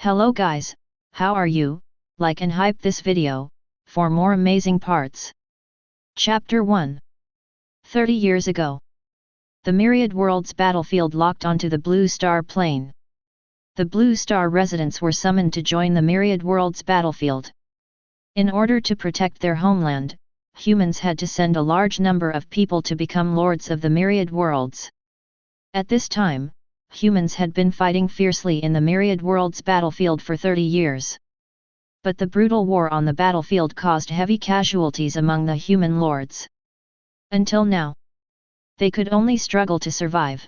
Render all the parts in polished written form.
Hello guys, how are you? Like and hype this video, for more amazing parts. Chapter 1. 30 years ago. The Myriad Worlds battlefield locked onto the Blue Star Plain. The Blue Star residents were summoned to join the Myriad Worlds battlefield. In order to protect their homeland, humans had to send a large number of people to become lords of the Myriad Worlds. At this time, humans had been fighting fiercely in the Myriad Worlds battlefield for 30 years. But the brutal war on the battlefield caused heavy casualties among the human lords. Until now, they could only struggle to survive.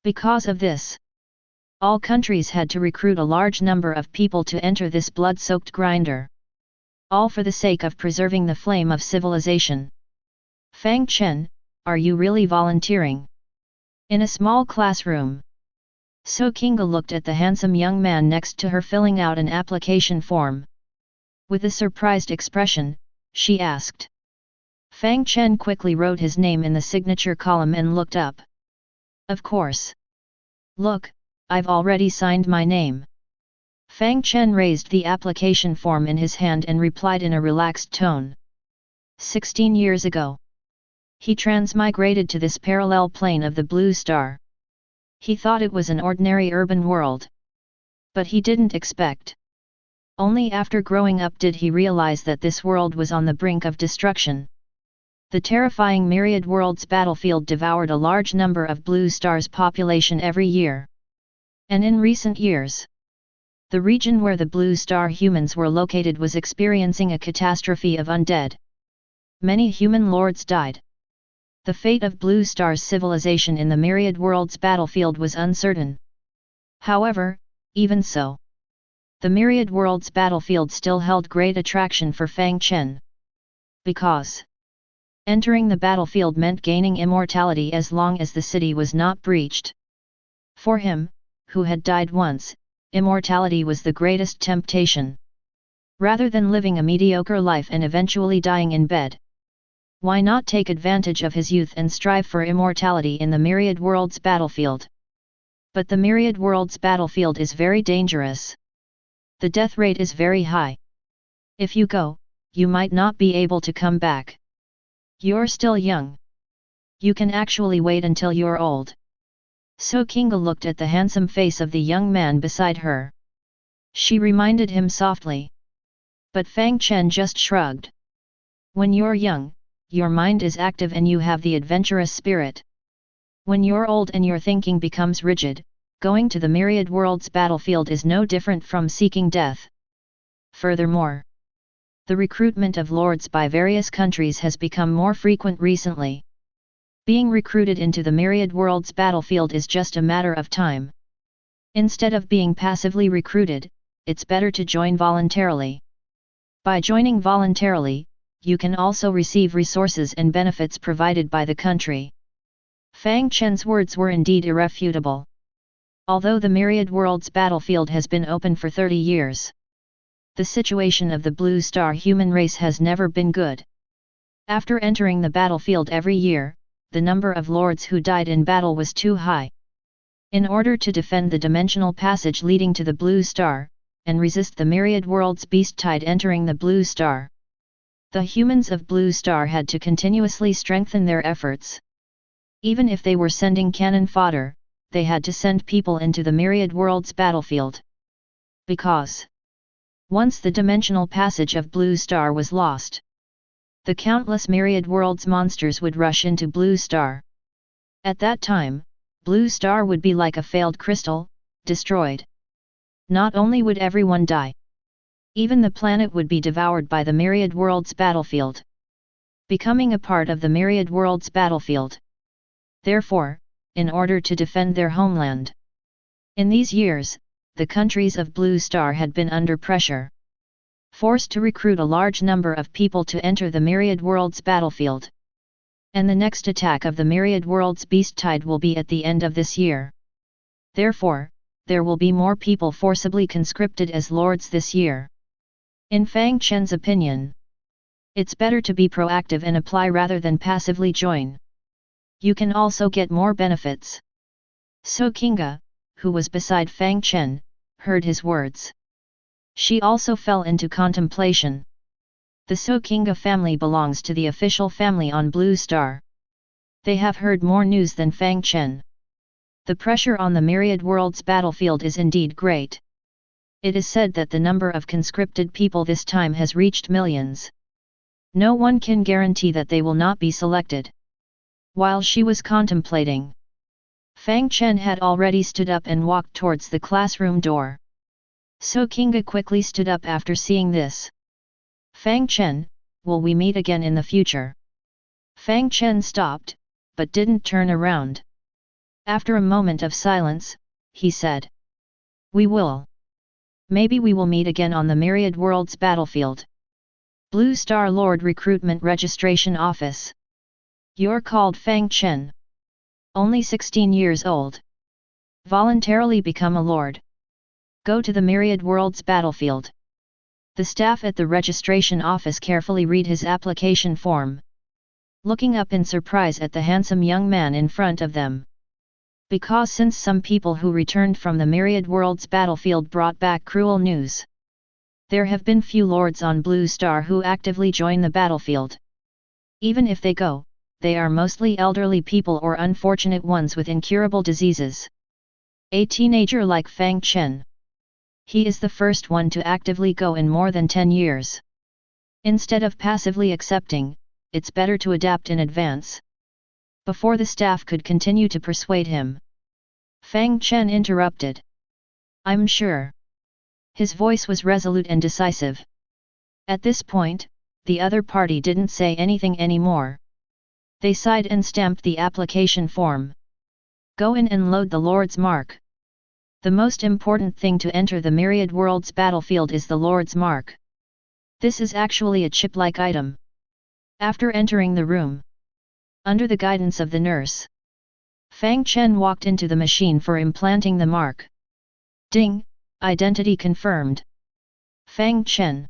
Because of this, all countries had to recruit a large number of people to enter this blood-soaked grinder. All for the sake of preserving the flame of civilization. Fang Chen, are you really volunteering? In a small classroom, So Kinga looked at the handsome young man next to her filling out an application form. With a surprised expression, she asked. Fang Chen quickly wrote his name in the signature column and looked up. Of course. Look, I've already signed my name. Fang Chen raised the application form in his hand and replied in a relaxed tone. 16 years ago, he transmigrated to this parallel plane of the Blue Star. He thought it was an ordinary urban world. But he didn't expect. Only after growing up did he realize that this world was on the brink of destruction. The terrifying Myriad Worlds battlefield devoured a large number of Blue Star's population every year. And in recent years, the region where the Blue Star humans were located was experiencing a catastrophe of undead. Many human lords died. The fate of Blue Star's civilization in the Myriad Worlds battlefield was uncertain. However, even so, the Myriad Worlds battlefield still held great attraction for Fang Chen. Because entering the battlefield meant gaining immortality as long as the city was not breached. For him, who had died once, immortality was the greatest temptation. Rather than living a mediocre life and eventually dying in bed, why not take advantage of his youth and strive for immortality in the Myriad Worlds battlefield? But the Myriad Worlds battlefield is very dangerous. The death rate is very high. If you go, you might not be able to come back. You're still young. You can actually wait until you're old. So Kinga looked at the handsome face of the young man beside her. She reminded him softly. But Fang Chen just shrugged. When you're young, your mind is active and you have the adventurous spirit. When you're old and your thinking becomes rigid, going to the Myriad Worlds battlefield is no different from seeking death. Furthermore, the recruitment of lords by various countries has become more frequent recently. Being recruited into the Myriad Worlds battlefield is just a matter of time. Instead of being passively recruited, it's better to join voluntarily. By joining voluntarily, you can also receive resources and benefits provided by the country. Fang Chen's words were indeed irrefutable. Although the Myriad Worlds battlefield has been open for 30 years, the situation of the Blue Star human race has never been good. After entering the battlefield every year, the number of lords who died in battle was too high. In order to defend the dimensional passage leading to the Blue Star, and resist the Myriad Worlds beast tide entering the Blue Star, the humans of Blue Star had to continuously strengthen their efforts. Even if they were sending cannon fodder, they had to send people into the Myriad Worlds battlefield. Because once the dimensional passage of Blue Star was lost, the countless Myriad Worlds monsters would rush into Blue Star. At that time, Blue Star would be like a failed crystal, destroyed. Not only would everyone die, even the planet would be devoured by the Myriad Worlds battlefield, becoming a part of the Myriad Worlds battlefield. Therefore, in order to defend their homeland, in these years, the countries of Blue Star had been under pressure, forced to recruit a large number of people to enter the Myriad Worlds battlefield. And the next attack of the Myriad Worlds beast tide will be at the end of this year. Therefore, there will be more people forcibly conscripted as lords this year. In Fang Chen's opinion, it's better to be proactive and apply rather than passively join. You can also get more benefits. So Kinga, who was beside Fang Chen, heard his words. She also fell into contemplation. The Sokinga family belongs to the official family on Blue Star. They have heard more news than Fang Chen. The pressure on the Myriad Worlds battlefield is indeed great. It is said that the number of conscripted people this time has reached millions. No one can guarantee that they will not be selected. While she was contemplating, Fang Chen had already stood up and walked towards the classroom door. Sokinga quickly stood up after seeing this. Fang Chen, will we meet again in the future? Fang Chen stopped, but didn't turn around. After a moment of silence, he said, "We will. Maybe we will meet again on the Myriad Worlds battlefield." Blue Star Lord Recruitment Registration Office. You're called Fang Chen. Only 16 years old. Voluntarily become a lord. Go to the Myriad Worlds battlefield. The staff at the registration office carefully read his application form, looking up in surprise at the handsome young man in front of them. Because since some people who returned from the Myriad Worlds battlefield brought back cruel news, there have been few lords on Blue Star who actively join the battlefield. Even if they go, they are mostly elderly people or unfortunate ones with incurable diseases. A teenager like Fang Chen. He is the first one to actively go in more than 10 years. Instead of passively accepting, it's better to adapt in advance. Before the staff could continue to persuade him, Fang Chen interrupted. I'm sure. His voice was resolute and decisive. At this point, the other party didn't say anything anymore. They sighed and stamped the application form. Go in and load the Lord's Mark. The most important thing to enter the Myriad Worlds battlefield is the Lord's Mark. This is actually a chip-like item. After entering the room, under the guidance of the nurse, Fang Chen walked into the machine for implanting the mark. Ding! Identity confirmed. Fang Chen.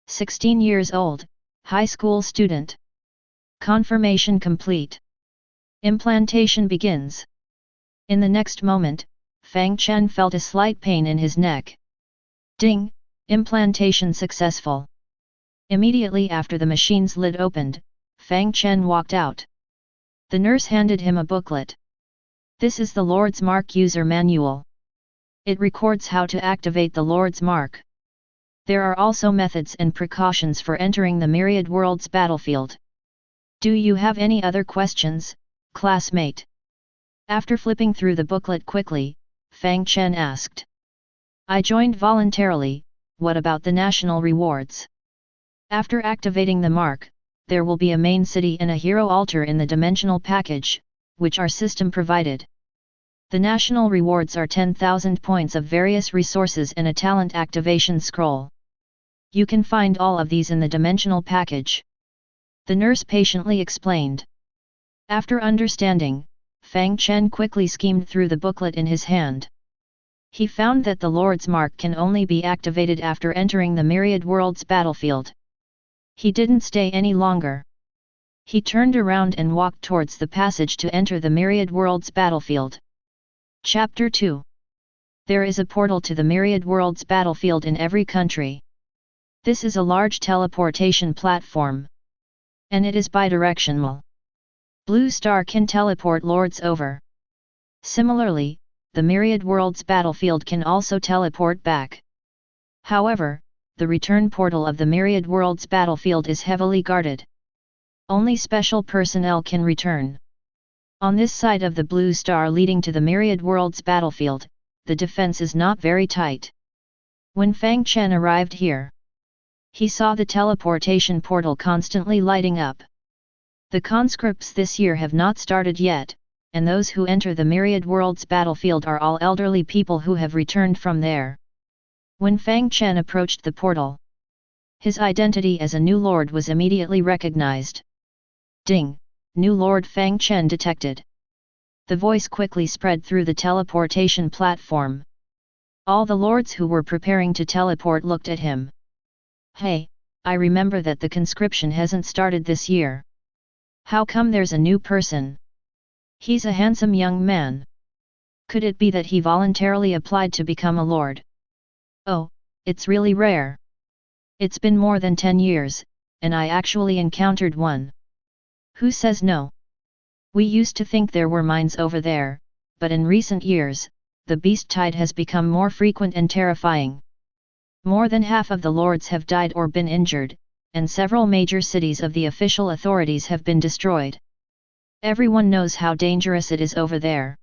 16 years old, high school student. Confirmation complete. Implantation begins. In the next moment, Fang Chen felt a slight pain in his neck. Ding! Implantation successful. Immediately after the machine's lid opened, Fang Chen walked out. The nurse handed him a booklet. This is the Lord's Mark User Manual. It records how to activate the Lord's Mark. There are also methods and precautions for entering the Myriad Worlds battlefield. Do you have any other questions, classmate? After flipping through the booklet quickly, Fang Chen asked. I joined voluntarily, what about the national rewards? After activating the mark, there will be a main city and a hero altar in the dimensional package, which our system provided. The national rewards are 10,000 points of various resources and a talent activation scroll. You can find all of these in the dimensional package. The nurse patiently explained. After understanding, Fang Chen quickly skimmed through the booklet in his hand. He found that the Lord's Mark can only be activated after entering the Myriad Worlds battlefield. He didn't stay any longer. He turned around and walked towards the passage to enter the Myriad Worlds battlefield. Chapter 2. There is a portal to the Myriad Worlds battlefield in every country. This is a large teleportation platform, and it is bidirectional. Blue Star can teleport lords over. Similarly, the Myriad Worlds battlefield can also teleport back. However, the return portal of the Myriad Worlds battlefield is heavily guarded. Only special personnel can return. On this side of the Blue Star leading to the Myriad Worlds battlefield, the defense is not very tight. When Fang Chen arrived here, he saw the teleportation portal constantly lighting up. The conscripts this year have not started yet, and those who enter the Myriad Worlds battlefield are all elderly people who have returned from there. When Fang Chen approached the portal, his identity as a new lord was immediately recognized. Ding! New Lord Fang Chen detected. The voice quickly spread through the teleportation platform. All the lords who were preparing to teleport looked at him. Hey, I remember that the conscription hasn't started this year. How come there's a new person? He's a handsome young man. Could it be that he voluntarily applied to become a lord? Oh, it's really rare. It's been more than 10 years, and I actually encountered one. Who says no? We used to think there were mines over there, but in recent years, the beast tide has become more frequent and terrifying. More than half of the lords have died or been injured, and several major cities of the official authorities have been destroyed. Everyone knows how dangerous it is over there.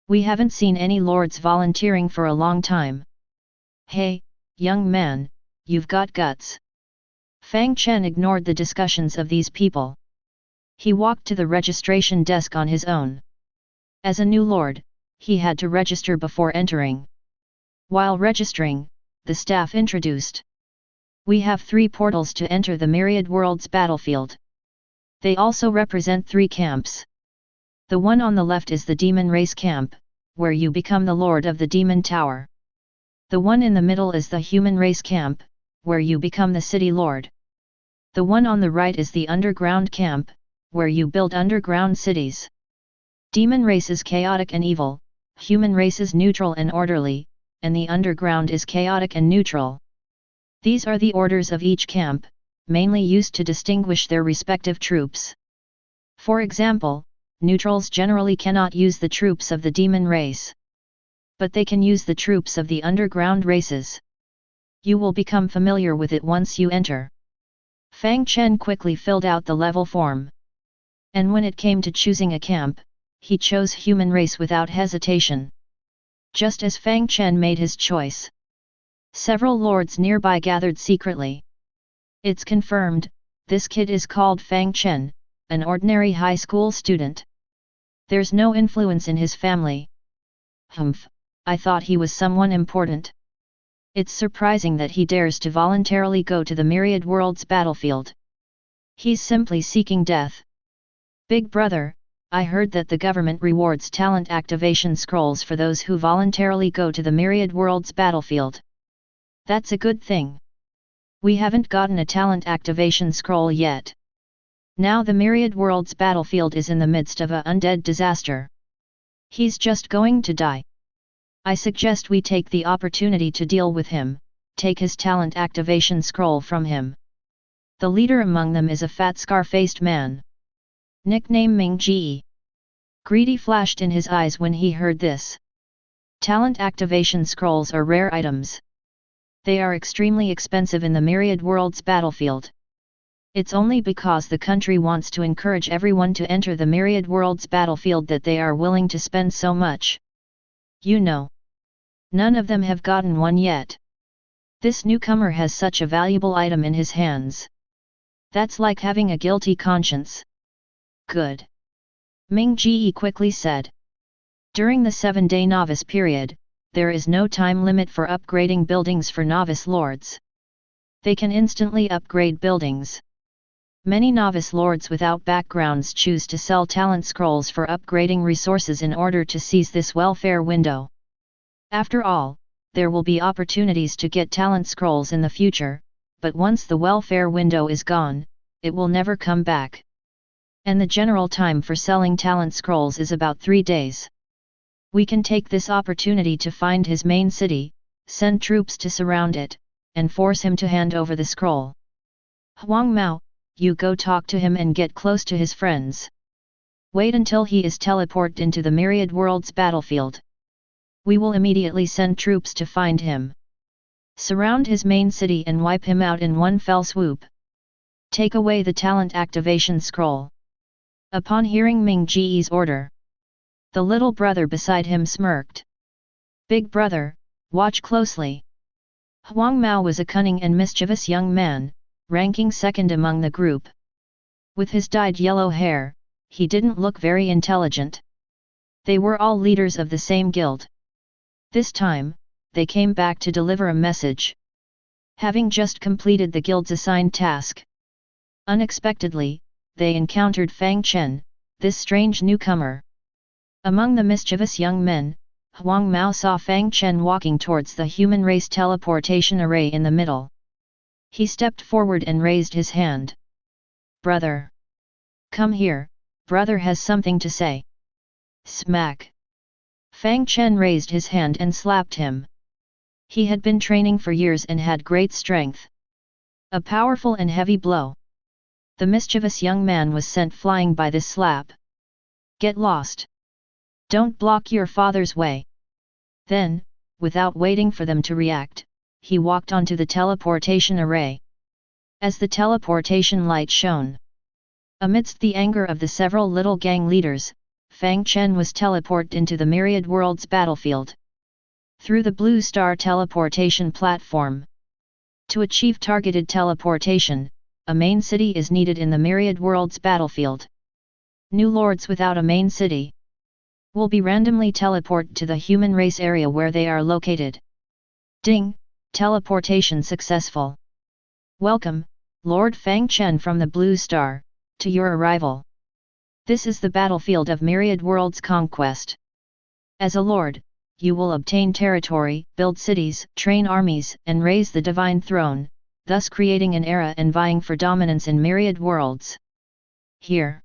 We haven't seen any lords volunteering for a long time. Hey, young man, you've got guts. Fang Chen ignored the discussions of these people. He walked to the registration desk on his own. As a new lord, he had to register before entering. While registering, the staff introduced. We have 3 portals to enter the Myriad Worlds battlefield. They also represent 3 camps. The one on the left is the Demon Race camp, where you become the Lord of the Demon Tower. The one in the middle is the Human Race camp, where you become the City Lord. The one on the right is the Underground camp, where you build underground cities. Demon Race is chaotic and evil, Human Race is neutral and orderly, and the Underground is chaotic and neutral. These are the orders of each camp, mainly used to distinguish their respective troops. For example, neutrals generally cannot use the troops of the Demon Race. But they can use the troops of the underground races. You will become familiar with it once you enter. Fang Chen quickly filled out the level form. And when it came to choosing a camp, he chose Human Race without hesitation. Just as Fang Chen made his choice, several lords nearby gathered secretly. It's confirmed, this kid is called Fang Chen, an ordinary high school student. There's no influence in his family. Humph, I thought he was someone important. It's surprising that he dares to voluntarily go to the Myriad Worlds battlefield. He's simply seeking death. Big brother, I heard that the government rewards talent activation scrolls for those who voluntarily go to the Myriad Worlds battlefield. That's a good thing. We haven't gotten a talent activation scroll yet. Now the Myriad Worlds battlefield is in the midst of an undead disaster. He's just going to die. I suggest we take the opportunity to deal with him, take his talent activation scroll from him. The leader among them is a fat scar-faced man. Nickname Ming Ji. Greedy flashed in his eyes when he heard this. Talent activation scrolls are rare items. They are extremely expensive in the Myriad Worlds battlefield. It's only because the country wants to encourage everyone to enter the Myriad Worlds battlefield that they are willing to spend so much. You know. None of them have gotten one yet. This newcomer has such a valuable item in his hands. That's like having a guilty conscience. Good. Ming Ji quickly said. During the 7-day novice period, there is no time limit for upgrading buildings for novice lords. They can instantly upgrade buildings. Many novice lords without backgrounds choose to sell talent scrolls for upgrading resources in order to seize this welfare window. After all, there will be opportunities to get talent scrolls in the future, but once the welfare window is gone, it will never come back. And the general time for selling talent scrolls is about 3 days. We can take this opportunity to find his main city, send troops to surround it, and force him to hand over the scroll. Huang Mao, you go talk to him and get close to his friends. Wait until he is teleported into the Myriad Worlds battlefield. We will immediately send troops to find him. Surround his main city and wipe him out in one fell swoop. Take away the talent activation scroll. Upon hearing Ming Ji's order, the little brother beside him smirked. Big brother, watch closely. Huang Mao was a cunning and mischievous young man, ranking second among the group. With his dyed yellow hair, he didn't look very intelligent. They were all leaders of the same guild. This time, they came back to deliver a message. Having just completed the guild's assigned task. Unexpectedly, they encountered Fang Chen, this strange newcomer. Among the mischievous young men, Huang Mao saw Fang Chen walking towards the human race teleportation array in the middle. He stepped forward and raised his hand. Brother! Come here, brother has something to say. Smack! Fang Chen raised his hand and slapped him. He had been training for years and had great strength. A powerful and heavy blow. The mischievous young man was sent flying by this slap. Get lost! Don't block your father's way! Then, without waiting for them to react, he walked onto the teleportation array. As the teleportation light shone, amidst the anger of the several little gang leaders, Fang Chen was teleported into the Myriad Worlds battlefield. Through the blue star teleportation platform. To achieve targeted teleportation, a main city is needed in the Myriad Worlds battlefield. New lords without a main city will be randomly teleported to the human race area where they are located. Ding! Teleportation successful. Welcome, Lord Fang Chen from the Blue Star, to your arrival. This is the battlefield of Myriad Worlds conquest. As a lord, you will obtain territory, build cities, train armies, and raise the divine throne, thus creating an era and vying for dominance in Myriad Worlds. Here.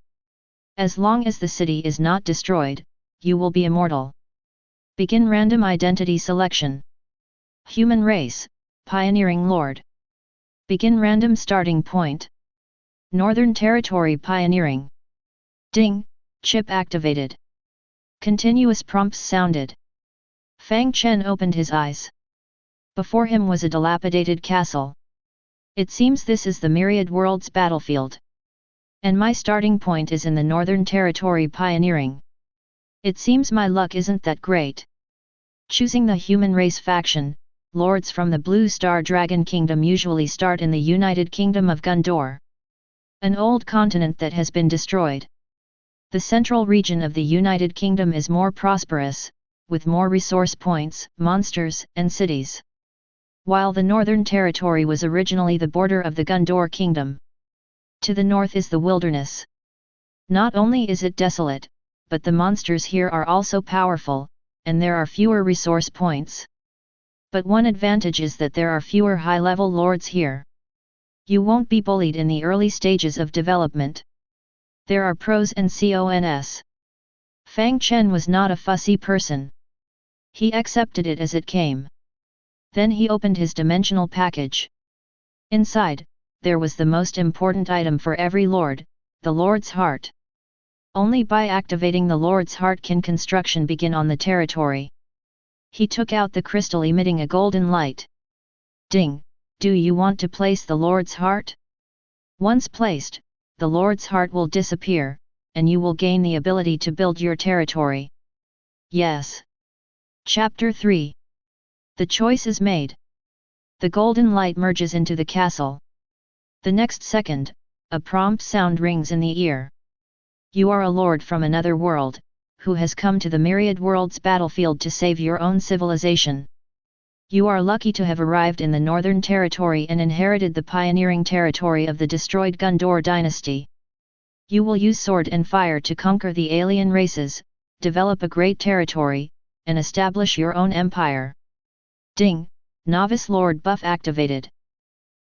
As long as the city is not destroyed, you will be immortal. Begin random identity selection. Human race, Pioneering Lord. Begin random starting point. Northern Territory Pioneering. Ding! Chip activated. Continuous prompts sounded. Fang Chen opened his eyes. Before him was a dilapidated castle. It seems this is the Myriad Worlds battlefield. And my starting point is in the Northern Territory Pioneering. It seems my luck isn't that great. Choosing the human race faction, lords from the Blue Star Dragon Kingdom usually start in the United Kingdom of Gondor. An old continent that has been destroyed. The central region of the United Kingdom is more prosperous, with more resource points, monsters, and cities. While the Northern Territory was originally the border of the Gondor Kingdom. To the north is the wilderness. Not only is it desolate, but the monsters here are also powerful, and there are fewer resource points. But one advantage is that there are fewer high-level lords here. You won't be bullied in the early stages of development. There are pros and cons. Fang Chen was not a fussy person. He accepted it as it came. Then he opened his dimensional package. Inside, there was the most important item for every lord, the Lord's Heart. Only by activating the Lord's Heart can construction begin on the territory. He took out the crystal emitting a golden light. Ding! Do you want to place the Lord's Heart? Once placed, the Lord's Heart will disappear, and you will gain the ability to build your territory. Yes. Chapter 3. The choice is made. The golden light merges into the castle. The next second, a prompt sound rings in the ear. You are a lord from another world, who has come to the Myriad Worlds battlefield to save your own civilization. You are lucky to have arrived in the Northern Territory and inherited the pioneering territory of the destroyed Gondor dynasty. You will use sword and fire to conquer the alien races, develop a great territory, and establish your own empire. Ding! Novice Lord buff activated.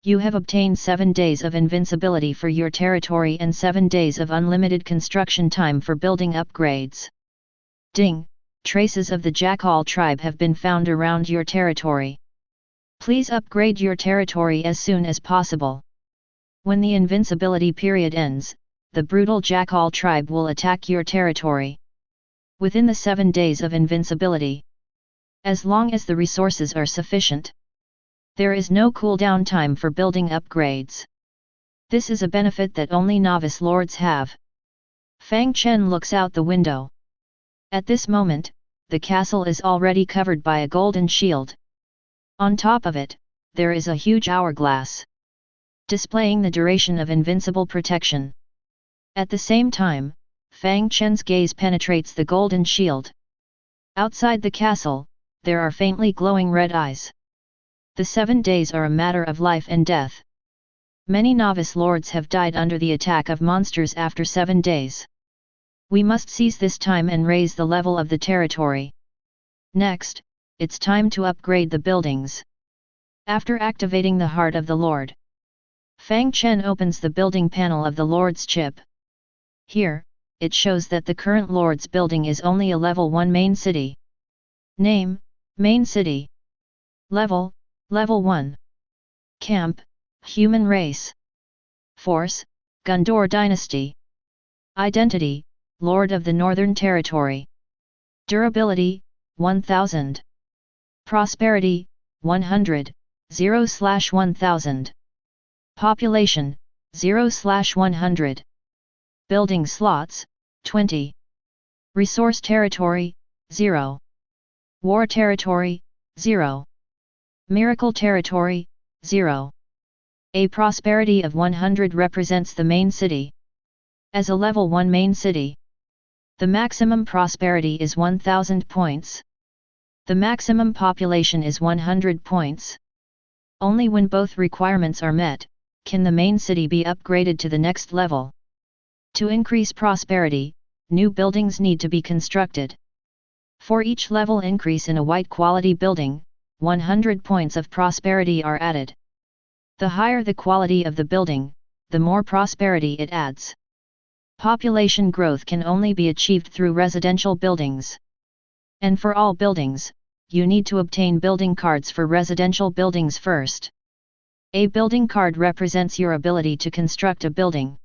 You have obtained 7 days of invincibility for your territory and 7 days of unlimited construction time for building upgrades. Ding! Traces of the Jackal tribe have been found around your territory. Please upgrade your territory as soon as possible. When the invincibility period ends, the brutal Jackal tribe will attack your territory. Within the 7 days of invincibility. As long as the resources are sufficient. There is no cooldown time for building upgrades. This is a benefit that only novice lords have. Fang Chen looks out the window. At this moment, the castle is already covered by a golden shield. On top of it, there is a huge hourglass, displaying the duration of invincible protection. At the same time, Fang Chen's gaze penetrates the golden shield. Outside the castle, there are faintly glowing red eyes. The 7 days are a matter of life and death. Many novice lords have died under the attack of monsters after 7 days. We must seize this time and raise the level of the territory. Next, it's time to upgrade the buildings. After activating the Heart of the Lord, Fang Chen opens the building panel of the Lord's chip. Here, it shows that the current Lord's building is only a level 1 main city. Name, Main City. Level, Level 1. Camp, Human Race. Force, Gondor Dynasty. Identity, Lord of the Northern Territory. Durability, 1000. Prosperity, 100, 0/1000. Population, 0/100. Building slots, 20. Resource territory, 0. War territory, 0. Miracle territory, 0. A prosperity of 100 represents the main city. As a level 1 main city, the maximum prosperity is 1000 points. The maximum population is 100 points. Only when both requirements are met, can the main city be upgraded to the next level. To increase prosperity, new buildings need to be constructed. For each level increase in a white quality building, 100 points of prosperity are added. The higher the quality of the building, the more prosperity it adds. Population growth can only be achieved through residential buildings. And for all buildings, you need to obtain building cards for residential buildings first. A building card represents your ability to construct a building.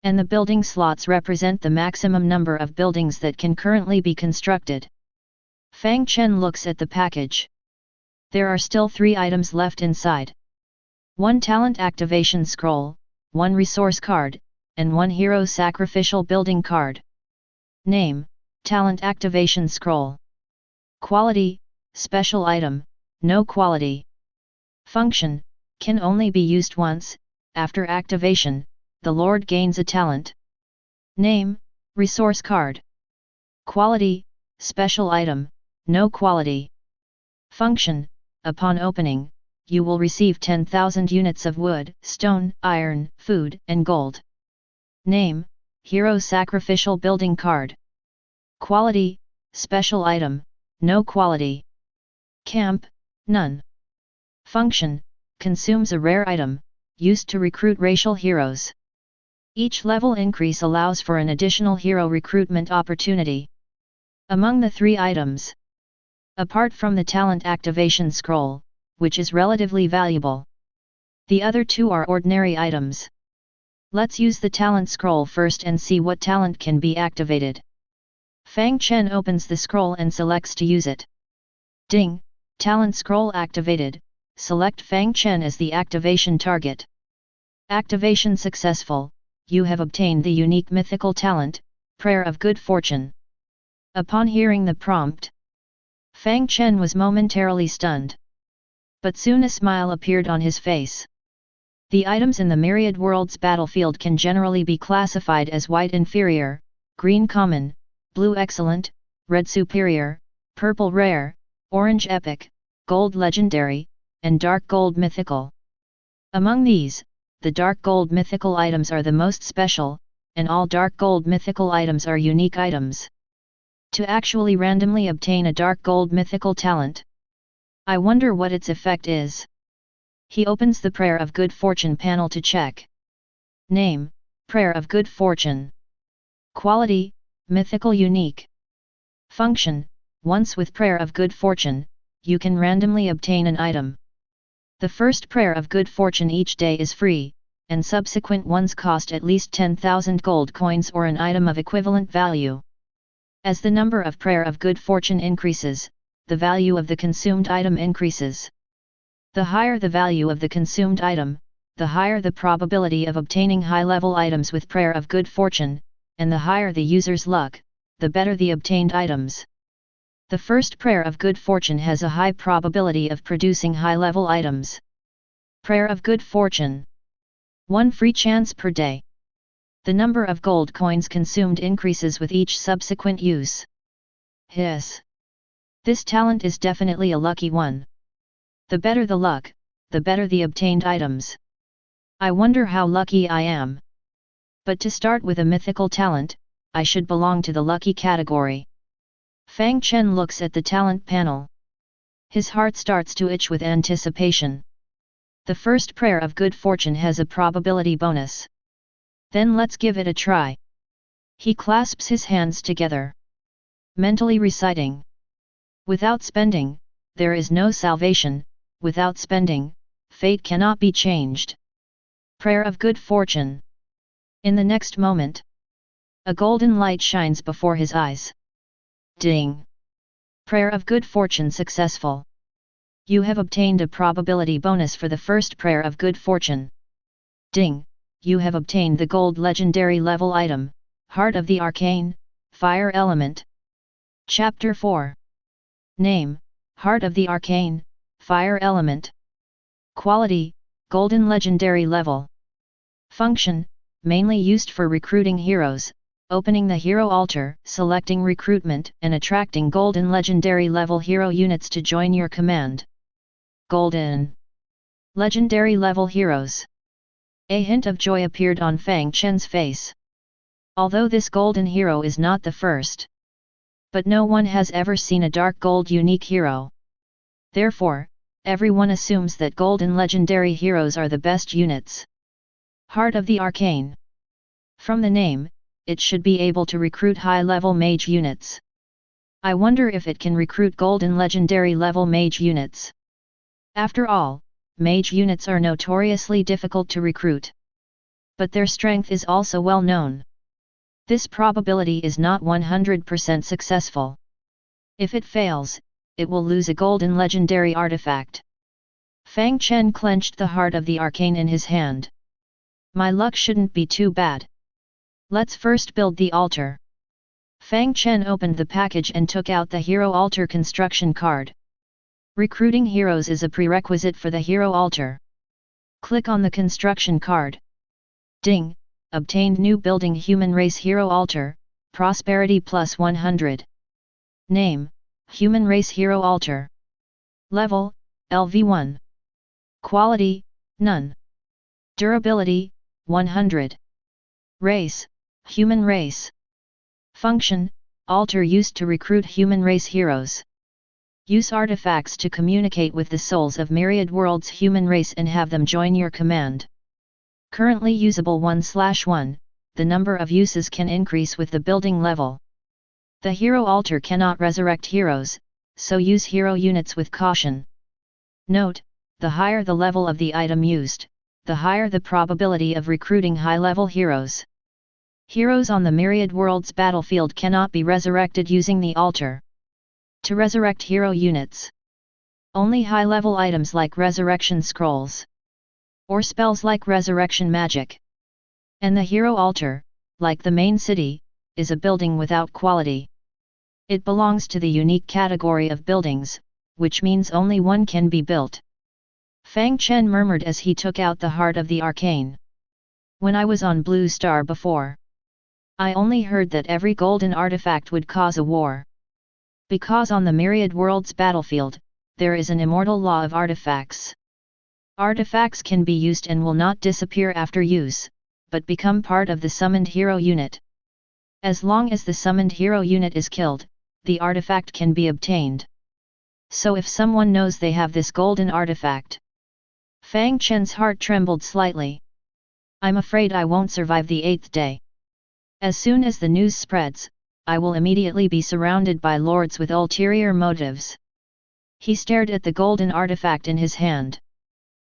And the building slots represent the maximum number of buildings that can currently be constructed. Fang Chen looks at the package. There are still 3 items left inside. 1 talent activation scroll, 1 resource card, and 1 hero sacrificial building card. Name, talent activation scroll. Quality, special item, no quality. Function, can only be used once. After activation, the Lord gains a talent. Name, resource card. Quality, special item, no quality. Function, upon opening, you will receive 10,000 units of wood, stone, iron, food, and gold. Name, hero sacrificial building card. Quality, special item, no quality. Camp, none. Function, consumes a rare item, used to recruit racial heroes. Each level increase allows for an additional hero recruitment opportunity. Among the 3 items, apart from the talent activation scroll, which is relatively valuable, the other 2 are ordinary items. Let's use the talent scroll first and see what talent can be activated. Fang Chen opens the scroll and selects to use it. Ding! Talent scroll activated. Select Fang Chen as the activation target. Activation successful. You have obtained the unique mythical talent, Prayer of Good Fortune. Upon hearing the prompt, Fang Chen was momentarily stunned. But soon a smile appeared on his face. The items in the Myriad Worlds battlefield can generally be classified as white inferior, green common, blue excellent, red superior, purple rare, orange epic, gold legendary, and dark gold mythical. Among these, the dark gold mythical items are the most special, and all dark gold mythical items are unique items. To actually randomly obtain a dark gold mythical talent, I wonder what its effect is. He opens the Prayer of Good Fortune panel to check. Name, Prayer of Good Fortune. Quality, mythical unique. Function, once with Prayer of Good Fortune, you can randomly obtain an item. The first Prayer of Good Fortune each day is free, and subsequent ones cost at least 10,000 gold coins or an item of equivalent value. As the number of Prayer of Good Fortune increases, the value of the consumed item increases. The higher the value of the consumed item, the higher the probability of obtaining high-level items with Prayer of Good Fortune, and the higher the user's luck, the better the obtained items. The first Prayer of Good Fortune has a high probability of producing high-level items. Prayer of Good Fortune. 1 free chance per day. The number of gold coins consumed increases with each subsequent use. Hiss. This talent is definitely a lucky one. The better the luck, the better the obtained items. I wonder how lucky I am. But to start with a mythical talent, I should belong to the lucky category. Fang Chen looks at the talent panel. His heart starts to itch with anticipation. The first Prayer of Good Fortune has a probability bonus. Then let's give it a try. He clasps his hands together, mentally reciting. Without spending, there is no salvation, without spending, fate cannot be changed. Prayer of good fortune. In the next moment, a golden light shines before his eyes. Ding! Prayer of good fortune successful. You have obtained a probability bonus for the first prayer of good fortune. Ding! You have obtained the gold legendary level item, Heart of the Arcane, Fire Element. Chapter 4. Name, Heart of the Arcane, Fire Element. Quality, Golden Legendary Level. Function, mainly used for recruiting heroes, opening the hero altar, selecting recruitment and attracting golden legendary level hero units to join your command. Golden Legendary level heroes. A hint of joy appeared on Fang Chen's face. Although this golden hero is not the first, but no one has ever seen a dark gold unique hero. Therefore, everyone assumes that golden legendary heroes are the best units. Heart of the Arcane. From the name, it should be able to recruit high-level mage units. I wonder if it can recruit golden legendary level mage units. After all, mage units are notoriously difficult to recruit. But their strength is also well known. This probability is not 100% successful. If it fails, it will lose a golden legendary artifact. Fang Chen clenched the Heart of the Arcane in his hand. My luck shouldn't be too bad. Let's first build the altar. Fang Chen opened the package and took out the Hero Altar construction card. Recruiting heroes is a prerequisite for the Hero Altar. Click on the construction card. Ding! Obtained new building Human Race Hero Altar, Prosperity plus 100. Name, Human Race Hero Altar. Level, LV1. Quality, none. Durability, 100. Race, Human Race. Function, altar used to recruit human race heroes. Use artifacts to communicate with the souls of Myriad Worlds human race and have them join your command. Currently usable 1/1, the number of uses can increase with the building level. The hero altar cannot resurrect heroes, so use hero units with caution. Note, the higher the level of the item used, the higher the probability of recruiting high-level heroes. Heroes on the Myriad Worlds battlefield cannot be resurrected using the altar. To resurrect hero units, only high-level items like resurrection scrolls, or spells like resurrection magic. And the hero altar, like the main city, is a building without quality. It belongs to the unique category of buildings, which means only one can be built. Fang Chen murmured as he took out the Heart of the Arcane. When I was on Blue Star before, I only heard that every golden artifact would cause a war. Because on the Myriad Worlds battlefield, there is an immortal law of artifacts. Artifacts can be used and will not disappear after use, but become part of the summoned hero unit. As long as the summoned hero unit is killed, the artifact can be obtained. So if someone knows they have this golden artifact, Fang Chen's heart trembled slightly. I'm afraid I won't survive the 8th day. As soon as the news spreads, I will immediately be surrounded by lords with ulterior motives. He stared at the golden artifact in his hand.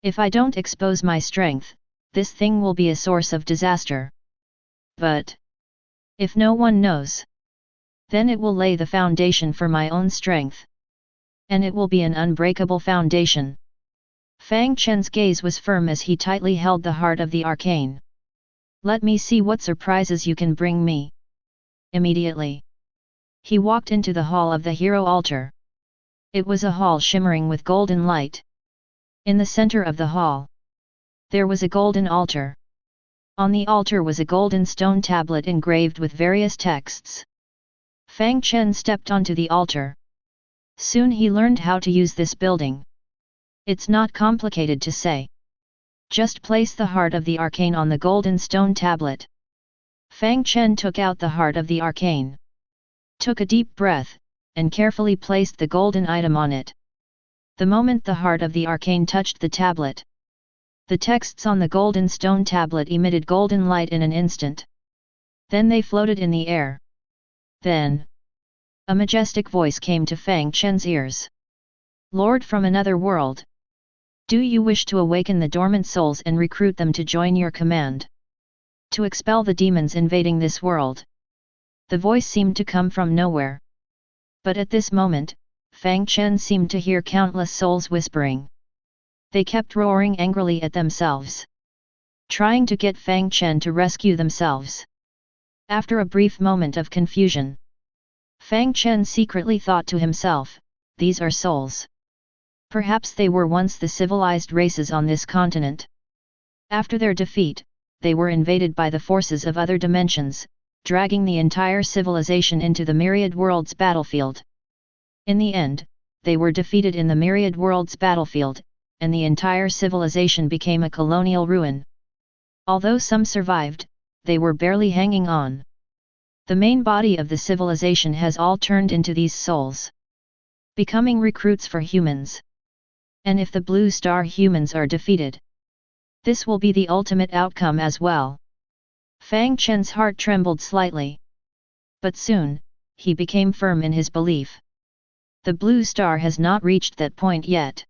If I don't expose my strength, this thing will be a source of disaster. But if no one knows, then it will lay the foundation for my own strength. And it will be an unbreakable foundation. Fang Chen's gaze was firm as he tightly held the Heart of the Arcane. Let me see what surprises you can bring me. Immediately, he walked into the hall of the hero altar. It was a hall shimmering with golden light. In the center of the hall, there was a golden altar. On the altar was a golden stone tablet engraved with various texts. Fang Chen stepped onto the altar. Soon he learned how to use this building. It's not complicated to say. Just place the Heart of the Arcane on the golden stone tablet. Fang Chen took out the Heart of the Arcane, took a deep breath, and carefully placed the golden item on it. The moment the Heart of the Arcane touched the tablet, the texts on the golden stone tablet emitted golden light in an instant. Then they floated in the air. Then, a majestic voice came to Fang Chen's ears. Lord from another world. Do you wish to awaken the dormant souls and recruit them to join your command? To expel the demons invading this world? The voice seemed to come from nowhere. But at this moment, Fang Chen seemed to hear countless souls whispering. They kept roaring angrily at themselves, trying to get Fang Chen to rescue themselves. After a brief moment of confusion, Fang Chen secretly thought to himself, these are souls. Perhaps they were once the civilized races on this continent. After their defeat, they were invaded by the forces of other dimensions, dragging the entire civilization into the Myriad Worlds battlefield. In the end, they were defeated in the Myriad Worlds battlefield, and the entire civilization became a colonial ruin. Although some survived, they were barely hanging on. The main body of the civilization has all turned into these souls, becoming recruits for humans. And if the Blue Star humans are defeated, this will be the ultimate outcome as well. Fang Chen's heart trembled slightly. But soon, he became firm in his belief. The Blue Star has not reached that point yet.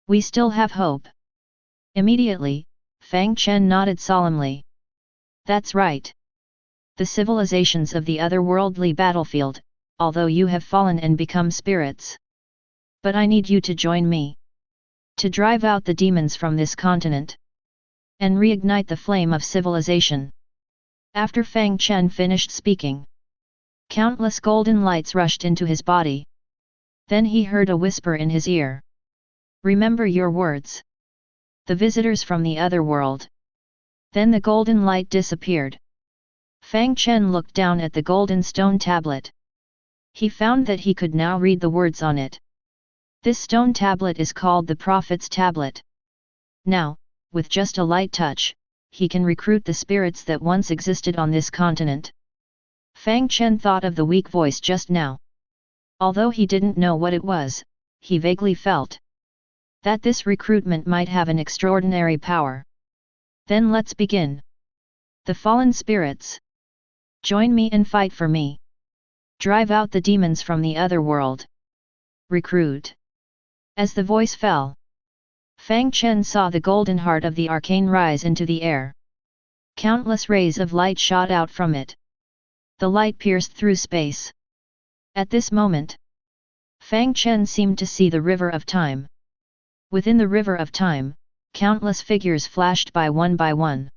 We still have hope. Immediately, Fang Chen nodded solemnly. That's right. The civilizations of the otherworldly battlefield, although you have fallen and become spirits. But I need you to join me, to drive out the demons from this continent, and reignite the flame of civilization. After Fang Chen finished speaking, countless golden lights rushed into his body. Then he heard a whisper in his ear. Remember your words. The visitors from the other world. Then the golden light disappeared. Fang Chen looked down at the golden stone tablet. He found that he could now read the words on it. This stone tablet is called the Prophet's Tablet. Now, with just a light touch, he can recruit the spirits that once existed on this continent. Fang Chen thought of the weak voice just now. Although he didn't know what it was, he vaguely felt that this recruitment might have an extraordinary power. Then let's begin. The fallen spirits, join me and fight for me. Drive out the demons from the other world. Recruit. As the voice fell, Fang Chen saw the golden heart of the Arcane rise into the air. Countless rays of light shot out from it. The light pierced through space. At this moment, Fang Chen seemed to see the river of time. Within the river of time, countless figures flashed by one.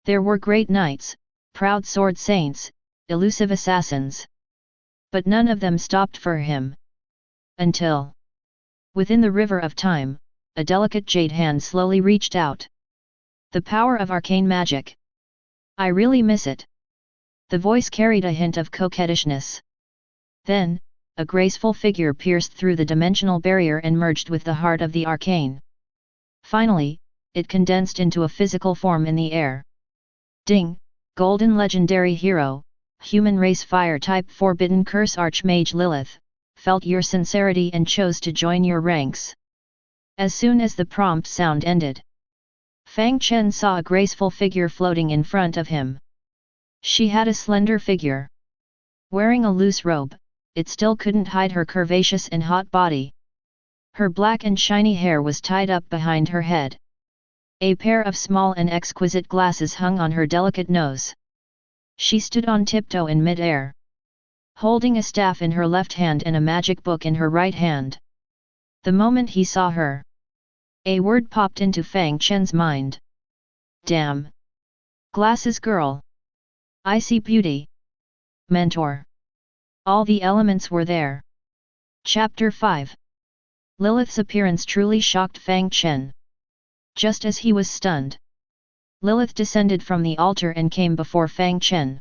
There were great knights, proud sword saints, elusive assassins. But none of them stopped for him. Until, within the river of time, a delicate jade hand slowly reached out. The power of arcane magic. I really miss it. The voice carried a hint of coquettishness. Then, a graceful figure pierced through the dimensional barrier and merged with the heart of the arcane. Finally, it condensed into a physical form in the air. Ding, golden legendary hero, human race fire type Forbidden Curse Archmage Lilith, felt your sincerity and chose to join your ranks. As soon as the prompt sound ended, Fang Chen saw a graceful figure floating in front of him. She had a slender figure. Wearing a loose robe, it still couldn't hide her curvaceous and hot body. Her black and shiny hair was tied up behind her head. A pair of small and exquisite glasses hung on her delicate nose. She stood on tiptoe in mid-air, holding a staff in her left hand and a magic book in her right hand. The moment he saw her, a word popped into Fang Chen's mind. Damn! Glasses girl! I see beauty! Mentor! All the elements were there. Chapter 5. Lilith's appearance truly shocked Fang Chen. Just as he was stunned, Lilith descended from the altar and came before Fang Chen.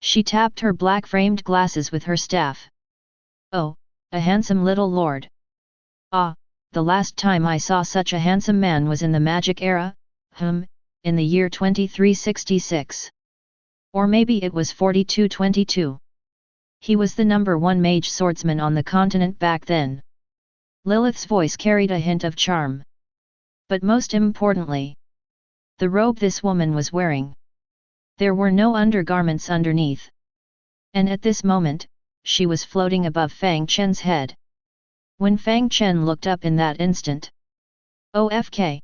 She tapped her black-framed glasses with her staff. Oh, a handsome little lord. Ah, the last time I saw such a handsome man was in the magic era, in the year 2366. Or maybe it was 4222. He was the #1 mage swordsman on the continent back then. Lilith's voice carried a hint of charm. But most importantly, the robe this woman was wearing. There were no undergarments underneath. And at this moment, she was floating above Fang Chen's head. When Fang Chen looked up in that instant. OFK.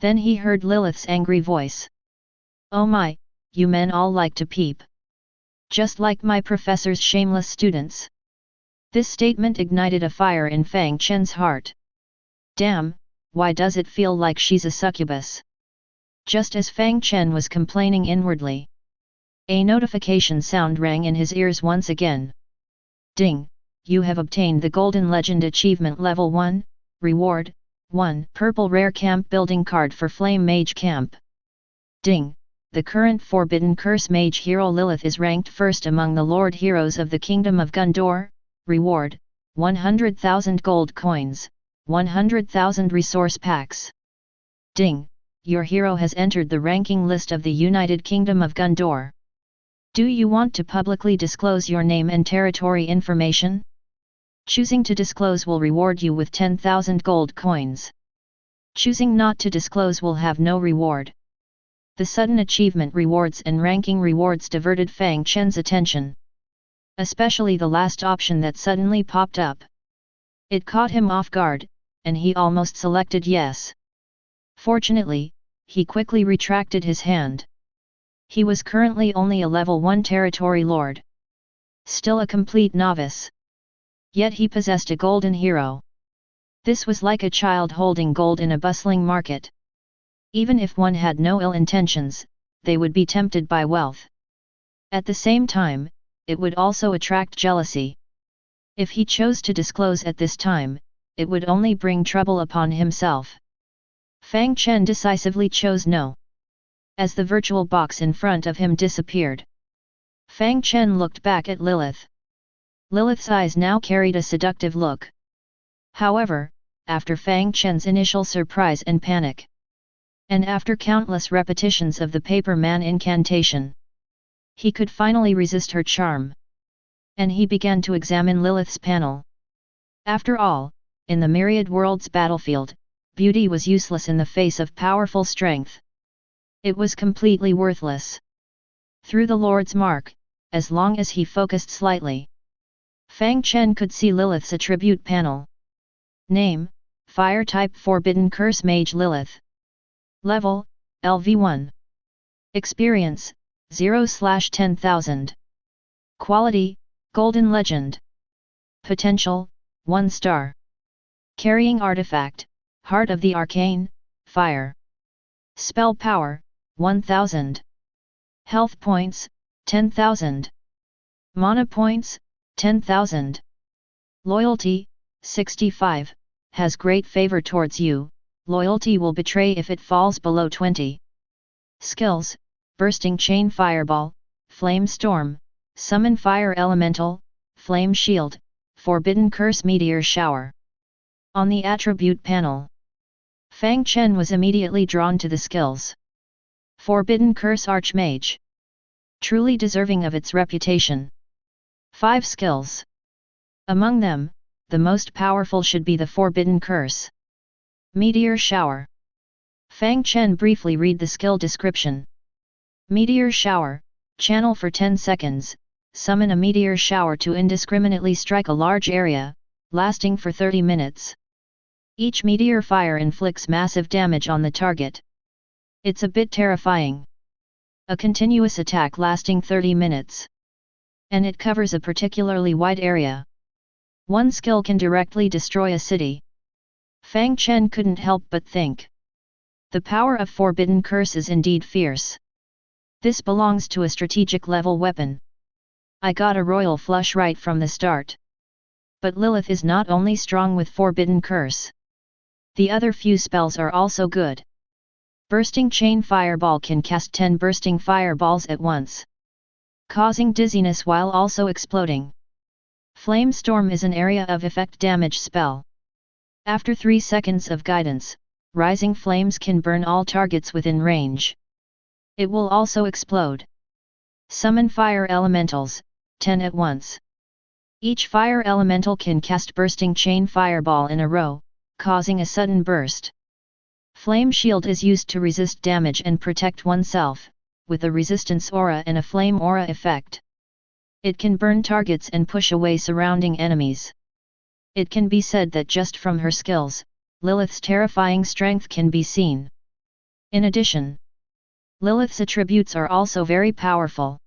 Then he heard Lilith's angry voice. Oh my, you men all like to peep. Just like my professor's shameless students. This statement ignited a fire in Fang Chen's heart. Damn, why does it feel like she's a succubus? Just as Fang Chen was complaining inwardly, a notification sound rang in his ears once again. Ding! You have obtained the Golden Legend Achievement Level 1, Reward, 1 Purple Rare Camp Building Card for Flame Mage Camp. Ding! The current Forbidden Curse Mage hero Lilith is ranked first among the Lord Heroes of the Kingdom of Gundor. Reward, 100,000 gold coins, 100,000 resource packs. Ding! Your hero has entered the ranking list of the United Kingdom of Gundor. Do you want to publicly disclose your name and territory information? Choosing to disclose will reward you with 10,000 gold coins. Choosing not to disclose will have no reward. The sudden achievement rewards and ranking rewards diverted Fang Chen's attention. Especially the last option that suddenly popped up. It caught him off guard, and he almost selected yes. Fortunately, he quickly retracted his hand. He was currently only a level 1 territory lord. Still a complete novice. Yet he possessed a golden hero. This was like a child holding gold in a bustling market. Even if one had no ill intentions, they would be tempted by wealth. At the same time, it would also attract jealousy. If he chose to disclose at this time, it would only bring trouble upon himself. Fang Chen decisively chose no. As the virtual box in front of him disappeared, Fang Chen looked back at Lilith. Lilith's eyes now carried a seductive look. However, after Fang Chen's initial surprise and panic, and after countless repetitions of the Paper Man incantation, he could finally resist her charm. And he began to examine Lilith's panel. After all, in the Myriad Worlds battlefield, beauty was useless in the face of powerful strength. It was completely worthless. Through the Lord's mark, as long as he focused slightly, Fang Chen could see Lilith's attribute panel. Name, Fire Type Forbidden Curse Mage Lilith. Level, LV1. Experience, 0/10,000. Quality, Golden Legend. Potential, 1 star. Carrying Artifact, Heart of the Arcane, Fire. Spell Power, 1000. Health Points, 10,000. Mana Points, 10,000. Loyalty, 65, has great favor towards you, loyalty will betray if it falls below 20. Skills, Bursting Chain Fireball, Flame Storm, Summon Fire Elemental, Flame Shield, Forbidden Curse Meteor Shower. On the attribute panel, Fang Chen was immediately drawn to the skills. Forbidden Curse Archmage. Truly deserving of its reputation. 5 skills. Among them, the most powerful should be the Forbidden Curse. Meteor Shower. Fang Chen briefly read the skill description. Meteor Shower, channel for 10 seconds, summon a meteor shower to indiscriminately strike a large area, lasting for 30 minutes. Each meteor fire inflicts massive damage on the target. It's a bit terrifying. A continuous attack lasting 30 minutes. And it covers a particularly wide area. One skill can directly destroy a city. Fang Chen couldn't help but think. The power of Forbidden Curse is indeed fierce. This belongs to a strategic level weapon. I got a royal flush right from the start. But Lilith is not only strong with Forbidden Curse. The other few spells are also good. Bursting Chain Fireball can cast 10 bursting fireballs at once, causing dizziness while also exploding. Flame Storm is an area of effect damage spell. After 3 seconds of guidance, rising flames can burn all targets within range. It will also explode. Summon Fire Elementals, 10 at once. Each Fire Elemental can cast Bursting Chain Fireball in a row, causing a sudden burst. Flame Shield is used to resist damage and protect oneself, with a resistance aura and a flame aura effect. It can burn targets and push away surrounding enemies. It can be said that just from her skills, Lilith's terrifying strength can be seen. In addition, Lilith's attributes are also very powerful.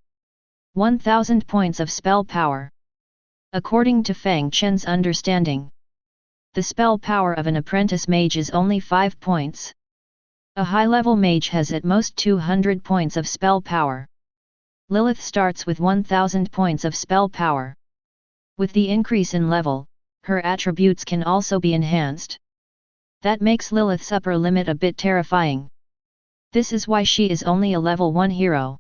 1000 points of spell power. According to Fang Chen's understanding, the spell power of an apprentice mage is only 5 points. A high-level mage has at most 200 points of spell power. Lilith starts with 1000 points of spell power. With the increase in level, her attributes can also be enhanced. That makes Lilith's upper limit a bit terrifying. This is why she is only a level 1 hero.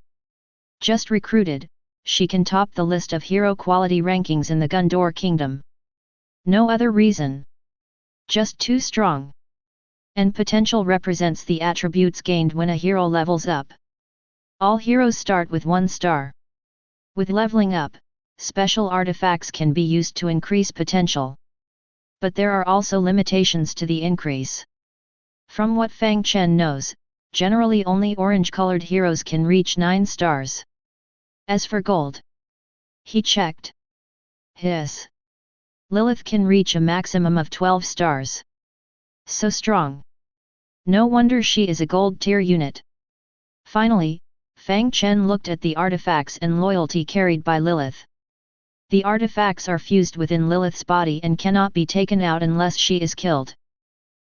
Just recruited, she can top the list of hero quality rankings in the Gundor Kingdom. No other reason. Just too strong. And potential represents the attributes gained when a hero levels up. All heroes start with 1 star. With leveling up, special artifacts can be used to increase potential. But there are also limitations to the increase. From what Fang Chen knows, generally only orange-colored heroes can reach 9 stars. As for gold, he checked. His Lilith can reach a maximum of 12 stars. So strong. No wonder she is a gold tier unit. Finally, Fang Chen looked at the artifacts and loyalty carried by Lilith. The artifacts are fused within Lilith's body and cannot be taken out unless she is killed.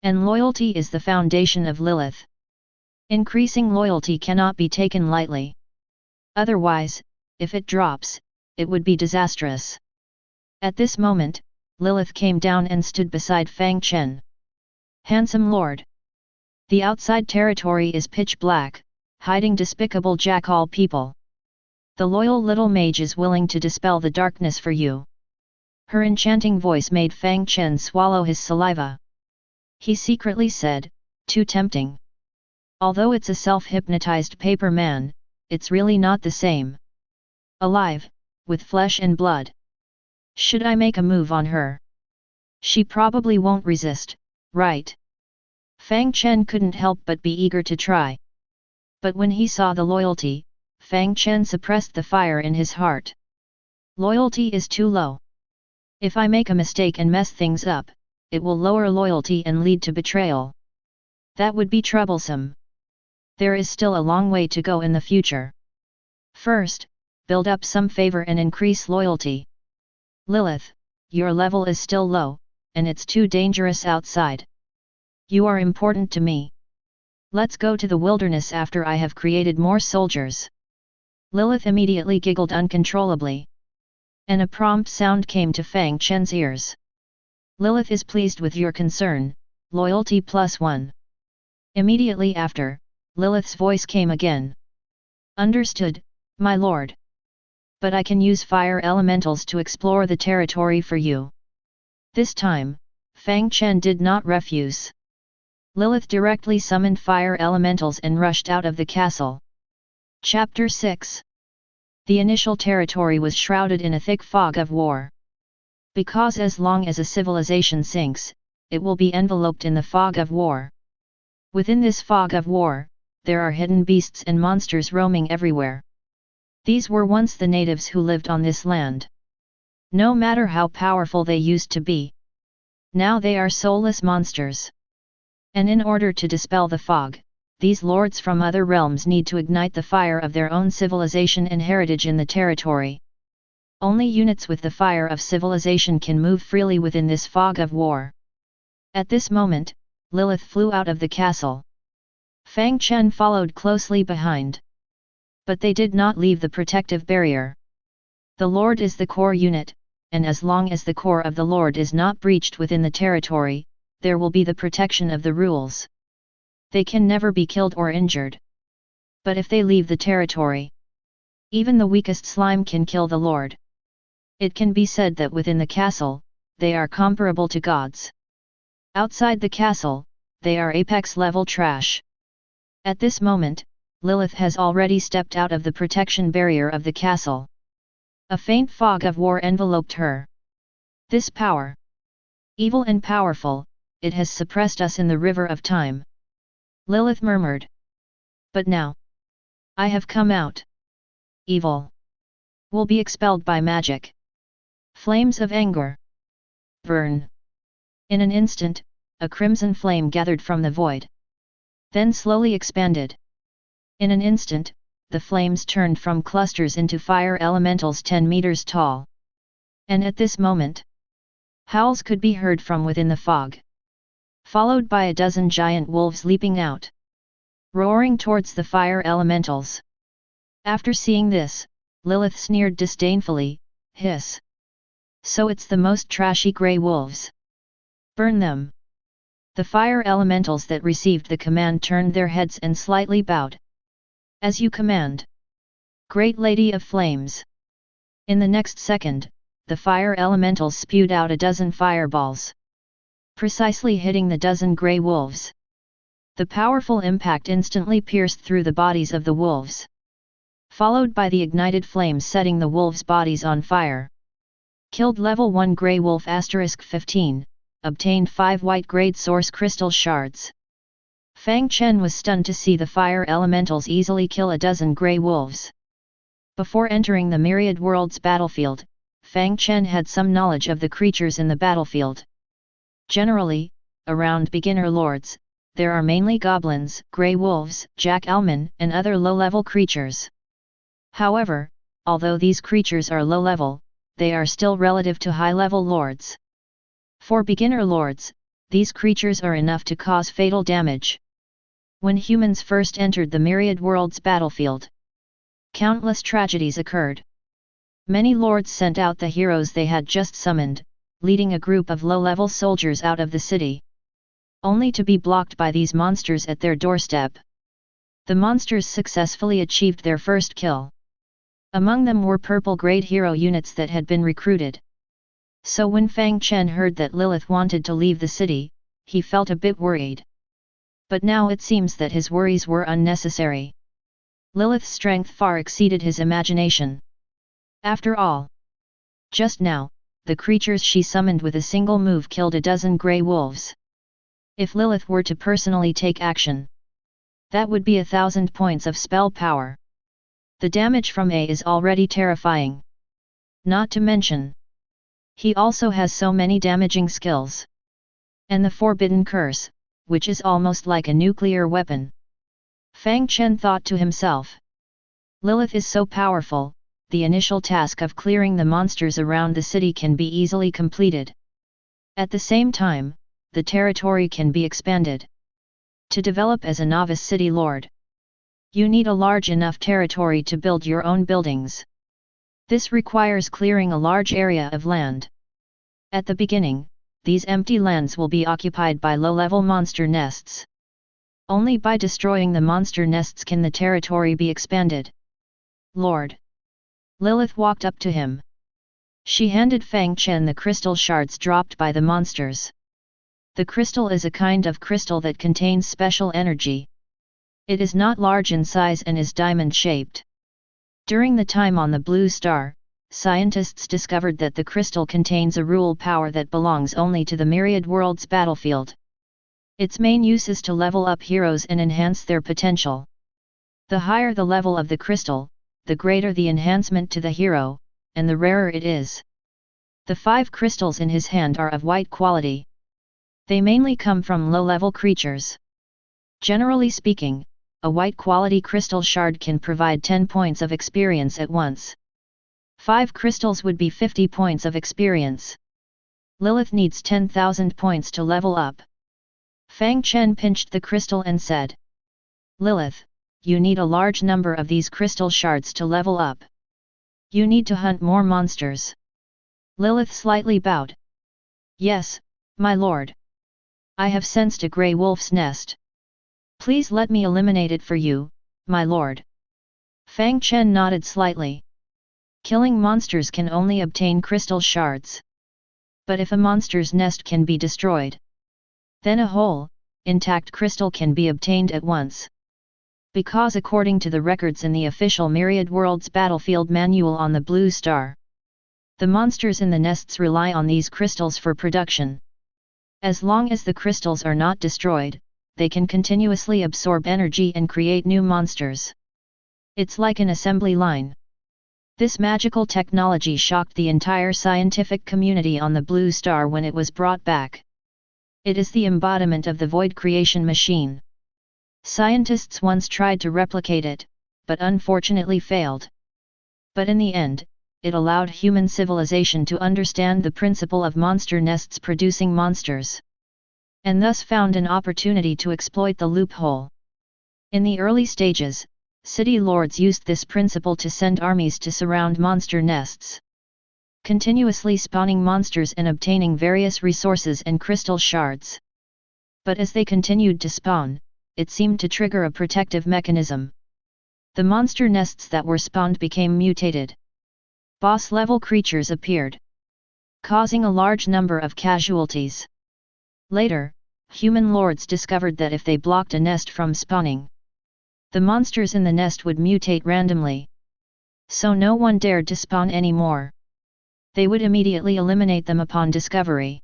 And loyalty is the foundation of Lilith. Increasing loyalty cannot be taken lightly. Otherwise, if it drops, it would be disastrous. At this moment, Lilith came down and stood beside Fang Chen. Handsome lord. The outside territory is pitch black, hiding despicable jackal people. The loyal little mage is willing to dispel the darkness for you. Her enchanting voice made Fang Chen swallow his saliva. He secretly said, too tempting. Although it's a self-hypnotized paper man, it's really not the same. Alive, with flesh and blood. Should I make a move on her? She probably won't resist, right? Fang Chen couldn't help but be eager to try. But when he saw the loyalty, Fang Chen suppressed the fire in his heart. Loyalty is too low. If I make a mistake and mess things up, it will lower loyalty and lead to betrayal. That would be troublesome. There is still a long way to go in the future. First, build up some favor and increase loyalty. Lilith, your level is still low, and it's too dangerous outside. You are important to me. Let's go to the wilderness after I have created more soldiers. Lilith immediately giggled uncontrollably. And a prompt sound came to Fang Chen's ears. Lilith is pleased with your concern, loyalty +1. Immediately after, Lilith's voice came again. Understood, my lord. But I can use fire elementals to explore the territory for you. This time, Fang Chen did not refuse. Lilith directly summoned fire elementals and rushed out of the castle. Chapter 6. The initial territory was shrouded in a thick fog of war. Because as long as a civilization sinks, it will be enveloped in the fog of war. Within this fog of war, there are hidden beasts and monsters roaming everywhere. These were once the natives who lived on this land. No matter how powerful they used to be, now they are soulless monsters. And in order to dispel the fog, these lords from other realms need to ignite the fire of their own civilization and heritage in the territory. Only units with the fire of civilization can move freely within this fog of war. At this moment, Lilith flew out of the castle. Fang Chen followed closely behind. But they did not leave the protective barrier. The Lord is the core unit, and as long as the core of the Lord is not breached within the territory, there will be the protection of the rules. They can never be killed or injured. But if they leave the territory, even the weakest slime can kill the Lord. It can be said that within the castle, they are comparable to gods. Outside the castle, they are apex-level trash. At this moment, Lilith has already stepped out of the protection barrier of the castle. A faint fog of war enveloped her. This power, evil and powerful, it has suppressed us in the river of time. Lilith murmured. But now, I have come out. Evil will be expelled by magic. Flames of anger. Burn! In an instant, a crimson flame gathered from the void. Then slowly expanded. In an instant, the flames turned from clusters into fire elementals 10 meters tall. And at this moment, howls could be heard from within the fog. Followed by a dozen giant wolves leaping out, roaring towards the fire elementals. After seeing this, Lilith sneered disdainfully, hiss. So it's the most trashy grey wolves. Burn them! The fire elementals that received the command turned their heads and slightly bowed. As you command, Great Lady of Flames. In the next second, the fire elementals spewed out a dozen fireballs, precisely hitting the dozen grey wolves. The powerful impact instantly pierced through the bodies of the wolves, followed by the ignited flames setting the wolves' bodies on fire. Killed level 1 Grey Wolf *15, obtained 5 white grade source crystal shards. Fang Chen was stunned to see the fire elementals easily kill a dozen grey wolves. Before entering the Myriad Worlds battlefield, Fang Chen had some knowledge of the creatures in the battlefield. Generally, around beginner lords, there are mainly goblins, grey wolves, jack-alman, and other low-level creatures. However, although these creatures are low-level, they are still relative to high-level lords. For beginner lords, these creatures are enough to cause fatal damage. When humans first entered the Myriad Worlds battlefield, countless tragedies occurred. Many lords sent out the heroes they had just summoned, leading a group of low-level soldiers out of the city, only to be blocked by these monsters at their doorstep. The monsters successfully achieved their first kill. Among them were purple-grade hero units that had been recruited. So when Fang Chen heard that Lilith wanted to leave the city, he felt a bit worried. But now it seems that his worries were unnecessary. Lilith's strength far exceeded his imagination. After all, just now, the creatures she summoned with a single move killed a dozen grey wolves. If Lilith were to personally take action, that would be 1,000 points of spell power. The damage from A is already terrifying. Not to mention, he also has so many damaging skills. And the Forbidden Curse, which is almost like a nuclear weapon. Fang Chen thought to himself. Lilith is so powerful, the initial task of clearing the monsters around the city can be easily completed. At the same time, the territory can be expanded. To develop as a novice city lord, you need a large enough territory to build your own buildings. This requires clearing a large area of land. At the beginning, these empty lands will be occupied by low-level monster nests. Only by destroying the monster nests can the territory be expanded. Lord. Lilith walked up to him. She handed Fang Chen the crystal shards dropped by the monsters. The crystal is a kind of crystal that contains special energy. It is not large in size and is diamond-shaped. During the time on the Blue Star, scientists discovered that the crystal contains a rule power that belongs only to the Myriad Worlds battlefield. Its main use is to level up heroes and enhance their potential. The higher the level of the crystal, the greater the enhancement to the hero, and the rarer it is. The 5 crystals in his hand are of white quality. They mainly come from low-level creatures. Generally speaking, a white quality crystal shard can provide 10 points of experience at once. 5 crystals would be 50 points of experience. Lilith needs 10,000 points to level up. Fang Chen pinched the crystal and said, Lilith, you need a large number of these crystal shards to level up. You need to hunt more monsters. Lilith slightly bowed. Yes, my lord. I have sensed a grey wolf's nest. Please let me eliminate it for you, my lord. Fang Chen nodded slightly. Killing monsters can only obtain crystal shards. But if a monster's nest can be destroyed, then a whole, intact crystal can be obtained at once. Because according to the records in the official Myriad Worlds battlefield manual on the Blue Star, the monsters in the nests rely on these crystals for production. As long as the crystals are not destroyed, they can continuously absorb energy and create new monsters. It's like an assembly line. This magical technology shocked the entire scientific community on the Blue Star when it was brought back. It is the embodiment of the void creation machine. Scientists once tried to replicate it, but unfortunately failed. But in the end, it allowed human civilization to understand the principle of monster nests producing monsters, and thus found an opportunity to exploit the loophole. In the early stages, city lords used this principle to send armies to surround monster nests, continuously spawning monsters and obtaining various resources and crystal shards. But as they continued to spawn, it seemed to trigger a protective mechanism. The monster nests that were spawned became mutated. Boss-level creatures appeared, causing a large number of casualties. Later, human lords discovered that if they blocked a nest from spawning, the monsters in the nest would mutate randomly. So no one dared to spawn anymore. They would immediately eliminate them upon discovery.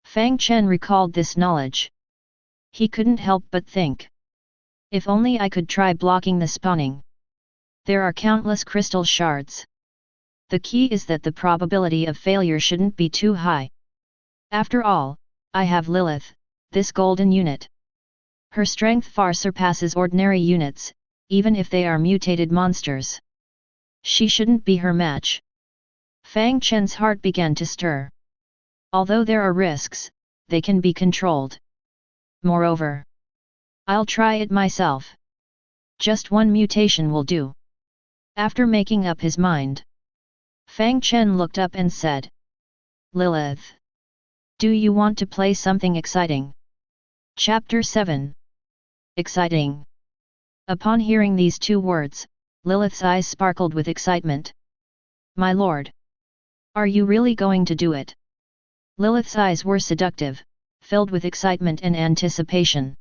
Fang Chen recalled this knowledge. He couldn't help but think, if only I could try blocking the spawning. There are countless crystal shards. The key is that the probability of failure shouldn't be too high. After all, I have Lilith, this golden unit. Her strength far surpasses ordinary units, even if they are mutated monsters. She shouldn't be her match. Fang Chen's heart began to stir. Although there are risks, they can be controlled. Moreover, I'll try it myself. Just one mutation will do. After making up his mind, Fang Chen looked up and said, Lilith, do you want to play something exciting? Chapter 7. Exciting. Upon hearing these two words, Lilith's eyes sparkled with excitement. My lord, are you really going to do it? Lilith's eyes were seductive, filled with excitement and anticipation.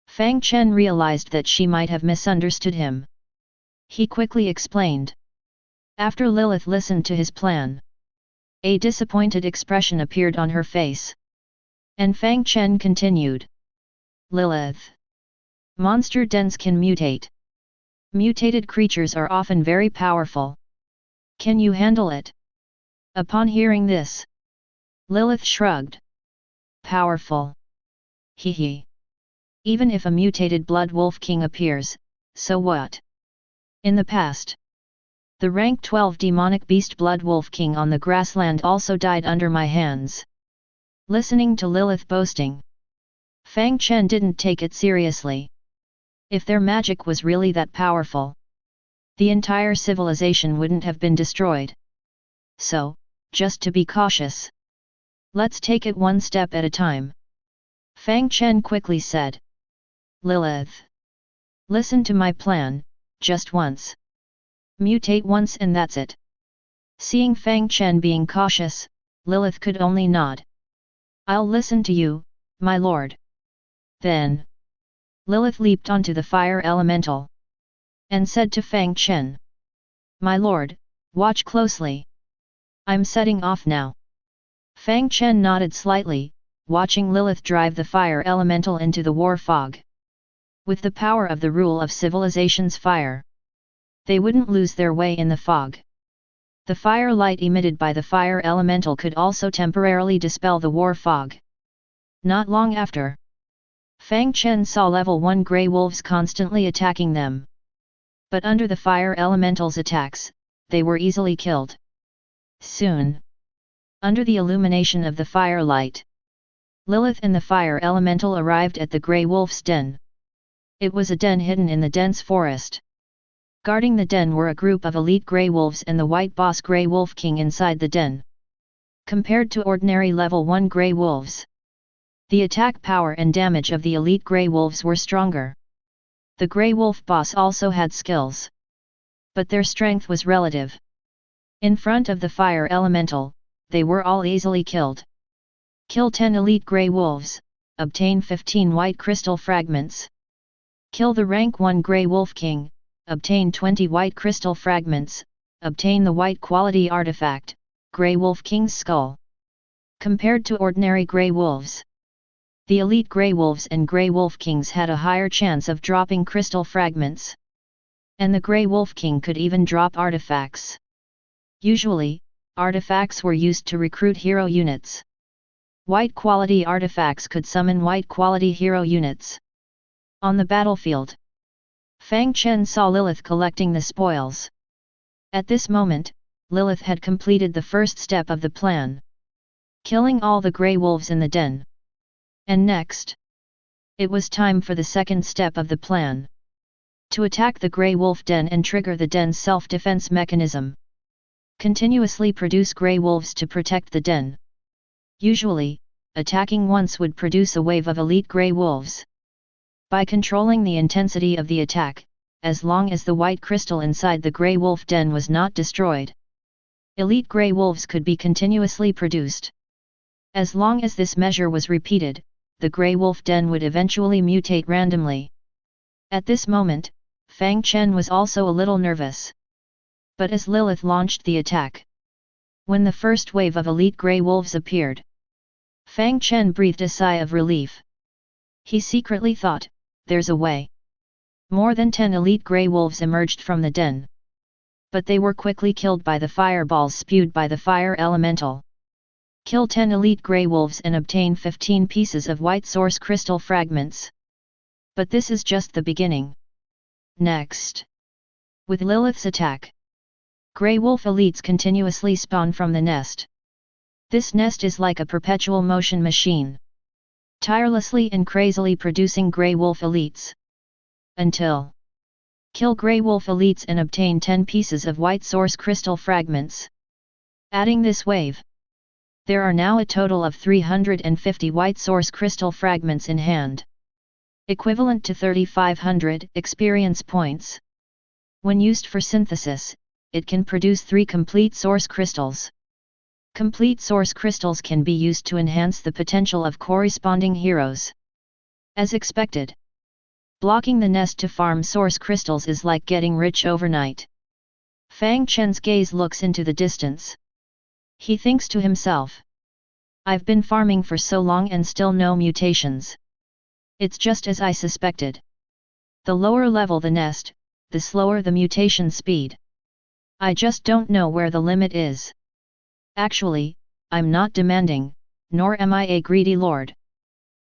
Fang Chen realized that she might have misunderstood him. He quickly explained. After Lilith listened to his plan, a disappointed expression appeared on her face. And Fang Chen continued. Lilith, monster dens can mutate. Mutated creatures are often very powerful. Can you handle it? Upon hearing this, Lilith shrugged. Powerful. Hee. Even if a mutated Blood Wolf King appears, so what? In the past, the rank 12 demonic beast Blood Wolf King on the grassland also died under my hands. Listening to Lilith boasting, Fang Chen didn't take it seriously. If their magic was really that powerful, the entire civilization wouldn't have been destroyed. So, just to be cautious, let's take it one step at a time. Fang Chen quickly said. Lilith, listen to my plan, just once. Mutate once and that's it. Seeing Fang Chen being cautious, Lilith could only nod. I'll listen to you, my lord. Then, Lilith leaped onto the fire elemental, and said to Fang Chen. My lord, watch closely. I'm setting off now. Fang Chen nodded slightly, watching Lilith drive the fire elemental into the war fog. With the power of the rule of civilization's fire, they wouldn't lose their way in the fog. The fire light emitted by the fire elemental could also temporarily dispel the war fog. Not long after, Fang Chen saw level 1 grey wolves constantly attacking them. But under the fire elemental's attacks, they were easily killed. Soon, under the illumination of the firelight, Lilith and the fire elemental arrived at the grey wolf's den. It was a den hidden in the dense forest. Guarding the den were a group of elite grey wolves and the white boss grey wolf king inside the den. Compared to ordinary level 1 grey wolves, the attack power and damage of the elite grey wolves were stronger. The grey wolf boss also had skills, but their strength was relative. In front of the fire elemental, they were all easily killed. Kill 10 elite grey wolves, obtain 15 white crystal fragments. Kill the rank 1 grey wolf king, obtain 20 white crystal fragments, obtain the white quality artifact, Grey Wolf King's Skull. Compared to ordinary grey wolves, the elite grey wolves and grey wolf kings had a higher chance of dropping crystal fragments. And the Grey Wolf King could even drop artifacts. Usually, artifacts were used to recruit hero units. White quality artifacts could summon white quality hero units. On the battlefield, Fang Chen saw Lilith collecting the spoils. At this moment, Lilith had completed the first step of the plan, killing all the grey wolves in the den. And next, it was time for the second step of the plan. To attack the grey wolf den and trigger the den's self-defense mechanism. Continuously produce grey wolves to protect the den. Usually, attacking once would produce a wave of elite grey wolves. By controlling the intensity of the attack, as long as the white crystal inside the grey wolf den was not destroyed, elite grey wolves could be continuously produced. As long as this measure was repeated, the grey wolf den would eventually mutate randomly. At this moment, Fang Chen was also a little nervous. But as Lilith launched the attack, when the first wave of elite grey wolves appeared, Fang Chen breathed a sigh of relief. He secretly thought, there's a way. More than 10 elite grey wolves emerged from the den. But they were quickly killed by the fireballs spewed by the fire elemental. Kill 10 elite grey wolves and obtain 15 pieces of white source crystal fragments. But this is just the beginning. Next, with Lilith's attack, grey wolf elites continuously spawn from the nest. This nest is like a perpetual motion machine, tirelessly and crazily producing grey wolf elites. Until kill grey wolf elites and obtain 10 pieces of white source crystal fragments. Adding this wave, there are now a total of 350 white source crystal fragments in hand, equivalent to 3,500 experience points. When used for synthesis, it can produce 3 complete source crystals. Complete source crystals can be used to enhance the potential of corresponding heroes. As expected, blocking the nest to farm source crystals is like getting rich overnight. Fang Chen's gaze looks into the distance. He thinks to himself, I've been farming for so long and still no mutations. It's just as I suspected. The lower level the nest, the slower the mutation speed. I just don't know where the limit is. Actually, I'm not demanding, nor am I a greedy lord.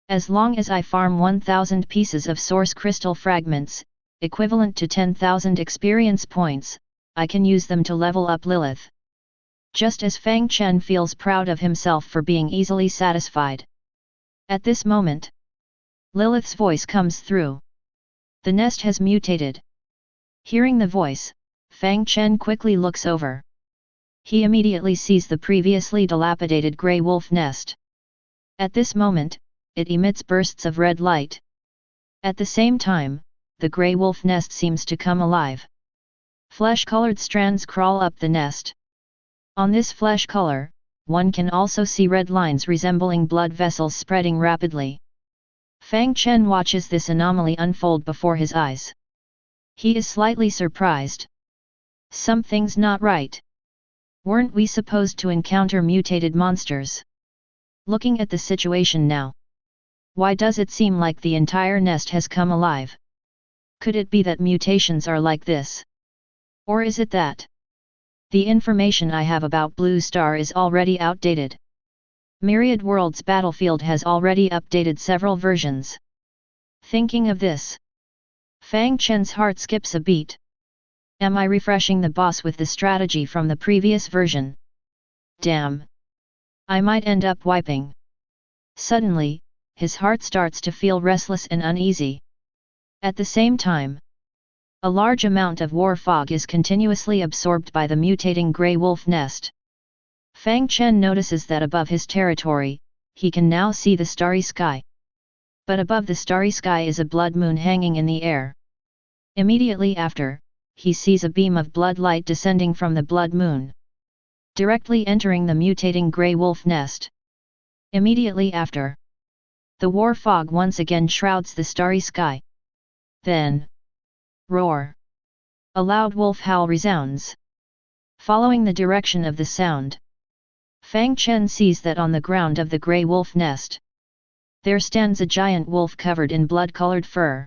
As long as I farm 1,000 pieces of source crystal fragments, equivalent to 10,000 experience points, I can use them to level up Lilith. Just as Fang Chen feels proud of himself for being easily satisfied. At this moment, Lilith's voice comes through. The nest has mutated. Hearing the voice, Fang Chen quickly looks over. He immediately sees the previously dilapidated grey wolf nest. At this moment, it emits bursts of red light. At the same time, the grey wolf nest seems to come alive. Flesh-colored strands crawl up the nest. On this flesh color, one can also see red lines resembling blood vessels spreading rapidly. Fang Chen watches this anomaly unfold before his eyes. He is slightly surprised. Something's not right. Weren't we supposed to encounter mutated monsters? Looking at the situation now, why does it seem like the entire nest has come alive? Could it be that mutations are like this? Or is it that the information I have about Blue Star is already outdated? Myriad Worlds battlefield has already updated several versions. Thinking of this, Fang Chen's heart skips a beat. Am I refreshing the boss with the strategy from the previous version? Damn! I might end up wiping. Suddenly, his heart starts to feel restless and uneasy. At the same time, a large amount of war fog is continuously absorbed by the mutating grey wolf nest. Fang Chen notices that above his territory, he can now see the starry sky. But above the starry sky is a blood moon hanging in the air. Immediately after, he sees a beam of blood light descending from the blood moon, directly entering the mutating grey wolf nest. Immediately after, the war fog once again shrouds the starry sky. Then, roar! A loud wolf howl resounds. Following the direction of the sound, Fang Chen sees that on the ground of the grey wolf nest, there stands a giant wolf covered in blood-colored fur.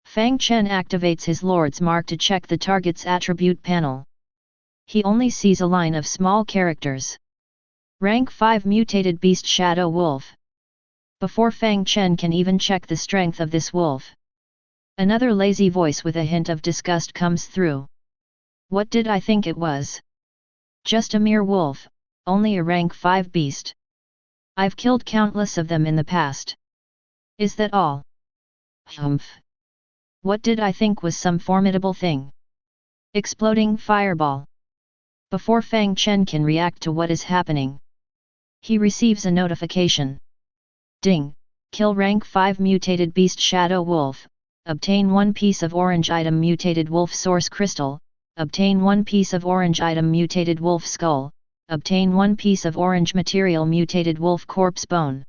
Fang Chen activates his Lord's Mark to check the target's attribute panel. He only sees a line of small characters. Rank 5 Mutated Beast Shadow Wolf. Before Fang Chen can even check the strength of this wolf, another lazy voice with a hint of disgust comes through. What did I think it was? Just a mere wolf, only a rank 5 beast. I've killed countless of them in the past. Is that all? Humph. What did I think was some formidable thing? Exploding fireball. Before Fang Chen can react to what is happening, he receives a notification. Ding! Kill rank 5 Mutated Beast Shadow Wolf, obtain 1 piece of orange item Mutated Wolf Source Crystal, obtain 1 piece of orange item Mutated Wolf Skull, obtain 1 piece of orange material Mutated Wolf Corpse Bone.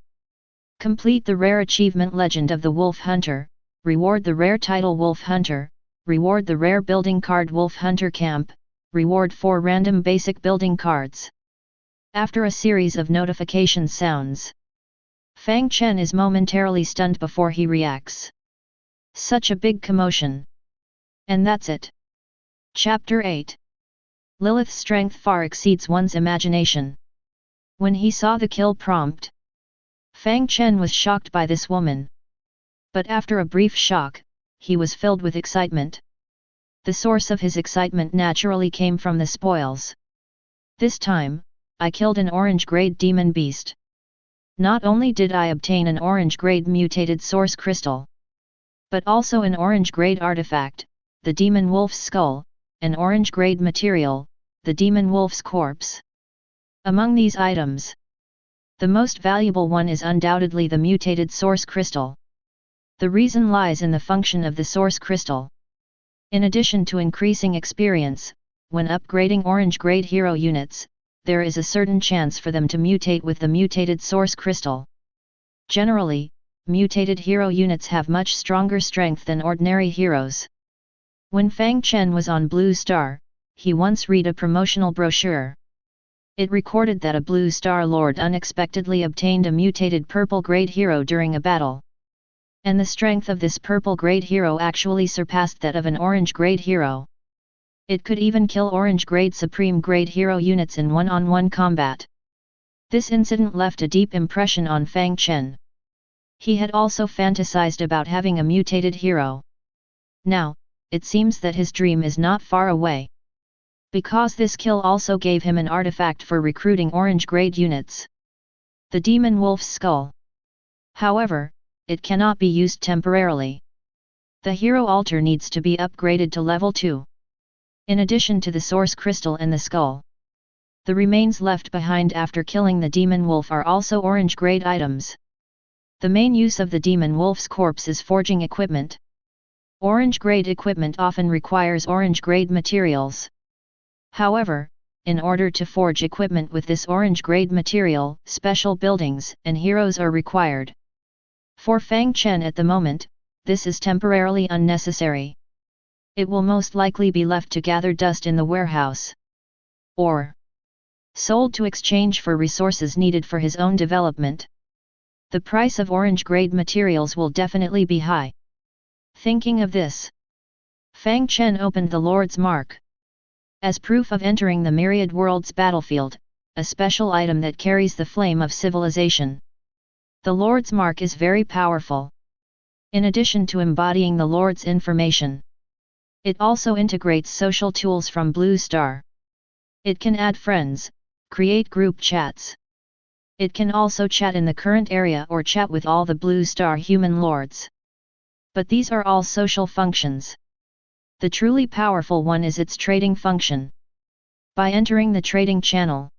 Complete the rare achievement Legend of the Wolf Hunter, reward the rare title Wolf Hunter, reward the rare building card Wolf Hunter Camp, reward 4 random basic building cards. After a series of notification sounds, Fang Chen is momentarily stunned before he reacts. Such a big commotion. And that's it. Chapter 8. Lilith's strength far exceeds one's imagination. When he saw the kill prompt, Fang Chen was shocked by this woman. But after a brief shock, he was filled with excitement. The source of his excitement naturally came from the spoils. This time, I killed an orange-grade demon beast. Not only did I obtain an orange-grade mutated source crystal, but also an orange-grade artifact, the demon wolf's skull, an orange-grade material, the demon wolf's corpse. Among these items, the most valuable one is undoubtedly the mutated source crystal. The reason lies in the function of the source crystal. In addition to increasing experience, when upgrading orange-grade hero units, there is a certain chance for them to mutate with the mutated source crystal. Generally, mutated hero units have much stronger strength than ordinary heroes. When Fang Chen was on Blue Star, he once read a promotional brochure. It recorded that a Blue Star Lord unexpectedly obtained a mutated purple-grade hero during a battle. And the strength of this purple-grade hero actually surpassed that of an orange-grade hero. It could even kill orange-grade supreme-grade hero units in one-on-one combat. This incident left a deep impression on Fang Chen. He had also fantasized about having a mutated hero. Now, it seems that his dream is not far away. Because this kill also gave him an artifact for recruiting orange-grade units. The Demon Wolf's Skull. However, it cannot be used temporarily. The hero altar needs to be upgraded to level 2. In addition to the source crystal and the skull, the remains left behind after killing the demon wolf are also orange-grade items. The main use of the demon wolf's corpse is forging equipment. Orange-grade equipment often requires orange-grade materials. However, in order to forge equipment with this orange-grade material, special buildings and heroes are required. For Fang Chen at the moment, this is temporarily unnecessary. It will most likely be left to gather dust in the warehouse. Or sold to exchange for resources needed for his own development. The price of orange-grade materials will definitely be high. Thinking of this, Fang Chen opened the Lord's Mark. As proof of entering the Myriad Worlds battlefield, a special item that carries the flame of civilization. The Lord's Mark is very powerful. In addition to embodying the Lord's information, it also integrates social tools from Blue Star. It can add friends, create group chats. It can also chat in the current area or chat with all the Blue Star human lords. But these are all social functions. The truly powerful one is its trading function. By entering the trading channel,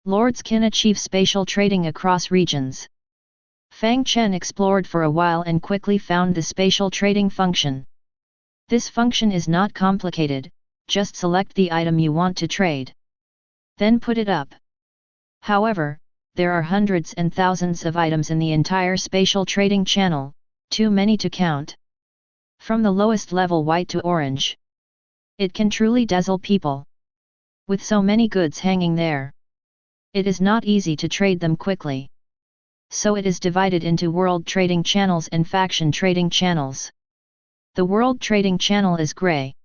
lords can achieve spatial trading across regions. Fang Chen explored for a while and quickly found the spatial trading function. This function is not complicated, just select the item you want to trade. Then put it up. However, there are hundreds and thousands of items in the entire spatial trading channel, too many to count. From the lowest level white to orange. It can truly dazzle people. With so many goods hanging there, it is not easy to trade them quickly. So it is divided into world trading channels and faction trading channels. The World Trading Channel is grey.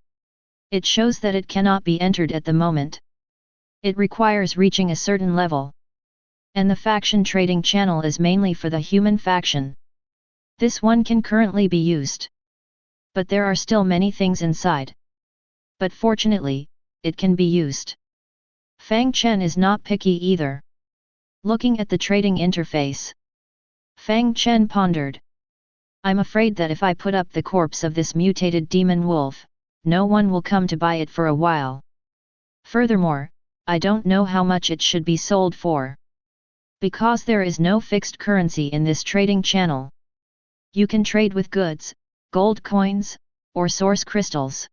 It shows that it cannot be entered at the moment. It requires reaching a certain level. And the Faction Trading Channel is mainly for the human faction. This one can currently be used. But there are still many things inside. But fortunately, it can be used. Fang Chen is not picky either. Looking at the trading interface, Fang Chen pondered. I'm afraid that if I put up the corpse of this mutated demon wolf, no one will come to buy it for a while. Furthermore, I don't know how much it should be sold for. Because there is no fixed currency in this trading channel. You can trade with goods, gold coins, or source crystals.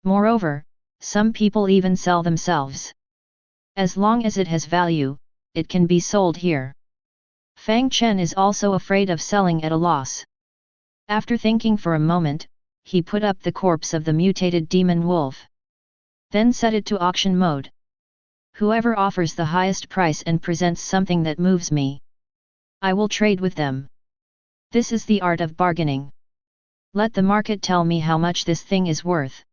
Moreover, some people even sell themselves. As long as it has value, it can be sold here. Fang Chen is also afraid of selling at a loss. After thinking for a moment, he put up the corpse of the mutated demon wolf. Then set it to auction mode. Whoever offers the highest price and presents something that moves me, I will trade with them. This is the art of bargaining. Let the market tell me how much this thing is worth.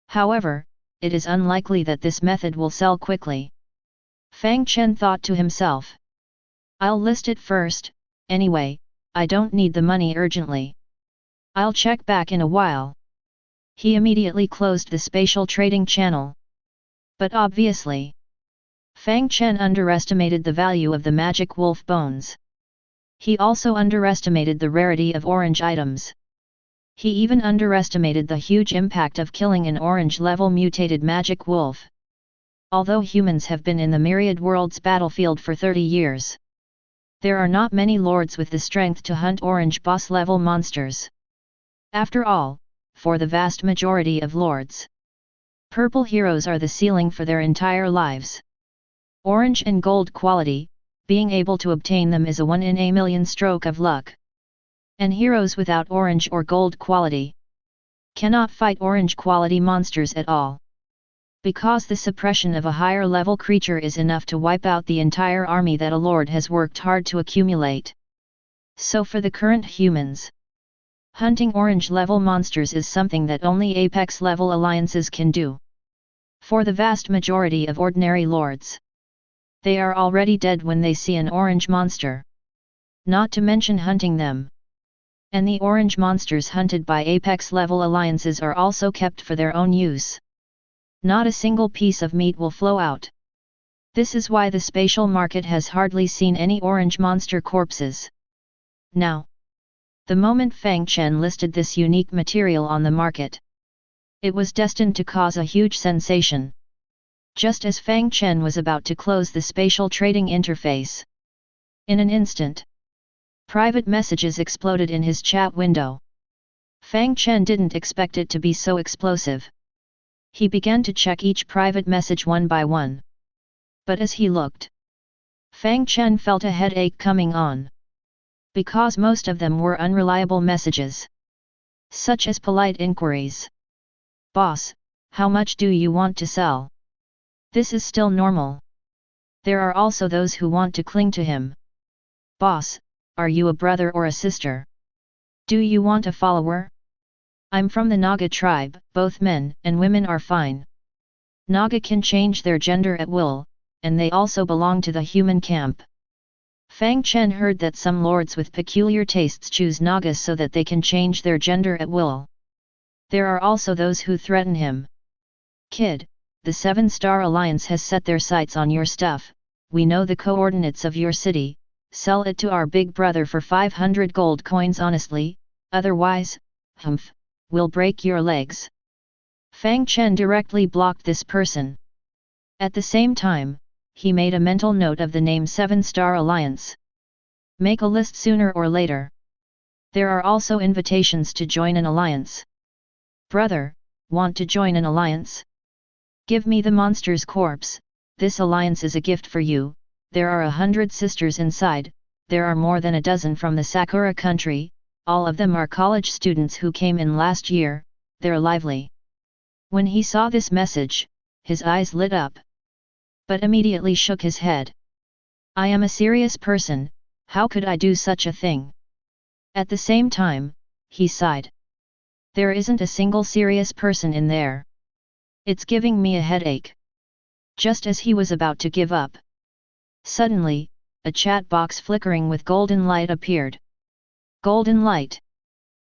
However, it is unlikely that this method will sell quickly. Fang Chen thought to himself. I'll list it first, anyway, I don't need the money urgently. I'll check back in a while. He immediately closed the spatial trading channel. But obviously, Fang Chen underestimated the value of the magic wolf bones. He also underestimated the rarity of orange items. He even underestimated the huge impact of killing an orange-level mutated magic wolf. Although humans have been in the Myriad Worlds battlefield for 30 years, there are not many lords with the strength to hunt orange boss-level monsters. After all, for the vast majority of lords, purple heroes are the ceiling for their entire lives. Orange and gold quality, being able to obtain them is a 1 in a million stroke of luck. And heroes without orange or gold quality cannot fight orange quality monsters at all. Because the suppression of a higher level creature is enough to wipe out the entire army that a lord has worked hard to accumulate. So for the current humans, hunting orange level monsters is something that only apex level alliances can do. For the vast majority of ordinary lords, they are already dead when they see an orange monster. Not to mention hunting them. And the orange monsters hunted by apex level alliances are also kept for their own use. Not a single piece of meat will flow out. This is why the spatial market has hardly seen any orange monster corpses. Now, the moment Fang Chen listed this unique material on the market, it was destined to cause a huge sensation. Just as Fang Chen was about to close the spatial trading interface, in an instant, private messages exploded in his chat window. Fang Chen didn't expect it to be so explosive. He began to check each private message one by one. But as he looked, Fang Chen felt a headache coming on. Because most of them were unreliable messages. Such as polite inquiries. Boss, how much do you want to sell? This is still normal. There are also those who want to cling to him. Boss, are you a brother or a sister? Do you want a follower? I'm from the Naga tribe, both men and women are fine. Naga can change their gender at will, and they also belong to the human camp. Fang Chen heard that some lords with peculiar tastes choose Nagas so that they can change their gender at will. There are also those who threaten him. Kid, the 7-Star Alliance has set their sights on your stuff, we know the coordinates of your city, sell it to our big brother for 500 gold coins honestly, otherwise, we'll break your legs. Fang Chen directly blocked this person. At the same time, he made a mental note of the name 7-Star Alliance. Make a list sooner or later. There are also invitations to join an alliance. Brother, want to join an alliance? Give me the monster's corpse, this alliance is a gift for you, there are 100 sisters inside, there are more than a dozen from the Sakura country, all of them are college students who came in last year, they're lively. When he saw this message, his eyes lit up. But immediately shook his head. I am a serious person, how could I do such a thing? At the same time, he sighed. There isn't a single serious person in there. It's giving me a headache. Just as he was about to give up, suddenly, a chat box flickering with golden light appeared. Golden light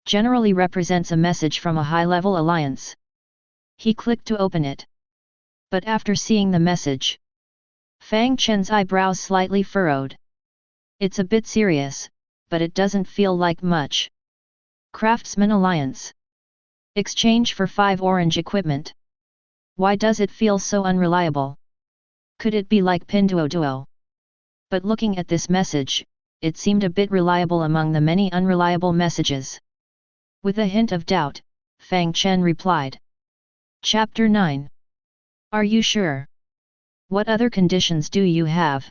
generally represents a message from a high-level alliance. He clicked to open it. But after seeing the message, Fang Chen's eyebrows slightly furrowed. It's a bit serious, but it doesn't feel like much. Craftsman Alliance. Exchange for 5 orange equipment. Why does it feel so unreliable? Could it be like Pinduoduo? But looking at this message, it seemed a bit reliable among the many unreliable messages. With a hint of doubt, Fang Chen replied. Chapter 9. Are you sure? What other conditions do you have?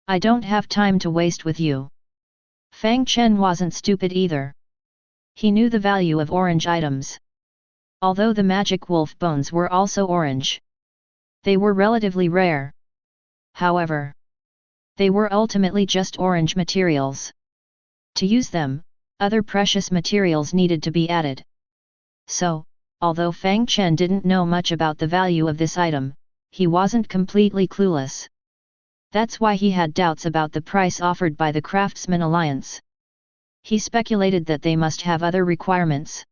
I don't have time to waste with you. Fang Chen wasn't stupid either. He knew the value of orange items. Although the magic wolf bones were also orange, they were relatively rare. However, they were ultimately just orange materials. To use them, other precious materials needed to be added. So, although Fang Chen didn't know much about the value of this item, he wasn't completely clueless. That's why he had doubts about the price offered by the Craftsman Alliance. He speculated that they must have other requirements.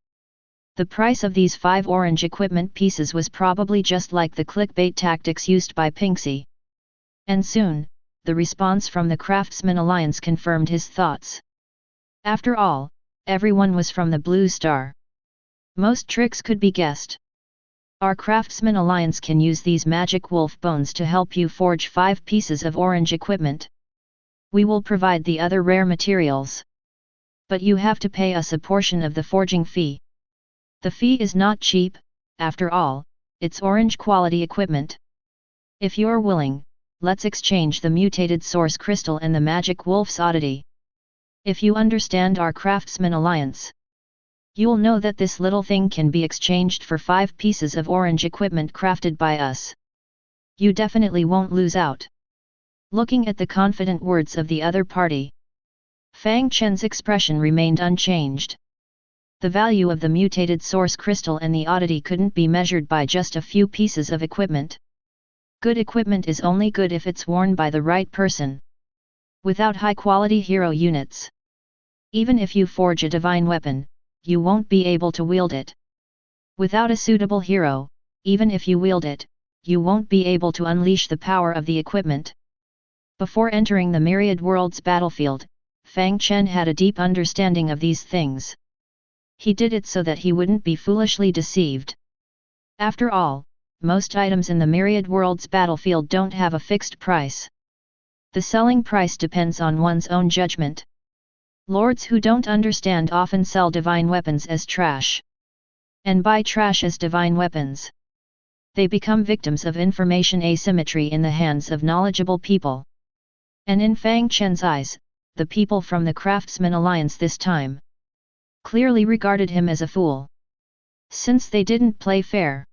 The price of these 5 orange equipment pieces was probably just like the clickbait tactics used by Pinxi. And soon, the response from the Craftsman Alliance confirmed his thoughts. After all, everyone was from the Blue Star. Most tricks could be guessed. Our Craftsman Alliance can use these magic wolf bones to help you forge 5 pieces of orange equipment. We will provide the other rare materials. But you have to pay us a portion of the forging fee. The fee is not cheap, after all, it's orange quality equipment. If you're willing, let's exchange the mutated source crystal and the magic wolf's oddity. If you understand our Craftsman Alliance, you'll know that this little thing can be exchanged for 5 pieces of orange equipment crafted by us. You definitely won't lose out. Looking at the confident words of the other party, Fang Chen's expression remained unchanged. The value of the mutated source crystal and the oddity couldn't be measured by just a few pieces of equipment. Good equipment is only good if it's worn by the right person. Without high-quality hero units, even if you forge a divine weapon, you won't be able to wield it. Without a suitable hero, even if you wield it, you won't be able to unleash the power of the equipment. Before entering the Myriad Worlds battlefield, Fang Chen had a deep understanding of these things. He did it so that he wouldn't be foolishly deceived. After all, most items in the Myriad Worlds battlefield don't have a fixed price. The selling price depends on one's own judgment. Lords who don't understand often sell divine weapons as trash, and buy trash as divine weapons. They become victims of information asymmetry in the hands of knowledgeable people. And in Fang Chen's eyes, the people from the Craftsman Alliance this time clearly regarded him as a fool. Since they didn't play fair,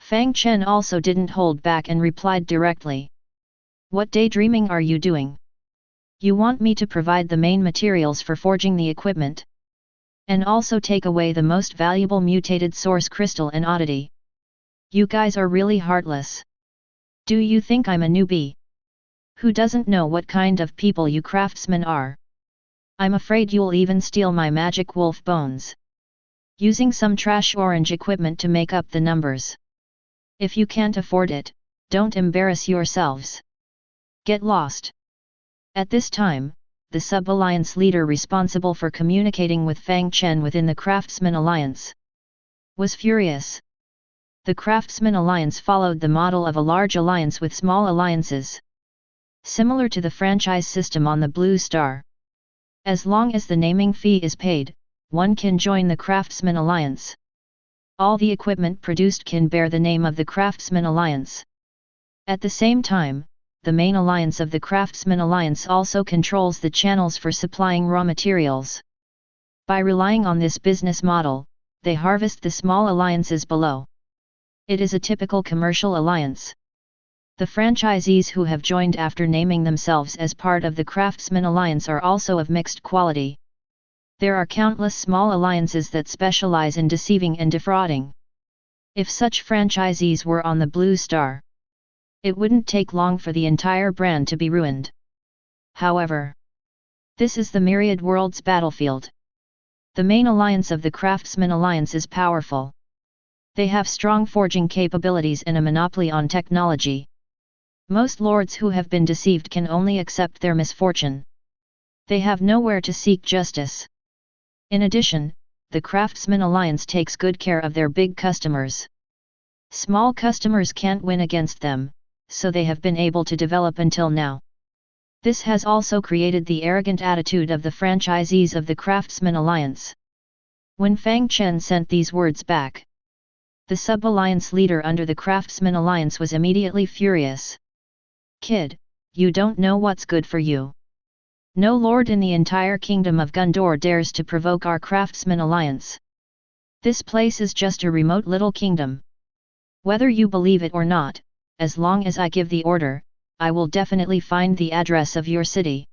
Fang Chen also didn't hold back and replied directly. What daydreaming are you doing? You want me to provide the main materials for forging the equipment, and also take away the most valuable mutated source crystal and oddity? You guys are really heartless. Do you think I'm a newbie who doesn't know what kind of people you craftsmen are? I'm afraid you'll even steal my magic wolf bones, using some trash orange equipment to make up the numbers. If you can't afford it, don't embarrass yourselves. Get lost. At this time, the sub-alliance leader responsible for communicating with Fang Chen within the Craftsman Alliance was furious. The Craftsman Alliance followed the model of a large alliance with small alliances, similar to the franchise system on the Blue Star. As long as the naming fee is paid, one can join the Craftsman Alliance. All the equipment produced can bear the name of the Craftsman Alliance. At the same time, the main alliance of the Craftsman Alliance also controls the channels for supplying raw materials. By relying on this business model, they harvest the small alliances below. It is a typical commercial alliance. The franchisees who have joined after naming themselves as part of the Craftsman Alliance are also of mixed quality. There are countless small alliances that specialize in deceiving and defrauding. If such franchisees were on the Blue Star, it wouldn't take long for the entire brand to be ruined. However, this is the Myriad Worlds battlefield. The main alliance of the Craftsman Alliance is powerful. They have strong forging capabilities and a monopoly on technology. Most lords who have been deceived can only accept their misfortune. They have nowhere to seek justice. In addition, the Craftsman Alliance takes good care of their big customers. Small customers can't win against them, so they have been able to develop until now. This has also created the arrogant attitude of the franchisees of the Craftsman Alliance. When Fang Chen sent these words back, the sub-alliance leader under the Craftsman Alliance was immediately furious. "Kid, you don't know what's good for you. No lord in the entire kingdom of Gondor dares to provoke our Craftsman Alliance. This place is just a remote little kingdom. Whether you believe it or not, as long as I give the order, I will definitely find the address of your city.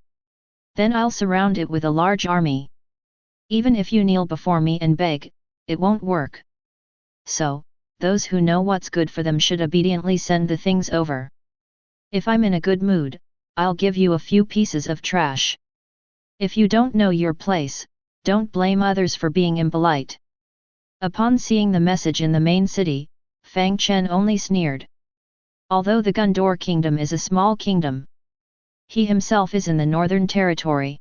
Then I'll surround it with a large army. Even if you kneel before me and beg, it won't work. So, those who know what's good for them should obediently send the things over. If I'm in a good mood, I'll give you a few pieces of trash. If you don't know your place, don't blame others for being impolite." Upon seeing the message in the main city, Fang Chen only sneered. Although the Gondor kingdom is a small kingdom, he himself is in the northern territory.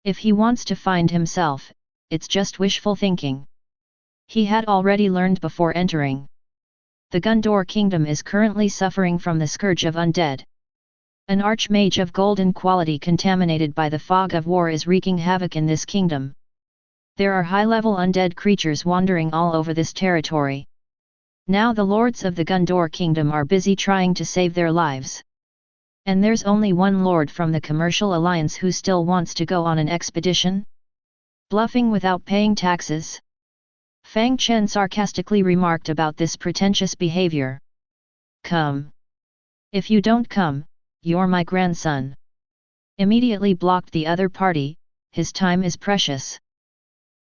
If he wants to find himself, it's just wishful thinking. He had already learned before entering. The Gondor kingdom is currently suffering from the scourge of undead. An archmage of golden quality contaminated by the fog of war is wreaking havoc in this kingdom. There are high-level undead creatures wandering all over this territory. Now the lords of the Gondor kingdom are busy trying to save their lives. And there's only one lord from the Commercial Alliance who still wants to go on an expedition? Bluffing without paying taxes? Fang Chen sarcastically remarked about this pretentious behavior. "Come. If you don't come, you're my grandson." Immediately blocked the other party, his time is precious.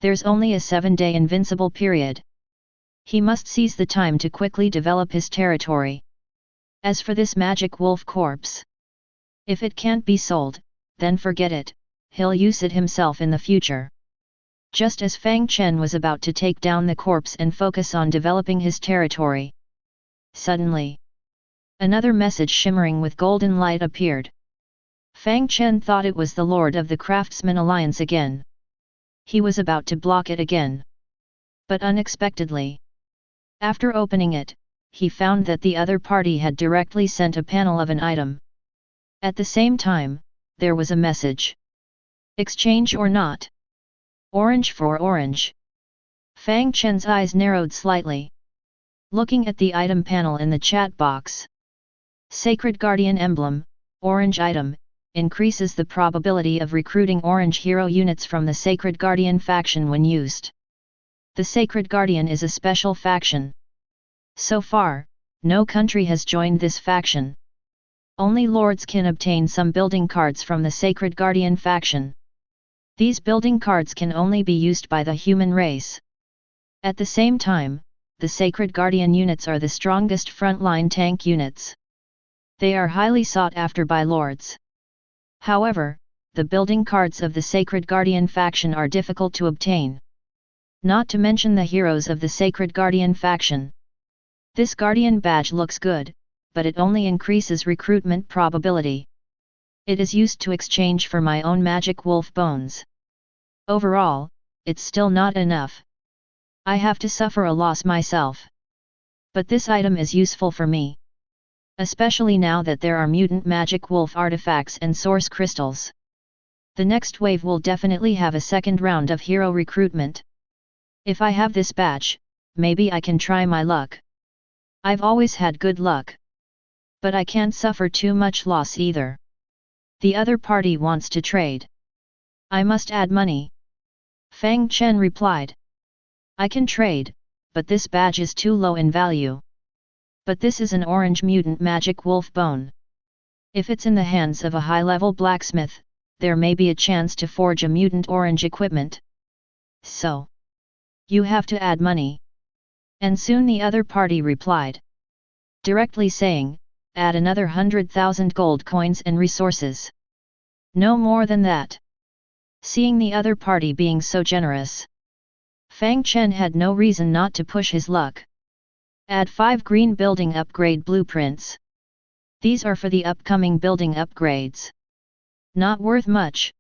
There's only a 7-day invincible period. He must seize the time to quickly develop his territory. As for this magic wolf corpse, if it can't be sold, then forget it, he'll use it himself in the future. Just as Fang Chen was about to take down the corpse and focus on developing his territory, suddenly, another message shimmering with golden light appeared. Fang Chen thought it was the Lord of the Craftsman Alliance again. He was about to block it again. But unexpectedly, after opening it, he found that the other party had directly sent a panel of an item. At the same time, there was a message. "Exchange or not? Orange for orange." Fang Chen's eyes narrowed slightly, looking at the item panel in the chat box. Sacred Guardian Emblem, Orange item, increases the probability of recruiting orange hero units from the Sacred Guardian faction when used. The Sacred Guardian is a special faction. So far, no country has joined this faction. Only lords can obtain some building cards from the Sacred Guardian faction. These building cards can only be used by the human race. At the same time, the Sacred Guardian units are the strongest frontline tank units. They are highly sought after by lords. However, the building cards of the Sacred Guardian faction are difficult to obtain. Not to mention the heroes of the Sacred Guardian faction. This Guardian badge looks good, but it only increases recruitment probability. It is used to exchange for my own magic wolf bones. Overall, it's still not enough. I have to suffer a loss myself. But this item is useful for me. Especially now that there are mutant magic wolf artifacts and source crystals. The next wave will definitely have a second round of hero recruitment. If I have this badge, maybe I can try my luck. I've always had good luck. But I can't suffer too much loss either. The other party wants to trade. I must add money. Fang Chen replied. I can trade, but this badge is too low in value. But this is an orange mutant magic wolf bone. If it's in the hands of a high-level blacksmith, there may be a chance to forge a mutant orange equipment. So, you have to add money. And soon the other party replied, directly saying, add another 100,000 gold coins and resources. No more than that. Seeing the other party being so generous, Fang Chen had no reason not to push his luck. Add 5 green building upgrade blueprints. These are for the upcoming building upgrades. Not worth much.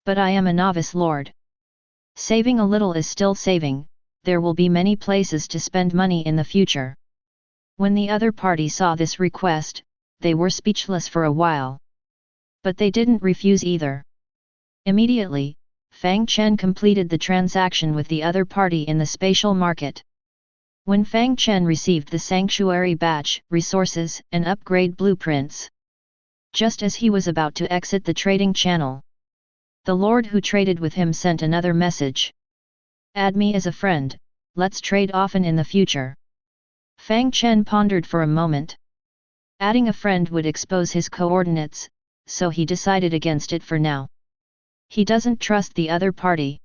But I am a novice lord. Saving a little is still saving, there will be many places to spend money in the future. When the other party saw this request, they were speechless for a while. But they didn't refuse either. Immediately, Fang Chen completed the transaction with the other party in the spatial market. When Fang Chen received the sanctuary batch, resources, and upgrade blueprints, just as he was about to exit the trading channel, the lord who traded with him sent another message. Add me as a friend, let's trade often in the future. Fang Chen pondered for a moment. Adding a friend would expose his coordinates, so he decided against it for now. He doesn't trust the other party.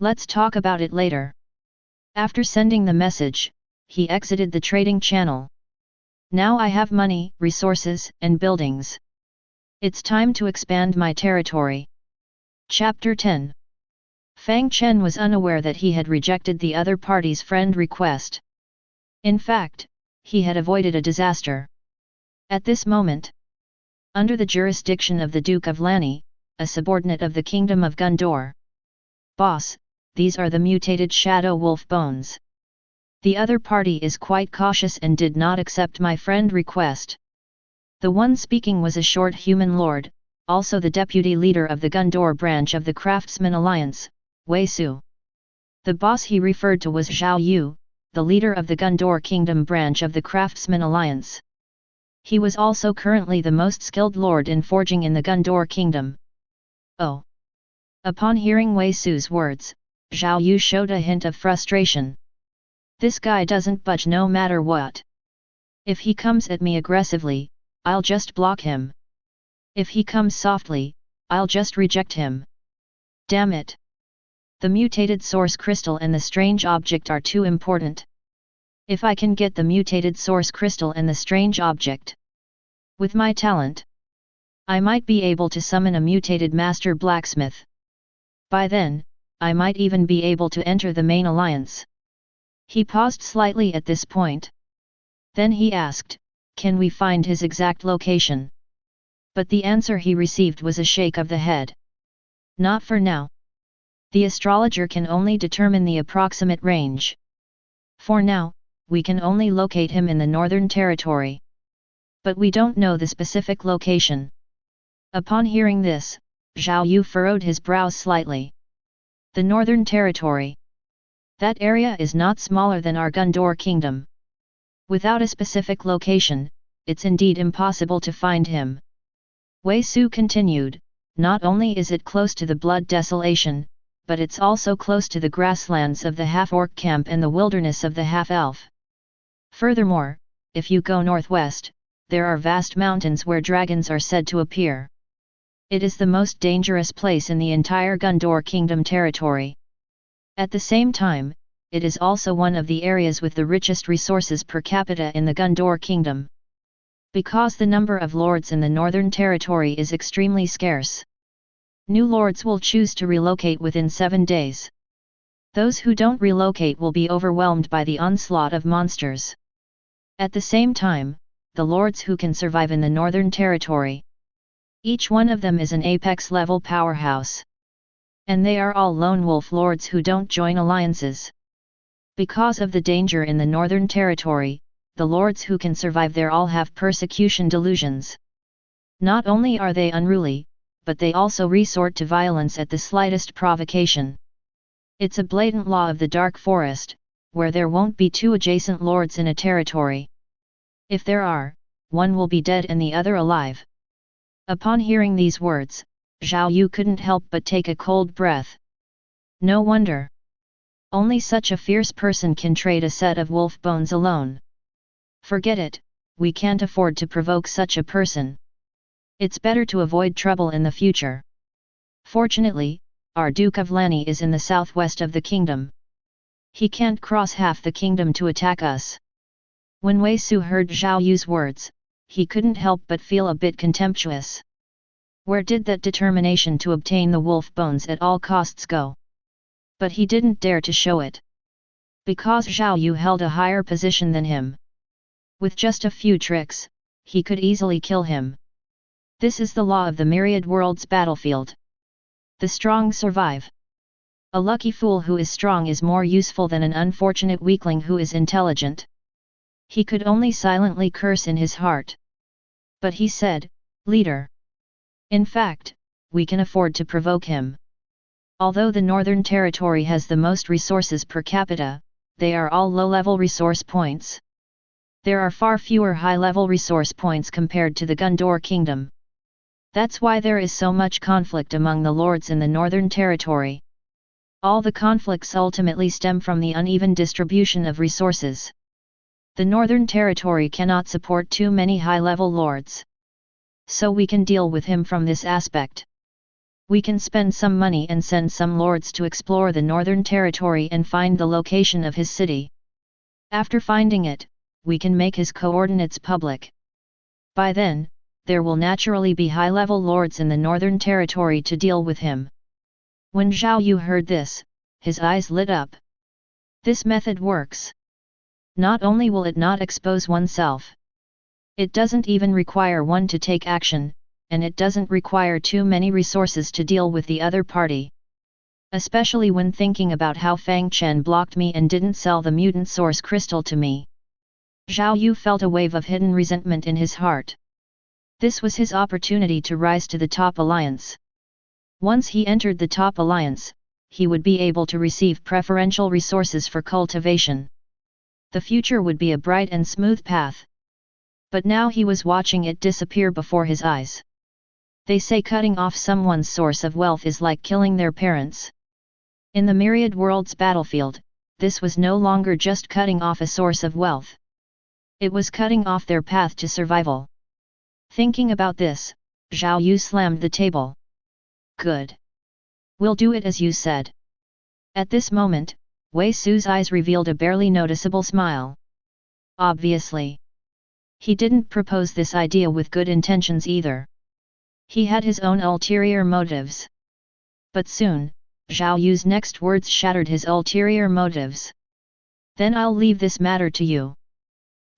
Let's talk about it later. After sending the message, he exited the trading channel. Now I have money, resources, and buildings. It's time to expand my territory. Chapter 10. Fang Chen was unaware that he had rejected the other party's friend request. In fact, he had avoided a disaster. At this moment, under the jurisdiction of the Duke of Lani, a subordinate of the Kingdom of Gondor. Boss, these are the mutated shadow wolf bones. The other party is quite cautious and did not accept my friend request. The one speaking was a short human lord, also the deputy leader of the Gondor branch of the Craftsman Alliance, Wei Su. The boss he referred to was Zhao Yu, the leader of the Gondor Kingdom branch of the Craftsman Alliance. He was also currently the most skilled lord in forging in the Gondor Kingdom. Oh! Upon hearing Wei Su's words, Zhao Yu showed a hint of frustration. This guy doesn't budge no matter what. If he comes at me aggressively, I'll just block him. If he comes softly, I'll just reject him. Damn it! The mutated source crystal and the strange object are too important. If I can get the mutated source crystal and the strange object, with my talent, I might be able to summon a mutated master blacksmith. By then, I might even be able to enter the main alliance. He paused slightly at this point. Then he asked, can we find his exact location? But the answer he received was a shake of the head. Not for now. The astrologer can only determine the approximate range. For now, we can only locate him in the Northern Territory. But we don't know the specific location. Upon hearing this, Zhao Yu furrowed his brows slightly. The Northern Territory. That area is not smaller than our Gondor Kingdom. Without a specific location, it's indeed impossible to find him. Wei Su continued, not only is it close to the Blood Desolation, but it's also close to the grasslands of the half-orc camp and the wilderness of the half-elf. Furthermore, if you go northwest, there are vast mountains where dragons are said to appear. It is the most dangerous place in the entire Gondor Kingdom territory. At the same time, it is also one of the areas with the richest resources per capita in the Gondor Kingdom. Because the number of lords in the Northern Territory is extremely scarce, new lords will choose to relocate within 7 days. Those who don't relocate will be overwhelmed by the onslaught of monsters. At the same time, the lords who can survive in the Northern Territory, each one of them is an apex-level powerhouse. And they are all lone wolf lords who don't join alliances. Because of the danger in the Northern Territory, the lords who can survive there all have persecution delusions. Not only are they unruly, but they also resort to violence at the slightest provocation. It's a blatant law of the Dark Forest, where there won't be 2 adjacent lords in a territory. If there are, one will be dead and the other alive. Upon hearing these words, Zhao Yu couldn't help but take a cold breath. No wonder. Only such a fierce person can trade a set of wolf bones alone. Forget it, we can't afford to provoke such a person. It's better to avoid trouble in the future. Fortunately, our Duke of Lani is in the southwest of the kingdom. He can't cross half the kingdom to attack us. When Wei Su heard Zhao Yu's words, he couldn't help but feel a bit contemptuous. Where did that determination to obtain the wolf bones at all costs go? But he didn't dare to show it. Because Zhao Yu held a higher position than him. With just a few tricks, he could easily kill him. This is the law of the Myriad Worlds battlefield. The strong survive. A lucky fool who is strong is more useful than an unfortunate weakling who is intelligent. He could only silently curse in his heart. But he said, "Leader. In fact, we can afford to provoke him. Although the Northern Territory has the most resources per capita, they are all low-level resource points. There are far fewer high-level resource points compared to the Gundor Kingdom. That's why there is so much conflict among the lords in the Northern Territory. All the conflicts ultimately stem from the uneven distribution of resources. The Northern Territory cannot support too many high-level lords. So we can deal with him from this aspect. We can spend some money and send some lords to explore the Northern Territory and find the location of his city. After finding it, we can make his coordinates public. By then, there will naturally be high-level lords in the Northern Territory to deal with him." When Zhao Yu heard this, his eyes lit up. This method works. Not only will it not expose oneself. It doesn't even require one to take action, and it doesn't require too many resources to deal with the other party. Especially when thinking about how Fang Chen blocked me and didn't sell the mutant source crystal to me. Zhao Yu felt a wave of hidden resentment in his heart. This was his opportunity to rise to the top alliance. Once he entered the top alliance, he would be able to receive preferential resources for cultivation. The future would be a bright and smooth path. But now he was watching it disappear before his eyes. They say cutting off someone's source of wealth is like killing their parents. In the Myriad Worlds battlefield, this was no longer just cutting off a source of wealth. It was cutting off their path to survival. Thinking about this, Zhao Yu slammed the table. "Good. We'll do it as you said." At this moment, Wei Su's eyes revealed a barely noticeable smile. Obviously. He didn't propose this idea with good intentions either. He had his own ulterior motives. But soon, Zhao Yu's next words shattered his ulterior motives. "Then I'll leave this matter to you."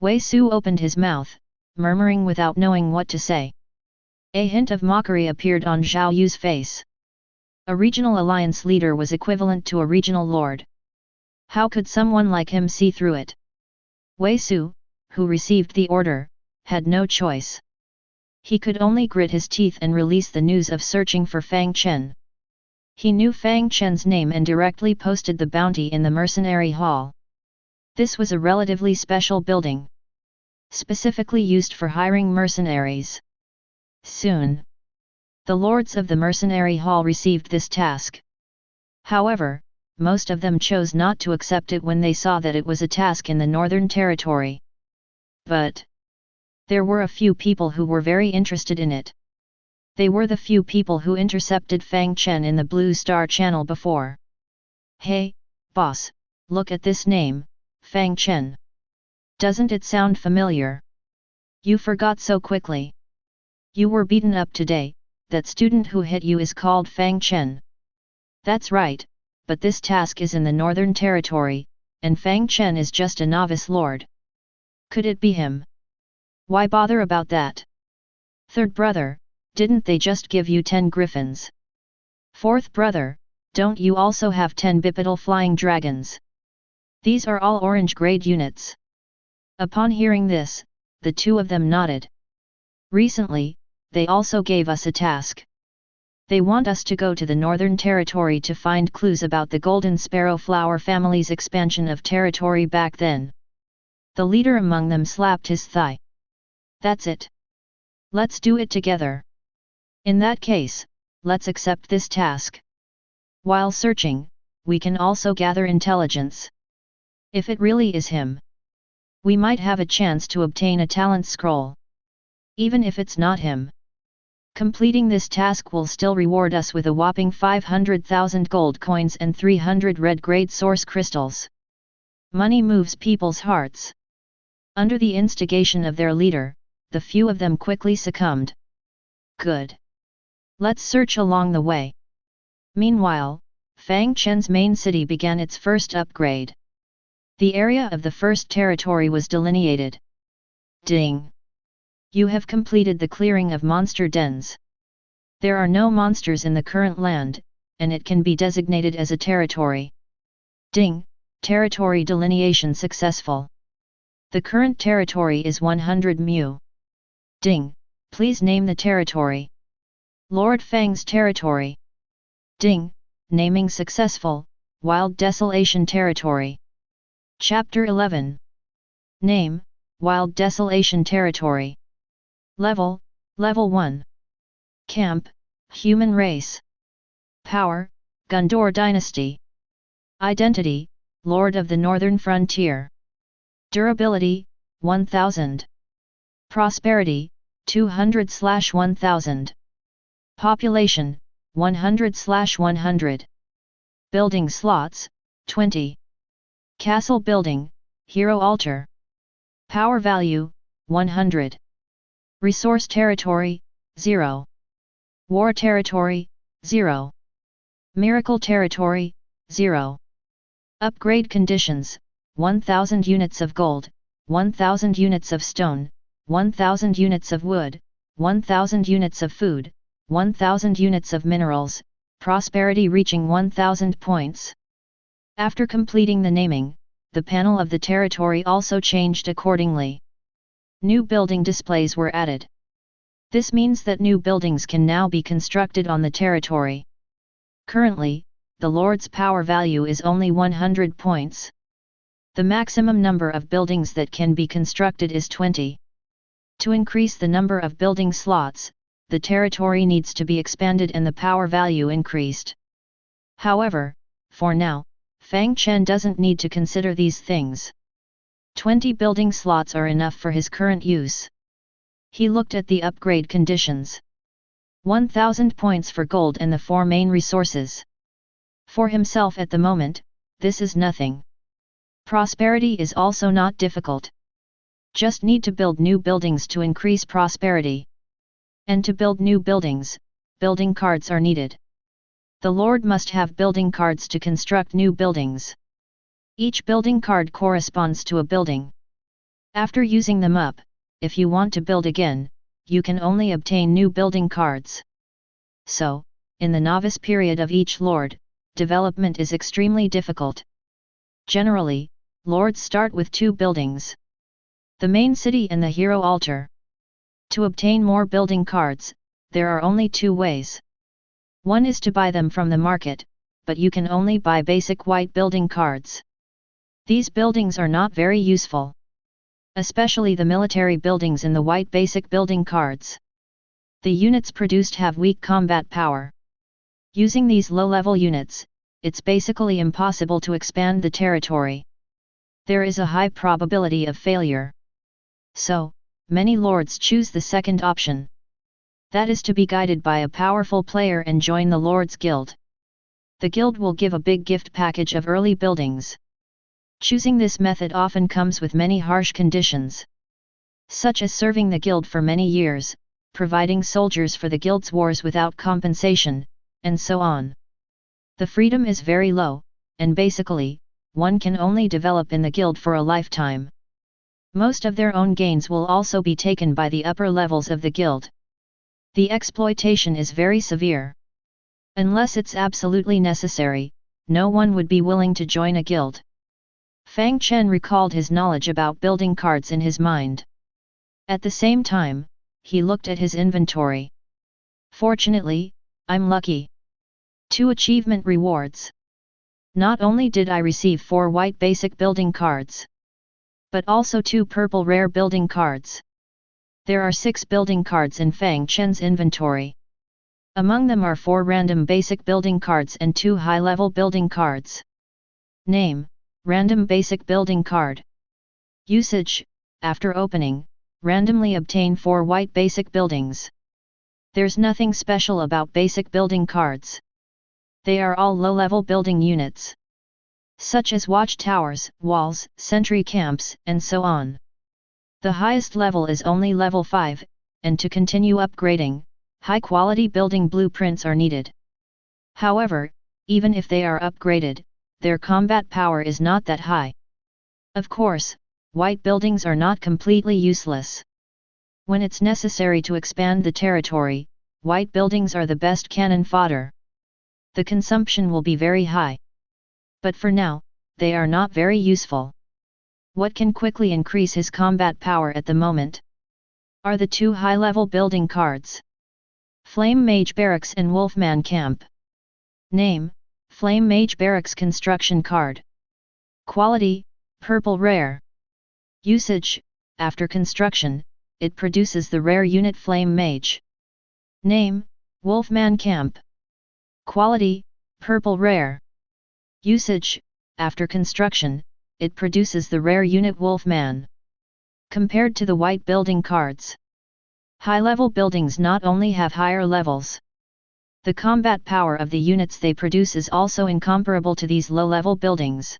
Wei Su opened his mouth, murmuring without knowing what to say. A hint of mockery appeared on Zhao Yu's face. A regional alliance leader was equivalent to a regional lord. How could someone like him see through it? Wei Su, who received the order, had no choice. He could only grit his teeth and release the news of searching for Fang Chen. He knew Fang Chen's name and directly posted the bounty in the mercenary hall. This was a relatively special building, specifically used for hiring mercenaries. Soon, the lords of the mercenary hall received this task. However, most of them chose not to accept it when they saw that it was a task in the Northern Territory. But there were a few people who were very interested in it. They were the few people who intercepted Fang Chen in the Blue Star Channel before. "Hey, boss, look at this name, Fang Chen. Doesn't it sound familiar? You forgot so quickly. You were beaten up today, that student who hit you is called Fang Chen." "That's right, but this task is in the Northern Territory, and Fang Chen is just a novice lord. Could it be him? Why bother about that? Third brother, didn't they just give you 10 griffins? Fourth brother, don't you also have 10 bipedal flying dragons? These are all orange grade units." Upon hearing this, the two of them nodded. "Recently, they also gave us a task. They want us to go to the Northern Territory to find clues about the Golden Sparrow Flower family's expansion of territory back then." The leader among them slapped his thigh. "That's it. Let's do it together. In that case, let's accept this task. While searching, we can also gather intelligence. If it really is him, we might have a chance to obtain a talent scroll. Even if it's not him, Completing this task will still reward us with a whopping 500,000 gold coins and 300 red grade source crystals. Money moves people's hearts. Under the instigation of their leader, the few of them quickly succumbed. Good. Let's search along the way. Meanwhile, Fang Chen's main city began its first upgrade. The area of the first territory was delineated. Ding! You have completed the clearing of monster dens. There are no monsters in the current land, and it can be designated as a territory. Ding! Territory delineation successful. The current territory is 100 mu. Ding! Please name the territory. Lord Fang's territory. Ding! Naming successful, Wild Desolation Territory. Chapter 11. Name, Wild Desolation Territory. Level 1. Camp, Human Race. Power, Gondor Dynasty. Identity, Lord of the Northern Frontier. Durability, 1000. Prosperity, 200/1000. Population, 100/100. Building slots, 20. Castle building, Hero altar. Power value, 100. Resource territory, 0. War territory, 0. Miracle territory, 0. Upgrade conditions, 1000 units of gold, 1000 units of stone, 1000 units of wood, 1000 units of food, 1000 units of minerals, prosperity reaching 1000 points. After completing the naming, the panel of the territory also changed accordingly. New building displays were added. This means that new buildings can now be constructed on the territory. Currently, the Lord's power value is only 100 points. The maximum number of buildings that can be constructed is 20. To increase the number of building slots, the territory needs to be expanded and the power value increased. However, for now, Fang Chen doesn't need to consider these things. 20 building slots are enough for his current use. He looked at the upgrade conditions. 1000 points for gold and the 4 main resources. For himself at the moment, this is nothing. Prosperity is also not difficult. Just need to build new buildings to increase prosperity. And to build new buildings, building cards are needed. The Lord must have building cards to construct new buildings. Each building card corresponds to a building. After using them up, if you want to build again, you can only obtain new building cards. So, in the novice period of each Lord, development is extremely difficult. Generally, Lords start with 2 buildings. The main city and the hero altar. To obtain more building cards, there are only 2 ways. One is to buy them from the market, but you can only buy basic white building cards. These buildings are not very useful. Especially the military buildings in the white basic building cards. The units produced have weak combat power. Using these low-level units, it's basically impossible to expand the territory. There is a high probability of failure. So, many lords choose the second option. That is to be guided by a powerful player and join the Lord's Guild. The guild will give a big gift package of early buildings. Choosing this method often comes with many harsh conditions. Such as serving the guild for many years, providing soldiers for the guild's wars without compensation, and so on. The freedom is very low, and basically, one can only develop in the guild for a lifetime. Most of their own gains will also be taken by the upper levels of the guild. The exploitation is very severe. Unless it's absolutely necessary, no one would be willing to join a guild. Fang Chen recalled his knowledge about building cards in his mind. At the same time, he looked at his inventory. Fortunately, I'm lucky. 2 achievement rewards. Not only did I receive 4 white basic building cards, but also 2 purple rare building cards. There are 6 building cards in Fang Chen's inventory. Among them are 4 random basic building cards and 2 high-level building cards. Name, Random Basic Building Card. Usage, after opening, randomly obtain 4 white basic buildings. There's nothing special about basic building cards. They are all low-level building units, such as watchtowers, walls, sentry camps, and so on. The highest level is only level 5, and to continue upgrading, high-quality building blueprints are needed. However, even if they are upgraded, their combat power is not that high. Of course, white buildings are not completely useless. When it's necessary to expand the territory, white buildings are the best cannon fodder. The consumption will be very high. But for now, they are not very useful. What can quickly increase his combat power at the moment are the two high-level building cards: Flame Mage Barracks and Wolfman Camp. Name: Flame Mage Barracks Construction Card. Quality: Purple Rare. Usage: after construction, it produces the rare unit Flame Mage. Name: Wolfman Camp. Quality: Purple Rare. Usage: after construction, it produces the rare unit Wolfman. Compared to the white building cards, high-level buildings not only have higher levels, the combat power of the units they produce is also incomparable to these low-level buildings.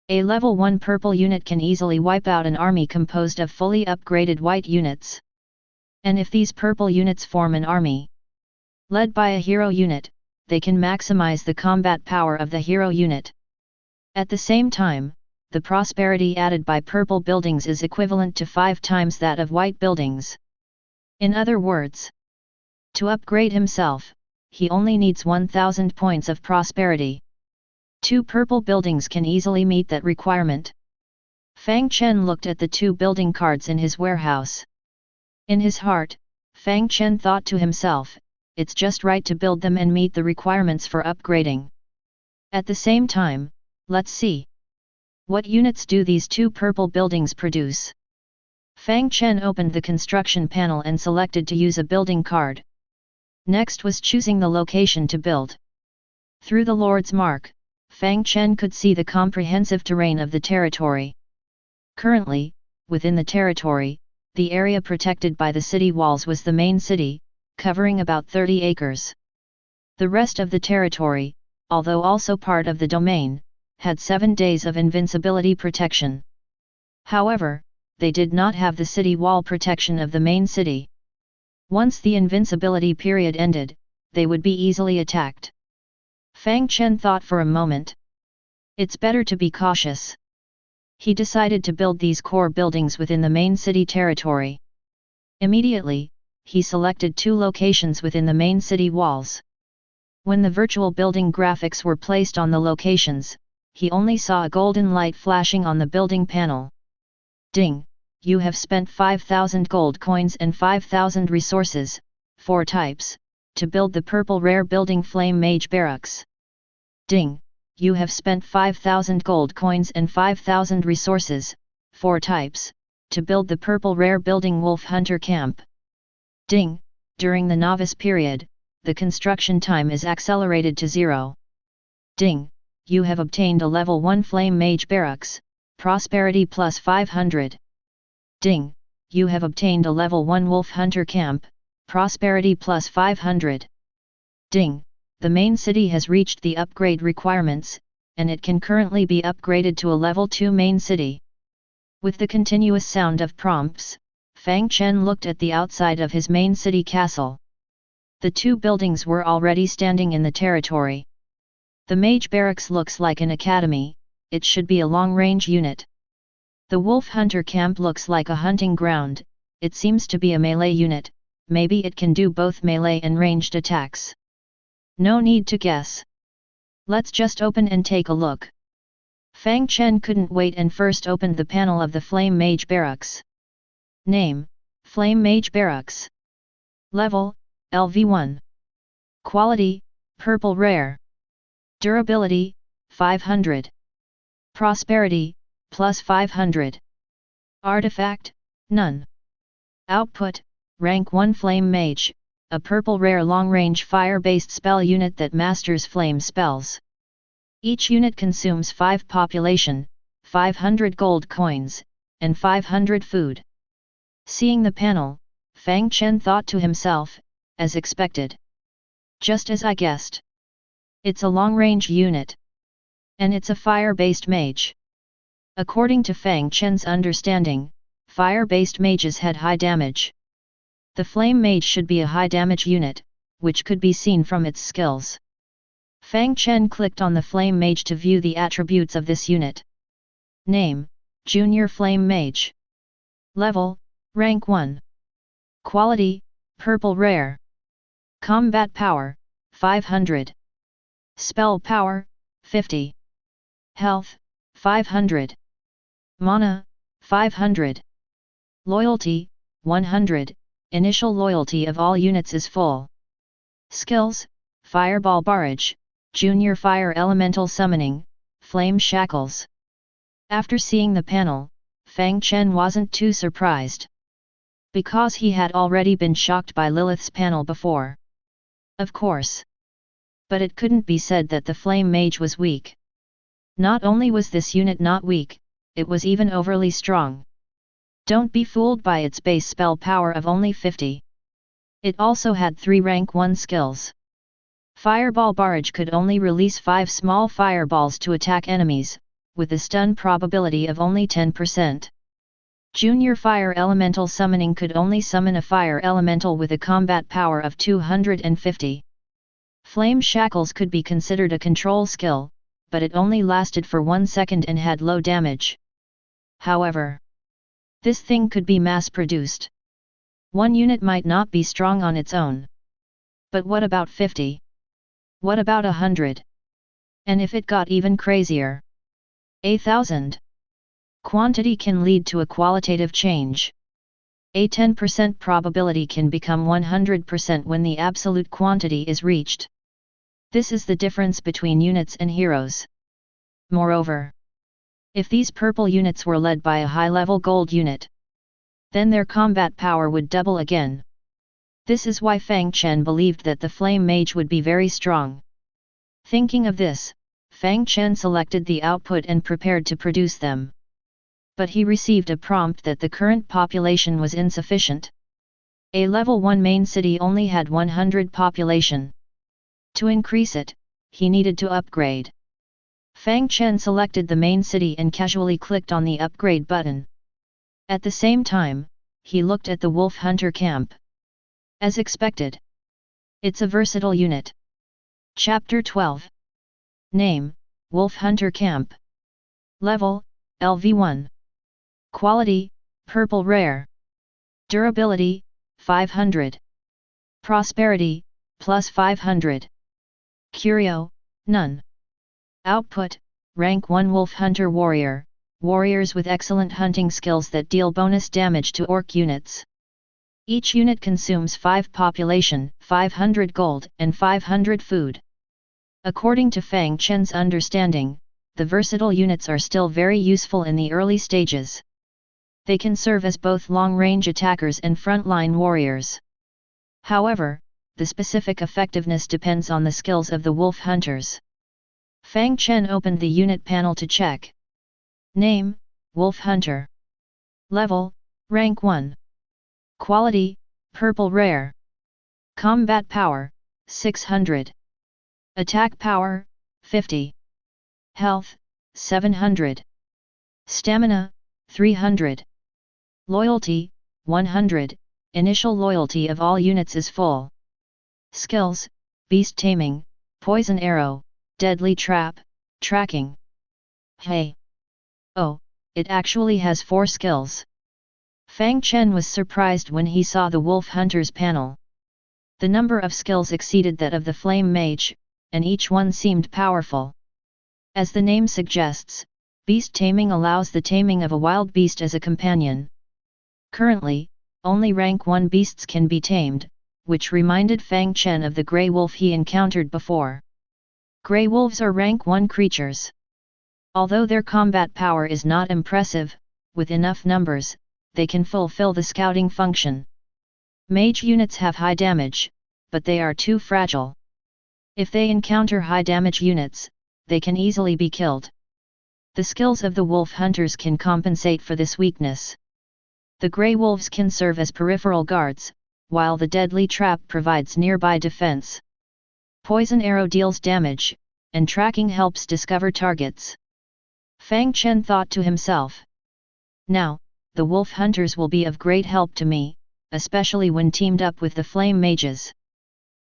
A level 1 purple unit can easily wipe out an army composed of fully upgraded white units. And if these purple units form an army led by a hero unit, they can maximize the combat power of the hero unit. At the same time, the prosperity added by purple buildings is equivalent to 5 times that of white buildings. In other words, to upgrade himself, he only needs 1000 points of prosperity. 2 purple buildings can easily meet that requirement. Fang Chen looked at the 2 building cards in his warehouse. In his heart, Fang Chen thought to himself, it's just right to build them and meet the requirements for upgrading. At the same time, let's see. What units do these 2 purple buildings produce? Fang Chen opened the construction panel and selected to use a building card. Next was choosing the location to build. Through the Lord's Mark, Fang Chen could see the comprehensive terrain of the territory. Currently, within the territory, the area protected by the city walls was the main city, covering about 30 acres. The rest of the territory, although also part of the domain, had 7 days of invincibility protection. However, they did not have the city wall protection of the main city. Once the invincibility period ended, they would be easily attacked. Fang Chen thought for a moment. It's better to be cautious. He decided to build these core buildings within the main city territory. Immediately, he selected 2 locations within the main city walls. When the virtual building graphics were placed on the locations, he only saw a golden light flashing on the building panel. Ding! You have spent 5,000 gold coins and 5,000 resources, 4 types, to build the purple rare building Flame Mage Barracks. Ding! You have spent 5,000 gold coins and 5,000 resources, 4 types, to build the purple rare building Wolf Hunter Camp. Ding! During the novice period, the construction time is accelerated to 0. Ding! You have obtained a level 1 Flame Mage Barracks, prosperity plus 500. Ding! You have obtained a level 1 Wolf Hunter Camp, prosperity plus 500. Ding! The main city has reached the upgrade requirements, and it can currently be upgraded to a level 2 main city. With the continuous sound of prompts, Fang Chen looked at the outside of his main city castle. The 2 buildings were already standing in the territory. The Mage Barracks looks like an academy, it should be a long-range unit. The Wolf Hunter Camp looks like a hunting ground, it seems to be a melee unit, maybe it can do both melee and ranged attacks. No need to guess. Let's just open and take a look. Fang Chen couldn't wait and first opened the panel of the Flame Mage Barracks. Name: Flame Mage Barracks. Level: LV1. Quality: Purple Rare. Durability: 500. Prosperity: plus 500. Artifact: none. Output: Rank 1 Flame Mage, a purple rare long-range fire-based spell unit that masters flame spells. Each unit consumes 5 population, 500 gold coins, and 500 food. Seeing the panel, Fang Chen thought to himself, as expected. Just as I guessed. It's a long-range unit. And it's a fire-based mage. According to Fang Chen's understanding, fire-based mages had high damage. The flame mage should be a high-damage unit, which could be seen from its skills. Fang Chen clicked on the flame mage to view the attributes of this unit. Name: Junior Flame Mage. Level: Rank 1. Quality: Purple Rare. Combat Power: 500. Spell Power: 50. Health: 500. Mana: 500. Loyalty: 100. Initial loyalty of all units is full. Skills: Fireball Barrage, Junior Fire Elemental Summoning, Flame Shackles. After seeing the panel, Fang Chen wasn't too surprised. Because he had already been shocked by Lilith's panel before. Of course. But it couldn't be said that the Flame Mage was weak. Not only was this unit not weak, it was even overly strong. Don't be fooled by its base spell power of only 50. It also had 3 rank 1 skills. Fireball Barrage could only release 5 small fireballs to attack enemies, with a stun probability of only 10%. Junior Fire Elemental Summoning could only summon a fire elemental with a combat power of 250. Flame Shackles could be considered a control skill, but it only lasted for 1 second and had low damage. However, this thing could be mass-produced. One unit might not be strong on its own. But what about 50? What about 100? And if it got even crazier? 1,000? Quantity can lead to a qualitative change. A 10% probability can become 100% when the absolute quantity is reached. This is the difference between units and heroes. Moreover, if these purple units were led by a high-level gold unit, then their combat power would double again. This is why Fang Chen believed that the Flame Mage would be very strong. Thinking of this, Fang Chen selected the output and prepared to produce them. But he received a prompt that the current population was insufficient. A level 1 main city only had 100 population. To increase it, he needed to upgrade. Fang Chen selected the main city and casually clicked on the upgrade button. At the same time, he looked at the Wolf Hunter camp. As expected. It's a versatile unit. Chapter 12. Name: Wolf Hunter Camp. Level: LV1. Quality: Purple Rare. Durability: 500. Prosperity: plus 500. Curio: none. Output: Rank 1 Wolf Hunter Warrior, warriors with excellent hunting skills that deal bonus damage to orc units. Each unit consumes 5 population, 500 gold, and 500 food. According to Fang Chen's understanding, the versatile units are still very useful in the early stages. They can serve as both long-range attackers and frontline warriors. However, the specific effectiveness depends on the skills of the wolf hunters. Fang Chen opened the unit panel to check. Name: Wolf Hunter. Level: Rank 1. Quality: Purple Rare. Combat Power: 600. Attack Power: 50. Health: 700. Stamina: 300. Loyalty: 100. Initial loyalty of all units is full. Skills: Beast Taming, Poison Arrow, Deadly Trap, Tracking. Hey! Oh, it actually has 4 skills. Fang Chen was surprised when he saw the Wolf Hunters panel. The number of skills exceeded that of the Flame Mage, and each one seemed powerful. As the name suggests, Beast Taming allows the taming of a wild beast as a companion. Currently, only rank 1 beasts can be tamed, which reminded Fang Chen of the grey wolf he encountered before. Grey wolves are rank 1 creatures. Although their combat power is not impressive, with enough numbers, they can fulfill the scouting function. Mage units have high damage, but they are too fragile. If they encounter high damage units, they can easily be killed. The skills of the wolf hunters can compensate for this weakness. The grey wolves can serve as peripheral guards, while the deadly trap provides nearby defense. Poison arrow deals damage, and tracking helps discover targets. Fang Chen thought to himself. Now, the wolf hunters will be of great help to me, especially when teamed up with the flame mages.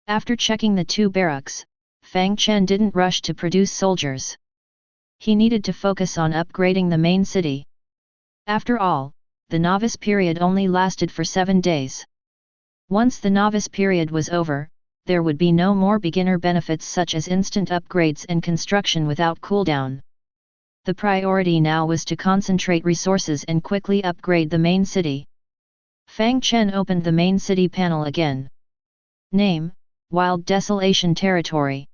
After checking the 2 barracks, Fang Chen didn't rush to produce soldiers. He needed to focus on upgrading the main city. After all, the novice period only lasted for 7 days. Once the novice period was over, there would be no more beginner benefits such as instant upgrades and construction without cooldown. The priority now was to concentrate resources and quickly upgrade the main city. Fang Chen opened the main city panel again. Name: Wild Desolation Territory.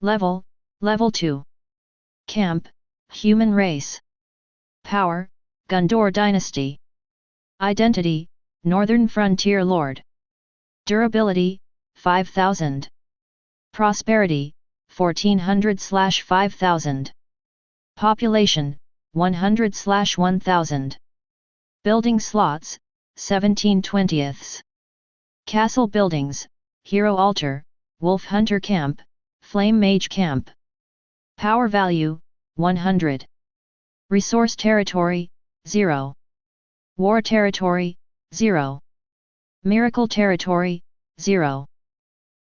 Level: Level 2. Camp: Human Race. Power: Gondor Dynasty. Identity: Northern Frontier Lord. Durability: 5000. Prosperity: 1400/5000. Population: 100/1000. Building slots: 17/20. Castle buildings: Hero Altar, Wolf Hunter Camp, Flame Mage Camp. Power value: 100. Resource territory: 0. War territory: 0. Miracle territory: 0.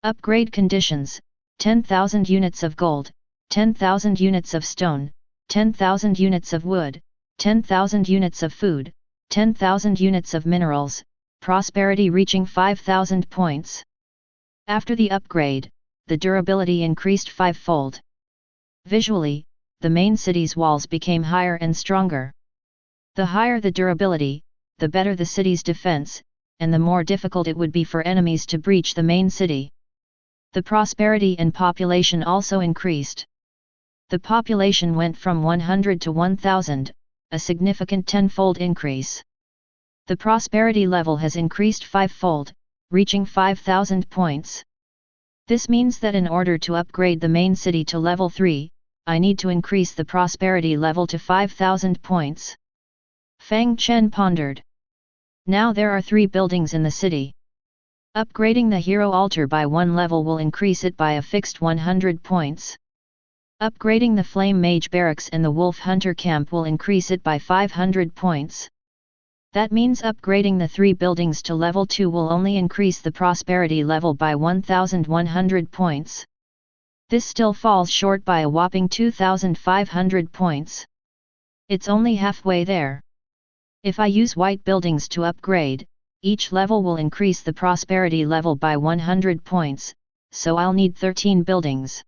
Upgrade conditions: 10,000 units of gold, 10,000 units of stone, 10,000 units of wood, 10,000 units of food, 10,000 units of minerals, prosperity reaching 5,000 points. After the upgrade, the durability increased 5-fold. Visually, the main city's walls became higher and stronger. The higher the durability, the better the city's defense, and the more difficult it would be for enemies to breach the main city. The prosperity and population also increased. The population went from 100 to 1,000, a significant 10-fold increase. The prosperity level has increased 5-fold, reaching 5,000 points. This means that in order to upgrade the main city to level 3, I need to increase the prosperity level to 5,000 points. Fang Chen pondered. Now there are 3 buildings in the city. Upgrading the Hero Altar by 1 level will increase it by a fixed 100 points. Upgrading the Flame Mage Barracks and the Wolf Hunter Camp will increase it by 500 points. That means upgrading the 3 buildings to level 2 will only increase the prosperity level by 1,100 points. This still falls short by a whopping 2,500 points. It's only halfway there. If I use white buildings to upgrade, each level will increase the prosperity level by 100 points, so I'll need 13 buildings.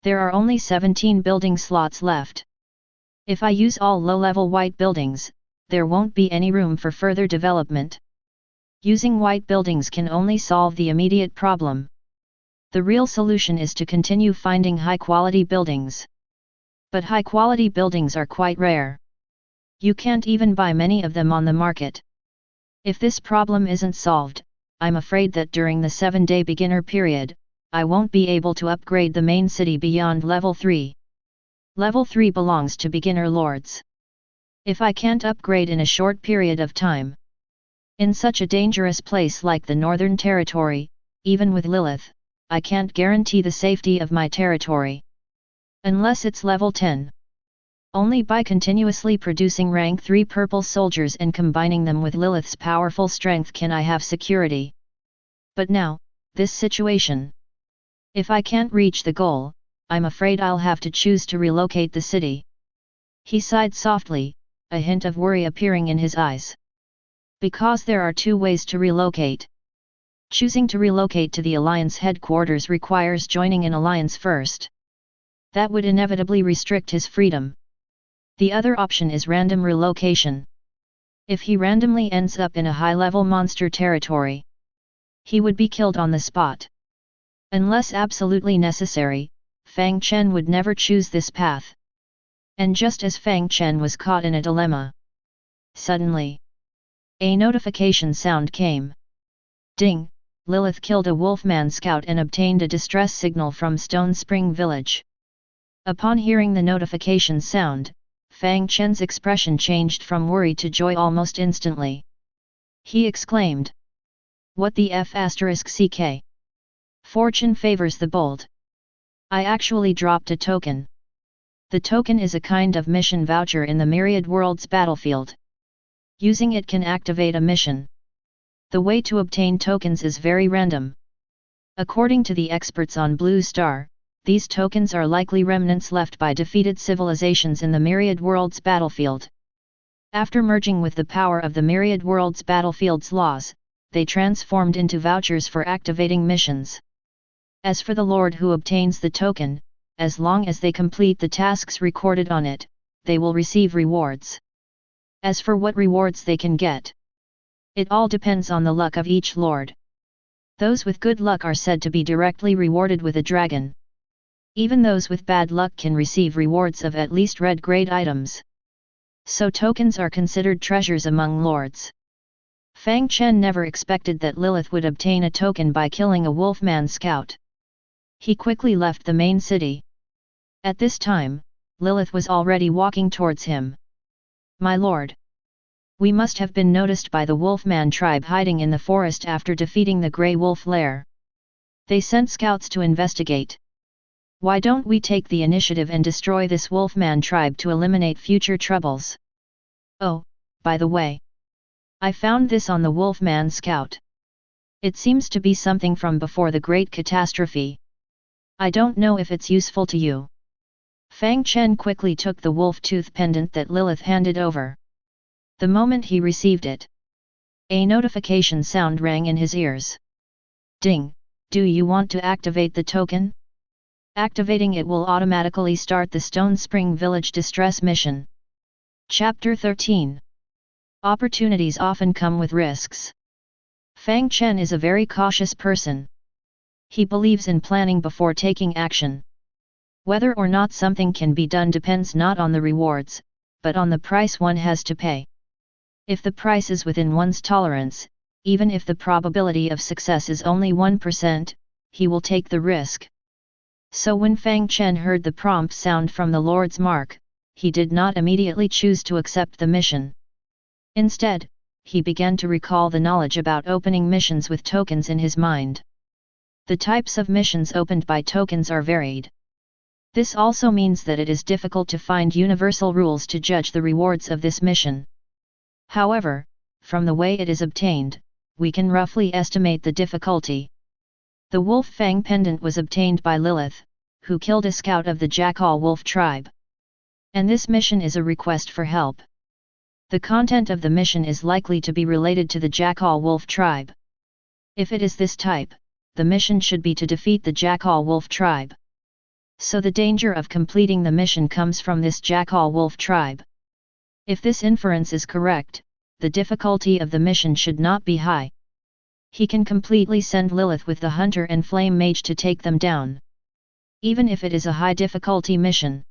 There are only 17 building slots left. If I use all low-level white buildings, there won't be any room for further development. Using white buildings can only solve the immediate problem. The real solution is to continue finding high-quality buildings. But high-quality buildings are quite rare. You can't even buy many of them on the market. If this problem isn't solved, I'm afraid that during the 7-day beginner period, I won't be able to upgrade the main city beyond level 3. Level 3 belongs to beginner lords. If I can't upgrade in a short period of time, in such a dangerous place like the Northern Territory, even with Lilith, I can't guarantee the safety of my territory. Unless it's level 10. Only by continuously producing rank 3 purple soldiers and combining them with Lilith's powerful strength can I have security. But now, this situation. If I can't reach the goal, I'm afraid I'll have to choose to relocate the city. He sighed softly, a hint of worry appearing in his eyes. Because there are 2 ways to relocate. Choosing to relocate to the Alliance headquarters requires joining an alliance first. That would inevitably restrict his freedom. The other option is random relocation. If he randomly ends up in a high-level monster territory, he would be killed on the spot. Unless absolutely necessary, Fang Chen would never choose this path. And just as Fang Chen was caught in a dilemma, suddenly, a notification sound came. Ding! Lilith killed a Wolfman scout and obtained a distress signal from Stone Spring Village. Upon hearing the notification sound, Fang Chen's expression changed from worry to joy almost instantly. He exclaimed, What the F***ck? Fortune favors the bold. I actually dropped a token. The token is a kind of mission voucher in the Myriad Worlds battlefield. Using it can activate a mission. The way to obtain tokens is very random. According to the experts on Blue Star, these tokens are likely remnants left by defeated civilizations in the Myriad Worlds battlefield. After merging with the power of the Myriad Worlds battlefield's laws, they transformed into vouchers for activating missions. As for the Lord who obtains the token, as long as they complete the tasks recorded on it, they will receive rewards. As for what rewards they can get, it all depends on the luck of each Lord. Those with good luck are said to be directly rewarded with a dragon. Even those with bad luck can receive rewards of at least red grade items. So tokens are considered treasures among lords. Fang Chen never expected that Lilith would obtain a token by killing a wolfman scout. He quickly left the main city. At this time, Lilith was already walking towards him. My lord. We must have been noticed by the wolfman tribe hiding in the forest after defeating the grey wolf lair. They sent scouts to investigate. Why don't we take the initiative and destroy this wolfman tribe to eliminate future troubles? Oh, by the way, I found this on the wolfman scout. It seems to be something from before the great catastrophe. I don't know if it's useful to you. Fang Chen quickly took the wolf tooth pendant that Lilith handed over. The moment he received it, a notification sound rang in his ears. Ding! Do you want to activate the token? Activating it will automatically start the Stone Spring Village Distress Mission. Chapter 13. Opportunities often come with risks. Fang Chen is a very cautious person. He believes in planning before taking action. Whether or not something can be done depends not on the rewards, but on the price one has to pay. If the price is within one's tolerance, even if the probability of success is only 1%, he will take the risk. So when Fang Chen heard the prompt sound from the Lord's mark, he did not immediately choose to accept the mission. Instead, he began to recall the knowledge about opening missions with tokens in his mind. The types of missions opened by tokens are varied. This also means that it is difficult to find universal rules to judge the rewards of this mission. However, from the way it is obtained, we can roughly estimate the difficulty. The Wolf Fang pendant was obtained by Lilith, who killed a scout of the Jackal Wolf tribe. And this mission is a request for help. The content of the mission is likely to be related to the Jackal Wolf tribe. If it is this type, the mission should be to defeat the Jackal Wolf tribe. So the danger of completing the mission comes from this Jackal Wolf tribe. If this inference is correct, the difficulty of the mission should not be high. He can completely send Lilith with the Hunter and Flame Mage to take them down. Even if it is a high difficulty mission.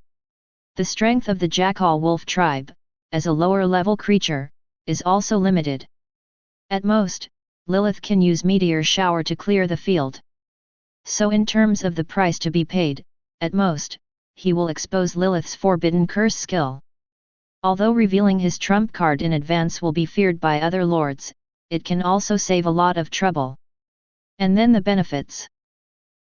The strength of the Jackal Wolf tribe, as a lower level creature, is also limited. At most, Lilith can use Meteor Shower to clear the field. So in terms of the price to be paid, at most, he will expose Lilith's Forbidden Curse skill. Although revealing his trump card in advance will be feared by other lords, it can also save a lot of trouble. And then the benefits.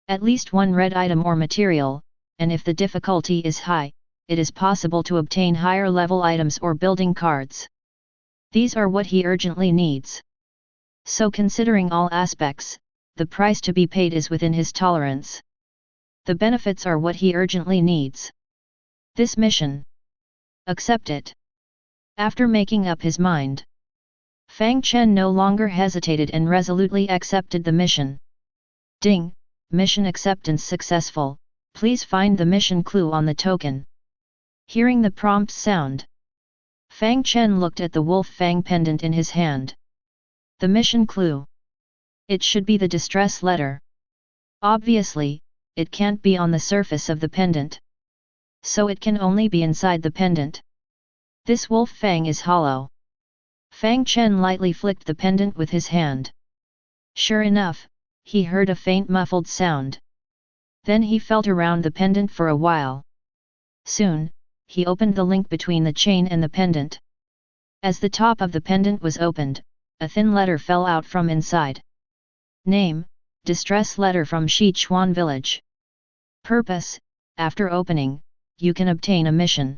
At least one red item or material, and if the difficulty is high, it is possible to obtain higher level items or building cards. These are what he urgently needs. So considering all aspects, the price to be paid is within his tolerance. The benefits are what he urgently needs. This mission. Accept it. After making up his mind, Fang Chen no longer hesitated and resolutely accepted the mission. Ding! Mission acceptance successful, please find the mission clue on the token. Hearing the prompt sound, Fang Chen looked at the Wolf Fang pendant in his hand. The mission clue. It should be the distress letter. Obviously, it can't be on the surface of the pendant. So it can only be inside the pendant. This Wolf Fang is hollow. Fang Chen lightly flicked the pendant with his hand. Sure enough, he heard a faint muffled sound. Then he felt around the pendant for a while. Soon, he opened the link between the chain and the pendant. As the top of the pendant was opened, a thin letter fell out from inside. Name, Distress Letter from Sichuan Village. Purpose, after opening, you can obtain a mission.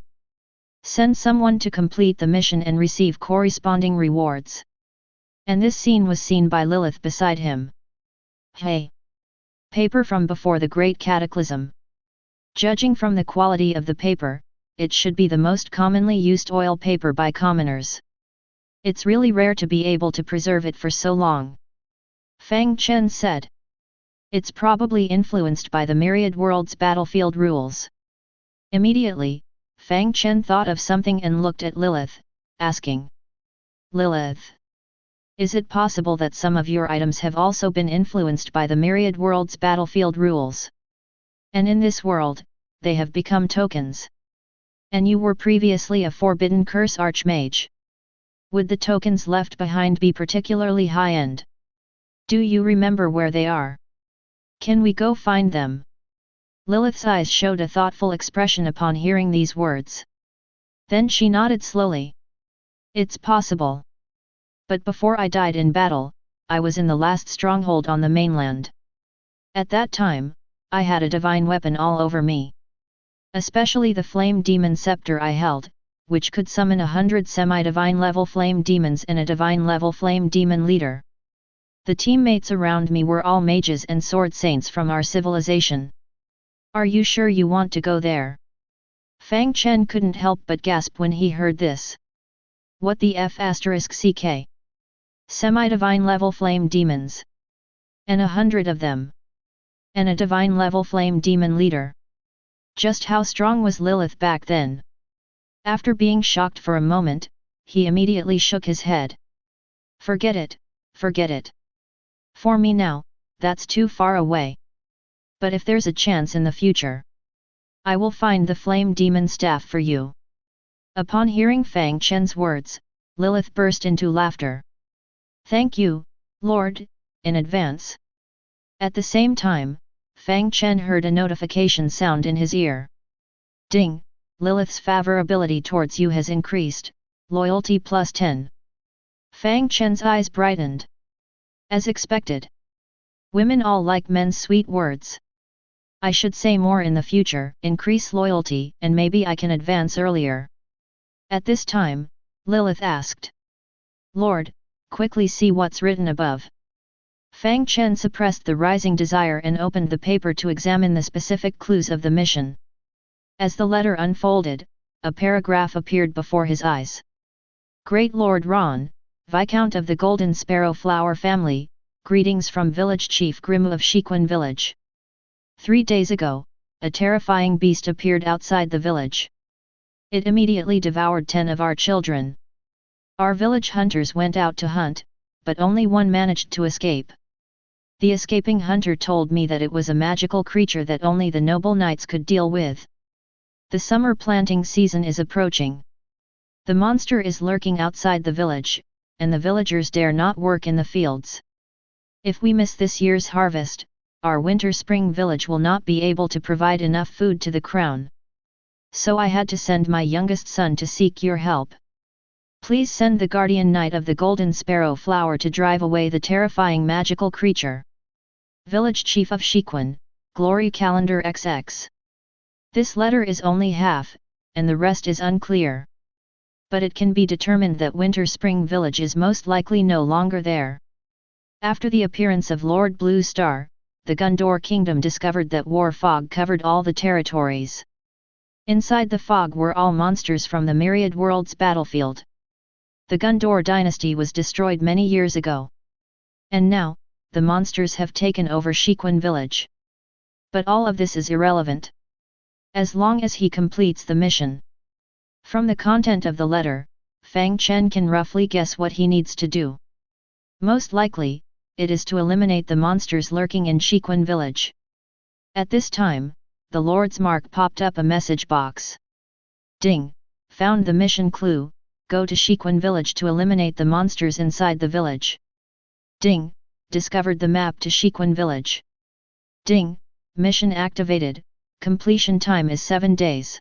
Send someone to complete the mission and receive corresponding rewards. And this scene was seen by Lilith beside him. Hey! Paper from before the Great Cataclysm. Judging from the quality of the paper, it should be the most commonly used oil paper by commoners. It's really rare to be able to preserve it for so long. Fang Chen said. It's probably influenced by the Myriad Worlds battlefield rules. Immediately, Fang Chen thought of something and looked at Lilith, asking. Lilith. Is it possible that some of your items have also been influenced by the Myriad Worlds battlefield rules? And in this world, they have become tokens. And you were previously a Forbidden Curse Archmage. Would the tokens left behind be particularly high-end? Do you remember where they are? Can we go find them? Lilith's eyes showed a thoughtful expression upon hearing these words. Then she nodded slowly. It's possible. But before I died in battle, I was in the last stronghold on the mainland. At that time, I had a divine weapon all over me. Especially the flame demon scepter I held, which could summon 100 semi-divine level flame demons and a divine level flame demon leader. The teammates around me were all mages and sword saints from our civilization. Are you sure you want to go there? Fang Chen couldn't help but gasp when he heard this. What the F***ck? Semi-divine level flame demons. And 100 of them. And a divine level flame demon leader. Just how strong was Lilith back then? After being shocked for a moment, he immediately shook his head. Forget it, forget it. For me now, that's too far away. But if there's a chance in the future, I will find the flame demon staff for you. Upon hearing Fang Chen's words, Lilith burst into laughter. Thank you, Lord, in advance. At the same time, Fang Chen heard a notification sound in his ear. Ding, Lilith's favorability towards you has increased, loyalty plus 10. Fang Chen's eyes brightened. As expected. Women all like men's sweet words. I should say more in the future, increase loyalty, and maybe I can advance earlier. At this time, Lilith asked. Lord, quickly see what's written above. Fang Chen suppressed the rising desire and opened the paper to examine the specific clues of the mission. As the letter unfolded, a paragraph appeared before his eyes. Great Lord Ron, Viscount of the Golden Sparrow Flower family, greetings from Village Chief Grimu of Shiquan Village. 3 days ago, a terrifying beast appeared outside the village. It immediately devoured 10 of our children. Our village hunters went out to hunt, but only one managed to escape. The escaping hunter told me that it was a magical creature that only the noble knights could deal with. The summer planting season is approaching. The monster is lurking outside the village, and the villagers dare not work in the fields. If we miss this year's harvest, our winter-spring village will not be able to provide enough food to the crown. So I had to send my youngest son to seek your help. Please send the guardian knight of the Golden Sparrow Flower to drive away the terrifying magical creature. Village Chief of Shiquan, Glory Calendar XX. This letter is only half, and the rest is unclear. But it can be determined that Winter-Spring Village is most likely no longer there. After the appearance of Lord Blue Star, the Gundor Kingdom discovered that war fog covered all the territories. Inside the fog were all monsters from the Myriad Worlds battlefield. The Gundor dynasty was destroyed many years ago. And now, the monsters have taken over Shiquan village. But all of this is irrelevant. As long as he completes the mission. From the content of the letter, Fang Chen can roughly guess what he needs to do. Most likely, it is to eliminate the monsters lurking in Shiquan village. At this time, the Lord's Mark popped up a message box. Ding! Found the mission clue. Go to Shiquan village to eliminate the monsters inside the village. Ding! Discovered the map to Shiquan village. Ding! Mission activated, completion time is 7 days.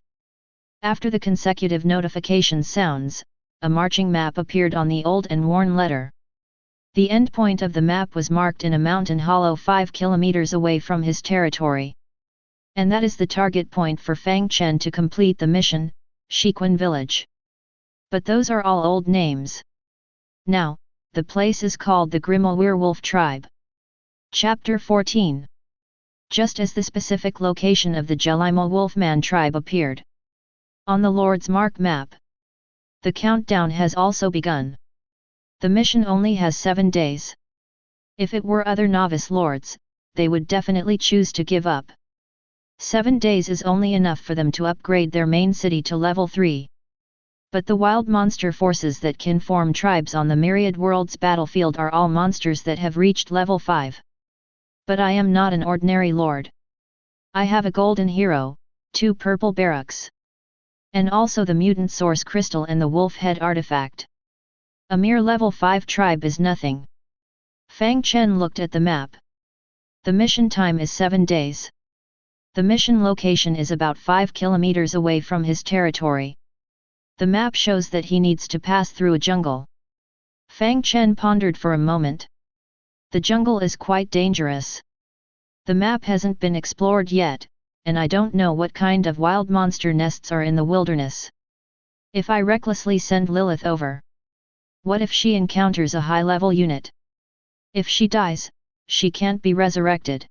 After the consecutive notification sounds, a marching map appeared on the old and worn letter. The endpoint of the map was marked in a mountain hollow 5 kilometers away from his territory. And that is the target point for Fang Chen to complete the mission, Shiquan Village. But those are all old names. Now, the place is called the Grimmel Werewolf Tribe. Chapter 14. Just as the specific location of the Jelimo Wolfman tribe appeared on the Lord's Mark map, the countdown has also begun. The mission only has 7 days. If it were other novice lords, they would definitely choose to give up. 7 days is only enough for them to upgrade their main city to level 3. But the wild monster forces that can form tribes on the Myriad Worlds battlefield are all monsters that have reached level 5. But I am not an ordinary lord. I have a golden hero, 2 purple barracks, and also the mutant source crystal and the wolf head artifact. A mere level 5 tribe is nothing. Fang Chen looked at the map. The mission time is 7 days. The mission location is about 5 kilometers away from his territory. The map shows that he needs to pass through a jungle. Fang Chen pondered for a moment. The jungle is quite dangerous. The map hasn't been explored yet, and I don't know what kind of wild monster nests are in the wilderness. If I recklessly send Lilith over, what if she encounters a high-level unit? If she dies, she can't be resurrected.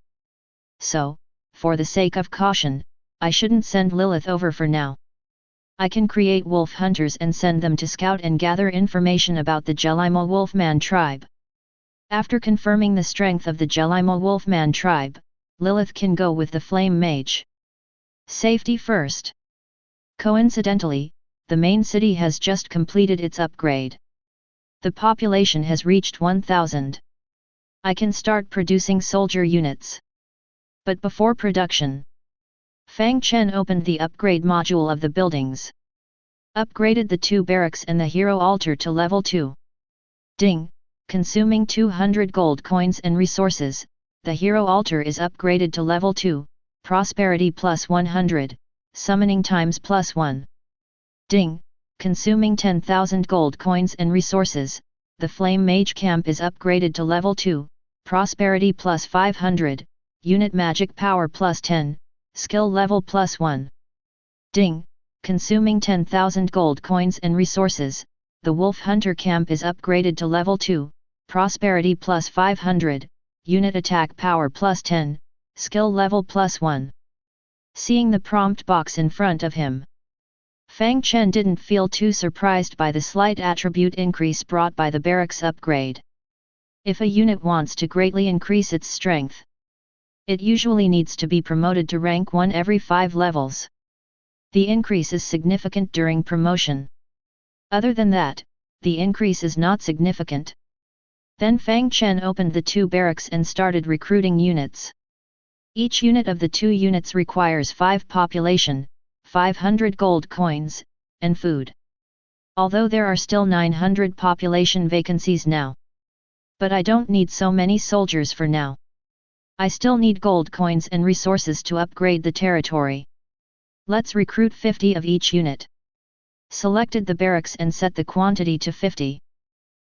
So, for the sake of caution, I shouldn't send Lilith over for now. I can create wolf hunters and send them to scout and gather information about the Jelimo Wolfman tribe. After confirming the strength of the Jelimo Wolfman tribe, Lilith can go with the Flame Mage. Safety first. Coincidentally, the main city has just completed its upgrade. The population has reached 1,000. I can start producing soldier units. But before production, Fang Chen opened the upgrade module of the buildings. Upgraded the 2 barracks and the hero altar to level 2. Ding! Consuming 200 gold coins and resources, the hero altar is upgraded to level 2, prosperity plus 100, summoning times plus 1. Ding! Consuming 10,000 gold coins and resources, the flame mage camp is upgraded to level 2, prosperity plus 500, unit magic power plus 10, skill level plus 1. Ding! Consuming 10,000 gold coins and resources, the wolf hunter camp is upgraded to level 2, prosperity plus 500, unit attack power plus 10, skill level plus 1. Seeing the prompt box in front of him, Fang Chen didn't feel too surprised by the slight attribute increase brought by the barracks upgrade. If a unit wants to greatly increase its strength, it usually needs to be promoted to rank 1 every 5 levels. The increase is significant during promotion. Other than that, the increase is not significant. Then Fang Chen opened the 2 barracks and started recruiting units. Each unit of the 2 units requires 5 population, 500 gold coins, and food. Although there are still 900 population vacancies now. But I don't need so many soldiers for now. I still need gold coins and resources to upgrade the territory. Let's recruit 50 of each unit. Selected the barracks and set the quantity to 50.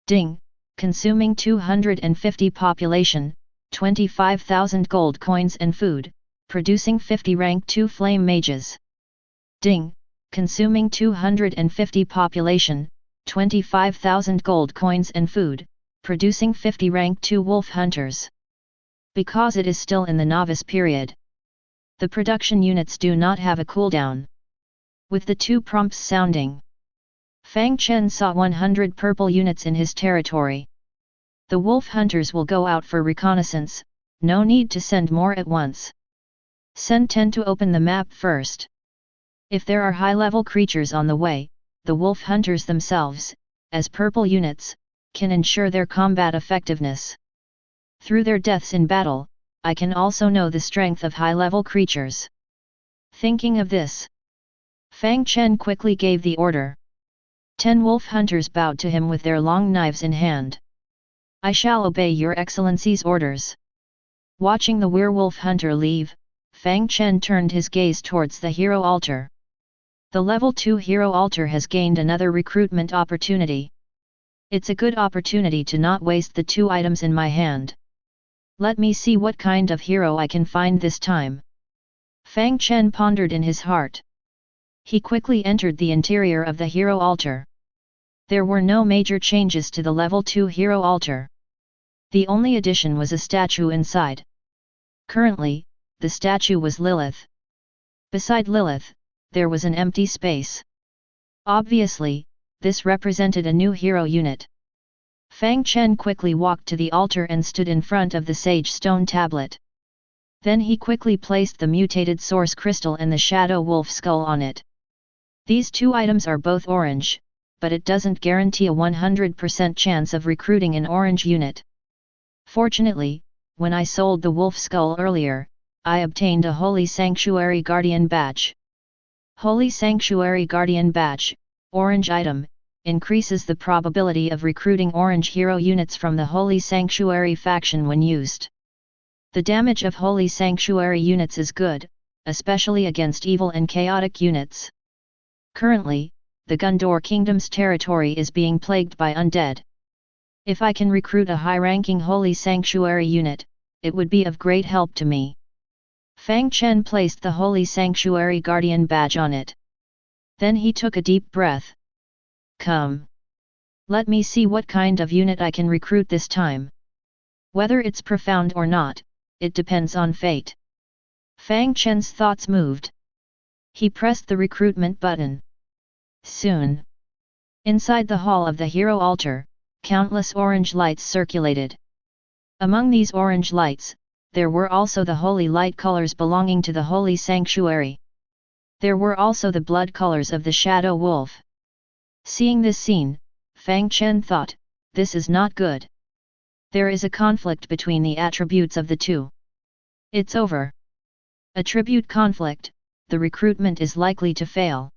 Ding! Consuming 250 population, 25,000 gold coins and food, producing 50 rank 2 flame mages. Ding! Consuming 250 population, 25,000 gold coins and food, producing 50 rank 2 wolf hunters. Because it is still in the novice period, the production units do not have a cooldown. With the 2 prompts sounding, Fang Chen saw 100 purple units in his territory. The wolf hunters will go out for reconnaissance, no need to send more at once. Send 10 to open the map first. If there are high-level creatures on the way, the wolf hunters themselves, as purple units, can ensure their combat effectiveness. Through their deaths in battle, I can also know the strength of high-level creatures. Thinking of this, Fang Chen quickly gave the order. 10 wolf hunters bowed to him with their long knives in hand. I shall obey your excellency's orders. Watching the werewolf hunter leave, Fang Chen turned his gaze towards the hero altar. The level 2 hero altar has gained another recruitment opportunity. It's a good opportunity to not waste the 2 items in my hand. Let me see what kind of hero I can find this time. Fang Chen pondered in his heart. He quickly entered the interior of the hero altar. There were no major changes to the level 2 hero altar. The only addition was a statue inside. Currently, the statue was Lilith. Beside Lilith, there was an empty space. Obviously, this represented a new hero unit. Fang Chen quickly walked to the altar and stood in front of the sage stone tablet. Then he quickly placed the mutated source crystal and the shadow wolf skull on it. These 2 items are both orange, but it doesn't guarantee a 100% chance of recruiting an orange unit. Fortunately, when I sold the wolf skull earlier, I obtained a Holy Sanctuary Guardian badge. Holy Sanctuary Guardian badge, orange item, increases the probability of recruiting orange hero units from the Holy Sanctuary faction when used. The damage of Holy Sanctuary units is good, especially against evil and chaotic units. Currently, the Gundor Kingdom's territory is being plagued by undead. If I can recruit a high-ranking Holy Sanctuary unit, it would be of great help to me. Fang Chen placed the Holy Sanctuary Guardian badge on it. Then he took a deep breath. Come. Let me see what kind of unit I can recruit this time. Whether it's profound or not, it depends on fate. Fang Chen's thoughts moved. He pressed the recruitment button. Soon. Inside the hall of the hero altar, countless orange lights circulated. Among these orange lights, there were also the holy light colors belonging to the holy sanctuary. There were also the blood colors of the shadow wolf. Seeing this scene, Fang Chen thought, this is not good. There is a conflict between the attributes of the 2. It's over. Attribute conflict, the recruitment is likely to fail.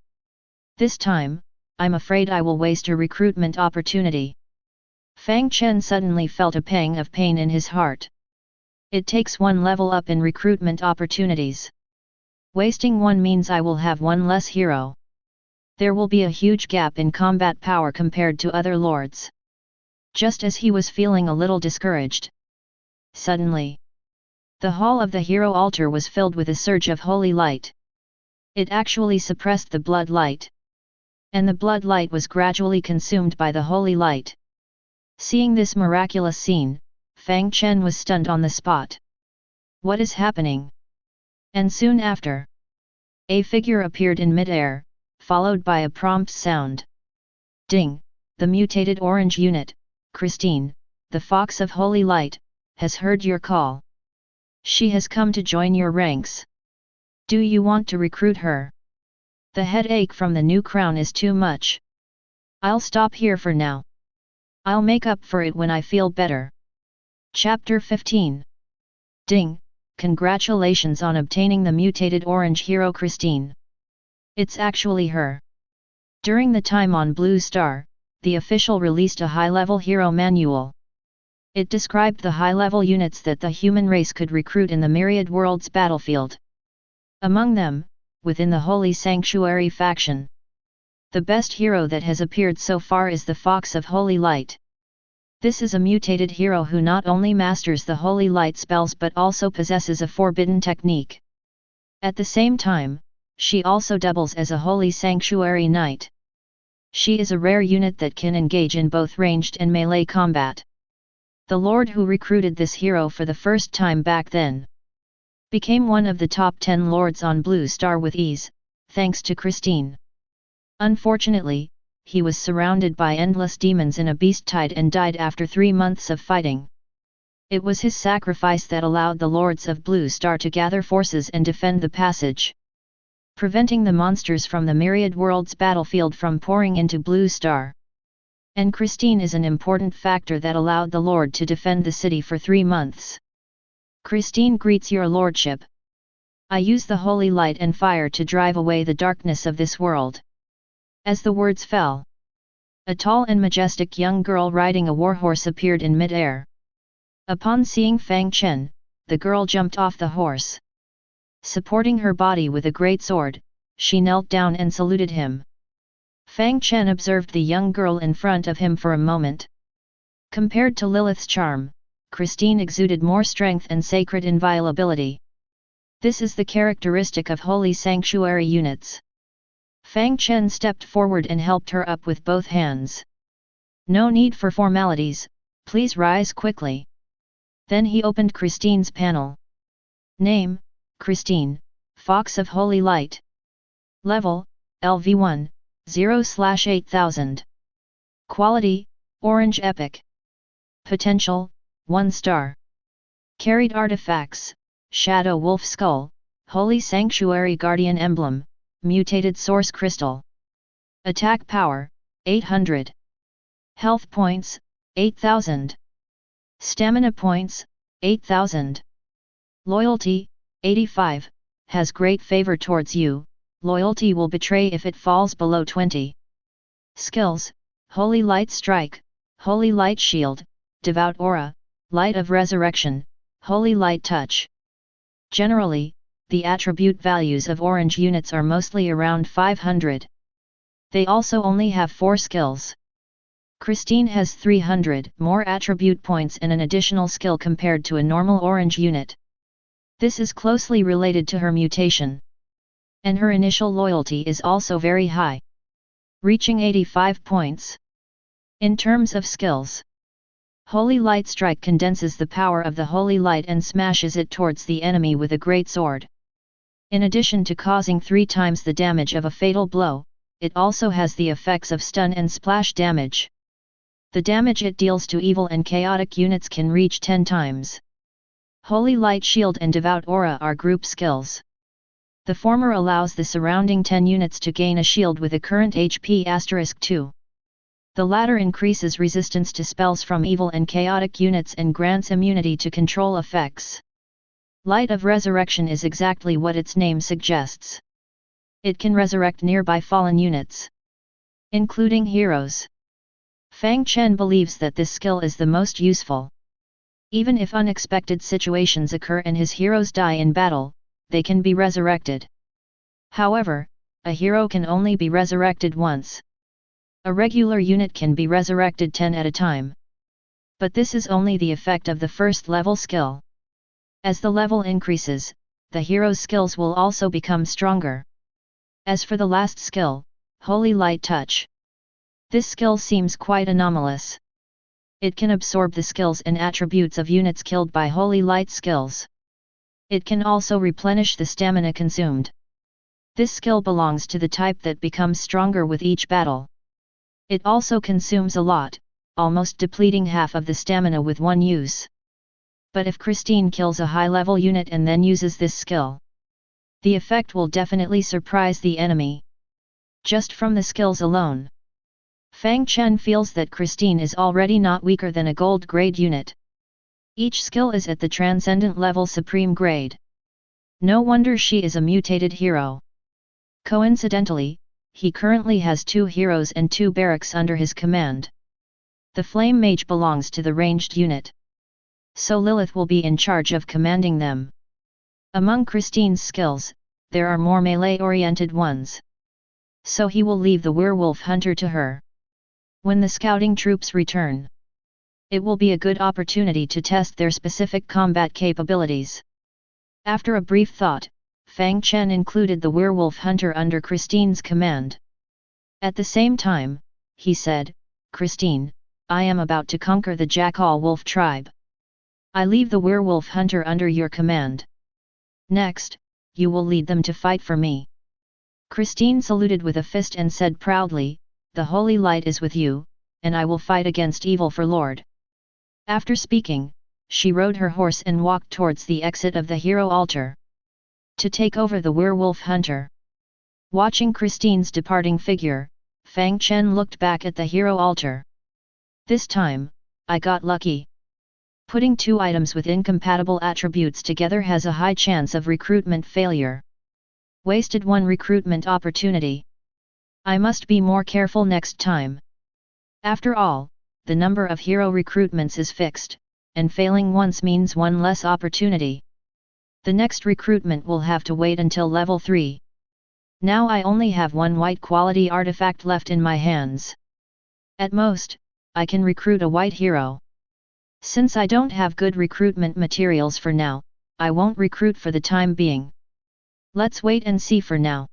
This time, I'm afraid I will waste a recruitment opportunity. Fang Chen suddenly felt a pang of pain in his heart. It takes 1 level up in recruitment opportunities. Wasting 1 means I will have 1 less hero. There will be a huge gap in combat power compared to other lords. Just as he was feeling a little discouraged. Suddenly, the hall of the hero altar was filled with a surge of holy light. It actually suppressed the blood light. And the blood light was gradually consumed by the holy light. Seeing this miraculous scene, Fang Chen was stunned on the spot. What is happening? And soon after, a figure appeared in mid-air, followed by a prompt sound. Ding! The mutated orange unit, Christine, the Fox of Holy Light, has heard your call. She has come to join your ranks. Do you want to recruit her? The headache from the new crown is too much. I'll stop here for now. I'll make up for it when I feel better. Chapter 15. Ding! Congratulations on obtaining the mutated orange hero Christine. It's actually her. During the time on Blue Star, the official released a high-level hero manual. It described the high-level units that the human race could recruit in the Myriad Worlds battlefield. Among them, within the Holy Sanctuary faction, the best hero that has appeared so far is the Fox of Holy Light. This is a mutated hero who not only masters the Holy Light spells but also possesses a forbidden technique. At the same time, she also doubles as a Holy Sanctuary Knight. She is a rare unit that can engage in both ranged and melee combat. The lord who recruited this hero for the first time back then became one of the top 10 lords on Blue Star with ease, thanks to Christine. Unfortunately, he was surrounded by endless demons in a beast tide and died after 3 months of fighting. It was his sacrifice that allowed the lords of Blue Star to gather forces and defend the passage, preventing the monsters from the Myriad Worlds battlefield from pouring into Blue Star. And Christine is an important factor that allowed the Lord to defend the city for 3 months. Christine greets your lordship. I use the holy light and fire to drive away the darkness of this world. As the words fell, a tall and majestic young girl riding a warhorse appeared in mid-air. Upon seeing Fang Chen, the girl jumped off the horse. Supporting her body with a great sword, she knelt down and saluted him. Fang Chen observed the young girl in front of him for a moment. Compared to Lilith's charm, Christine exuded more strength and sacred inviolability. This is the characteristic of holy sanctuary units. Fang Chen stepped forward and helped her up with both hands. No need for formalities, please rise quickly. Then he opened Christine's panel. Name, Christine, Fox of Holy Light. Level, LV1, 0/8000. Quality, Orange Epic. Potential, 1 star. Carried artifacts, Shadow Wolf Skull, Holy Sanctuary Guardian Emblem, Mutated Source Crystal. Attack Power, 800. Health Points, 8000. Stamina Points, 8000. Loyalty, 85, has great favor towards you, loyalty will betray if it falls below 20. Skills, Holy Light Strike, Holy Light Shield, Devout Aura, Light of Resurrection, Holy Light Touch. Generally, the attribute values of orange units are mostly around 500. They also only have 4 skills. Christine has 300 more attribute points and an additional skill compared to a normal orange unit. This is closely related to her mutation. And her initial loyalty is also very high, reaching 85 points. In terms of skills, Holy Light Strike condenses the power of the Holy Light and smashes it towards the enemy with a great sword. In addition to causing 3 times the damage of a fatal blow, it also has the effects of stun and splash damage. The damage it deals to evil and chaotic units can reach 10 times. Holy Light Shield and Devout Aura are group skills. The former allows the surrounding 10 units to gain a shield with a current HP *2. The latter increases resistance to spells from evil and chaotic units and grants immunity to control effects. Light of Resurrection is exactly what its name suggests. It can resurrect nearby fallen units, including heroes. Fang Chen believes that this skill is the most useful. Even if unexpected situations occur and his heroes die in battle, they can be resurrected. However, a hero can only be resurrected once. A regular unit can be resurrected 10 at a time. But this is only the effect of the first level skill. As the level increases, the hero's skills will also become stronger. As for the last skill, Holy Light Touch, this skill seems quite anomalous. It can absorb the skills and attributes of units killed by Holy Light skills. It can also replenish the stamina consumed. This skill belongs to the type that becomes stronger with each battle. It also consumes a lot, almost depleting half of the stamina with one use. But if Christine kills a high-level unit and then uses this skill, the effect will definitely surprise the enemy. Just from the skills alone, Fang Chen feels that Christine is already not weaker than a gold grade unit. Each skill is at the transcendent level supreme grade. No wonder she is a mutated hero. Coincidentally, he currently has 2 heroes and 2 barracks under his command. The Flame Mage belongs to the ranged unit, so Lilith will be in charge of commanding them. Among Christine's skills, there are more melee-oriented ones, so he will leave the Werewolf Hunter to her. When the scouting troops return, it will be a good opportunity to test their specific combat capabilities. After a brief thought, Fang Chen included the Werewolf Hunter under Christine's command. At the same time, he said, "Christine, I am about to conquer the Jackal Wolf tribe. I leave the Werewolf Hunter under your command. Next, you will lead them to fight for me." Christine saluted with a fist and said proudly, "The Holy Light is with you, and I will fight against evil for Lord." After speaking, she rode her horse and walked towards the exit of the hero altar to take over the Werewolf Hunter. Watching Christine's departing figure, Fang Chen looked back at the hero altar. "This time, I got lucky. Putting 2 items with incompatible attributes together has a high chance of recruitment failure. Wasted 1 recruitment opportunity. I must be more careful next time." After all, the number of hero recruitments is fixed, and failing once means 1 less opportunity. The next recruitment will have to wait until level 3. Now I only have one white quality artifact left in my hands. At most, I can recruit a white hero. Since I don't have good recruitment materials for now, I won't recruit for the time being. Let's wait and see for now.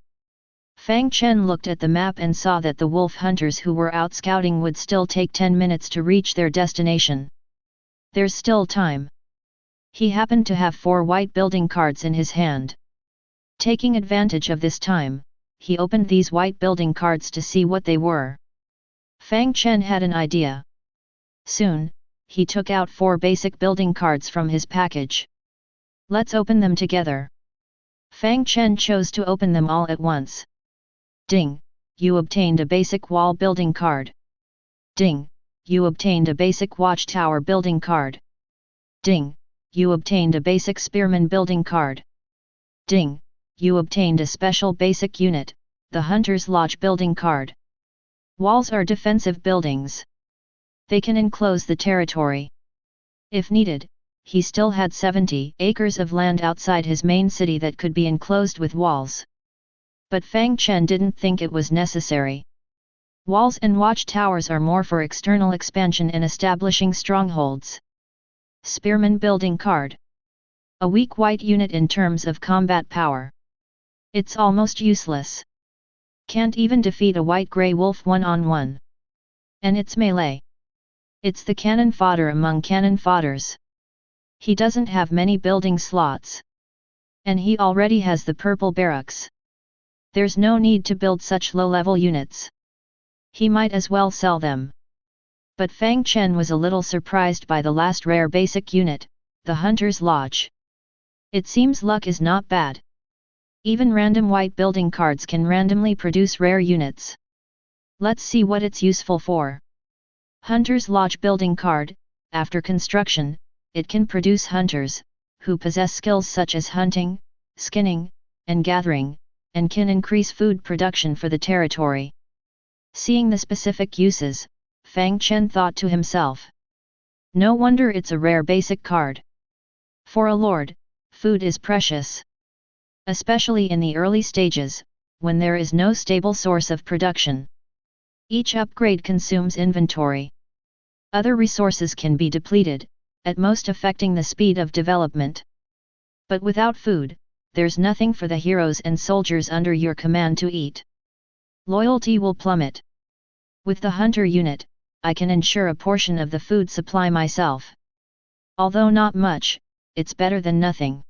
Fang Chen looked at the map and saw that the wolf hunters who were out scouting would still take 10 minutes to reach their destination. There's still time. He happened to have 4 white building cards in his hand. Taking advantage of this time, he opened these white building cards to see what they were. Fang Chen had an idea. Soon, he took out 4 basic building cards from his package. Let's open them together. Fang Chen chose to open them all at once. Ding! You obtained a basic wall building card. Ding! You obtained a basic watchtower building card. Ding! You obtained a basic spearman building card. Ding! You obtained a special basic unit, the Hunter's Lodge building card. Walls are defensive buildings. They can enclose the territory. If needed, he still had 70 acres of land outside his main city that could be enclosed with walls. But Fang Chen didn't think it was necessary. Walls and watchtowers are more for external expansion and establishing strongholds. Spearman building card. A weak white unit in terms of combat power. It's almost useless. Can't even defeat a white-grey wolf one-on-one. And it's melee. It's the cannon fodder among cannon fodders. He doesn't have many building slots. And he already has the purple barracks. There's no need to build such low-level units. He might as well sell them. But Fang Chen was a little surprised by the last rare basic unit, the Hunter's Lodge. It seems luck is not bad. Even random white building cards can randomly produce rare units. Let's see what it's useful for. Hunter's Lodge building card. After construction, it can produce hunters, who possess skills such as hunting, skinning, and gathering, and can increase food production for the territory. Seeing the specific uses, Fang Chen thought to himself. No wonder it's a rare basic card. For a lord, food is precious. Especially in the early stages, when there is no stable source of production. Each upgrade consumes inventory. Other resources can be depleted, at most affecting the speed of development. But without food, there's nothing for the heroes and soldiers under your command to eat. Loyalty will plummet. With the hunter unit, I can ensure a portion of the food supply myself. Although not much, it's better than nothing.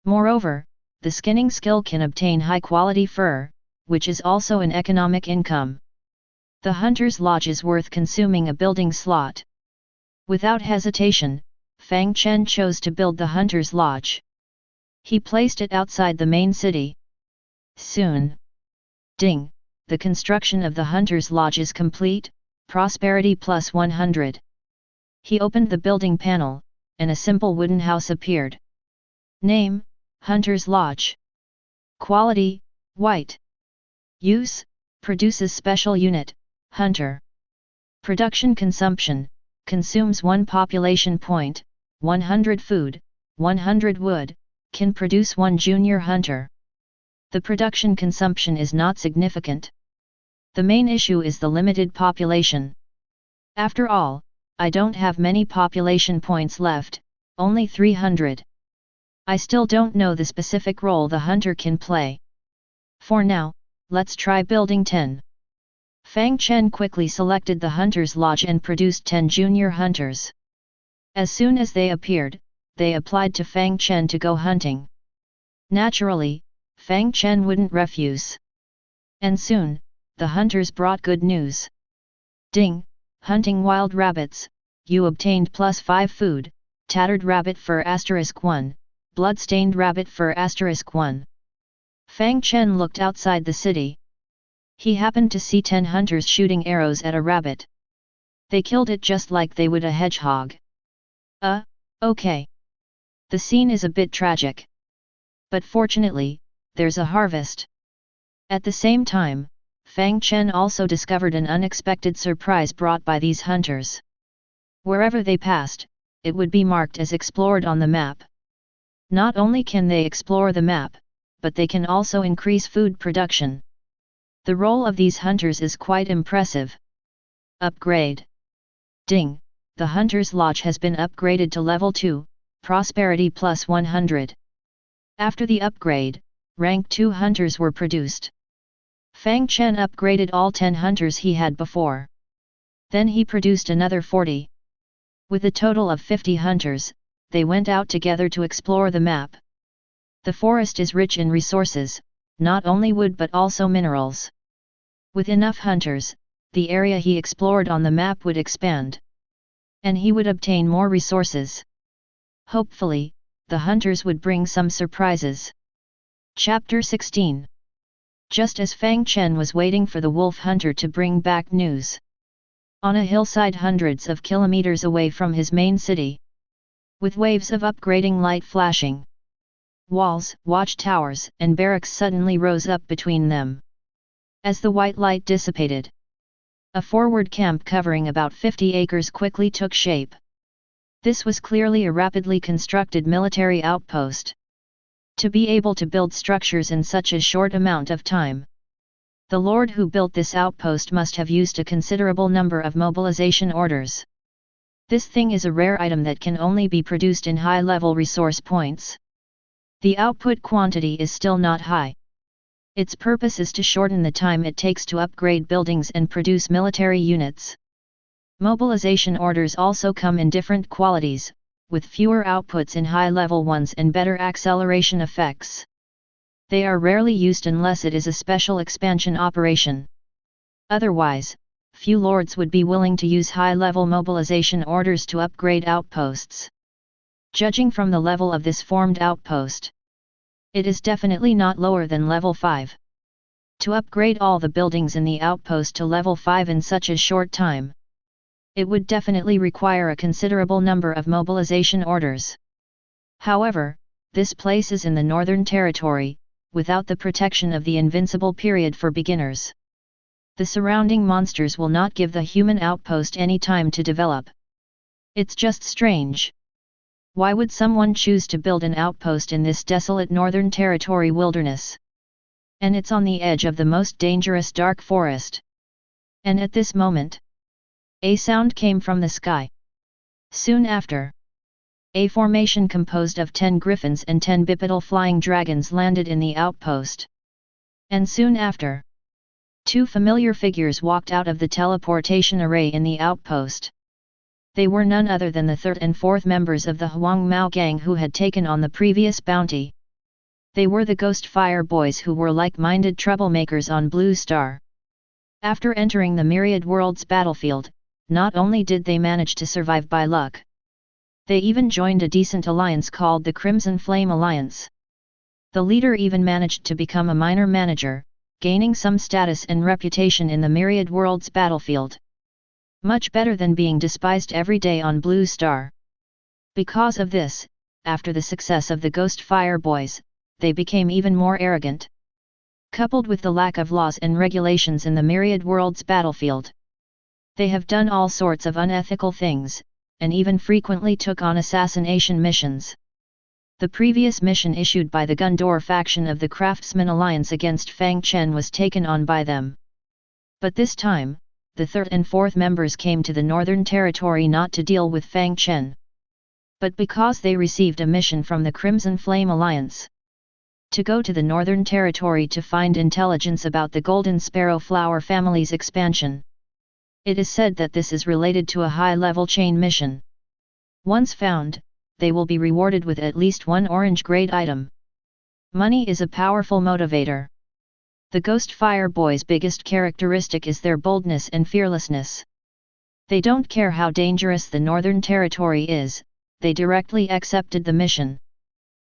Moreover, the skinning skill can obtain high-quality fur, which is also an economic income. The Hunter's Lodge is worth consuming a building slot. Without hesitation, Fang Chen chose to build the Hunter's Lodge. He placed it outside the main city. Soon. Ding! The construction of the Hunter's Lodge is complete, prosperity plus 100. He opened the building panel, and a simple wooden house appeared. Name, Hunter's Lodge. Quality, white. Use, produces special unit, Hunter. Production consumption, consumes 1 population point, 100 food, 100 wood, can produce 1 junior hunter. The production consumption is not significant. The main issue is the limited population. After all, I don't have many population points left, only 300. I still don't know the specific role the hunter can play. For now, let's try building 10. Fang Chen quickly selected the Hunter's Lodge and produced 10 junior hunters. As soon as they appeared, they applied to Fang Chen to go hunting. Naturally, Fang Chen wouldn't refuse. And soon, the hunters brought good news. Ding! Hunting wild rabbits, you obtained plus 5 food, tattered rabbit fur *1, blood-stained rabbit fur *1. Fang Chen looked outside the city. He happened to see 10 hunters shooting arrows at a rabbit. They killed it just like they would a hedgehog. Okay. The scene is a bit tragic. But fortunately, there's a harvest. At the same time, Fang Chen also discovered an unexpected surprise brought by these hunters. Wherever they passed, it would be marked as explored on the map. Not only can they explore the map, but they can also increase food production. The role of these hunters is quite impressive. Upgrade. Ding! The Hunter's Lodge has been upgraded to level 2, Prosperity plus 100. After the upgrade, rank 2 hunters were produced. Fang Chen upgraded all 10 hunters he had before. Then he produced another 40. With a total of 50 hunters, they went out together to explore the map. The forest is rich in resources, not only wood but also minerals. With enough hunters, the area he explored on the map would expand. And he would obtain more resources. Hopefully, the hunters would bring some surprises. Chapter 16. Just as Fang Chen was waiting for the wolf hunter to bring back news. On a hillside hundreds of kilometers away from his main city. With waves of upgrading light flashing. Walls, watchtowers, and barracks suddenly rose up between them. As the white light dissipated, a forward camp covering about 50 acres quickly took shape. This was clearly a rapidly constructed military outpost. To be able to build structures in such a short amount of time, the lord who built this outpost must have used a considerable number of mobilization orders. This thing is a rare item that can only be produced in high-level resource points. The output quantity is still not high. Its purpose is to shorten the time it takes to upgrade buildings and produce military units. Mobilization orders also come in different qualities, with fewer outputs in high-level ones and better acceleration effects. They are rarely used unless it is a special expansion operation. Otherwise, few lords would be willing to use high-level mobilization orders to upgrade outposts. Judging from the level of this formed outpost, it is definitely not lower than level 5. To upgrade all the buildings in the outpost to level 5 in such a short time, it would definitely require a considerable number of mobilization orders. However, this place is in the Northern Territory, without the protection of the invincible period for beginners. The surrounding monsters will not give the human outpost any time to develop. It's just strange. Why would someone choose to build an outpost in this desolate Northern Territory wilderness? And it's on the edge of the most dangerous dark forest. And at this moment, a sound came from the sky. Soon after, a formation composed of 10 griffins and 10 bipedal flying dragons landed in the outpost. And soon after, 2 familiar figures walked out of the teleportation array in the outpost. They were none other than the 3rd and 4th members of the Huang Mao gang who had taken on the previous bounty. They were the Ghost Fire Boys who were like-minded troublemakers on Blue Star. After entering the Myriad Worlds battlefield, not only did they manage to survive by luck, they even joined a decent alliance called the Crimson Flame Alliance. The leader even managed to become a minor manager, gaining some status and reputation in the Myriad Worlds battlefield. Much better than being despised every day on Blue Star. Because of this, after the success of the Ghost Fire Boys, they became even more arrogant. Coupled with the lack of laws and regulations in the Myriad Worlds battlefield, they have done all sorts of unethical things, and even frequently took on assassination missions. The previous mission issued by the Gundor faction of the Craftsman Alliance against Fang Chen was taken on by them. But this time, the 3rd and 4th members came to the Northern Territory not to deal with Fang Chen, but because they received a mission from the Crimson Flame Alliance. To go to the Northern Territory to find intelligence about the Golden Sparrow Flower family's expansion. It is said that this is related to a high-level chain mission. Once found, they will be rewarded with at least 1 orange-grade item. Money is a powerful motivator. The Ghost Fire Boys' biggest characteristic is their boldness and fearlessness. They don't care how dangerous the Northern Territory is, they directly accepted the mission.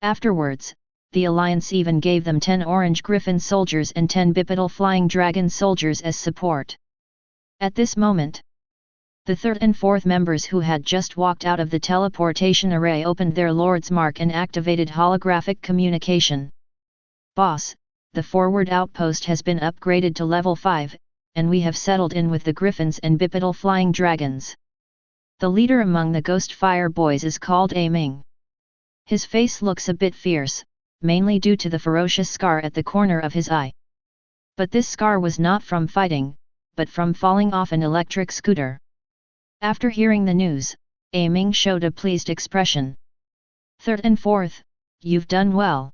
Afterwards, the Alliance even gave them 10 orange griffin soldiers and 10 bipedal flying dragon soldiers as support. At this moment, the 3rd and 4th members who had just walked out of the teleportation array opened their Lord's Mark and activated holographic communication. Boss, the forward outpost has been upgraded to level 5, and we have settled in with the griffins and bipedal flying dragons. The leader among the Ghost Fire Boys is called A Ming. His face looks a bit fierce, mainly due to the ferocious scar at the corner of his eye. But this scar was not from fighting, but from falling off an electric scooter. After hearing the news, Ming showed a pleased expression. Third and fourth, you've done well.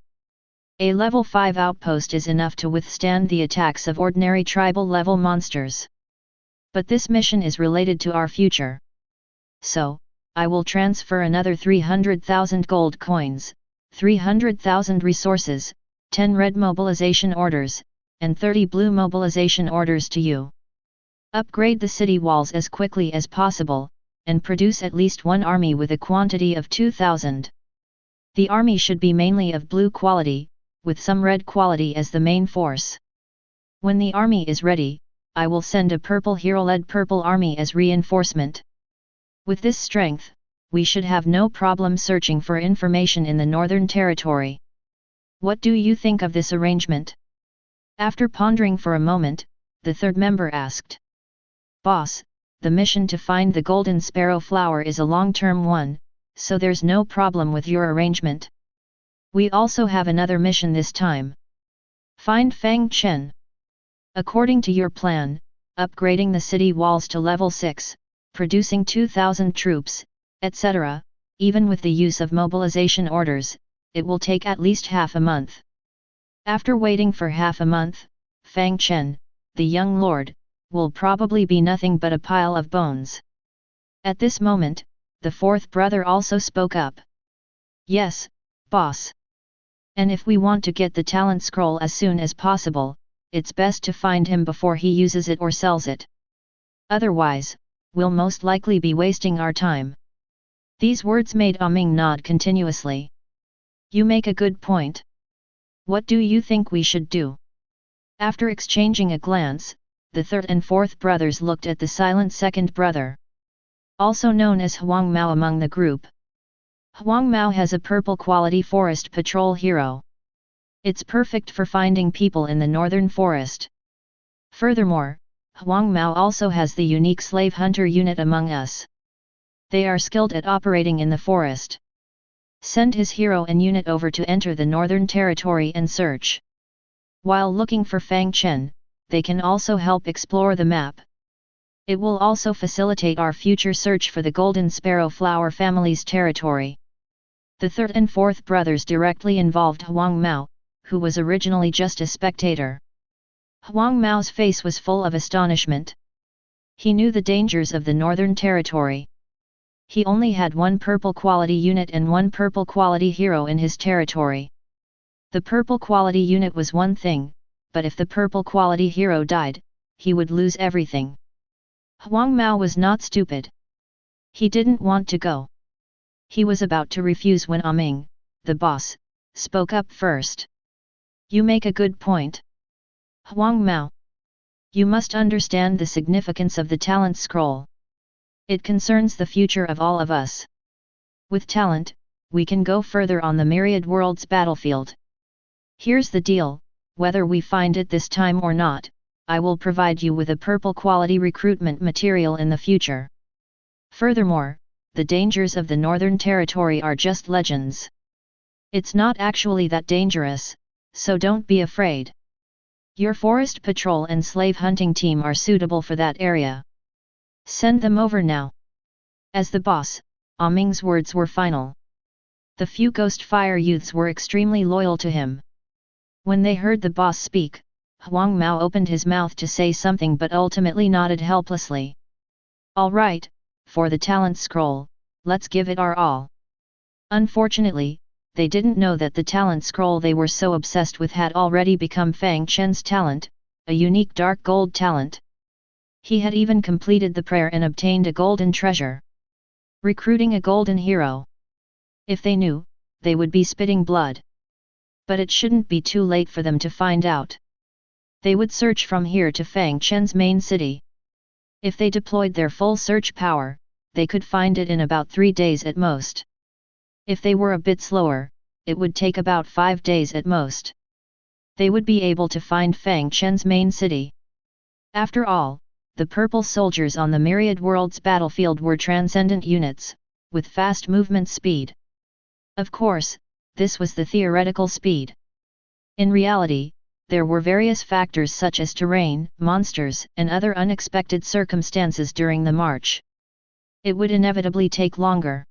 A level 5 outpost is enough to withstand the attacks of ordinary tribal level monsters. But this mission is related to our future. So, I will transfer another 300,000 gold coins, 300,000 resources, 10 red mobilization orders, and 30 blue mobilization orders to you. Upgrade the city walls as quickly as possible, and produce at least one army with a quantity of 2,000. The army should be mainly of blue quality, with some red quality as the main force. When the army is ready, I will send a purple hero-led purple army as reinforcement. With this strength, we should have no problem searching for information in the Northern Territory. What do you think of this arrangement? After pondering for a moment, the third member asked. Boss, the mission to find the golden sparrow flower is a long-term one, so there's no problem with your arrangement. We also have another mission this time. Find Fang Chen. According to your plan, upgrading the city walls to level 6, producing 2,000 troops, etc., even with the use of mobilization orders, it will take at least half a month. After waiting for half a month, Fang Chen, the young lord, will probably be nothing but a pile of bones. At this moment, the fourth brother also spoke up. Yes, boss. And if we want to get the talent scroll as soon as possible, it's best to find him before he uses it or sells it. Otherwise, we'll most likely be wasting our time. These words made Ming nod continuously. You make a good point. What do you think we should do? After exchanging a glance, the third and fourth brothers looked at the silent second brother. Also known as Huang Mao among the group. Huang Mao has a purple quality forest patrol hero. It's perfect for finding people in the northern forest. Furthermore, Huang Mao also has the unique slave hunter unit among us. They are skilled at operating in the forest. Send his hero and unit over to enter the Northern Territory and search. While looking for Fang Chen, they can also help explore the map. It will also facilitate our future search for the Golden Sparrow Flower family's territory. The third and fourth brothers directly involved Huang Mao, who was originally just a spectator. Huang Mao's face was full of astonishment. He knew the dangers of the Northern Territory. He only had one purple quality unit and one purple quality hero in his territory. The purple quality unit was one thing, but if the purple quality hero died, he would lose everything. Huang Mao was not stupid. He didn't want to go. He was about to refuse when Ming, the boss, spoke up first. You make a good point. Huang Mao. You must understand the significance of the talent scroll. It concerns the future of all of us. With talent, we can go further on the Myriad Worlds battlefield. Here's the deal, whether we find it this time or not, I will provide you with a purple quality recruitment material in the future. Furthermore, the dangers of the Northern Territory are just legends. It's not actually that dangerous, so don't be afraid. Your forest patrol and slave hunting team are suitable for that area. Send them over now. As the boss, Ming's words were final. The few ghost fire youths were extremely loyal to him. When they heard the boss speak, Huang Mao opened his mouth to say something but ultimately nodded helplessly. All right, for the talent scroll, let's give it our all. Unfortunately, they didn't know that the talent scroll they were so obsessed with had already become Fang Chen's talent, a unique dark gold talent. He had even completed the prayer and obtained a golden treasure. Recruiting a golden hero. If they knew, they would be spitting blood. But it shouldn't be too late for them to find out. They would search from here to Fang Chen's main city. If they deployed their full search power, they could find it in about 3 days at most. If they were a bit slower, it would take about 5 days at most. They would be able to find Fang Chen's main city. After all, the purple soldiers on the Myriad Worlds battlefield were transcendent units, with fast movement speed. Of course, this was the theoretical speed. In reality, there were various factors such as terrain, monsters, and other unexpected circumstances during the march. It would inevitably take longer.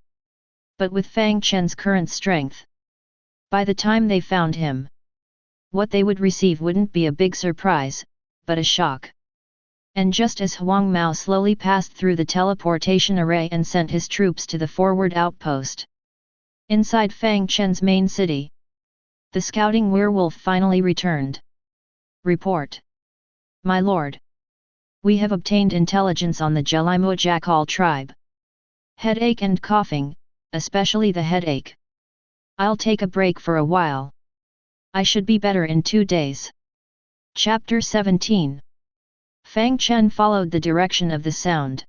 But with Fang Chen's current strength, by the time they found him, what they would receive wouldn't be a big surprise, but a shock. And just as Huang Mao slowly passed through the teleportation array and sent his troops to the forward outpost, inside Fang Chen's main city, the scouting werewolf finally returned. Report. My lord. We have obtained intelligence on the Jelimo Jackal tribe. Headache and coughing, especially the headache. I'll take a break for a while. I should be better in 2 days. Chapter 17. Fang Chen followed the direction of the sound.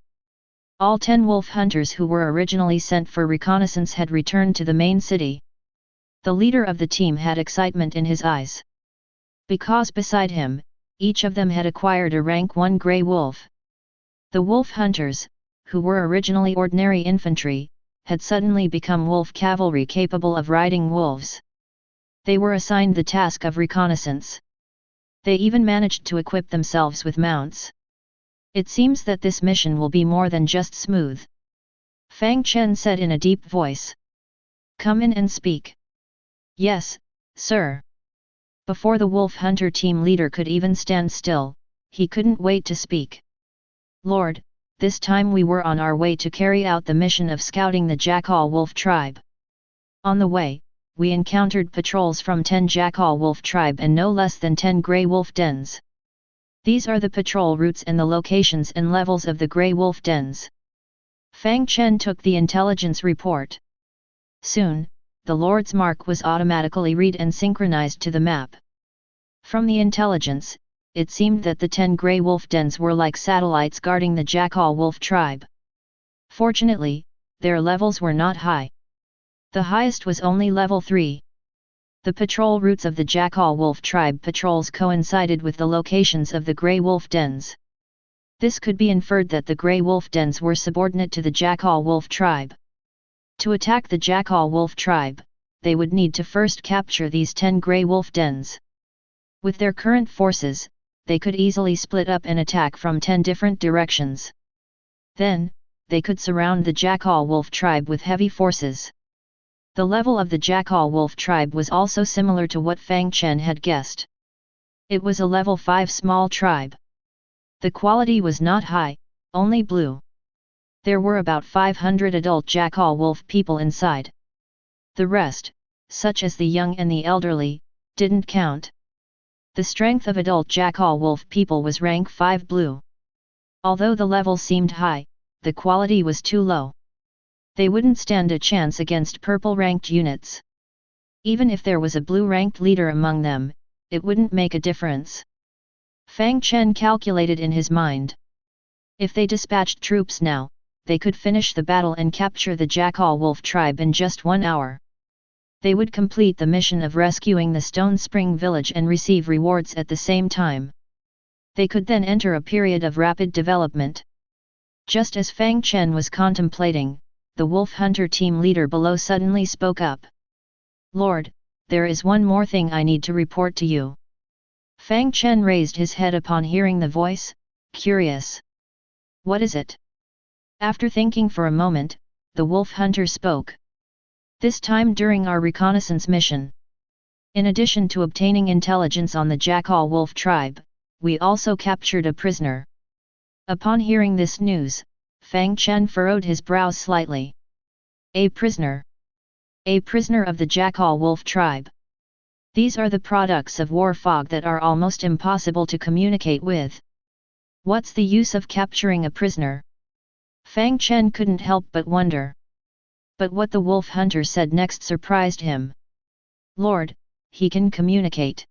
All 10 wolf hunters who were originally sent for reconnaissance had returned to the main city. The leader of the team had excitement in his eyes. Because beside him, each of them had acquired a rank 1 grey wolf. The wolf hunters, who were originally ordinary infantry, had suddenly become wolf cavalry capable of riding wolves. They were assigned the task of reconnaissance. They even managed to equip themselves with mounts. It seems that this mission will be more than just smooth. Fang Chen said in a deep voice. Come in and speak. Yes, sir. Before the wolf hunter team leader could even stand still, he couldn't wait to speak. Lord, this time we were on our way to carry out the mission of scouting the Jackal wolf tribe. On the way, we encountered patrols from 10 Jackal wolf tribe and no less than 10 grey wolf dens. These are the patrol routes and the locations and levels of the grey wolf dens. Fang Chen took the intelligence report. Soon, the Lord's mark was automatically read and synchronized to the map. From the intelligence, it seemed that the 10 grey wolf dens were like satellites guarding the Jackal wolf tribe. Fortunately, their levels were not high. The highest was only level 3. The patrol routes of the Jackal wolf tribe patrols coincided with the locations of the grey wolf dens. This could be inferred that the grey wolf dens were subordinate to the Jackal wolf tribe. To attack the Jackal wolf tribe, they would need to first capture these 10 grey wolf dens. With their current forces, they could easily split up and attack from 10 different directions. Then, they could surround the Jackal wolf tribe with heavy forces. The level of the Jackal wolf tribe was also similar to what Fang Chen had guessed. It was a level 5 small tribe. The quality was not high, only blue. There were about 500 adult Jackal wolf people inside. The rest, such as the young and the elderly, didn't count. The strength of adult Jackal wolf people was rank 5 blue. Although the level seemed high, the quality was too low. They wouldn't stand a chance against purple-ranked units. Even if there was a blue-ranked leader among them, it wouldn't make a difference. Fang Chen calculated in his mind. If they dispatched troops now, they could finish the battle and capture the Jackal wolf tribe in just 1 hour. They would complete the mission of rescuing the Stone Spring village and receive rewards at the same time. They could then enter a period of rapid development. Just as Fang Chen was contemplating, the wolf hunter team leader below suddenly spoke up. Lord, there is one more thing I need to report to you. Fang Chen raised his head upon hearing the voice, curious. What is it? After thinking for a moment, the wolf hunter spoke. This time during our reconnaissance mission. In addition to obtaining intelligence on the Jackal wolf tribe, we also captured a prisoner. Upon hearing this news, Fang Chen furrowed his brows slightly. A prisoner. A prisoner of the Jackal wolf tribe. These are the products of war fog that are almost impossible to communicate with. What's the use of capturing a prisoner? Fang Chen couldn't help but wonder. But what the wolf hunter said next surprised him. Lord, he can communicate.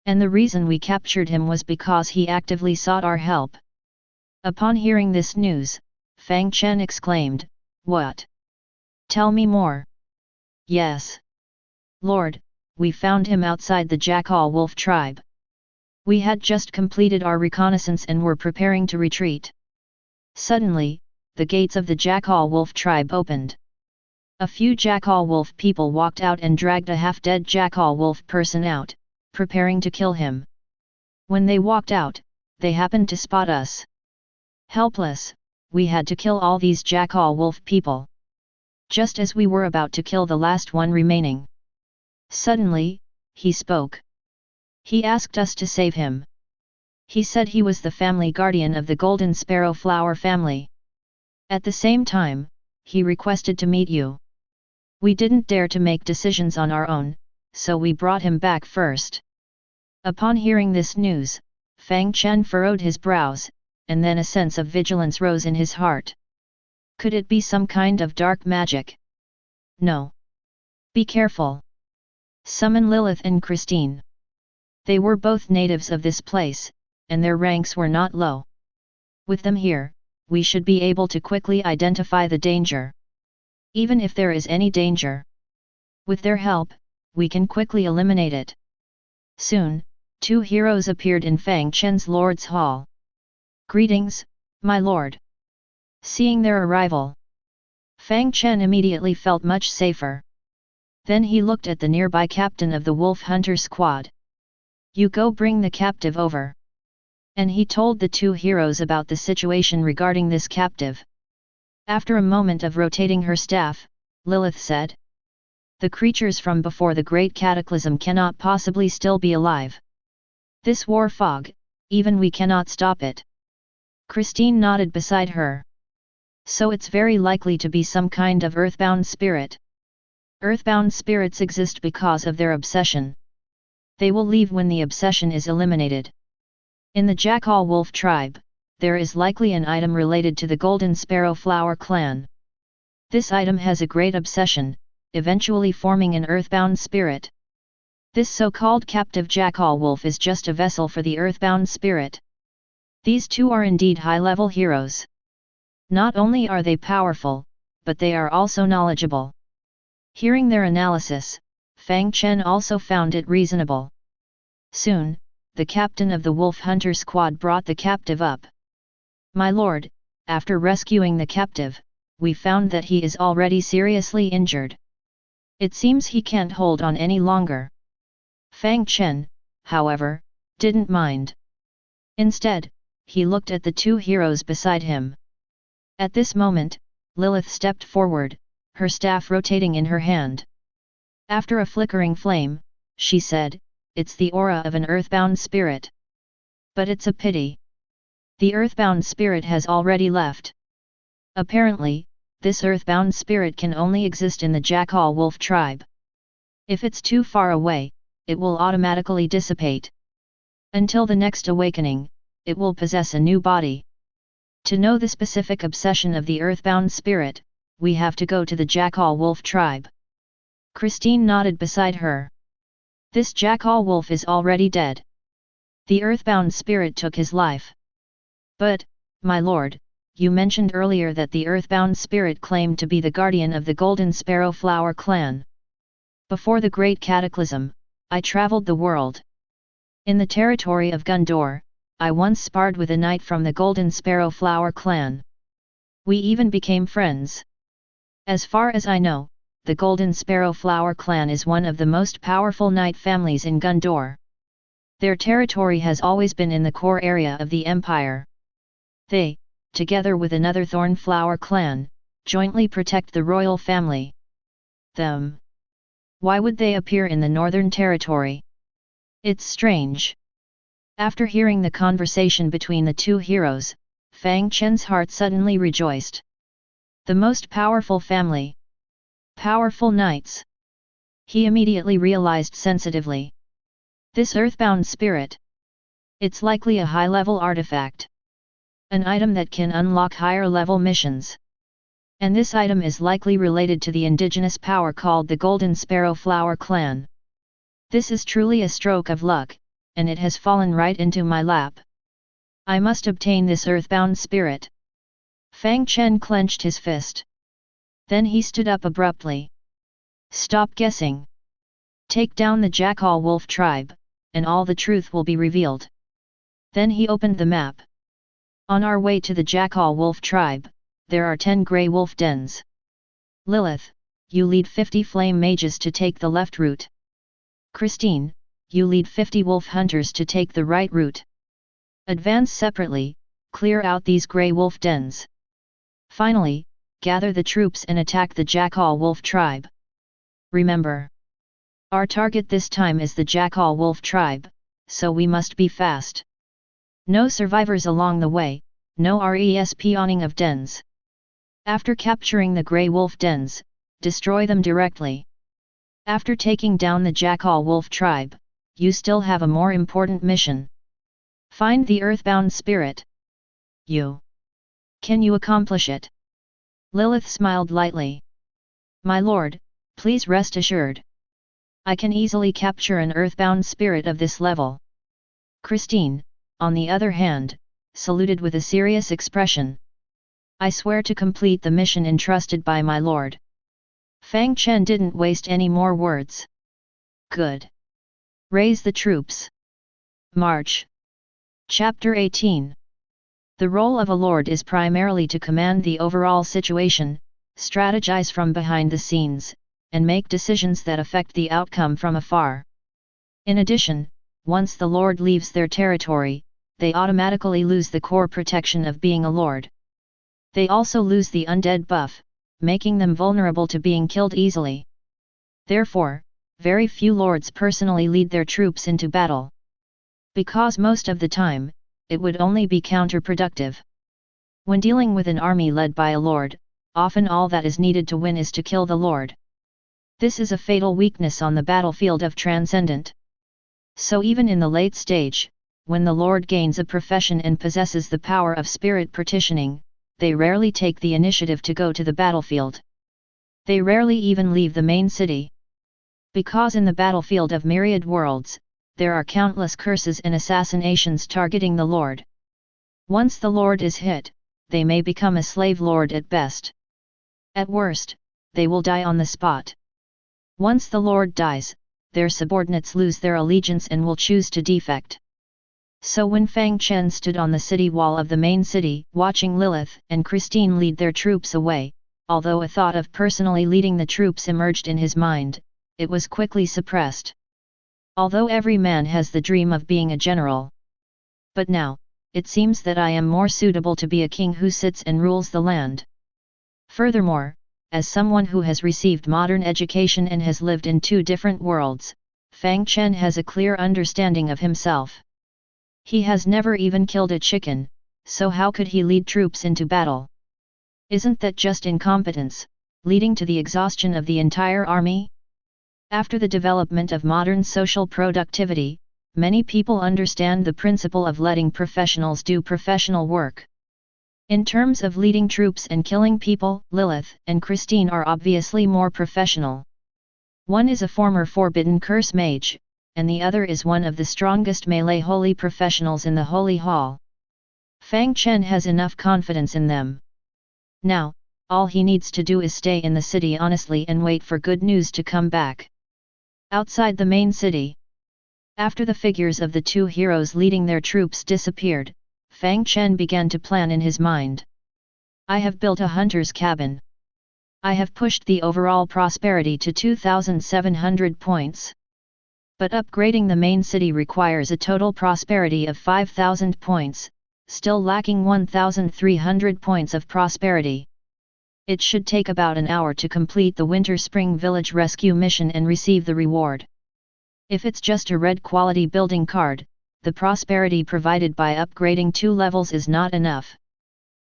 And the reason we captured him was because he actively sought our help. Upon hearing this news, Fang Chen exclaimed, What? Tell me more. Yes. Lord, we found him outside the Jackal wolf tribe. We had just completed our reconnaissance and were preparing to retreat. Suddenly, the gates of the Jackal wolf tribe opened. A few jackal wolf people walked out and dragged a half-dead jackal wolf person out, preparing to kill him. When they walked out, they happened to spot us. Helpless, we had to kill all these jackal wolf people. Just as we were about to kill the last one remaining. Suddenly, he spoke. He asked us to save him. He said he was the family guardian of the Golden Sparrow Flower family. At the same time, he requested to meet you. We didn't dare to make decisions on our own, so we brought him back first. Upon hearing this news, Fang Chen furrowed his brows, and then a sense of vigilance rose in his heart. Could it be some kind of dark magic? No. Be careful. Summon Lilith and Christine. They were both natives of this place, and their ranks were not low. With them here, we should be able to quickly identify the danger. Even if there is any danger. With their help, we can quickly eliminate it. Soon, two heroes appeared in Fang Chen's Lord's Hall. Greetings, my lord. Seeing their arrival, Fang Chen immediately felt much safer. Then he looked at the nearby captain of the wolf hunter squad. You go bring the captive over. And he told the two heroes about the situation regarding this captive. After a moment of rotating her staff, Lilith said. The creatures from before the great cataclysm cannot possibly still be alive. This war fog, even we cannot stop it. Christine nodded beside her. So it's very likely to be some kind of earthbound spirit. Earthbound spirits exist because of their obsession. They will leave when the obsession is eliminated. In the Jackal Wolf tribe, there is likely an item related to the Golden Sparrow Flower clan. This item has a great obsession, eventually forming an earthbound spirit. This so-called captive Jackal Wolf is just a vessel for the earthbound spirit. These two are indeed high-level heroes. Not only are they powerful, but they are also knowledgeable. Hearing their analysis, Fang Chen also found it reasonable. Soon, the captain of the wolf hunter squad brought the captive up. My lord, after rescuing the captive, we found that he is already seriously injured. It seems he can't hold on any longer. Fang Chen, however, didn't mind. Instead, he looked at the two heroes beside him. At this moment, Lilith stepped forward, her staff rotating in her hand. After a flickering flame, she said, "It's the aura of an earthbound spirit. But it's a pity. The earthbound spirit has already left. Apparently, this earthbound spirit can only exist in the Jackal Wolf tribe. If it's too far away, it will automatically dissipate. Until the next awakening, it will possess a new body. To know the specific obsession of the earthbound spirit, we have to go to the Jackal Wolf tribe." Christine nodded beside her. This Jackal Wolf is already dead. The earthbound spirit took his life. But, my lord, you mentioned earlier that the earthbound spirit claimed to be the guardian of the Golden Sparrow Flower clan. Before the Great Cataclysm, I traveled the world. In the territory of Gondor, I once sparred with a knight from the Golden Sparrow Flower clan. We even became friends. As far as I know, the Golden Sparrow Flower clan is one of the most powerful knight families in Gondor. Their territory has always been in the core area of the empire. They, together with another Thorn Flower clan, jointly protect the royal family. Them. Why would they appear in the northern territory? It's strange. After hearing the conversation between the two heroes, Fang Chen's heart suddenly rejoiced. The most powerful family. Powerful knights. He immediately realized sensitively. This earthbound spirit. It's likely a high-level artifact. An item that can unlock higher-level missions. And this item is likely related to the indigenous power called the Golden Sparrow Flower clan. This is truly a stroke of luck, and it has fallen right into my lap. I must obtain this earthbound spirit. Fang Chen clenched his fist. Then he stood up abruptly. Stop guessing. Take down the Jackal Wolf tribe, and all the truth will be revealed. Then he opened the map. On our way to the Jackal Wolf tribe, there are 10 grey wolf dens. Lilith, you lead 50 flame mages to take the left route. Christine, you lead 50 wolf hunters to take the right route. Advance separately, clear out these grey wolf dens. Finally, gather the troops and attack the Jackal Wolf tribe. Remember, our target this time is the Jackal Wolf tribe, so we must be fast. No survivors along the way, no respawning of dens. After capturing the Grey Wolf dens, destroy them directly. After taking down the Jackal Wolf tribe, you still have a more important mission. Find the Earthbound Spirit. Can you accomplish it? Lilith smiled lightly. My lord, please rest assured. I can easily capture an Earthbound Spirit of this level. Christine, on the other hand, saluted with a serious expression. I swear to complete the mission entrusted by my lord. Fang Chen didn't waste any more words. Good. Raise the troops. March. Chapter 18. The role of a lord is primarily to command the overall situation, strategize from behind the scenes, and make decisions that affect the outcome from afar. In addition, once the lord leaves their territory, they automatically lose the core protection of being a lord. They also lose the undead buff, making them vulnerable to being killed easily. Therefore, very few lords personally lead their troops into battle. Because most of the time, it would only be counterproductive. When dealing with an army led by a lord, often all that is needed to win is to kill the lord. This is a fatal weakness on the battlefield of Transcendent. So even in the late stage, when the lord gains a profession and possesses the power of spirit partitioning, they rarely take the initiative to go to the battlefield. They rarely even leave the main city. Because in the battlefield of Myriad Worlds, there are countless curses and assassinations targeting the lord. Once the lord is hit, they may become a slave lord at best. At worst, they will die on the spot. Once the lord dies, their subordinates lose their allegiance and will choose to defect. So when Fang Chen stood on the city wall of the main city, watching Lilith and Christine lead their troops away, although a thought of personally leading the troops emerged in his mind, it was quickly suppressed. Although every man has the dream of being a general. But now, it seems that I am more suitable to be a king who sits and rules the land. Furthermore, as someone who has received modern education and has lived in 2 different worlds, Fang Chen has a clear understanding of himself. He has never even killed a chicken, so how could he lead troops into battle? Isn't that just incompetence, leading to the exhaustion of the entire army? After the development of modern social productivity, many people understand the principle of letting professionals do professional work. In terms of leading troops and killing people, Lilith and Christine are obviously more professional. One is a former Forbidden Curse Mage, and the other is one of the strongest melee holy professionals in the Holy Hall. Fang Chen has enough confidence in them. Now, all he needs to do is stay in the city honestly and wait for good news to come back. Outside the main city. After the figures of the 2 heroes leading their troops disappeared, Fang Chen began to plan in his mind. I have built a hunter's cabin. I have pushed the overall prosperity to 2,700 points. But upgrading the main city requires a total prosperity of 5,000 points, still lacking 1,300 points of prosperity. It should take about an hour to complete the Winter-Spring Village Rescue mission and receive the reward. If it's just a red quality building card, the prosperity provided by upgrading 2 levels is not enough.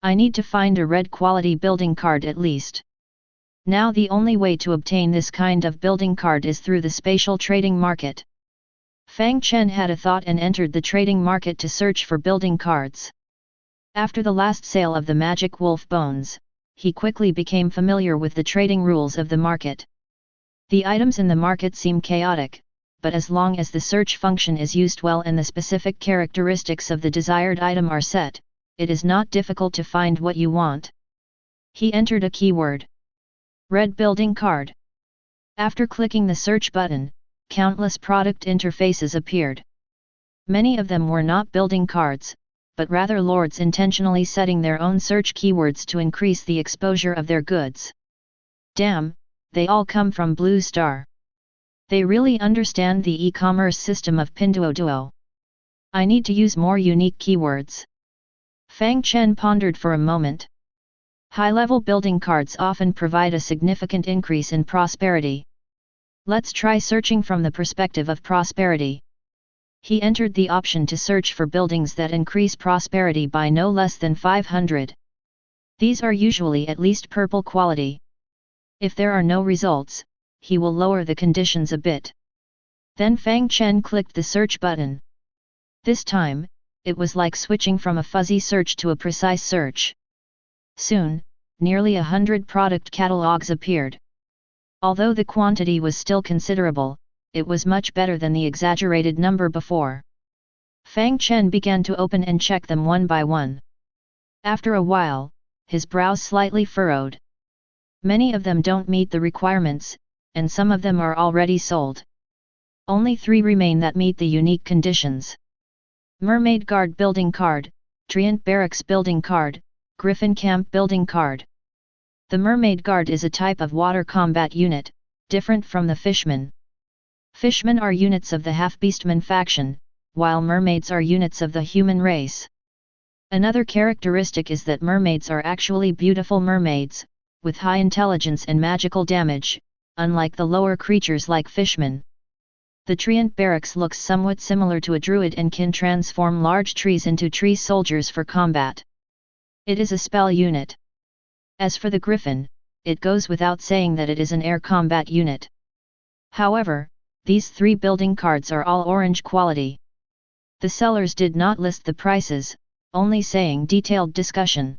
I need to find a red quality building card at least. Now the only way to obtain this kind of building card is through the spatial trading market. Fang Chen had a thought and entered the trading market to search for building cards. After the last sale of the magic wolf bones, he quickly became familiar with the trading rules of the market. The items in the market seem chaotic, but as long as the search function is used well and the specific characteristics of the desired item are set, it is not difficult to find what you want. He entered a keyword. Red building card. After clicking the search button, countless product interfaces appeared. Many of them were not building cards, but rather lords intentionally setting their own search keywords to increase the exposure of their goods. Damn, they all come from Blue Star. They really understand the e-commerce system of Pinduoduo. I need to use more unique keywords. Fang Chen pondered for a moment. High-level building cards often provide a significant increase in prosperity. Let's try searching from the perspective of prosperity. He entered the option to search for buildings that increase prosperity by no less than 500. These are usually at least purple quality. If there are no results, he will lower the conditions a bit. Then Fang Chen clicked the search button. This time, it was like switching from a fuzzy search to a precise search. Soon, nearly 100 product catalogs appeared. Although the quantity was still considerable, it was much better than the exaggerated number before. Fang Chen began to open and check them one by one. After a while, his brows slightly furrowed. Many of them don't meet the requirements, and some of them are already sold. Only 3 remain that meet the unique conditions. Mermaid Guard Building Card, Treant Barracks Building Card, Griffin Camp Building Card. The Mermaid Guard is a type of water combat unit, different from the Fishmen. Fishmen are units of the Half-Beastmen faction, while mermaids are units of the human race. Another characteristic is that mermaids are actually beautiful mermaids, with high intelligence and magical damage, unlike the lower creatures like fishmen. The Treant Barracks looks somewhat similar to a druid and can transform large trees into tree soldiers for combat. It is a spell unit. As for the Griffin, it goes without saying that it is an air combat unit. However, these 3 building cards are all orange quality. The sellers did not list the prices, only saying detailed discussion.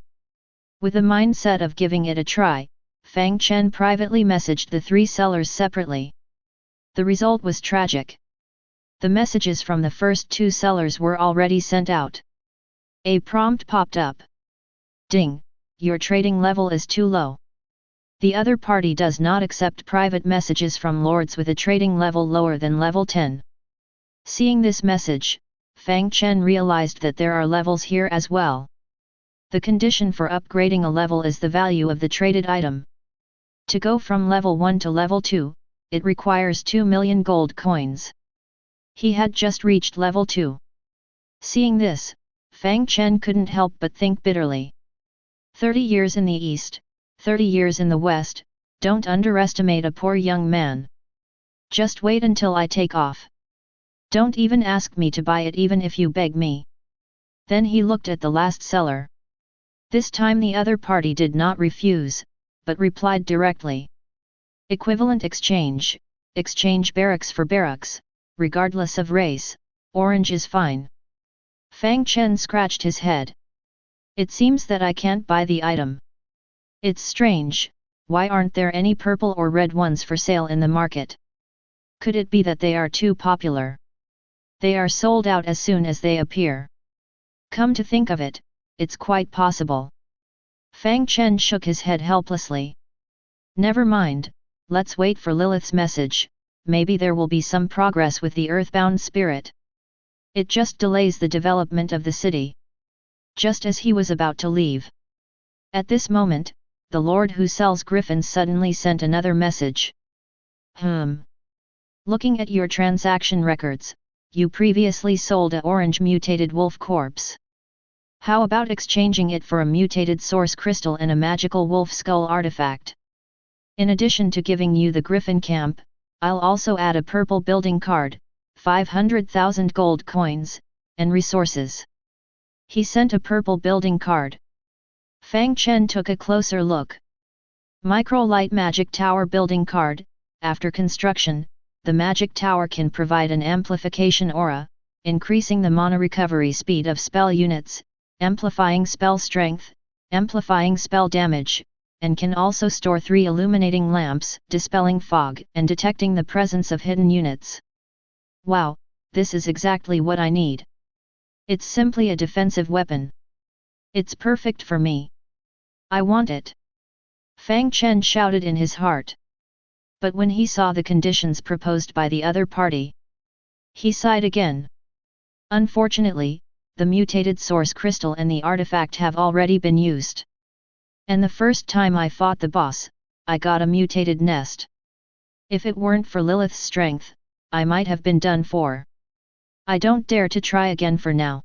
With a mindset of giving it a try, Fang Chen privately messaged the 3 sellers separately. The result was tragic. The messages from the first 2 sellers were already sent out. A prompt popped up. Ding, your trading level is too low. The other party does not accept private messages from lords with a trading level lower than level 10. Seeing this message, Fang Chen realized that there are levels here as well. The condition for upgrading a level is the value of the traded item. To go from level 1 to level 2, it requires 2 million gold coins. He had just reached level 2. Seeing this, Fang Chen couldn't help but think bitterly. 30 years in the east, 30 years in the west, don't underestimate a poor young man. Just wait until I take off. Don't even ask me to buy it even if you beg me. Then he looked at the last seller. This time the other party did not refuse, but replied directly. Equivalent exchange, exchange barracks for barracks, regardless of race, orange is fine. Fang Chen scratched his head. It seems that I can't buy the item. It's strange, why aren't there any purple or red ones for sale in the market? Could it be that they are too popular? They are sold out as soon as they appear. Come to think of it, it's quite possible. Fang Chen shook his head helplessly. Never mind, let's wait for Lilith's message, maybe there will be some progress with the earthbound spirit. It just delays the development of the city. Just as he was about to leave. At this moment, the lord who sells griffins suddenly sent another message. Looking at your transaction records, you previously sold a orange mutated wolf corpse. How about exchanging it for a mutated source crystal and a magical wolf skull artifact? In addition to giving you the griffin camp, I'll also add a purple building card, 500,000 gold coins, and resources. He sent a purple building card. Fang Chen took a closer look. Micro-light magic tower building card. After construction, the magic tower can provide an amplification aura, increasing the mana recovery speed of spell units, amplifying spell strength, amplifying spell damage, and can also store 3 illuminating lamps, dispelling fog and detecting the presence of hidden units. Wow, this is exactly what I need. It's simply a defensive weapon. It's perfect for me. I want it. Fang Chen shouted in his heart. But when he saw the conditions proposed by the other party, he sighed again. Unfortunately, the mutated source crystal and the artifact have already been used. And the first time I fought the boss, I got a mutated nest. If it weren't for Lilith's strength, I might have been done for. I don't dare to try again for now.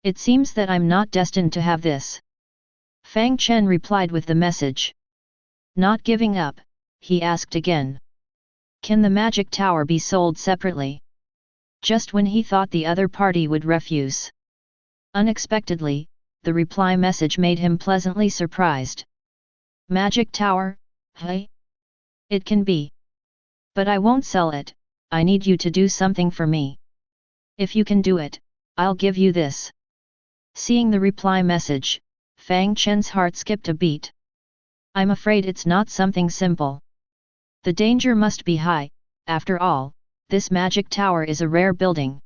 It seems that I'm not destined to have this. Fang Chen replied with the message. Not giving up, he asked again. Can the magic tower be sold separately? Just when he thought the other party would refuse. Unexpectedly, the reply message made him pleasantly surprised. Magic tower, hey? It can be. But I won't sell it, I need you to do something for me. If you can do it, I'll give you this. Seeing the reply message, Fang Chen's heart skipped a beat. I'm afraid it's not something simple. The danger must be high, after all, this magic tower is a rare building.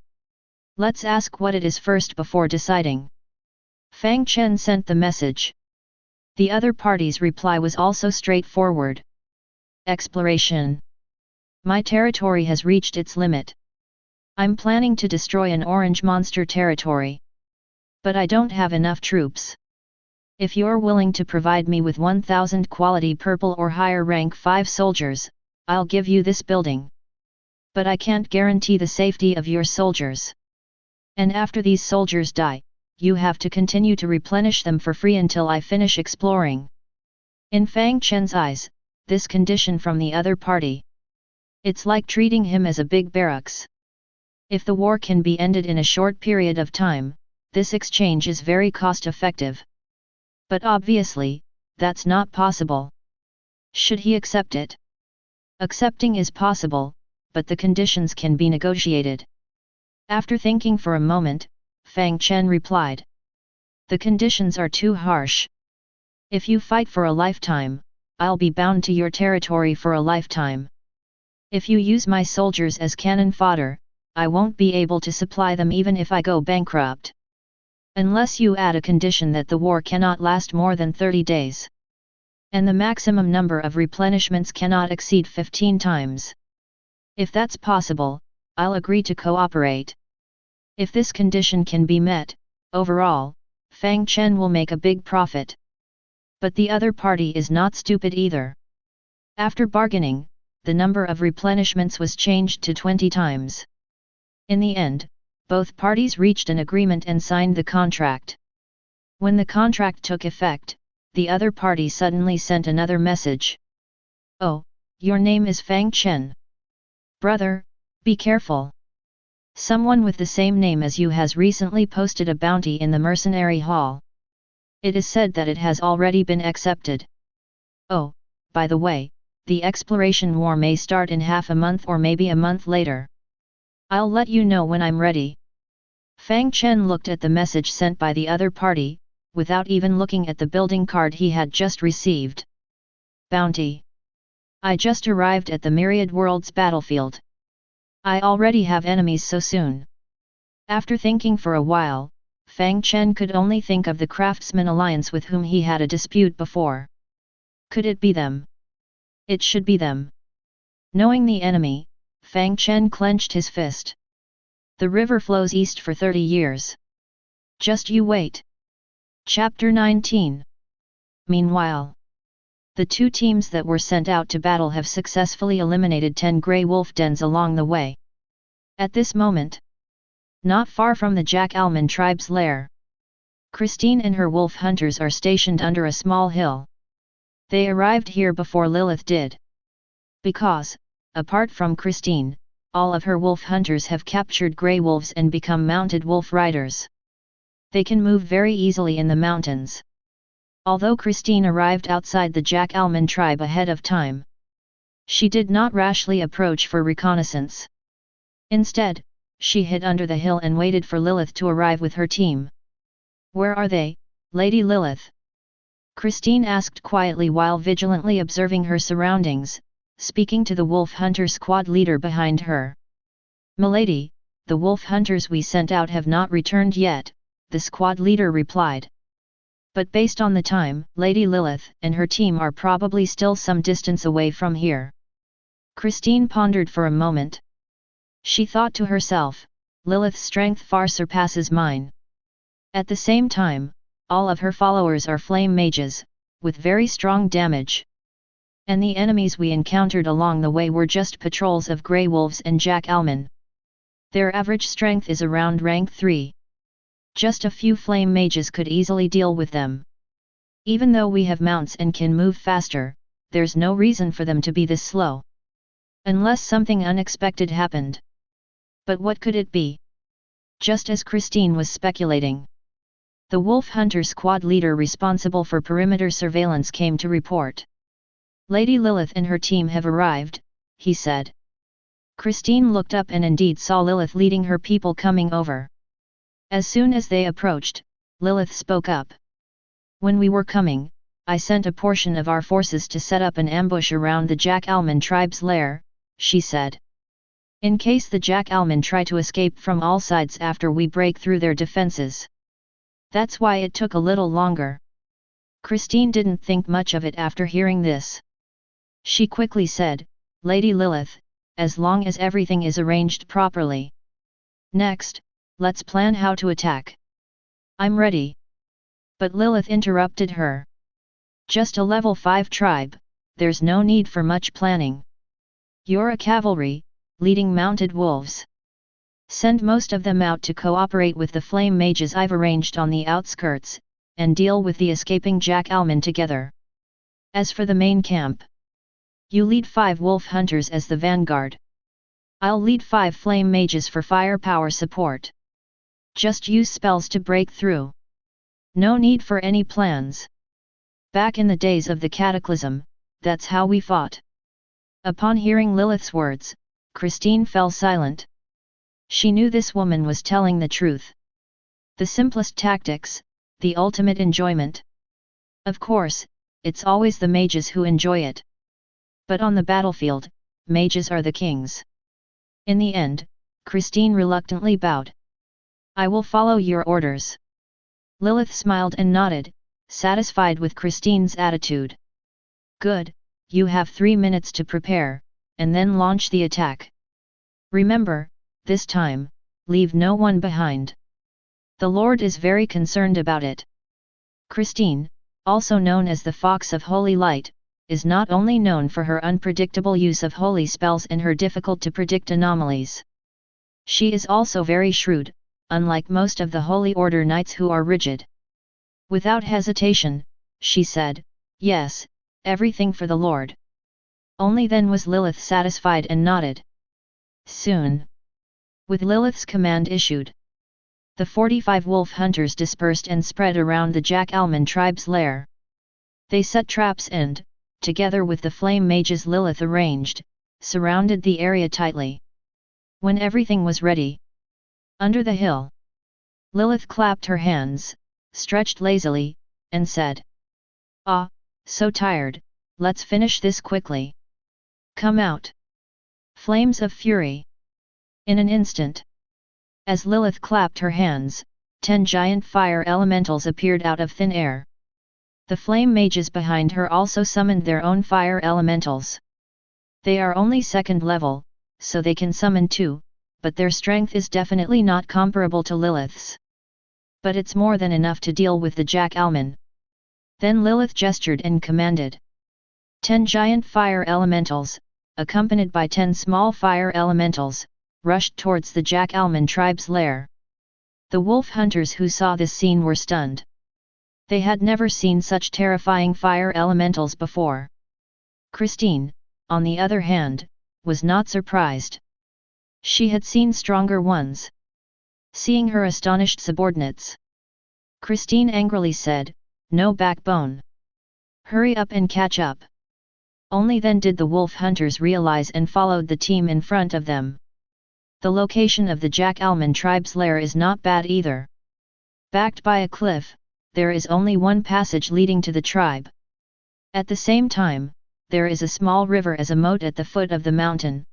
Let's ask what it is first before deciding. Fang Chen sent the message. The other party's reply was also straightforward. Exploration. My territory has reached its limit. I'm planning to destroy an orange monster territory. But I don't have enough troops. If you're willing to provide me with 1000 quality purple or higher rank 5 soldiers, I'll give you this building. But I can't guarantee the safety of your soldiers. And after these soldiers die, you have to continue to replenish them for free until I finish exploring. In Fang Chen's eyes, this condition from the other party. It's like treating him as a big barracks. If the war can be ended in a short period of time, this exchange is very cost-effective. But obviously, that's not possible. Should he accept it? Accepting is possible, but the conditions can be negotiated. After thinking for a moment, Fang Chen replied. The conditions are too harsh. If you fight for a lifetime, I'll be bound to your territory for a lifetime. If you use my soldiers as cannon fodder, I won't be able to supply them even if I go bankrupt. Unless you add a condition that the war cannot last more than 30 days. And the maximum number of replenishments cannot exceed 15 times. If that's possible, I'll agree to cooperate. If this condition can be met, overall, Fang Chen will make a big profit. But the other party is not stupid either. After bargaining, the number of replenishments was changed to 20 times. In the end, both parties reached an agreement and signed the contract. When the contract took effect, the other party suddenly sent another message. Oh, your name is Fang Chen. Brother, be careful. Someone with the same name as you has recently posted a bounty in the mercenary hall. It is said that it has already been accepted. Oh, by the way, the exploration war may start in half a month or maybe a month later. I'll let you know when I'm ready. Fang Chen looked at the message sent by the other party, without even looking at the building card he had just received. Bounty. I just arrived at the Myriad Worlds battlefield. I already have enemies so soon. After thinking for a while, Fang Chen could only think of the Craftsman Alliance with whom he had a dispute before. Could it be them? It should be them. Knowing the enemy, Fang Chen clenched his fist. The river flows east for 30 years. Just you wait. Chapter 19. Meanwhile, the two teams that were sent out to battle have successfully eliminated 10 grey wolf dens along the way. At this moment, not far from the Jack Alman tribe's lair, Christine and her wolf hunters are stationed under a small hill. They arrived here before Lilith did. Because, apart from Christine, all of her wolf hunters have captured grey wolves and become mounted wolf riders. They can move very easily in the mountains. Although Christine arrived outside the Jack Alman tribe ahead of time, she did not rashly approach for reconnaissance. Instead, she hid under the hill and waited for Lilith to arrive with her team. Where are they, Lady Lilith? Christine asked quietly while vigilantly observing her surroundings, speaking to the wolf hunter squad leader behind her. Milady, the wolf hunters we sent out have not returned yet, the squad leader replied. But based on the time, Lady Lilith and her team are probably still some distance away from here. Christine pondered for a moment. She thought to herself, Lilith's strength far surpasses mine. At the same time, all of her followers are flame mages, with very strong damage. And the enemies we encountered along the way were just patrols of grey wolves and jack-alman. Their average strength is around rank 3. Just a few flame mages could easily deal with them. Even though we have mounts and can move faster, there's no reason for them to be this slow. Unless something unexpected happened. But what could it be? Just as Christine was speculating, the Wolf Hunter squad leader responsible for perimeter surveillance came to report. Lady Lilith and her team have arrived, he said. Christine looked up and indeed saw Lilith leading her people coming over. As soon as they approached, Lilith spoke up. When we were coming, I sent a portion of our forces to set up an ambush around the jack-alman tribe's lair, she said. In case the jack-alman try to escape from all sides after we break through their defenses. That's why it took a little longer. Christine didn't think much of it after hearing this. She quickly said, Lady Lilith, as long as everything is arranged properly. Next, let's plan how to attack. I'm ready. But Lilith interrupted her. Just a level 5 tribe, there's no need for much planning. You're a cavalry, leading mounted wolves. Send most of them out to cooperate with the flame mages I've arranged on the outskirts, and deal with the escaping jack-alman together. As for the main camp, you lead 5 wolf hunters as the vanguard. I'll lead 5 flame mages for firepower support. Just use spells to break through. No need for any plans. Back in the days of the Cataclysm, that's how we fought. Upon hearing Lilith's words, Christine fell silent. She knew this woman was telling the truth. The simplest tactics, the ultimate enjoyment. Of course, it's always the mages who enjoy it. But on the battlefield, mages are the kings. In the end, Christine reluctantly bowed. I will follow your orders. Lilith smiled and nodded, satisfied with Christine's attitude. Good, you have 3 minutes to prepare, and then launch the attack. Remember, this time, leave no one behind. The Lord is very concerned about it. Christine, also known as the Fox of Holy Light, is not only known for her unpredictable use of holy spells and her difficult-to-predict anomalies. She is also very shrewd, unlike most of the Holy Order knights who are rigid. Without hesitation, she said, yes, everything for the Lord. Only then was Lilith satisfied and nodded. Soon. With Lilith's command issued, the 45 wolf hunters dispersed and spread around the jack-alman tribe's lair. They set traps and, together with the flame mages Lilith arranged, surrounded the area tightly. When everything was ready, under the hill, Lilith clapped her hands, stretched lazily, and said, "Ah, so tired, let's finish this quickly. Come out." Flames of fury. In an instant, as Lilith clapped her hands, 10 giant fire elementals appeared out of thin air. The flame mages behind her also summoned their own fire elementals. They are only 2nd level, so they can summon 2, but their strength is definitely not comparable to Lilith's. But it's more than enough to deal with the jack-alman. Then Lilith gestured and commanded. 10 giant fire elementals, accompanied by 10 small fire elementals, rushed towards the jack-alman tribe's lair. The wolf hunters who saw this scene were stunned. They had never seen such terrifying fire elementals before. Christine, on the other hand, was not surprised. She had seen stronger ones. Seeing her astonished subordinates, Christine angrily said, "No backbone. Hurry up and catch up." Only then did the wolf hunters realize and followed the team in front of them. The location of the jack-alman tribe's lair is not bad either. Backed by a cliff, there is only one passage leading to the tribe. At the same time, there is a small river as a moat at the foot of the mountain.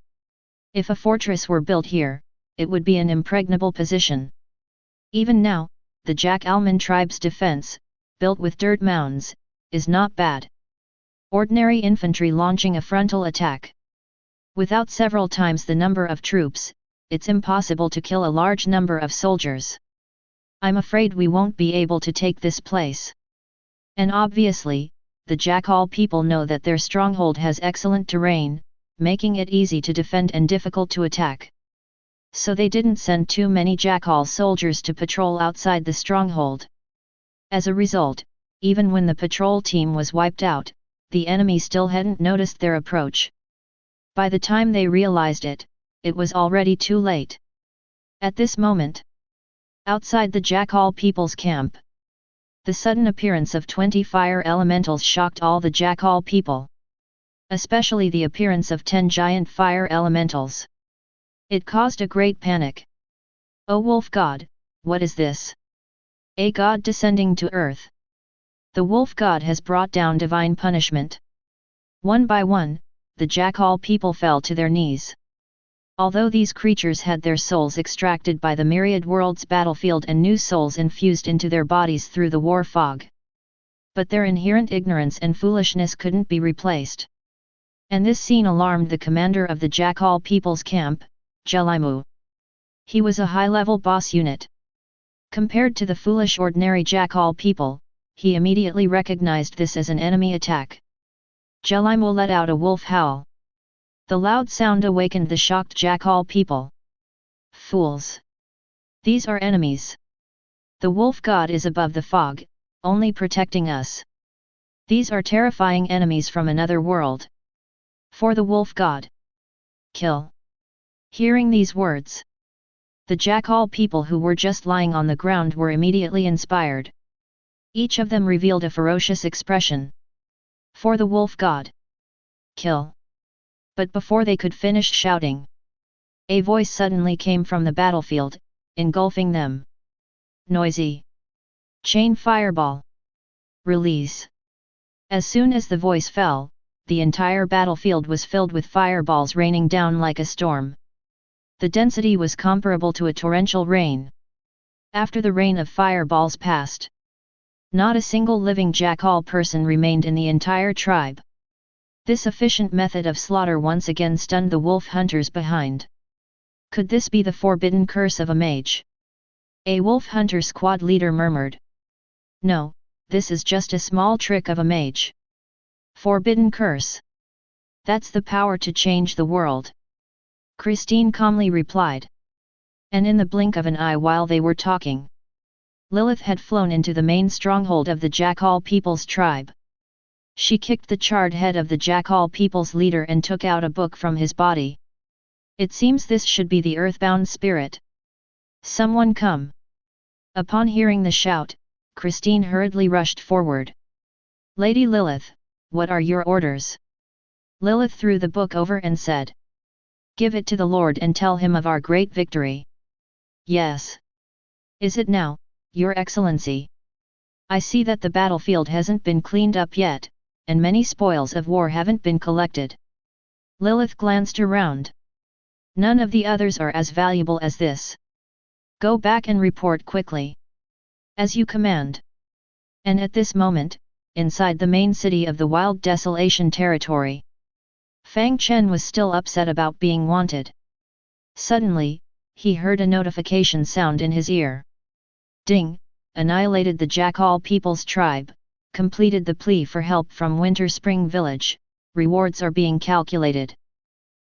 If a fortress were built here, it would be an impregnable position. Even now, the jack-alman tribe's defense, built with dirt mounds, is not bad. Ordinary infantry launching a frontal attack. Without several times the number of troops, it's impossible to kill a large number of soldiers. I'm afraid we won't be able to take this place. And obviously, the Jackal people know that their stronghold has excellent terrain, making it easy to defend and difficult to attack. So they didn't send too many Jackal soldiers to patrol outside the stronghold. As a result, even when the patrol team was wiped out, the enemy still hadn't noticed their approach. By the time they realized it, it was already too late. At this moment, outside the Jackal people's camp, the sudden appearance of 20 fire elementals shocked all the Jackal people. Especially the appearance of 10 giant fire elementals. It caused a great panic. "O wolf god, what is this? A god descending to earth. The wolf god has brought down divine punishment." One by one, the Jackal people fell to their knees. Although these creatures had their souls extracted by the Myriad Worlds battlefield and new souls infused into their bodies through the war fog. But their inherent ignorance and foolishness couldn't be replaced. And this scene alarmed the commander of the Jackal people's camp, Jelimu. He was a high-level boss unit. Compared to the foolish ordinary Jackal people, he immediately recognized this as an enemy attack. Jelimu let out a wolf howl. The loud sound awakened the shocked Jackal people. "Fools! These are enemies. The wolf god is above the fog, only protecting us. These are terrifying enemies from another world. For the wolf god! Kill!" Hearing these words, the Jackal people who were just lying on the ground were immediately inspired. Each of them revealed a ferocious expression. "For the wolf god! Kill!" But before they could finish shouting, a voice suddenly came from the battlefield, engulfing them. "Noisy! Chain fireball! Release!" As soon as the voice fell, the entire battlefield was filled with fireballs raining down like a storm. The density was comparable to a torrential rain. After the rain of fireballs passed, not a single living Jackal person remained in the entire tribe. This efficient method of slaughter once again stunned the wolf hunters behind. Could this be the forbidden curse of a mage? A wolf hunter squad leader murmured. "No, this is just a small trick of a mage. Forbidden curse. That's the power to change the world," Christine calmly replied. And in the blink of an eye while they were talking, Lilith had flown into the main stronghold of the Jackal people's tribe. She kicked the charred head of the Jackal people's leader and took out a book from his body. "It seems this should be the earthbound spirit. Someone come!" Upon hearing the shout, Christine hurriedly rushed forward. "Lady Lilith, what are your orders?" Lilith threw the book over and said. "Give it to the Lord and tell him of our great victory." "Yes. Is it now, Your Excellency? I see that the battlefield hasn't been cleaned up yet, and many spoils of war haven't been collected." Lilith glanced around. "None of the others are as valuable as this. Go back and report quickly." "As you command." And at this moment, inside the main city of the Wild Desolation territory, Fang Chen was still upset about being wanted. Suddenly, he heard a notification sound in his ear. "Ding! Annihilated the Jackal people's tribe, completed the plea for help from Winter Spring Village, rewards are being calculated."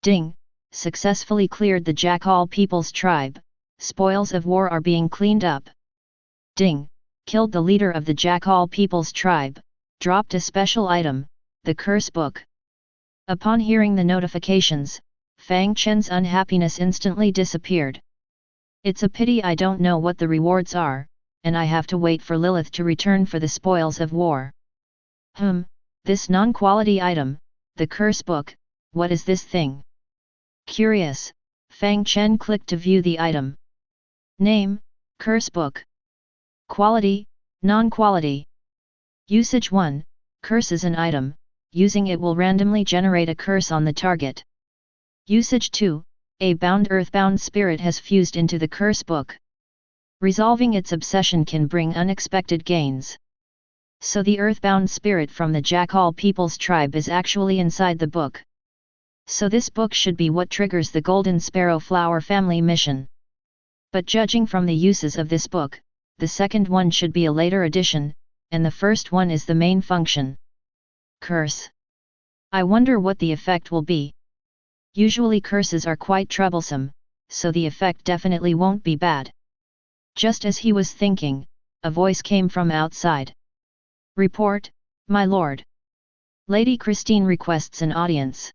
"Ding! Successfully cleared the Jackal people's tribe, spoils of war are being cleaned up." "Ding! Killed the leader of the Jackal people's tribe, dropped a special item, the curse book." Upon hearing the notifications, Fang Chen's unhappiness instantly disappeared. "It's a pity I don't know what the rewards are, and I have to wait for Lilith to return for the spoils of war. This non-quality item, the curse book, what is this thing?" Curious, Fang Chen clicked to view the item. Name, curse book. Quality, non-quality. Usage 1, curse is an item, using it will randomly generate a curse on the target. Usage 2, a bound earthbound spirit has fused into the curse book. Resolving its obsession can bring unexpected gains. So the earthbound spirit from the Jackal people's tribe is actually inside the book. So this book should be what triggers the Golden Sparrow Flower family mission. But judging from the uses of this book, the second one should be a later addition, and the first one is the main function. Curse. I wonder what the effect will be. Usually curses are quite troublesome, so the effect definitely won't be bad. Just as he was thinking, a voice came from outside. Report, my lord. Lady Christine requests an audience.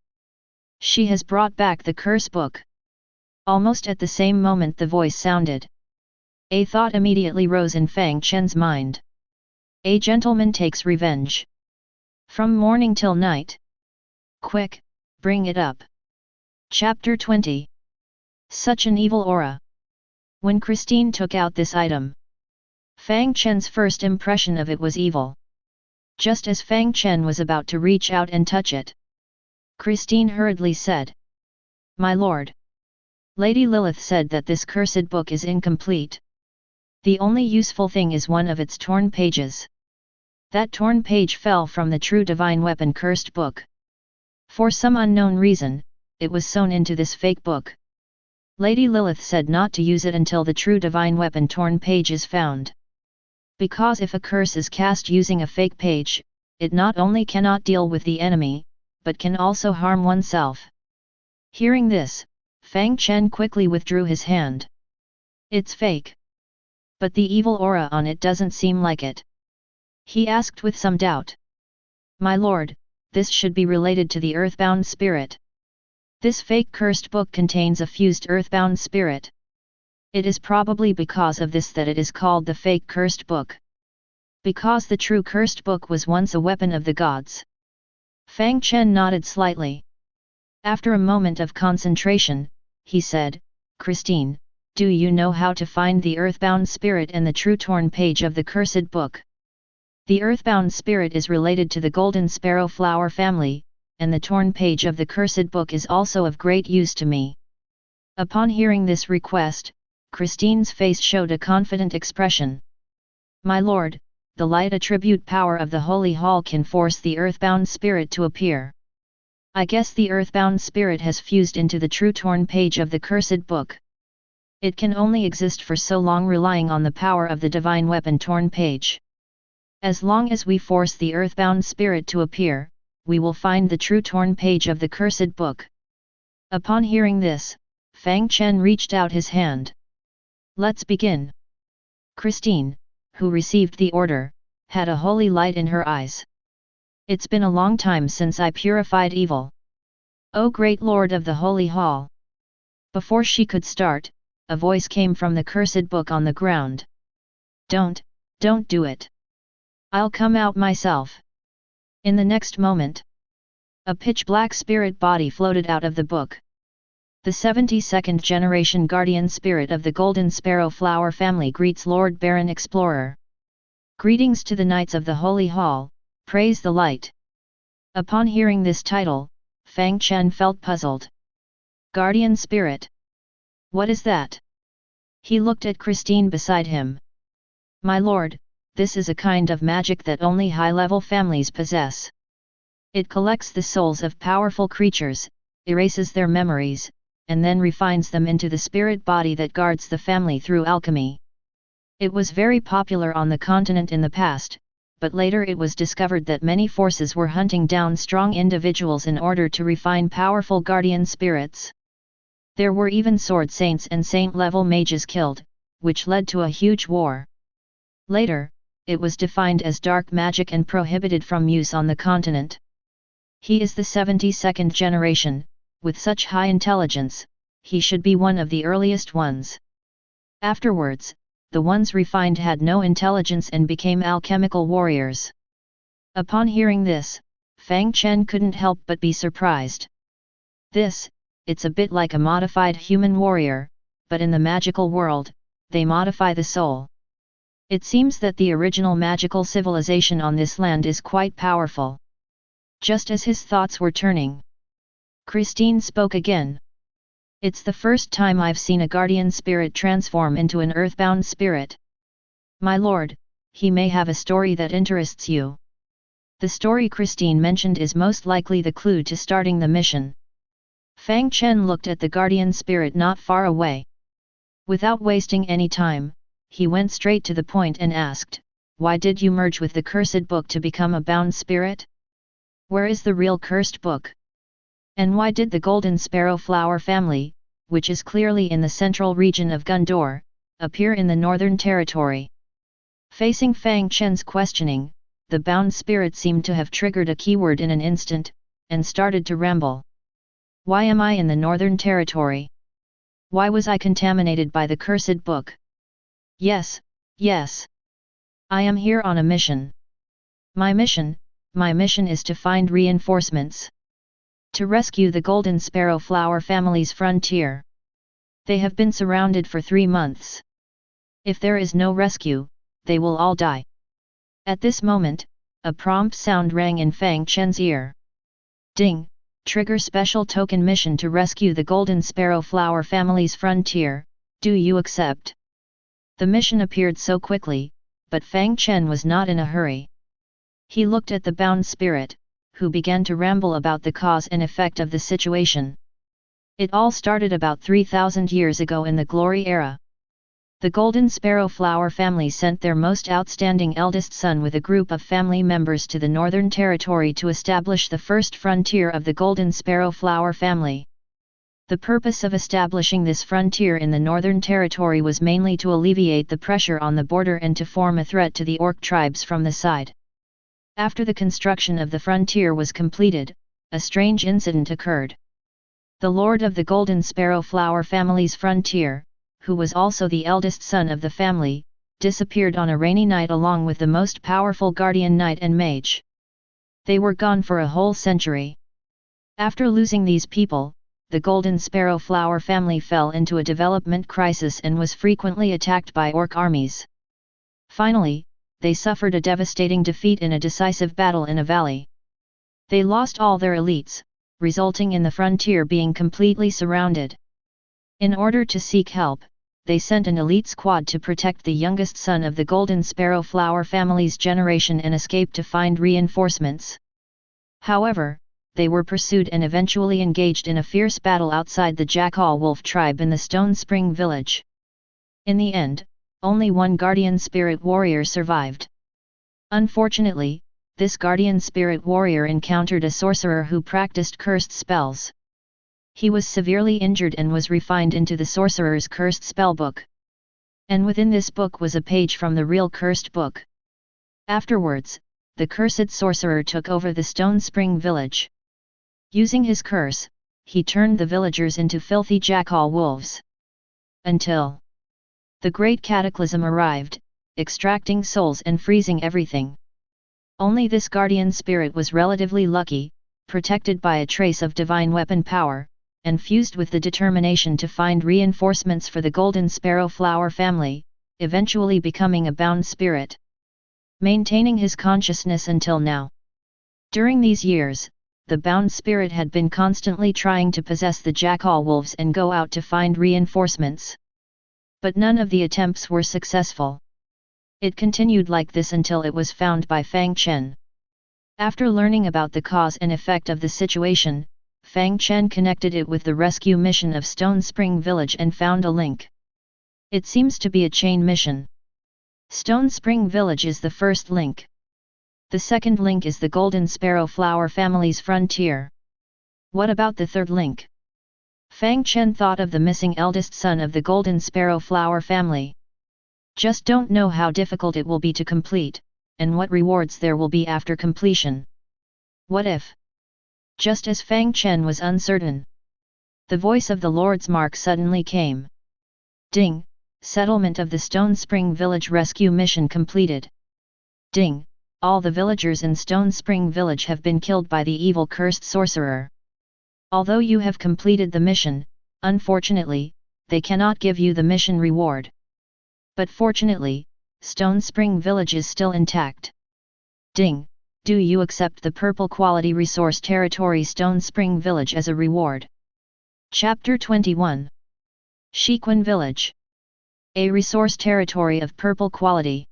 She has brought back the curse book. Almost at the same moment the voice sounded. A thought immediately rose in Fang Chen's mind. A gentleman takes revenge. From morning till night. Quick, bring it up. Chapter 20. Such an evil aura. When Christine took out this item, Fang Chen's first impression of it was evil. Just as Fang Chen was about to reach out and touch it, Christine hurriedly said, "My lord." Lady Lilith said that this cursed book is incomplete. The only useful thing is one of its torn pages. That torn page fell from the true divine weapon cursed book. For some unknown reason, it was sewn into this fake book. Lady Lilith said not to use it until the true divine weapon torn page is found. Because if a curse is cast using a fake page, it not only cannot deal with the enemy, but can also harm oneself. Hearing this, Fang Chen quickly withdrew his hand. It's fake. But the evil aura on it doesn't seem like it. He asked with some doubt. My lord, this should be related to the earthbound spirit. This fake cursed book contains a fused earthbound spirit. It is probably because of this that it is called the fake cursed book. Because the true cursed book was once a weapon of the gods. Fang Chen nodded slightly. After a moment of concentration, he said, Christine, do you know how to find the earthbound spirit and the true torn page of the cursed book? The earthbound spirit is related to the golden sparrow flower family, and the torn page of the cursed book is also of great use to me. Upon hearing this request, Christine's face showed a confident expression. My lord, the light attribute power of the holy hall can force the earthbound spirit to appear. I guess the earthbound spirit has fused into the true torn page of the cursed book. It can only exist for so long relying on the power of the divine weapon torn page. As long as we force the earthbound spirit to appear, we will find the true torn page of the cursed book. Upon hearing this, Fang Chen reached out his hand. Let's begin. Christine, who received the order, had a holy light in her eyes. It's been a long time since I purified evil. O great lord of the holy hall! Before she could start, a voice came from the cursed book on the ground. Don't do it. I'll come out myself. In the next moment, a pitch-black spirit body floated out of the book. The 72nd generation guardian spirit of the Golden Sparrow Flower family greets Lord Baron Explorer. Greetings to the Knights of the Holy Hall, praise the light. Upon hearing this title, Fang Chen felt puzzled. Guardian spirit? What is that? He looked at Christine beside him. My lord, this is a kind of magic that only high-level families possess. It collects the souls of powerful creatures, erases their memories, and then refines them into the spirit body that guards the family through alchemy. It was very popular on the continent in the past, but later it was discovered that many forces were hunting down strong individuals in order to refine powerful guardian spirits. There were even sword saints and saint-level mages killed, which led to a huge war. Later, it was defined as dark magic and prohibited from use on the continent. He is the 72nd generation. With such high intelligence, he should be one of the earliest ones. Afterwards, the ones refined had no intelligence and became alchemical warriors. Upon hearing this, Fang Chen couldn't help but be surprised. It's a bit like a modified human warrior, but in the magical world, they modify the soul. It seems that the original magical civilization on this land is quite powerful. Just as his thoughts were turning, Christine spoke again. It's the first time I've seen a guardian spirit transform into an earthbound spirit. My lord, he may have a story that interests you. The story Christine mentioned is most likely the clue to starting the mission. Fang Chen looked at the guardian spirit not far away. Without wasting any time, he went straight to the point and asked, why did you merge with the cursed book to become a bound spirit? Where is the real cursed book? And why did the Golden Sparrow Flower family, which is clearly in the central region of Gondor, appear in the Northern Territory? Facing Fang Chen's questioning, the bound spirit seemed to have triggered a keyword in an instant, and started to ramble. Why am I in the Northern Territory? Why was I contaminated by the cursed book? Yes, yes. I am here on a mission. My mission is to find reinforcements. To rescue the Golden Sparrow Flower family's frontier. They have been surrounded for 3 months. If there is no rescue, they will all die. At this moment, a prompt sound rang in Fang Chen's ear. Ding! Trigger special token mission to rescue the Golden Sparrow Flower family's frontier, do you accept? The mission appeared so quickly, but Fang Chen was not in a hurry. He looked at the bound spirit, who began to ramble about the cause and effect of the situation. It all started about 3,000 years ago in the Glory Era. The Golden Sparrow Flower family sent their most outstanding eldest son with a group of family members to the Northern Territory to establish the first frontier of the Golden Sparrow Flower family. The purpose of establishing this frontier in the Northern Territory was mainly to alleviate the pressure on the border and to form a threat to the orc tribes from the side. After the construction of the frontier was completed, a strange incident occurred. The Lord of the Golden Sparrow Flower family's frontier, who was also the eldest son of the family, disappeared on a rainy night along with the most powerful guardian knight and mage. They were gone for a whole century. After losing these people, the Golden Sparrow Flower family fell into a development crisis and was frequently attacked by orc armies. Finally, they suffered a devastating defeat in a decisive battle in a valley. They lost all their elites, resulting in the frontier being completely surrounded. In order to seek help, they sent an elite squad to protect the youngest son of the Golden Sparrow Flower family's generation and escape to find reinforcements. However, they were pursued and eventually engaged in a fierce battle outside the Jackal Wolf tribe in the Stone Spring village. In the end, only one guardian spirit warrior survived. Unfortunately, this guardian spirit warrior encountered a sorcerer who practiced cursed spells. He was severely injured and was refined into the sorcerer's cursed spellbook. And within this book was a page from the real cursed book. Afterwards, the cursed sorcerer took over the Stone Spring village. Using his curse, he turned the villagers into filthy jackal wolves. Until the great cataclysm arrived, extracting souls and freezing everything. Only this guardian spirit was relatively lucky, protected by a trace of divine weapon power, and fused with the determination to find reinforcements for the Golden Sparrow Flower family, eventually becoming a bound spirit. Maintaining his consciousness until now. During these years, the bound spirit had been constantly trying to possess the jackal wolves and go out to find reinforcements. But none of the attempts were successful. It continued like this until it was found by Fang Chen. After learning about the cause and effect of the situation, Fang Chen connected it with the rescue mission of Stone Spring Village and found a link. It seems to be a chain mission. Stone Spring Village is the first link. The second link is the Golden Sparrow Flower family's frontier. What about the third link? Fang Chen thought of the missing eldest son of the Golden Sparrow Flower family. Just don't know how difficult it will be to complete, and what rewards there will be after completion. What if? Just as Fang Chen was uncertain, the voice of the Lord's Mark suddenly came. Ding! Settlement of the Stone Spring Village rescue mission completed. Ding! All the villagers in Stone Spring Village have been killed by the evil cursed sorcerer. Although you have completed the mission, unfortunately, they cannot give you the mission reward. But fortunately, Stone Spring Village is still intact. Ding! Do you accept the purple quality resource territory Stone Spring Village as a reward? Chapter 21. Shiquan Village. A resource territory of purple quality.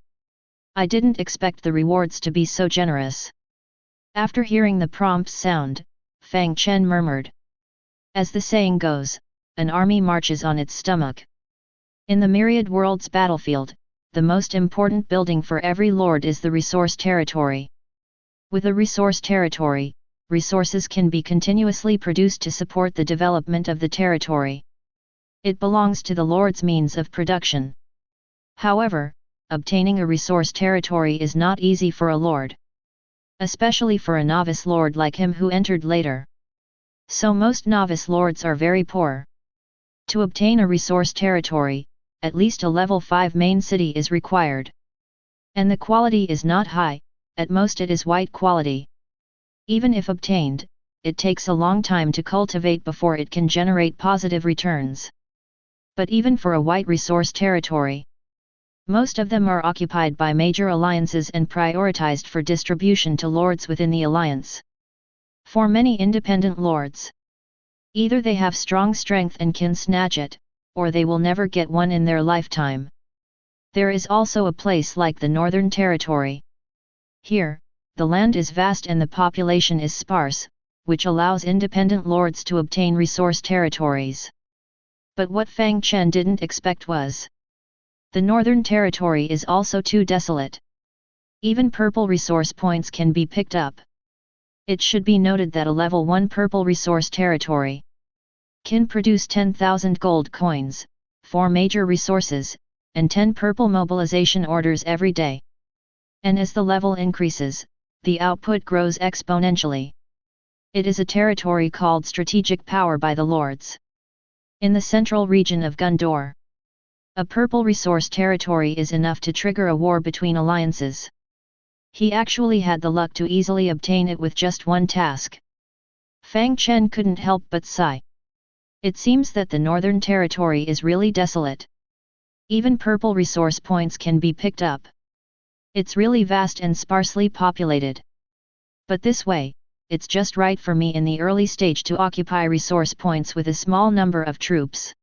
I didn't expect the rewards to be so generous. After hearing the prompt sound, Fang Chen murmured. As the saying goes, an army marches on its stomach. In the Myriad Worlds battlefield, the most important building for every lord is the resource territory. With a resource territory, resources can be continuously produced to support the development of the territory. It belongs to the lord's means of production. However, obtaining a resource territory is not easy for a lord, especially for a novice lord like him who entered later. So most novice lords are very poor. To obtain a resource territory, at least a level 5 main city is required. And the quality is not high, at most it is white quality. Even if obtained, it takes a long time to cultivate before it can generate positive returns. But even for a white resource territory, most of them are occupied by major alliances and prioritized for distribution to lords within the alliance. For many independent lords, either they have strong strength and can snatch it, or they will never get one in their lifetime. There is also a place like the Northern Territory. Here, the land is vast and the population is sparse, which allows independent lords to obtain resource territories. But what Fang Chen didn't expect was, the Northern Territory is also too desolate. Even purple resource points can be picked up. It should be noted that a level 1 purple resource territory can produce 10,000 gold coins, 4 major resources, and 10 purple mobilization orders every day. And as the level increases, the output grows exponentially. It is a territory called strategic power by the lords. In the central region of Gundor, a purple resource territory is enough to trigger a war between alliances. He actually had the luck to easily obtain it with just one task. Fang Chen couldn't help but sigh. It seems that the Northern Territory is really desolate. Even purple resource points can be picked up. It's really vast and sparsely populated. But this way, it's just right for me in the early stage to occupy resource points with a small number of troops.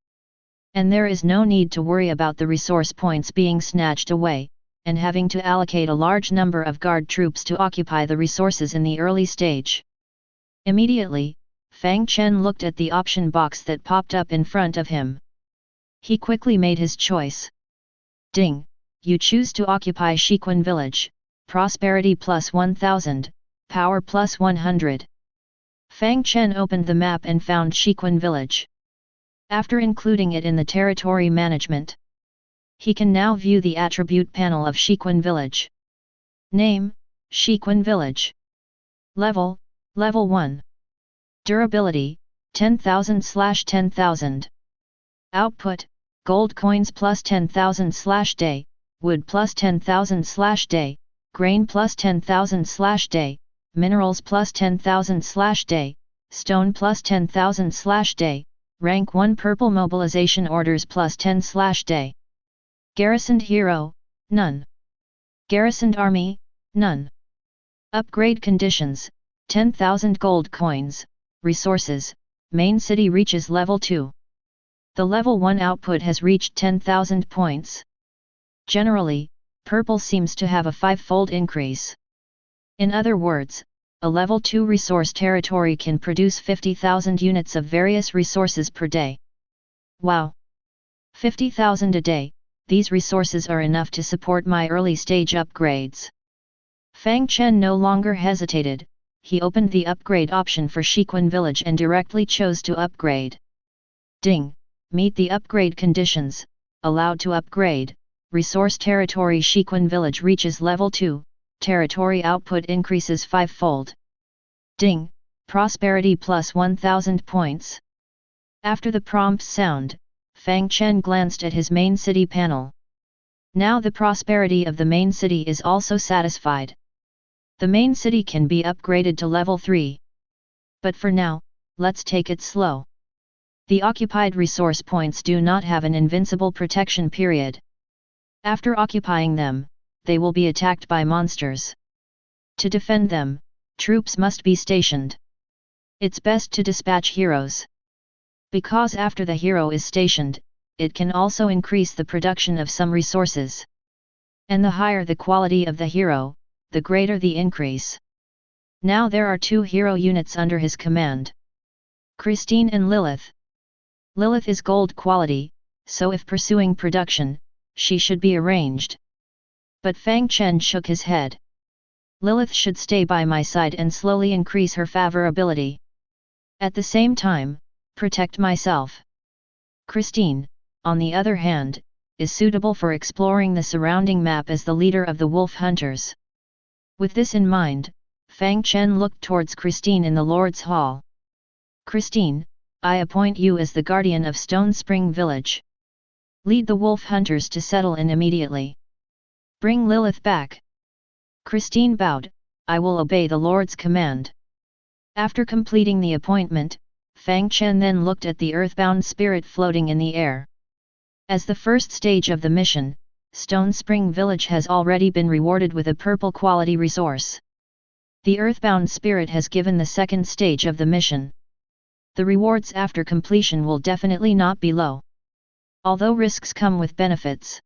And there is no need to worry about the resource points being snatched away, and having to allocate a large number of guard troops to occupy the resources in the early stage. Immediately, Fang Chen looked at the option box that popped up in front of him. He quickly made his choice. Ding! You choose to occupy Shiquan Village, Prosperity plus 1000, Power plus 100. Fang Chen opened the map and found Shiquan Village. After including it in the territory management, he can now view the attribute panel of Shiquan Village. Name, Shiquan Village. Level, Level 1. Durability, 10,000/10,000. Output, gold coins plus 10,000/day, wood plus 10,000/day, grain plus 10,000/day, minerals plus 10,000/day, stone plus 10,000/day, rank 1 purple mobilization orders plus 10/day. Garrisoned hero, none. Garrisoned army, none. Upgrade conditions, 10,000 gold coins, resources, main city reaches level 2. The level 1 output has reached 10,000 points. Generally, purple seems to have a 5-fold increase. In other words, a level 2 resource territory can produce 50,000 units of various resources per day. Wow! 50,000 a day, these resources are enough to support my early stage upgrades. Fang Chen no longer hesitated, he opened the upgrade option for Shiquan Village and directly chose to upgrade. Ding! Meet the upgrade conditions, allowed to upgrade, resource territory Shiquan Village reaches level 2, territory output increases 5-fold. Ding! Prosperity plus 1000 points. After the prompt sound, Fang Chen glanced at his main city panel. Now the prosperity of the main city is also satisfied. The main city can be upgraded to level 3. But for now, let's take it slow. The occupied resource points do not have an invincible protection period. After occupying them, they will be attacked by monsters. To defend them, troops must be stationed. It's best to dispatch heroes. Because after the hero is stationed, it can also increase the production of some resources. And the higher the quality of the hero, the greater the increase. Now there are 2 hero units under his command. Christine and Lilith. Lilith is gold quality, so if pursuing production, she should be arranged. But Fang Chen shook his head. Lilith should stay by my side and slowly increase her favorability. At the same time, protect myself. Christine, on the other hand, is suitable for exploring the surrounding map as the leader of the wolf hunters. With this in mind, Fang Chen looked towards Christine in the Lord's Hall. Christine, I appoint you as the guardian of Stone Spring Village. Lead the wolf hunters to settle in immediately. Bring Lilith back. Christine bowed, I will obey the Lord's command. After completing the appointment, Fang Chen then looked at the earthbound spirit floating in the air. As the first stage of the mission, Stone Spring Village has already been rewarded with a purple quality resource. The earthbound spirit has given the second stage of the mission. The rewards after completion will definitely not be low. Although risks come with benefits.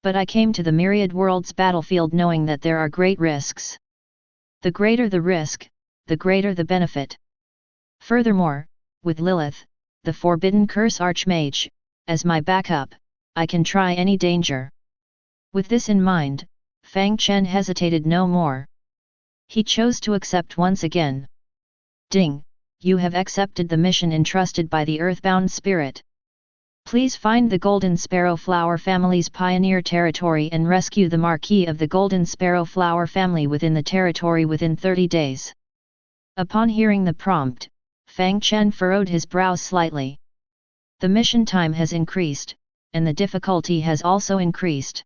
But I came to the Myriad Worlds battlefield knowing that there are great risks. The greater the risk, the greater the benefit. Furthermore, with Lilith, the Forbidden Curse Archmage, as my backup, I can try any danger. With this in mind, Fang Chen hesitated no more. He chose to accept once again. Ding, you have accepted the mission entrusted by the Earthbound Spirit. Please find the Golden Sparrow Flower family's pioneer territory and rescue the Marquis of the Golden Sparrow Flower family within the territory within 30 days. Upon hearing the prompt, Fang Chen furrowed his brows slightly. The mission time has increased, and the difficulty has also increased.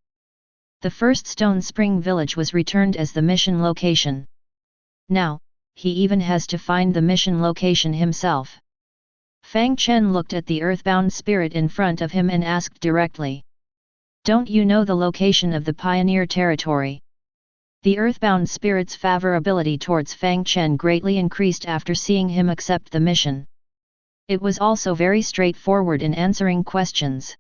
The first Stone Spring Village was returned as the mission location. Now, he even has to find the mission location himself. Fang Chen looked at the earthbound spirit in front of him and asked directly. Don't you know the location of the pioneer territory? The earthbound spirit's favorability towards Fang Chen greatly increased after seeing him accept the mission. It was also very straightforward in answering questions.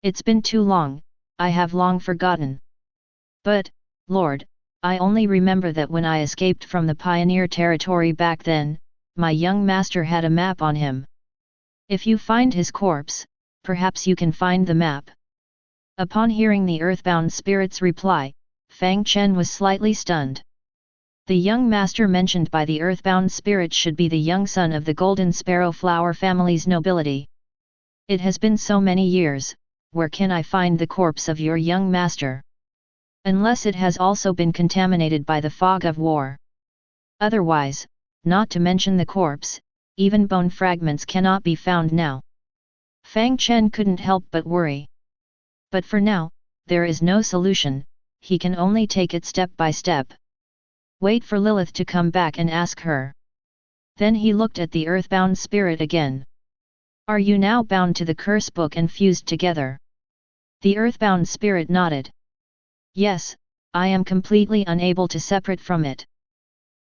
It's been too long, I have long forgotten. But, Lord, I only remember that when I escaped from the pioneer territory back then, my young master had a map on him. If you find his corpse, perhaps you can find the map. Upon hearing the earthbound spirit's reply, Fang Chen was slightly stunned. The young master mentioned by the earthbound spirit should be the young son of the Golden Sparrow Flower family's nobility. It has been so many years, where can I find the corpse of your young master? Unless it has also been contaminated by the fog of war. Otherwise, not to mention the corpse, even bone fragments cannot be found now. Fang Chen couldn't help but worry. But for now, there is no solution, he can only take it step by step. Wait for Lilith to come back and ask her. Then he looked at the earthbound spirit again. Are you now bound to the curse book and fused together? The earthbound spirit nodded. Yes, I am completely unable to separate from it.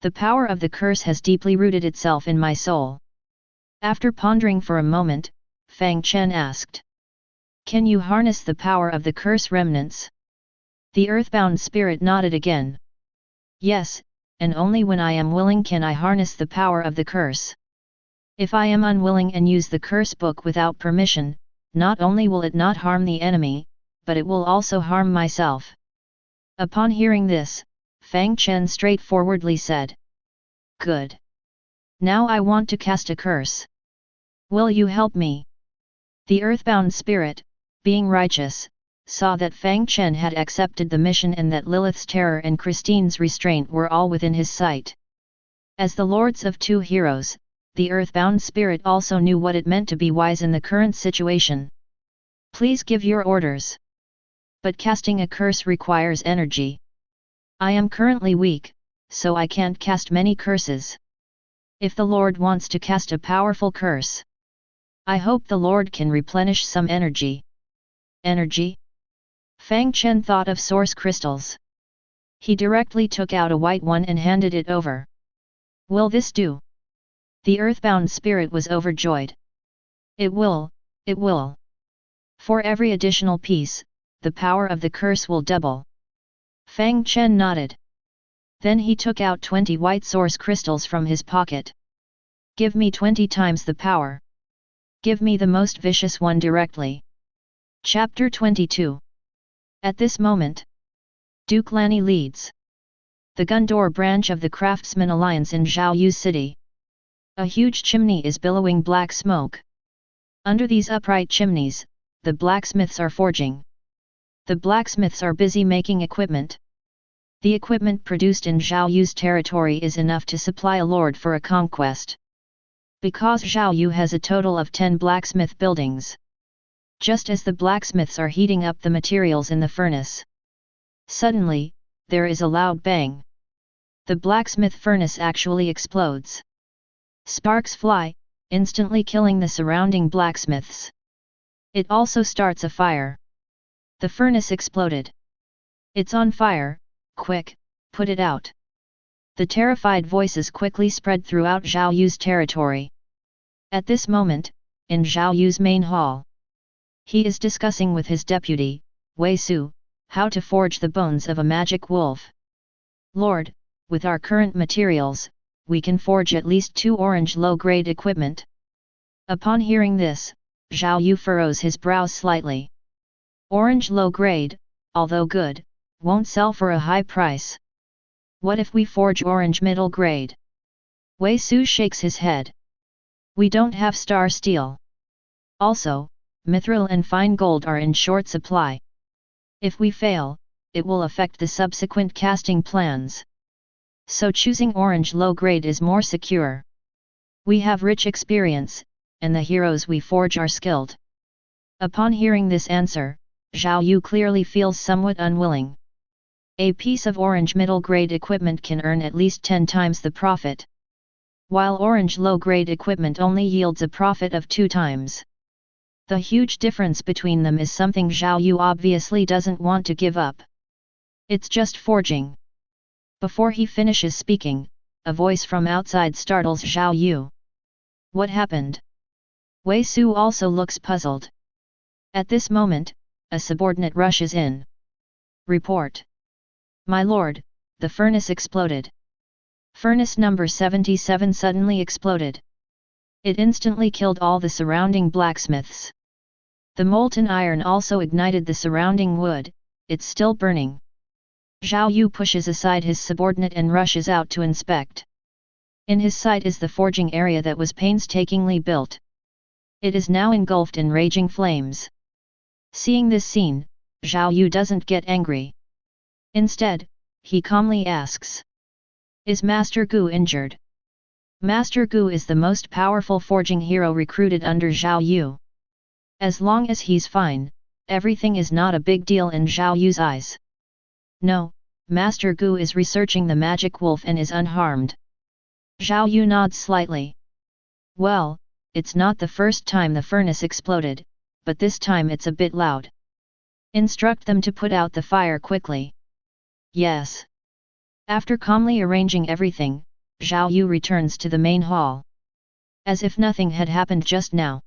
The power of the curse has deeply rooted itself in my soul. After pondering for a moment, Fang Chen asked. Can you harness the power of the curse remnants? The earthbound spirit nodded again. Yes, and only when I am willing can I harness the power of the curse. If I am unwilling and use the curse book without permission, not only will it not harm the enemy, but it will also harm myself. Upon hearing this, Fang Chen straightforwardly said. Good. Now I want to cast a curse. Will you help me? The earthbound spirit, being righteous, saw that Fang Chen had accepted the mission and that Lilith's terror and Christine's restraint were all within his sight. As the lords of two heroes, the earthbound spirit also knew what it meant to be wise in the current situation. Please give your orders. But casting a curse requires energy. I am currently weak, so I can't cast many curses. If the Lord wants to cast a powerful curse, I hope the Lord can replenish some energy. Energy? Fang Chen thought of source crystals. He directly took out a white one and handed it over. Will this do? The earthbound spirit was overjoyed. It will, it will. For every additional piece, the power of the curse will double. Fang Chen nodded. Then he took out 20 white source crystals from his pocket. Give me 20 times the power. Give me the most vicious one directly. Chapter 22. At this moment, Duke Lanny leads. The Gundor branch of the Craftsman Alliance in Zhaoyu City. A huge chimney is billowing black smoke. Under these upright chimneys, the blacksmiths are forging. The blacksmiths are busy making equipment. The equipment produced in Zhaoyu's territory is enough to supply a lord for a conquest. Because Zhaoyu has a total of 10 blacksmith buildings. Just as the blacksmiths are heating up the materials in the furnace. Suddenly, there is a loud bang. The blacksmith furnace actually explodes. Sparks fly, instantly killing the surrounding blacksmiths. It also starts a fire. The furnace exploded. It's on fire, quick, put it out. The terrified voices quickly spread throughout Zhaoyu's territory. At this moment, in Zhaoyu's main hall, he is discussing with his deputy, Wei Su, how to forge the bones of a magic wolf. Lord, with our current materials, we can forge at least 2 orange low-grade equipment. Upon hearing this, Zhaoyu furrows his brows slightly. Orange low-grade, although good, won't sell for a high price. What if we forge orange middle grade? Wei Su shakes his head. We don't have star steel. Also, mithril and fine gold are in short supply. If we fail, it will affect the subsequent casting plans. So choosing orange low grade is more secure. We have rich experience, and the heroes we forge are skilled. Upon hearing this answer, Zhaoyu clearly feels somewhat unwilling. A piece of orange middle grade equipment can earn at least 10 times the profit. While orange low grade equipment only yields a profit of 2 times. The huge difference between them is something Zhaoyu obviously doesn't want to give up. It's just forging. Before he finishes speaking, a voice from outside startles Zhaoyu. What happened? Wei Su also looks puzzled. At this moment, a subordinate rushes in. Report. My lord, the furnace exploded. Furnace number 77 suddenly exploded. It instantly killed all the surrounding blacksmiths. The molten iron also ignited the surrounding wood, it's still burning. Zhaoyu pushes aside his subordinate and rushes out to inspect. In his sight is the forging area that was painstakingly built. It is now engulfed in raging flames. Seeing this scene, Zhaoyu doesn't get angry. Instead, he calmly asks. Is Master Gu injured? Master Gu is the most powerful forging hero recruited under Zhaoyu. As long as he's fine, everything is not a big deal in Zhaoyu's eyes. No, Master Gu is researching the magic wolf and is unharmed. Zhaoyu nods slightly. Well, it's not the first time the furnace exploded, but this time it's a bit loud. Instruct them to put out the fire quickly. Yes. After calmly arranging everything, Zhaoyu returns to the main hall. As if nothing had happened just now.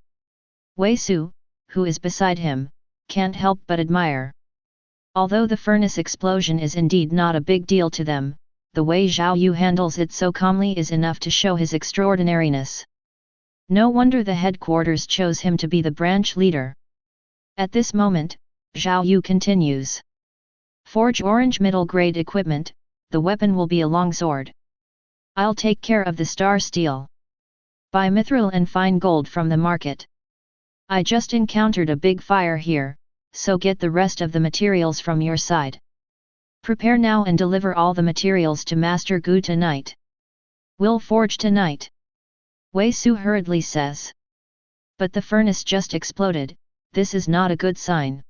Wei Su, who is beside him, can't help but admire. Although the furnace explosion is indeed not a big deal to them, the way Zhaoyu handles it so calmly is enough to show his extraordinariness. No wonder the headquarters chose him to be the branch leader. At this moment, Zhaoyu continues. Forge orange middle grade equipment, the weapon will be a longsword. I'll take care of the star steel. Buy mithril and fine gold from the market. I just encountered a big fire here, so get the rest of the materials from your side. Prepare now and deliver all the materials to Master Gu tonight. We'll forge tonight. Wei Su hurriedly says. But the furnace just exploded, this is not a good sign.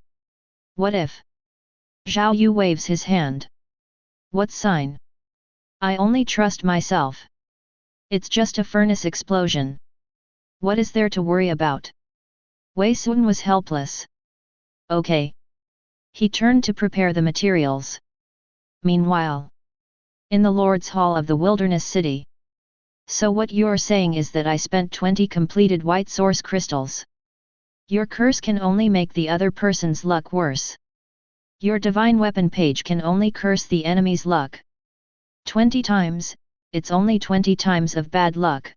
What if? Zhaoyu waves his hand. What sign? I only trust myself. It's just a furnace explosion. What is there to worry about? Wei Sun was helpless. Okay. He turned to prepare the materials. Meanwhile, in the Lord's Hall of the Wilderness City. So what you're saying is that I spent 20 completed white source crystals. Your curse can only make the other person's luck worse. Your divine weapon page can only curse the enemy's luck. 20 times, it's only 20 times of bad luck.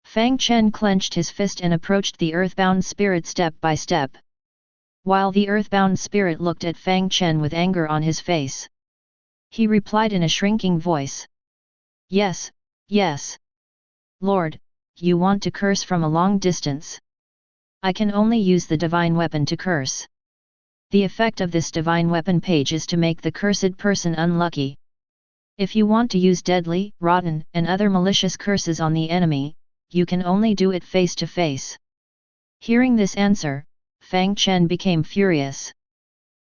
Fang Chen clenched his fist and approached the earthbound spirit step by step. While the earthbound spirit looked at Fang Chen with anger on his face. He replied in a shrinking voice. Yes, yes. Lord, you want to curse from a long distance. I can only use the divine weapon to curse. The effect of this divine weapon page is to make the cursed person unlucky. If you want to use deadly, rotten, and other malicious curses on the enemy, you can only do it face to face. Hearing this answer, Fang Chen became furious.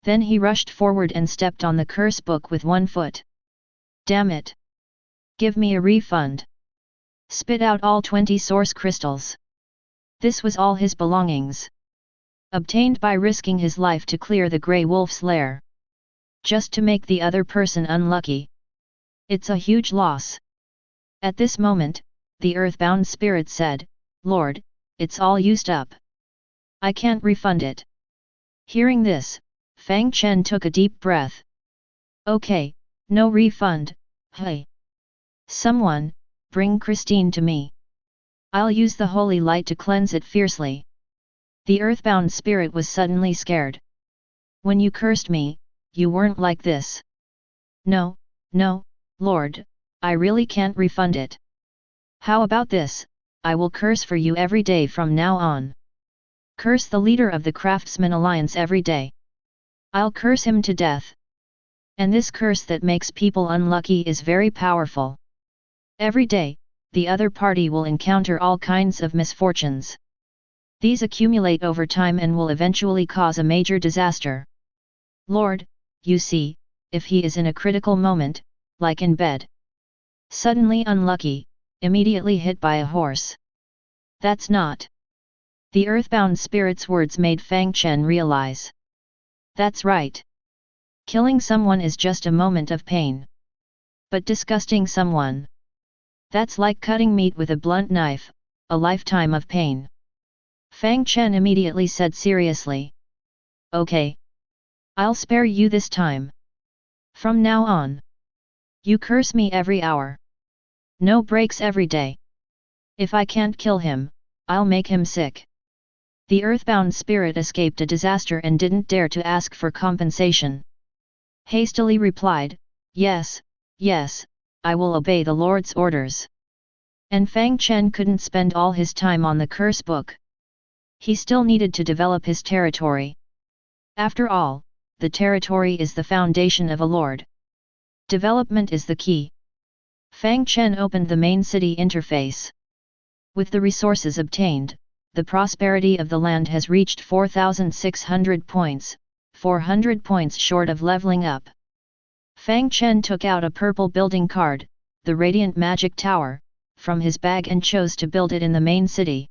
Then he rushed forward and stepped on the curse book with one foot. Damn it! Give me a refund! Spit out all 20 source crystals. This was all his belongings, obtained by risking his life to clear the Grey Wolf's lair. Just to make the other person unlucky. It's a huge loss. At this moment, the earthbound spirit said, Lord, it's all used up. I can't refund it. Hearing this, Fang Chen took a deep breath. Okay, no refund, hey. Someone, bring Christine to me. I'll use the holy light to cleanse it fiercely. The earthbound spirit was suddenly scared. When you cursed me, you weren't like this. No, no, Lord, I really can't refund it. How about this, I will curse for you every day from now on. Curse the leader of the Craftsman Alliance every day. I'll curse him to death. And this curse that makes people unlucky is very powerful. Every day, the other party will encounter all kinds of misfortunes. These accumulate over time and will eventually cause a major disaster. Lord, you see, if he is in a critical moment, like in bed. Suddenly unlucky, immediately hit by a horse. That's not. The earthbound spirit's words made Fang Chen realize. That's right. Killing someone is just a moment of pain. But disgusting someone. That's like cutting meat with a blunt knife, a lifetime of pain. Fang Chen immediately said seriously. Okay. I'll spare you this time. From now on. You curse me every hour. No breaks every day. If I can't kill him, I'll make him sick. The earthbound spirit escaped a disaster and didn't dare to ask for compensation. Hastily replied, yes, yes, I will obey the Lord's orders. And Fang Chen couldn't spend all his time on the curse book. He still needed to develop his territory. After all, the territory is the foundation of a lord. Development is the key. Fang Chen opened the main city interface. With the resources obtained, the prosperity of the land has reached 4,600 points, 400 points short of leveling up. Fang Chen took out a purple building card, the Radiant Magic Tower, from his bag and chose to build it in the main city.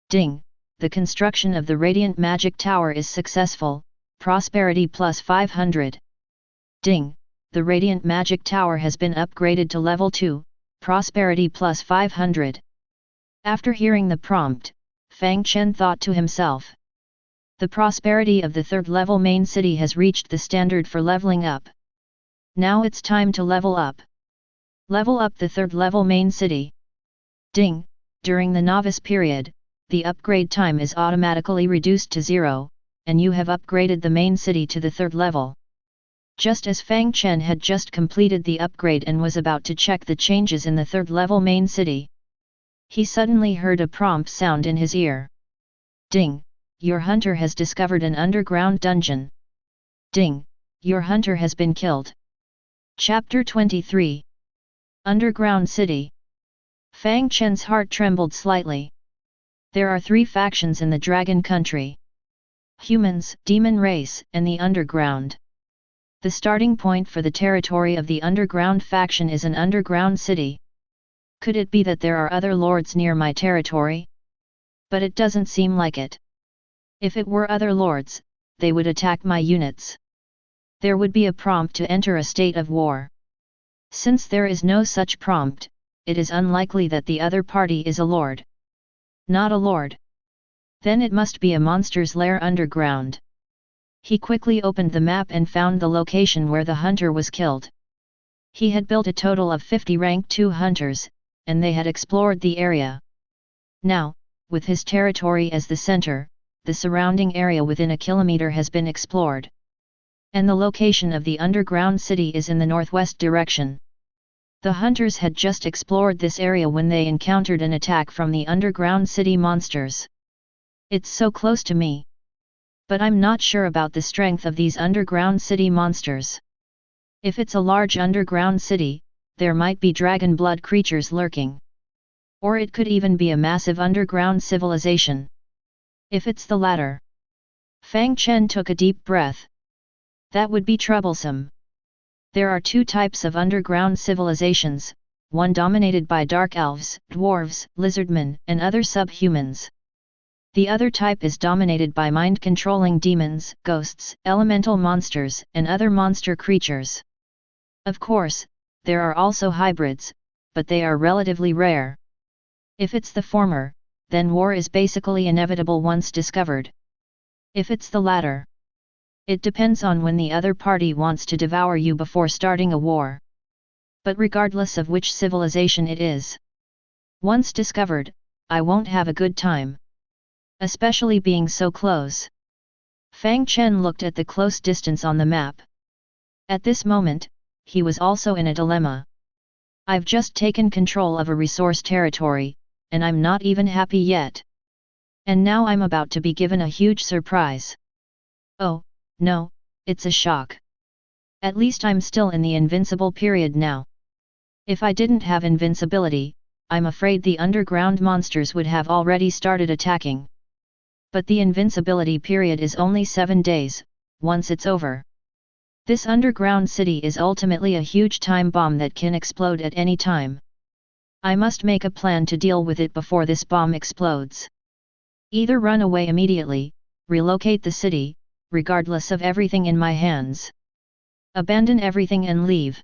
Ding! The construction of the Radiant Magic Tower is successful, prosperity plus 500. Ding! The Radiant Magic Tower has been upgraded to level 2, prosperity plus 500. After hearing the prompt, Fang Chen thought to himself. The prosperity of the third level main city has reached the standard for leveling up. Now it's time to level up. Level up the third level main city. Ding! During the novice period, the upgrade time is automatically reduced to 0, and you have upgraded the main city to the third level. Just as Fang Chen had just completed the upgrade and was about to check the changes in the third level main city, he suddenly heard a prompt sound in his ear. Ding! Your hunter has discovered an underground dungeon. Ding! Your hunter has been killed. Chapter 23. Underground City. Fang Chen's heart trembled slightly. There are 3 factions in the Dragon Country. Humans, Demon Race, and the Underground. The starting point for the territory of the Underground faction is an underground city. Could it be that there are other lords near my territory? But it doesn't seem like it. If it were other lords, they would attack my units. There would be a prompt to enter a state of war. Since there is no such prompt, it is unlikely that the other party is a lord. Not a lord. Then it must be a monster's lair underground. He quickly opened the map and found the location where the hunter was killed. He had built a total of 50 rank 2 hunters, and they had explored the area. Now, with his territory as the center, the surrounding area within a kilometer has been explored. And the location of the underground city is in the northwest direction. The hunters had just explored this area when they encountered an attack from the underground city monsters. It's so close to me. But I'm not sure about the strength of these underground city monsters. If it's a large underground city, there might be dragon blood creatures lurking. Or it could even be a massive underground civilization. If it's the latter. Fang Chen took a deep breath. That would be troublesome. There are two types of underground civilizations, one dominated by dark elves, dwarves, lizardmen, and other subhumans. The other type is dominated by mind-controlling demons, ghosts, elemental monsters, and other monster creatures. Of course, there are also hybrids, but they are relatively rare. If it's the former, then war is basically inevitable once discovered. If it's the latter, it depends on when the other party wants to devour you before starting a war. But regardless of which civilization it is, once discovered, I won't have a good time. Especially being so close. Fang Chen looked at the close distance on the map. At this moment, he was also in a dilemma. I've just taken control of a resource territory, and I'm not even happy yet. And now I'm about to be given a huge surprise. Oh, no, it's a shock. At least I'm still in the invincible period now. If I didn't have invincibility, I'm afraid the underground monsters would have already started attacking. But the invincibility period is only 7 days, once it's over. This underground city is ultimately a huge time bomb that can explode at any time. I must make a plan to deal with it before this bomb explodes. Either run away immediately, relocate the city, regardless of everything in my hands. Abandon everything and leave.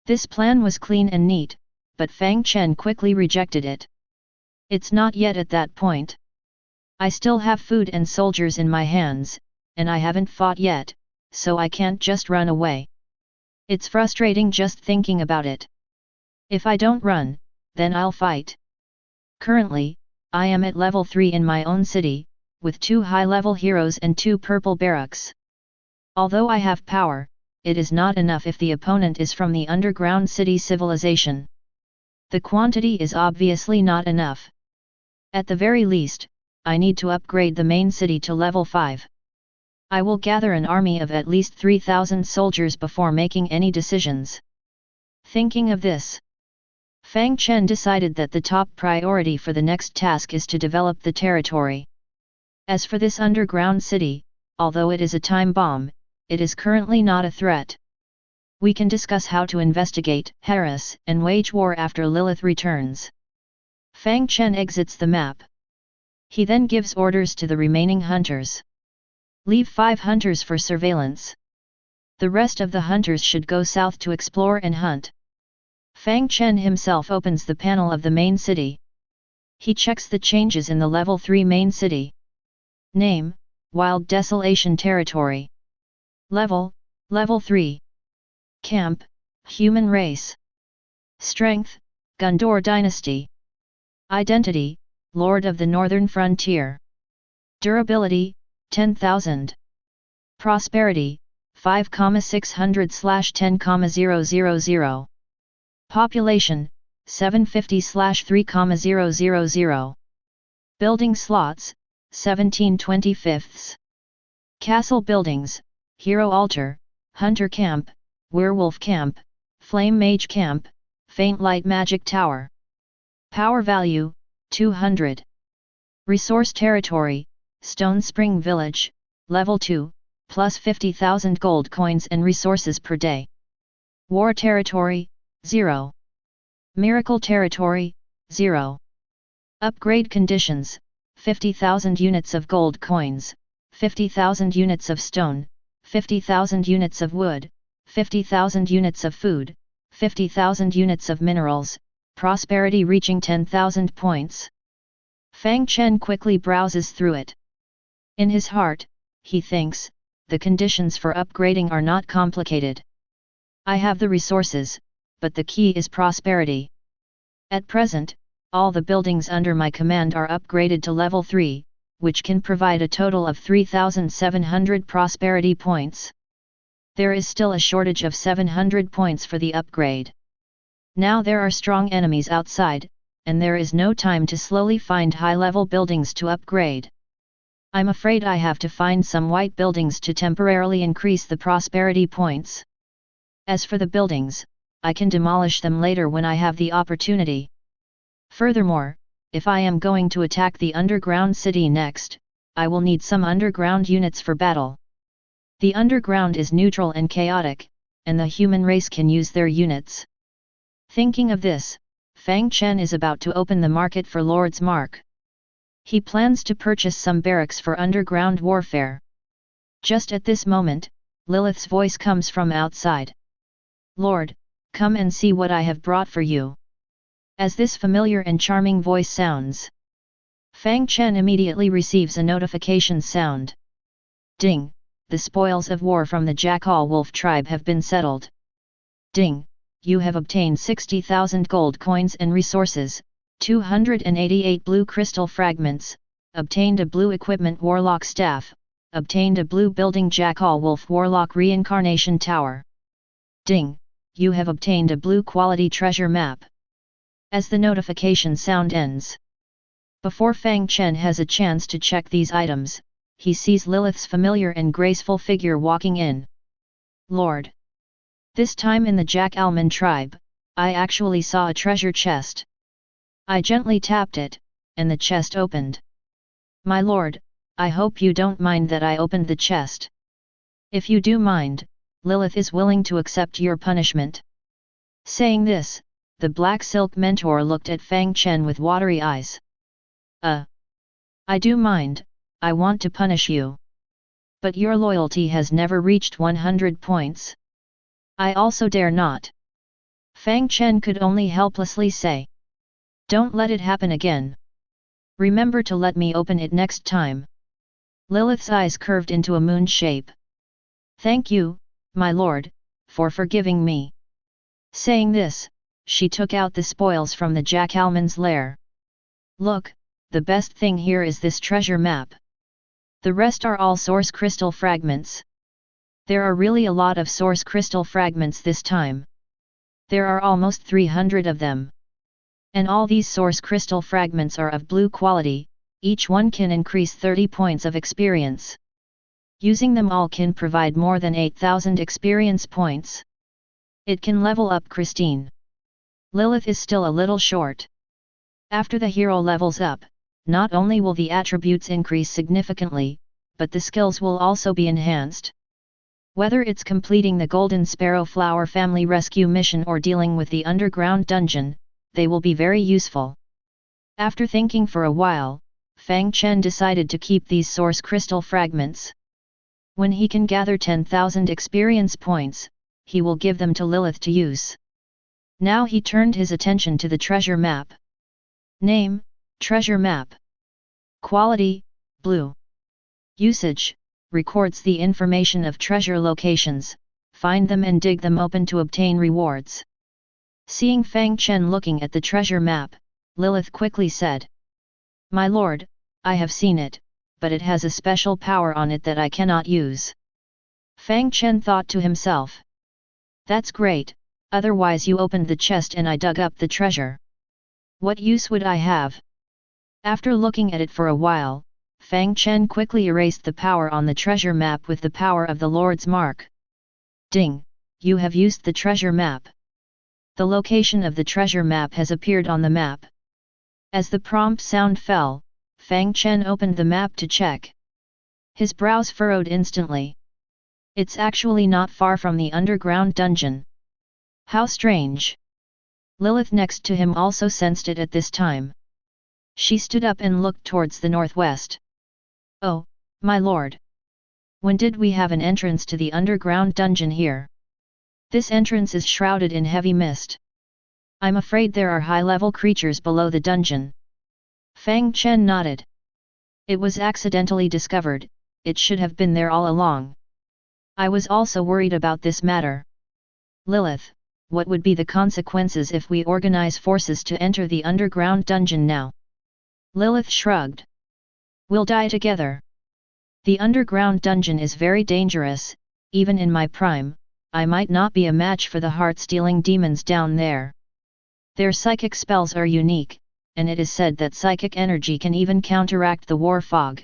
This plan was clean and neat, but Fang Chen quickly rejected it. It's not yet at that point. I still have food and soldiers in my hands, and I haven't fought yet, so I can't just run away. It's frustrating just thinking about it. If I don't run, then I'll fight. Currently, I am at level 3 in my own city, with 2 high-level heroes and 2 purple barracks. Although I have power, it is not enough if the opponent is from the underground city civilization. The quantity is obviously not enough. At the very least, I need to upgrade the main city to level 5. I will gather an army of at least 3,000 soldiers before making any decisions. Thinking of this, Fang Chen decided that the top priority for the next task is to develop the territory. As for this underground city, although it is a time bomb, it is currently not a threat. We can discuss how to investigate, harass, and wage war after Lilith returns. Fang Chen exits the map. He then gives orders to the remaining hunters. Leave 5 hunters for surveillance. The rest of the hunters should go south to explore and hunt. Fang Chen himself opens the panel of the main city. He checks the changes in the level 3 main city. Name, Wild Desolation Territory. Level 3. Camp, Human Race. Strength, Gundor Dynasty. Identity, Lord of the Northern Frontier. Durability, 10,000. Prosperity, 5,600/10,000. Population, 750/3,000. Building slots, 17/25. Castle buildings, Hero Altar, Hunter Camp, Werewolf Camp, Flame Mage Camp, Faint Light Magic Tower. Power value, 200. Resource territory, Stone Spring Village, level 2, plus 50,000 gold coins and resources per day. War territory, 0. Miracle territory, 0. Upgrade conditions, 50,000 units of gold coins, 50,000 units of stone, 50,000 units of wood, 50,000 units of food, 50,000 units of minerals, prosperity reaching 10,000 points. Fang Chen quickly browses through it. In his heart, he thinks, the conditions for upgrading are not complicated. I have the resources, but the key is prosperity. At present, all the buildings under my command are upgraded to level 3, which can provide a total of 3,700 prosperity points. There is still a shortage of 700 points for the upgrade. Now there are strong enemies outside, and there is no time to slowly find high-level buildings to upgrade. I'm afraid I have to find some white buildings to temporarily increase the prosperity points. As for the buildings, I can demolish them later when I have the opportunity. Furthermore, if I am going to attack the underground city next, I will need some underground units for battle. The underground is neutral and chaotic, and the human race can use their units. Thinking of this, Fang Chen is about to open the market for Lord's Mark. He plans to purchase some barracks for underground warfare. Just at this moment, Lilith's voice comes from outside. "Lord, come and see what I have brought for you." As this familiar and charming voice sounds, Fang Chen immediately receives a notification sound. Ding! The spoils of war from the Jackal Wolf tribe have been settled. Ding! You have obtained 60,000 gold coins and resources, 288 blue crystal fragments, obtained a blue equipment warlock staff, obtained a blue building Jackal Wolf warlock reincarnation tower. Ding! You have obtained a blue quality treasure map. As the notification sound ends, before Fang Chen has a chance to check these items, he sees Lilith's familiar and graceful figure walking in. "Lord! This time in the Jack-Alman tribe, I actually saw a treasure chest. I gently tapped it, and the chest opened. My lord, I hope you don't mind that I opened the chest. If you do mind, Lilith is willing to accept your punishment." Saying this, the Black Silk Mentor looked at Fang Chen with watery eyes. I do mind, I want to punish you. But your loyalty has never reached 100 points. I also dare not." Fang Chen could only helplessly say. "Don't let it happen again. Remember to let me open it next time." Lilith's eyes curved into a moon shape. "Thank you, my lord, for forgiving me." Saying this, she took out the spoils from the Jackal-man's lair. "Look, the best thing here is this treasure map. The rest are all source crystal fragments. There are really a lot of source crystal fragments this time. There are almost 300 of them. And all these source crystal fragments are of blue quality, each one can increase 30 points of experience. Using them all can provide more than 8,000 experience points. It can level up Christine. Lilith is still a little short. After the hero levels up, not only will the attributes increase significantly, but the skills will also be enhanced. Whether it's completing the Golden Sparrow Flower Family Rescue mission or dealing with the underground dungeon, they will be very useful. After thinking for a while, Fang Chen decided to keep these source crystal fragments. When he can gather 10,000 experience points, he will give them to Lilith to use. Now he turned his attention to the treasure map. Name: Treasure Map. Quality: Blue. Usage: records the information of treasure locations, find them and dig them open to obtain rewards. Seeing Fang Chen looking at the treasure map, Lilith quickly said, "My lord, I have seen it, but it has a special power on it that I cannot use." Fang Chen thought to himself. "That's great, otherwise you opened the chest and I dug up the treasure. What use would I have?" After looking at it for a while, Fang Chen quickly erased the power on the treasure map with the power of the Lord's Mark. Ding! You have used the treasure map. The location of the treasure map has appeared on the map. As the prompt sound fell, Fang Chen opened the map to check. His brows furrowed instantly. It's actually not far from the underground dungeon. How strange! Lilith next to him also sensed it at this time. She stood up and looked towards the northwest. "Oh, my lord! When did we have an entrance to the underground dungeon here? This entrance is shrouded in heavy mist. I'm afraid there are high-level creatures below the dungeon." Fang Chen nodded. "It was accidentally discovered, it should have been there all along. I was also worried about this matter." "Lilith, what would be the consequences if we organize forces to enter the underground dungeon now?" Lilith shrugged. "We'll die together. The underground dungeon is very dangerous, even in my prime, I might not be a match for the heart-stealing demons down there. Their psychic spells are unique, and it is said that psychic energy can even counteract the war fog.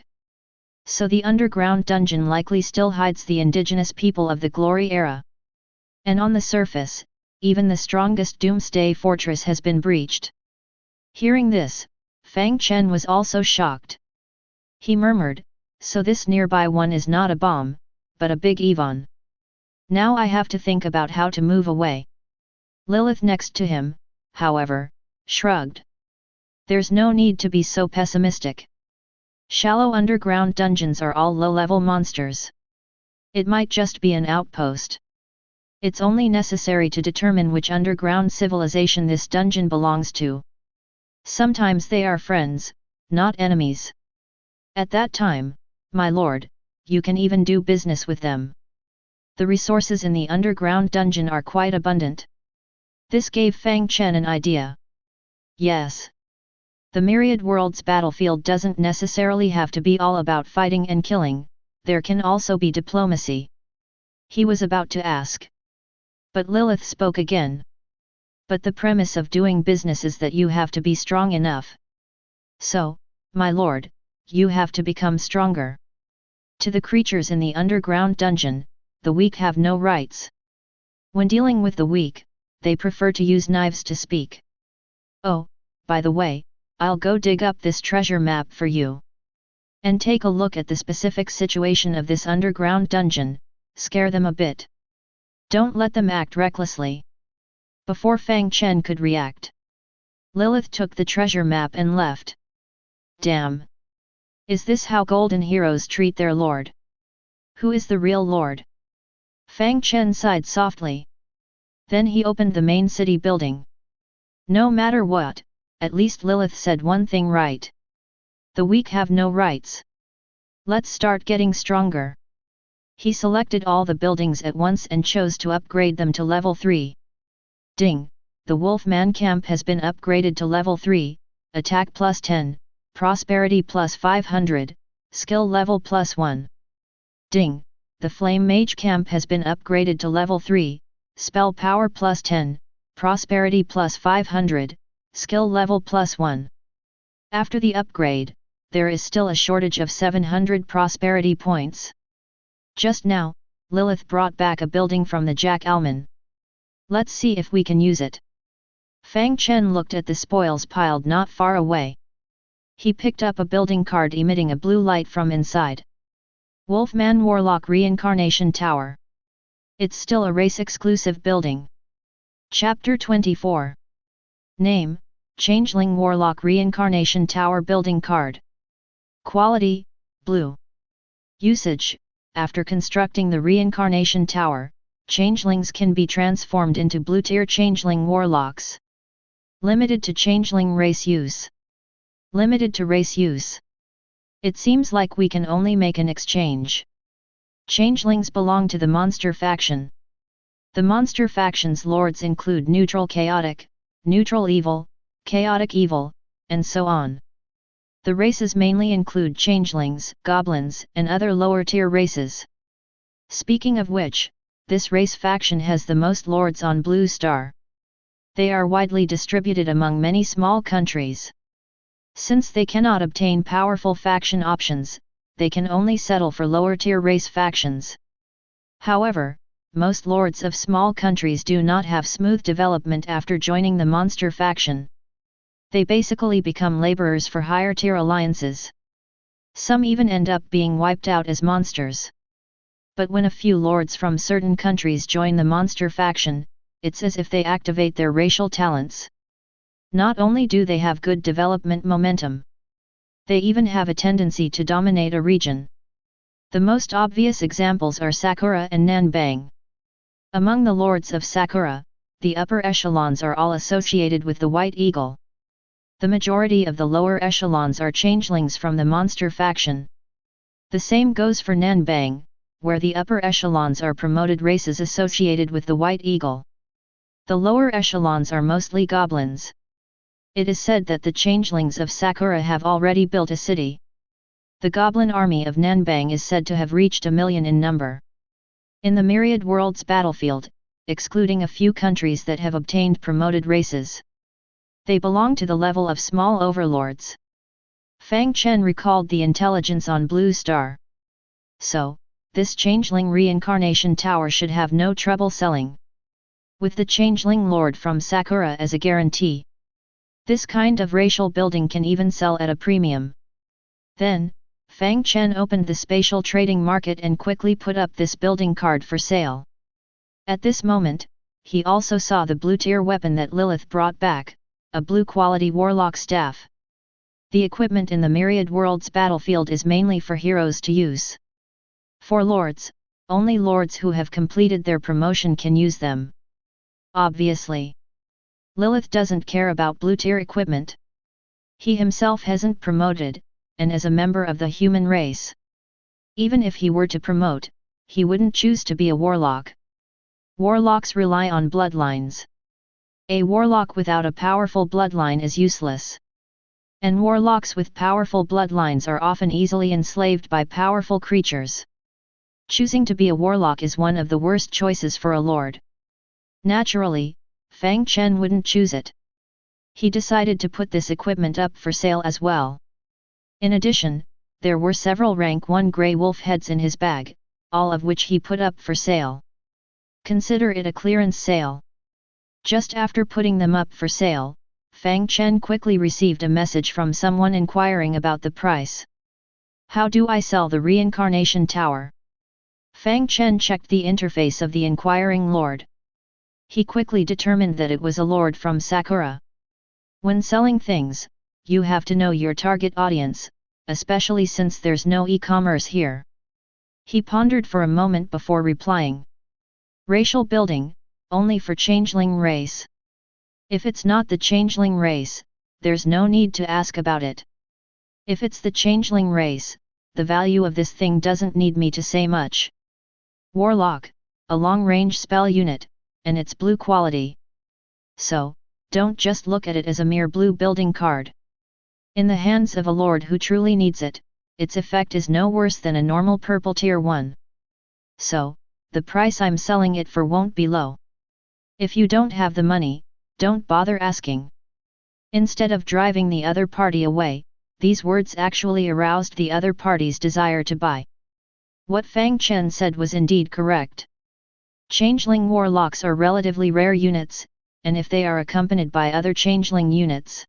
So the underground dungeon likely still hides the indigenous people of the Glory era. And on the surface, even the strongest doomsday fortress has been breached. Hearing this, Fang Chen was also shocked. He murmured, so this nearby one is not a bomb, but a big Evon. Now I have to think about how to move away. Lilith next to him, however, shrugged. There's no need to be so pessimistic. Shallow underground dungeons are all low-level monsters. It might just be an outpost. It's only necessary to determine which underground civilization this dungeon belongs to. Sometimes they are friends, not enemies. At that time, my lord, you can even do business with them. The resources in the underground dungeon are quite abundant. This gave Fang Chen an idea. Yes. The Myriad Worlds battlefield doesn't necessarily have to be all about fighting and killing, there can also be diplomacy. He was about to ask. But Lilith spoke again. But the premise of doing business is that you have to be strong enough. So, my lord, you have to become stronger. To the creatures in the underground dungeon, the weak have no rights. When dealing with the weak, they prefer to use knives to speak. Oh, by the way, I'll go dig up this treasure map for you. And take a look at the specific situation of this underground dungeon, scare them a bit. Don't let them act recklessly. Before Fang Chen could react, Lilith took the treasure map and left. Damn! Is this how golden heroes treat their lord? Who is the real lord? Fang Chen sighed softly. Then he opened the main city building. No matter what, at least Lilith said one thing right. The weak have no rights. Let's start getting stronger. He selected all the buildings at once and chose to upgrade them to level 3. Ding! The Wolfman camp has been upgraded to level 3, attack plus 10, prosperity plus 500, skill level plus 1. Ding! The Flame Mage camp has been upgraded to level 3, spell power plus 10, prosperity plus 500, skill level plus 1. After the upgrade, there is still a shortage of 700 prosperity points. Just now, Lilith brought back a building from the Jack Alman. Let's see if we can use it. Fang Chen looked at the spoils piled not far away. He picked up a building card emitting a blue light from inside. Wolfman Warlock Reincarnation Tower. It's still a race-exclusive building. Chapter 24. Name, Changeling Warlock Reincarnation Tower Building Card. Quality, Blue. Usage, after constructing the Reincarnation Tower, changelings can be transformed into blue-tier changeling warlocks. Limited to changeling race use. Limited to race use. It seems like we can only make an exchange. Changelings belong to the monster faction. The monster faction's lords include neutral chaotic, neutral evil, chaotic evil, and so on. The races mainly include changelings, goblins, and other lower-tier races. Speaking of which, this race faction has the most lords on Blue Star. They are widely distributed among many small countries. Since they cannot obtain powerful faction options, they can only settle for lower-tier race factions. However, most lords of small countries do not have smooth development after joining the monster faction. They basically become laborers for higher-tier alliances. Some even end up being wiped out as monsters. But when a few lords from certain countries join the monster faction, it's as if they activate their racial talents. Not only do they have good development momentum, they even have a tendency to dominate a region. The most obvious examples are Sakura and Nanbang. Among the lords of Sakura, the upper echelons are all associated with the White Eagle. The majority of the lower echelons are changelings from the monster faction. The same goes for Nanbang, where the upper echelons are promoted races associated with the White Eagle. The lower echelons are mostly goblins. It is said that the changelings of Sakura have already built a city. The goblin army of Nanbang is said to have reached 1 million in number. In the Myriad Worlds battlefield, excluding a few countries that have obtained promoted races, they belong to the level of small overlords. Fang Chen recalled the intelligence on Blue Star. So, this changeling reincarnation tower should have no trouble selling. With the changeling lord from Sakura as a guarantee, this kind of racial building can even sell at a premium. Then, Fang Chen opened the spatial trading market and quickly put up this building card for sale. At this moment, he also saw the blue-tier weapon that Lilith brought back, a blue-quality warlock staff. The equipment in the Myriad Worlds battlefield is mainly for heroes to use. For lords, only lords who have completed their promotion can use them. Obviously, Lilith doesn't care about blue-tier equipment. He himself hasn't promoted, and as a member of the human race, even if he were to promote, he wouldn't choose to be a warlock. Warlocks rely on bloodlines. A warlock without a powerful bloodline is useless. And warlocks with powerful bloodlines are often easily enslaved by powerful creatures. Choosing to be a warlock is one of the worst choices for a lord. Naturally, Fang Chen wouldn't choose it. He decided to put this equipment up for sale as well. In addition, there were several rank 1 grey wolf heads in his bag, all of which he put up for sale. Consider it a clearance sale. Just after putting them up for sale, Fang Chen quickly received a message from someone inquiring about the price. How do I sell the reincarnation tower? Fang Chen checked the interface of the inquiring lord. He quickly determined that it was a lord from Sakura. When selling things, you have to know your target audience, especially since there's no e-commerce here. He pondered for a moment before replying. Racial building, only for changeling race. If it's not the changeling race, there's no need to ask about it. If it's the changeling race, the value of this thing doesn't need me to say much. Warlock, a long-range spell unit, and it's blue quality. So, don't just look at it as a mere blue building card. In the hands of a lord who truly needs it, its effect is no worse than a normal purple tier 1. So, the price I'm selling it for won't be low. If you don't have the money, don't bother asking. Instead of driving the other party away, these words actually aroused the other party's desire to buy. What Fang Chen said was indeed correct. Changeling warlocks are relatively rare units, and if they are accompanied by other changeling units,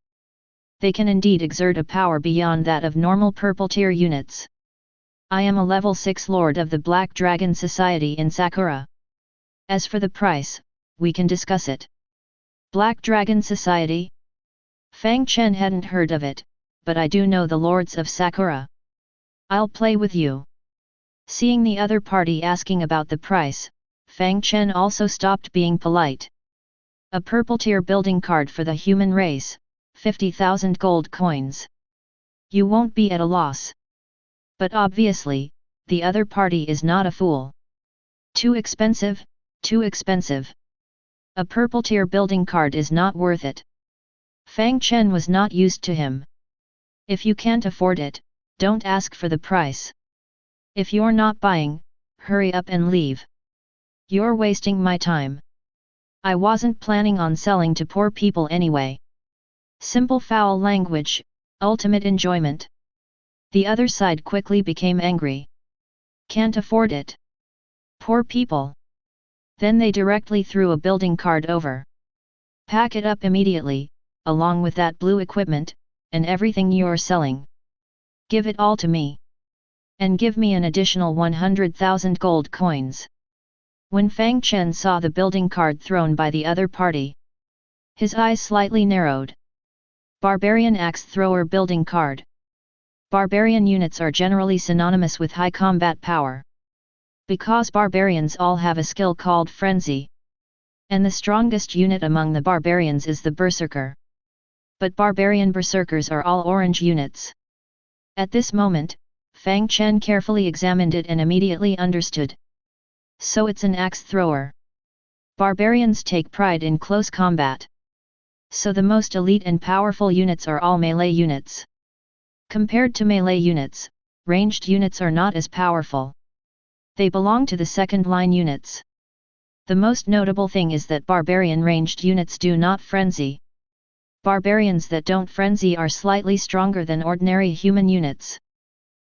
they can indeed exert a power beyond that of normal purple tier units. I am a level 6 lord of the Black Dragon Society in Sakura. As for the price, we can discuss it. Black Dragon Society? Fang Chen hadn't heard of it, but I do know the lords of Sakura. I'll play with you. Seeing the other party asking about the price, Fang Chen also stopped being polite. A purple tier building card for the human race, 50,000 gold coins. You won't be at a loss. But obviously, the other party is not a fool. Too expensive, too expensive. A purple tier building card is not worth it. Fang Chen was not used to him. If you can't afford it, don't ask for the price. If you're not buying, hurry up and leave. You're wasting my time. I wasn't planning on selling to poor people anyway. Simple foul language, ultimate enjoyment. The other side quickly became angry. Can't afford it. Poor people. Then they directly threw a building card over. Pack it up immediately, along with that blue equipment, and everything you're selling. Give it all to me. And give me an additional 100,000 gold coins. When Fang Chen saw the building card thrown by the other party, his eyes slightly narrowed. Barbarian Axe Thrower Building Card. Barbarian units are generally synonymous with high combat power. Because barbarians all have a skill called Frenzy. And the strongest unit among the barbarians is the Berserker. But barbarian berserkers are all orange units. At this moment, Fang Chen carefully examined it and immediately understood. So it's an axe thrower. Barbarians take pride in close combat. So the most elite and powerful units are all melee units. Compared to melee units, ranged units are not as powerful. They belong to the second-line units. The most notable thing is that barbarian ranged units do not frenzy. Barbarians that don't frenzy are slightly stronger than ordinary human units.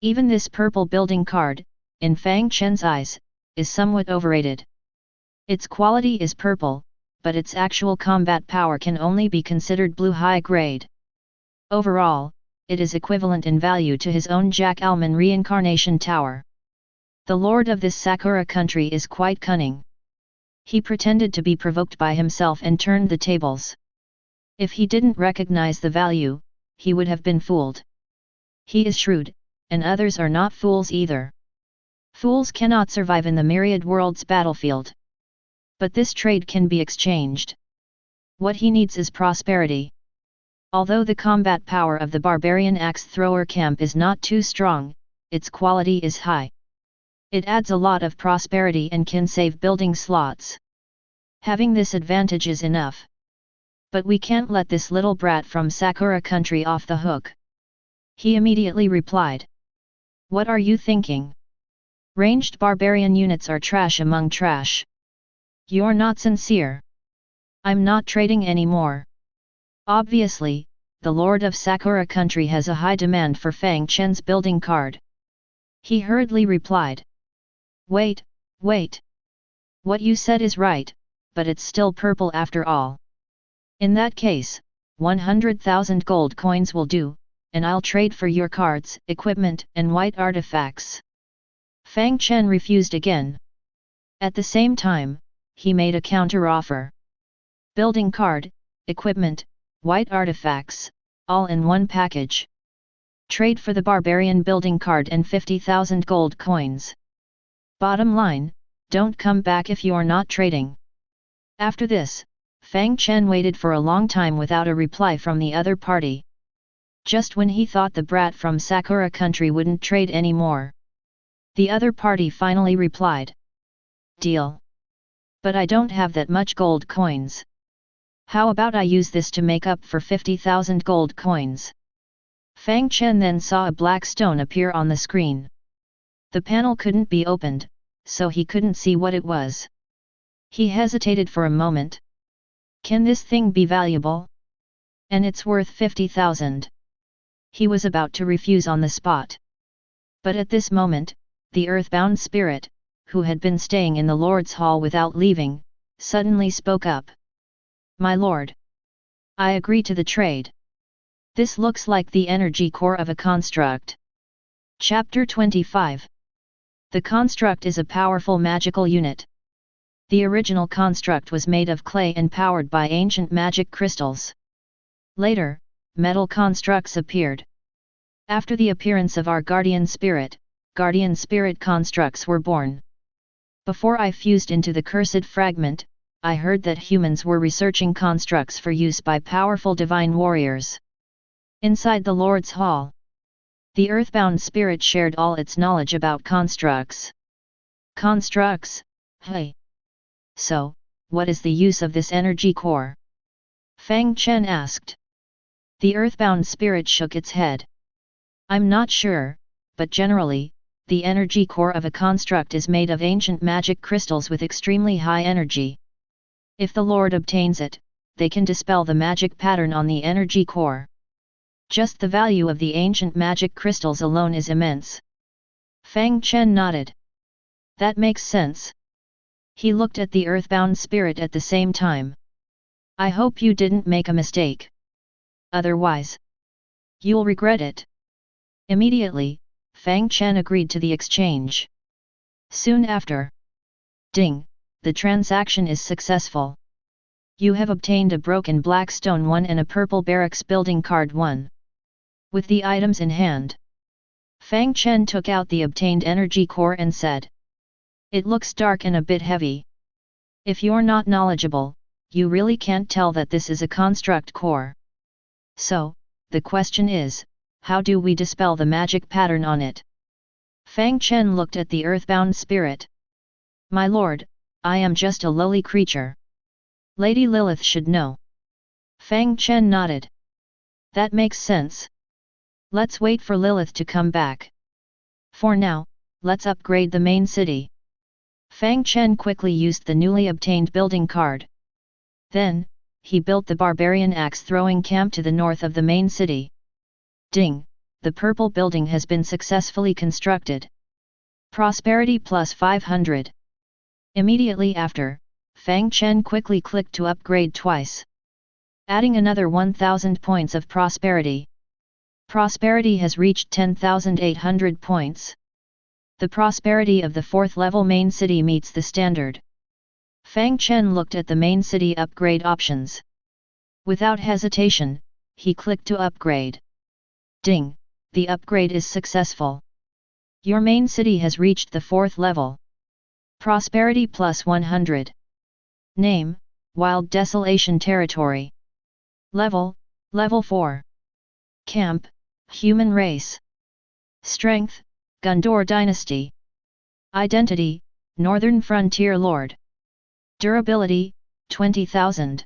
Even this purple building card, in Fang Chen's eyes, is somewhat overrated. Its quality is purple, but its actual combat power can only be considered blue high grade. Overall, it is equivalent in value to his own Jack Alman reincarnation tower. The lord of this Sakura country is quite cunning. He pretended to be provoked by himself and turned the tables. If he didn't recognize the value, he would have been fooled. He is shrewd, and others are not fools either. Fools cannot survive in the Myriad Worlds battlefield. But this trade can be exchanged. What he needs is prosperity. Although the combat power of the barbarian axe thrower camp is not too strong, its quality is high. It adds a lot of prosperity and can save building slots. Having this advantage is enough. But we can't let this little brat from Sakura country off the hook. He immediately replied. What are you thinking? Ranged barbarian units are trash among trash. You're not sincere. I'm not trading anymore. Obviously, the lord of Sakura country has a high demand for Fang Chen's building card. He hurriedly replied. Wait. What you said is right, but it's still purple after all. In that case, 100,000 gold coins will do, and I'll trade for your cards, equipment, and white artifacts. Fang Chen refused again. At the same time, he made a counter-offer. Building card, equipment, white artifacts, all in one package. Trade for the barbarian building card and 50,000 gold coins. Bottom line, don't come back if you're not trading. After this, Fang Chen waited for a long time without a reply from the other party. Just when he thought the brat from Sakura country wouldn't trade anymore, the other party finally replied. Deal. But I don't have that much gold coins. How about I use this to make up for 50,000 gold coins? Fang Chen then saw a black stone appear on the screen. The panel couldn't be opened, so he couldn't see what it was. He hesitated for a moment. Can this thing be valuable? And it's worth 50,000. He was about to refuse on the spot. But at this moment, the earthbound spirit, who had been staying in the Lord's Hall without leaving, suddenly spoke up. My lord. I agree to the trade. This looks like the energy core of a construct. Chapter 25. The construct is a powerful magical unit. The original construct was made of clay and powered by ancient magic crystals. Later, metal constructs appeared. After the appearance of our guardian spirit constructs were born. Before I fused into the cursed fragment, I heard that humans were researching constructs for use by powerful divine warriors. Inside the Lord's Hall, the earthbound spirit shared all its knowledge about constructs. Constructs, hey. So, what is the use of this energy core? Fang Chen asked. The earthbound spirit shook its head. I'm not sure, but generally, the energy core of a construct is made of ancient magic crystals with extremely high energy. If the Lord obtains it, they can dispel the magic pattern on the energy core. Just the value of the ancient magic crystals alone is immense. Fang Chen nodded. That makes sense. He looked at the earthbound spirit at the same time. I hope you didn't make a mistake. Otherwise, you'll regret it. Immediately, Fang Chen agreed to the exchange. Soon after. Ding, the transaction is successful. You have obtained a broken black stone 1 and a purple barracks building card 1. With the items in hand, Fang Chen took out the obtained energy core and said. It looks dark and a bit heavy. If you're not knowledgeable, you really can't tell that this is a construct core. So, the question is, how do we dispel the magic pattern on it? Fang Chen looked at the earthbound spirit. My lord, I am just a lowly creature. Lady Lilith should know. Fang Chen nodded. That makes sense. Let's wait for Lilith to come back. For now, let's upgrade the main city. Fang Chen quickly used the newly obtained building card. Then, he built the barbarian axe-throwing camp to the north of the main city. Ding! The purple building has been successfully constructed. Prosperity plus 500. Immediately after, Fang Chen quickly clicked to upgrade twice, adding another 1000 points of prosperity. Prosperity has reached 10,800 points. The prosperity of the 4th level main city meets the standard. Fang Chen looked at the main city upgrade options. Without hesitation, he clicked to upgrade. Ding! The upgrade is successful. Your main city has reached the 4th level. Prosperity plus 100. Name, Wild Desolation Territory. Level 4. Camp, Human Race. Strength, Gondor Dynasty. Identity, Northern Frontier Lord. Durability, 20,000.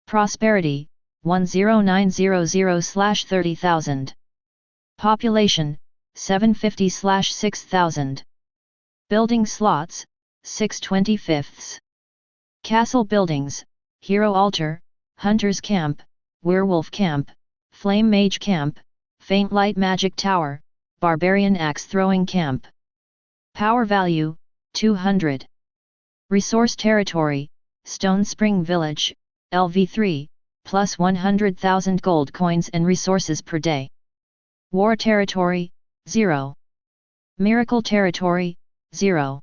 Prosperity, 10900/30,000. Population, 750/6,000. Building slots, 6/25. Castle buildings, Hero Altar, Hunter's Camp, Werewolf Camp, Flame Mage Camp, Faint Light Magic Tower, Barbarian Axe Throwing Camp. Power value, 200. Resource territory, Stone Spring Village, LV3, plus 100,000 gold coins and resources per day. War territory, 0. Miracle territory, 0.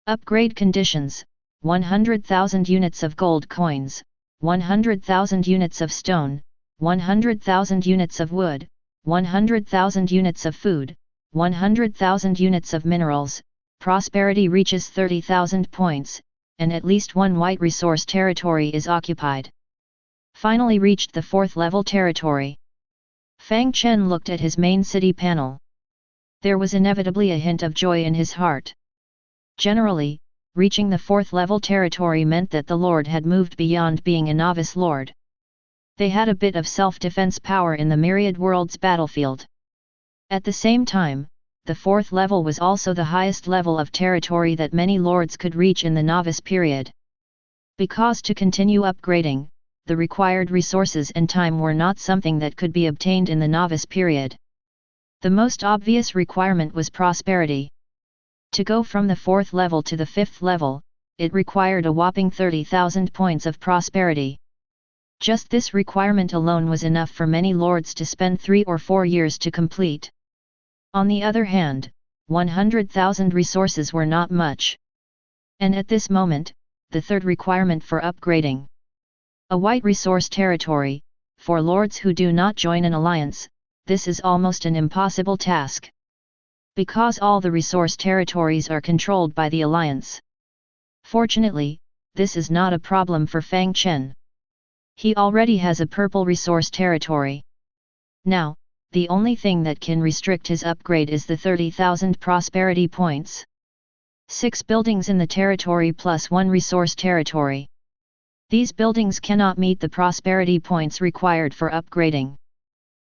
Upgrade conditions, 100,000 units of gold coins, 100,000 units of stone, 100,000 units of wood, 100,000 units of food, 100,000 units of minerals. Prosperity reaches 30,000 points, and at least one white resource territory is occupied. Finally reached the 4th level territory. Fang Chen looked at his main city panel. There was inevitably a hint of joy in his heart. Generally, reaching the 4th level territory meant that the Lord had moved beyond being a novice Lord. They had a bit of self-defense power in the Myriad Worlds battlefield. At the same time, the 4th level was also the highest level of territory that many lords could reach in the novice period. Because to continue upgrading, the required resources and time were not something that could be obtained in the novice period. The most obvious requirement was prosperity. To go from the 4th level to the 5th level, it required a whopping 30,000 points of prosperity. Just this requirement alone was enough for many lords to spend 3 or 4 years to complete. On the other hand, 100,000 resources were not much. And at this moment, the third requirement for upgrading. A white resource territory, for lords who do not join an alliance, this is almost an impossible task. Because all the resource territories are controlled by the alliance. Fortunately, this is not a problem for Fang Chen. He already has a purple resource territory. Now, the only thing that can restrict his upgrade is the 30,000 prosperity points. 6 buildings in the territory plus 1 resource territory. These buildings cannot meet the prosperity points required for upgrading.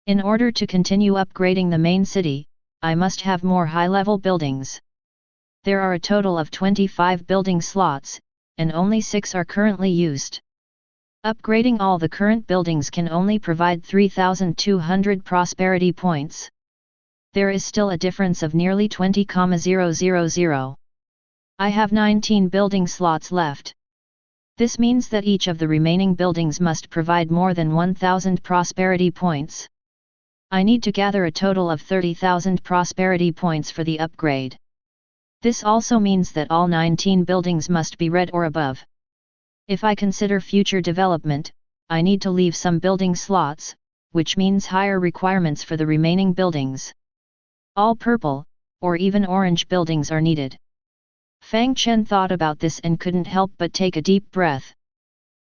In order to continue upgrading the main city, I must have more high-level buildings. There are a total of 25 building slots, and only 6 are currently used. Upgrading all the current buildings can only provide 3,200 prosperity points. There is still a difference of nearly 20,000. I have 19 building slots left. This means that each of the remaining buildings must provide more than 1,000 prosperity points. I need to gather a total of 30,000 prosperity points for the upgrade. This also means that all 19 buildings must be red or above. If I consider future development, I need to leave some building slots, which means higher requirements for the remaining buildings. All purple, or even orange buildings are needed. Fang Chen thought about this and couldn't help but take a deep breath.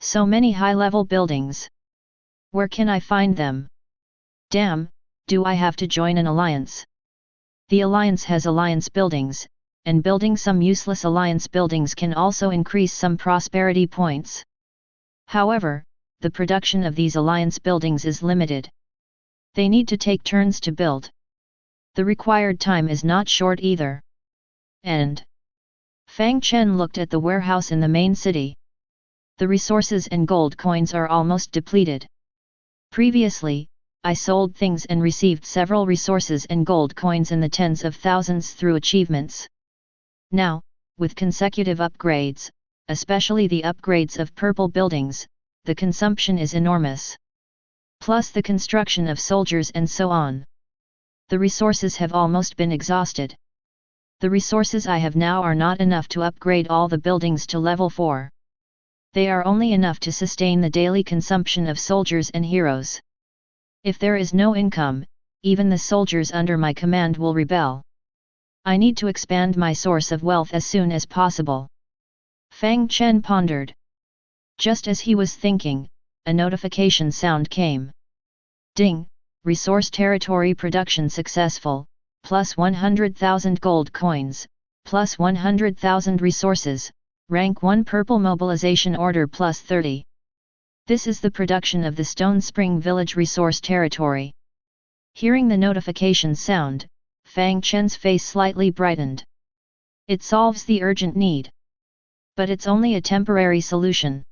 So many high-level buildings. Where can I find them? Damn, do I have to join an alliance? The alliance has alliance buildings, and building some useless alliance buildings can also increase some prosperity points. However, the production of these alliance buildings is limited. They need to take turns to build. The required time is not short either. And Fang Chen looked at the warehouse in the main city. The resources and gold coins are almost depleted. Previously, I sold things and received several resources and gold coins in the tens of thousands through achievements. Now, with consecutive upgrades, especially the upgrades of purple buildings, the consumption is enormous. Plus the construction of soldiers and so on. The resources have almost been exhausted. The resources I have now are not enough to upgrade all the buildings to level 4. They are only enough to sustain the daily consumption of soldiers and heroes. If there is no income, even the soldiers under my command will rebel. I need to expand my source of wealth as soon as possible. Fang Chen pondered. Just as he was thinking, a notification sound came. Ding! Resource territory production successful, plus 100,000 gold coins, plus 100,000 resources, rank 1 purple mobilization order plus 30. This is the production of the Stone Spring Village resource territory. Hearing the notification sound, Fang Chen's face slightly brightened. It solves the urgent need. But it's only a temporary solution.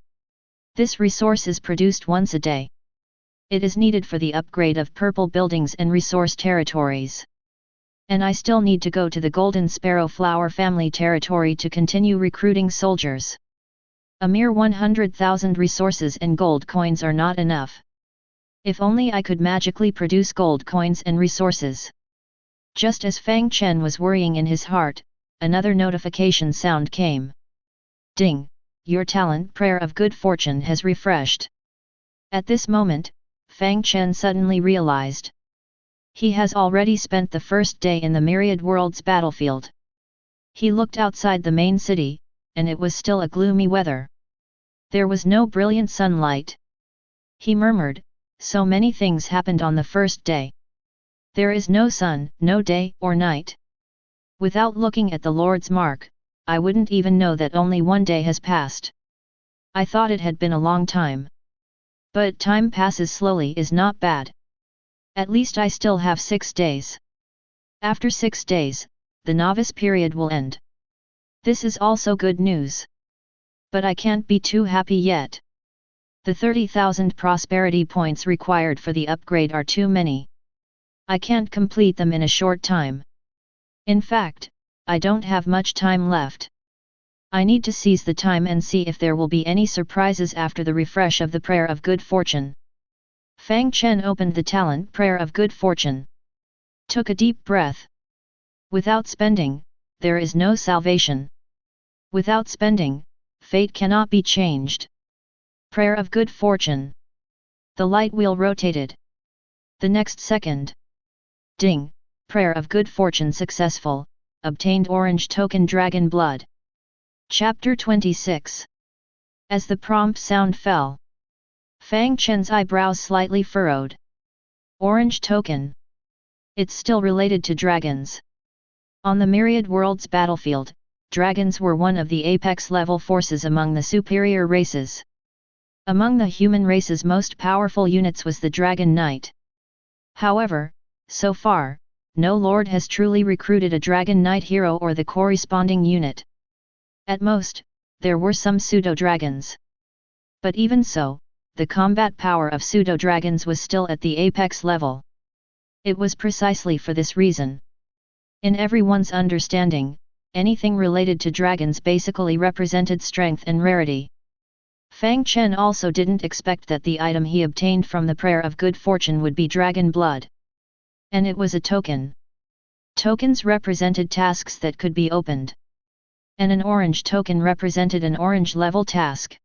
This resource is produced once a day. It is needed for the upgrade of purple buildings and resource territories. And I still need to go to the Golden Sparrow Flower family territory to continue recruiting soldiers. A mere 100,000 resources and gold coins are not enough. If only I could magically produce gold coins and resources. Just as Fang Chen was worrying in his heart, another notification sound came. Ding! Your talent prayer of good fortune has refreshed. At this moment, Fang Chen suddenly realized. He has already spent the first day in the Myriad Worlds battlefield. He looked outside the main city, and it was still a gloomy weather. There was no brilliant sunlight. He murmured, so many things happened on the first day. There is no sun, no day or night. Without looking at the Lord's mark, I wouldn't even know that only one day has passed. I thought it had been a long time. But time passes slowly is not bad. At least I still have 6 days. After 6 days, the novice period will end. This is also good news. But I can't be too happy yet. The 30,000 prosperity points required for the upgrade are too many. I can't complete them in a short time. In fact, I don't have much time left. I need to seize the time and see if there will be any surprises after the refresh of the prayer of good fortune. Fang Chen opened the talent prayer of good fortune. Took a deep breath. Without spending, there is no salvation. Without spending, fate cannot be changed. Prayer of good fortune. The light wheel rotated. The next second. Ding! Prayer of good fortune successful, obtained orange token dragon blood. Chapter 26. As the prompt sound fell, Fang Chen's eyebrows slightly furrowed. Orange token. It's still related to dragons. On the Myriad Worlds battlefield, dragons were one of the apex-level forces among the superior races. Among the human race's most powerful units was the Dragon Knight. However, so far, no lord has truly recruited a Dragon Knight hero or the corresponding unit. At most, there were some pseudo-dragons. But even so, the combat power of pseudo-dragons was still at the apex level. It was precisely for this reason. In everyone's understanding, anything related to dragons basically represented strength and rarity. Fang Chen also didn't expect that the item he obtained from the prayer of good fortune would be dragon blood. And it was a token. Tokens represented tasks that could be opened. And an orange token represented an orange level task.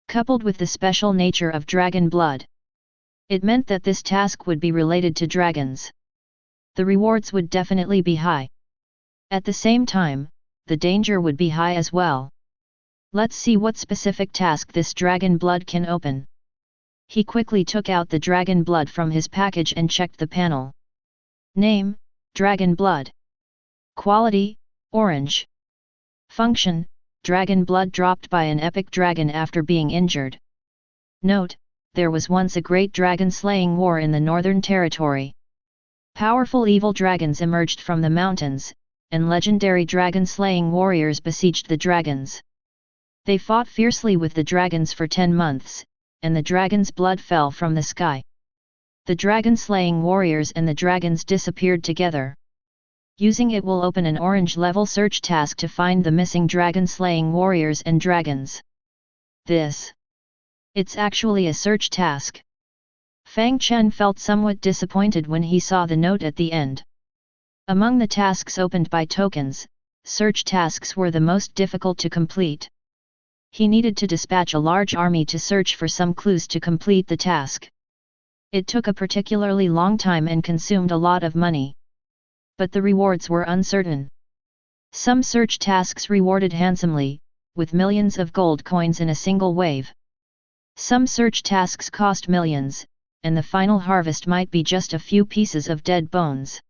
Coupled with the special nature of dragon blood, it meant that this task would be related to dragons. The rewards would definitely be high. At the same time, the danger would be high as well. Let's see what specific task this dragon blood can open. He quickly took out the dragon blood from his package and checked the panel. Name, dragon blood. Quality, orange. Function, dragon blood dropped by an epic dragon after being injured. Note, there was once a great dragon slaying war in the Northern Territory. Powerful evil dragons emerged from the mountains, and legendary dragon-slaying warriors besieged the dragons. They fought fiercely with the dragons for 10 months, and the dragon's blood fell from the sky. The dragon-slaying warriors and the dragons disappeared together. Using it will open an orange-level search task to find the missing dragon-slaying warriors and dragons. It's actually a search task. Fang Chen felt somewhat disappointed when he saw the note at the end. Among the tasks opened by tokens, search tasks were the most difficult to complete. He needed to dispatch a large army to search for some clues to complete the task. It took a particularly long time and consumed a lot of money. But the rewards were uncertain. Some search tasks rewarded handsomely, with millions of gold coins in a single wave. Some search tasks cost millions, and the final harvest might be just a few pieces of dead bones.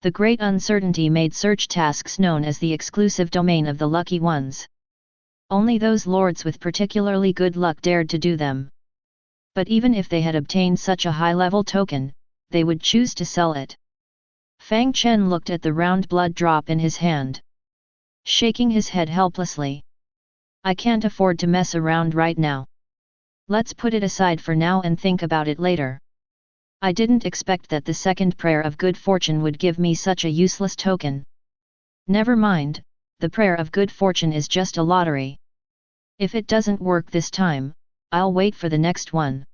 The great uncertainty made search tasks known as the exclusive domain of the lucky ones. Only those lords with particularly good luck dared to do them. But even if they had obtained such a high-level token, they would choose to sell it. Fang Chen looked at the round blood drop in his hand. Shaking his head helplessly. I can't afford to mess around right now. Let's put it aside for now and think about it later. I didn't expect that the second prayer of good fortune would give me such a useless token. Never mind, the prayer of good fortune is just a lottery. If it doesn't work this time, I'll wait for the next one.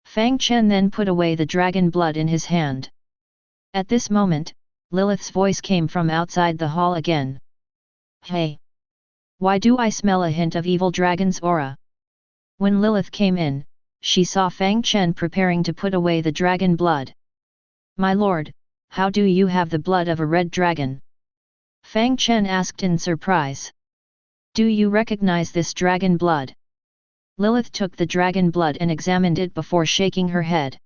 Fang Chen then put away the dragon blood in his hand. At this moment, Lilith's voice came from outside the hall again. Hey! Why do I smell a hint of evil dragon's aura? When Lilith came in, she saw Fang Chen preparing to put away the dragon blood. My lord, how do you have the blood of a red dragon? Fang Chen asked in surprise. Do you recognize this dragon blood? Lilith took the dragon blood and examined it before shaking her head.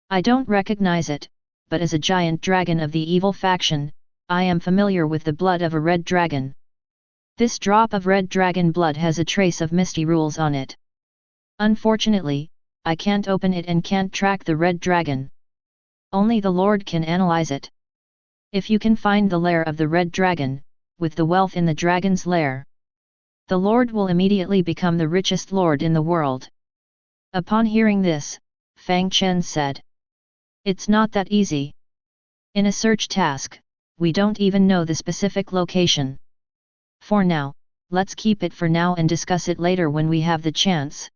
I don't recognize it, but as a giant dragon of the evil faction, I am familiar with the blood of a red dragon. This drop of red dragon blood has a trace of misty rules on it. Unfortunately, I can't open it and can't track the red dragon. Only the Lord can analyze it. If you can find the lair of the red dragon, with the wealth in the dragon's lair, the Lord will immediately become the richest lord in the world. Upon hearing this, Fang Chen said. It's not that easy. In a search task, we don't even know the specific location. For now, let's keep it for now and discuss it later when we have the chance.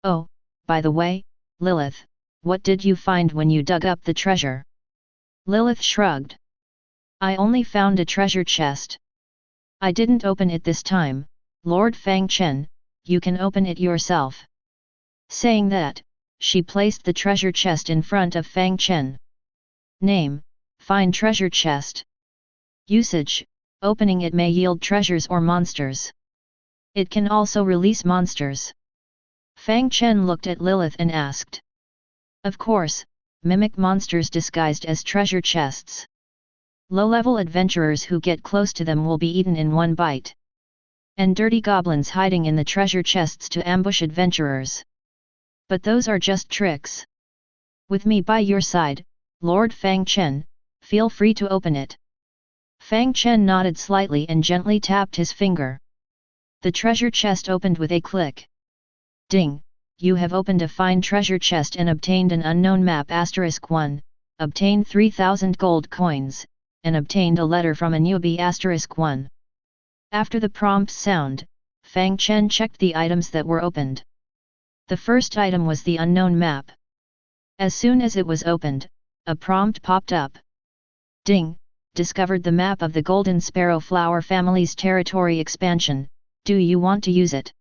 Oh, by the way, Lilith, what did you find when you dug up the treasure? Lilith shrugged. I only found a treasure chest. I didn't open it this time, Lord Fang Chen, you can open it yourself. Saying that, she placed the treasure chest in front of Fang Chen. Name, Find Treasure Chest. Usage, opening it may yield treasures or monsters. It can also release monsters. Fang Chen looked at Lilith and asked. Of course, mimic monsters disguised as treasure chests. Low-level adventurers who get close to them will be eaten in one bite. And dirty goblins hiding in the treasure chests to ambush adventurers. But those are just tricks. With me by your side, Lord Fang Chen, feel free to open it. Fang Chen nodded slightly and gently tapped his finger. The treasure chest opened with a click. Ding! You have opened a fine treasure chest and obtained an unknown map *1, obtained 3000 gold coins, and obtained a letter from a newbie *1. After the prompt sound, Fang Chen checked the items that were opened. The first item was the unknown map. As soon as it was opened, a prompt popped up. Ding! Discovered the map of the Golden Sparrow Flower family's territory expansion, do you want to use it?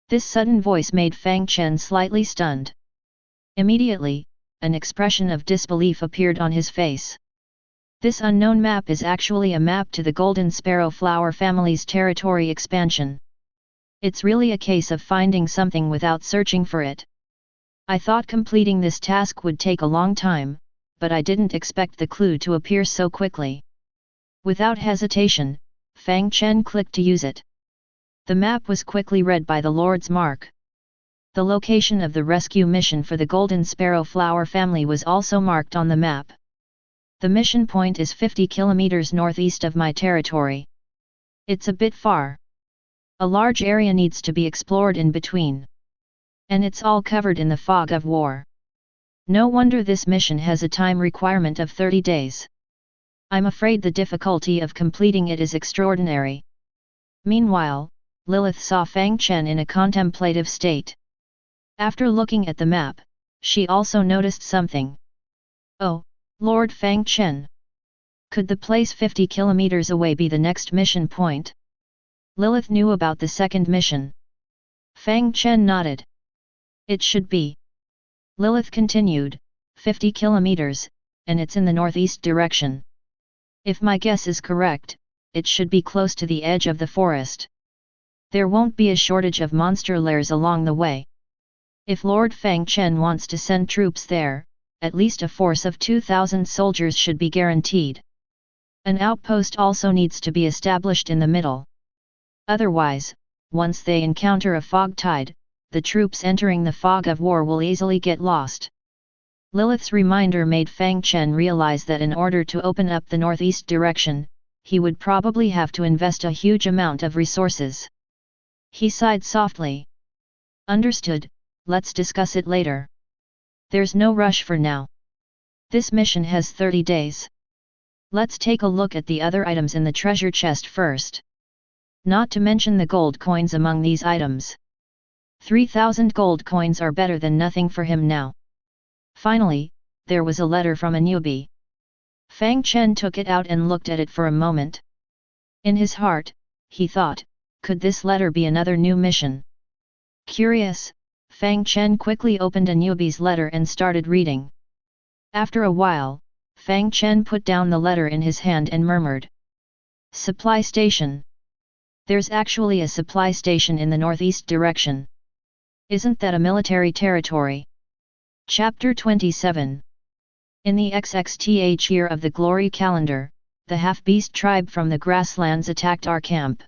This sudden voice made Fang Chen slightly stunned. Immediately, an expression of disbelief appeared on his face. This unknown map is actually a map to the Golden Sparrow Flower family's territory expansion. It's really a case of finding something without searching for it. I thought completing this task would take a long time, but I didn't expect the clue to appear so quickly. Without hesitation, Fang Chen clicked to use it. The map was quickly read by the Lord's mark. The location of the rescue mission for the Golden Sparrow Flower family was also marked on the map. The mission point is 50 kilometers northeast of my territory. It's a bit far. A large area needs to be explored in between. And it's all covered in the fog of war. No wonder this mission has a time requirement of 30 days. I'm afraid the difficulty of completing it is extraordinary. Meanwhile, Lilith saw Fang Chen in a contemplative state. After looking at the map, she also noticed something. Oh, Lord Fang Chen! Could the place 50 kilometers away be the next mission point? Lilith knew about the second mission. Fang Chen nodded. It should be. Lilith continued, 50 kilometers, and it's in the northeast direction. If my guess is correct, it should be close to the edge of the forest. There won't be a shortage of monster lairs along the way. If Lord Fang Chen wants to send troops there, at least a force of 2,000 soldiers should be guaranteed. An outpost also needs to be established in the middle. Otherwise, once they encounter a fog tide, the troops entering the fog of war will easily get lost. Lilith's reminder made Fang Chen realize that in order to open up the northeast direction, he would probably have to invest a huge amount of resources. He sighed softly. Understood, let's discuss it later. There's no rush for now. This mission has 30 days. Let's take a look at the other items in the treasure chest first. Not to mention the gold coins among these items. 3,000 gold coins are better than nothing for him now. Finally, there was a letter from a newbie. Fang Chen took it out and looked at it for a moment. In his heart, he thought, could this letter be another new mission? Curious, Fang Chen quickly opened a newbie's letter and started reading. After a while, Fang Chen put down the letter in his hand and murmured. Supply station. There's actually a supply station in the northeast direction. Isn't that a military territory? Chapter 27. In the XXTH year of the Glory calendar, the half-beast tribe from the grasslands attacked our camp.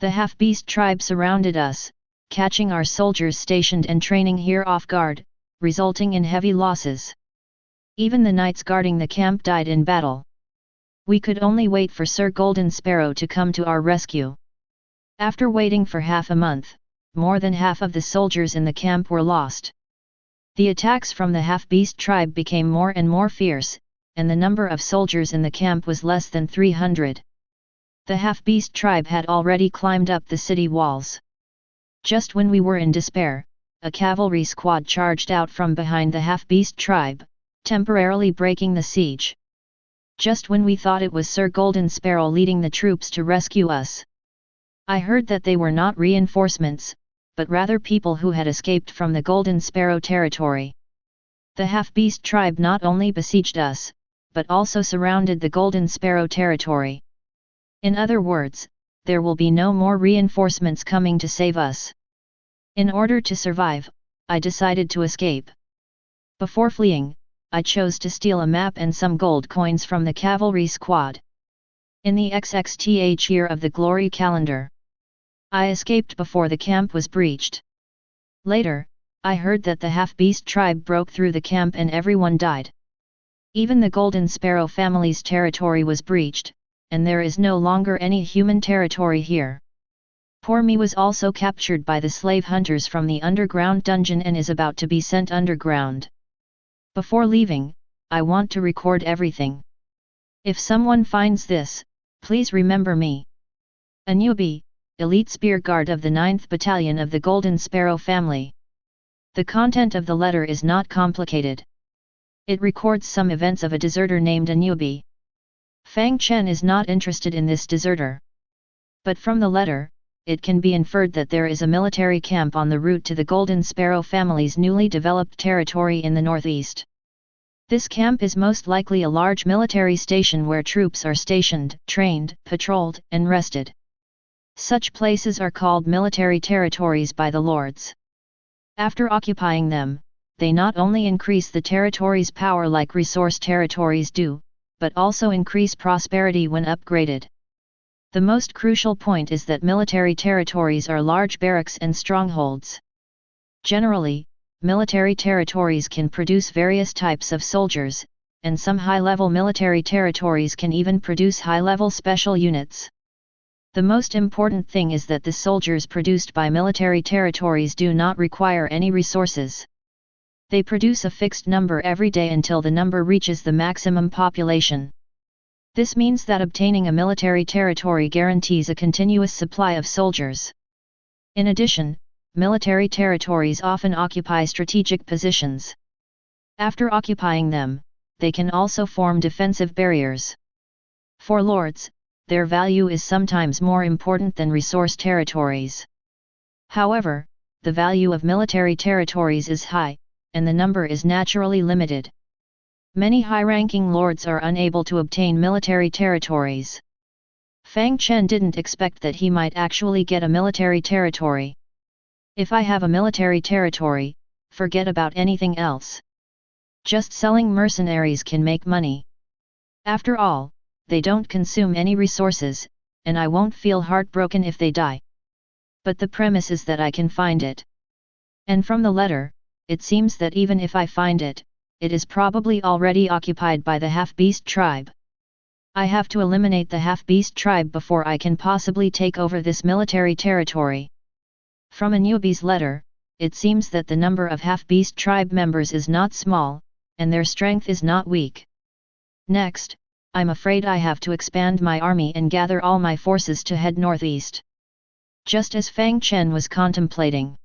The half-beast tribe surrounded us, catching our soldiers stationed and training here off guard, resulting in heavy losses. Even the knights guarding the camp died in battle. We could only wait for Sir Golden Sparrow to come to our rescue. After waiting for half a month, more than half of the soldiers in the camp were lost. The attacks from the half-beast tribe became more and more fierce, and the number of soldiers in the camp was less than 300. The half-beast tribe had already climbed up the city walls. Just when we were in despair, a cavalry squad charged out from behind the half-beast tribe, temporarily breaking the siege. Just when we thought it was Sir Golden Sparrow leading the troops to rescue us. I heard that they were not reinforcements, but rather people who had escaped from the Golden Sparrow territory. The half-beast tribe not only besieged us, but also surrounded the Golden Sparrow territory. In other words, there will be no more reinforcements coming to save us. In order to survive, I decided to escape. Before fleeing, I chose to steal a map and some gold coins from the cavalry squad. In the XXTH year of the Glory calendar, I escaped before the camp was breached. Later, I heard that the half-beast tribe broke through the camp and everyone died. Even the Golden Sparrow family's territory was breached, and there is no longer any human territory here. Poor me was also captured by the slave hunters from the underground dungeon and is about to be sent underground. Before leaving, I want to record everything. If someone finds this, please remember me. A newbie, elite spear guard of the 9th Battalion of the Golden Sparrow family. The content of the letter is not complicated. It records some events of a deserter named a newbie. Fang Chen is not interested in this deserter. But from the letter, it can be inferred that there is a military camp on the route to the Golden Sparrow family's newly developed territory in the northeast. This camp is most likely a large military station where troops are stationed, trained, patrolled, and rested. Such places are called military territories by the lords. After occupying them, they not only increase the territory's power like resource territories do, but also increase prosperity when upgraded. The most crucial point is that military territories are large barracks and strongholds. Generally, military territories can produce various types of soldiers, and some high-level military territories can even produce high-level special units. The most important thing is that the soldiers produced by military territories do not require any resources. They produce a fixed number every day until the number reaches the maximum population. This means that obtaining a military territory guarantees a continuous supply of soldiers. In addition, military territories often occupy strategic positions. After occupying them, they can also form defensive barriers. For lords, their value is sometimes more important than resource territories. However, the value of military territories is high, and the number is naturally limited. Many high-ranking lords are unable to obtain military territories. Fang Chen didn't expect that he might actually get a military territory. If I have a military territory, forget about anything else. Just selling mercenaries can make money. After all, they don't consume any resources, and I won't feel heartbroken if they die. But the premise is that I can find it. And from the letter, it seems that even if I find it, it is probably already occupied by the half-beast tribe. I have to eliminate the half-beast tribe before I can possibly take over this military territory. From a newbie's letter, it seems that the number of half-beast tribe members is not small, and their strength is not weak. Next, I'm afraid I have to expand my army and gather all my forces to head northeast. Just as Fang Chen was contemplating,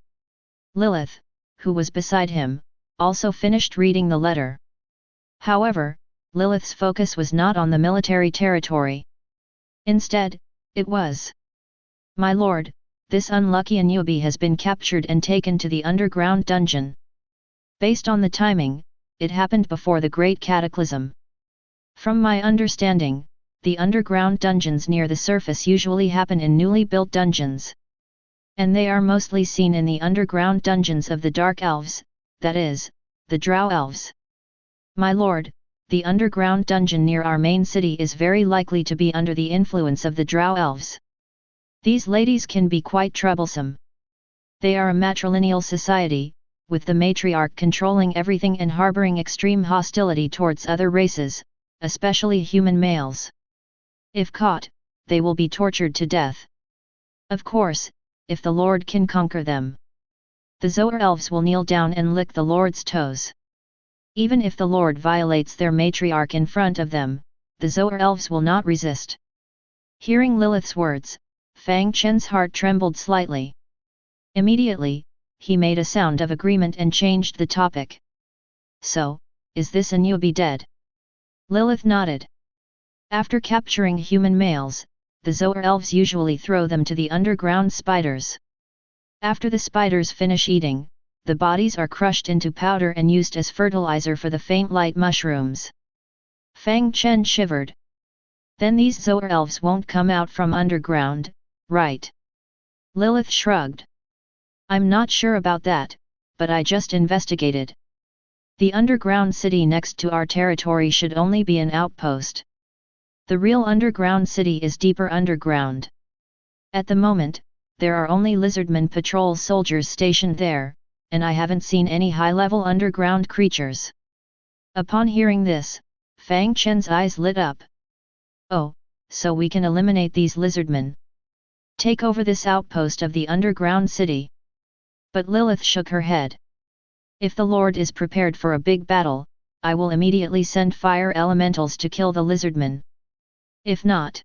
Lilith, who was beside him, also finished reading the letter. However, Lilith's focus was not on the military territory. Instead, it was, "My lord, this unlucky newbie has been captured and taken to the underground dungeon. Based on the timing, it happened before the Great Cataclysm. From my understanding, the underground dungeons near the surface usually happen in newly built dungeons. And they are mostly seen in the underground dungeons of the Dark Elves, that is, the Drow Elves. My lord, the underground dungeon near our main city is very likely to be under the influence of the Drow Elves. These ladies can be quite troublesome. They are a matrilineal society, with the matriarch controlling everything and harboring extreme hostility towards other races, especially human males. If caught, they will be tortured to death. Of course, if the Lord can conquer them. The Zoar elves will kneel down and lick the Lord's toes. Even if the Lord violates their matriarch in front of them, the Zoar elves will not resist." Hearing Lilith's words, Fang Chen's heart trembled slightly. Immediately, he made a sound of agreement and changed the topic. "So, is this a newbie dead?" Lilith nodded. After capturing human males, the Zoar elves usually throw them to the underground spiders. After the spiders finish eating, the bodies are crushed into powder and used as fertilizer for the faint light mushrooms. Fang Chen shivered. "Then these Zoar elves won't come out from underground, right?" Lilith shrugged. "I'm not sure about that, but I just investigated. The underground city next to our territory should only be an outpost. The real underground city is deeper underground. At the moment, there are only lizardmen patrol soldiers stationed there, and I haven't seen any high-level underground creatures." Upon hearing this, Fang Chen's eyes lit up. "Oh, so we can eliminate these lizardmen. Take over this outpost of the underground city." But Lilith shook her head. "If the Lord is prepared for a big battle, I will immediately send fire elementals to kill the lizardmen. If not,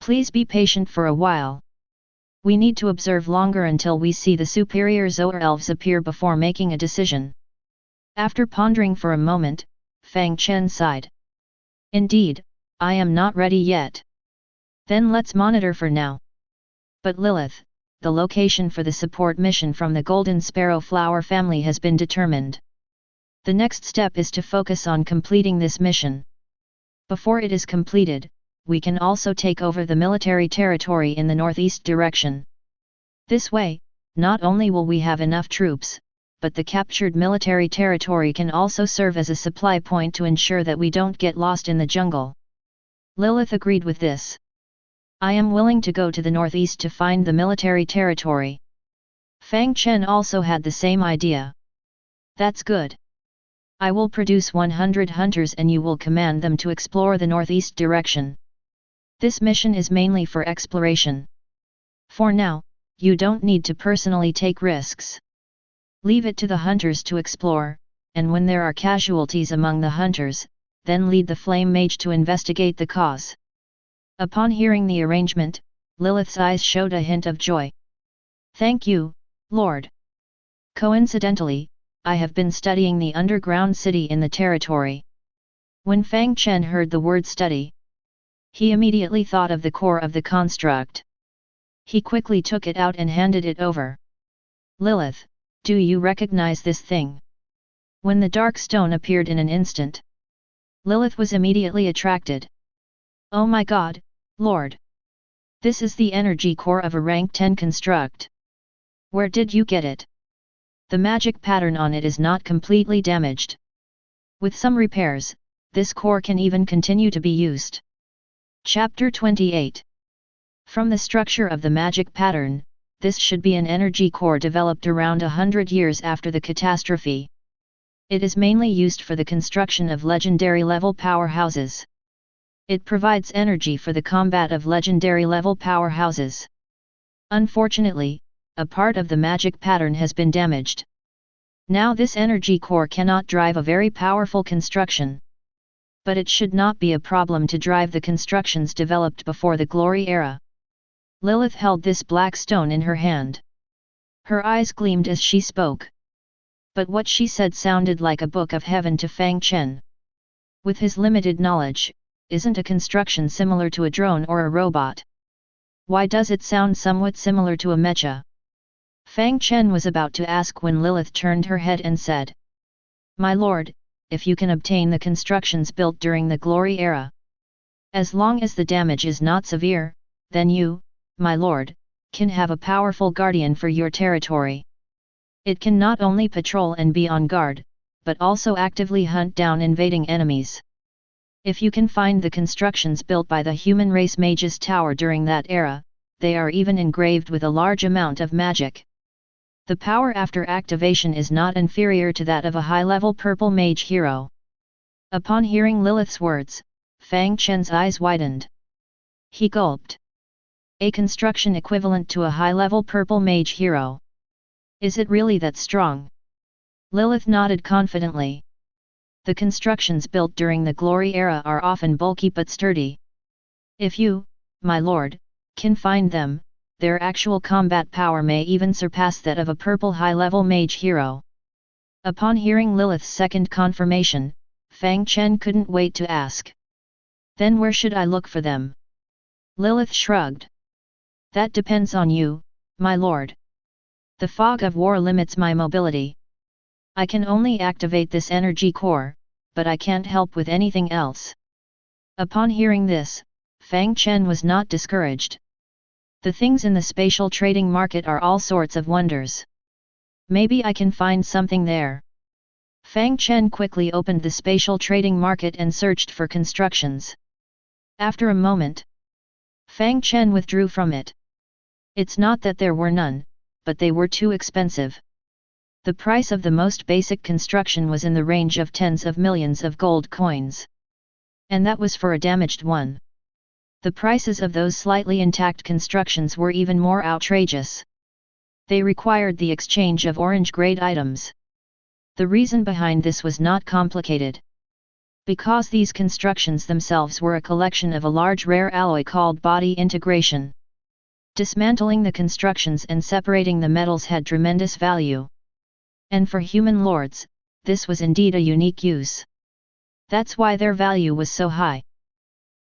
please be patient for a while. We need to observe longer until we see the superior Zoar elves appear before making a decision." After pondering for a moment, Fang Chen sighed. "Indeed, I am not ready yet. Then let's monitor for now." But Lilith, the location for the support mission from the Golden Sparrow Flower family has been determined. The next step is to focus on completing this mission. Before it is completed, we can also take over the military territory in the northeast direction. This way, not only will we have enough troops, but the captured military territory can also serve as a supply point to ensure that we don't get lost in the jungle. Lilith agreed with this. "I am willing to go to the northeast to find the military territory." Fang Chen also had the same idea. "That's good. I will produce 100 hunters and you will command them to explore the northeast direction. This mission is mainly for exploration. For now, you don't need to personally take risks. Leave it to the hunters to explore, and when there are casualties among the hunters, then lead the flame mage to investigate the cause. Upon hearing the arrangement, Lilith's eyes showed a hint of joy. Thank you, Lord. Coincidentally, I have been studying the underground city in the territory. When Fang Chen heard the word study, he immediately thought of the core of the construct. He quickly took it out and handed it over. Lilith, do you recognize this thing? When the dark stone appeared in an instant, Lilith was immediately attracted. Oh my god, Lord! This is the energy core of a rank 10 construct. Where did you get it? The magic pattern on it is not completely damaged. With some repairs, this core can even continue to be used. Chapter 28. From the structure of the magic pattern, this should be an energy core developed around 100 years after the catastrophe. It is mainly used for the construction of legendary level powerhouses. It provides energy for the combat of legendary level powerhouses. Unfortunately, a part of the magic pattern has been damaged. Now this energy core cannot drive a very powerful construction. But it should not be a problem to drive the constructions developed before the Glory Era. Lilith held this black stone in her hand. Her eyes gleamed as she spoke. But what she said sounded like a book of heaven to Fang Chen. With his limited knowledge, isn't a construction similar to a drone or a robot? Why does it sound somewhat similar to a mecha? Fang Chen was about to ask when Lilith turned her head and said, My lord, if you can obtain the constructions built during the Glory Era. As long as the damage is not severe, then you, my lord, can have a powerful guardian for your territory. It can not only patrol and be on guard, but also actively hunt down invading enemies. If you can find the constructions built by the human race mages tower during that era, they are even engraved with a large amount of magic. The power after activation is not inferior to that of a high-level purple mage hero. Upon hearing Lilith's words, Fang Chen's eyes widened. He gulped. A construction equivalent to a high-level purple mage hero. Is it really that strong? Lilith nodded confidently. The constructions built during the Glory Era are often bulky but sturdy. If you, my lord, can find them, their actual combat power may even surpass that of a purple high-level mage hero. Upon hearing Lilith's second confirmation, Fang Chen couldn't wait to ask. Then where should I look for them? Lilith shrugged. That depends on you, my lord. The fog of war limits my mobility. I can only activate this energy core, but I can't help with anything else. Upon hearing this, Fang Chen was not discouraged. The things in the spatial trading market are all sorts of wonders. Maybe I can find something there. Fang Chen quickly opened the spatial trading market and searched for constructions. After a moment, Fang Chen withdrew from it. It's not that there were none, but they were too expensive. The price of the most basic construction was in the range of tens of millions of gold coins. And that was for a damaged one. The prices of those slightly intact constructions were even more outrageous. They required the exchange of orange-grade items. The reason behind this was not complicated. Because these constructions themselves were a collection of a large rare alloy called body integration. Dismantling the constructions and separating the metals had tremendous value. And for human lords, this was indeed a unique use. That's why their value was so high.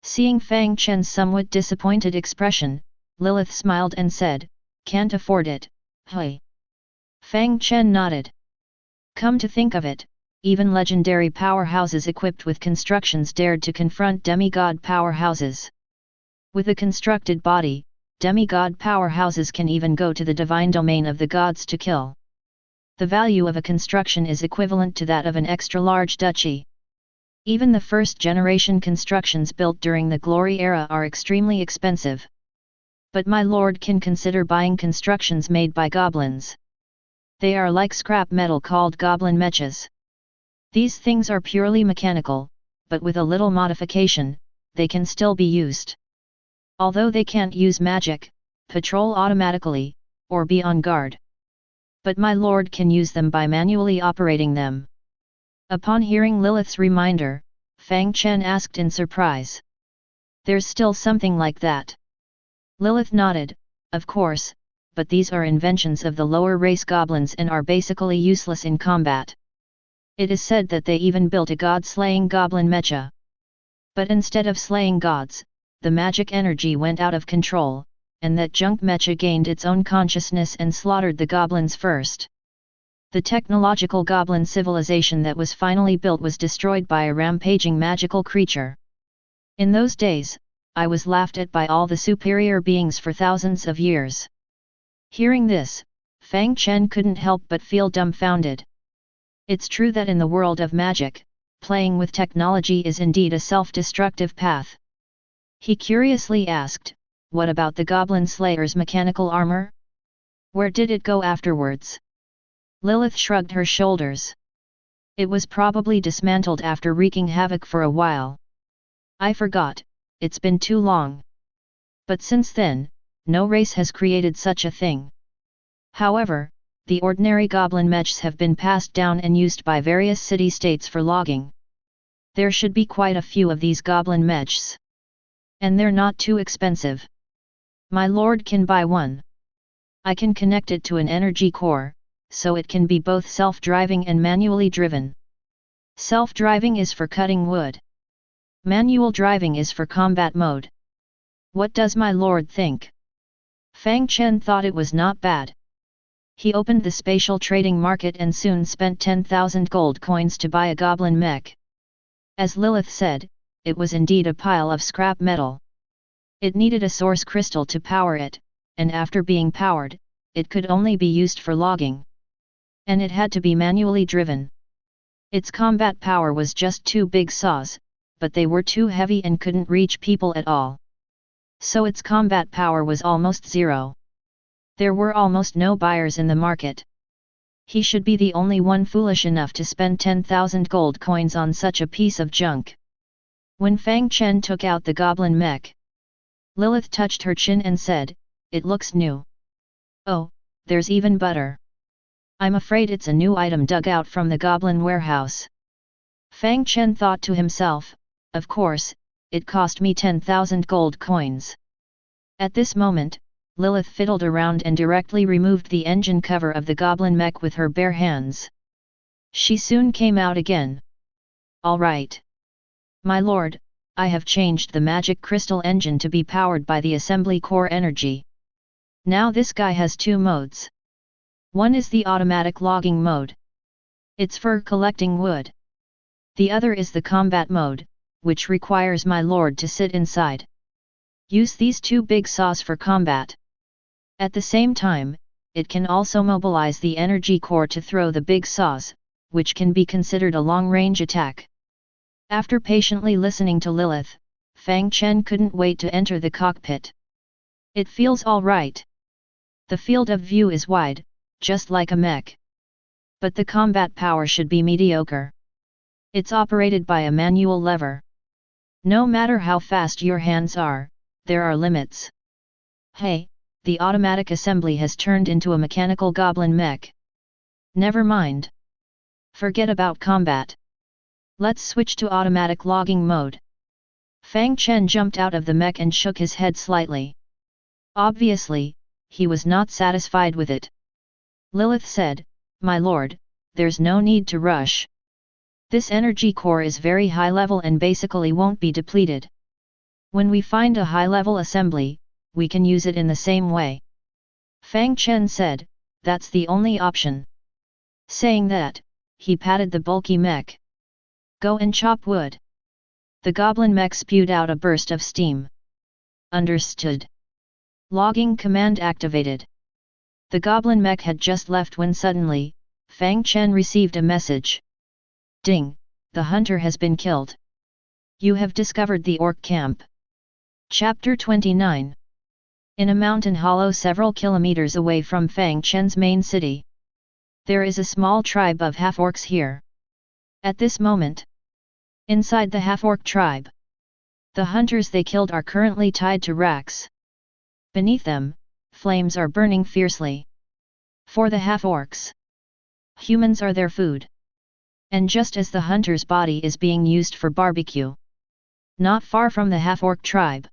Seeing Fang Chen's somewhat disappointed expression, Lilith smiled and said, Can't afford it, hey. Fang Chen nodded. Come to think of it, even legendary powerhouses equipped with constructions dared to confront demigod powerhouses. With a constructed body, demigod powerhouses can even go to the divine domain of the gods to kill. The value of a construction is equivalent to that of an extra-large duchy. Even the first-generation constructions built during the Glory Era are extremely expensive. But my lord can consider buying constructions made by goblins. They are like scrap metal called goblin mechas. These things are purely mechanical, but with a little modification, they can still be used. Although they can't use magic, patrol automatically, or be on guard. But my lord can use them by manually operating them. Upon hearing Lilith's reminder, Fang Chen asked in surprise. There's still something like that. Lilith nodded, of course, but these are inventions of the lower race goblins and are basically useless in combat. It is said that they even built a god-slaying goblin mecha. But instead of slaying gods, the magic energy went out of control, and that junk mecha gained its own consciousness and slaughtered the goblins first. The technological goblin civilization that was finally built was destroyed by a rampaging magical creature. In those days, I was laughed at by all the superior beings for thousands of years. Hearing this, Fang Chen couldn't help but feel dumbfounded. It's true that in the world of magic, playing with technology is indeed a self-destructive path. He curiously asked, what about the Goblin Slayer's mechanical armor? Where did it go afterwards? Lilith shrugged her shoulders. It was probably dismantled after wreaking havoc for a while. I forgot, it's been too long. But since then, no race has created such a thing. However, the ordinary goblin mechs have been passed down and used by various city-states for logging. There should be quite a few of these goblin mechs. And they're not too expensive. My lord can buy one. I can connect it to an energy core, so it can be both self-driving and manually driven. Self-driving is for cutting wood. Manual driving is for combat mode. What does my lord think? Fang Chen thought it was not bad. He opened the spatial trading market and soon spent 10,000 gold coins to buy a goblin mech. As Lilith said, it was indeed a pile of scrap metal. It needed a source crystal to power it, and after being powered, it could only be used for logging. And it had to be manually driven. Its combat power was just 2 big saws, but they were too heavy and couldn't reach people at all. So its combat power was almost zero. There were almost no buyers in the market. He should be the only one foolish enough to spend 10,000 gold coins on such a piece of junk. When Fang Chen took out the goblin mech, Lilith touched her chin and said, "It looks new. Oh, there's even butter. I'm afraid it's a new item dug out from the goblin warehouse." Fang Chen thought to himself, of course, it cost me 10,000 gold coins. At this moment, Lilith fiddled around and directly removed the engine cover of the goblin mech with her bare hands. She soon came out again. "All right. My lord, I have changed the magic crystal engine to be powered by the assembly core energy. Now this guy has 2 modes. One is the automatic logging mode. It's for collecting wood. The other is the combat mode, which requires my lord to sit inside. Use these 2 big saws for combat. At the same time, it can also mobilize the energy core to throw the big saws, which can be considered a long-range attack." After patiently listening to Lilith, Fang Chen couldn't wait to enter the cockpit. It feels all right. The field of view is wide, just like a mech. But the combat power should be mediocre. It's operated by a manual lever. No matter how fast your hands are, there are limits. Hey, the automatic assembly has turned into a mechanical goblin mech. Never mind. Forget about combat. Let's switch to automatic logging mode. Fang Chen jumped out of the mech and shook his head slightly. Obviously, he was not satisfied with it. Lilith said, "My lord, there's no need to rush. This energy core is very high level and basically won't be depleted. When we find a high level assembly, we can use it in the same way." Fang Chen said, "That's the only option." Saying that, he patted the bulky mech. "Go and chop wood." The goblin mech spewed out a burst of steam. "Understood." Logging command activated. The goblin mech had just left when suddenly, Fang Chen received a message. "Ding, the hunter has been killed. You have discovered the orc camp." Chapter 29. In a mountain hollow several kilometers away from Fang Chen's main city, there is a small tribe of half-orcs here. At this moment, inside the half-orc tribe, the hunters they killed are currently tied to racks. Beneath them, flames are burning fiercely. For the half-orcs, humans are their food. And just as the hunter's body is being used for barbecue, not far from the half-orc tribe,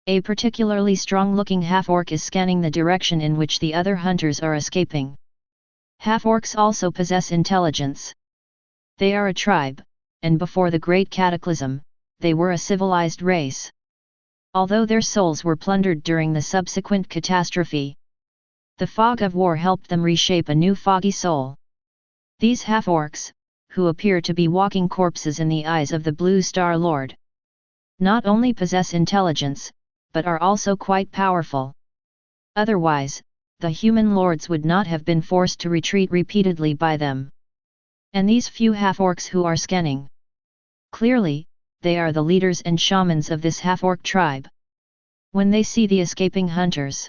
a particularly strong-looking half-orc is scanning the direction in which the other hunters are escaping. Half-orcs also possess intelligence. They are a tribe, and before the Great Cataclysm, they were a civilized race. Although their souls were plundered during the subsequent catastrophe, the fog of war helped them reshape a new foggy soul. These half-orcs, who appear to be walking corpses in the eyes of the Blue Star Lord, not only possess intelligence, but are also quite powerful. Otherwise, the human lords would not have been forced to retreat repeatedly by them. And these few half-orcs who are scanning, clearly, they are the leaders and shamans of this half-orc tribe. When they see the escaping hunters,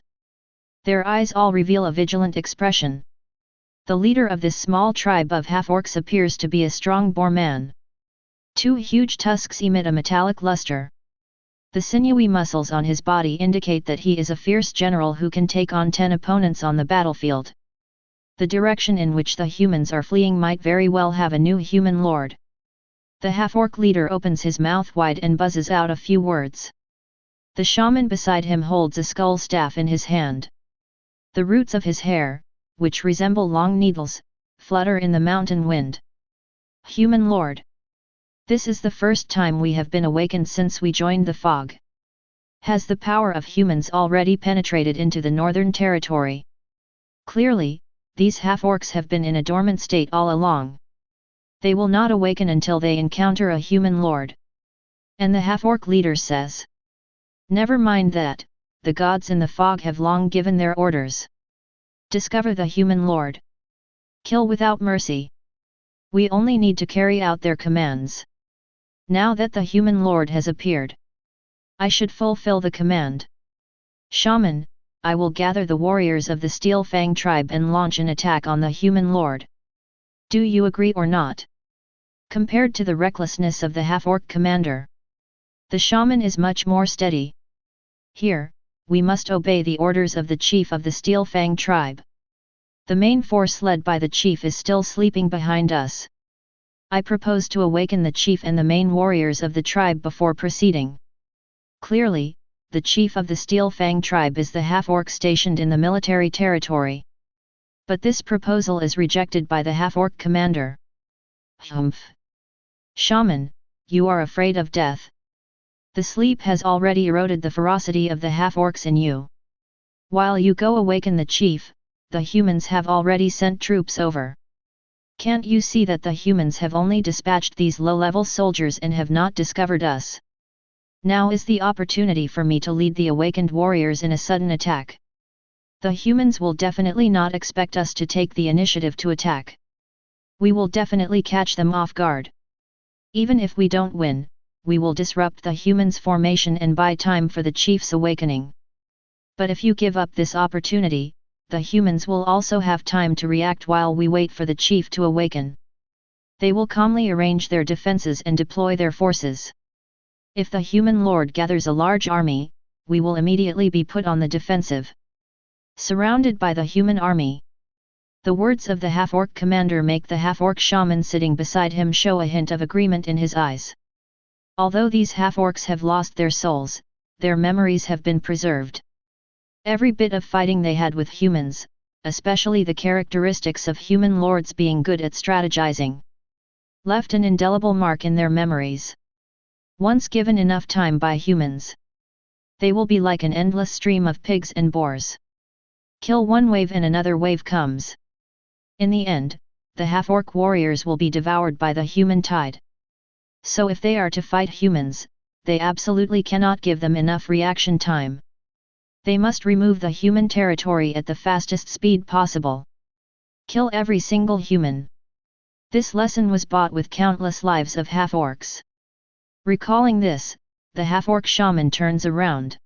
their eyes all reveal a vigilant expression. The leader of this small tribe of half-orcs appears to be a strong boar man. Two huge tusks emit a metallic luster. The sinewy muscles on his body indicate that he is a fierce general who can take on 10 opponents on the battlefield. The direction in which the humans are fleeing might very well have a new human lord. The half-orc leader opens his mouth wide and buzzes out a few words. The shaman beside him holds a skull staff in his hand. The roots of his hair, which resemble long needles, flutter in the mountain wind. Human lord. This is the first time we have been awakened since we joined the fog. Has the power of humans already penetrated into the northern territory? Clearly, these half-orcs have been in a dormant state all along. They will not awaken until they encounter a human lord. And the half-orc leader says, "Never mind that, the gods in the fog have long given their orders. Discover the human lord. Kill without mercy. We only need to carry out their commands. Now that the human lord has appeared, I should fulfill the command. Shaman, I will gather the warriors of the Steel Fang tribe and launch an attack on the human lord. Do you agree or not?" Compared to the recklessness of the half-orc commander, the shaman is much more steady. "Here, we must obey the orders of the chief of the Steel Fang tribe. The main force led by the chief is still sleeping behind us. I propose to awaken the chief and the main warriors of the tribe before proceeding." Clearly, the chief of the Steel Fang tribe is the half-orc stationed in the military territory. But this proposal is rejected by the half-orc commander. "Humph! Shaman, you are afraid of death. The sleep has already eroded the ferocity of the half-orcs in you. While you go awaken the chief, the humans have already sent troops over. Can't you see that the humans have only dispatched these low-level soldiers and have not discovered us? Now is the opportunity for me to lead the awakened warriors in a sudden attack. The humans will definitely not expect us to take the initiative to attack. We will definitely catch them off guard. Even if we don't win, we will disrupt the humans' formation and buy time for the chief's awakening. But if you give up this opportunity, the humans will also have time to react while we wait for the chief to awaken. They will calmly arrange their defenses and deploy their forces. If the human lord gathers a large army, we will immediately be put on the defensive, surrounded by the human army." The words of the half-orc commander make the half-orc shaman sitting beside him show a hint of agreement in his eyes. Although these half-orcs have lost their souls, their memories have been preserved. Every bit of fighting they had with humans, especially the characteristics of human lords being good at strategizing, left an indelible mark in their memories. Once given enough time by humans, they will be like an endless stream of pigs and boars. Kill one wave and another wave comes. In the end, the half-orc warriors will be devoured by the human tide. So if they are to fight humans, they absolutely cannot give them enough reaction time. They must remove the human territory at the fastest speed possible. Kill every single human. This lesson was bought with countless lives of half-orcs. Recalling this, the half-orc shaman turns around.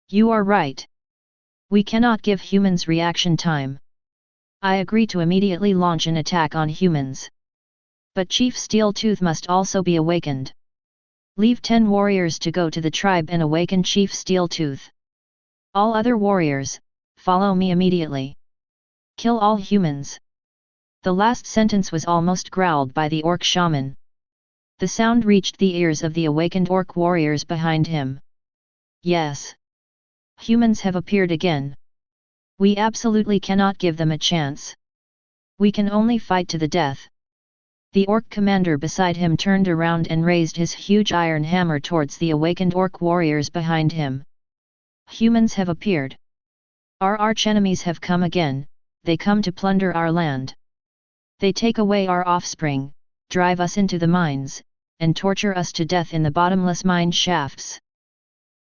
"You are right. We cannot give humans reaction time. I agree to immediately launch an attack on humans. But Chief Steeltooth must also be awakened. Leave 10 warriors to go to the tribe and awaken Chief Steeltooth. All other warriors, follow me immediately. Kill all humans. The last sentence was almost growled by the orc shaman. The sound reached the ears of the awakened orc warriors behind him. Yes. Humans have appeared again. We absolutely cannot give them a chance. We can only fight to the death. The orc commander beside him turned around and raised his huge iron hammer towards the awakened orc warriors behind him. Humans have appeared. Our archenemies have come again, they come to plunder our land. They take away our offspring, drive us into the mines, and torture us to death in the bottomless mine shafts.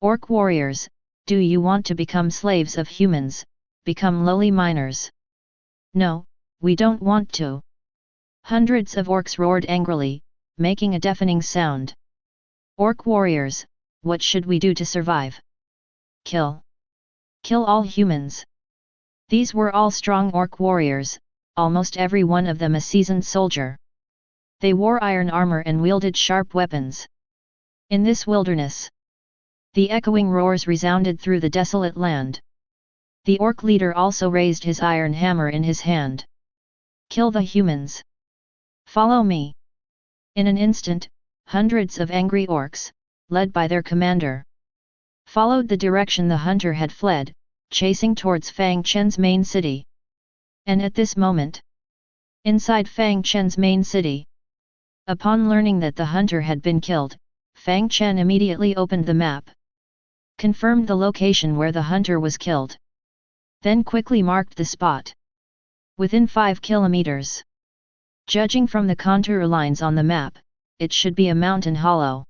Orc warriors, do you want to become slaves of humans, become lowly miners? No, we don't want to. Hundreds of orcs roared angrily, making a deafening sound. Orc warriors, what should we do to survive? Kill. Kill all humans. These were all strong orc warriors, almost every one of them a seasoned soldier. They wore iron armor and wielded sharp weapons. In this wilderness, the echoing roars resounded through the desolate land. The orc leader also raised his iron hammer in his hand. Kill the humans. Follow me. In an instant, hundreds of angry orcs, led by their commander, followed the direction the hunter had fled, chasing towards Fang Chen's main city. And at this moment, inside Fang Chen's main city, upon learning that the hunter had been killed, Fang Chen immediately opened the map, confirmed the location where the hunter was killed, then quickly marked the spot. Within 5 kilometers. Judging from the contour lines on the map, it should be a mountain hollow.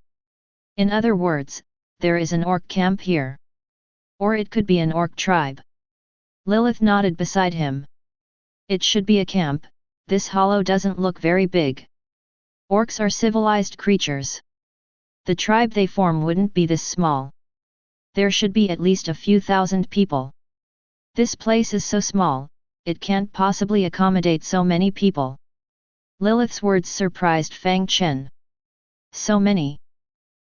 In other words, there is an orc camp here. Or it could be an orc tribe. Lilith nodded beside him. It should be a camp, this hollow doesn't look very big. Orcs are civilized creatures. The tribe they form wouldn't be this small. There should be at least a few thousand people. This place is so small, it can't possibly accommodate so many people. Lilith's words surprised Fang Chen. So many.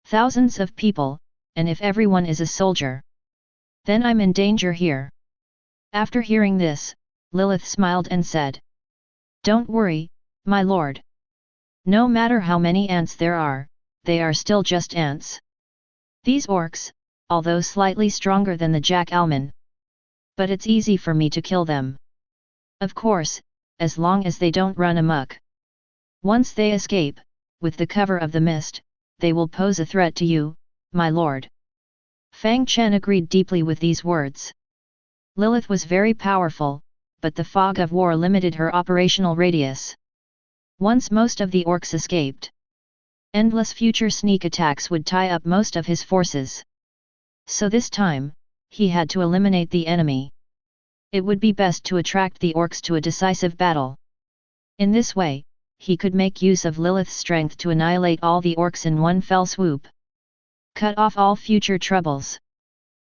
Thousands of people, and if everyone is a soldier, then I'm in danger here. After hearing this, Lilith smiled and said, "Don't worry, my lord. No matter how many ants there are, they are still just ants. These orcs, although slightly stronger than the Jack Alman, but it's easy for me to kill them. Of course, as long as they don't run amok. Once they escape, with the cover of the mist, they will pose a threat to you, my lord." Fang Chen agreed deeply with these words. Lilith was very powerful, but the fog of war limited her operational radius. Once most of the orcs escaped, endless future sneak attacks would tie up most of his forces. So this time, he had to eliminate the enemy. It would be best to attract the orcs to a decisive battle. In this way, he could make use of Lilith's strength to annihilate all the orcs in one fell swoop. Cut off all future troubles.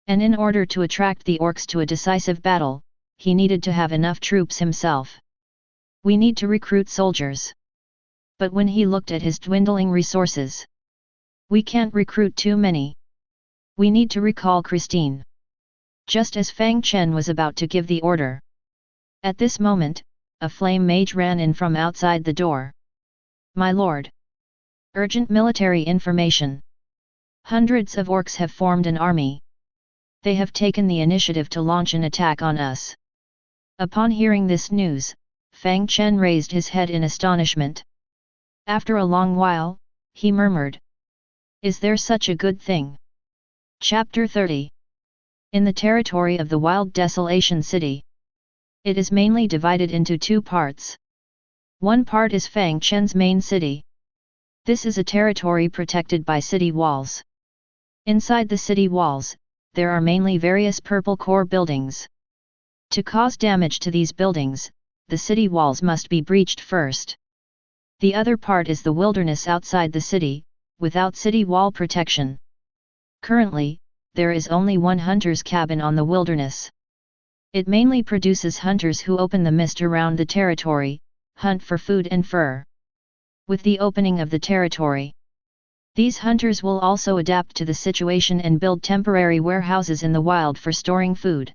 And in order to attract the orcs to a decisive battle, he needed to have enough troops himself. We need to recruit soldiers. But when he looked at his dwindling resources, we can't recruit too many. We need to recall Christine. Just as Fang Chen was about to give the order. At this moment, a flame mage ran in from outside the door. "My lord! Urgent military information. Hundreds of orcs have formed an army. They have taken the initiative to launch an attack on us." Upon hearing this news, Fang Chen raised his head in astonishment. After a long while, he murmured, "Is there such a good thing?" Chapter 30. In the territory of the Wild Desolation City. It is mainly divided into 2 parts. One part is Fang Chen's main city. This is a territory protected by city walls. Inside the city walls, there are mainly various purple core buildings. To cause damage to these buildings, the city walls must be breached first. The other part is the wilderness outside the city, without city wall protection. Currently, there is only one hunter's cabin on the wilderness. It mainly produces hunters who open the mist around the territory, hunt for food and fur. With the opening of the territory, these hunters will also adapt to the situation and build temporary warehouses in the wild for storing food.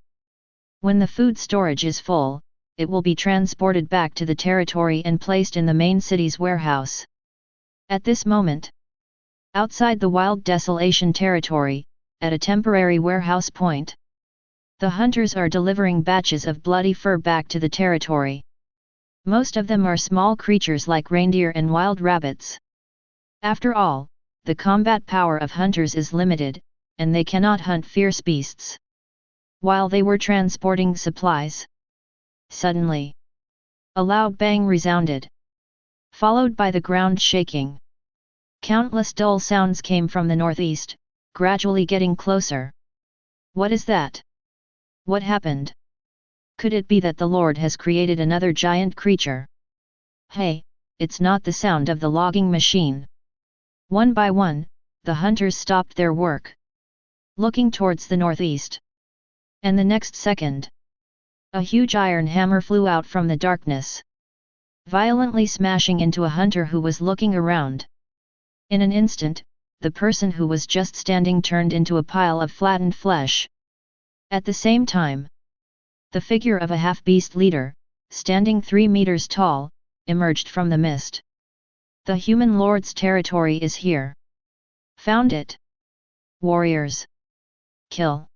When the food storage is full, it will be transported back to the territory and placed in the main city's warehouse. At this moment, outside the wild desolation territory, at a temporary warehouse point, the hunters are delivering batches of bloody fur back to the territory. Most of them are small creatures like reindeer and wild rabbits. After all, the combat power of hunters is limited, and they cannot hunt fierce beasts. While they were transporting supplies, suddenly, a loud bang resounded, followed by the ground shaking. Countless dull sounds came from the northeast, gradually getting closer. What is that? What happened? Could it be that the Lord has created another giant creature? Hey, it's not the sound of the logging machine. One by one, the hunters stopped their work, looking towards the northeast. And the next second, a huge iron hammer flew out from the darkness, violently smashing into a hunter who was looking around. In an instant, the person who was just standing turned into a pile of flattened flesh. At the same time, the figure of a half-beast leader, standing 3 meters tall, emerged from the mist. The human lord's territory is here. Found it. Warriors. Kill.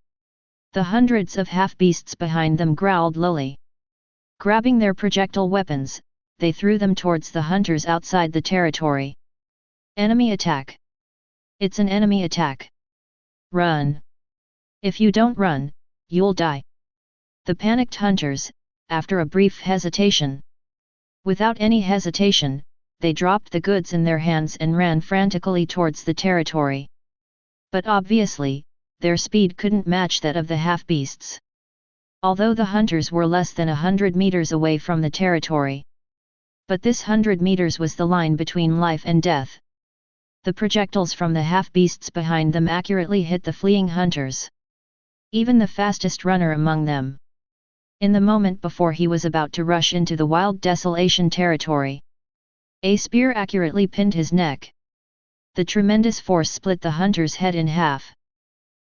The hundreds of half-beasts behind them growled lowly. Grabbing their projectile weapons, they threw them towards the hunters outside the territory. Enemy attack. It's an enemy attack. Run. If you don't run, you'll die. The panicked hunters, after a brief hesitation. Without any hesitation, they dropped the goods in their hands and ran frantically towards the territory. But obviously, their speed couldn't match that of the half-beasts. Although the hunters were less than 100 meters away from the territory. But this 100 meters was the line between life and death. The projectiles from the half-beasts behind them accurately hit the fleeing hunters. Even the fastest runner among them. In the moment before he was about to rush into the wild desolation territory, a spear accurately pinned his neck. The tremendous force split the hunter's head in half.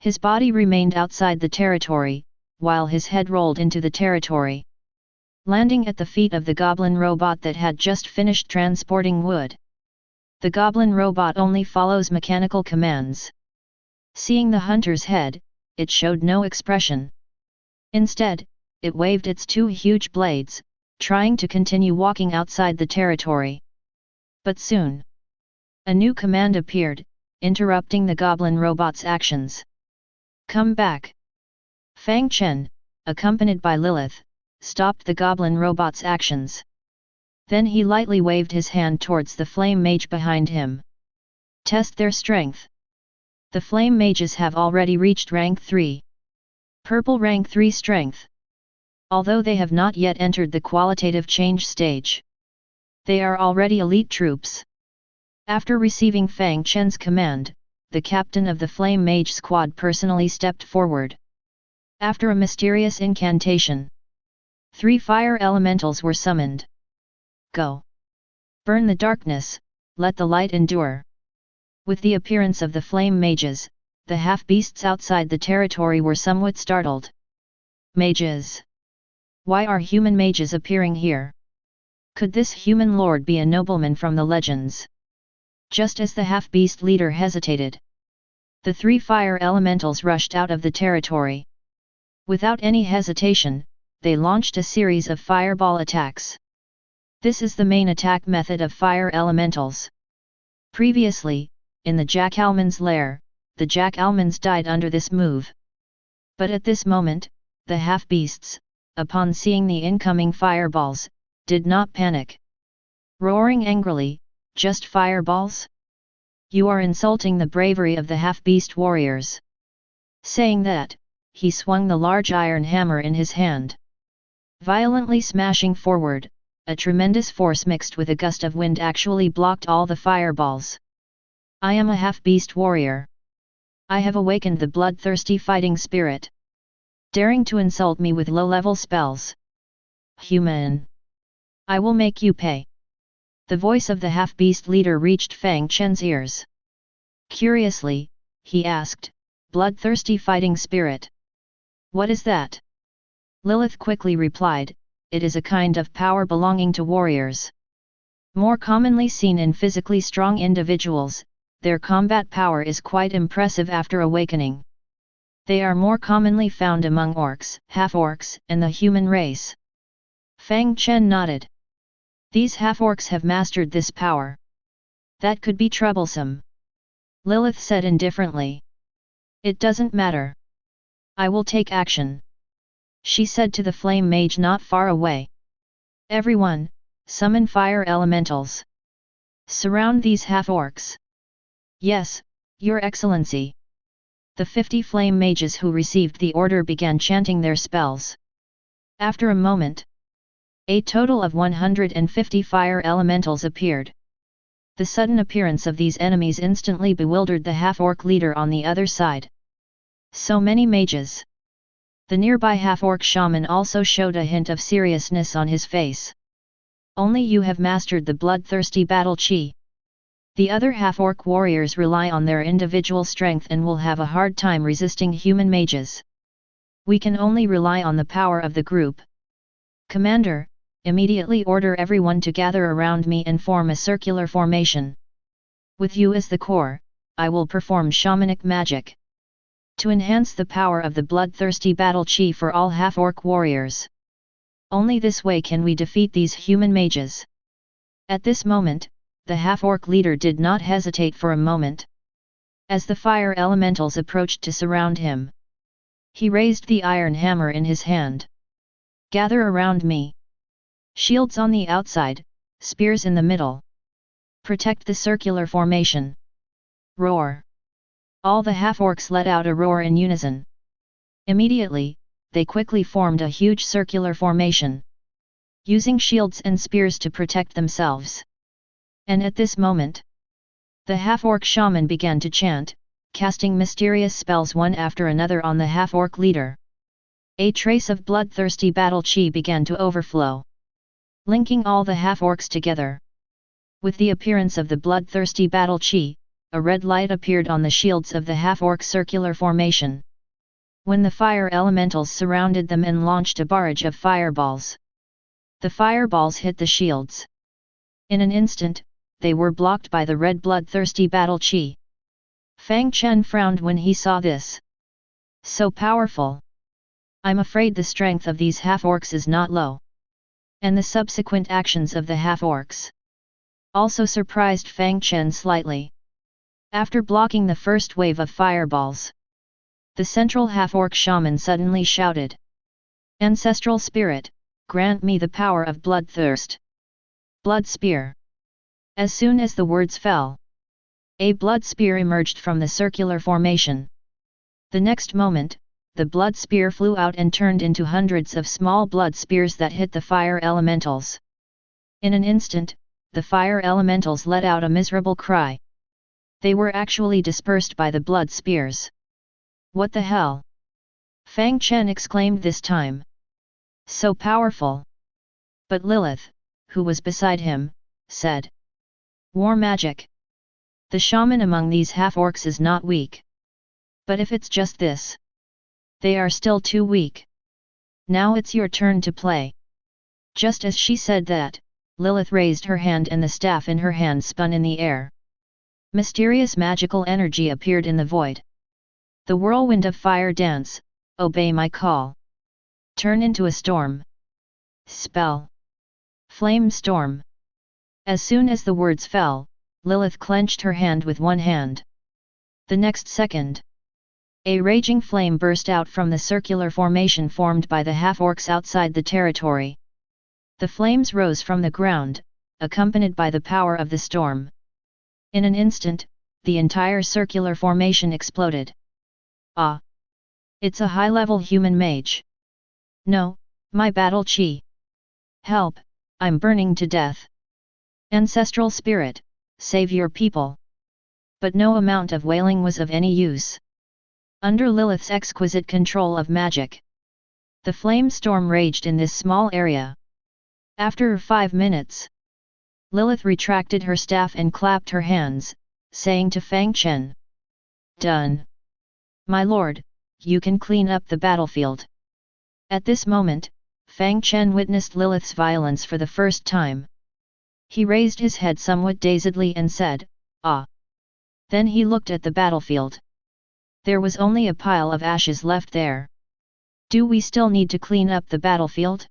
His body remained outside the territory, while his head rolled into the territory, landing at the feet of the goblin robot that had just finished transporting wood. The goblin robot only follows mechanical commands. Seeing the hunter's head, it showed no expression. Instead, it waved its 2 huge blades, trying to continue walking outside the territory. But soon, a new command appeared, interrupting the goblin robot's actions. Come back. Fang Chen, accompanied by Lilith, stopped the goblin robot's actions. Then he lightly waved his hand towards the flame mage behind him. Test their strength. The flame mages have already reached rank 3. Purple rank 3 strength. Although they have not yet entered the qualitative change stage, they are already elite troops. After receiving Fang Chen's command, the captain of the Flame Mage squad personally stepped forward. After a mysterious incantation, 3 fire elementals were summoned. Go! Burn the darkness, let the light endure. With the appearance of the Flame Mages, the half-beasts outside the territory were somewhat startled. Mages! Why are human mages appearing here? Could this human lord be a nobleman from the legends? Just as the half-beast leader hesitated, the 3 fire elementals rushed out of the territory. Without any hesitation, they launched a series of fireball attacks. This is the main attack method of fire elementals. Previously, in the Jackalman's lair, the Jackalmans died under this move. But at this moment, the half-beasts, upon seeing the incoming fireballs, did not panic. Roaring angrily, just fireballs? You are insulting the bravery of the half-beast warriors. Saying that, he swung the large iron hammer in his hand. Violently smashing forward, a tremendous force mixed with a gust of wind actually blocked all the fireballs. I am a half-beast warrior. I have awakened the bloodthirsty fighting spirit. Daring to insult me with low-level spells. Human! I will make you pay. The voice of the half-beast leader reached Fang Chen's ears. Curiously, he asked, "Bloodthirsty fighting spirit? What is that?" Lilith quickly replied, "It is a kind of power belonging to warriors. More commonly seen in physically strong individuals, their combat power is quite impressive after awakening. They are more commonly found among orcs, half-orcs, and the human race." Fang Chen nodded. "These half-orcs have mastered this power. That could be troublesome," Lilith said indifferently. "It doesn't matter. I will take action," she said to the flame mage not far away. "Everyone, summon fire elementals. Surround these half-orcs." "Yes, Your Excellency." The 50 flame mages who received the order began chanting their spells. After a moment, a total of 150 fire elementals appeared. The sudden appearance of these enemies instantly bewildered the half-orc leader on the other side. So many mages! The nearby half-orc shaman also showed a hint of seriousness on his face. "Only you have mastered the bloodthirsty battle chi. The other half-orc warriors rely on their individual strength and will have a hard time resisting human mages. We can only rely on the power of the group. Commander, immediately order everyone to gather around me and form a circular formation. With you as the core, I will perform shamanic magic to enhance the power of the bloodthirsty battle chi for all half-orc warriors. Only this way can we defeat these human mages." At this moment, the half-orc leader did not hesitate for a moment. As the fire elementals approached to surround him, he raised the iron hammer in his hand. "Gather around me. Shields on the outside, spears in the middle. Protect the circular formation. Roar!" All the half-orcs let out a roar in unison. Immediately, they quickly formed a huge circular formation, using shields and spears to protect themselves. And at this moment, the half-orc shaman began to chant, casting mysterious spells one after another on the half-orc leader. A trace of bloodthirsty battle chi began to overflow, linking all the half-orcs together. With the appearance of the bloodthirsty battle chi, a red light appeared on the shields of the half-orc circular formation. When the fire elementals surrounded them and launched a barrage of fireballs, the fireballs hit the shields. In an instant, they were blocked by the red bloodthirsty battle chi. Fang Chen frowned when he saw this. "So powerful! I'm afraid the strength of these half-orcs is not low." And the subsequent actions of the half-orcs also surprised Fang Chen slightly. After blocking the first wave of fireballs, the central half-orc shaman suddenly shouted, "Ancestral spirit, grant me the power of bloodthirst. Blood spear!" As soon as the words fell, a blood spear emerged from the circular formation. The next moment, the blood spear flew out and turned into hundreds of small blood spears that hit the fire elementals. In an instant, the fire elementals let out a miserable cry. They were actually dispersed by the blood spears. "What the hell?" Fang Chen exclaimed this time. "So powerful!" But Lilith, who was beside him, said, "War magic. The shaman among these half-orcs is not weak. But if it's just this, they are still too weak. Now it's your turn to play." Just as she said that, Lilith raised her hand and the staff in her hand spun in the air. Mysterious magical energy appeared in the void. "The whirlwind of fire dance, obey my call. Turn into a storm. Spell. Flame storm." As soon as the words fell, Lilith clenched her hand with one hand. The next second, a raging flame burst out from the circular formation formed by the half-orcs outside the territory. The flames rose from the ground, accompanied by the power of the storm. In an instant, the entire circular formation exploded. "Ah! It's a high-level human mage. No, my battle chi. Help, I'm burning to death. Ancestral spirit, save your people." But no amount of wailing was of any use. Under Lilith's exquisite control of magic, the flame storm raged in this small area. After 5 minutes, Lilith retracted her staff and clapped her hands, saying to Fang Chen, "Done. My lord, you can clean up the battlefield." At this moment, Fang Chen witnessed Lilith's violence for the first time. He raised his head somewhat dazedly and said, "Ah." Then he looked at the battlefield. There was only a pile of ashes left there. Do we still need to clean up the battlefield?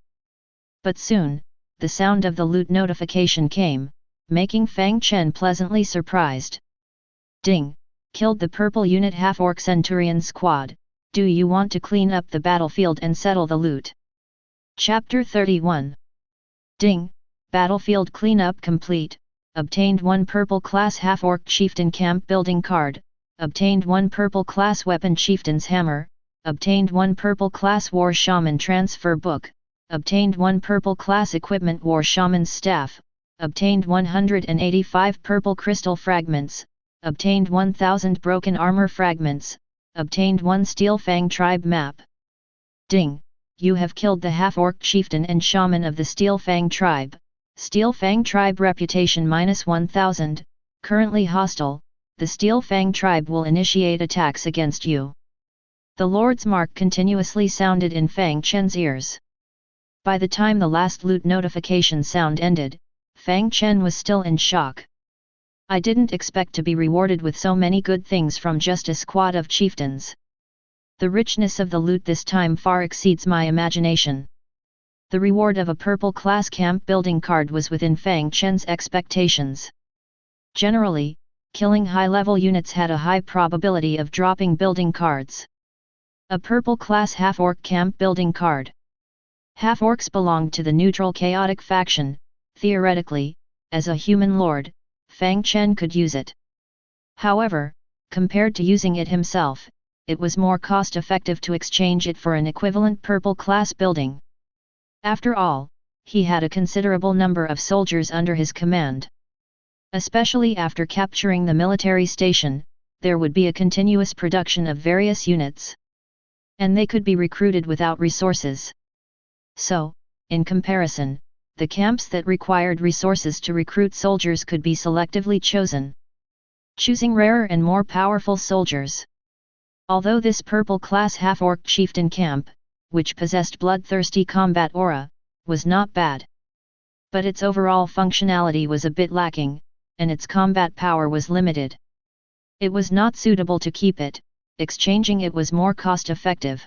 But soon, the sound of the loot notification came, making Fang Chen pleasantly surprised. Ding! Killed the purple unit half-orc centurion squad. Do you want to clean up the battlefield and settle the loot? Chapter 31. Ding! Battlefield cleanup complete. Obtained 1 purple class half-orc chieftain camp building card. Obtained 1 purple class weapon chieftain's hammer. Obtained 1 purple class war shaman transfer book. Obtained 1 purple class equipment war shaman's staff. Obtained 185 purple crystal fragments. Obtained 1000 broken armor fragments. Obtained 1 steel fang tribe map. Ding! You have killed the half-orc chieftain and shaman of the steel fang tribe. Steel fang tribe reputation -1000, currently hostile. The steel fang tribe will initiate attacks against you. The Lord's mark continuously sounded in Fang Chen's ears. By the time the last loot notification sound ended, Fang Chen was still in shock. I didn't expect to be rewarded with so many good things from just a squad of chieftains. The richness of the loot this time far exceeds my imagination. The reward of a purple class camp building card was within Fang Chen's expectations. Generally, killing high-level units had a high probability of dropping building cards. A purple class half-orc camp building card. Half-orcs belonged to the neutral chaotic faction. Theoretically, as a human lord, Fang Chen could use it. However, compared to using it himself, it was more cost-effective to exchange it for an equivalent purple class building. After all, he had a considerable number of soldiers under his command. Especially after capturing the military station, there would be a continuous production of various units. And they could be recruited without resources. So, in comparison, the camps that required resources to recruit soldiers could be selectively chosen, choosing rarer and more powerful soldiers. Although this purple class half-orc chieftain camp, which possessed bloodthirsty combat aura, was not bad. But its overall functionality was a bit lacking, and its combat power was limited. It was not suitable to keep it, exchanging it was more cost-effective.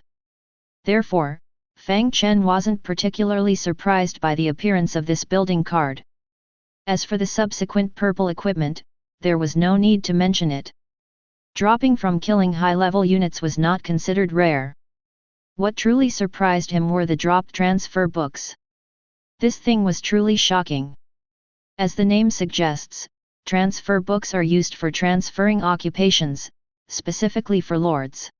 Therefore, Fang Chen wasn't particularly surprised by the appearance of this building card. As for the subsequent purple equipment, there was no need to mention it. Dropping from killing high-level units was not considered rare. What truly surprised him were the dropped transfer books. This thing was truly shocking. As the name suggests, transfer books are used for transferring occupations, specifically for lords.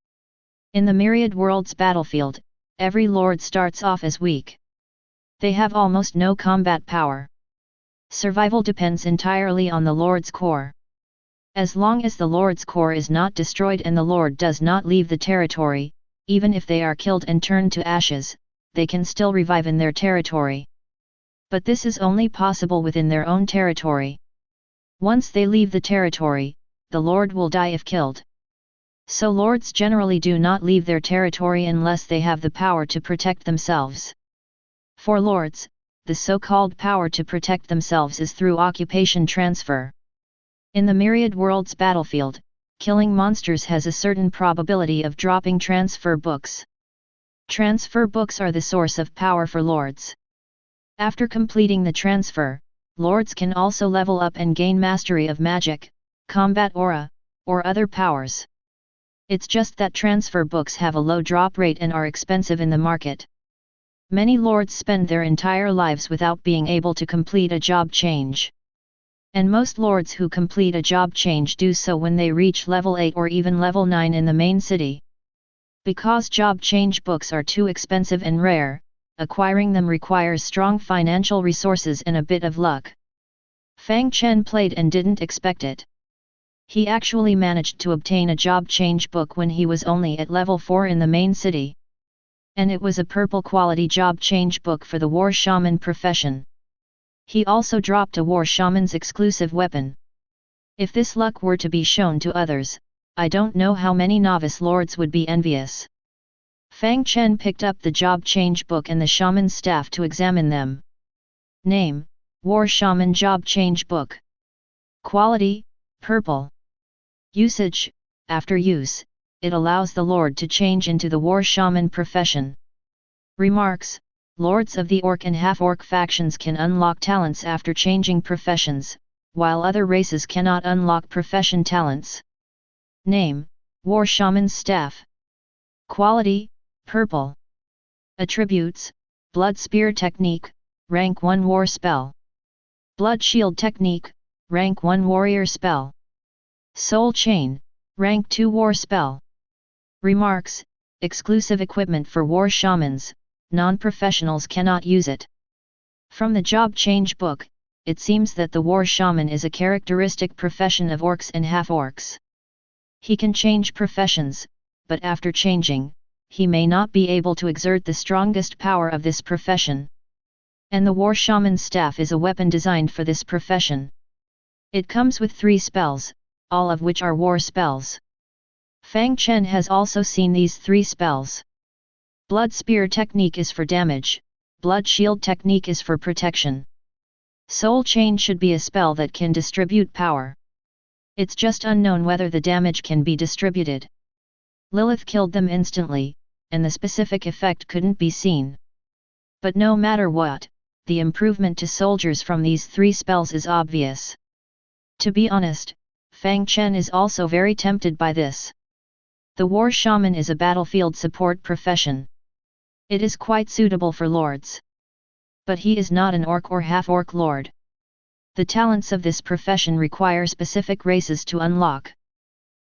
In the Myriad Worlds battlefield, every lord starts off as weak. They have almost no combat power. Survival depends entirely on the lord's core. As long as the lord's core is not destroyed and the lord does not leave the territory, even if they are killed and turned to ashes, they can still revive in their territory. But this is only possible within their own territory. Once they leave the territory, the lord will die if killed. So lords generally do not leave their territory unless they have the power to protect themselves. For lords, the so-called power to protect themselves is through occupation transfer. In the Myriad Worlds battlefield, killing monsters has a certain probability of dropping transfer books. Transfer books are the source of power for lords. After completing the transfer, lords can also level up and gain mastery of magic, combat aura, or other powers. It's just that transfer books have a low drop rate and are expensive in the market. Many lords spend their entire lives without being able to complete a job change. And most lords who complete a job change do so when they reach level 8 or even level 9 in the main city. Because job change books are too expensive and rare, acquiring them requires strong financial resources and a bit of luck. Fang Chen played and didn't expect it. He actually managed to obtain a job change book when he was only at level 4 in the main city. And it was a purple quality job change book for the war shaman profession. He also dropped a war shaman's exclusive weapon. If this luck were to be shown to others, I don't know how many novice lords would be envious. Fang Chen picked up the job change book and the shaman's staff to examine them. Name: War Shaman Job Change Book. Quality: Purple. Usage: after use, it allows the Lord to change into the War Shaman profession. Remarks: Lords of the Orc and Half-Orc factions can unlock talents after changing professions, while other races cannot unlock profession talents. Name: War Shaman's Staff. Quality: Purple. Attributes: Blood Spear Technique, Rank 1 War Spell. Blood Shield Technique, Rank 1 Warrior Spell. Soul Chain, Rank 2 War Spell. Remarks: exclusive equipment for war shamans, non-professionals cannot use it. From the job change book, it seems that the war shaman is a characteristic profession of orcs and half-orcs. He can change professions, but after changing, he may not be able to exert the strongest power of this profession. And the war shaman's staff is a weapon designed for this profession. It comes with 3 spells, all of which are war spells. Fang Chen has also seen these 3 spells. Blood Spear Technique is for damage, Blood Shield Technique is for protection. Soul Chain should be a spell that can distribute power. It's just unknown whether the damage can be distributed. Lilith killed them instantly, and the specific effect couldn't be seen. But no matter what, the improvement to soldiers from these 3 spells is obvious. To be honest, Fang Chen is also very tempted by this. The war shaman is a battlefield support profession. It is quite suitable for lords. But he is not an orc or half-orc lord. The talents of this profession require specific races to unlock.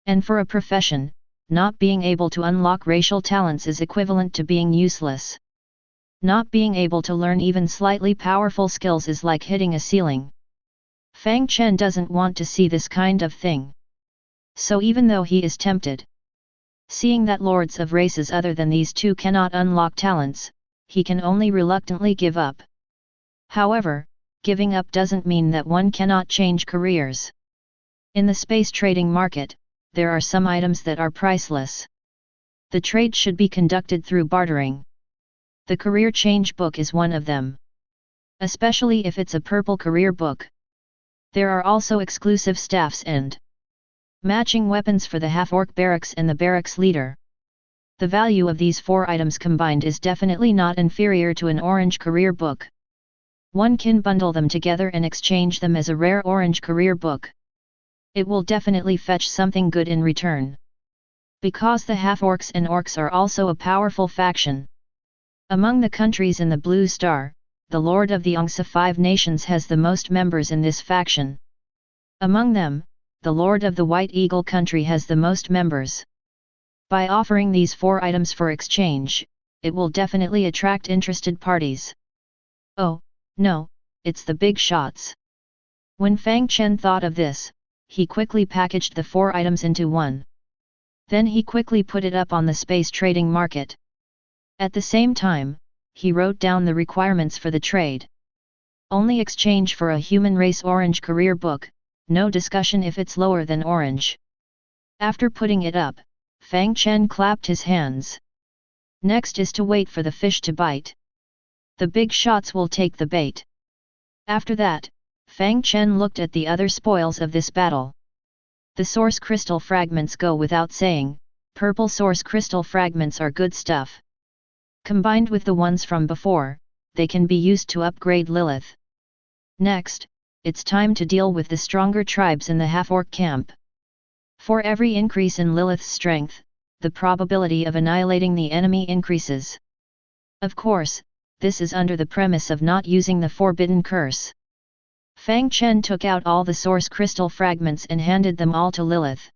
And for a profession, not being able to unlock racial talents is equivalent to being useless. Not being able to learn even slightly powerful skills is like hitting a ceiling. Fang Chen doesn't want to see this kind of thing. So even though he is tempted, seeing that lords of races other than these 2 cannot unlock talents, he can only reluctantly give up. However, giving up doesn't mean that one cannot change careers. In the space trading market, there are some items that are priceless. The trade should be conducted through bartering. The career change book is one of them. Especially if it's a purple career book. There are also exclusive staffs and matching weapons for the half-orc barracks and the barracks leader. The value of these 4 items combined is definitely not inferior to an orange career book. One can bundle them together and exchange them as a rare orange career book. It will definitely fetch something good in return. Because the half-orcs and orcs are also a powerful faction. Among the countries in the Blue Star, the Lord of the Ongsa 5 nations has the most members in this faction. Among them, the Lord of the White Eagle country has the most members. By offering these 4 items for exchange, it will definitely attract interested parties. Oh, no, it's the big shots. When Fang Chen thought of this, he quickly packaged the 4 items into one. Then he quickly put it up on the space trading market. At the same time, he wrote down the requirements for the trade. Only exchange for a human race orange career book, no discussion if it's lower than orange. After putting it up, Fang Chen clapped his hands. Next is to wait for the fish to bite. The big shots will take the bait. After that, Fang Chen looked at the other spoils of this battle. The source crystal fragments go without saying, purple source crystal fragments are good stuff. Combined with the ones from before, they can be used to upgrade Lilith. Next, it's time to deal with the stronger tribes in the half-orc camp. For every increase in Lilith's strength, the probability of annihilating the enemy increases. Of course, this is under the premise of not using the Forbidden Curse. Fang Chen took out all the source crystal fragments and handed them all to Lilith.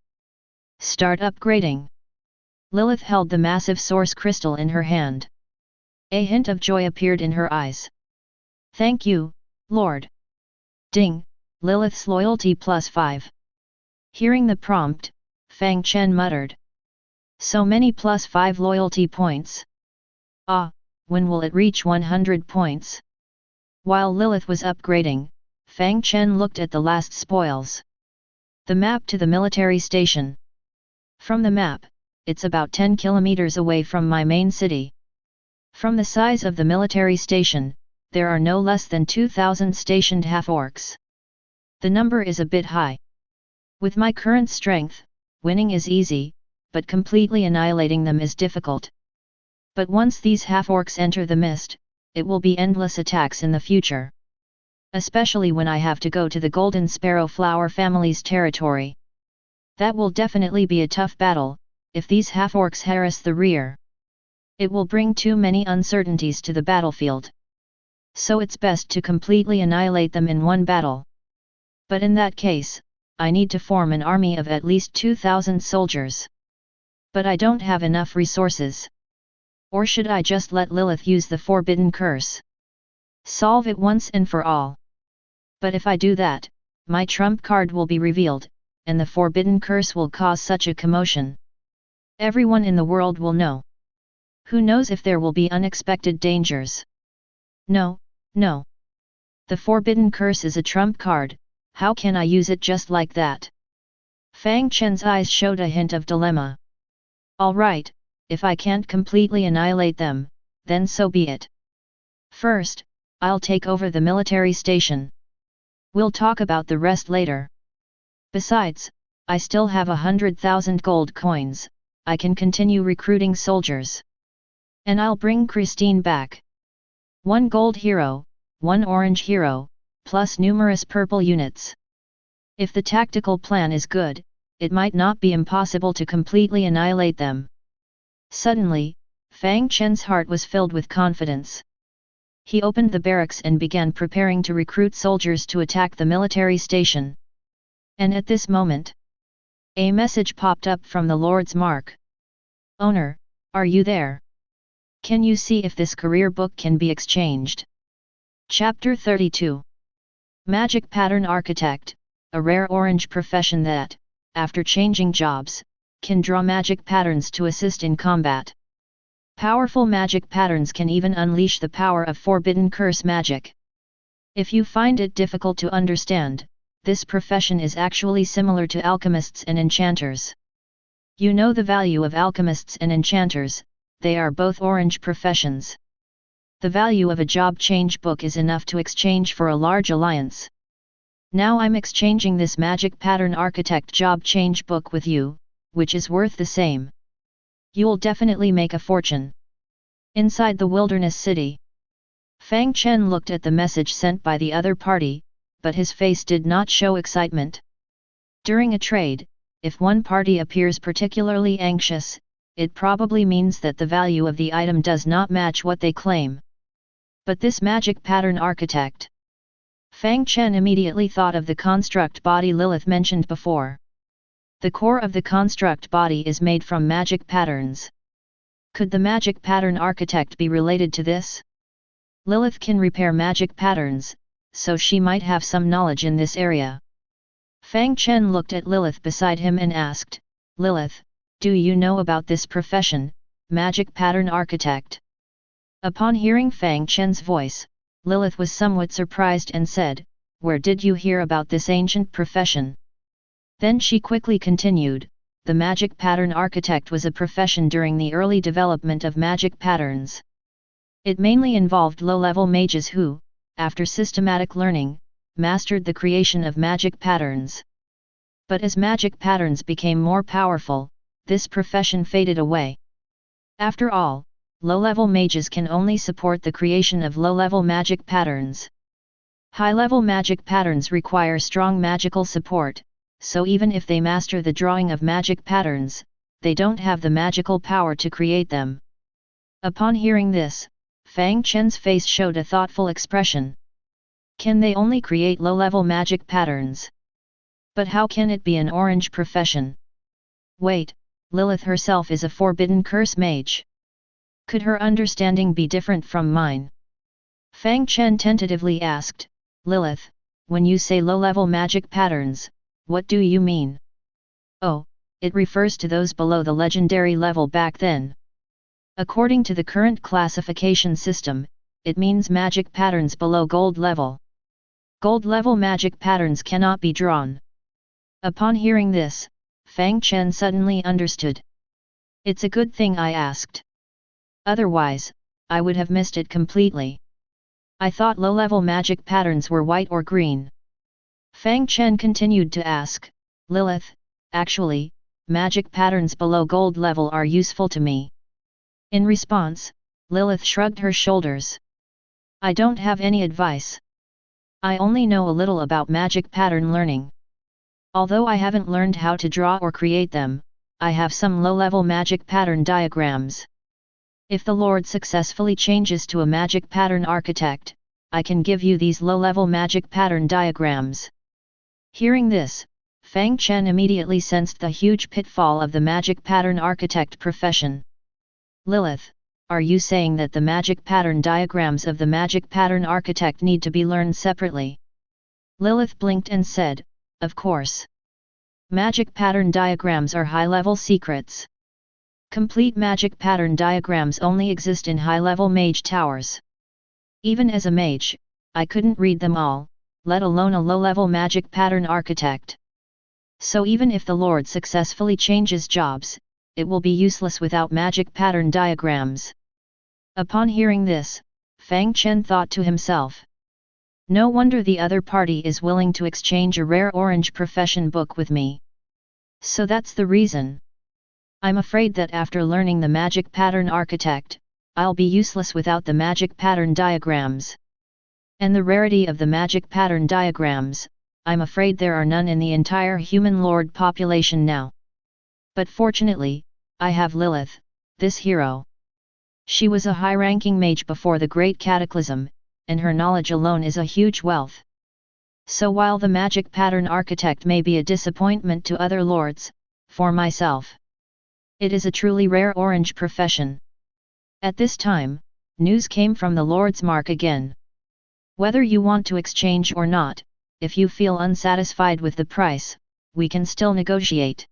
Start upgrading. Lilith held the massive source crystal in her hand. A hint of joy appeared in her eyes. Thank you, Lord. Ding, Lilith's loyalty +5. Hearing the prompt, Fang Chen muttered. So many +5 loyalty points. Ah, when will it reach 100 points? While Lilith was upgrading, Fang Chen looked at the last spoils. The map to the military station. From the map, it's about 10 kilometers away from my main city. From the size of the military station, there are no less than 2,000 stationed half-orcs. The number is a bit high. With my current strength, winning is easy, but completely annihilating them is difficult. But once these half-orcs enter the mist, it will be endless attacks in the future. Especially when I have to go to the Golden Sparrow Flower family's territory. That will definitely be a tough battle, if these half-orcs harass the rear. It will bring too many uncertainties to the battlefield. So it's best to completely annihilate them in one battle. But in that case, I need to form an army of at least 2,000 soldiers. But I don't have enough resources. Or should I just let Lilith use the Forbidden Curse? Solve it once and for all. But if I do that, my trump card will be revealed, and the Forbidden Curse will cause such a commotion. Everyone in the world will know. Who knows if there will be unexpected dangers? No, no. The Forbidden Curse is a trump card, how can I use it just like that? Fang Chen's eyes showed a hint of dilemma. Alright, if I can't completely annihilate them, then so be it. First, I'll take over the military station. We'll talk about the rest later. Besides, I still have 100,000 gold coins, I can continue recruiting soldiers. And I'll bring Christine back. 1 gold hero, 1 orange hero, plus numerous purple units. If the tactical plan is good, it might not be impossible to completely annihilate them. Suddenly, Fang Chen's heart was filled with confidence. He opened the barracks and began preparing to recruit soldiers to attack the military station. And at this moment, a message popped up from the Lord's Mark. Owner, are you there? Can you see if this career book can be exchanged? Chapter 32. Magic Pattern Architect, a rare orange profession that, after changing jobs, can draw magic patterns to assist in combat. Powerful magic patterns can even unleash the power of Forbidden Curse magic. If you find it difficult to understand, this profession is actually similar to alchemists and enchanters. You know the value of alchemists and enchanters, they are both orange professions. The value of a job change book is enough to exchange for a large alliance. Now I'm exchanging this Magic Pattern Architect job change book with you, which is worth the same. You'll definitely make a fortune. Inside the wilderness city, Fang Chen looked at the message sent by the other party, but his face did not show excitement. During a trade, if one party appears particularly anxious, it probably means that the value of the item does not match what they claim. But this Magic Pattern Architect. Fang Chen immediately thought of the construct body Lilith mentioned before. The core of the construct body is made from magic patterns. Could the Magic Pattern Architect be related to this? Lilith can repair magic patterns, so she might have some knowledge in this area. Fang Chen looked at Lilith beside him and asked, Lilith, do you know about this profession, Magic Pattern Architect? Upon hearing Fang Chen's voice, Lilith was somewhat surprised and said, where did you hear about this ancient profession? Then she quickly continued, the Magic Pattern Architect was a profession during the early development of magic patterns. It mainly involved low-level mages who, after systematic learning, mastered the creation of magic patterns. But as magic patterns became more powerful, this profession faded away. After all, low-level mages can only support the creation of low-level magic patterns. High-level magic patterns require strong magical support, so even if they master the drawing of magic patterns, they don't have the magical power to create them. Upon hearing this, Fang Chen's face showed a thoughtful expression. Can they only create low-level magic patterns? But how can it be an orange profession? Wait, Lilith herself is a Forbidden Curse mage. Could her understanding be different from mine? Fang Chen tentatively asked, Lilith, when you say low-level magic patterns, what do you mean? Oh, it refers to those below the legendary level back then. According to the current classification system, it means magic patterns below gold level. Gold level magic patterns cannot be drawn. Upon hearing this, Fang Chen suddenly understood. It's a good thing I asked. Otherwise, I would have missed it completely. I thought low-level magic patterns were white or green. Fang Chen continued to ask, Lilith, actually, magic patterns below gold level are useful to me. In response, Lilith shrugged her shoulders. I don't have any advice. I only know a little about magic pattern learning. Although I haven't learned how to draw or create them, I have some low-level magic pattern diagrams. If the Lord successfully changes to a magic pattern architect, I can give you these low-level magic pattern diagrams. Hearing this, Fang Chen immediately sensed the huge pitfall of the magic pattern architect profession. Lilith, are you saying that the magic pattern diagrams of the magic pattern architect need to be learned separately? Lilith blinked and said, of course. Magic pattern diagrams are high-level secrets. Complete magic pattern diagrams only exist in high-level mage towers. Even as a mage, I couldn't read them all, let alone a low-level magic pattern architect. So even if the Lord successfully changes jobs, it will be useless without magic pattern diagrams. Upon hearing this, Fang Chen thought to himself. No wonder the other party is willing to exchange a rare orange profession book with me. So that's the reason. I'm afraid that after learning the magic pattern architect, I'll be useless without the magic pattern diagrams. And the rarity of the magic pattern diagrams, I'm afraid there are none in the entire human lord population now. But fortunately, I have Lilith, this hero. She was a high-ranking mage before the Great Cataclysm, and her knowledge alone is a huge wealth. So while the magic pattern architect may be a disappointment to other lords, for myself, it is a truly rare orange profession. At this time, news came from the Lord's Mark again. Whether you want to exchange or not, if you feel unsatisfied with the price, we can still negotiate.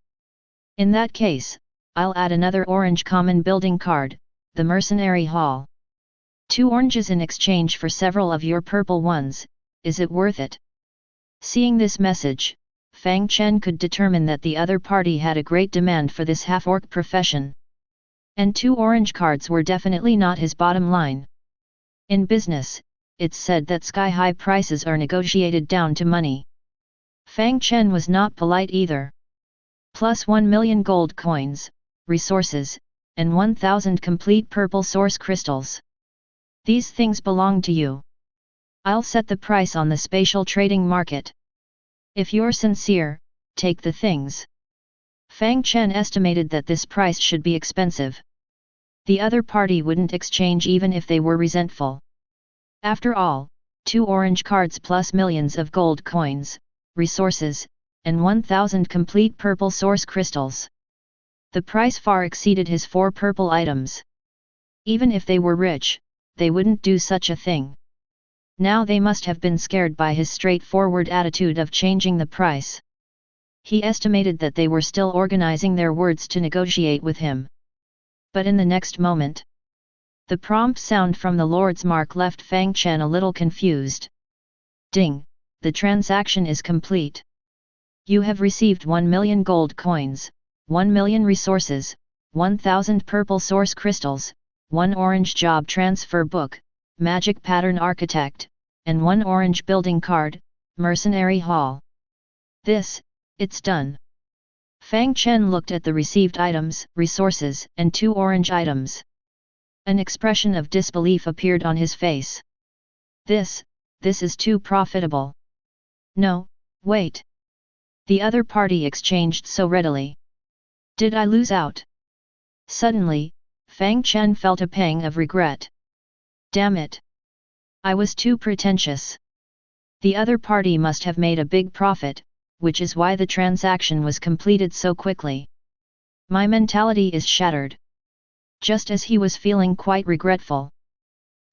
In that case, I'll add another orange common building card, the Mercenary Hall. 2 oranges in exchange for several of your purple ones, is it worth it? Seeing this message, Fang Chen could determine that the other party had a great demand for this half-orc profession. And 2 orange cards were definitely not his bottom line. In business, it's said that sky-high prices are negotiated down to money. Fang Chen was not polite either. Plus 1 million gold coins, resources, and 1,000 complete purple source crystals. These things belong to you. I'll set the price on the spatial trading market. If you're sincere, take the things. Fang Chen estimated that this price should be expensive. The other party wouldn't exchange even if they were resentful. After all, 2 orange cards plus millions of gold coins, resources, and 1,000 complete purple source crystals. The price far exceeded his 4 purple items. Even if they were rich, they wouldn't do such a thing. Now they must have been scared by his straightforward attitude of changing the price. He estimated that they were still organizing their words to negotiate with him. But in the next moment, the prompt sound from the Lord's Mark left Fang Chen a little confused. Ding! The transaction is complete. You have received 1 million gold coins, 1 million resources, 1,000 purple source crystals, 1 orange job transfer book, magic pattern architect, and 1 orange building card, Mercenary Hall. It's done. Fang Chen looked at the received items, resources, and 2 orange items. An expression of disbelief appeared on his face. This is too profitable. No, wait. The other party exchanged so readily. Did I lose out? Suddenly, Fang Chen felt a pang of regret. Damn it! I was too pretentious. The other party must have made a big profit, which is why the transaction was completed so quickly. My mentality is shattered. Just as he was feeling quite regretful,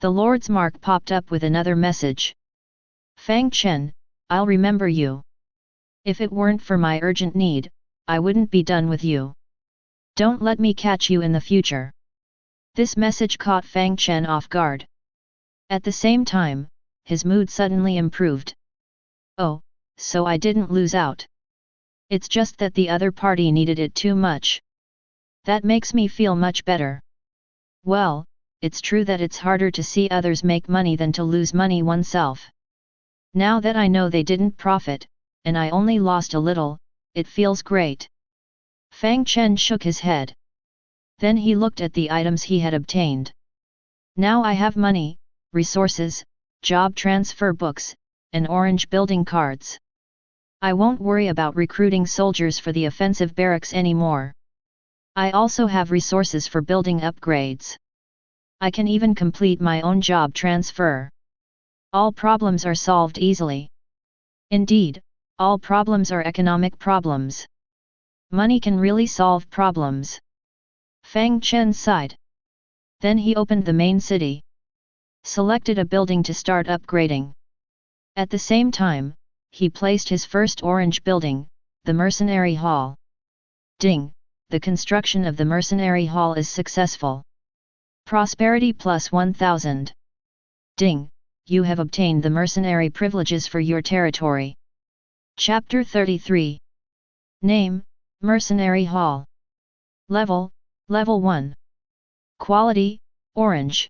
the Lord's Mark popped up with another message. Fang Chen, I'll remember you. If it weren't for my urgent need, I wouldn't be done with you. Don't let me catch you in the future. This message caught Fang Chen off guard. At the same time, his mood suddenly improved. Oh, so I didn't lose out. It's just that the other party needed it too much. That makes me feel much better. Well, it's true that it's harder to see others make money than to lose money oneself. Now that I know they didn't profit, and I only lost a little, it feels great. Fang Chen shook his head. Then he looked at the items he had obtained. Now I have money, resources, job transfer books, and orange building cards. I won't worry about recruiting soldiers for the offensive barracks anymore. I also have resources for building upgrades. I can even complete my own job transfer. All problems are solved easily. Indeed, all problems are economic problems. Money can really solve problems. Fang Chen sighed. Then he opened the main city. Selected a building to start upgrading. At the same time, he placed his first orange building, the Mercenary Hall. Ding! The construction of the Mercenary Hall is successful. Prosperity plus 1000. Ding! You have obtained the mercenary privileges for your territory. Chapter 33. Name, Mercenary Hall. Level 1. Quality, Orange.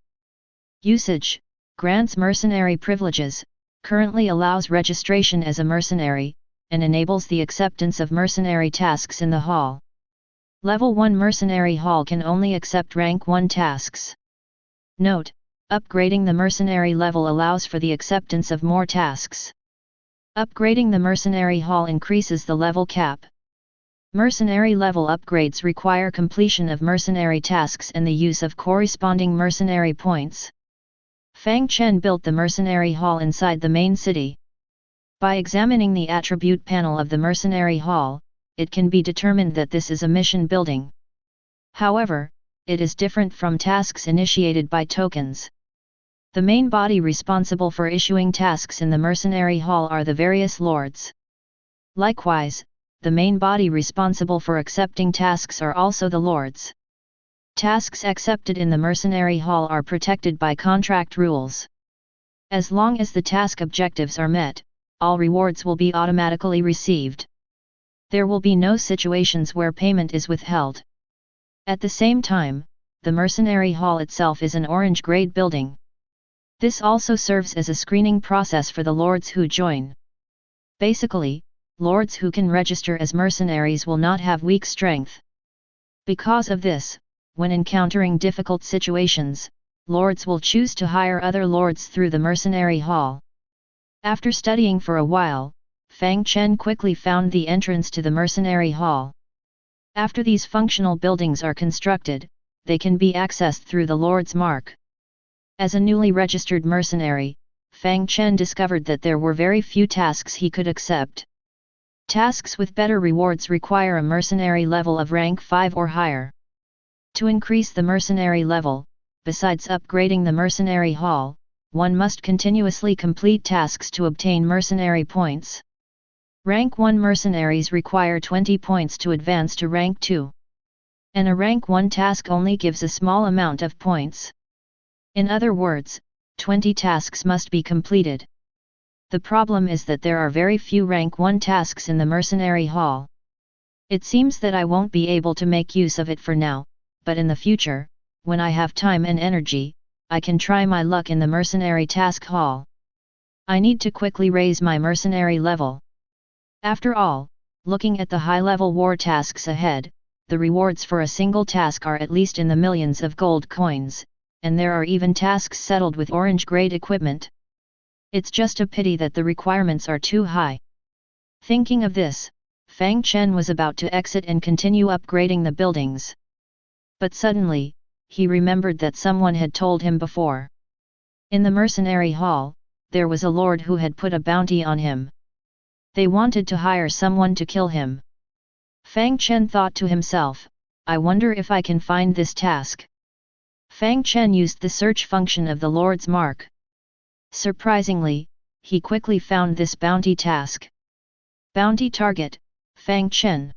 Usage, grants mercenary privileges, currently allows registration as a mercenary, and enables the acceptance of mercenary tasks in the hall. Level 1 Mercenary Hall can only accept rank 1 tasks. Note, upgrading the mercenary level allows for the acceptance of more tasks. Upgrading the Mercenary Hall increases the level cap. Mercenary level upgrades require completion of mercenary tasks and the use of corresponding mercenary points. Fang Chen built the Mercenary Hall inside the main city. By examining the attribute panel of the Mercenary Hall, it can be determined that this is a mission building. However, it is different from tasks initiated by tokens. The main body responsible for issuing tasks in the Mercenary Hall are the various lords. Likewise, the main body responsible for accepting tasks are also the lords. Tasks accepted in the Mercenary Hall are protected by contract rules. As long as the task objectives are met, all rewards will be automatically received. There will be no situations where payment is withheld. At the same time, the Mercenary Hall itself is an orange-grade building. This also serves as a screening process for the lords who join. Basically, lords who can register as mercenaries will not have weak strength. Because of this, when encountering difficult situations, lords will choose to hire other lords through the Mercenary Hall. After studying for a while, Fang Chen quickly found the entrance to the Mercenary Hall. After these functional buildings are constructed, they can be accessed through the Lord's Mark. As a newly registered mercenary, Fang Chen discovered that there were very few tasks he could accept. Tasks with better rewards require a mercenary level of rank 5 or higher. To increase the mercenary level, besides upgrading the Mercenary Hall, one must continuously complete tasks to obtain mercenary points. Rank 1 mercenaries require 20 points to advance to rank 2. And a rank 1 task only gives a small amount of points. In other words, 20 tasks must be completed. The problem is that there are very few rank 1 tasks in the Mercenary Hall. It seems that I won't be able to make use of it for now, but in the future, when I have time and energy, I can try my luck in the Mercenary Task Hall. I need to quickly raise my mercenary level. After all, looking at the high-level war tasks ahead, the rewards for a single task are at least in the millions of gold coins, and there are even tasks settled with orange-grade equipment. It's just a pity that the requirements are too high. Thinking of this, Fang Chen was about to exit and continue upgrading the buildings. But suddenly, he remembered that someone had told him before. In the Mercenary Hall, there was a lord who had put a bounty on him. They wanted to hire someone to kill him. Fang Chen thought to himself, I wonder if I can find this task. Fang Chen used the search function of the Lord's Mark. Surprisingly, he quickly found this bounty task. Bounty target, Fang Chen.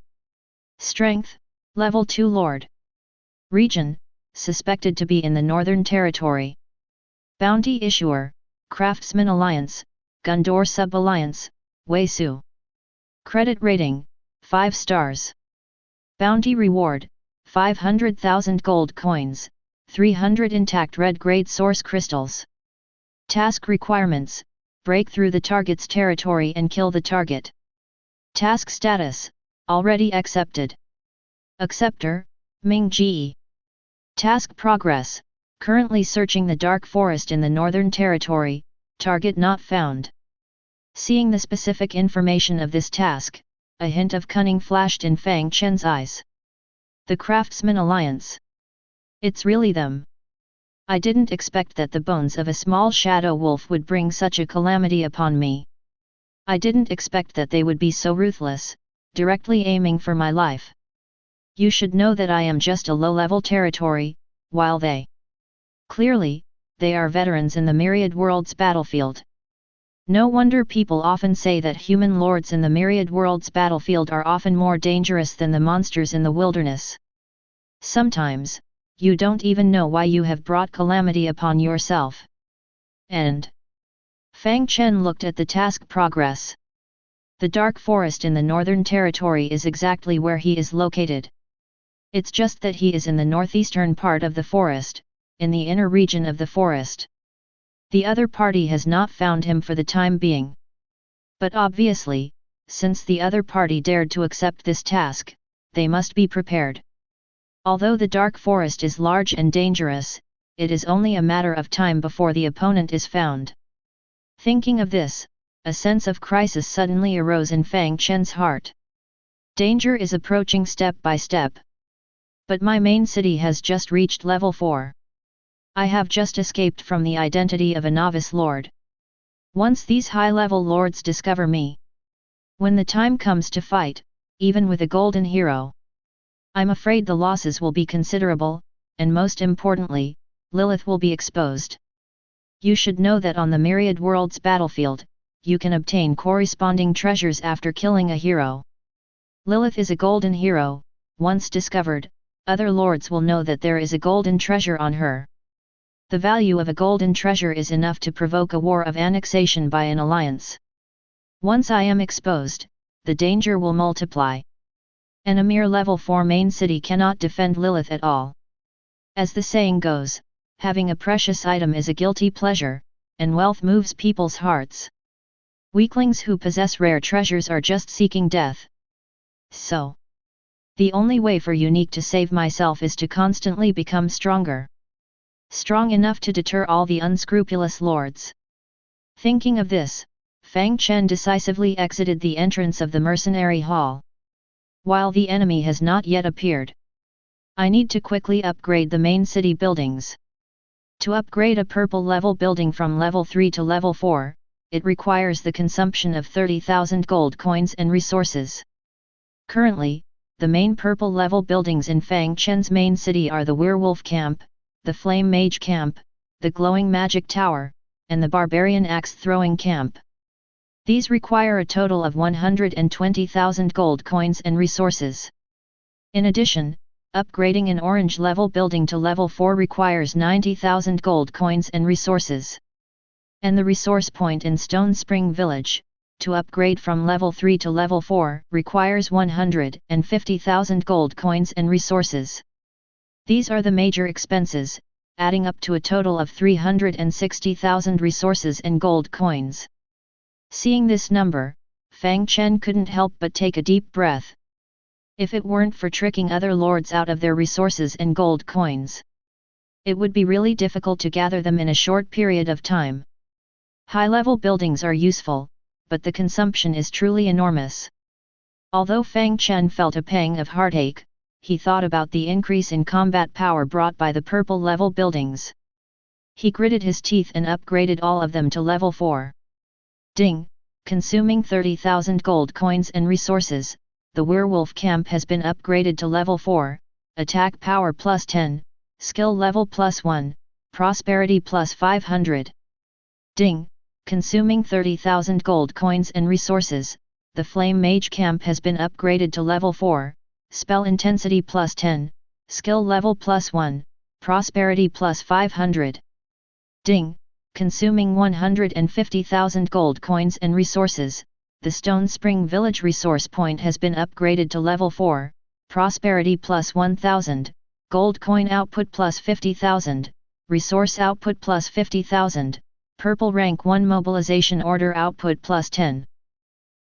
Strength, level 2 Lord. Region, suspected to be in the Northern Territory. Bounty Issuer, Craftsman Alliance, Gundor Sub-Alliance, Weisu. Credit Rating, 5 stars. Bounty Reward, 500,000 gold coins, 300 intact red grade source crystals. Task Requirements, break through the target's territory and kill the target. Task Status, already accepted. Acceptor, Ming Ji. Task Progress, currently searching the dark forest in the Northern Territory, target not found. Seeing the specific information of this task, a hint of cunning flashed in Fang Chen's eyes. The Craftsman Alliance. It's really them. I didn't expect that the bones of a small shadow wolf would bring such a calamity upon me. I didn't expect that they would be so ruthless, directly aiming for my life. You should know that I am just a low-level territory, while they... Clearly, they are veterans in the Myriad Worlds battlefield. No wonder people often say that human lords in the Myriad Worlds battlefield are often more dangerous than the monsters in the wilderness. Sometimes, you don't even know why you have brought calamity upon yourself. And Fang Chen looked at the task progress. The dark forest in the Northern Territory is exactly where he is located. It's just that he is in the northeastern part of the forest, in the inner region of the forest. The other party has not found him for the time being. But obviously, since the other party dared to accept this task, they must be prepared. Although the dark forest is large and dangerous, it is only a matter of time before the opponent is found. Thinking of this, a sense of crisis suddenly arose in Fang Chen's heart. Danger is approaching step by step. But my main city has just reached level 4. I have just escaped from the identity of a novice lord. Once these high-level lords discover me, when the time comes to fight, even with a golden hero, I'm afraid the losses will be considerable, and most importantly, Lilith will be exposed. You should know that on the Myriad Worlds battlefield, you can obtain corresponding treasures after killing a hero. Lilith is a golden hero. Once discovered, other lords will know that there is a golden treasure on her. The value of a golden treasure is enough to provoke a war of annexation by an alliance. Once I am exposed, the danger will multiply. And a mere level 4 main city cannot defend Lilith at all. As the saying goes, having a precious item is a guilty pleasure, and wealth moves people's hearts. Weaklings who possess rare treasures are just seeking death. So, the only way for Unique to save myself is to constantly become stronger. Strong enough to deter all the unscrupulous lords. Thinking of this, Fang Chen decisively exited the entrance of the mercenary hall. While the enemy has not yet appeared, I need to quickly upgrade the main city buildings. To upgrade a purple level building from level 3 to level 4, it requires the consumption of 30,000 gold coins and resources. Currently, the main purple level buildings in Fang Chen's main city are the Werewolf Camp, the Flame Mage Camp, the Glowing Magic Tower, and the Barbarian Axe Throwing Camp. These require a total of 120,000 gold coins and resources. In addition, upgrading an orange level building to level 4 requires 90,000 gold coins and resources. And the resource point in Stone Spring Village, to upgrade from level 3 to level 4, requires 150,000 gold coins and resources. These are the major expenses, adding up to a total of 360,000 resources and gold coins. Seeing this number, Fang Chen couldn't help but take a deep breath. If it weren't for tricking other lords out of their resources and gold coins, it would be really difficult to gather them in a short period of time. High-level buildings are useful, but the consumption is truly enormous. Although Fang Chen felt a pang of heartache, he thought about the increase in combat power brought by the purple level buildings. He gritted his teeth and upgraded all of them to level 4. Ding! Consuming 30,000 gold coins and resources, the Werewolf Camp has been upgraded to level 4, attack power plus 10, skill level plus 1, prosperity plus 500. Ding! Consuming 30,000 gold coins and resources, the Flame Mage Camp has been upgraded to level 4, spell intensity plus 10, skill level plus 1, prosperity plus 500. Ding! consuming 150,000 gold coins and resources. The Stone Spring Village resource point has been upgraded to level 4, prosperity plus 1000, gold coin output plus 50,000, resource output plus 50,000, purple rank 1 mobilization order output plus 10.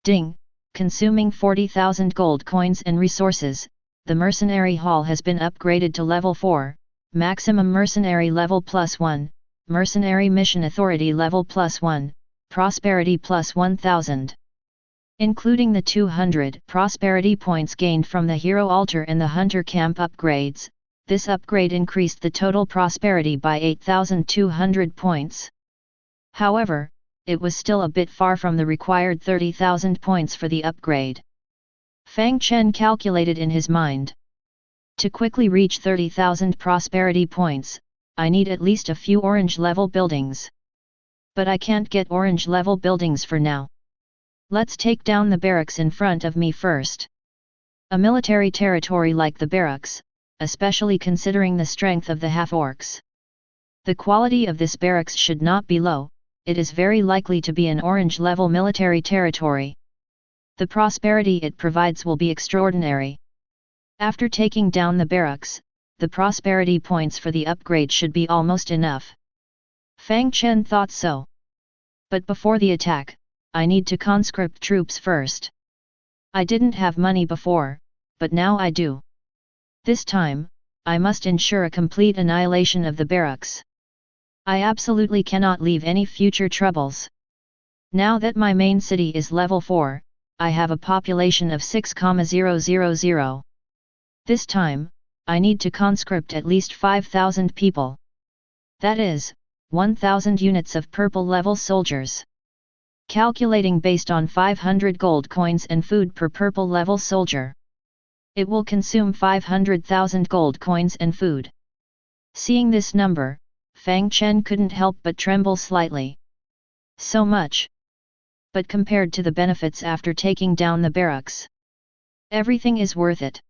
Ding! Consuming 40,000 gold coins and resources, the Mercenary Hall has been upgraded to level 4, maximum mercenary level plus 1, mercenary mission authority level plus 1, prosperity plus 1000. Including the 200 prosperity points gained from the Hero Altar and the Hunter Camp upgrades, this upgrade increased the total prosperity by 8,200 points. However, it was still a bit far from the required 30,000 points for the upgrade. Fang Chen calculated in his mind. To quickly reach 30,000 prosperity points, I need at least a few orange level buildings. But I can't get orange level buildings for now. Let's take down the barracks in front of me first. A military territory like the barracks, especially considering the strength of the half-orcs. The quality of this barracks should not be low, it is very likely to be an orange level military territory. The prosperity it provides will be extraordinary. After taking down the barracks, the prosperity points for the upgrade should be almost enough. Fang Chen thought so. But before the attack, I need to conscript troops first. I didn't have money before, but now I do. This time, I must ensure a complete annihilation of the barracks. I absolutely cannot leave any future troubles. Now that my main city is level 4, I have a population of 6,000. This time, I need to conscript at least 5,000 people. That is, 1,000 units of purple level soldiers. Calculating based on 500 gold coins and food per purple level soldier. It will consume 500,000 gold coins and food. Seeing this number, Fang Chen couldn't help but tremble slightly. So much. But compared to the benefits after taking down the barracks, everything is worth it.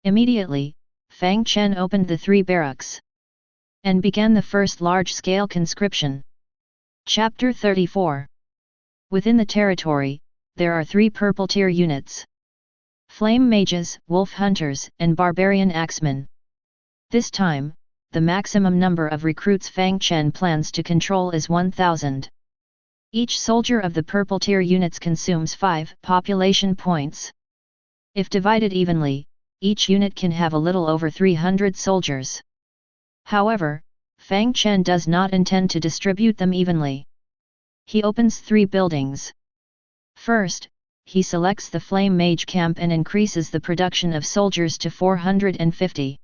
Immediately, Fang Chen opened the 3 barracks and began the first large-scale conscription. Chapter 34. Within the territory, there are 3 purple tier units. Flame Mages, Wolf Hunters, and Barbarian Axemen. This time, the maximum number of recruits Fang Chen plans to control is 1,000. Each soldier of the purple tier units consumes 5 population points. If divided evenly, each unit can have a little over 300 soldiers. However, Fang Chen does not intend to distribute them evenly. He opens 3 buildings. First, he selects the Flame Mage camp and increases the production of soldiers to 450.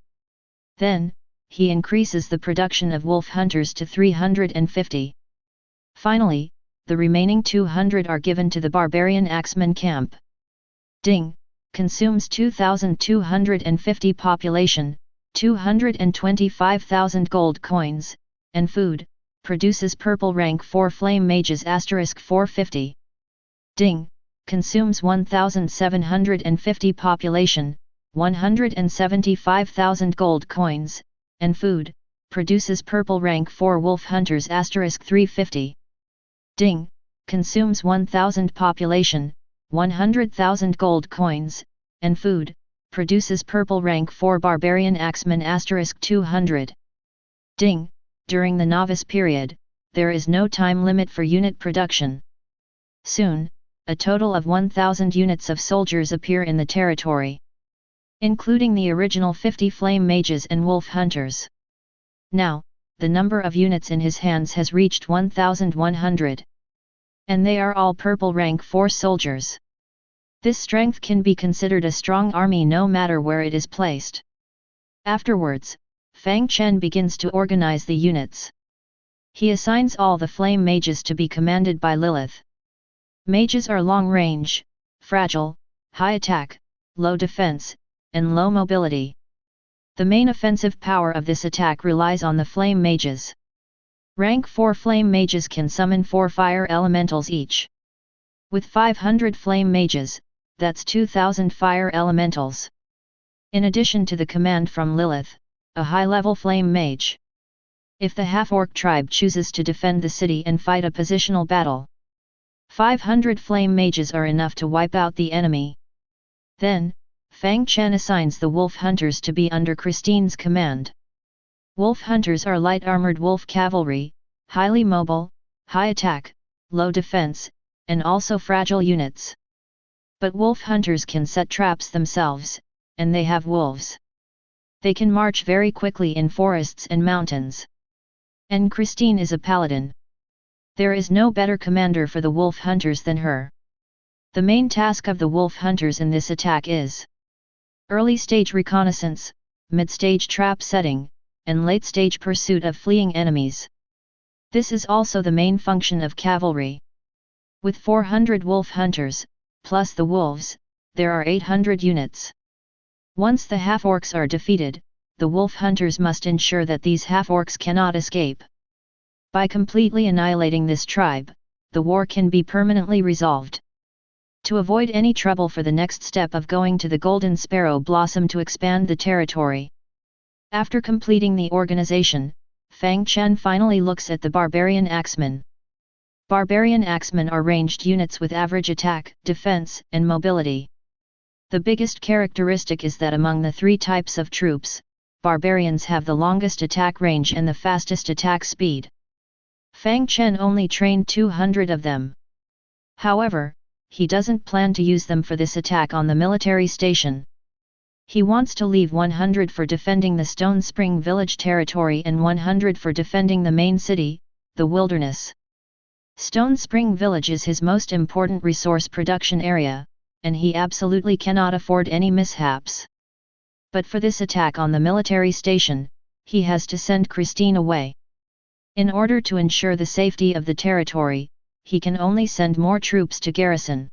Then, he increases the production of Wolf Hunters to 350. Finally, the remaining 200 are given to the Barbarian Axeman camp. Ding! Consumes 2,250 population, 225,000 gold coins, and food, produces purple rank 4 Flame Mages * 450. Ding! Consumes 1,750 population, 175,000 gold coins, and food, produces purple rank 4 Wolf Hunters * 350. Ding! Consumes 1,000 population, 100,000 gold coins, and food, produces purple rank 4 Barbarian Axeman * 200. Ding! During the novice period, there is no time limit for unit production. Soon, a total of 1,000 units of soldiers appear in the territory, including the original 50 Flame Mages and Wolf Hunters. Now, the number of units in his hands has reached 1,100. And they are all purple rank 4 soldiers. This strength can be considered a strong army no matter where it is placed. Afterwards, Fang Chen begins to organize the units. He assigns all the Flame Mages to be commanded by Lilith. Mages are long-range, fragile, high attack, low defense, and low mobility. The main offensive power of this attack relies on the Flame Mages. Rank 4 Flame Mages can summon 4 fire elementals each. With 500 Flame Mages, that's 2,000 fire elementals. In addition to the command from Lilith, a high-level Flame Mage if the half-orc tribe chooses to defend the city and fight a positional battle. 500 flame mages are enough to wipe out the enemy. Then, Fang Chen assigns the wolf hunters to be under Christine's command. Wolf hunters are light-armored wolf cavalry, highly mobile, high attack, low defense, and also fragile units. But wolf hunters can set traps themselves, and they have wolves. They can march very quickly in forests and mountains. And Christine is a paladin. There is no better commander for the wolf hunters than her. The main task of the wolf hunters in this attack is early-stage reconnaissance, mid-stage trap setting, and late-stage pursuit of fleeing enemies. This is also the main function of cavalry. With 400 wolf hunters, plus the wolves, there are 800 units. Once the half-orcs are defeated, the wolf hunters must ensure that these half-orcs cannot escape. By completely annihilating this tribe, the war can be permanently resolved. To avoid any trouble for the next step of going to the Golden Sparrow Blossom to expand the territory. After completing the organization, Fang Chen finally looks at the Barbarian Axemen. Barbarian Axemen are ranged units with average attack, defense, and mobility. The biggest characteristic is that among the three types of troops, Barbarians have the longest attack range and the fastest attack speed. Fang Chen only trained 200 of them. However, he doesn't plan to use them for this attack on the military station. He wants to leave 100 for defending the Stone Spring Village territory and 100 for defending the main city, the wilderness. Stone Spring Village is his most important resource production area, and he absolutely cannot afford any mishaps. But for this attack on the military station, he has to send Christine away. In order to ensure the safety of the territory, he can only send more troops to garrison.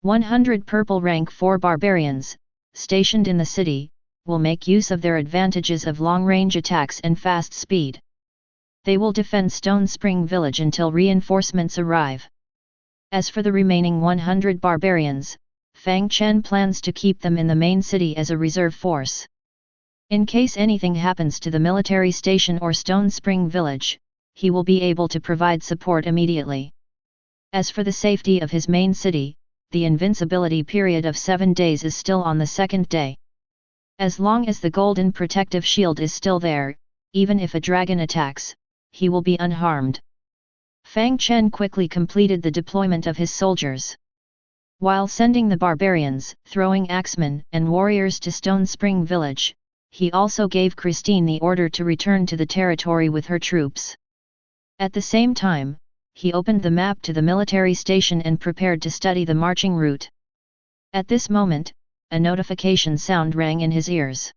100 purple rank 4 barbarians, stationed in the city, will make use of their advantages of long-range attacks and fast speed. They will defend Stone Spring Village until reinforcements arrive. As for the remaining 100 barbarians, Fang Chen plans to keep them in the main city as a reserve force. In case anything happens to the military station or Stone Spring Village, he will be able to provide support immediately. As for the safety of his main city, the invincibility period of 7 days is still on the second day. As long as the golden protective shield is still there, even if a dragon attacks, he will be unharmed. Fang Chen quickly completed the deployment of his soldiers. While sending the barbarians, throwing axemen and warriors to Stone Spring Village, he also gave Christine the order to return to the territory with her troops. At the same time, he opened the map to the military station and prepared to study the marching route. At this moment, a notification sound rang in his ears.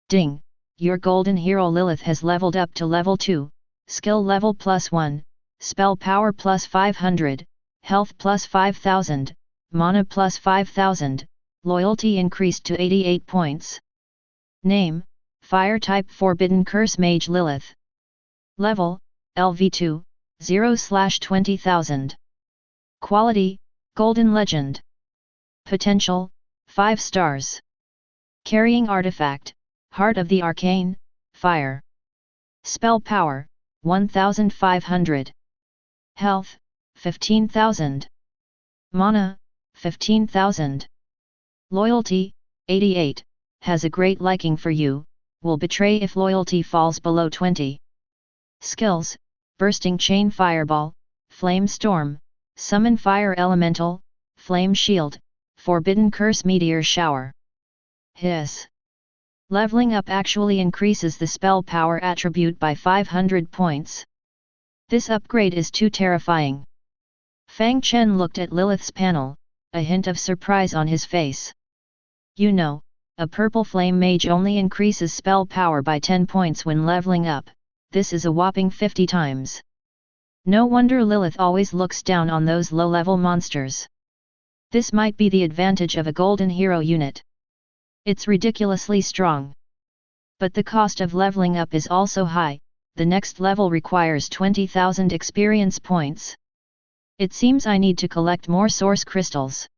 Ding! Your golden hero Lilith has leveled up to level 2, skill level +1, spell power +500, health +5000, mana +5000, loyalty increased to 88 points. Name, Fire type Forbidden Curse Mage Lilith. Level, LV2, 0/20,000. Quality, Golden Legend. Potential, 5 stars. Carrying Artifact, Heart of the Arcane, Fire. Spell Power, 1500. Health, 15,000. Mana, 15,000. Loyalty, 88, has a great liking for you, will betray if loyalty falls below 20. Skills, Bursting Chain Fireball, Flame Storm, Summon Fire Elemental, Flame Shield, Forbidden Curse Meteor Shower. Hiss. Leveling up actually increases the spell power attribute by 500 points. This upgrade is too terrifying. Fang Chen looked at Lilith's panel, a hint of surprise on his face. You know, a purple flame mage only increases spell power by 10 points when leveling up, this is a whopping 50 times. No wonder Lilith always looks down on those low-level monsters. This might be the advantage of a golden hero unit. It's ridiculously strong. But the cost of leveling up is also high, the next level requires 20,000 experience points. It seems I need to collect more source crystals.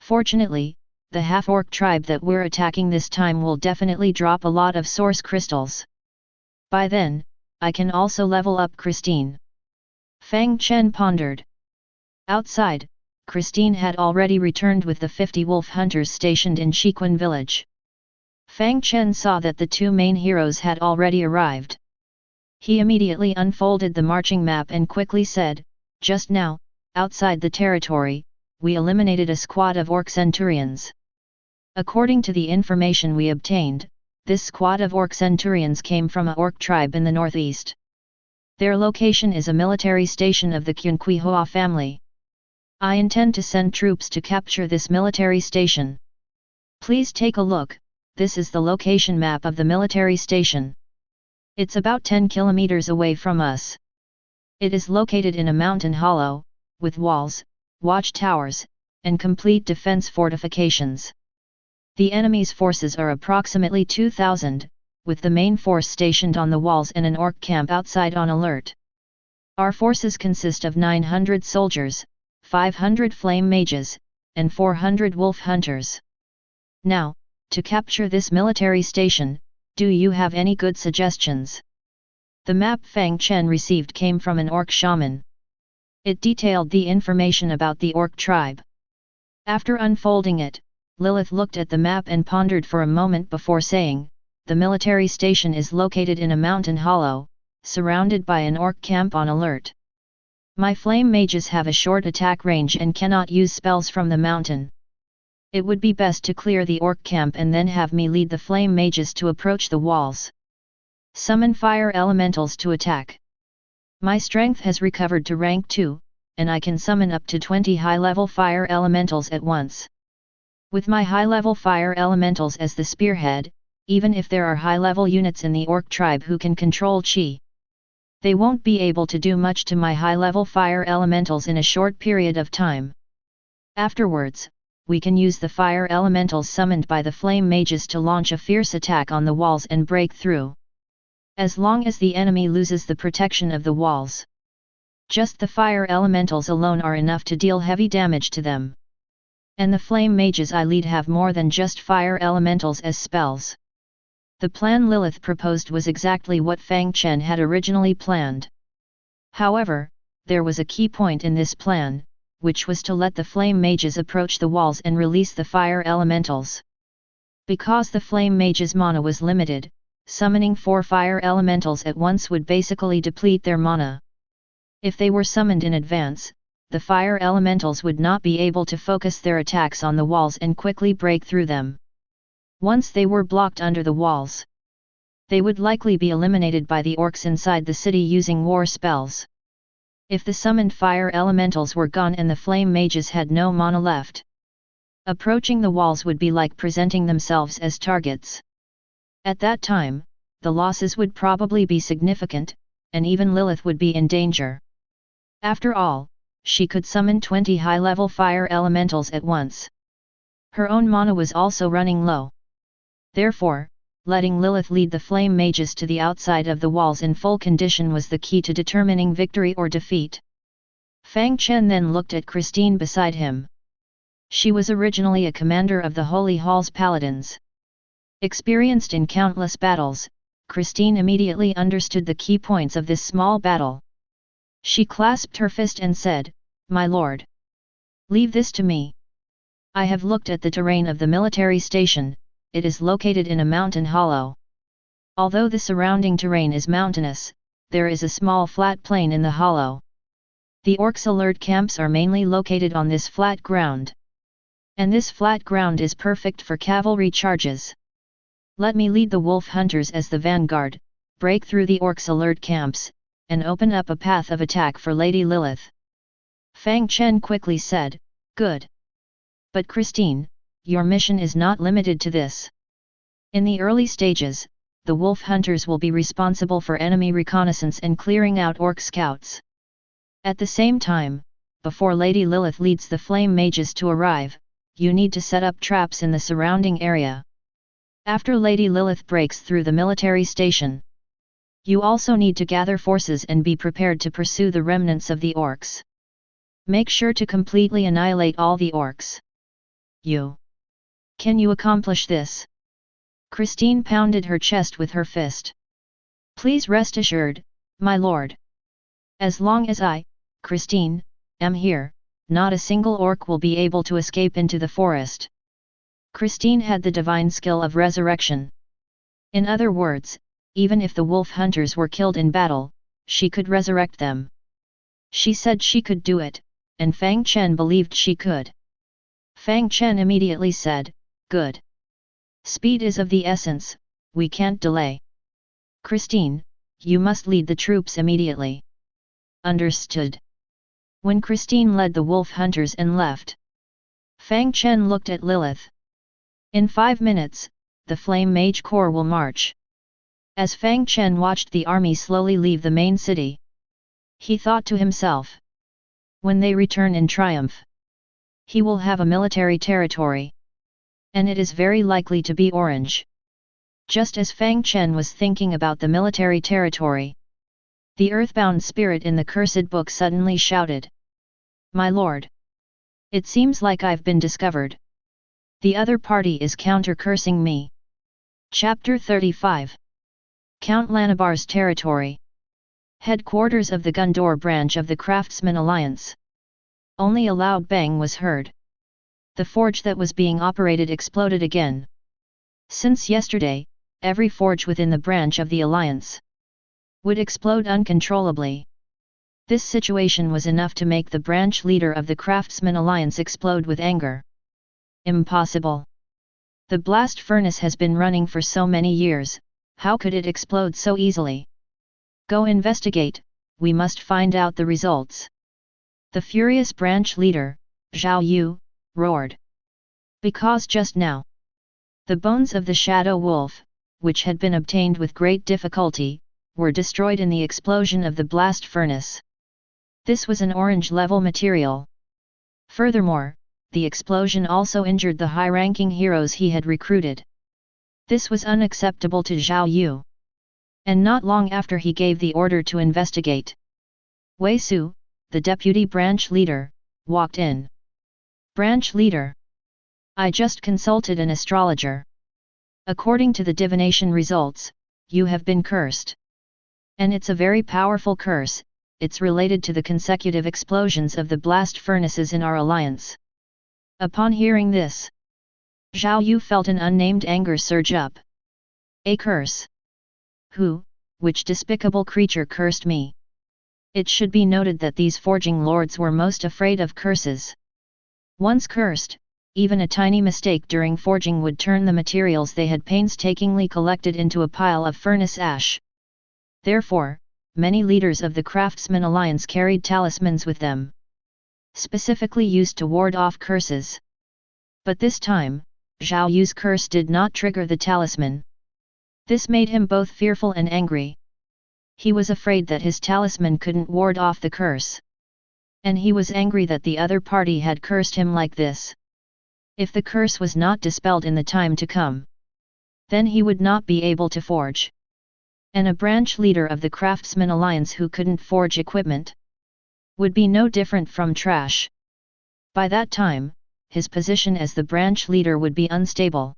Fortunately, the half-orc tribe that we're attacking this time will definitely drop a lot of source crystals. By then, I can also level up Christine. Fang Chen pondered. Outside, Christine had already returned with the 50 wolf hunters stationed in Shiquan village. Fang Chen saw that the two main heroes had already arrived. He immediately unfolded the marching map and quickly said, "Just now, outside the territory, we eliminated a squad of orc centurions. According to the information we obtained, this squad of orc centurions came from a orc tribe in the northeast. Their location is a military station of the Qunqui family. I intend to send troops to capture this military station. Please take a look, this is the location map of the military station. It's about 10 kilometers away from us. It is located in a mountain hollow, with walls, watchtowers, and complete defense fortifications. The enemy's forces are approximately 2,000, with the main force stationed on the walls and an orc camp outside on alert. Our forces consist of 900 soldiers, 500 flame mages, and 400 wolf hunters. Now, to capture this military station, do you have any good suggestions?" The map Fang Chen received came from an orc shaman. It detailed the information about the orc tribe. After unfolding it, Lilith looked at the map and pondered for a moment before saying, "The military station is located in a mountain hollow, surrounded by an orc camp on alert. My flame mages have a short attack range and cannot use spells from the mountain. It would be best to clear the orc camp and then have me lead the flame mages to approach the walls. Summon fire elementals to attack. My strength has recovered to rank 2, and I can summon up to 20 high-level fire elementals at once. With my high-level fire elementals as the spearhead, even if there are high-level units in the orc tribe who can control chi, they won't be able to do much to my high-level fire elementals in a short period of time. Afterwards, we can use the fire elementals summoned by the flame mages to launch a fierce attack on the walls and break through. As long as the enemy loses the protection of the walls, just the fire elementals alone are enough to deal heavy damage to them. And the flame mages I lead have more than just fire elementals as spells." The plan Lilith proposed was exactly what Fang Chen had originally planned. However, there was a key point in this plan, which was to let the flame mages approach the walls and release the fire elementals. Because the flame mages' mana was limited, summoning 4 fire elementals at once would basically deplete their mana. If they were summoned in advance, the fire elementals would not be able to focus their attacks on the walls and quickly break through them. Once they were blocked under the walls, they would likely be eliminated by the orcs inside the city using war spells. If the summoned fire elementals were gone and the flame mages had no mana left, approaching the walls would be like presenting themselves as targets. At that time, the losses would probably be significant, and even Lilith would be in danger. After all, she could summon 20 high-level fire elementals at once. Her own mana was also running low. Therefore, letting Lilith lead the flame mages to the outside of the walls in full condition was the key to determining victory or defeat. Fang Chen then looked at Christine beside him. She was originally a commander of the Holy Hall's paladins. Experienced in countless battles, Christine immediately understood the key points of this small battle. She clasped her fist and said, "My lord, leave this to me. I have looked at the terrain of the military station, it is located in a mountain hollow. Although the surrounding terrain is mountainous, there is a small flat plain in the hollow. The orcs' alert camps are mainly located on this flat ground. And this flat ground is perfect for cavalry charges. Let me lead the wolf hunters as the vanguard, break through the orcs' alert camps, and open up a path of attack for Lady Lilith." Fang Chen quickly said, "Good. But Christine, your mission is not limited to this. In the early stages, the wolf hunters will be responsible for enemy reconnaissance and clearing out orc scouts. At the same time, before Lady Lilith leads the flame mages to arrive, you need to set up traps in the surrounding area. After Lady Lilith breaks through the military station, you also need to gather forces and be prepared to pursue the remnants of the orcs. Make sure to completely annihilate all the orcs. Can you accomplish this?" Christine pounded her chest with her fist. "Please rest assured, My lord. As long as I, Christine, am here, not a single orc will be able to escape into the forest. Christine had the divine skill of resurrection. In other words, even if the wolf hunters were killed in battle, she could resurrect them. She said she could do it, and Fang Chen believed she could. Fang Chen immediately said, "Good. Speed is of the essence, we can't delay. Christine, you must lead the troops immediately." Understood. When Christine led the wolf hunters and left, Fang Chen looked at Lilith. In 5 minutes, the Flame Mage Corps will march. As Fang Chen watched the army slowly leave the main city, he thought to himself, when they return in triumph, he will have a military territory. And it is very likely to be orange. Just as Fang Chen was thinking about the military territory, the earthbound spirit in the cursed book suddenly shouted, "My lord! It seems like I've been discovered. The other party is counter-cursing me." Chapter 35. Count Lanabar's territory. Headquarters of the Gundor branch of the Craftsman Alliance. Only a loud bang was heard. The forge that was being operated exploded again. Since yesterday, every forge within the branch of the Alliance would explode uncontrollably. This situation was enough to make the branch leader of the Craftsman Alliance explode with anger. Impossible! The blast furnace has been running for so many years, how could it explode so easily? Go investigate, we must find out the results. The furious branch leader, Zhao Yu, roared. Because just now, the bones of the shadow wolf, which had been obtained with great difficulty, were destroyed in the explosion of the blast furnace. This was an orange-level material. Furthermore, the explosion also injured the high-ranking heroes he had recruited. This was unacceptable to Zhao Yu. And not long after he gave the order to investigate, Wei Su, the deputy branch leader, walked in. Branch leader. I just consulted an astrologer. According to the divination results, you have been cursed. And it's a very powerful curse, it's related to the consecutive explosions of the blast furnaces in our alliance. Upon hearing this, Zhao Yu felt an unnamed anger surge up. A curse? Who, which despicable creature cursed me? It should be noted that these forging lords were most afraid of curses. Once cursed, even a tiny mistake during forging would turn the materials they had painstakingly collected into a pile of furnace ash. Therefore, many leaders of the Craftsman Alliance carried talismans with them, specifically used to ward off curses. But this time, Zhao Yu's curse did not trigger the talisman. This made him both fearful and angry. He was afraid that his talisman couldn't ward off the curse. And he was angry that the other party had cursed him like this. If the curse was not dispelled in the time to come, then he would not be able to forge. And a branch leader of the Craftsman Alliance who couldn't forge equipment would be no different from trash. By that time, his position as the branch leader would be unstable.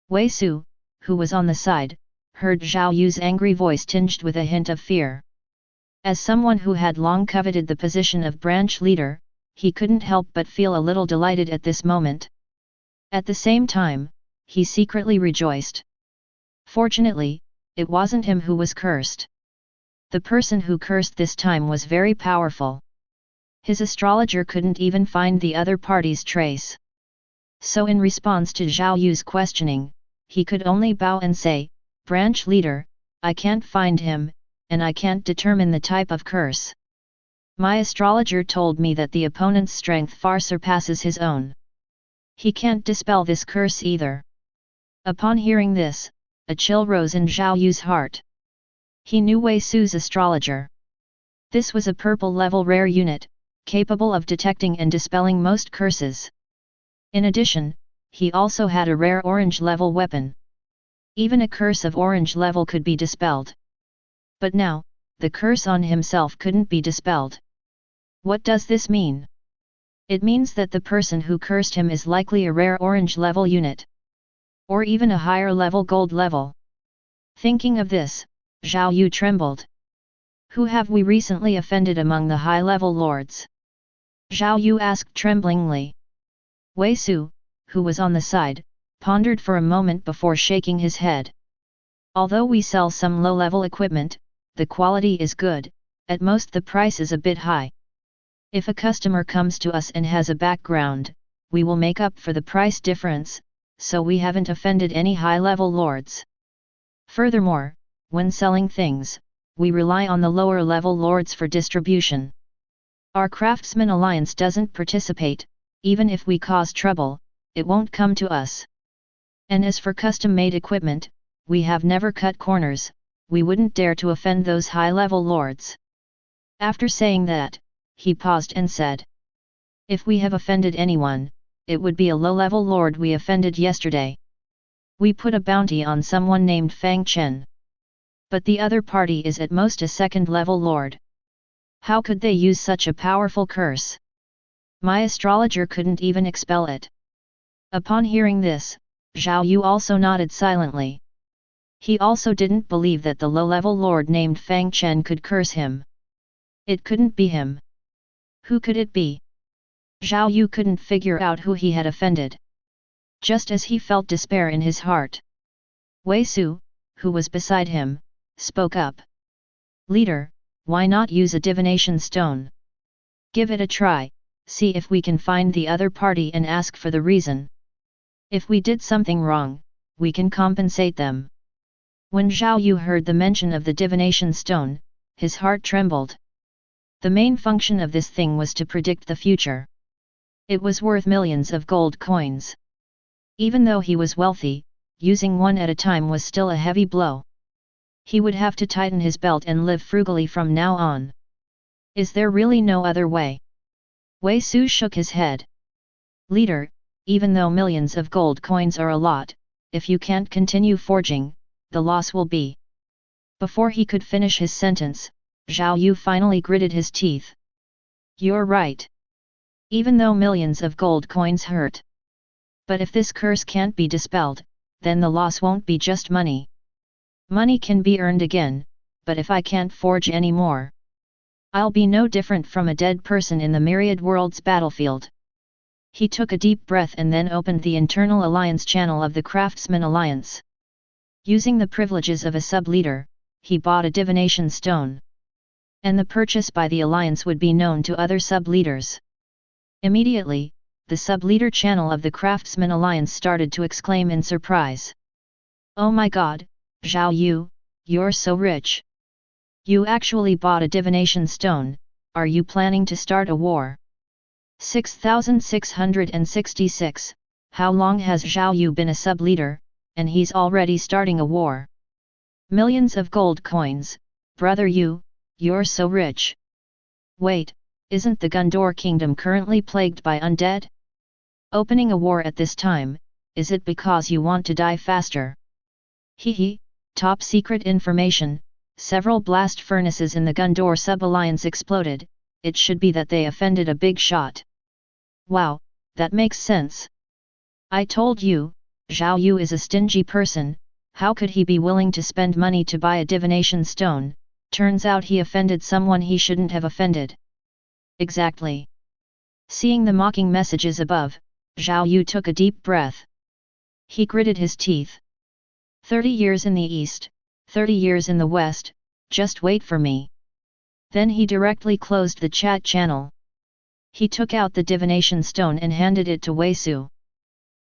Wei Su, who was on the side, heard Zhao Yu's angry voice tinged with a hint of fear. As someone who had long coveted the position of branch leader, he couldn't help but feel a little delighted at this moment. At the same time, he secretly rejoiced. Fortunately, it wasn't him who was cursed. The person who cursed this time was very powerful. His astrologer couldn't even find the other party's trace. So in response to Zhao Yu's questioning, he could only bow and say, "Branch leader, I can't find him, and I can't determine the type of curse. My astrologer told me that the opponent's strength far surpasses his own. He can't dispel this curse either." Upon hearing this, a chill rose in Zhao Yu's heart. He knew Wei Su's astrologer. This was a purple-level rare unit, capable of detecting and dispelling most curses. In addition, he also had a rare orange-level weapon. Even a curse of orange level could be dispelled. But now, the curse on himself couldn't be dispelled. What does this mean? It means that the person who cursed him is likely a rare orange level unit. Or even a higher level gold level. Thinking of this, Zhao Yu trembled. Who have we recently offended among the high-level lords? Zhao Yu asked tremblingly. Wei Su, who was on the side, pondered for a moment before shaking his head. Although we sell some low-level equipment, the quality is good, at most the price is a bit high. If a customer comes to us and has a background, we will make up for the price difference, so we haven't offended any high-level lords. Furthermore, when selling things, we rely on the lower-level lords for distribution. Our Craftsman Alliance doesn't participate, even if we cause trouble, it won't come to us. And as for custom-made equipment, we have never cut corners, we wouldn't dare to offend those high-level lords. After saying that, he paused and said, if we have offended anyone, it would be a low-level lord we offended yesterday. We put a bounty on someone named Fang Chen. But the other party is at most a second-level lord. How could they use such a powerful curse? My astrologer couldn't even expel it. Upon hearing this, Zhao Yu also nodded silently. He also didn't believe that the low-level lord named Fang Chen could curse him. It couldn't be him. Who could it be? Zhao Yu couldn't figure out who he had offended. Just as he felt despair in his heart, Wei Su, who was beside him, spoke up. Leader, why not use a divination stone? Give it a try, see if we can find the other party and ask for the reason. If we did something wrong, we can compensate them. When Zhao Yu heard the mention of the divination stone, his heart trembled. The main function of this thing was to predict the future. It was worth millions of gold coins. Even though he was wealthy, using one at a time was still a heavy blow. He would have to tighten his belt and live frugally from now on. Is there really no other way? Wei Su shook his head. Leader, even though millions of gold coins are a lot, if you can't continue forging, the loss will be. Before he could finish his sentence, Zhao Yu finally gritted his teeth. You're right. Even though millions of gold coins hurt. But if this curse can't be dispelled, then the loss won't be just money. Money can be earned again, but if I can't forge any more, I'll be no different from a dead person in the Myriad Worlds battlefield. He took a deep breath and then opened the internal alliance channel of the Craftsman Alliance. Using the privileges of a sub-leader, he bought a divination stone. And the purchase by the alliance would be known to other sub-leaders. Immediately, the sub-leader channel of the Craftsman Alliance started to exclaim in surprise. Oh my god, Zhao Yu, you're so rich. You actually bought a divination stone, are you planning to start a war? 6666, how long has Zhao Yu been a sub-leader, and he's already starting a war? Millions of gold coins, brother Yu, you're so rich. Wait, isn't the Gondor kingdom currently plagued by undead? Opening a war at this time, is it because you want to die faster? Hehe, top secret information, several blast furnaces in the Gondor sub-alliance exploded, it should be that they offended a big shot. Wow, that makes sense. I told you, Zhao Yu is a stingy person, how could he be willing to spend money to buy a divination stone? Turns out he offended someone he shouldn't have offended. Exactly. Seeing the mocking messages above, Zhao Yu took a deep breath. He gritted his teeth. 30 years in the east, 30 years in the west, just wait for me. Then he directly closed the chat channel. He took out the divination stone and handed it to Wei Su.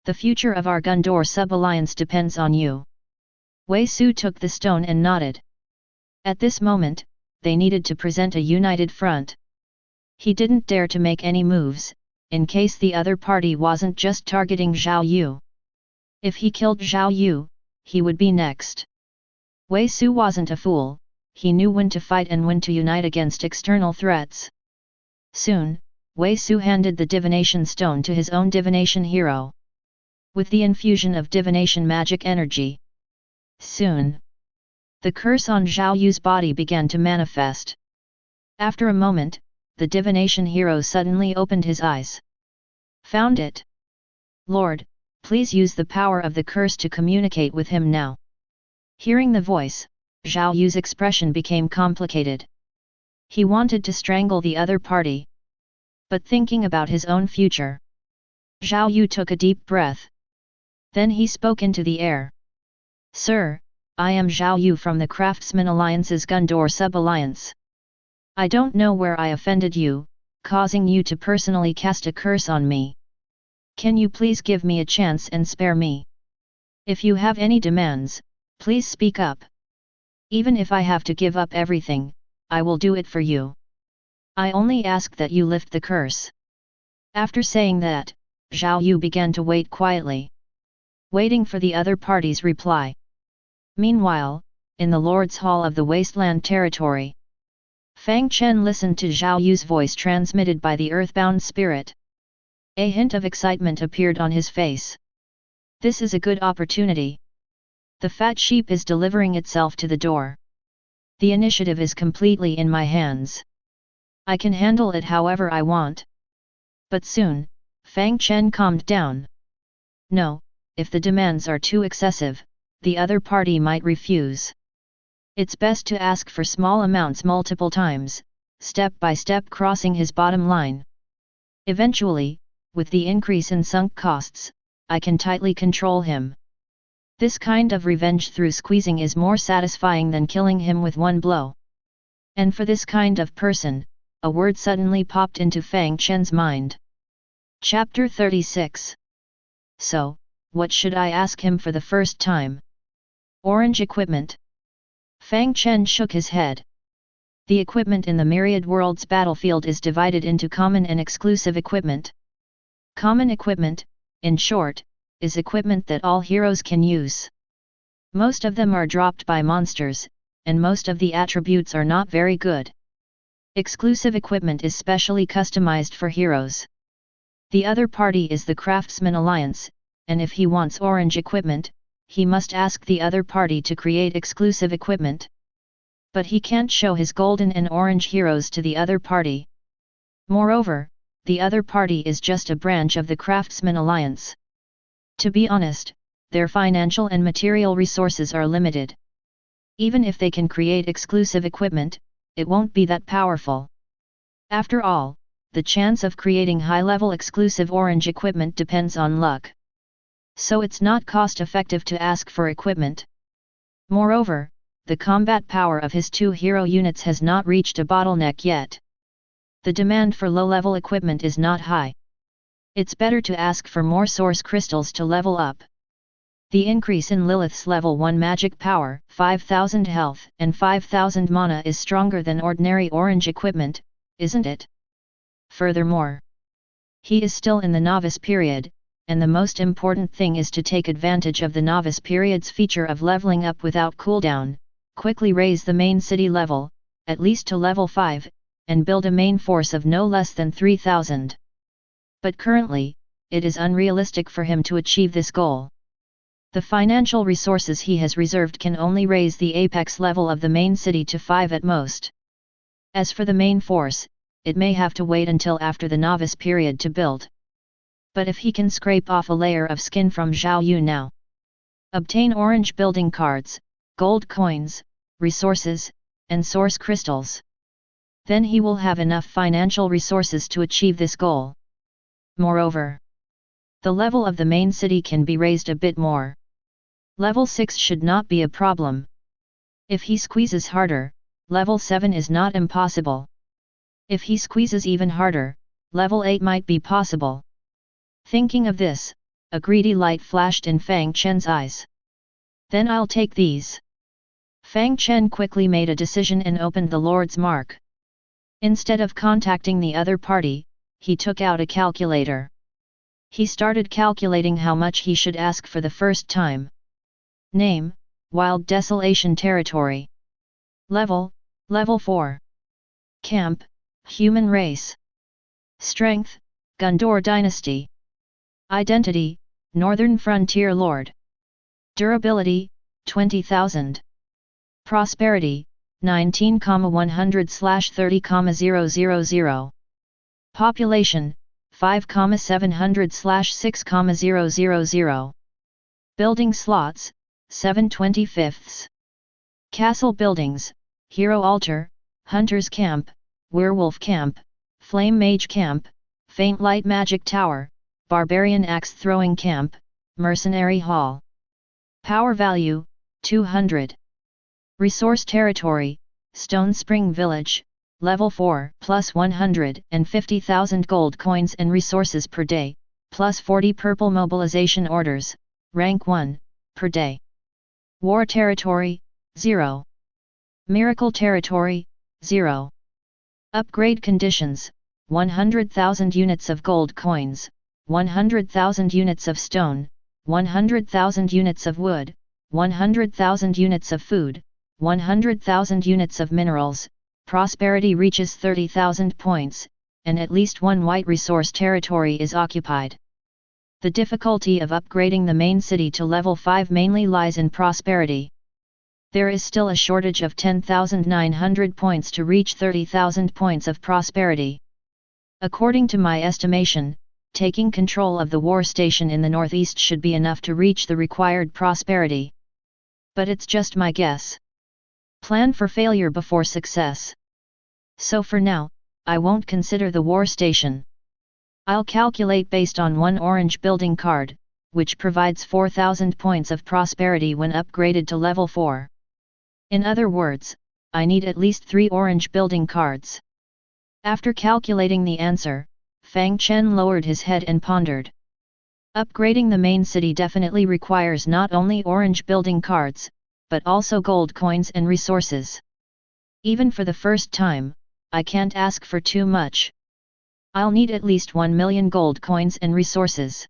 The future of our Gondor sub-alliance depends on you. Wei Su took the stone and nodded. At this moment, they needed to present a united front. He didn't dare to make any moves, in case the other party wasn't just targeting Zhao Yu. If he killed Zhao Yu, he would be next. Wei Su wasn't a fool, he knew when to fight and when to unite against external threats. Soon, Wei Su handed the divination stone to his own divination hero. With the infusion of divination magic energy. Soon, the curse on Zhao Yu's body began to manifest. After a moment, the divination hero suddenly opened his eyes. Found it. Lord, please use the power of the curse to communicate with him now. Hearing the voice, Zhao Yu's expression became complicated. He wanted to strangle the other party. But thinking about his own future, Zhao Yu took a deep breath. Then he spoke into the air. Sir, I am Zhao Yu from the Craftsman Alliance's Gundor Sub-Alliance. I don't know where I offended you, causing you to personally cast a curse on me. Can you please give me a chance and spare me? If you have any demands, please speak up. Even if I have to give up everything, I will do it for you. I only ask that you lift the curse. After saying that, Zhao Yu began to wait quietly, waiting for the other party's reply. Meanwhile, in the Lord's Hall of the Wasteland Territory, Fang Chen listened to Zhao Yu's voice transmitted by the earthbound spirit. A hint of excitement appeared on his face. This is a good opportunity. The fat sheep is delivering itself to the door. The initiative is completely in my hands. I can handle it however I want. But soon, Fang Chen calmed down. No, if the demands are too excessive, the other party might refuse. It's best to ask for small amounts multiple times, step by step crossing his bottom line. Eventually, with the increase in sunk costs, I can tightly control him. This kind of revenge through squeezing is more satisfying than killing him with one blow. And for this kind of person, a word suddenly popped into Fang Chen's mind. Chapter 36. So, what should I ask him for the first time? Orange equipment. Fang Chen shook his head. The equipment in the Myriad Worlds battlefield is divided into common and exclusive equipment. Common equipment, in short, is equipment that all heroes can use. Most of them are dropped by monsters, and most of the attributes are not very good. Exclusive equipment is specially customized for heroes. The other party is the Craftsman Alliance, and if he wants orange equipment, he must ask the other party to create exclusive equipment. But he can't show his golden and orange heroes to the other party. Moreover, the other party is just a branch of the Craftsman Alliance. To be honest, their financial and material resources are limited. Even if they can create exclusive equipment, it won't be that powerful. After all, the chance of creating high-level exclusive orange equipment depends on luck. So it's not cost-effective to ask for equipment. Moreover, the combat power of his two hero units has not reached a bottleneck yet. The demand for low-level equipment is not high. It's better to ask for more source crystals to level up. The increase in Lilith's level 1 magic power, 5000 health and 5000 mana is stronger than ordinary orange equipment, isn't it? Furthermore, he is still in the novice period, and the most important thing is to take advantage of the novice period's feature of leveling up without cooldown, quickly raise the main city level, at least to level 5, and build a main force of no less than 3000. But currently, it is unrealistic for him to achieve this goal. The financial resources he has reserved can only raise the apex level of the main city to 5 at most. As for the main force, it may have to wait until after the novice period to build. But if he can scrape off a layer of skin from Zhao Yu now, obtain orange building cards, gold coins, resources, and source crystals, then he will have enough financial resources to achieve this goal. Moreover, the level of the main city can be raised a bit more. Level 6 should not be a problem. If he squeezes harder, level 7 is not impossible. If he squeezes even harder, level 8 might be possible. Thinking of this, a greedy light flashed in Fang Chen's eyes. Then I'll take these. Fang Chen quickly made a decision and opened the Lord's Mark. Instead of contacting the other party, he took out a calculator. He started calculating how much he should ask for the first time. Name, Wild Desolation Territory. Level 4. Camp, Human Race. Strength, Gundor Dynasty. Identity, Northern Frontier Lord. Durability, 20,000. Prosperity, 19,100/30,000. Population, 5,700/6,000. Building slots, 7/25. Castle buildings, Hero Altar, Hunter's Camp, Werewolf Camp, Flame Mage Camp, Faint Light Magic Tower, Barbarian Axe Throwing Camp, Mercenary Hall. Power Value, 200. Resource Territory, Stone Spring Village, Level 4, plus 150,000 gold coins and resources per day, plus 40 purple mobilization orders, rank 1, per day. War Territory, 0. Miracle Territory, 0. Upgrade Conditions, 100,000 units of gold coins, 100,000 units of stone, 100,000 units of wood, 100,000 units of food, 100,000 units of minerals, prosperity reaches 30,000 points, and at least one white resource territory is occupied. The difficulty of upgrading the main city to level 5 mainly lies in prosperity. There is still a shortage of 10,900 points to reach 30,000 points of prosperity. According to my estimation, taking control of the war station in the northeast should be enough to reach the required prosperity. But it's just my guess. Plan for failure before success. So for now, I won't consider the war station. I'll calculate based on one orange building card, which provides 4,000 points of prosperity when upgraded to level 4. In other words, I need at least 3 orange building cards. After calculating the answer, Fang Chen lowered his head and pondered. Upgrading the main city definitely requires not only orange building cards, but also gold coins and resources. Even for the first time, I can't ask for too much. I'll need at least 1 million gold coins and resources.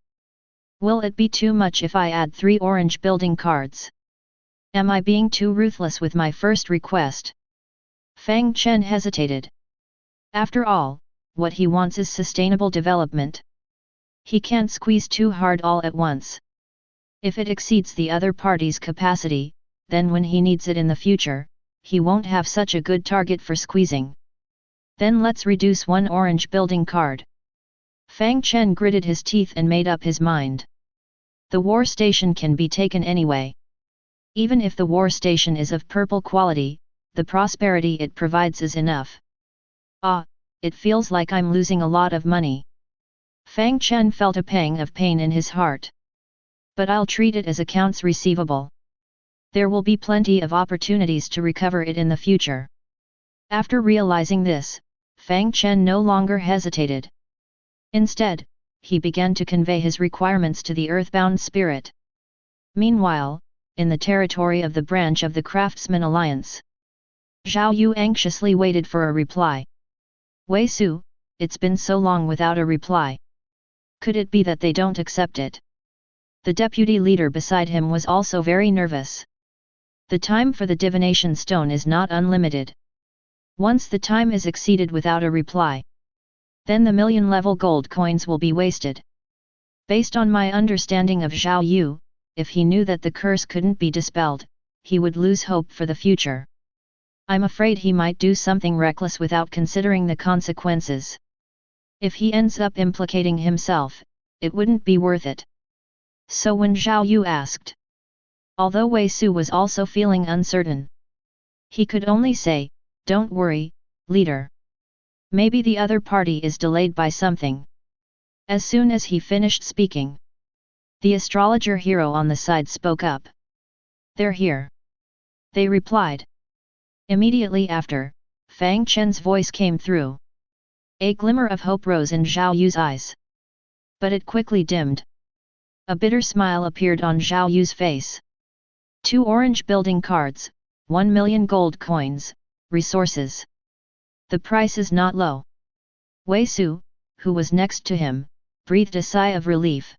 Will it be too much if I add 3 orange building cards? Am I being too ruthless with my first request? Fang Chen hesitated. After all, what he wants is sustainable development. He can't squeeze too hard all at once. If it exceeds the other party's capacity, then when he needs it in the future, he won't have such a good target for squeezing. Then let's reduce 1 orange building card. Fang Chen gritted his teeth and made up his mind. The war station can be taken anyway. Even if the war station is of purple quality, the prosperity it provides is enough. Ah, it feels like I'm losing a lot of money. Fang Chen felt a pang of pain in his heart. But I'll treat it as accounts receivable. There will be plenty of opportunities to recover it in the future. After realizing this, Fang Chen no longer hesitated. Instead, he began to convey his requirements to the earthbound spirit. Meanwhile, in the territory of the branch of the Craftsman Alliance, Zhao Yu anxiously waited for a reply. Wei Su, it's been so long without a reply. Could it be that they don't accept it? The deputy leader beside him was also very nervous. The time for the divination stone is not unlimited. Once the time is exceeded without a reply, then the million-level gold coins will be wasted. Based on my understanding of Zhao Yu, if he knew that the curse couldn't be dispelled, he would lose hope for the future. I'm afraid he might do something reckless without considering the consequences. If he ends up implicating himself, it wouldn't be worth it. So when Zhao Yu asked, although Wei Su was also feeling uncertain, he could only say, "Don't worry, leader. Maybe the other party is delayed by something." As soon as he finished speaking, the astrologer hero on the side spoke up. "They're here," they replied. Immediately after, Fang Chen's voice came through. A glimmer of hope rose in Zhao Yu's eyes. But it quickly dimmed. A bitter smile appeared on Zhao Yu's face. 2 orange building cards, 1 million gold coins, resources. The price is not low. Wei Su, who was next to him, breathed a sigh of relief.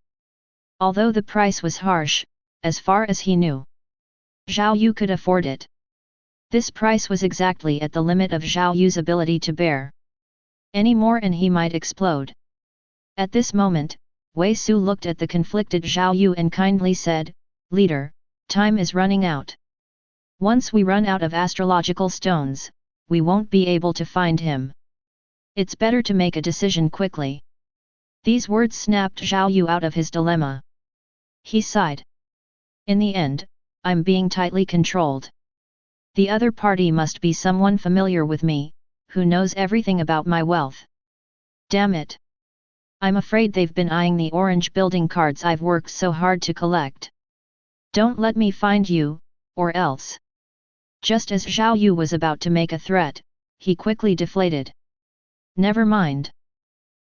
Although the price was harsh, as far as he knew, Zhao Yu could afford it. This price was exactly at the limit of Zhao Yu's ability to bear. Any more and he might explode. At this moment, Wei Su looked at the conflicted Zhao Yu and kindly said, "Leader, time is running out. Once we run out of astrological stones, we won't be able to find him. It's better to make a decision quickly." These words snapped Zhao Yu out of his dilemma. He sighed. "In the end, I'm being tightly controlled. The other party must be someone familiar with me, who knows everything about my wealth. Damn it! I'm afraid they've been eyeing the orange building cards I've worked so hard to collect. Don't let me find you, or else. Just as Zhao Yu was about to make a threat, he quickly deflated. Never mind.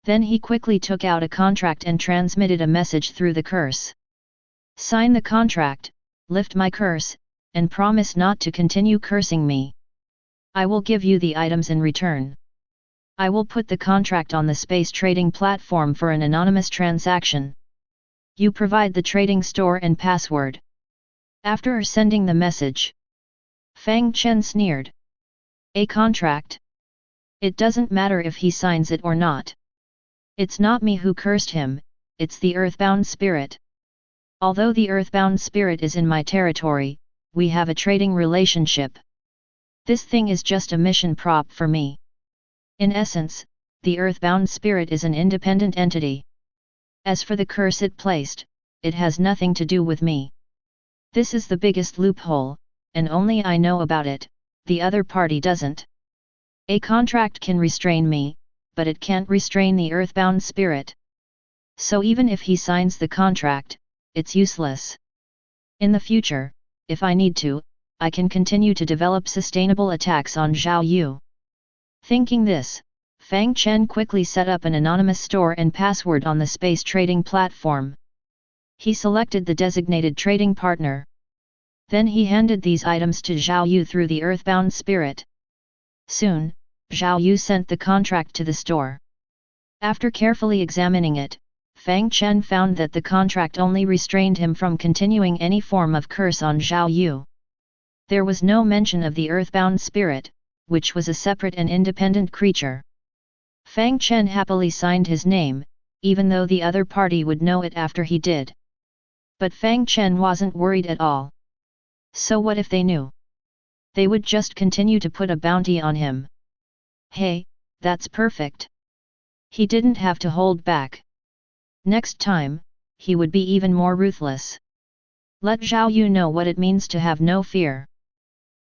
Then he quickly took out a contract and transmitted a message through the curse. Sign the contract, lift my curse, and promise not to continue cursing me. I will give you the items in return. I will put the contract on the space trading platform for an anonymous transaction. You provide the trading store and password. After sending the message, Fang Chen sneered. A contract? It doesn't matter if he signs it or not. It's not me who cursed him, it's the earthbound spirit. Although the earthbound spirit is in my territory, we have a trading relationship. This thing is just a mission prop for me. In essence, the earthbound spirit is an independent entity. As for the curse it placed, it has nothing to do with me. This is the biggest loophole, and only I know about it, the other party doesn't. A contract can restrain me, but it can't restrain the earthbound spirit. So even if he signs the contract, it's useless. In the future, if I need to, I can continue to develop sustainable attacks on Zhao Yu. Thinking this, Fang Chen quickly set up an anonymous store and password on the space trading platform. He selected the designated trading partner. Then he handed these items to Zhao Yu through the earthbound spirit. Soon, Zhao Yu sent the contract to the store. After carefully examining it, Fang Chen found that the contract only restrained him from continuing any form of curse on Zhao Yu. There was no mention of the earthbound spirit, which was a separate and independent creature. Fang Chen happily signed his name, even though the other party would know it after he did. But Fang Chen wasn't worried at all. So what if they knew? They would just continue to put a bounty on him. Hey, that's perfect. He didn't have to hold back. Next time, he would be even more ruthless. Let Zhao Yu know what it means to have no fear.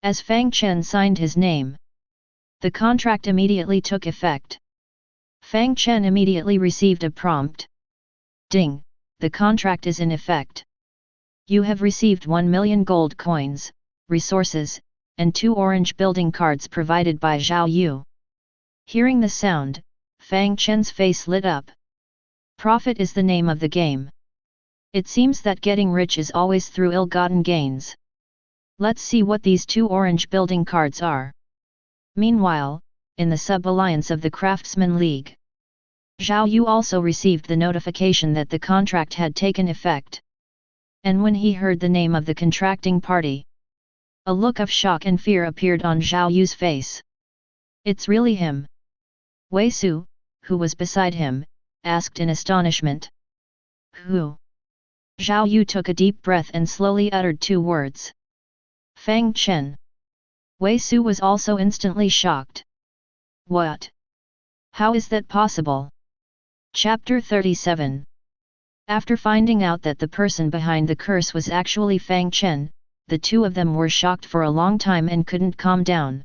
As Fang Chen signed his name, the contract immediately took effect. Fang Chen immediately received a prompt. Ding, the contract is in effect. You have received 1 million gold coins, resources, and 2 orange building cards provided by Zhao Yu. Hearing the sound, Fang Chen's face lit up. Profit is the name of the game. It seems that getting rich is always through ill-gotten gains. Let's see what these 2 orange building cards are. Meanwhile, in the sub-alliance of the Craftsman League, Zhao Yu also received the notification that the contract had taken effect. And when he heard the name of the contracting party, a look of shock and fear appeared on Zhao Yu's face. It's really him. Wei Su, who was beside him, asked in astonishment. Who? Zhao Yu took a deep breath and slowly uttered 2 words. Fang Chen. Wei Su was also instantly shocked. What? How is that possible? Chapter 37. After finding out that the person behind the curse was actually Fang Chen, the 2 of them were shocked for a long time and couldn't calm down.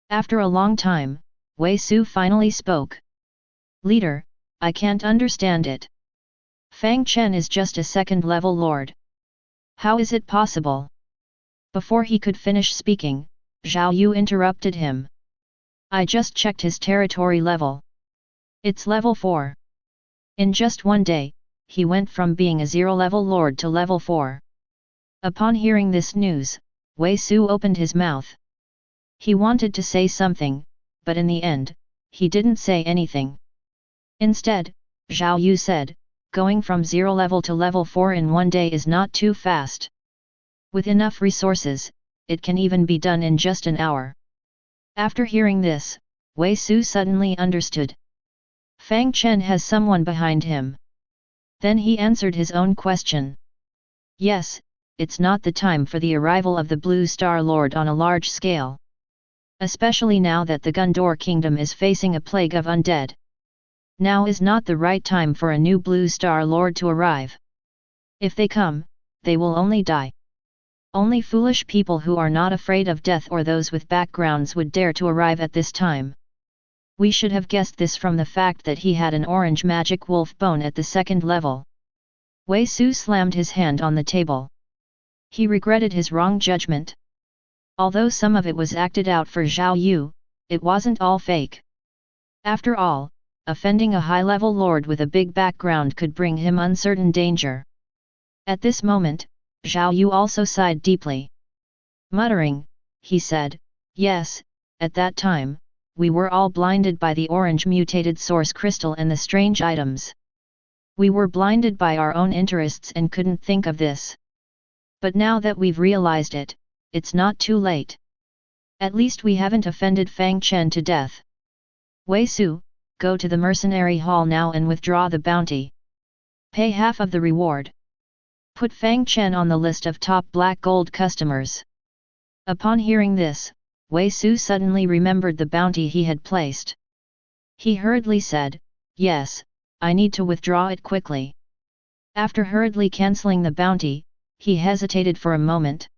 After a long time, Wei Su finally spoke. Leader, I can't understand it. Fang Chen is just a second-level lord. How is it possible? Before he could finish speaking, Zhao Yu interrupted him. I just checked his territory level. It's level 4. In just one day, he went from being a 0-level lord to level 4. Upon hearing this news, Wei Su opened his mouth. He wanted to say something, but in the end, he didn't say anything. Instead, Zhao Yu said, going from 0 level to level 4 in one day is not too fast. With enough resources, it can even be done in just an hour. After hearing this, Wei Su suddenly understood. Fang Chen has someone behind him. Then he answered his own question. Yes, it's not the time for the arrival of the Blue Star Lord on a large scale. Especially now that the Gundor Kingdom is facing a plague of undead. Now is not the right time for a new Blue Star Lord to arrive. If they come, they will only die. Only foolish people who are not afraid of death or those with backgrounds would dare to arrive at this time. We should have guessed this from the fact that he had an orange magic wolf bone at the 2nd level. Wei Su slammed his hand on the table. He regretted his wrong judgment. Although some of it was acted out for Zhao Yu, it wasn't all fake. After all, offending a high-level lord with a big background could bring him uncertain danger. At this moment, Zhao Yu also sighed deeply. Muttering, he said, "Yes, at that time, we were all blinded by the orange mutated source crystal and the strange items. We were blinded by our own interests and couldn't think of this. But now that we've realized it, it's not too late. At least we haven't offended Fang Chen to death. Wei Su, go to the mercenary hall now and withdraw the bounty. Pay half of the reward. Put Fang Chen on the list of top black gold customers." Upon hearing this, Wei Su suddenly remembered the bounty he had placed. He hurriedly said, "Yes, I need to withdraw it quickly." After hurriedly cancelling the bounty, he hesitated for a moment.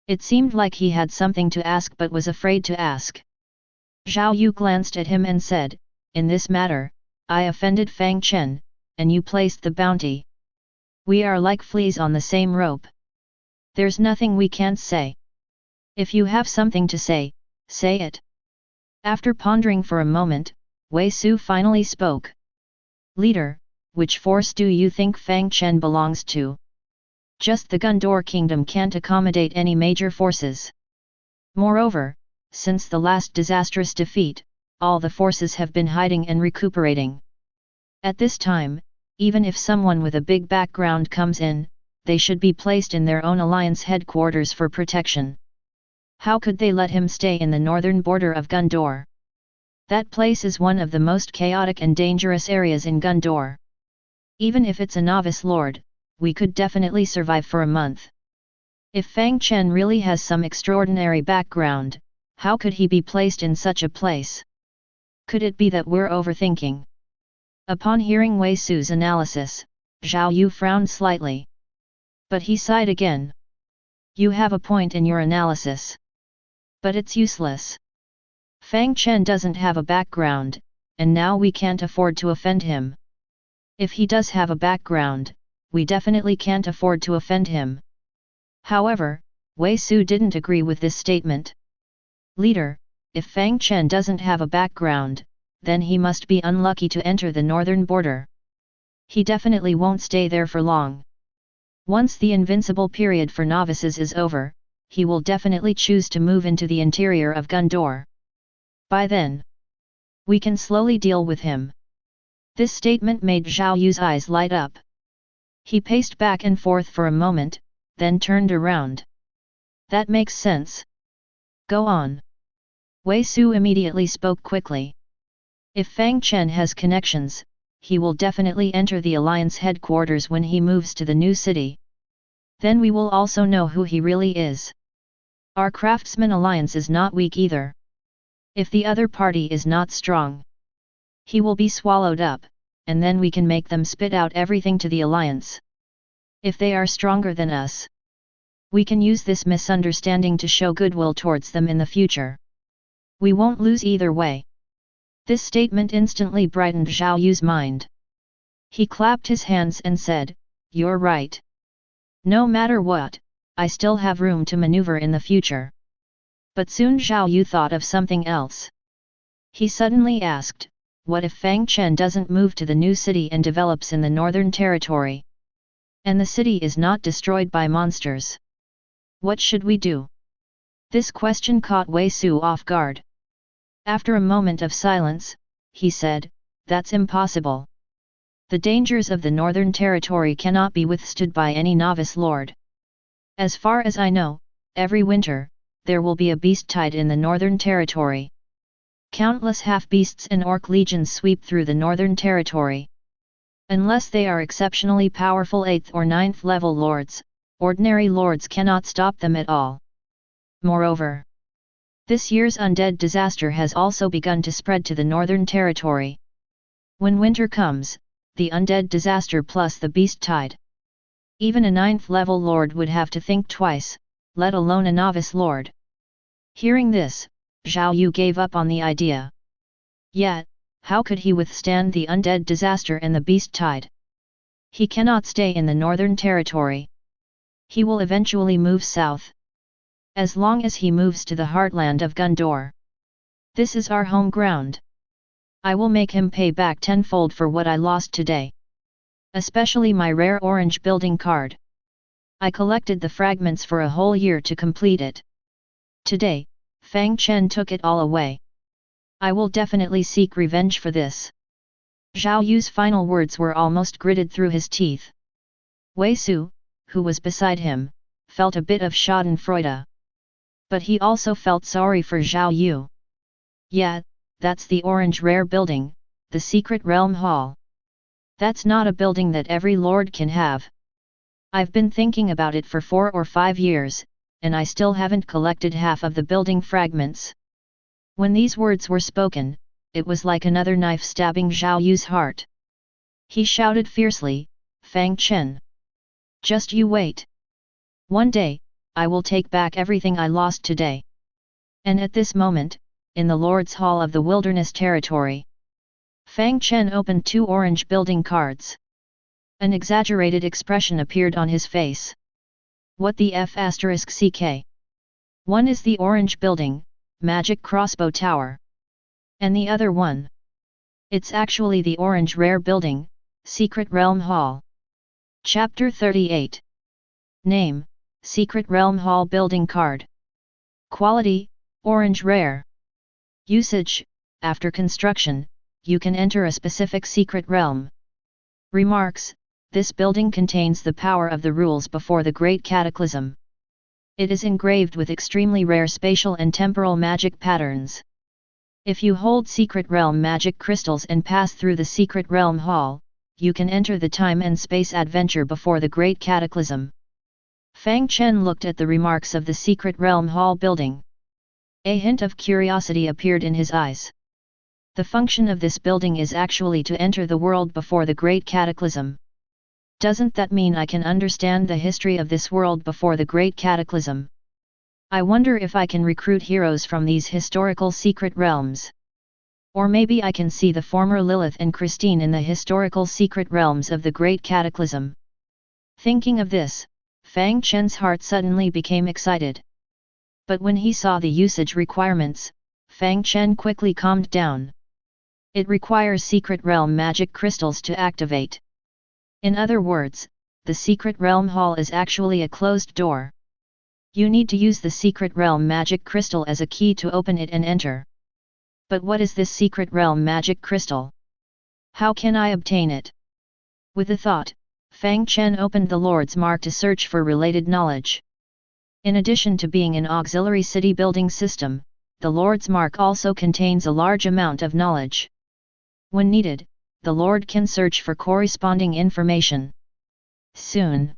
It seemed like he had something to ask but was afraid to ask. Zhao Yu glanced at him and said, "In this matter, I offended Fang Chen, and you placed the bounty. We are like fleas on the same rope. There's nothing we can't say. If you have something to say, say it." After pondering for a moment, Wei Su finally spoke. "Leader, which force do you think Fang Chen belongs to? Just the Gundor Kingdom can't accommodate any major forces. Moreover, since the last disastrous defeat, all the forces have been hiding and recuperating. At this time, even if someone with a big background comes in, they should be placed in their own alliance headquarters for protection. How could they let him stay in the northern border of Gundor? That place is one of the most chaotic and dangerous areas in Gundor. Even if it's a novice lord, we could definitely survive for a month. If Fang Chen really has some extraordinary background, how could he be placed in such a place? Could it be that we're overthinking?" Upon hearing Wei Su's analysis, Zhao Yu frowned slightly. But he sighed again. "You have a point in your analysis. But it's useless. Fang Chen doesn't have a background, and now we can't afford to offend him. If he does have a background, we definitely can't afford to offend him." However, Wei Su didn't agree with this statement. "Leader, if Fang Chen doesn't have a background, then he must be unlucky to enter the northern border. He definitely won't stay there for long. Once the invincible period for novices is over, he will definitely choose to move into the interior of Gundor. By then, we can slowly deal with him." This statement made Zhao Yu's eyes light up. He paced back and forth for a moment, then turned around. "That makes sense. Go on." Wei Su immediately spoke quickly. "If Fang Chen has connections, he will definitely enter the alliance headquarters when he moves to the new city. Then we will also know who he really is. Our craftsman alliance is not weak either. If the other party is not strong, he will be swallowed up, and then we can make them spit out everything to the alliance. If they are stronger than us, we can use this misunderstanding to show goodwill towards them in the future. We won't lose either way." This statement instantly brightened Zhao Yu's mind. He clapped his hands and said, "You're right. No matter what, I still have room to maneuver in the future." But soon Zhao Yu thought of something else. He suddenly asked, "What if Fang Chen doesn't move to the new city and develops in the northern territory? And the city is not destroyed by monsters? What should we do?" This question caught Wei Su off guard. After a moment of silence, he said, "That's impossible. The dangers of the northern territory cannot be withstood by any novice lord. As far as I know, every winter, there will be a beast tide in the northern territory. Countless half-beasts and orc legions sweep through the northern territory. Unless they are exceptionally powerful 8th or 9th level lords, ordinary lords cannot stop them at all. Moreover, this year's undead disaster has also begun to spread to the northern territory. When winter comes, the undead disaster plus the beast tide. Even a 9th level lord would have to think twice, let alone a novice lord. Hearing this, Zhao Yu gave up on the idea. Yet, how could he withstand the undead disaster and the beast tide? He cannot stay in the northern territory. He will eventually move south. As long as he moves to the heartland of Gondor. This is our home ground. I will make him pay back tenfold for what I lost today. Especially my rare orange building card. I collected the fragments for a whole year to complete it. Today, Fang Chen took it all away. I will definitely seek revenge for this. Zhao Yu's final words were almost gritted through his teeth. Wei Su, who was beside him, felt a bit of schadenfreude. But he also felt sorry for Zhao Yu. Yeah, that's the orange rare building, the Secret Realm Hall. That's not a building that every lord can have. I've been thinking about it for 4 or 5 years, and I still haven't collected half of the building fragments. When these words were spoken, it was like another knife stabbing Zhao Yu's heart. He shouted fiercely, Fang Chen. Just you wait. One day, I will take back everything I lost today. And at this moment, in the Lord's Hall of the Wilderness Territory, Fang Chen opened 2 orange building cards. An exaggerated expression appeared on his face. What the F***ck? One is the orange building, Magic Crossbow Tower. And the other one? It's actually the orange rare building, Secret Realm Hall. Chapter 38. Name, Secret Realm Hall Building Card. Quality, Orange Rare. Usage, after construction, you can enter a specific secret realm. Remarks, this building contains the power of the rules before the Great Cataclysm. It is engraved with extremely rare spatial and temporal magic patterns. If you hold Secret Realm magic crystals and pass through the Secret Realm Hall, you can enter the time and space adventure before the Great Cataclysm. Fang Chen looked at the remarks of the Secret Realm Hall building. A hint of curiosity appeared in his eyes. The function of this building is actually to enter the world before the Great Cataclysm. Doesn't that mean I can understand the history of this world before the Great Cataclysm? I wonder if I can recruit heroes from these historical secret realms. Or maybe I can see the former Lilith and Christine in the historical secret realms of the Great Cataclysm. Thinking of this, Fang Chen's heart suddenly became excited. But when he saw the usage requirements, Fang Chen quickly calmed down. It requires secret realm magic crystals to activate. In other words, the Secret Realm Hall is actually a closed door. You need to use the Secret Realm magic crystal as a key to open it and enter. But what is this Secret Realm magic crystal? How can I obtain it? With a thought, Fang Chen opened the Lord's Mark to search for related knowledge. In addition to being an auxiliary city building system, the Lord's Mark also contains a large amount of knowledge. When needed, the Lord can search for corresponding information. Soon,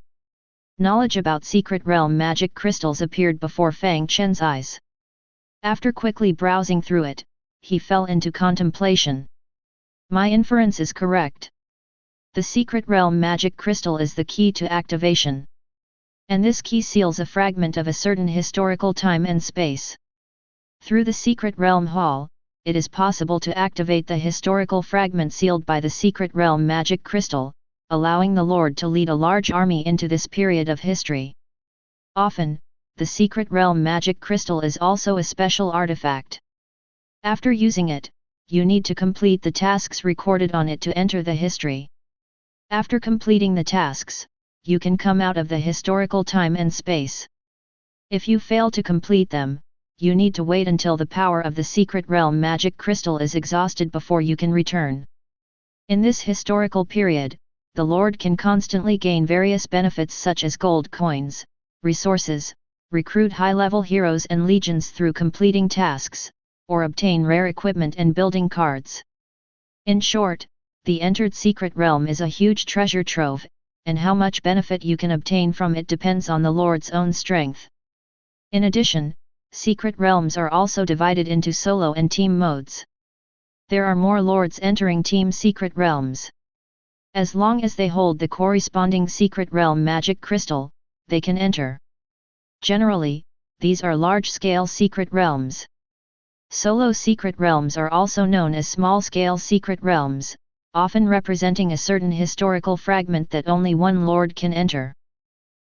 knowledge about Secret Realm magic crystals appeared before Fang Chen's eyes. After quickly browsing through it, he fell into contemplation. My inference is correct. The Secret Realm magic crystal is the key to activation. And this key seals a fragment of a certain historical time and space. Through the Secret Realm Hall, it is possible to activate the historical fragment sealed by the Secret Realm magic crystal, allowing the Lord to lead a large army into this period of history. Often, the Secret Realm magic crystal is also a special artifact. After using it, you need to complete the tasks recorded on it to enter the history. After completing the tasks, you can come out of the historical time and space. If you fail to complete them, you need to wait until the power of the Secret Realm magic crystal is exhausted before you can return. In this historical period, the Lord can constantly gain various benefits such as gold coins, resources, recruit high-level heroes and legions through completing tasks, or obtain rare equipment and building cards. In short, the entered Secret Realm is a huge treasure trove, and how much benefit you can obtain from it depends on the Lord's own strength. In addition, secret realms are also divided into solo and team modes. There are more lords entering team secret realms. As long as they hold the corresponding secret realm magic crystal, they can enter. Generally, these are large-scale secret realms. Solo secret realms are also known as small-scale secret realms, often representing a certain historical fragment that only one lord can enter.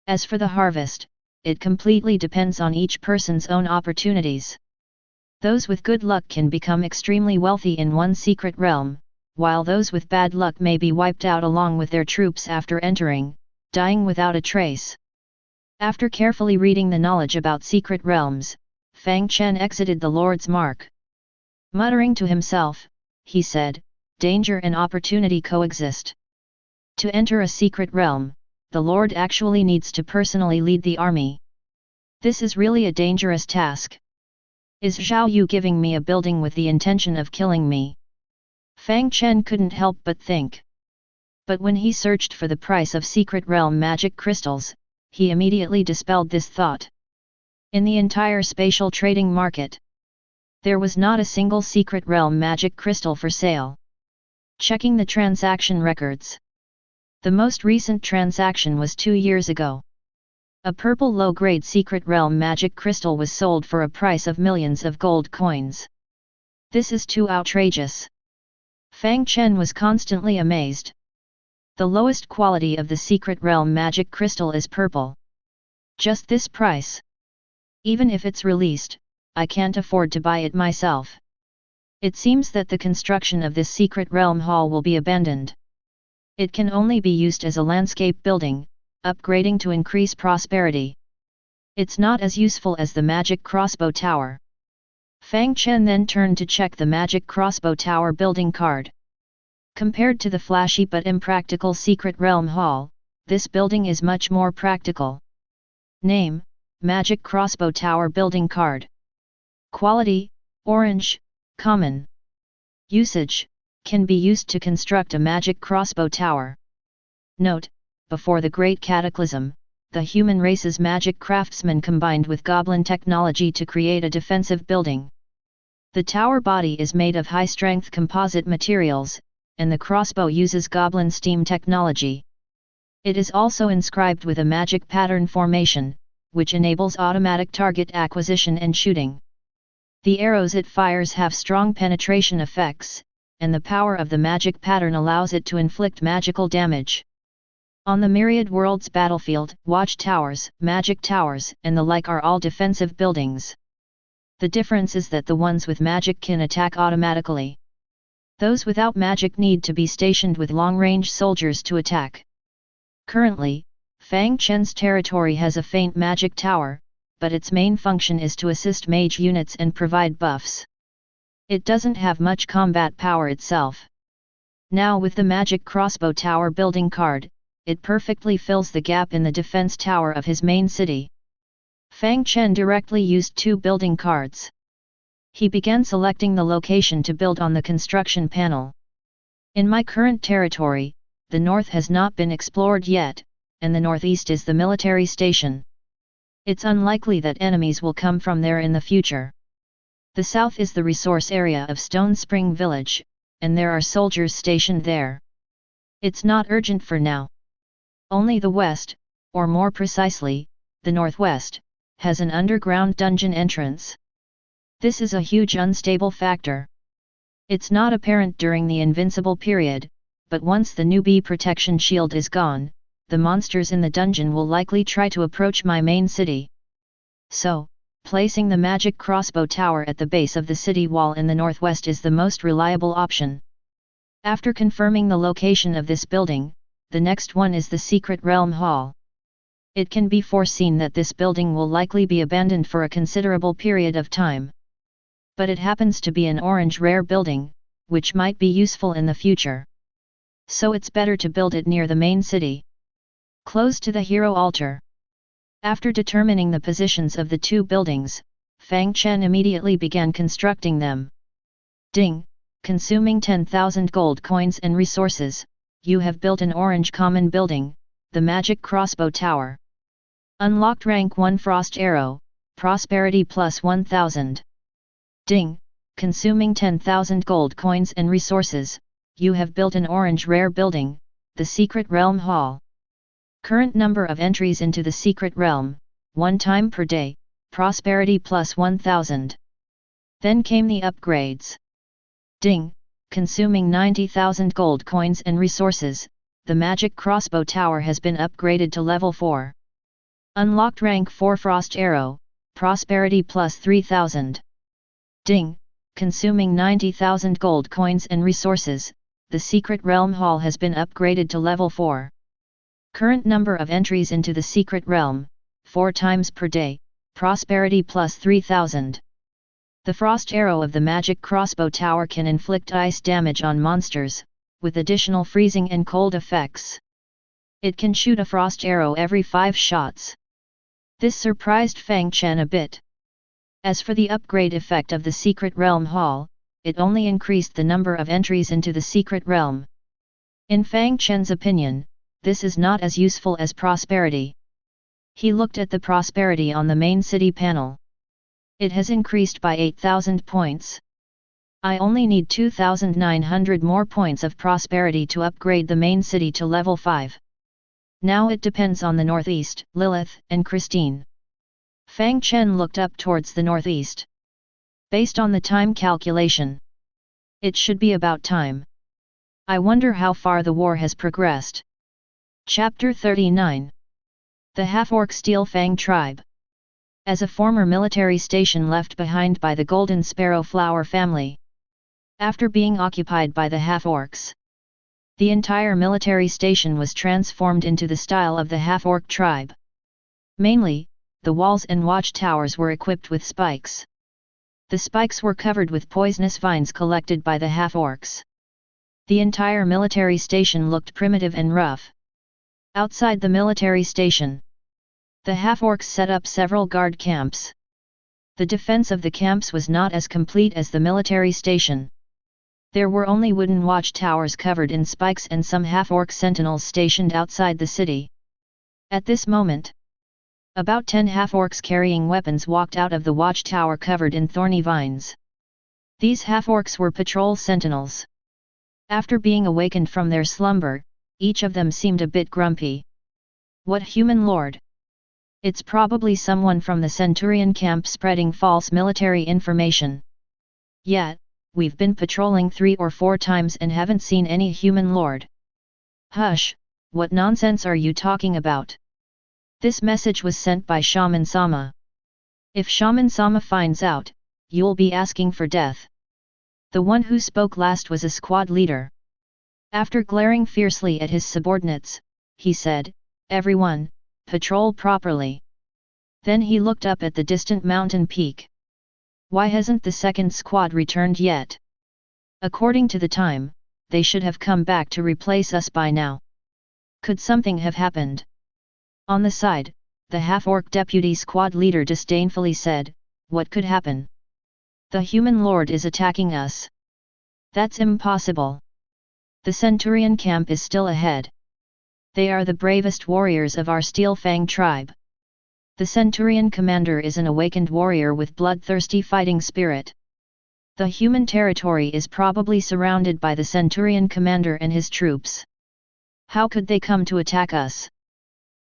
As for the harvest, it completely depends on each person's own opportunities. Those with good luck can become extremely wealthy in one secret realm, while those with bad luck may be wiped out along with their troops after entering, dying without a trace. After carefully reading the knowledge about secret realms, Fang Chen exited the Lord's Mark. Muttering to himself, he said, "Danger and opportunity coexist. To enter a secret realm, the Lord actually needs to personally lead the army. This is really a dangerous task. Is Zhao Yu giving me a building with the intention of killing me?" Fang Chen couldn't help but think. But when he searched for the price of secret realm magic crystals, he immediately dispelled this thought. In the entire spatial trading market, there was not a single secret realm magic crystal for sale. Checking the transaction records, the most recent transaction was 2 years ago. A purple low-grade secret realm magic crystal was sold for a price of millions of gold coins. This is too outrageous. Fang Chen was constantly amazed. The lowest quality of the secret realm magic crystal is purple. Just this price. Even if it's released, I can't afford to buy it myself. It seems that the construction of this secret realm hall will be abandoned. It can only be used as a landscape building, upgrading to increase prosperity. It's not as useful as the magic crossbow tower. Fang Chen then turned to check the magic crossbow tower building card. Compared to the flashy but impractical secret realm hall, this building is much more practical. Name: Magic Crossbow Tower Building Card. Quality: Orange, Common. Usage: can be used to construct a magic crossbow tower. Note: before the Great Cataclysm, the human race's magic craftsmen combined with goblin technology to create a defensive building. The tower body is made of high-strength composite materials, and the crossbow uses goblin steam technology. It is also inscribed with a magic pattern formation, which enables automatic target acquisition and shooting. The arrows it fires have strong penetration effects, and the power of the magic pattern allows it to inflict magical damage. On the Myriad Worlds battlefield, watchtowers, magic towers, and the like are all defensive buildings. The difference is that the ones with magic can attack automatically. Those without magic need to be stationed with long-range soldiers to attack. Currently, Fang Chen's territory has a faint magic tower, but its main function is to assist mage units and provide buffs. It doesn't have much combat power itself. Now with the magic crossbow tower building card, it perfectly fills the gap in the defense tower of his main city. Fang Chen directly used 2 building cards. He began selecting the location to build on the construction panel. In my current territory, the north has not been explored yet, and the northeast is the military station. It's unlikely that enemies will come from there in the future. The south is the resource area of Stone Spring Village, and there are soldiers stationed there. It's not urgent for now. Only the west, or more precisely, the northwest, has an underground dungeon entrance. This is a huge unstable factor. It's not apparent during the invincible period, but once the newbie protection shield is gone, the monsters in the dungeon will likely try to approach my main city. So, placing the magic crossbow tower at the base of the city wall in the northwest is the most reliable option. After confirming the location of this building, the next one is the Secret Realm Hall. It can be foreseen that this building will likely be abandoned for a considerable period of time. But it happens to be an orange rare building, which might be useful in the future. So it's better to build it near the main city, close to the hero altar. After determining the positions of the 2 buildings, Fang Chen immediately began constructing them. Ding! Consuming 10,000 gold coins and resources, you have built an orange common building, the Magic Crossbow Tower. Unlocked rank 1 Frost Arrow, Prosperity plus 1000. Ding! Consuming 10,000 gold coins and resources, you have built an orange rare building, the Secret Realm Hall. Current number of entries into the Secret Realm, 1 time per day, prosperity plus 1000. Then came the upgrades. Ding, consuming 90,000 gold coins and resources, the magic crossbow tower has been upgraded to level 4. Unlocked rank 4 frost arrow, prosperity plus 3000. Ding, consuming 90,000 gold coins and resources, the secret realm hall has been upgraded to level 4. Current number of entries into the secret realm, 4 times per day, prosperity plus 3000. The frost arrow of the magic crossbow tower can inflict ice damage on monsters, with additional freezing and cold effects. It can shoot a frost arrow every 5 shots. This surprised Fang Chen a bit. As for the upgrade effect of the secret realm hall, it only increased the number of entries into the secret realm. In Fang Chen's opinion, this is not as useful as prosperity. He looked at the prosperity on the main city panel. It has increased by 8,000 points. I only need 2,900 more points of prosperity to upgrade the main city to level 5. Now it depends on the northeast, Lilith and Christine. Fang Chen looked up towards the northeast. Based on the time calculation, it should be about time. I wonder how far the war has progressed. Chapter 39. The Half-Orc Steel Fang Tribe. As a former military station left behind by the Golden Sparrow Flower family, after being occupied by the Half-Orcs, the entire military station was transformed into the style of the Half-Orc tribe. Mainly, the walls and watchtowers were equipped with spikes. The spikes were covered with poisonous vines collected by the Half-Orcs. The entire military station looked primitive and rough. Outside the military station, the Half-Orcs set up several guard camps. The defense of the camps was not as complete as the military station. There were only wooden watchtowers covered in spikes and some Half-Orc sentinels stationed outside the city. At this moment, about 10 Half-Orcs carrying weapons walked out of the watchtower covered in thorny vines. These Half-Orcs were patrol sentinels. After being awakened from their slumber, each of them seemed a bit grumpy. What human lord? It's probably someone from the Centurion camp spreading false military information. Yet, we've been patrolling 3 or 4 times and haven't seen any human lord. Hush, what nonsense are you talking about? This message was sent by Shaman Sama. If Shaman Sama finds out, you'll be asking for death. The one who spoke last was a squad leader. After glaring fiercely at his subordinates, he said, "Everyone, patrol properly." Then he looked up at the distant mountain peak. Why hasn't the second squad returned yet? According to the time, they should have come back to replace us by now. Could something have happened? On the side, the Half-Orc deputy squad leader disdainfully said, "What could happen? The human lord is attacking us. That's impossible. The Centurion camp is still ahead. They are the bravest warriors of our Steel Fang tribe. The Centurion commander is an awakened warrior with bloodthirsty fighting spirit. The human territory is probably surrounded by the Centurion commander and his troops. How could they come to attack us?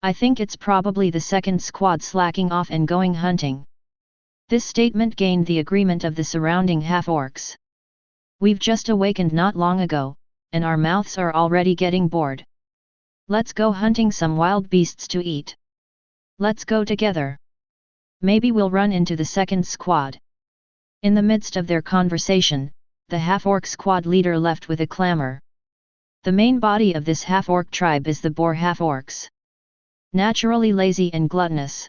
I think it's probably the second squad slacking off and going hunting." This statement gained the agreement of the surrounding Half-Orcs. "We've just awakened not long ago, and our mouths are already getting bored. Let's go hunting some wild beasts to eat. Let's go together. Maybe we'll run into the second squad." In the midst of their conversation, the Half-Orc squad leader left with a clamor. The main body of this Half-Orc tribe is the Boar Half-Orcs. Naturally lazy and gluttonous.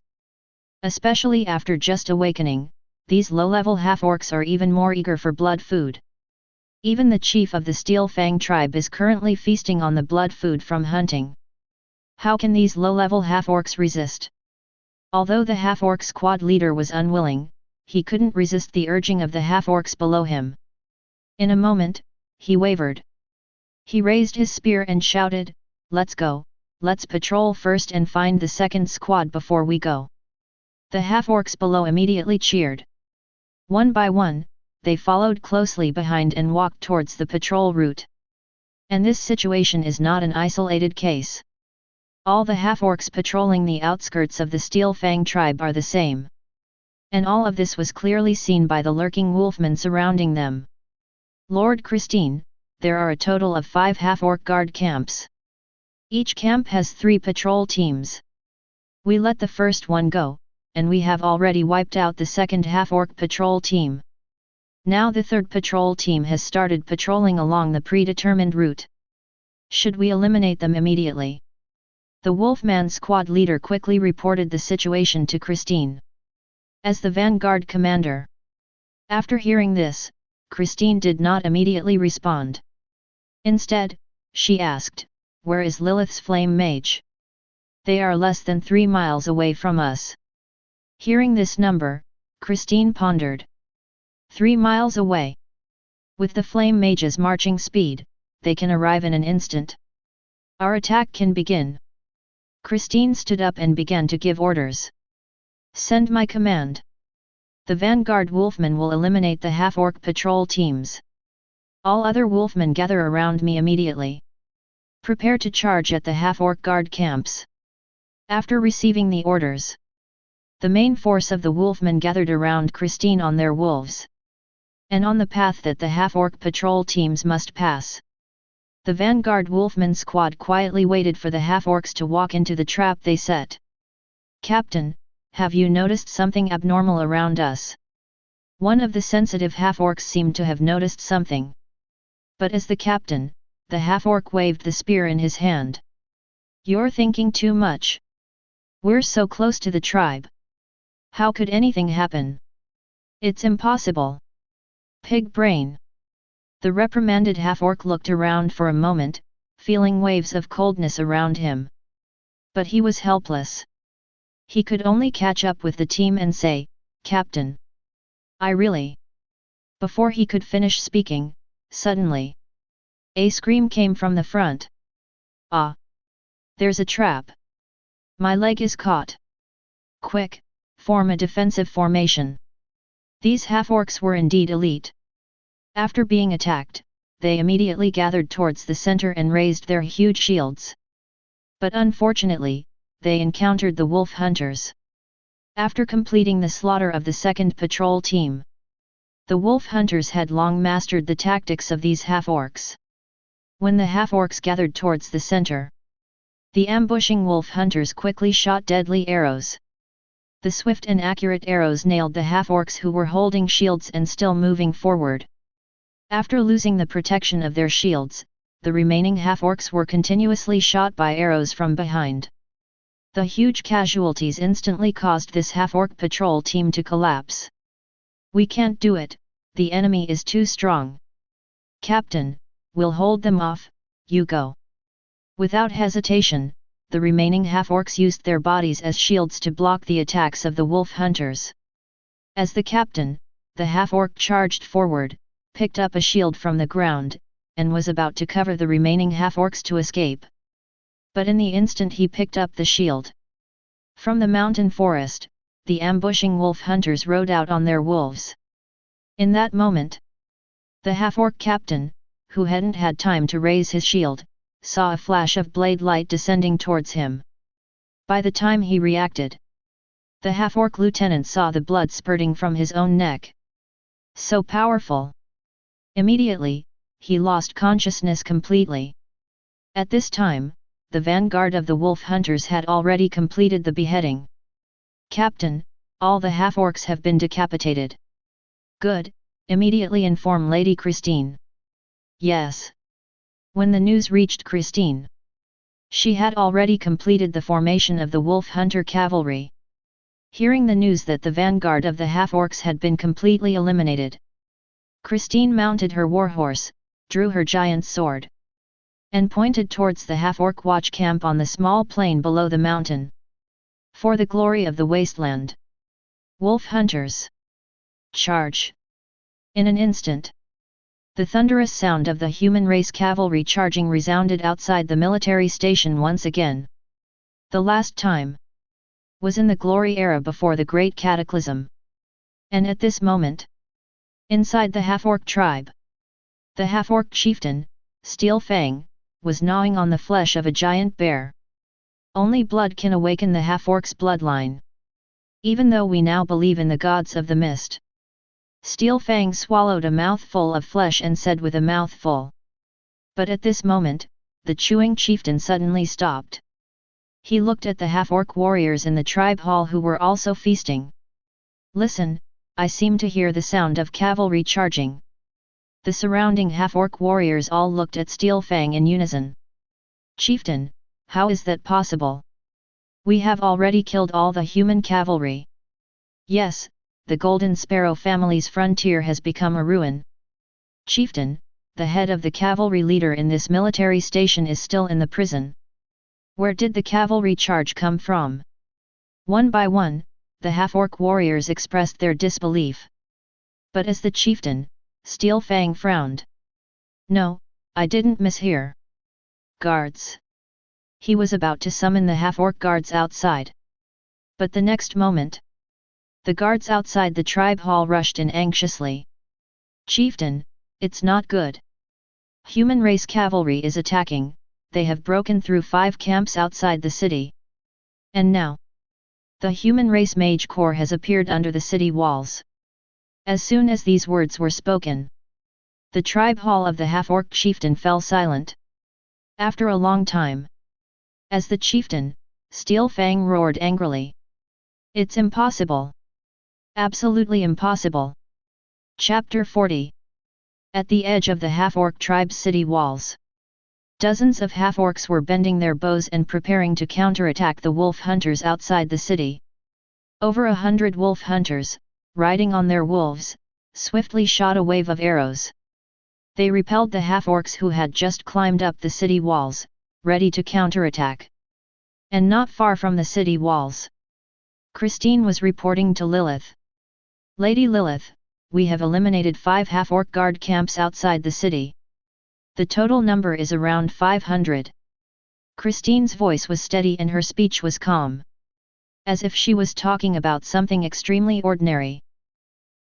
Especially after just awakening, these low-level Half-Orcs are even more eager for blood food. Even the chief of the Steel Fang tribe is currently feasting on the blood food from hunting. How can these low-level Half-Orcs resist? Although the Half-Orc squad leader was unwilling, he couldn't resist the urging of the Half-Orcs below him. In a moment, he wavered. He raised his spear and shouted, "Let's go, let's patrol first and find the second squad before we go." The Half-Orcs below immediately cheered. One by one, they followed closely behind and walked towards the patrol route. And this situation is not an isolated case. All the half-orcs patrolling the outskirts of the Steel Fang tribe are the same. And all of this was clearly seen by the lurking wolfmen surrounding them. Lord Christine, there are a total of 5 half-orc guard camps. Each camp has 3 patrol teams. We let the first one go, and we have already wiped out the second half-orc patrol team. Now the third patrol team has started patrolling along the predetermined route. Should we eliminate them immediately? The Wolfman squad leader quickly reported the situation to Christine. As the vanguard commander. After hearing this, Christine did not immediately respond. Instead, she asked, "Where is Lilith's flame mage?" "They are less than 3 miles away from us." Hearing this number, Christine pondered. 3 miles away. With the flame mage's marching speed, they can arrive in an instant. Our attack can begin. Christine stood up and began to give orders. "Send my command. The vanguard wolfmen will eliminate the half-orc patrol teams. All other wolfmen gather around me immediately. Prepare to charge at the half-orc guard camps." After receiving the orders, the main force of the wolfmen gathered around Christine on their wolves, and on the path that the half-orc patrol teams must pass. The vanguard wolfman squad quietly waited for the half-orcs to walk into the trap they set. "Captain, have you noticed something abnormal around us?" One of the sensitive half-orcs seemed to have noticed something. But as the captain, the half-orc waved the spear in his hand. "You're thinking too much. We're so close to the tribe. How could anything happen? It's impossible. Pig brain." The reprimanded half-orc looked around for a moment, feeling waves of coldness around him. But he was helpless. He could only catch up with the team and say, "Captain, I really..." Before he could finish speaking, suddenly, a scream came from the front. "Ah! There's a trap! My leg is caught! Quick, form a defensive formation." These half-orcs were indeed elite. After being attacked, they immediately gathered towards the center and raised their huge shields. But unfortunately, they encountered the wolf hunters. After completing the slaughter of the second patrol team, the wolf hunters had long mastered the tactics of these half-orcs. When the half-orcs gathered towards the center, the ambushing wolf hunters quickly shot deadly arrows. The swift and accurate arrows nailed the half-orcs who were holding shields and still moving forward. After losing the protection of their shields, the remaining half-orcs were continuously shot by arrows from behind. The huge casualties instantly caused this half-orc patrol team to collapse. "We can't do it, the enemy is too strong." "Captain, we'll hold them off, you go." Without hesitation, the remaining half-orcs used their bodies as shields to block the attacks of the wolf hunters. As the captain, the half-orc charged forward, picked up a shield from the ground, and was about to cover the remaining half-orcs to escape. But in the instant he picked up the shield, from the mountain forest, the ambushing wolf hunters rode out on their wolves. In that moment, the half-orc captain, who hadn't had time to raise his shield, saw a flash of blade light descending towards him. By the time he reacted, the half-orc lieutenant saw the blood spurting from his own neck. So powerful! Immediately, he lost consciousness completely. At this time, the vanguard of the wolf hunters had already completed the beheading. "Captain, all the half-orcs have been decapitated." "Good, immediately inform Lady Christine." "Yes." When the news reached Christine, she had already completed the formation of the wolf hunter cavalry. Hearing the news that the vanguard of the half-orcs had been completely eliminated, Christine mounted her warhorse, drew her giant sword, and pointed towards the half-orc watch camp on the small plain below the mountain. "For the glory of the wasteland! Wolf hunters! Charge!" In an instant, the thunderous sound of the human race cavalry charging resounded outside the military station once again. The last time was in the glory era before the Great Cataclysm. And at this moment, inside the half-orc tribe, the half-orc chieftain, Steel Fang, was gnawing on the flesh of a giant bear. Only blood can awaken the half-orc's bloodline. Even though we now believe in the gods of the mist. Steel Fang swallowed a mouthful of flesh and said with a mouthful. But at this moment, the chewing chieftain suddenly stopped. He looked at the half-orc warriors in the tribe hall who were also feasting. Listen, I seem to hear the sound of cavalry charging. The surrounding half-orc warriors all looked at Steel Fang in unison. Chieftain, how is that possible? We have already killed all the human cavalry. Yes, the Golden Sparrow family's frontier has become a ruin. Chieftain, the head of the cavalry leader in this military station is still in the prison. Where did the cavalry charge come from? One by one, the half-orc warriors expressed their disbelief. But as the chieftain, Steel Fang frowned. No, I didn't mishear. Guards. He was about to summon the half-orc guards outside. But the next moment, the guards outside the tribe hall rushed in anxiously. Chieftain, it's not good. Human race cavalry is attacking, they have broken through 5 camps outside the city. And now, the human race mage corps has appeared under the city walls. As soon as these words were spoken, the tribe hall of the half-orc chieftain fell silent. After a long time, as the chieftain, Steel Fang roared angrily. It's impossible. Absolutely impossible. Chapter 40. At the edge of the half-orc tribe's city walls, dozens of half-orcs were bending their bows and preparing to counterattack the wolf hunters outside the city. Over 100 wolf hunters, riding on their wolves, swiftly shot a wave of arrows. They repelled the half-orcs who had just climbed up the city walls, ready to counterattack. And not far from the city walls, Christine was reporting to Lilith. Lady Lilith, we have eliminated 5 half-orc guard camps outside the city. The total number is around 500. Christine's voice was steady and her speech was calm. As if she was talking about something extremely ordinary.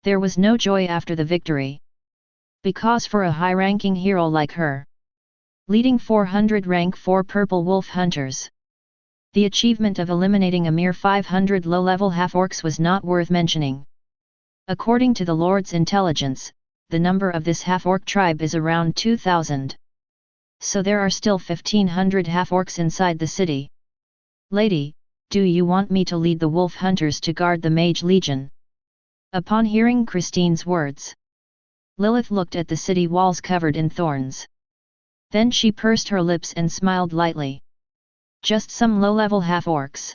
There was no joy after the victory. Because for a high-ranking hero like her, leading 400 rank 4 purple wolf hunters, the achievement of eliminating a mere 500 low-level half-orcs was not worth mentioning. According to the Lord's intelligence, the number of this half-orc tribe is around 2,000. So there are still 1,500 half-orcs inside the city. Lady, do you want me to lead the wolf hunters to guard the Mage Legion? Upon hearing Christine's words, Lilith looked at the city walls covered in thorns. Then she pursed her lips and smiled lightly. Just some low-level half-orcs.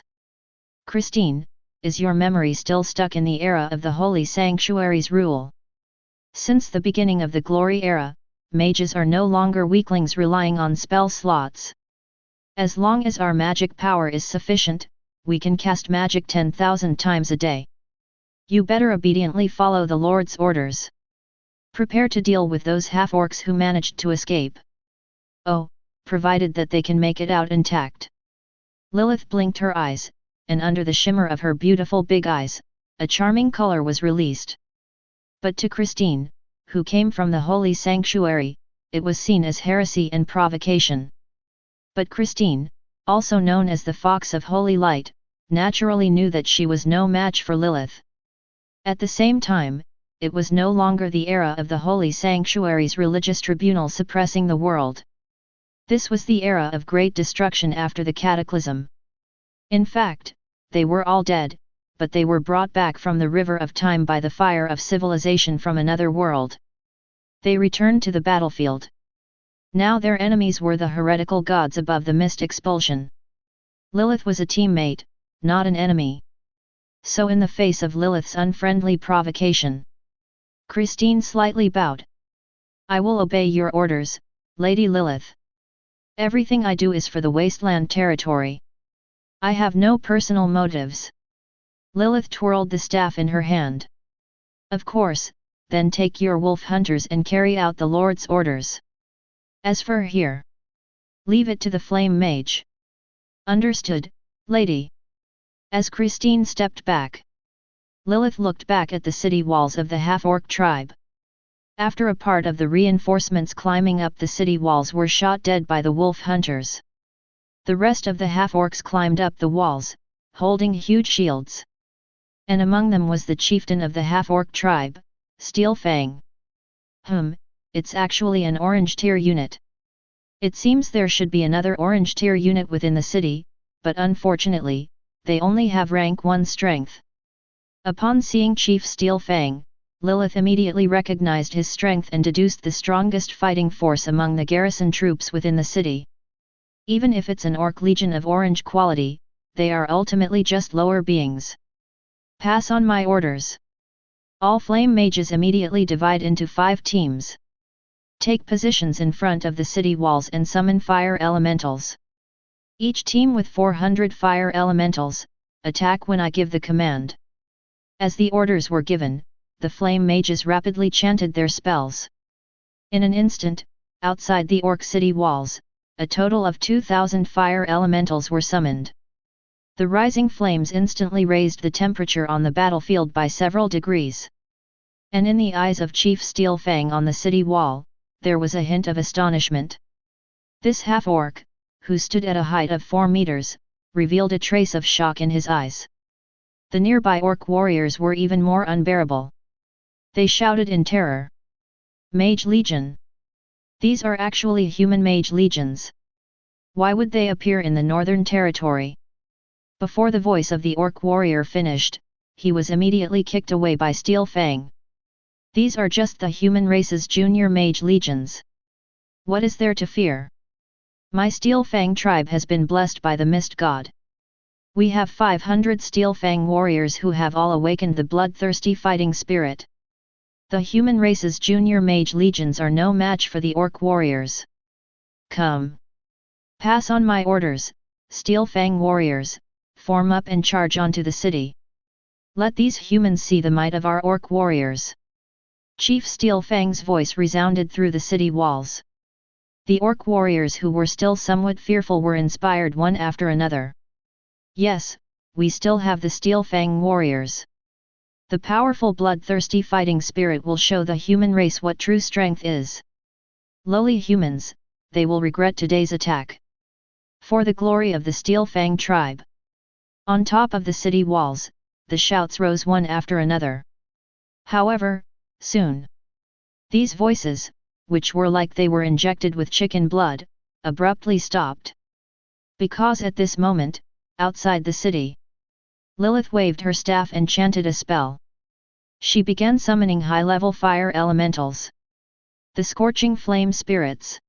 Christine, is your memory still stuck in the era of the Holy Sanctuary's rule? Since the beginning of the Glory era, mages are no longer weaklings relying on spell slots. As long as our magic power is sufficient, we can cast magic 10,000 times a day. You better obediently follow the Lord's orders. Prepare to deal with those half-orcs who managed to escape. Oh, provided that they can make it out intact. Lilith blinked her eyes, and under the shimmer of her beautiful big eyes, a charming color was released. But to Christine, who came from the Holy Sanctuary, it was seen as heresy and provocation. But Christine, also known as the Fox of Holy Light, naturally knew that she was no match for Lilith. At the same time, it was no longer the era of the Holy Sanctuary's religious tribunal suppressing the world. This was the era of great destruction after the cataclysm. In fact, they were all dead, but they were brought back from the river of time by the fire of civilization from another world. They returned to the battlefield. Now their enemies were the heretical gods above the mist expulsion. Lilith was a teammate, not an enemy. So in the face of Lilith's unfriendly provocation, Christine slightly bowed. I will obey your orders, Lady Lilith. Everything I do is for the wasteland territory. I have no personal motives. Lilith twirled the staff in her hand. Of course, then take your wolf hunters and carry out the Lord's orders. As for here, leave it to the flame mage. Understood, lady. As Christine stepped back, Lilith looked back at the city walls of the half-orc tribe. After a part of the reinforcements climbing up the city walls were shot dead by the wolf hunters, The rest of the half-orcs climbed up the walls, holding huge shields. And among them was the chieftain of the half-orc tribe, Steel Fang. It's actually an orange tier unit. It seems there should be another orange tier unit within the city, but unfortunately, they only have rank 1 strength. Upon seeing Chief Steel Fang, Lilith immediately recognized his strength and deduced the strongest fighting force among the garrison troops within the city. Even if it's an orc legion of orange quality, they are ultimately just lower beings. Pass on my orders. All flame mages immediately divide into 5 teams. Take positions in front of the city walls and summon fire elementals. Each team with 400 fire elementals, attack when I give the command. As the orders were given, the flame mages rapidly chanted their spells. In an instant, outside the orc city walls, a total of 2,000 fire elementals were summoned. The rising flames instantly raised the temperature on the battlefield by several degrees. And in the eyes of Chief Steel Fang on the city wall, there was a hint of astonishment. This half-orc, who stood at a height of 4 meters, revealed a trace of shock in his eyes. The nearby orc warriors were even more unbearable. They shouted in terror. Mage Legion! These are actually human mage legions. Why would they appear in the Northern Territory? Before the voice of the orc warrior finished, he was immediately kicked away by Steel Fang. These are just the human race's junior mage legions. What is there to fear? My Steel Fang tribe has been blessed by the Mist God. We have 500 Steel Fang warriors who have all awakened the bloodthirsty fighting spirit. The human race's junior mage legions are no match for the orc warriors. Come. Pass on my orders, Steel Fang warriors, form up and charge onto the city. Let these humans see the might of our orc warriors. Chief Steel Fang's voice resounded through the city walls. The orc warriors who were still somewhat fearful were inspired one after another. Yes, we still have the Steel Fang warriors. The powerful bloodthirsty fighting spirit will show the human race what true strength is. Lowly humans, they will regret today's attack. For the glory of the Steel Fang tribe. On top of the city walls, the shouts rose one after another. However, soon, these voices, which were like they were injected with chicken blood, abruptly stopped. Because at this moment, outside the city, Lilith waved her staff and chanted a spell. She began summoning high-level fire elementals. The scorching flame spirits.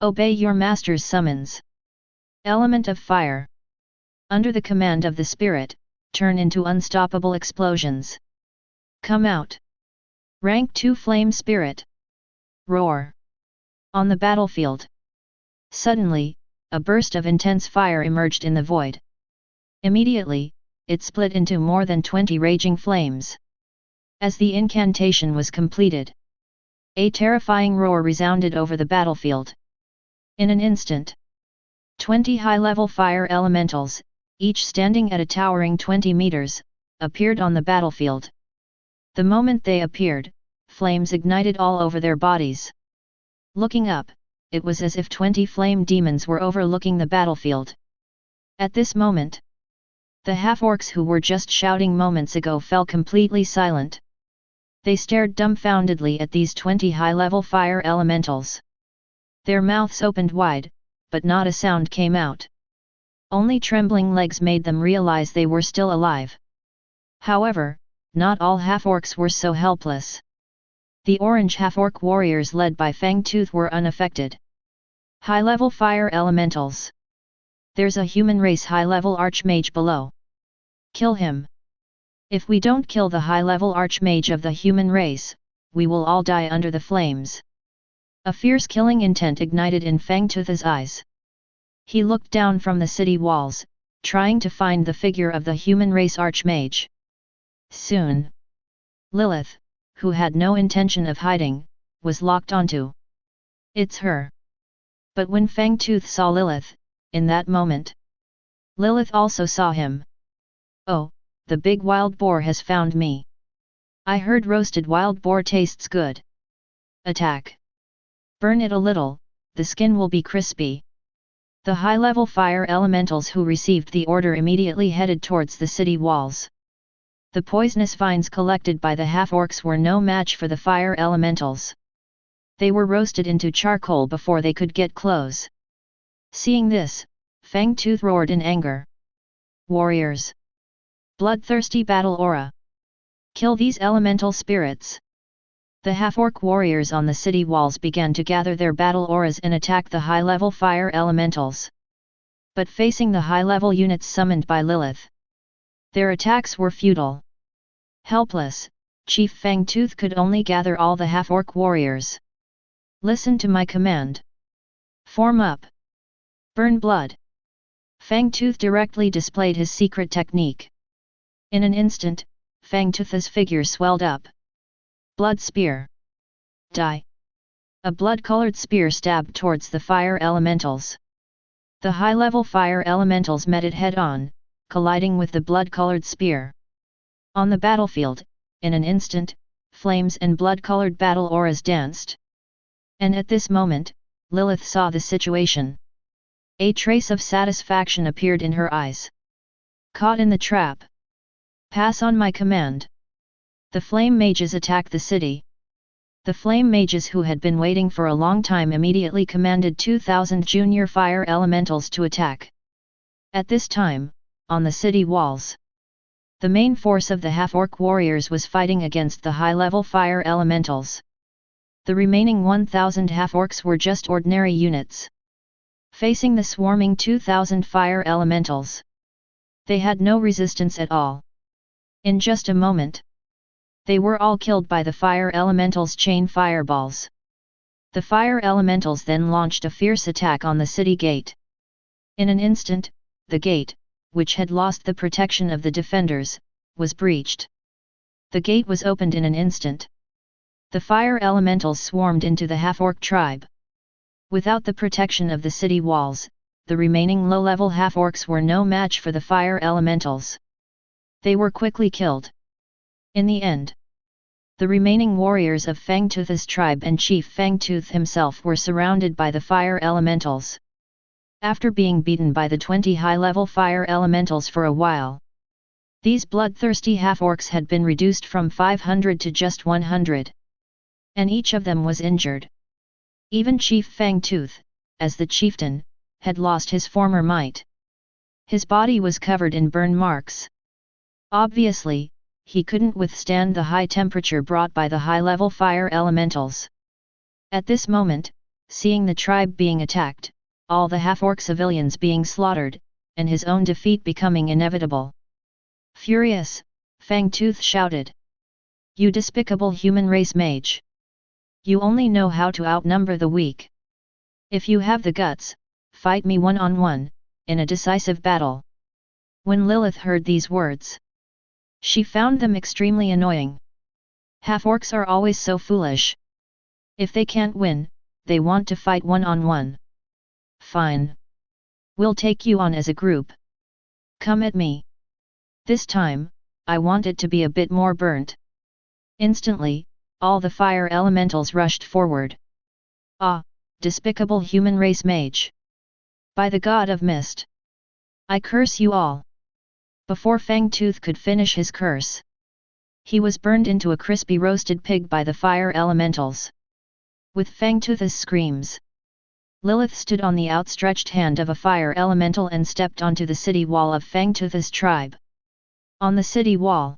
Obey your master's summons. Element of fire. Under the command of the spirit, turn into unstoppable explosions. Come out. Rank 2 flame spirit. Roar. On the battlefield. Suddenly, a burst of intense fire emerged in the void. Immediately, it split into more than 20 raging flames. As the incantation was completed, a terrifying roar resounded over the battlefield. In an instant, 20 high-level fire elementals, each standing at a towering 20 meters, appeared on the battlefield. The moment they appeared, flames ignited all over their bodies. Looking up, it was as if 20 flame demons were overlooking the battlefield. At this moment, the half-orcs who were just shouting moments ago fell completely silent. They stared dumbfoundedly at these 20 high-level fire elementals. Their mouths opened wide, but not a sound came out. Only trembling legs made them realize they were still alive. However, not all half-orcs were so helpless. The orange half-orc warriors led by Fangtooth were unaffected. High-level fire elementals. There's a human race high-level archmage below. Kill him. If we don't kill the high-level archmage of the human race, we will all die under the flames. A fierce killing intent ignited in Fangtooth's eyes. He looked down from the city walls, trying to find the figure of the human race archmage. Soon, Lilith, who had no intention of hiding, was locked onto. It's her. But when Fangtooth saw Lilith, in that moment, Lilith also saw him. Oh, the big wild boar has found me. I heard roasted wild boar tastes good. Attack. Burn it a little, the skin will be crispy. The high-level fire elementals who received the order immediately headed towards the city walls. The poisonous vines collected by the half-orcs were no match for the fire elementals. They were roasted into charcoal before they could get close. Seeing this, Fang Tooth roared in anger. Warriors! Bloodthirsty battle aura! Kill these elemental spirits! The half-orc warriors on the city walls began to gather their battle auras and attack the high-level fire elementals. But facing the high-level units summoned by Lilith, their attacks were futile. Helpless, Chief Fang Tooth could only gather all the half-orc warriors. Listen to my command. Form up. Burn blood. Fang Tooth directly displayed his secret technique. In an instant, Fang Tooth's figure swelled up. Blood spear. Die. A blood-colored spear stabbed towards the fire elementals. The high-level fire elementals met it head-on, colliding with the blood-colored spear. On the battlefield, in an instant, flames and blood-colored battle auras danced. And at this moment, Lilith saw the situation. A trace of satisfaction appeared in her eyes. Caught in the trap. Pass on my command. The flame mages attacked the city. The flame mages who had been waiting for a long time immediately commanded 2,000 junior fire elementals to attack. At this time, on the city walls, the main force of the half-orc warriors was fighting against the high-level fire elementals. The remaining 1,000 half-orcs were just ordinary units, facing the swarming 2,000 fire elementals. They had no resistance at all. In just a moment, they were all killed by the fire elementals' chain fireballs. The fire elementals then launched a fierce attack on the city gate. In an instant, the gate, which had lost the protection of the defenders, was breached. The gate was opened in an instant. The fire elementals swarmed into the half-orc tribe. Without the protection of the city walls, the remaining low-level half-orcs were no match for the fire elementals. They were quickly killed. In the end, the remaining warriors of Fang Tooth's tribe and Chief Fang Tooth himself were surrounded by the fire elementals. After being beaten by the 20 high-level fire elementals for a while, these bloodthirsty half-orcs had been reduced from 500 to just 100. And each of them was injured. Even Chief Fang Tooth, as the chieftain, had lost his former might. His body was covered in burn marks. Obviously, he couldn't withstand the high temperature brought by the high-level fire elementals. At this moment, seeing the tribe being attacked, all the half-orc civilians being slaughtered, and his own defeat becoming inevitable, furious, Fang Tooth shouted. "You despicable human race mage! You only know how to outnumber the weak. If you have the guts, fight me one-on-one, in a decisive battle." When Lilith heard these words, she found them extremely annoying. Half-orcs are always so foolish. If they can't win, they want to fight one-on-one. Fine. We'll take you on as a group. Come at me. This time, I want it to be a bit more burnt. Instantly, all the fire elementals rushed forward. Ah, despicable human race mage! By the god of mist, I curse you all! Before Fang Tooth could finish his curse, he was burned into a crispy roasted pig by the fire elementals. With Fang Tooth's screams, Lilith stood on the outstretched hand of a fire elemental and stepped onto the city wall of Fang Tooth's tribe. On the city wall,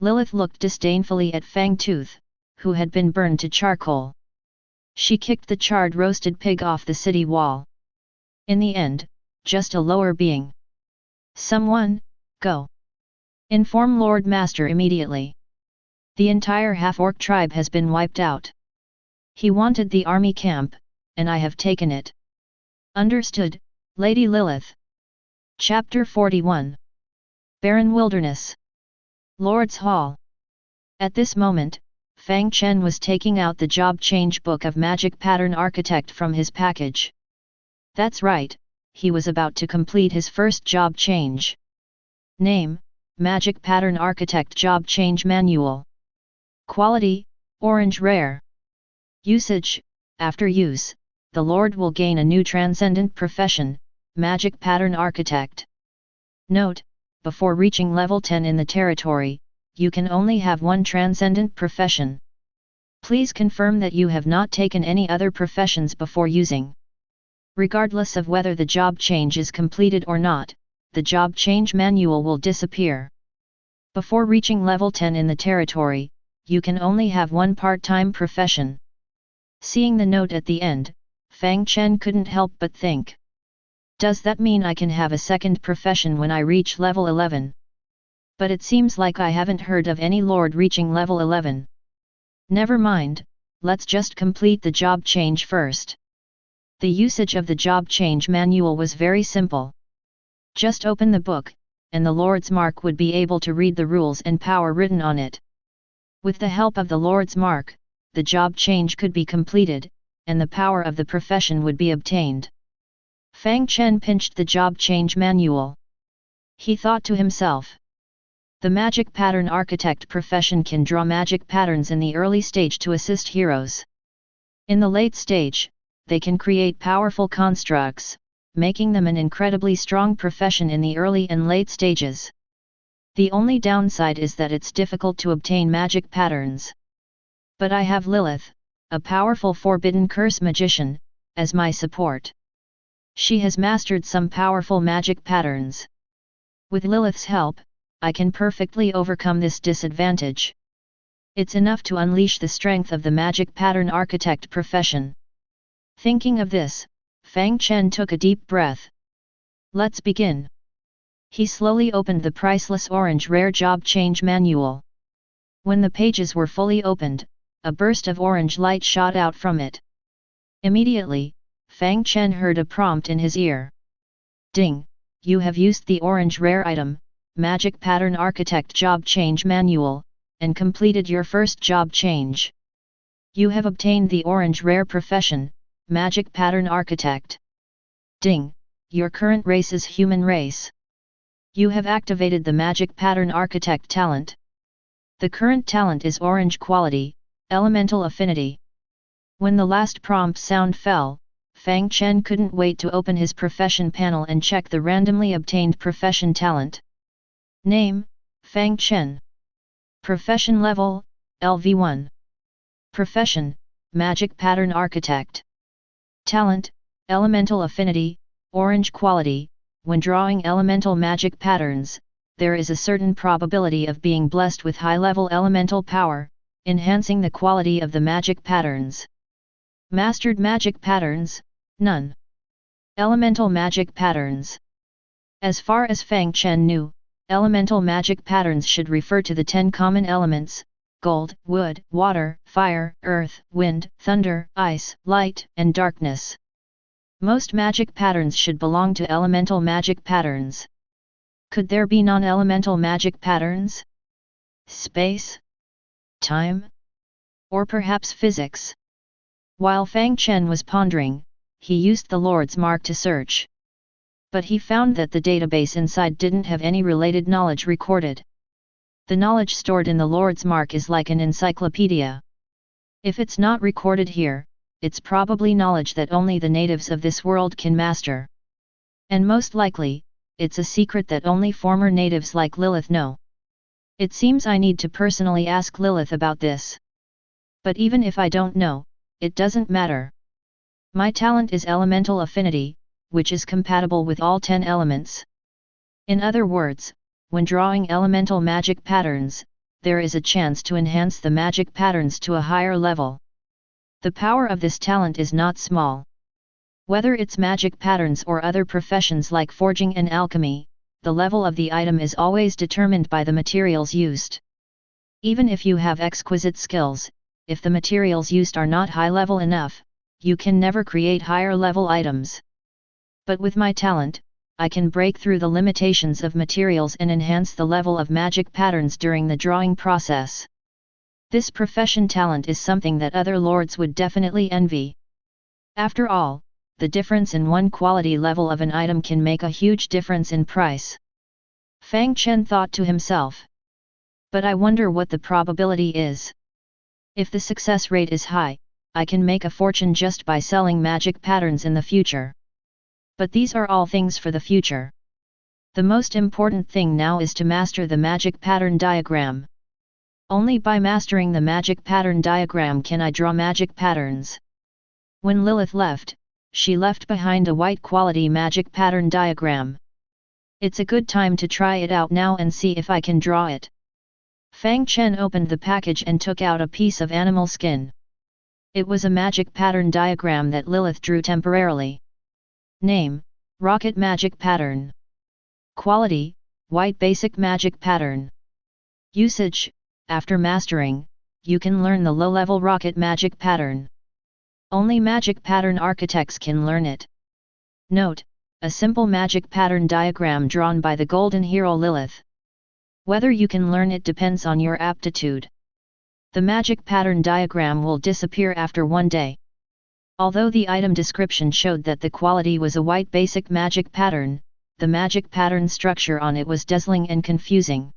Lilith looked disdainfully at Fang Tooth, who had been burned to charcoal. She kicked the charred roasted pig off the city wall. In the end, just a lower being. Someone, go. Inform Lord Master immediately. The entire half-orc tribe has been wiped out. He wanted the army camp, and I have taken it. Understood, Lady Lilith. Chapter 41. Barren Wilderness. Lord's Hall. At this moment, Fang Chen was taking out the job change book of Magic Pattern Architect from his package. That's right, he was about to complete his first job change. Name, Magic Pattern Architect Job Change Manual. Quality, Orange Rare. Usage, after use, the Lord will gain a new transcendent profession, Magic Pattern Architect. Note: before reaching level 10 in the territory, you can only have one transcendent profession. Please confirm that you have not taken any other professions before using. Regardless of whether the job change is completed or not, the job change manual will disappear. Before reaching level 10 in the territory, you can only have one part-time profession. Seeing the note at the end, Fang Chen couldn't help but think. Does that mean I can have a second profession when I reach level 11? But it seems like I haven't heard of any lord reaching level 11. Never mind, let's just complete the job change first. The usage of the job change manual was very simple. Just open the book, and the Lord's Mark would be able to read the rules and power written on it. With the help of the Lord's Mark, the job change could be completed, and the power of the profession would be obtained. Fang Chen pinched the job change manual. He thought to himself. The Magic Pattern Architect profession can draw magic patterns in the early stage to assist heroes. In the late stage, they can create powerful constructs, making them an incredibly strong profession in the early and late stages. The only downside is that it's difficult to obtain magic patterns. But I have Lilith, a powerful Forbidden Curse magician, as my support. She has mastered some powerful magic patterns. With Lilith's help, I can perfectly overcome this disadvantage. It's enough to unleash the strength of the Magic Pattern Architect profession. Thinking of this, Fang Chen took a deep breath. Let's begin. He slowly opened the priceless orange rare job change manual. When the pages were fully opened, a burst of orange light shot out from it. Immediately, Fang Chen heard a prompt in his ear. Ding! You have used the orange rare item, Magic Pattern Architect Job Change Manual, and completed your first job change. You have obtained the orange rare profession, Magic Pattern Architect. Ding! Your current race is human race. You have activated the Magic Pattern Architect talent. The current talent is orange quality, elemental affinity. When the last prompt sound fell, Fang Chen couldn't wait to open his profession panel and check the randomly obtained profession talent. Name: Fang Chen. Profession level: LV1. Profession: Magic Pattern Architect. Talent: Elemental Affinity, Orange Quality. When drawing elemental magic patterns, there is a certain probability of being blessed with high-level elemental power, enhancing the quality of the magic patterns. Mastered magic patterns: none. Elemental magic patterns. As far as Fang Chen knew, elemental magic patterns should refer to the 10 common elements: gold, wood, water, fire, earth, wind, thunder, ice, light, and darkness. Most magic patterns should belong to elemental magic patterns. Could there be non-elemental magic patterns? Space? Time? Or perhaps physics? While Fang Chen was pondering, he used the Lord's Mark to search. But he found that the database inside didn't have any related knowledge recorded. The knowledge stored in the Lord's Mark is like an encyclopedia. If it's not recorded here, it's probably knowledge that only the natives of this world can master. And most likely, it's a secret that only former natives like Lilith know. It seems I need to personally ask Lilith about this. But even if I don't know, it doesn't matter. My talent is elemental affinity, which is compatible with all 10 elements. In other words, when drawing elemental magic patterns, there is a chance to enhance the magic patterns to a higher level. The power of this talent is not small. Whether it's magic patterns or other professions like forging and alchemy, the level of the item is always determined by the materials used. Even if you have exquisite skills, if the materials used are not high level enough, you can never create higher level items. But with my talent, I can break through the limitations of materials and enhance the level of magic patterns during the drawing process. This profession talent is something that other lords would definitely envy. After all, the difference in one quality level of an item can make a huge difference in price. Fang Chen thought to himself. But I wonder what the probability is. If the success rate is high, I can make a fortune just by selling magic patterns in the future. But these are all things for the future. The most important thing now is to master the magic pattern diagram. Only by mastering the magic pattern diagram can I draw magic patterns. When Lilith left, she left behind a white quality magic pattern diagram. It's a good time to try it out now and see if I can draw it. Fang Chen opened the package and took out a piece of animal skin. It was a magic pattern diagram that Lilith drew temporarily. Name: Rocket Magic Pattern. Quality: White Basic Magic Pattern. Usage: after mastering, you can learn the low-level Rocket Magic Pattern. Only magic pattern architects can learn it. Note: a simple magic pattern diagram drawn by the Golden Hero Lilith. Whether you can learn it depends on your aptitude. The magic pattern diagram will disappear after 1 day. Although the item description showed that the quality was a white basic magic pattern, the magic pattern structure on it was dazzling and confusing.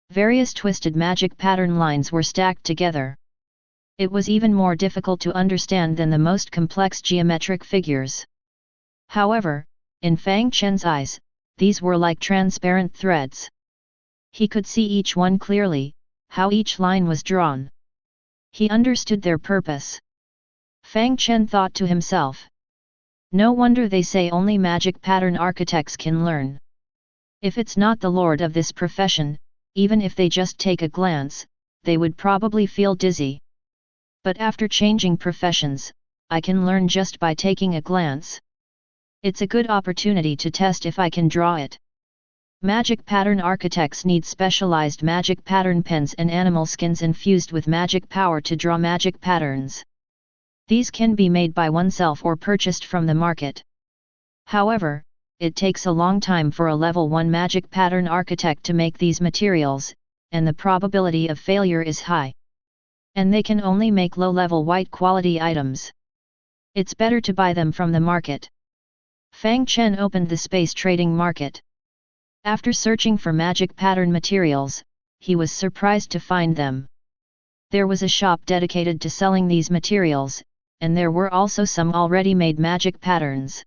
Various twisted magic pattern lines were stacked together. It was even more difficult to understand than the most complex geometric figures. However, in Fang Chen's eyes, these were like transparent threads. He could see each one clearly, how each line was drawn. He understood their purpose. Fang Chen thought to himself. No wonder they say only magic pattern architects can learn. If it's not the lord of this profession, even if they just take a glance, they would probably feel dizzy. But after changing professions, I can learn just by taking a glance. It's a good opportunity to test if I can draw it. Magic pattern architects need specialized magic pattern pens and animal skins infused with magic power to draw magic patterns. These can be made by oneself or purchased from the market. However, it takes a long time for a level 1 magic pattern architect to make these materials, and the probability of failure is high. And they can only make low-level white quality items. It's better to buy them from the market. Fang Chen opened the space trading market. After searching for magic pattern materials, he was surprised to find them. There was a shop dedicated to selling these materials, and there were also some already made magic patterns.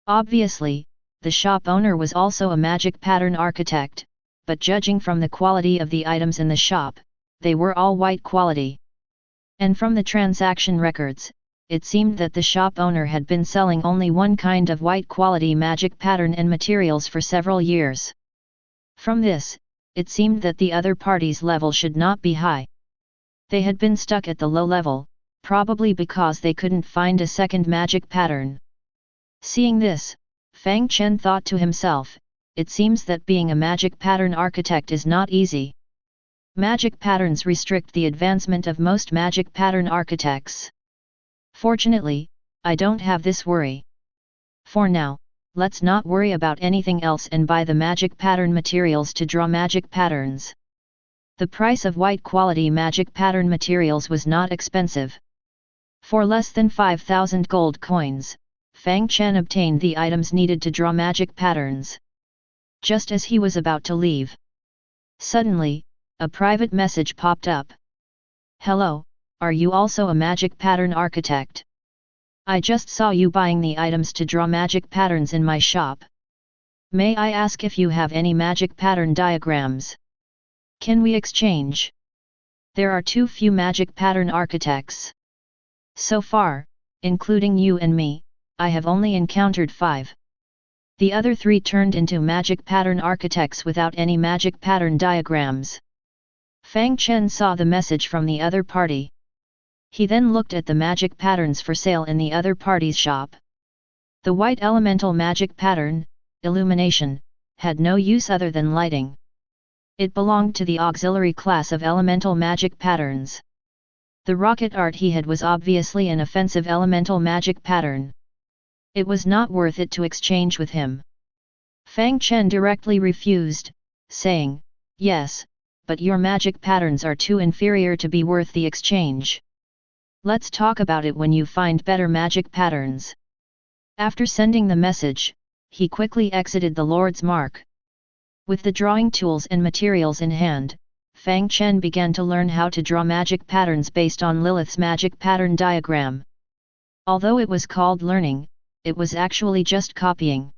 Obviously, the shop owner was also a magic pattern architect, but judging from the quality of the items in the shop, they were all white quality. And from the transaction records, it seemed that the shop owner had been selling only one kind of white quality magic pattern and materials for several years. From this, it seemed that the other party's level should not be high. They had been stuck at the low level, probably because they couldn't find a second magic pattern. Seeing this, Fang Chen thought to himself, it seems that being a magic pattern architect is not easy. Magic patterns restrict the advancement of most magic pattern architects. Fortunately, I don't have this worry. For now, let's not worry about anything else and buy the magic pattern materials to draw magic patterns. The price of white quality magic pattern materials was not expensive. For less than 5,000 gold coins, Fang Chen obtained the items needed to draw magic patterns. Just as he was about to leave, suddenly, a private message popped up. Hello, are you also a magic pattern architect? I just saw you buying the items to draw magic patterns in my shop. May I ask if you have any magic pattern diagrams? Can we exchange? There are too few magic pattern architects. So far, including you and me, I have only encountered 5. The other 3 turned into magic pattern architects without any magic pattern diagrams. Fang Chen saw the message from the other party. He then looked at the magic patterns for sale in the other party's shop. The white elemental magic pattern, illumination, had no use other than lighting. It belonged to the auxiliary class of elemental magic patterns. The rocket art he had was obviously an offensive elemental magic pattern. It was not worth it to exchange with him. Fang Chen directly refused, saying, "Yes, but your magic patterns are too inferior to be worth the exchange. Let's talk about it when you find better magic patterns." After sending the message, he quickly exited the Lord's Mark. With the drawing tools and materials in hand, Fang Chen began to learn how to draw magic patterns based on Lilith's magic pattern diagram. Although it was called learning, it was actually just copying.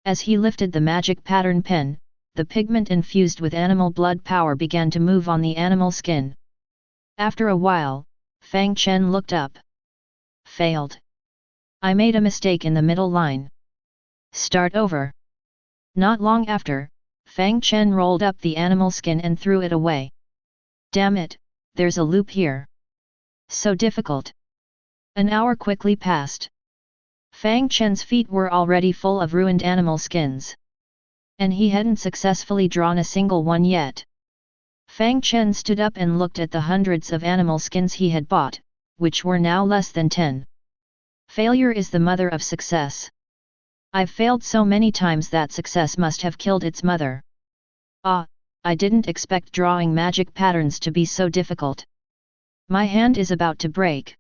As he lifted the magic pattern pen, the pigment infused with animal blood power began to move on the animal skin. After a while, Fang Chen looked up. Failed. I made a mistake in the middle line. Start over. Not long after, Fang Chen rolled up the animal skin and threw it away. Damn it, there's a loop here. So difficult. An hour quickly passed. Fang Chen's feet were already full of ruined animal skins. And he hadn't successfully drawn a single one yet. Fang Chen stood up and looked at the hundreds of animal skins he had bought, which were now less than 10. Failure is the mother of success. I've failed so many times that success must have killed its mother. Ah, I didn't expect drawing magic patterns to be so difficult. My hand is about to break.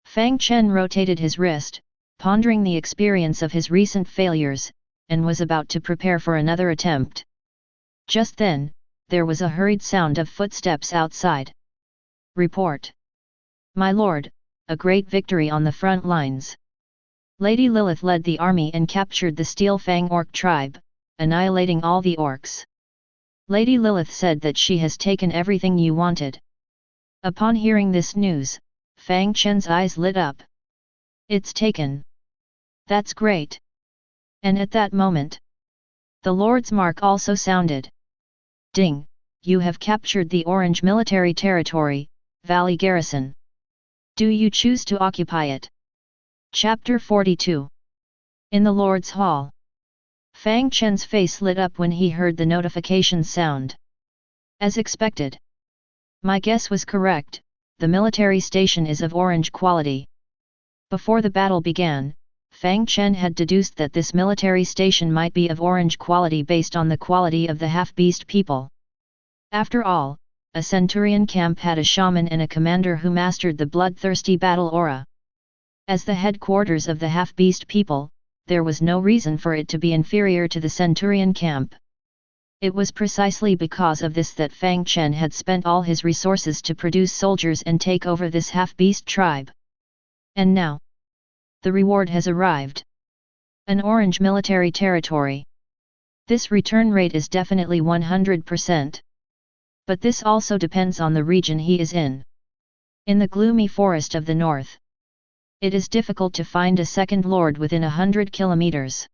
Fang Chen rotated his wrist, pondering the experience of his recent failures, and was about to prepare for another attempt. Just then, there was a hurried sound of footsteps outside. Report. My lord, a great victory on the front lines. Lady Lilith led the army and captured the Steel Fang Orc tribe, annihilating all the orcs. Lady Lilith said that she has taken everything you wanted. Upon hearing this news, Fang Chen's eyes lit up. It's taken. That's great. And at that moment, the Lord's Mark also sounded. Ding, you have captured the Orange Military Territory, Valley Garrison. Do you choose to occupy it? Chapter 42. In the Lord's Hall. Fang Chen's face lit up when he heard the notification sound. As expected. My guess was correct, the military station is of orange quality. Before the battle began, Fang Chen had deduced that this military station might be of orange quality based on the quality of the half-beast people. After all, a centurion camp had a shaman and a commander who mastered the bloodthirsty battle aura. As the headquarters of the half-beast people, there was no reason for it to be inferior to the centurion camp. It was precisely because of this that Fang Chen had spent all his resources to produce soldiers and take over this half-beast tribe. And now, the reward has arrived. An orange military territory. This return rate is definitely 100%. But this also depends on the region he is in. In the gloomy forest of the north, it is difficult to find a second lord within 100 kilometers.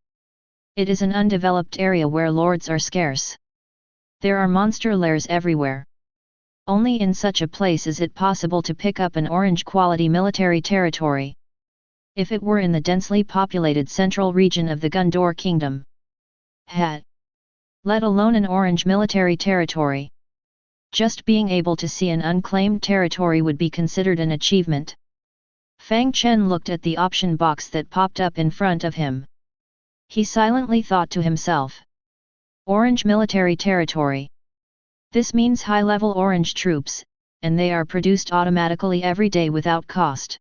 It is an undeveloped area where lords are scarce. There are monster lairs everywhere. Only in such a place is it possible to pick up an orange quality military territory. If it were in the densely populated central region of the Gundor Kingdom, let alone an orange military territory. Just being able to see an unclaimed territory would be considered an achievement. Fang Chen looked at the option box that popped up in front of him. He silently thought to himself. Orange military territory. This means high-level orange troops, and they are produced automatically every day without cost.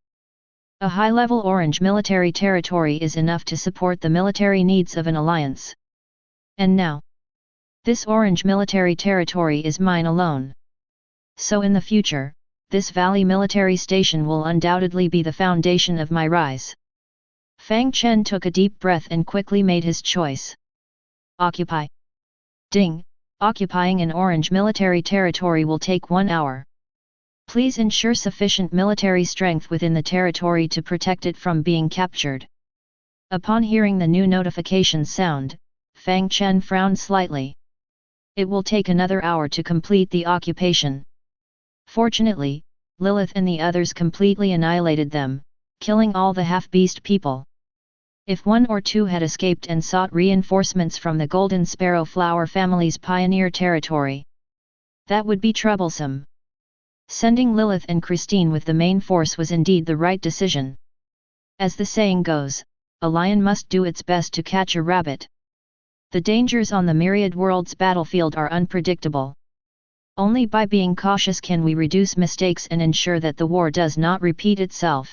A high-level orange military territory is enough to support the military needs of an alliance. And now, this orange military territory is mine alone. So in the future, this valley military station will undoubtedly be the foundation of my rise. Fang Chen took a deep breath and quickly made his choice. Occupy. Ding, occupying an orange military territory will take 1 hour. Please ensure sufficient military strength within the territory to protect it from being captured. Upon hearing the new notification sound, Fang Chen frowned slightly. It will take another hour to complete the occupation. Fortunately, Lilith and the others completely annihilated them, killing all the half-beast people. If one or two had escaped and sought reinforcements from the Golden Sparrow Flower family's pioneer territory, that would be troublesome. Sending Lilith and Christine with the main force was indeed the right decision. As the saying goes, a lion must do its best to catch a rabbit. The dangers on the Myriad Worlds battlefield are unpredictable. Only by being cautious can we reduce mistakes and ensure that the war does not repeat itself.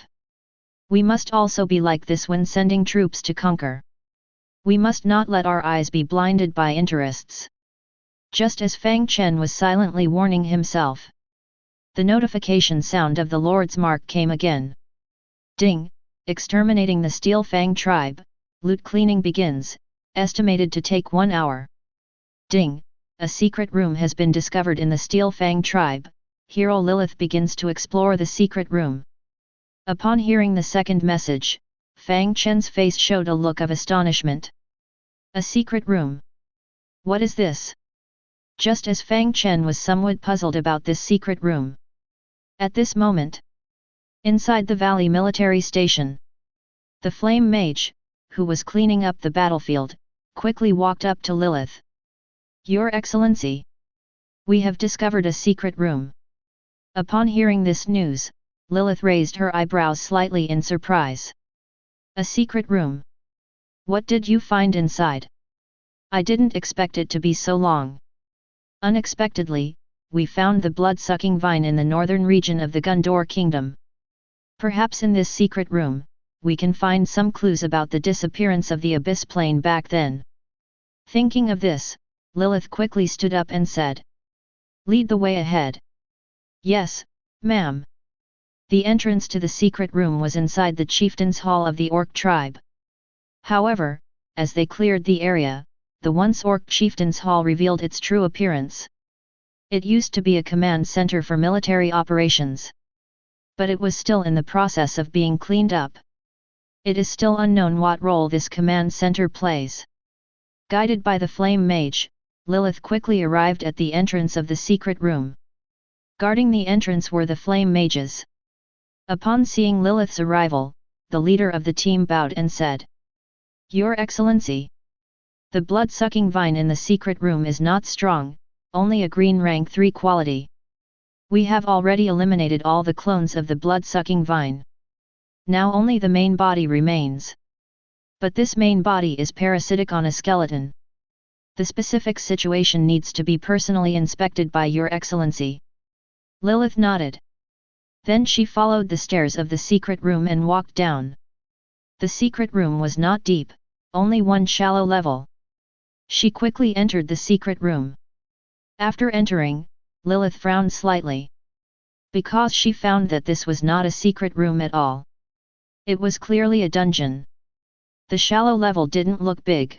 We must also be like this when sending troops to conquer. We must not let our eyes be blinded by interests. just as Fang Chen was silently warning himself. The notification sound of the Lord's Mark came again. Ding! Exterminating the Steel Fang tribe, loot cleaning begins, estimated to take 1 hour. Ding! A secret room has been discovered in the Steel Fang tribe. Hero Lilith begins to explore the secret room. Upon hearing the second message, Fang Chen's face showed a look of astonishment. A secret room? What is this? Just as Fang Chen was somewhat puzzled about this secret room. At this moment, inside the Valley Military Station, the Flame Mage, who was cleaning up the battlefield, quickly walked up to Lilith. Your Excellency! We have discovered a secret room. Upon hearing this news, Lilith raised her eyebrows slightly in surprise. A secret room? What did you find inside? I didn't expect it to be so long. Unexpectedly, we found the blood-sucking vine in the northern region of the Gundor Kingdom. Perhaps in this secret room, we can find some clues about the disappearance of the Abyss Plane back then. Thinking of this, Lilith quickly stood up and said, Lead the way ahead. Yes, ma'am. The entrance to the secret room was inside the chieftain's hall of the Orc tribe. However, as they cleared the area, the once Orc chieftain's hall revealed its true appearance. It used to be a command center for military operations. But it was still in the process of being cleaned up. It is still unknown what role this command center plays. Guided by the Flame Mage, Lilith quickly arrived at the entrance of the secret room. Guarding the entrance were the Flame Mages. Upon seeing Lilith's arrival, the leader of the team bowed and said, Your Excellency! The blood-sucking vine in the secret room is not strong, only a green rank 3 quality. We have already eliminated all the clones of the blood-sucking vine. Now only the main body remains. But this main body is parasitic on a skeleton. The specific situation needs to be personally inspected by Your Excellency. Lilith nodded. Then she followed the stairs of the secret room and walked down. The secret room was not deep, only one shallow level. She quickly entered the secret room. After entering, Lilith frowned slightly. Because she found that this was not a secret room at all. It was clearly a dungeon. The shallow level didn't look big.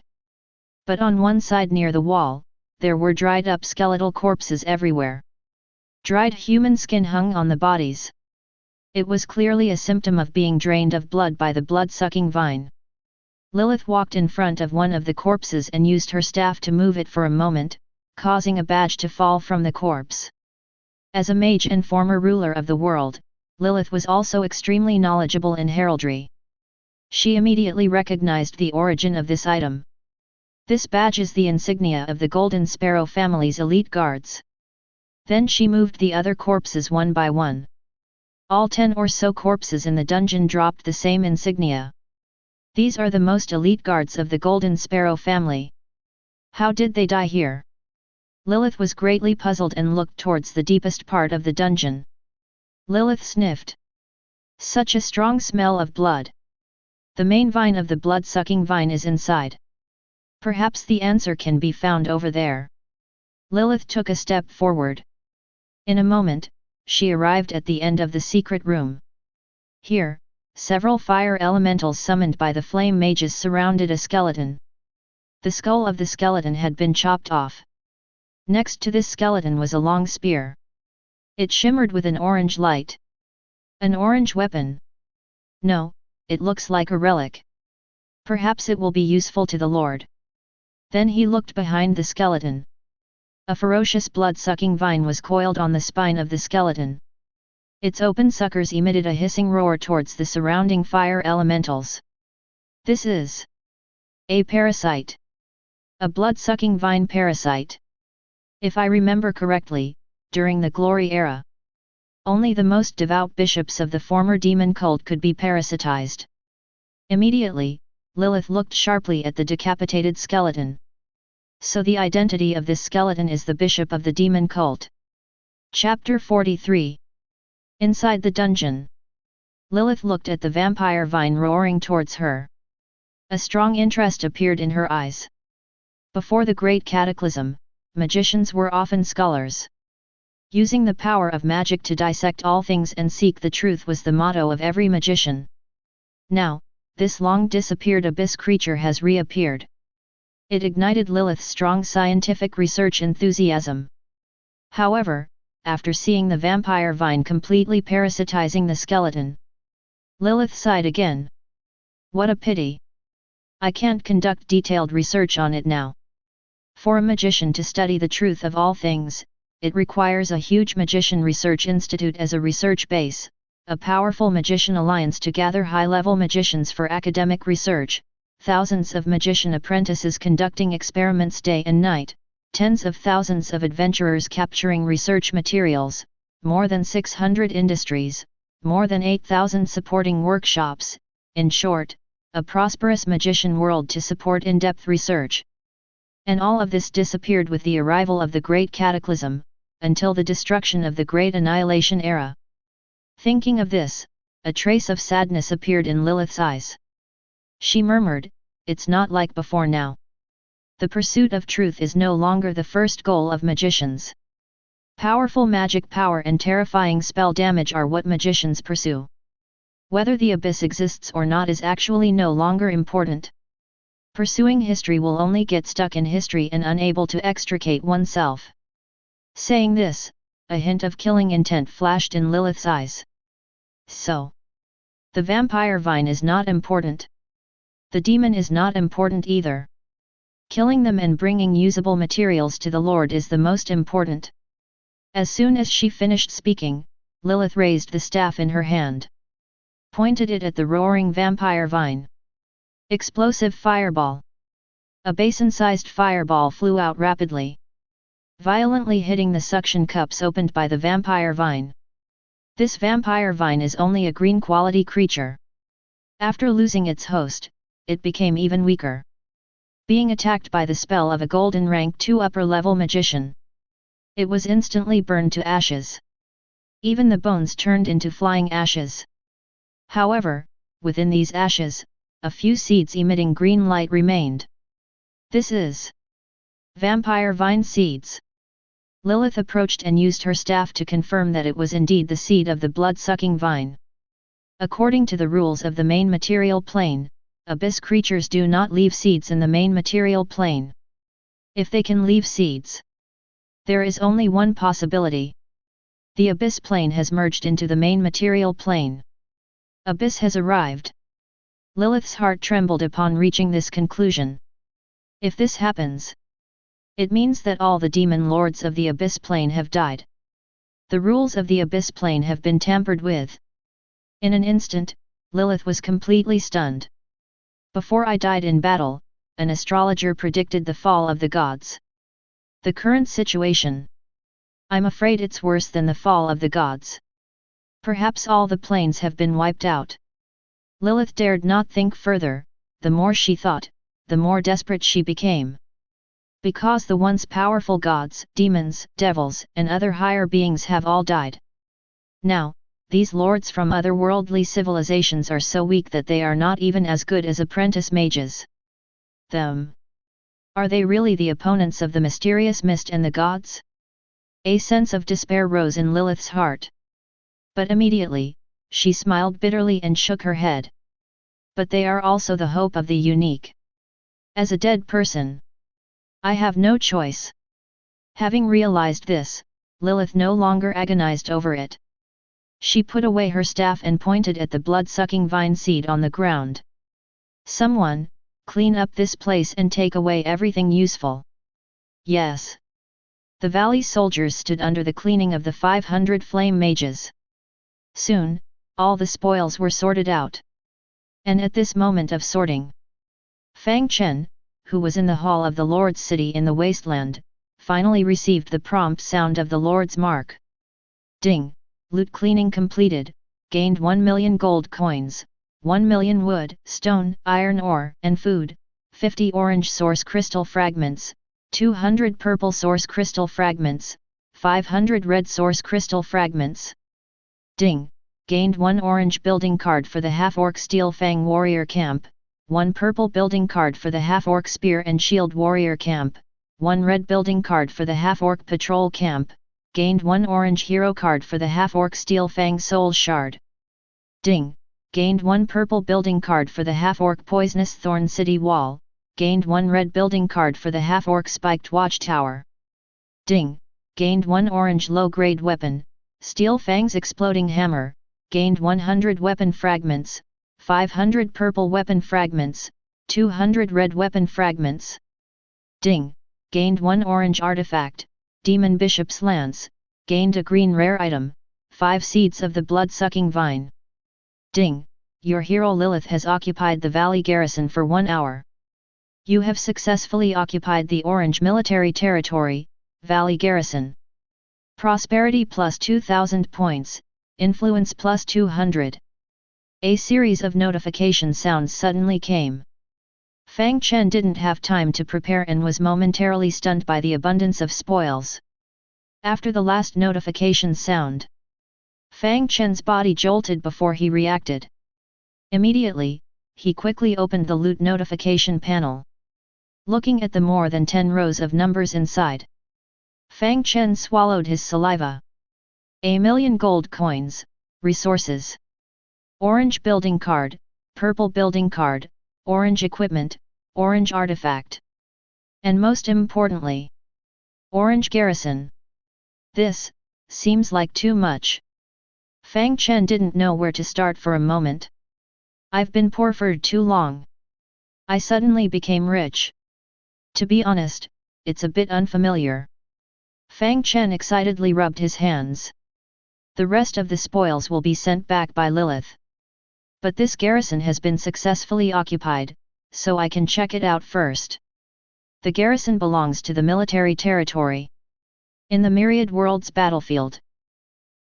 But on one side near the wall, there were dried up skeletal corpses everywhere. Dried human skin hung on the bodies. It was clearly a symptom of being drained of blood by the blood-sucking vine. Lilith walked in front of one of the corpses and used her staff to move it for a moment, causing a badge to fall from the corpse. As a mage and former ruler of the world, Lilith was also extremely knowledgeable in heraldry. She immediately recognized the origin of this item. This badge is the insignia of the Golden Sparrow family's elite guards. Then she moved the other corpses one by one. All 10 or so corpses in the dungeon dropped the same insignia. These are the most elite guards of the Golden Sparrow family. How did they die here? Lilith was greatly puzzled and looked towards the deepest part of the dungeon. Lilith sniffed. Such a strong smell of blood. The main vine of the blood-sucking vine is inside. Perhaps the answer can be found over there. Lilith took a step forward. In a moment, she arrived at the end of the secret room. Here, several fire elementals summoned by the Flame Mages surrounded a skeleton. The skull of the skeleton had been chopped off. Next to this skeleton was a long spear. It shimmered with an orange light. An orange weapon? No, it looks like a relic. Perhaps it will be useful to the Lord. Then he looked behind the skeleton. A ferocious blood-sucking vine was coiled on the spine of the skeleton. Its open suckers emitted a hissing roar towards the surrounding fire elementals. This is a parasite. A blood-sucking vine parasite. If I remember correctly, during the Glory Era, only the most devout bishops of the former demon cult could be parasitized. Immediately, Lilith looked sharply at the decapitated skeleton. So the identity of this skeleton is the bishop of the demon cult. Chapter 43. Inside the dungeon, Lilith looked at the vampire vine roaring towards her. A strong interest appeared in her eyes. Before the Great Cataclysm, magicians were often scholars. Using the power of magic to dissect all things and seek the truth was the motto of every magician. Now, this long disappeared abyss creature has reappeared. It ignited Lilith's strong scientific research enthusiasm. However, after seeing the vampire vine completely parasitizing the skeleton, Lilith sighed again. What a pity! I can't conduct detailed research on it now. For a magician to study the truth of all things, it requires a huge magician research institute as a research base, a powerful magician alliance to gather high-level magicians for academic research, thousands of magician apprentices conducting experiments day and night, tens of thousands of adventurers capturing research materials, more than 600 industries, more than 8,000 supporting workshops, in short, a prosperous magician world to support in-depth research. And all of this disappeared with the arrival of the Great Cataclysm, until the destruction of the Great Annihilation Era. Thinking of this, a trace of sadness appeared in Lilith's eyes. She murmured, "It's not like before now. The pursuit of truth is no longer the first goal of magicians. Powerful magic power and terrifying spell damage are what magicians pursue. Whether the abyss exists or not is actually no longer important. Pursuing history will only get stuck in history and unable to extricate oneself." Saying this, a hint of killing intent flashed in Lilith's eyes. So, the vampire vine is not important. The demon is not important either. Killing them and bringing usable materials to the Lord is the most important. As soon as she finished speaking, Lilith raised the staff in her hand, pointed it at the roaring vampire vine. Explosive fireball. A basin-sized fireball flew out rapidly, violently hitting the suction cups opened by the vampire vine. This vampire vine is only a green quality creature. After losing its host, it became even weaker, being attacked by the spell of a golden rank 2 upper level magician. It was instantly burned to ashes. Even the bones turned into flying ashes. However, within these ashes, a few seeds emitting green light remained. This is vampire vine seeds. Lilith approached and used her staff to confirm that it was indeed the seed of the blood-sucking vine. According to the rules of the main material plane, abyss creatures do not leave seeds in the main material plane. If they can leave seeds, there is only one possibility. The abyss plane has merged into the main material plane. Abyss has arrived. Lilith's heart trembled upon reaching this conclusion. If this happens, it means that all the demon lords of the abyss plane have died. The rules of the abyss plane have been tampered with. In an instant, Lilith was completely stunned. Before I died in battle, an astrologer predicted the fall of the gods. The current situation. I'm afraid it's worse than the fall of the gods. Perhaps all the planes have been wiped out. Lilith dared not think further. The more she thought, the more desperate she became. Because the once powerful gods, demons, devils, and other higher beings have all died. Now, these lords from otherworldly civilizations are so weak that they are not even as good as apprentice mages. Them. Are they really the opponents of the mysterious mist and the gods? A sense of despair rose in Lilith's heart. But immediately, she smiled bitterly and shook her head. But they are also the hope of the unique. As a dead person, I have no choice. Having realized this, Lilith no longer agonized over it. She put away her staff and pointed at the blood-sucking vine seed on the ground. Someone, clean up this place and take away everything useful. Yes. The valley soldiers stood under the cleaning of the 500 flame mages. Soon, all the spoils were sorted out. And at this moment of sorting, Fang Chen, who was in the hall of the Lord's city in the wasteland, finally received the prompt sound of the Lord's mark. Ding! Loot cleaning completed, gained 1 million gold coins, 1 million wood, stone, iron ore, and food, 50 orange source crystal fragments, 200 purple source crystal fragments, 500 red source crystal fragments. Ding! Gained 1 orange building card for the half-orc steel fang warrior camp, 1 purple building card for the half-orc spear and shield warrior camp, 1 red building card for the half-orc patrol camp, gained 1 orange hero card for the half-orc steel fang soul shard. Ding! Gained 1 purple building card for the half-orc poisonous thorn city wall, gained 1 red building card for the half-orc spiked watchtower. Ding! Gained 1 orange low-grade weapon, steel fang's exploding hammer, gained 100 weapon fragments, 500 purple weapon fragments, 200 red weapon fragments. Ding! Gained 1 orange artifact, Demon Bishop's Lance, gained a green rare item, 5 seeds of the blood-sucking vine. Ding! Your hero Lilith has occupied the valley garrison for 1 hour. You have successfully occupied the orange military territory, Valley Garrison. Prosperity plus 2000 points, influence plus 200. A series of notification sounds suddenly came. Fang Chen didn't have time to prepare and was momentarily stunned by the abundance of spoils. After the last notification sound, Fang Chen's body jolted before he reacted. Immediately, he quickly opened the loot notification panel. Looking at the more than 10 rows of numbers inside, Fang Chen swallowed his saliva. 1,000,000 gold coins, resources. Orange building card, purple building card, orange equipment, orange artifact. And most importantly, orange garrison. This seems like too much. Fang Chen didn't know where to start for a moment. I've been poor for too long. I suddenly became rich. To be honest, it's a bit unfamiliar. Fang Chen excitedly rubbed his hands. The rest of the spoils will be sent back by Lilith. But this garrison has been successfully occupied, so I can check it out first. The garrison belongs to the military territory. In the Myriad Worlds battlefield,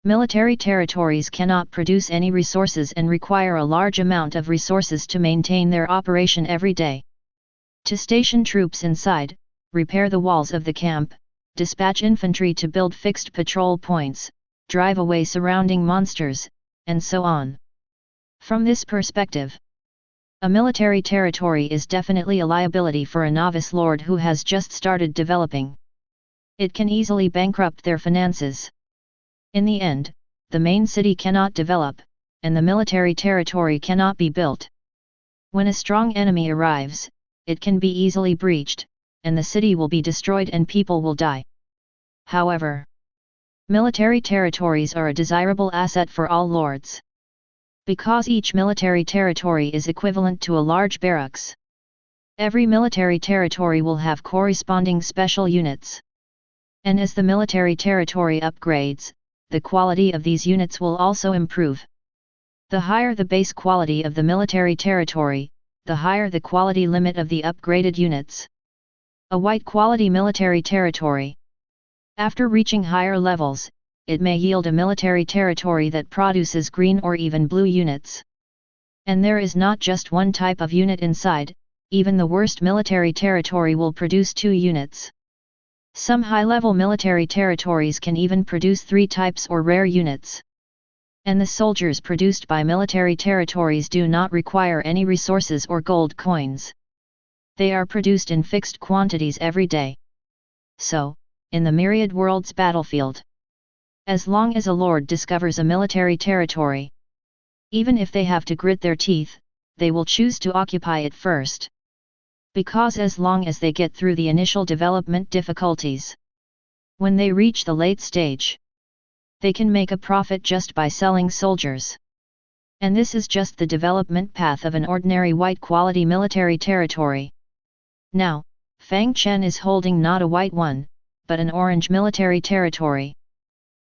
military territories cannot produce any resources and require a large amount of resources to maintain their operation every day. To station troops inside, repair the walls of the camp, dispatch infantry to build fixed patrol points, drive away surrounding monsters, and so on. From this perspective, a military territory is definitely a liability for a novice lord who has just started developing. It can easily bankrupt their finances. In the end, the main city cannot develop, and the military territory cannot be built. When a strong enemy arrives, it can be easily breached, and the city will be destroyed and people will die. However, military territories are a desirable asset for all lords. Because each military territory is equivalent to a large barracks. Every military territory will have corresponding special units. And as the military territory upgrades, the quality of these units will also improve. The higher the base quality of the military territory, the higher the quality limit of the upgraded units. A white quality military territory. After reaching higher levels, it may yield a military territory that produces green or even blue units. And there is not just one type of unit inside, even the worst military territory will produce 2 units. Some high-level military territories can even produce 3 types or rare units. And the soldiers produced by military territories do not require any resources or gold coins. They are produced in fixed quantities every day. So, in the Myriad Worlds battlefield, as long as a lord discovers a military territory, even if they have to grit their teeth, they will choose to occupy it first. Because as long as they get through the initial development difficulties, when they reach the late stage, they can make a profit just by selling soldiers. And this is just the development path of an ordinary white quality military territory. Now, Fang Chen is holding not a white one, but an orange military territory.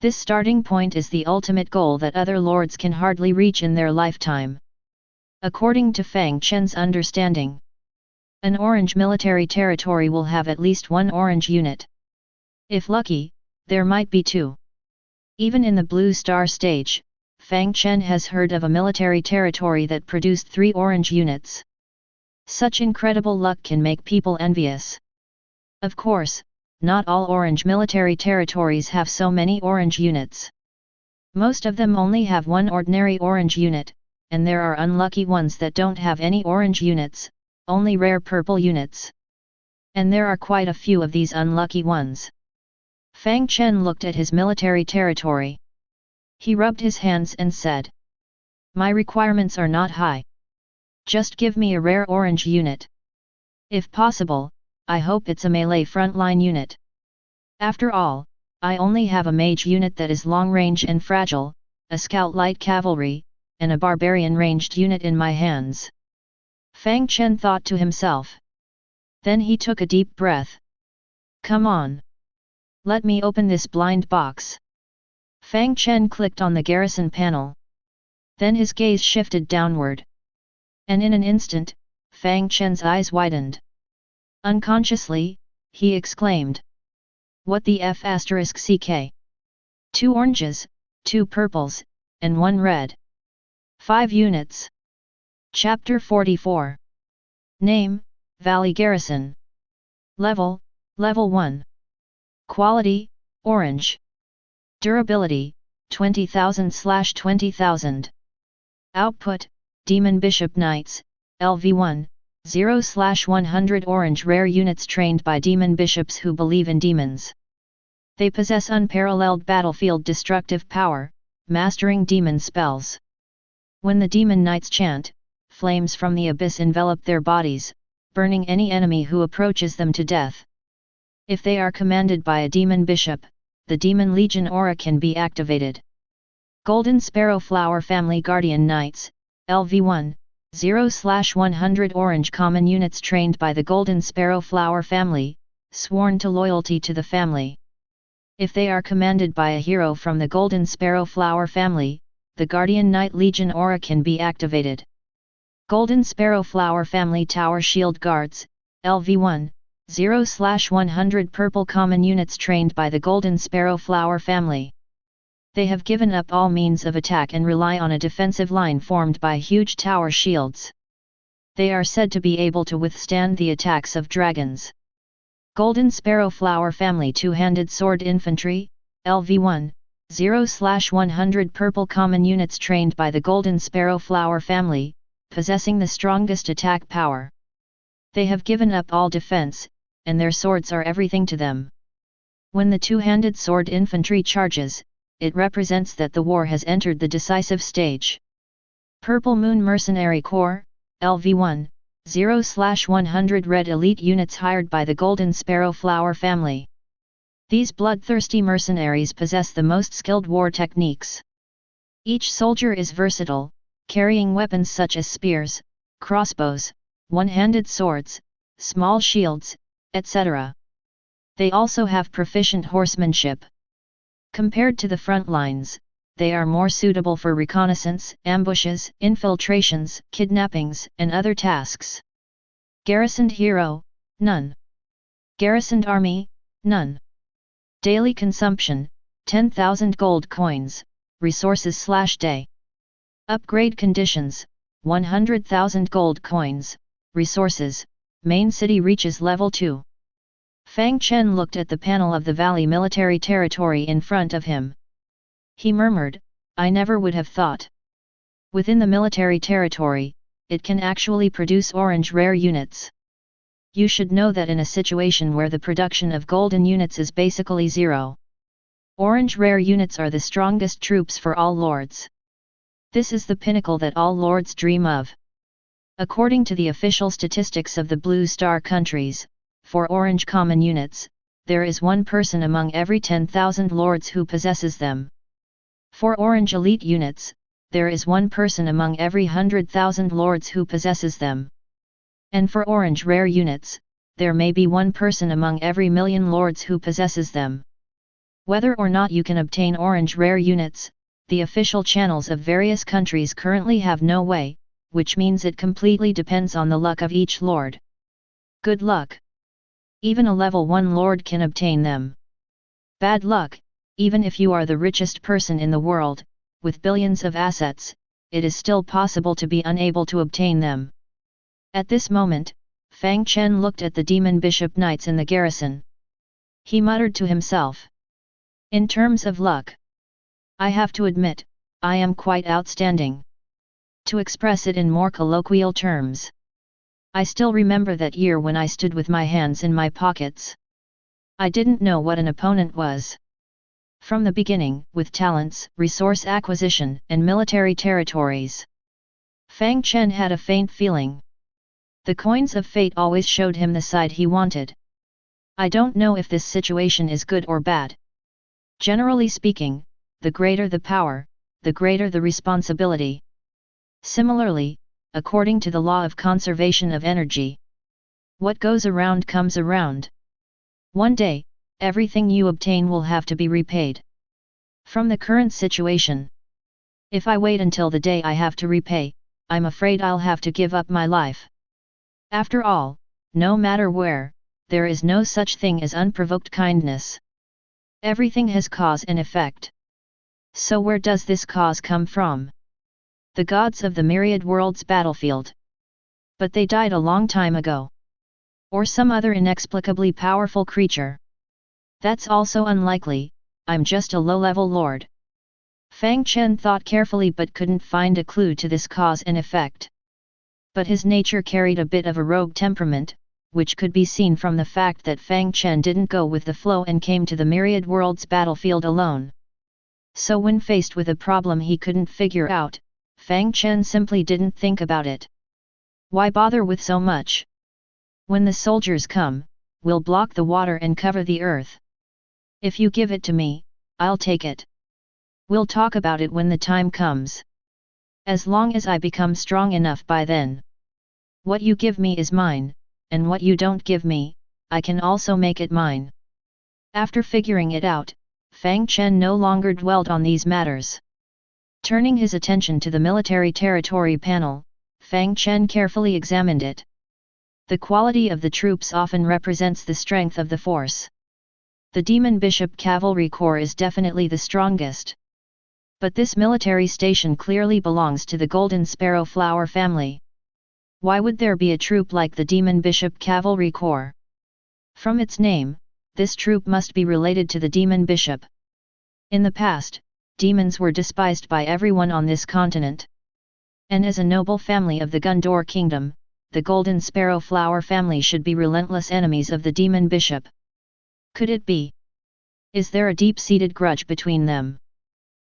This starting point is the ultimate goal that other lords can hardly reach in their lifetime. According to Fang Chen's understanding, an orange military territory will have at least 1 orange unit. If lucky, there might be 2. Even in the Blue Star stage, Fang Chen has heard of a military territory that produced 3 orange units. Such incredible luck can make people envious. Of course, not all orange military territories have so many orange units. Most of them only have 1 ordinary orange unit, and there are unlucky ones that don't have any orange units, only rare purple units. And there are quite a few of these unlucky ones. Fang Chen looked at his military territory. He rubbed his hands and said, "My requirements are not high. Just give me a rare orange unit. If possible, I hope it's a melee frontline unit. After all, I only have a mage unit that is long-range and fragile, a scout light cavalry, and a barbarian ranged unit in my hands." Fang Chen thought to himself. Then he took a deep breath. "Come on. Let me open this blind box." Fang Chen clicked on the garrison panel. Then his gaze shifted downward. And in an instant, Fang Chen's eyes widened. Unconsciously, he exclaimed. "What the F***ck? 2 oranges, 2 purples, and 1 red. 5 units." Chapter 44. Name, Valley Garrison. Level, Level 1. Quality, Orange. Durability, 20,000/20,000. Output, Demon Bishop Knights, LV1, 0/100 orange rare units trained by demon bishops who believe in demons. They possess unparalleled battlefield destructive power, mastering demon spells. When the demon knights chant, flames from the abyss envelop their bodies, burning any enemy who approaches them to death. If they are commanded by a demon bishop, the Demon Legion aura can be activated. Golden Sparrow Flower Family Guardian Knights, LV1, 0/100 orange common units trained by the Golden Sparrow Flower Family, sworn to loyalty to the family. If they are commanded by a hero from the Golden Sparrow Flower Family, the Guardian Knight Legion aura can be activated. Golden Sparrow Flower Family Tower Shield Guards, LV1, 0/100 purple common units trained by the Golden Sparrow Flower Family. They have given up all means of attack and rely on a defensive line formed by huge tower shields. They are said to be able to withstand the attacks of dragons. Golden Sparrow Flower Family Two-Handed Sword Infantry, LV1, 0/100 purple common units trained by the Golden Sparrow Flower Family, possessing the strongest attack power. They have given up all defense, and their swords are everything to them. When the two-handed sword infantry charges, it represents that the war has entered the decisive stage. Purple Moon Mercenary Corps, LV1, 0/100 red elite units hired by the Golden Sparrow Flower Family. These bloodthirsty mercenaries possess the most skilled war techniques. Each soldier is versatile, carrying weapons such as spears, crossbows, one-handed swords, small shields, etc. They also have proficient horsemanship. Compared to the front lines, they are more suitable for reconnaissance, ambushes, infiltrations, kidnappings, and other tasks. Garrisoned hero, none. Garrisoned army, none. Daily consumption, 10,000 gold coins, resources/day. Upgrade conditions, 100,000 gold coins, resources, main city reaches level 2. Fang Chen looked at the panel of the valley military territory in front of him. He murmured, "I never would have thought. Within the military territory, it can actually produce orange rare units. You should know that in a situation where the production of golden units is basically zero, orange rare units are the strongest troops for all lords. This is the pinnacle that all lords dream of." According to the official statistics of the Blue Star countries, for orange common units, there is one person among every 10,000 lords who possesses them. For orange elite units, there is one person among every 100,000 lords who possesses them. And for orange rare units, there may be one person among every million lords who possesses them. Whether or not you can obtain orange rare units, the official channels of various countries currently have no way, which means it completely depends on the luck of each lord. Good luck. Even a level 1 lord can obtain them. Bad luck, even if you are the richest person in the world, with billions of assets, it is still possible to be unable to obtain them. At this moment, Fang Chen looked at the demon bishop knights in the garrison. He muttered to himself. In terms of luck, I have to admit, I am quite outstanding. To express it in more colloquial terms, I still remember that year when I stood with my hands in my pockets. I didn't know what an opponent was. From the beginning, with talents, resource acquisition, and military territories. Fang Chen had a faint feeling. The coins of fate always showed him the side he wanted. I don't know if this situation is good or bad. Generally speaking, the greater the power, the greater the responsibility. Similarly, according to the law of conservation of energy, what goes around comes around. One day, everything you obtain will have to be repaid. From the current situation, if I wait until the day I have to repay, I'm afraid I'll have to give up my life. After all, no matter where, there is no such thing as unprovoked kindness. Everything has cause and effect. So where does this cause come from? The gods of the Myriad Worlds battlefield. But they died a long time ago. Or some other inexplicably powerful creature. That's also unlikely. I'm just a low-level lord. Fang Chen thought carefully but couldn't find a clue to this cause and effect. But his nature carried a bit of a rogue temperament, which could be seen from the fact that Fang Chen didn't go with the flow and came to the Myriad Worlds battlefield alone. So when faced with a problem he couldn't figure out, Fang Chen simply didn't think about it. Why bother with so much? When the soldiers come, we'll block the water and cover the earth. If you give it to me, I'll take it. We'll talk about it when the time comes. As long as I become strong enough by then. What you give me is mine, and what you don't give me, I can also make it mine. After figuring it out, Fang Chen no longer dwelled on these matters. Turning his attention to the military territory panel, Fang Chen carefully examined it. The quality of the troops often represents the strength of the force. The Demon Bishop Cavalry Corps is definitely the strongest. But this military station clearly belongs to the Golden Sparrow Flower family. Why would there be a troop like the Demon Bishop Cavalry Corps? From its name, this troop must be related to the Demon Bishop. In the past, demons were despised by everyone on this continent. And as a noble family of the Gundor Kingdom, the Golden Sparrow Flower family should be relentless enemies of the Demon Bishop. Could it be? Is there a deep-seated grudge between them?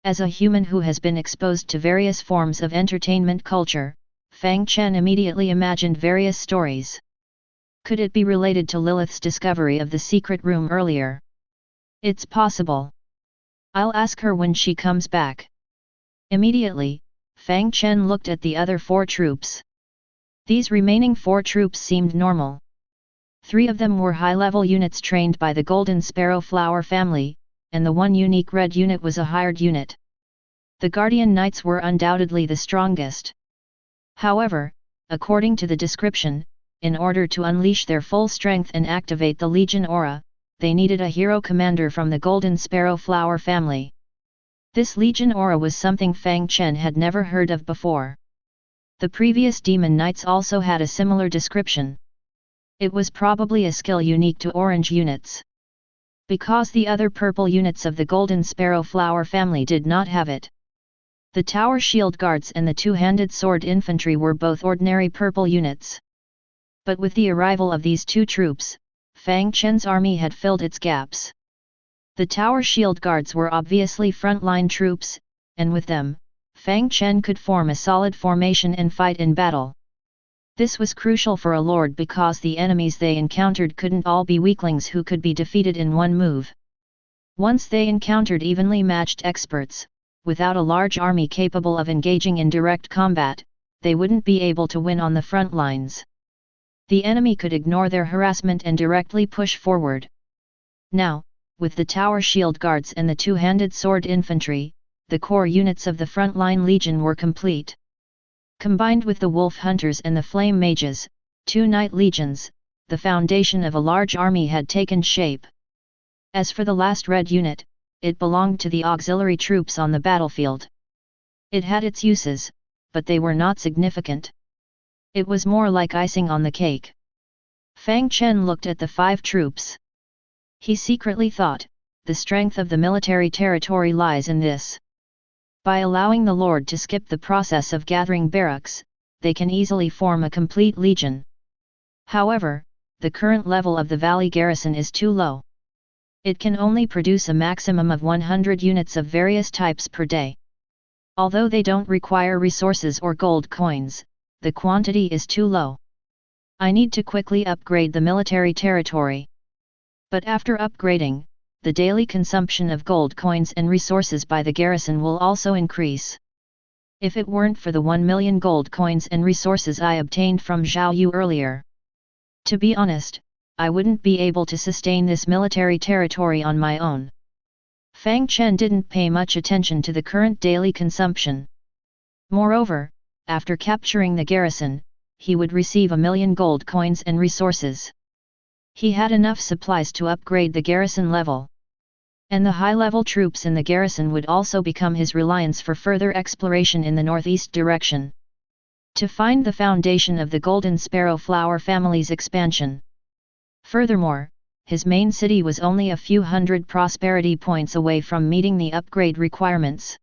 As a human who has been exposed to various forms of entertainment culture, Fang Chen immediately imagined various stories. Could it be related to Lilith's discovery of the secret room earlier? It's possible. I'll ask her when she comes back. Immediately, Fang Chen looked at the other 4 troops. These remaining 4 troops seemed normal. 3 of them were high-level units trained by the Golden Sparrow Flower family, and the one unique red unit was a hired unit. The Guardian Knights were undoubtedly the strongest. However, according to the description, in order to unleash their full strength and activate the Legion aura, they needed a hero commander from the Golden Sparrow Flower family. This Legion aura was something Fang Chen had never heard of before. The previous Demon Knights also had a similar description. It was probably a skill unique to orange units. Because the other purple units of the Golden Sparrow Flower family did not have it. The Tower Shield Guards and the Two-Handed Sword Infantry were both ordinary purple units. But with the arrival of these 2 troops, Fang Chen's army had filled its gaps. The Tower Shield Guards were obviously frontline troops, and with them, Fang Chen could form a solid formation and fight in battle. This was crucial for a lord because the enemies they encountered couldn't all be weaklings who could be defeated in one move. Once they encountered evenly matched experts, without a large army capable of engaging in direct combat, they wouldn't be able to win on the front lines. The enemy could ignore their harassment and directly push forward. Now, with the Tower Shield Guards and the Two-Handed Sword Infantry, the core units of the frontline legion were complete. Combined with the Wolf Hunters and the Flame Mages, 2 Knight Legions, the foundation of a large army had taken shape. As for the last red unit, it belonged to the auxiliary troops on the battlefield. It had its uses, but they were not significant. It was more like icing on the cake. Fang Chen looked at the 5 troops. He secretly thought, the strength of the military territory lies in this. By allowing the Lord to skip the process of gathering barracks, they can easily form a complete legion. However, the current level of the valley garrison is too low. It can only produce a maximum of 100 units of various types per day. Although they don't require resources or gold coins, the quantity is too low. I need to quickly upgrade the military territory. But after upgrading, the daily consumption of gold coins and resources by the garrison will also increase. If it weren't for the 1 million gold coins and resources I obtained from Zhao Yu earlier, to be honest, I wouldn't be able to sustain this military territory on my own. Fang Chen didn't pay much attention to the current daily consumption. Moreover, after capturing the garrison, he would receive 1 million gold coins and resources. He had enough supplies to upgrade the garrison level. And the high-level troops in the garrison would also become his reliance for further exploration in the northeast direction. To find the foundation of the Golden Sparrow Flower family's expansion. Furthermore, his main city was only a few hundred prosperity points away from meeting the upgrade requirements.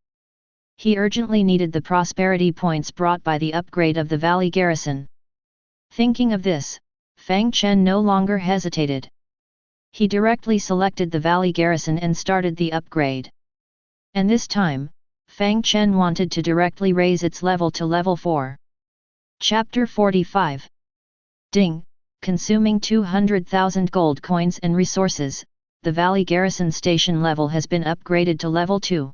He urgently needed the prosperity points brought by the upgrade of the valley garrison. Thinking of this, Fang Chen no longer hesitated. He directly selected the valley garrison and started the upgrade. And this time, Fang Chen wanted to directly raise its level to level 4. Chapter 45. Ding! Consuming 200,000 gold coins and resources, the valley garrison station level has been upgraded to level 2.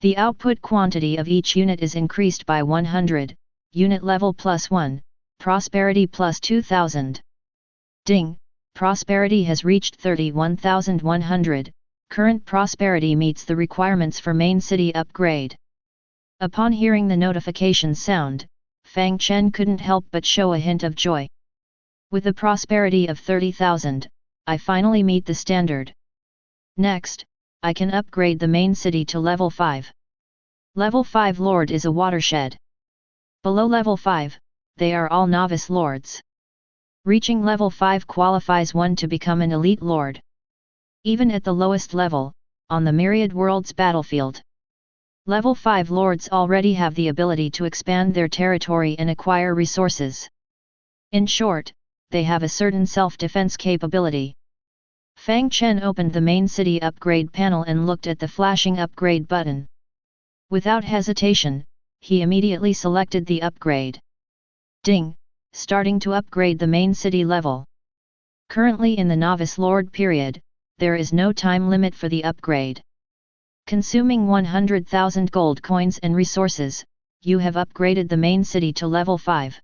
The output quantity of each unit is increased by 100, unit level plus 1, prosperity plus 2,000. Ding! Prosperity has reached 31,100, current prosperity meets the requirements for main city upgrade. Upon hearing the notification sound, Fang Chen couldn't help but show a hint of joy. With a prosperity of 30,000, I finally meet the standard. Next, I can upgrade the main city to level 5. Level 5 Lord is a watershed. Below level 5, they are all novice lords. Reaching level 5 qualifies one to become an elite lord. Even at the lowest level, on the Myriad Worlds battlefield, level 5 lords already have the ability to expand their territory and acquire resources. In short, they have a certain self-defense capability. Fang Chen opened the main city upgrade panel and looked at the flashing upgrade button. Without hesitation, he immediately selected the upgrade. Ding! Starting to upgrade the main city level. Currently in the novice lord period, there is no time limit for the upgrade. Consuming 100,000 gold coins and resources, you have upgraded the main city to level 5.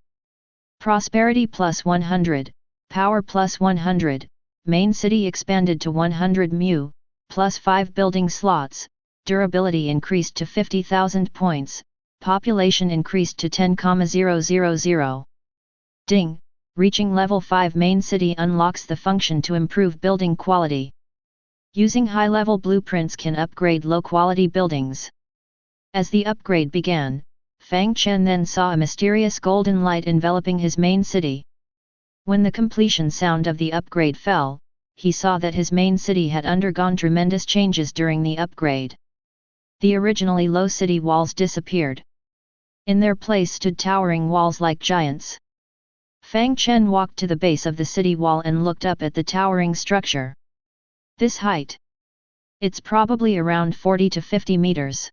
Prosperity plus 100, power plus 100, main city expanded to 100 mu, plus 5 building slots, durability increased to 50,000 points, population increased to 10,000. Ding! Reaching level 5 main city unlocks the function to improve building quality. Using high-level blueprints can upgrade low-quality buildings. As the upgrade began, Fang Chen then saw a mysterious golden light enveloping his main city. When the completion sound of the upgrade fell, he saw that his main city had undergone tremendous changes during the upgrade. The originally low city walls disappeared. In their place stood towering walls like giants. Fang Chen walked to the base of the city wall and looked up at the towering structure. This height. It's probably around 40 to 50 meters.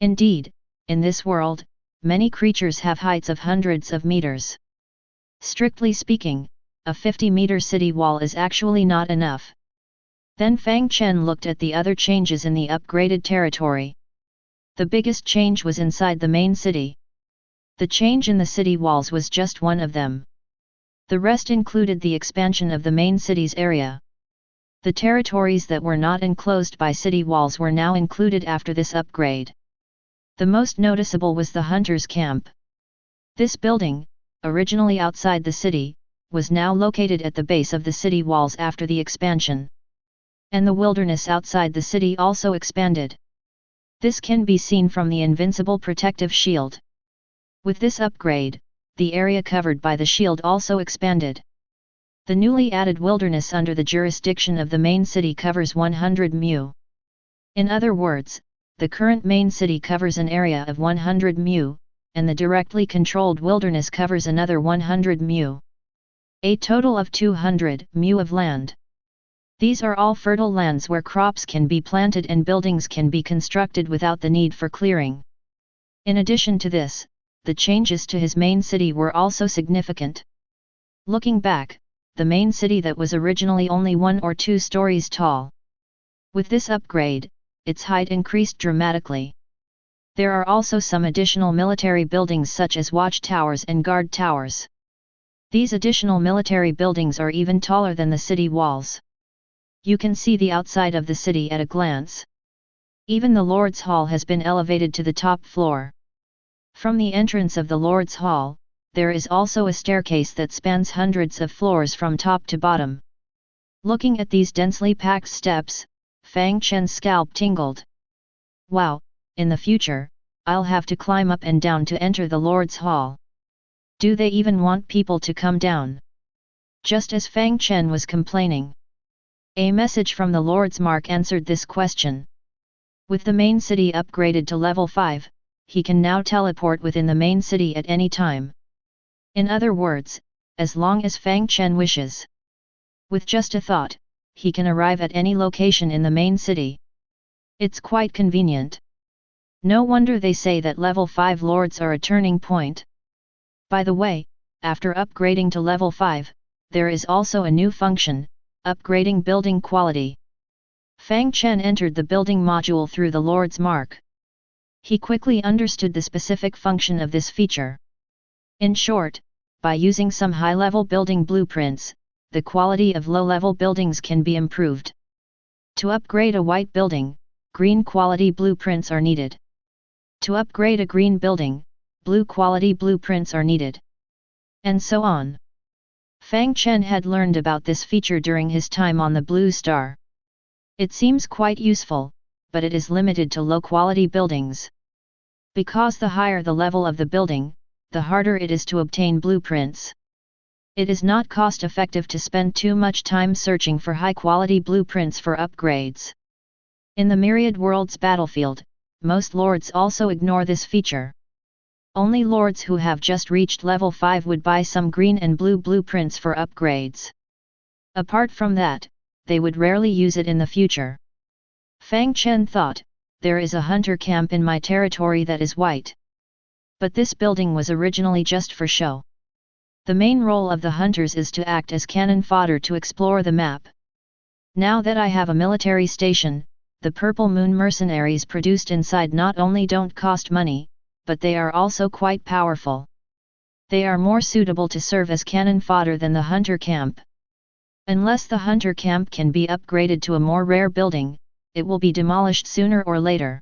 Indeed, in this world, many creatures have heights of hundreds of meters. Strictly speaking, a 50-meter city wall is actually not enough. Then Fang Chen looked at the other changes in the upgraded territory. The biggest change was inside the main city. The change in the city walls was just one of them. The rest included the expansion of the main city's area. The territories that were not enclosed by city walls were now included after this upgrade. The most noticeable was the Hunter's Camp. This building, originally outside the city, was now located at the base of the city walls after the expansion. And the wilderness outside the city also expanded. This can be seen from the invincible protective shield. With this upgrade, the area covered by the shield also expanded. The newly added wilderness under the jurisdiction of the main city covers 100 mu. In other words, the current main city covers an area of 100 mu, and the directly controlled wilderness covers another 100 mu. A total of 200 mu of land. These are all fertile lands where crops can be planted and buildings can be constructed without the need for clearing. In addition to this, the changes to his main city were also significant. Looking back, the main city that was originally only 1 or 2 stories tall. With this upgrade, its height increased dramatically. There are also some additional military buildings such as watchtowers and guard towers. These additional military buildings are even taller than the city walls. You can see the outside of the city at a glance. Even the Lord's Hall has been elevated to the top floor. From the entrance of the Lord's Hall, there is also a staircase that spans hundreds of floors from top to bottom. Looking at these densely packed steps, Fang Chen's scalp tingled. Wow, in the future, I'll have to climb up and down to enter the Lord's Hall. Do they even want people to come down? Just as Fang Chen was complaining, a message from the Lord's Mark answered this question. With the main city upgraded to level 5, he can now teleport within the main city at any time. In other words, as long as Fang Chen wishes. With just a thought, he can arrive at any location in the main city. It's quite convenient. No wonder they say that level 5 lords are a turning point. By the way, after upgrading to level 5, there is also a new function, upgrading building quality. Fang Chen entered the building module through the Lord's Mark. He quickly understood the specific function of this feature. In short, by using some high-level building blueprints, the quality of low-level buildings can be improved. To upgrade a white building, green quality blueprints are needed. To upgrade a green building, blue quality blueprints are needed. And so on. Fang Chen had learned about this feature during his time on the Blue Star. It seems quite useful, but it is limited to low-quality buildings. Because the higher the level of the building, the harder it is to obtain blueprints. It is not cost-effective to spend too much time searching for high-quality blueprints for upgrades. In the Myriad Worlds battlefield, most lords also ignore this feature. Only lords who have just reached level 5 would buy some green and blue blueprints for upgrades. Apart from that, they would rarely use it in the future. Fang Chen thought, there is a hunter camp in my territory that is white. But this building was originally just for show. The main role of the hunters is to act as cannon fodder to explore the map. Now that I have a military station, the Purple Moon mercenaries produced inside not only don't cost money, but they are also quite powerful. They are more suitable to serve as cannon fodder than the hunter camp. Unless the hunter camp can be upgraded to a more rare building, it will be demolished sooner or later.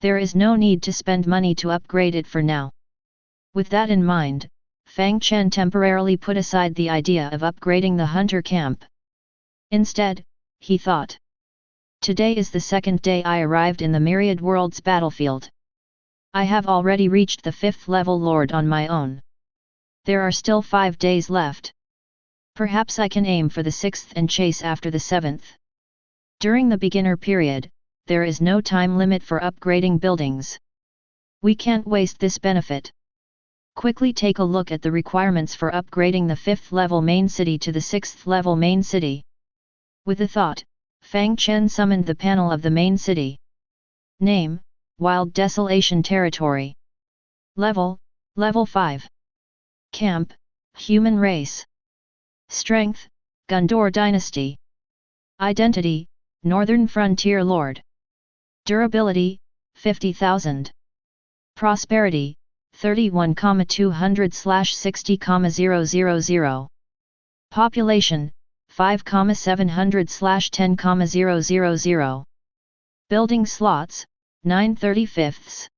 There is no need to spend money to upgrade it for now. With that in mind, Fang Chen temporarily put aside the idea of upgrading the hunter camp. Instead, he thought, today is the second day I arrived in the Myriad Worlds battlefield. I have already reached the 5th level lord on my own. There are still 5 days left. Perhaps I can aim for the 6th and chase after the 7th. During the beginner period, there is no time limit for upgrading buildings. We can't waste this benefit. Quickly take a look at the requirements for upgrading the 5th level main city to the 6th level main city. With a thought, Fang Chen summoned the panel of the main city. Name, Wild Desolation Territory. Level 5. Camp, Human Race. Strength, Gondor Dynasty. Identity, Northern Frontier Lord. Durability, 50,000. Prosperity, 31,200/60,000. Population, 5,700/10,000. Building slots, 9/35.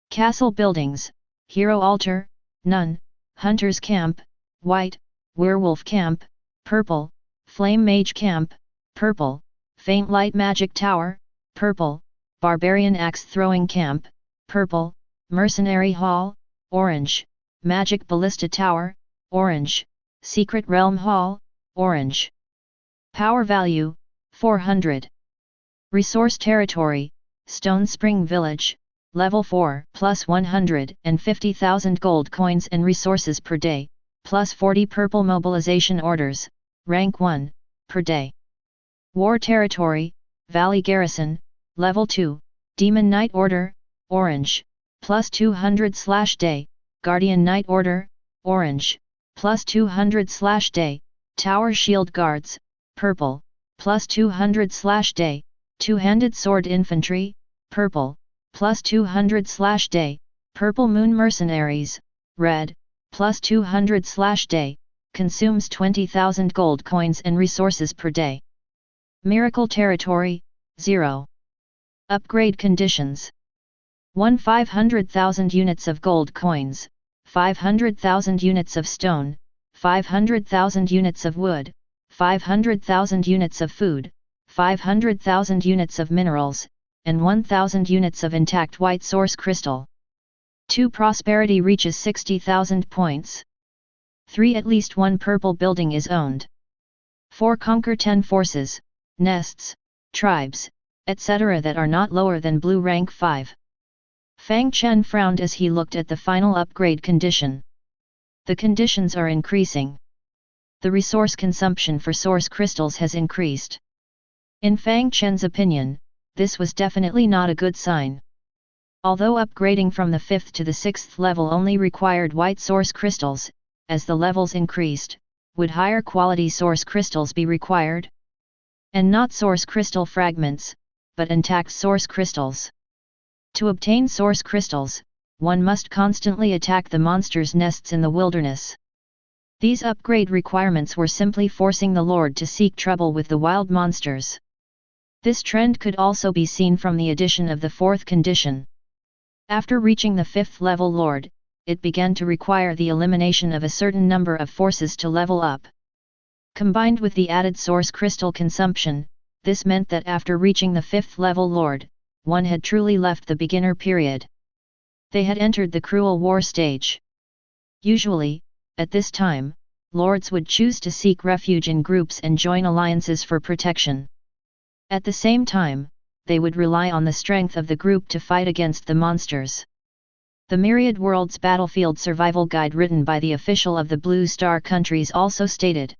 Castle buildings, Hero Altar, none, Hunter's Camp, white, Werewolf Camp, purple, Flame Mage Camp, purple, Faint Light Magic Tower, purple, Barbarian Axe Throwing Camp, purple, Mercenary Hall, orange, Magic Ballista Tower, orange, Secret Realm Hall, orange. Power value, 400. Resource territory, Stone Spring Village, level 4 plus 150,000 gold coins and resources per day, plus 40 purple mobilization orders, rank 1, per day. War Territory, Valley Garrison, level 2, Demon Knight Order, orange, plus 200/day, Guardian Knight Order, orange, plus 200/day, Tower Shield Guards, purple, plus 200/day, Two-Handed Sword Infantry, purple, plus 200/day, Purple Moon Mercenaries, red, plus 200/day, consumes 20,000 gold coins and resources per day. Miracle Territory, 0. Upgrade Conditions 1. 500,000 units of gold coins, 500,000 units of stone, 500,000 units of wood, 500,000 units of food, 500,000 units of minerals, and 1,000 units of intact white source crystal. 2. Prosperity reaches 60,000 points. 3. At least one purple building is owned. 4. Conquer 10 forces, nests, tribes, etc. that are not lower than blue rank 5. Fang Chen frowned as he looked at the final upgrade condition. The conditions are increasing. The resource consumption for source crystals has increased. In Fang Chen's opinion, this was definitely not a good sign. Although upgrading from the 5th to the 6th level only required white source crystals, as the levels increased, would higher quality source crystals be required? And not source crystal fragments, but intact source crystals. To obtain source crystals, one must constantly attack the monsters' nests in the wilderness. These upgrade requirements were simply forcing the Lord to seek trouble with the wild monsters. This trend could also be seen from the addition of the 4th condition. After reaching the 5th level Lord, it began to require the elimination of a certain number of forces to level up. Combined with the added source crystal consumption, this meant that after reaching the 5th level Lord, one had truly left the beginner period. They had entered the cruel war stage. Usually, at this time, lords would choose to seek refuge in groups and join alliances for protection. At the same time, they would rely on the strength of the group to fight against the monsters. The Myriad Worlds Battlefield Survival Guide written by the official of the Blue Star countries also stated,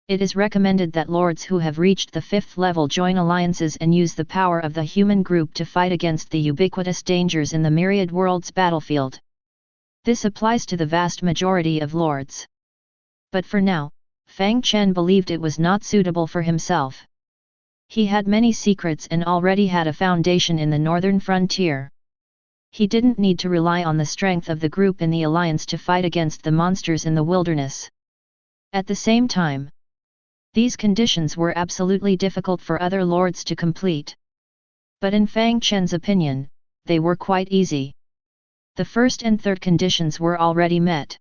"It is recommended that lords who have reached the 5th level join alliances and use the power of the human group to fight against the ubiquitous dangers in the Myriad Worlds battlefield." This applies to the vast majority of lords. But for now, Fang Chen believed it was not suitable for himself. He had many secrets and already had a foundation in the northern frontier. He didn't need to rely on the strength of the group in the alliance to fight against the monsters in the wilderness. At the same time, these conditions were absolutely difficult for other lords to complete. But in Fang Chen's opinion, they were quite easy. The 1st and 3rd conditions were already met.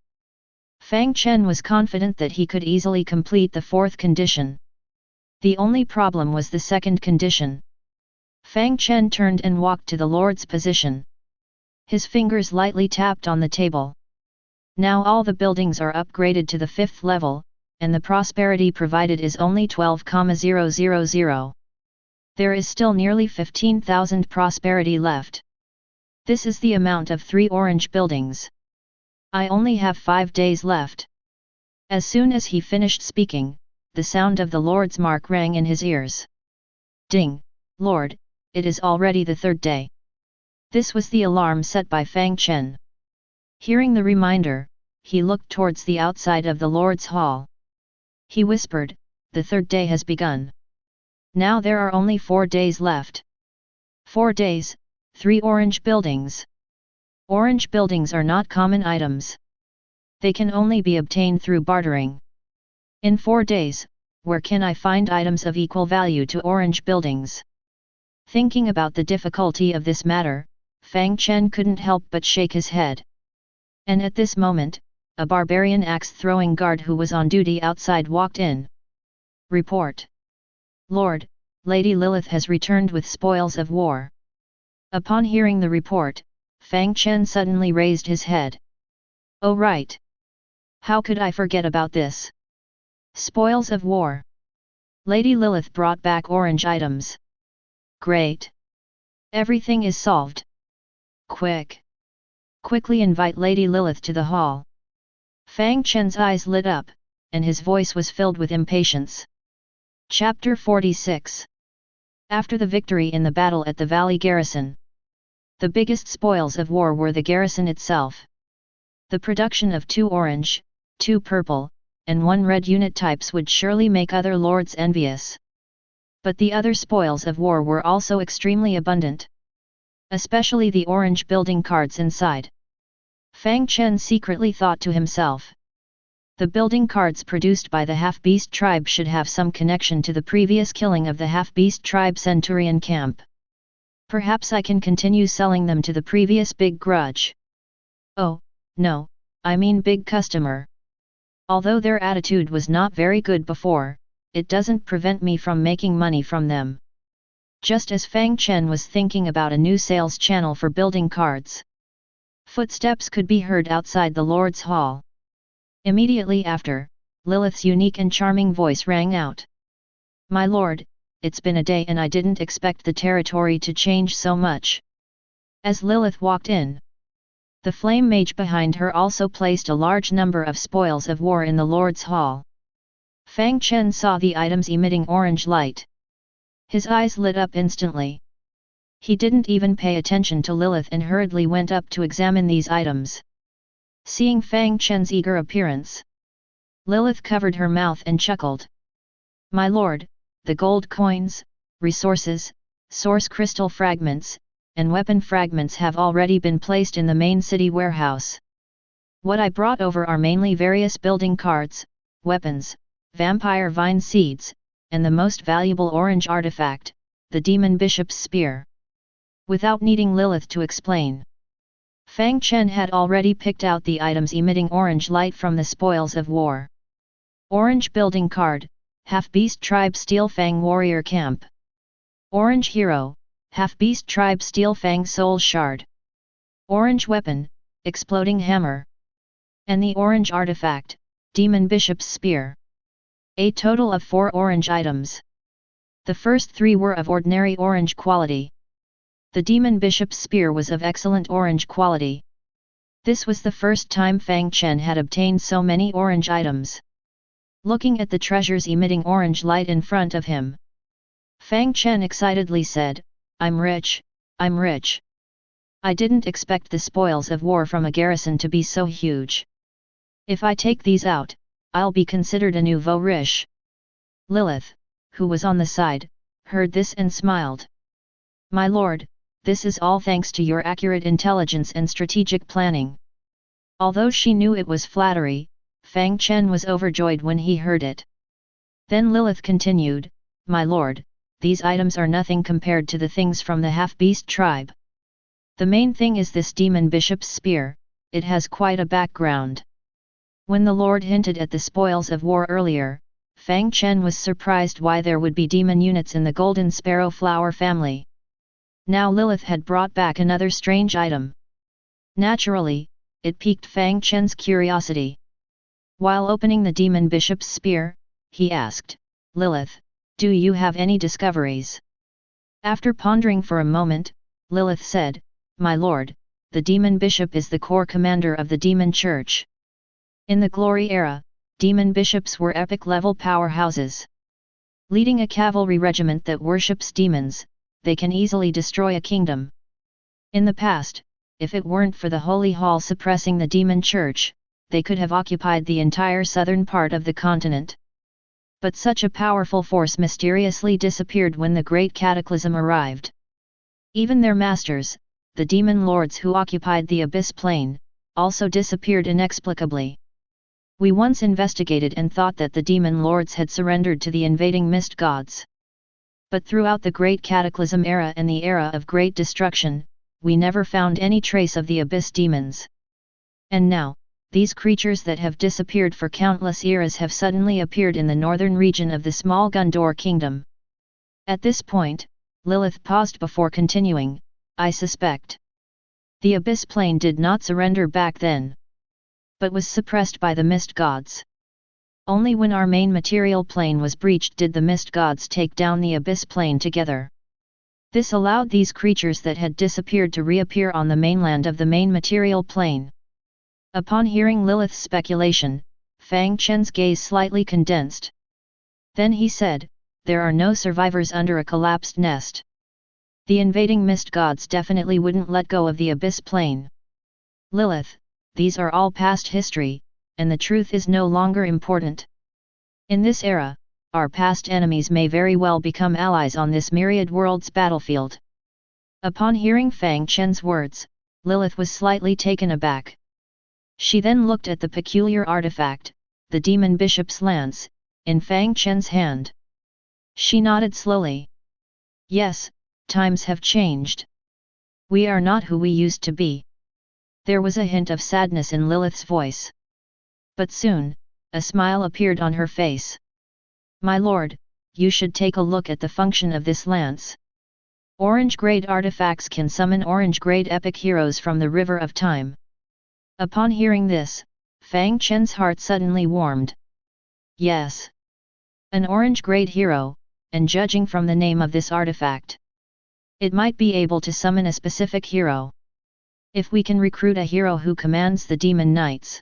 Fang Chen was confident that he could easily complete the 4th condition. The only problem was the 2nd condition. Fang Chen turned and walked to the Lord's position. His fingers lightly tapped on the table. Now all the buildings are upgraded to the 5th level, and the prosperity provided is only 12,000. There is still nearly 15,000 prosperity left. This is the amount of 3 orange buildings. I only have 5 days left. As soon as he finished speaking, the sound of the Lord's mark rang in his ears. Ding, Lord, it is already the 3rd day. This was the alarm set by Fang Chen. Hearing the reminder, he looked towards the outside of the Lord's hall. He whispered, "The 3rd day has begun. Now there are only 4 days left. 4 days, 3 orange buildings. Orange buildings are not common items. They can only be obtained through bartering. In 4 days, where can I find items of equal value to orange buildings?" Thinking about the difficulty of this matter, Fang Chen couldn't help but shake his head. And at this moment, a barbarian axe-throwing guard who was on duty outside walked in. Report. Lord, Lady Lilith has returned with spoils of war. Upon hearing the report, Fang Chen suddenly raised his head. Oh right! How could I forget about this? Spoils of war. Lady Lilith brought back orange items. Great! Everything is solved. Quickly invite Lady Lilith to the hall. Fang Chen's eyes lit up, and his voice was filled with impatience. Chapter 46. After the victory in the battle at the Valley Garrison. The biggest spoils of war were the garrison itself. The production of 2 orange, 2 purple, and 1 red unit types would surely make other lords envious. But the other spoils of war were also extremely abundant. Especially the orange building cards inside. Fang Chen secretly thought to himself. The building cards produced by the half-beast tribe should have some connection to the previous killing of the half-beast tribe Centurion camp. Perhaps I can continue selling them to the previous big grudge. Oh, no, I mean big customer. Although their attitude was not very good before, it doesn't prevent me from making money from them. Just as Fang Chen was thinking about a new sales channel for building cards. Footsteps could be heard outside the Lord's Hall. Immediately after, Lilith's unique and charming voice rang out. "My lord, it's been a day and I didn't expect the territory to change so much." As Lilith walked in, the flame mage behind her also placed a large number of spoils of war in the Lord's Hall. Fang Chen saw the items emitting orange light. His eyes lit up instantly. He didn't even pay attention to Lilith and hurriedly went up to examine these items. Seeing Fang Chen's eager appearance, Lilith covered her mouth and chuckled. "My lord, the gold coins, resources, source crystal fragments, and weapon fragments have already been placed in the main city warehouse. What I brought over are mainly various building cards, weapons, vampire vine seeds, and the most valuable orange artifact, the Demon Bishop's Spear." Without needing Lilith to explain, Fang Chen had already picked out the items emitting orange light from the spoils of war. Orange building card, half-beast tribe Steel Fang warrior camp. Orange hero, half-beast tribe Steel Fang soul shard. Orange weapon, exploding hammer. And the orange artifact, Demon Bishop's Spear. A total of 4 orange items. The first 3 were of ordinary orange quality. The Demon Bishop's Spear was of excellent orange quality. This was the first time Fang Chen had obtained so many orange items. Looking at the treasures emitting orange light in front of him, Fang Chen excitedly said, I'm rich, I'm rich. I didn't expect the spoils of war from a garrison to be so huge. If I take these out, I'll be considered a nouveau riche." Lilith, who was on the side, heard this and smiled. "My lord, this is all thanks to your accurate intelligence and strategic planning." Although she knew it was flattery, Fang Chen was overjoyed when he heard it. Then Lilith continued, "My lord, these items are nothing compared to the things from the half-beast tribe. The main thing is this Demon Bishop's Spear, it has quite a background." When the lord hinted at the spoils of war earlier, Fang Chen was surprised why there would be demon units in the Golden Sparrow Flower family. Now Lilith had brought back another strange item. Naturally, it piqued Fang Chen's curiosity. While opening the Demon Bishop's Spear, he asked, "Lilith, do you have any discoveries?" After pondering for a moment, Lilith said, "My lord, the Demon Bishop is the core commander of the Demon Church. In the Glory era, Demon Bishops were epic-level powerhouses. Leading a cavalry regiment that worships demons, they can easily destroy a kingdom. In the past, if it weren't for the Holy Hall suppressing the Demon Church, they could have occupied the entire southern part of the continent. But such a powerful force mysteriously disappeared when the Great Cataclysm arrived. Even their masters, the demon lords who occupied the Abyss Plane, also disappeared inexplicably. We once investigated and thought that the demon lords had surrendered to the invading mist gods. But throughout the Great Cataclysm era and the era of Great Destruction, we never found any trace of the Abyss demons. And now, these creatures that have disappeared for countless eras have suddenly appeared in the northern region of the small Gundor kingdom." At this point, Lilith paused before continuing, "I suspect the Abyss Plane did not surrender back then, but was suppressed by the mist gods. Only when our main material plane was breached did the mist gods take down the Abyss Plane together. This allowed these creatures that had disappeared to reappear on the mainland of the main material plane. Upon hearing Lilith's speculation, Fang Chen's gaze slightly condensed. Then he said, "There are no survivors under a collapsed nest. The invading mist gods definitely wouldn't let go of the abyss plane. Lilith, these are all past history, and the truth is no longer important. In this era, our past enemies may very well become allies on this Myriad Worlds battlefield." Upon hearing Fang Chen's words, Lilith was slightly taken aback. She then looked at the peculiar artifact, the demon bishop's lance, in Fang Chen's hand. She nodded slowly. "Yes, times have changed. We are not who we used to be." There was a hint of sadness in Lilith's voice. But soon, a smile appeared on her face. "My lord, you should take a look at the function of this lance. Orange-grade artifacts can summon orange-grade epic heroes from the river of time." Upon hearing this, Fang Chen's heart suddenly warmed. Yes. An orange-grade hero, and judging from the name of this artifact, it might be able to summon a specific hero. If we can recruit a hero who commands the demon knights,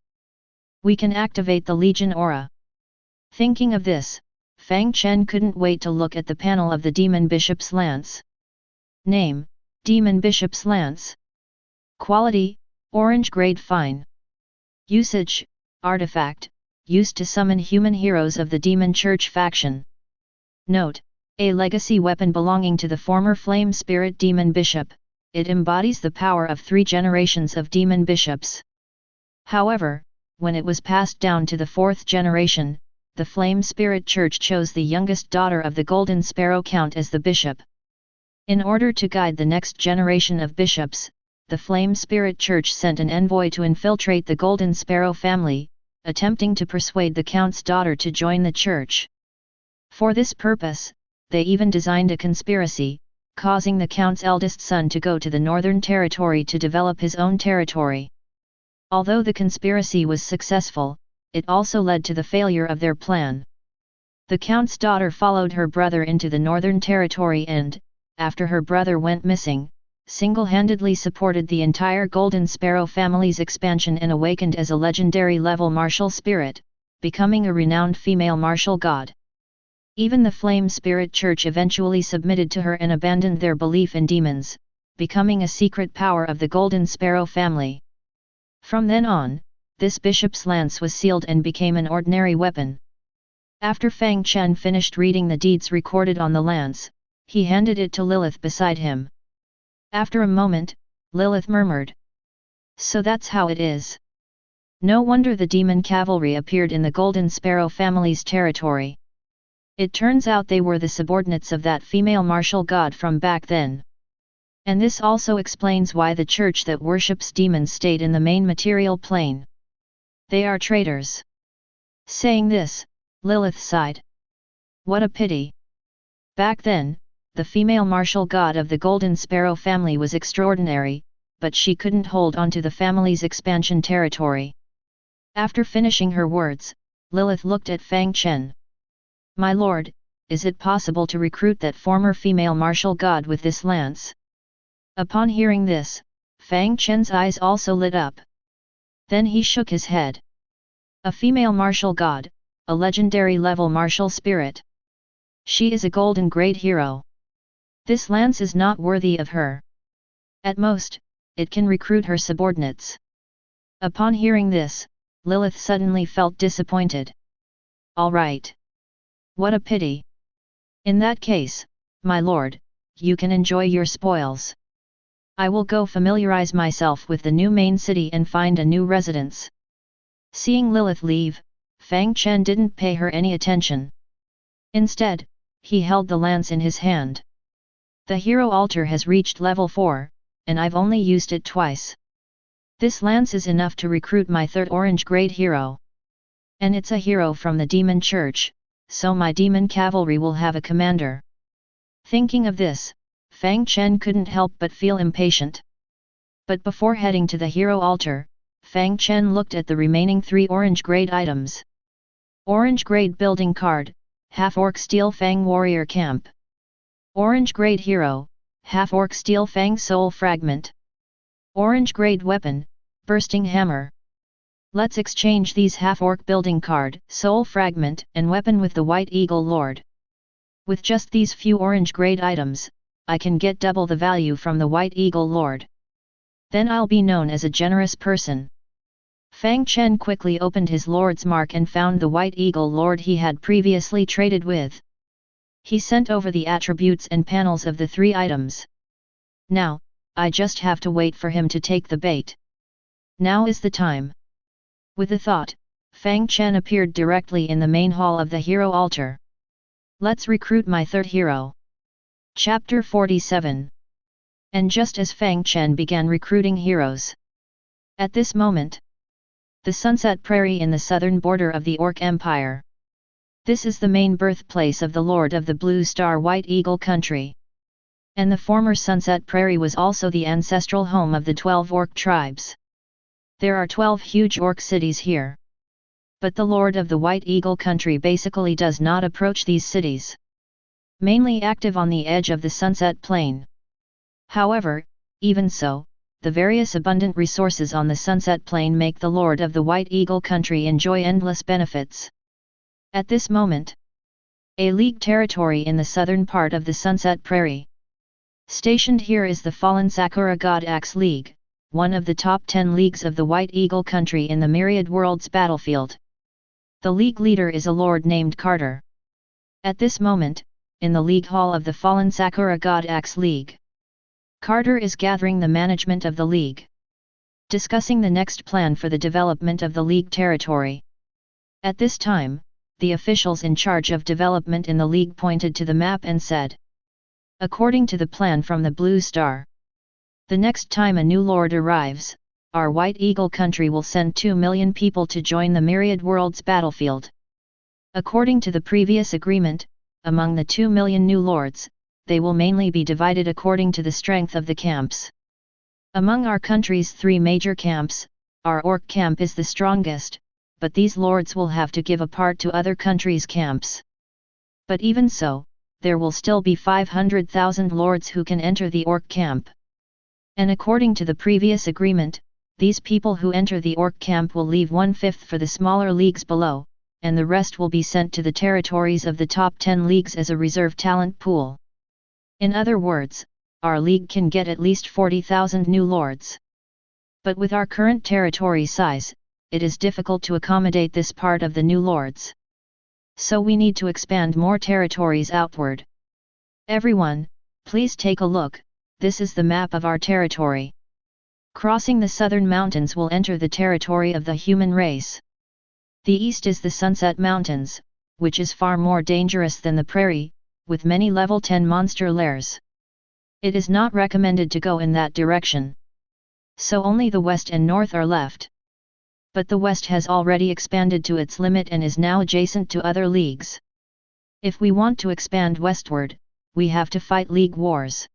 we can activate the Legion aura. Thinking of this, Fang Chen couldn't wait to look at the panel of the Demon Bishop's lance. Name, Demon Bishop's lance. Quality, orange grade fine. Usage, artifact, used to summon human heroes of the Demon Church faction. Note, a legacy weapon belonging to the former Flame Spirit Demon Bishop, it embodies the power of 3 generations of Demon Bishops. However, when it was passed down to the 4th generation, the Flame Spirit Church chose the youngest daughter of the Golden Sparrow Count as the bishop. In order to guide the next generation of bishops, the Flame Spirit Church sent an envoy to infiltrate the Golden Sparrow family, attempting to persuade the Count's daughter to join the church. For this purpose, they even designed a conspiracy, causing the Count's eldest son to go to the Northern Territory to develop his own territory. Although the conspiracy was successful, it also led to the failure of their plan. The Count's daughter followed her brother into the Northern Territory and, after her brother went missing, single-handedly supported the entire Golden Sparrow family's expansion and awakened as a legendary level martial spirit, becoming a renowned female martial god. Even the Flame Spirit Church eventually submitted to her and abandoned their belief in demons, becoming a secret power of the Golden Sparrow family. From then on, this bishop's lance was sealed and became an ordinary weapon. After Fang Chen finished reading the deeds recorded on the lance, he handed it to Lilith beside him. After a moment, Lilith murmured, "So that's how it is. No wonder the demon cavalry appeared in the Golden Sparrow family's territory. It turns out they were the subordinates of that female martial god from back then. And this also explains why the church that worships demons stayed in the main material plane. They are traitors." Saying this, Lilith sighed. What a pity. Back then, the female martial god of the Golden Sparrow family was extraordinary, but she couldn't hold on to the family's expansion territory. After finishing her words, Lilith looked at Fang Chen. "My lord, is it possible to recruit that former female martial god with this lance?" Upon hearing this, Fang Chen's eyes also lit up. Then he shook his head. "A female martial god, a legendary level martial spirit. She is a golden grade hero. This lance is not worthy of her. At most, it can recruit her subordinates." Upon hearing this, Lilith suddenly felt disappointed. "All right. What a pity. In that case, my lord, you can enjoy your spoils. I will go familiarize myself with the new main city and find a new residence." Seeing Lilith leave, Fang Chen didn't pay her any attention. Instead, he held the lance in his hand. "The hero altar has reached level 4, and I've only used it twice. This lance is enough to recruit my 3rd orange grade hero. And it's a hero from the Demon Church, so my demon cavalry will have a commander." Thinking of this, Fang Chen couldn't help but feel impatient. But before heading to the hero altar, Fang Chen looked at the remaining 3 orange grade items. Orange grade building card, Half-Orc Steel Fang Warrior Camp. Orange grade hero, Half-Orc Steel Fang Soul Fragment. Orange grade weapon, Bursting Hammer. Let's exchange these half-orc building card, soul fragment, and weapon with the White Eagle Lord. With just these few orange grade items, I can get double the value from the White Eagle Lord. Then I'll be known as a generous person. Fang Chen quickly opened his Lord's Mark and found the White Eagle Lord he had previously traded with. He sent over the attributes and panels of the 3 items. Now, I just have to wait for him to take the bait. Now is the time. With a thought, Fang Chen appeared directly in the main hall of the hero altar. Let's recruit my 3rd hero. Chapter 47. And just as Fang Chen began recruiting heroes. At this moment, the Sunset Prairie in the southern border of the Orc Empire. This is the main birthplace of the Lord of the Blue Star White Eagle country. And the former Sunset Prairie was also the ancestral home of the 12 Orc tribes. There are 12 huge Orc cities here. But the Lord of the White Eagle country basically does not approach these cities. Mainly active on the edge of the Sunset Plain. However, even so, the various abundant resources on the Sunset Plain make the Lord of the White Eagle country enjoy endless benefits. At this moment, a league territory in the southern part of the Sunset Prairie. Stationed here is the fallen Sakura God Axe League, one of the top 10 leagues of the White Eagle country in the Myriad Worlds battlefield. The league leader is a lord named Carter. At this moment, in the league hall of the fallen Sakura God Axe League, Carter is gathering the management of the league, discussing the next plan for the development of the league territory. At this time, the officials in charge of development in the league pointed to the map and said, according to the plan from the Blue Star, the next time a new lord arrives, our White Eagle country will send 2 million people to join the Myriad Worlds battlefield. According to the previous agreement, among the 2 million new lords, they will mainly be divided according to the strength of the camps. Among our country's 3 major camps, our Orc camp is the strongest, but these lords will have to give a part to other countries' camps. But even so, there will still be 500,000 lords who can enter the Orc camp. And according to the previous agreement, these people who enter the Orc camp will leave 1/5 for the smaller leagues below, and the rest will be sent to the territories of the top 10 leagues as a reserve talent pool. In other words, our league can get at least 40,000 new lords. But with our current territory size, it is difficult to accommodate this part of the new lords. So we need to expand more territories outward. Everyone, please take a look, this is the map of our territory. Crossing the southern mountains will enter the territory of the human race. The east is the Sunset Mountains, which is far more dangerous than the prairie, with many level 10 monster lairs. It is not recommended to go in that direction. So only the west and north are left. But the west has already expanded to its limit and is now adjacent to other leagues. If we want to expand westward, we have to fight league wars.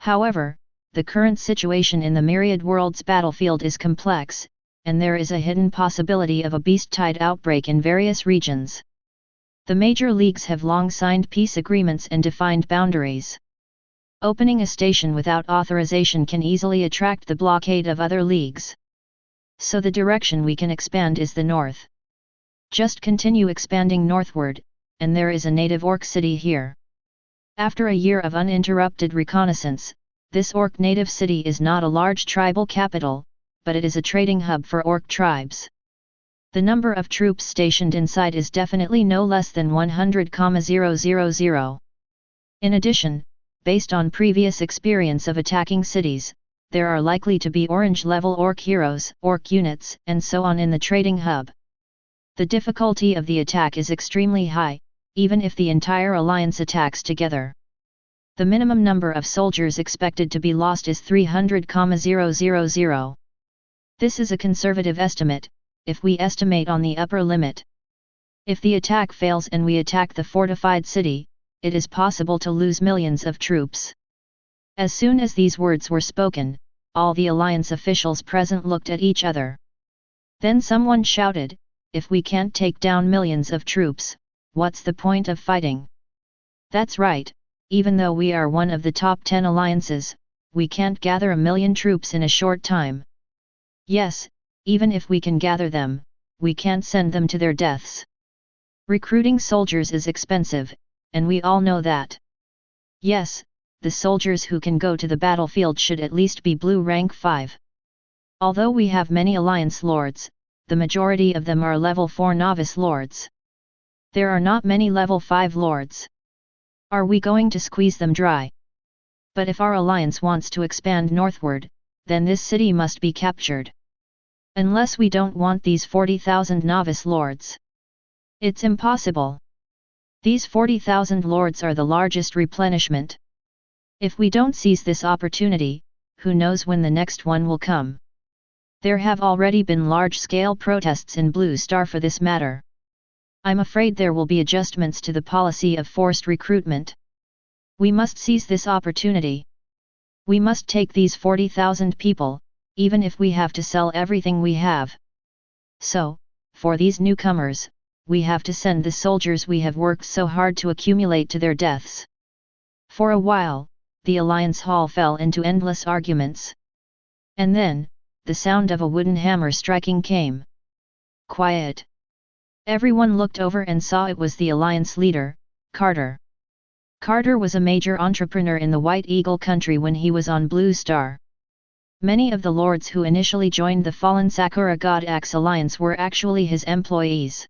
However, the current situation in the Myriad Worlds battlefield is complex, and there is a hidden possibility of a beast tide outbreak in various regions. The major leagues have long signed peace agreements and defined boundaries. Opening a station without authorization can easily attract the blockade of other leagues. So the direction we can expand is the north. Just continue expanding northward, and there is a native Orc city here. After a year of uninterrupted reconnaissance, this Orc native city is not a large tribal capital, but it is a trading hub for Orc tribes. The number of troops stationed inside is definitely no less than 100,000. In addition, based on previous experience of attacking cities, there are likely to be orange-level Orc heroes, Orc units, and so on in the trading hub. The difficulty of the attack is extremely high, even if the entire alliance attacks together. The minimum number of soldiers expected to be lost is 300,000. This is a conservative estimate, if we estimate on the upper limit. If the attack fails and we attack the fortified city, it is possible to lose millions of troops. As soon as these words were spoken, all the alliance officials present looked at each other. Then someone shouted, if we can't take down millions of troops, what's the point of fighting? That's right, even though we are one of the top 10 alliances, we can't gather 1 million troops in a short time. Yes, even if we can gather them, we can't send them to their deaths. Recruiting soldiers is expensive, and we all know that. Yes, the soldiers who can go to the battlefield should at least be blue rank 5. Although we have many alliance lords, the majority of them are level 4 novice lords. There are not many level 5 lords. Are we going to squeeze them dry? But if our alliance wants to expand northward, then this city must be captured. Unless we don't want these 40,000 novice lords. It's impossible. These 40,000 lords are the largest replenishment. If we don't seize this opportunity, who knows when the next one will come. There have already been large-scale protests in Blue Star for this matter. I'm afraid there will be adjustments to the policy of forced recruitment. We must seize this opportunity. We must take these 40,000 people, even if we have to sell everything we have. So, for these newcomers, we have to send the soldiers we have worked so hard to accumulate to their deaths. For a while, the Alliance Hall fell into endless arguments. And then, the sound of a wooden hammer striking came. Quiet. Everyone looked over and saw it was the Alliance leader, Carter. Carter was a major entrepreneur in the White Eagle country when he was on Blue Star. Many of the lords who initially joined the fallen Sakura God Axe Alliance were actually his employees.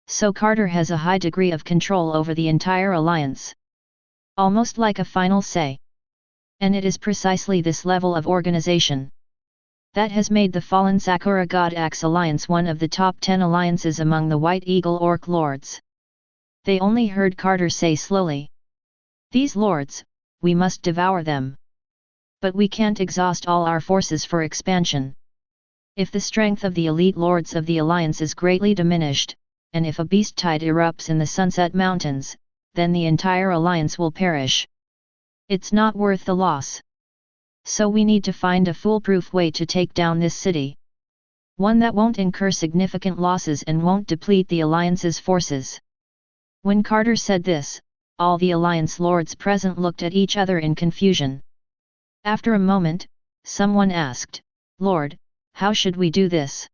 So Carter has a high degree of control over the entire alliance. Almost like a final say. And it is precisely this level of organization that has made the fallen Sakura God Axe Alliance one of the top 10 alliances among the White Eagle Orc Lords. They only heard Carter say slowly. These lords, we must devour them. But we can't exhaust all our forces for expansion. If the strength of the elite lords of the alliance is greatly diminished, and if a beast tide erupts in the Sunset Mountains, then the entire alliance will perish. It's not worth the loss. So we need to find a foolproof way to take down this city. One that won't incur significant losses and won't deplete the alliance's forces. When Carter said this, all the alliance lords present looked at each other in confusion. After a moment, someone asked, "Lord, how should we do this?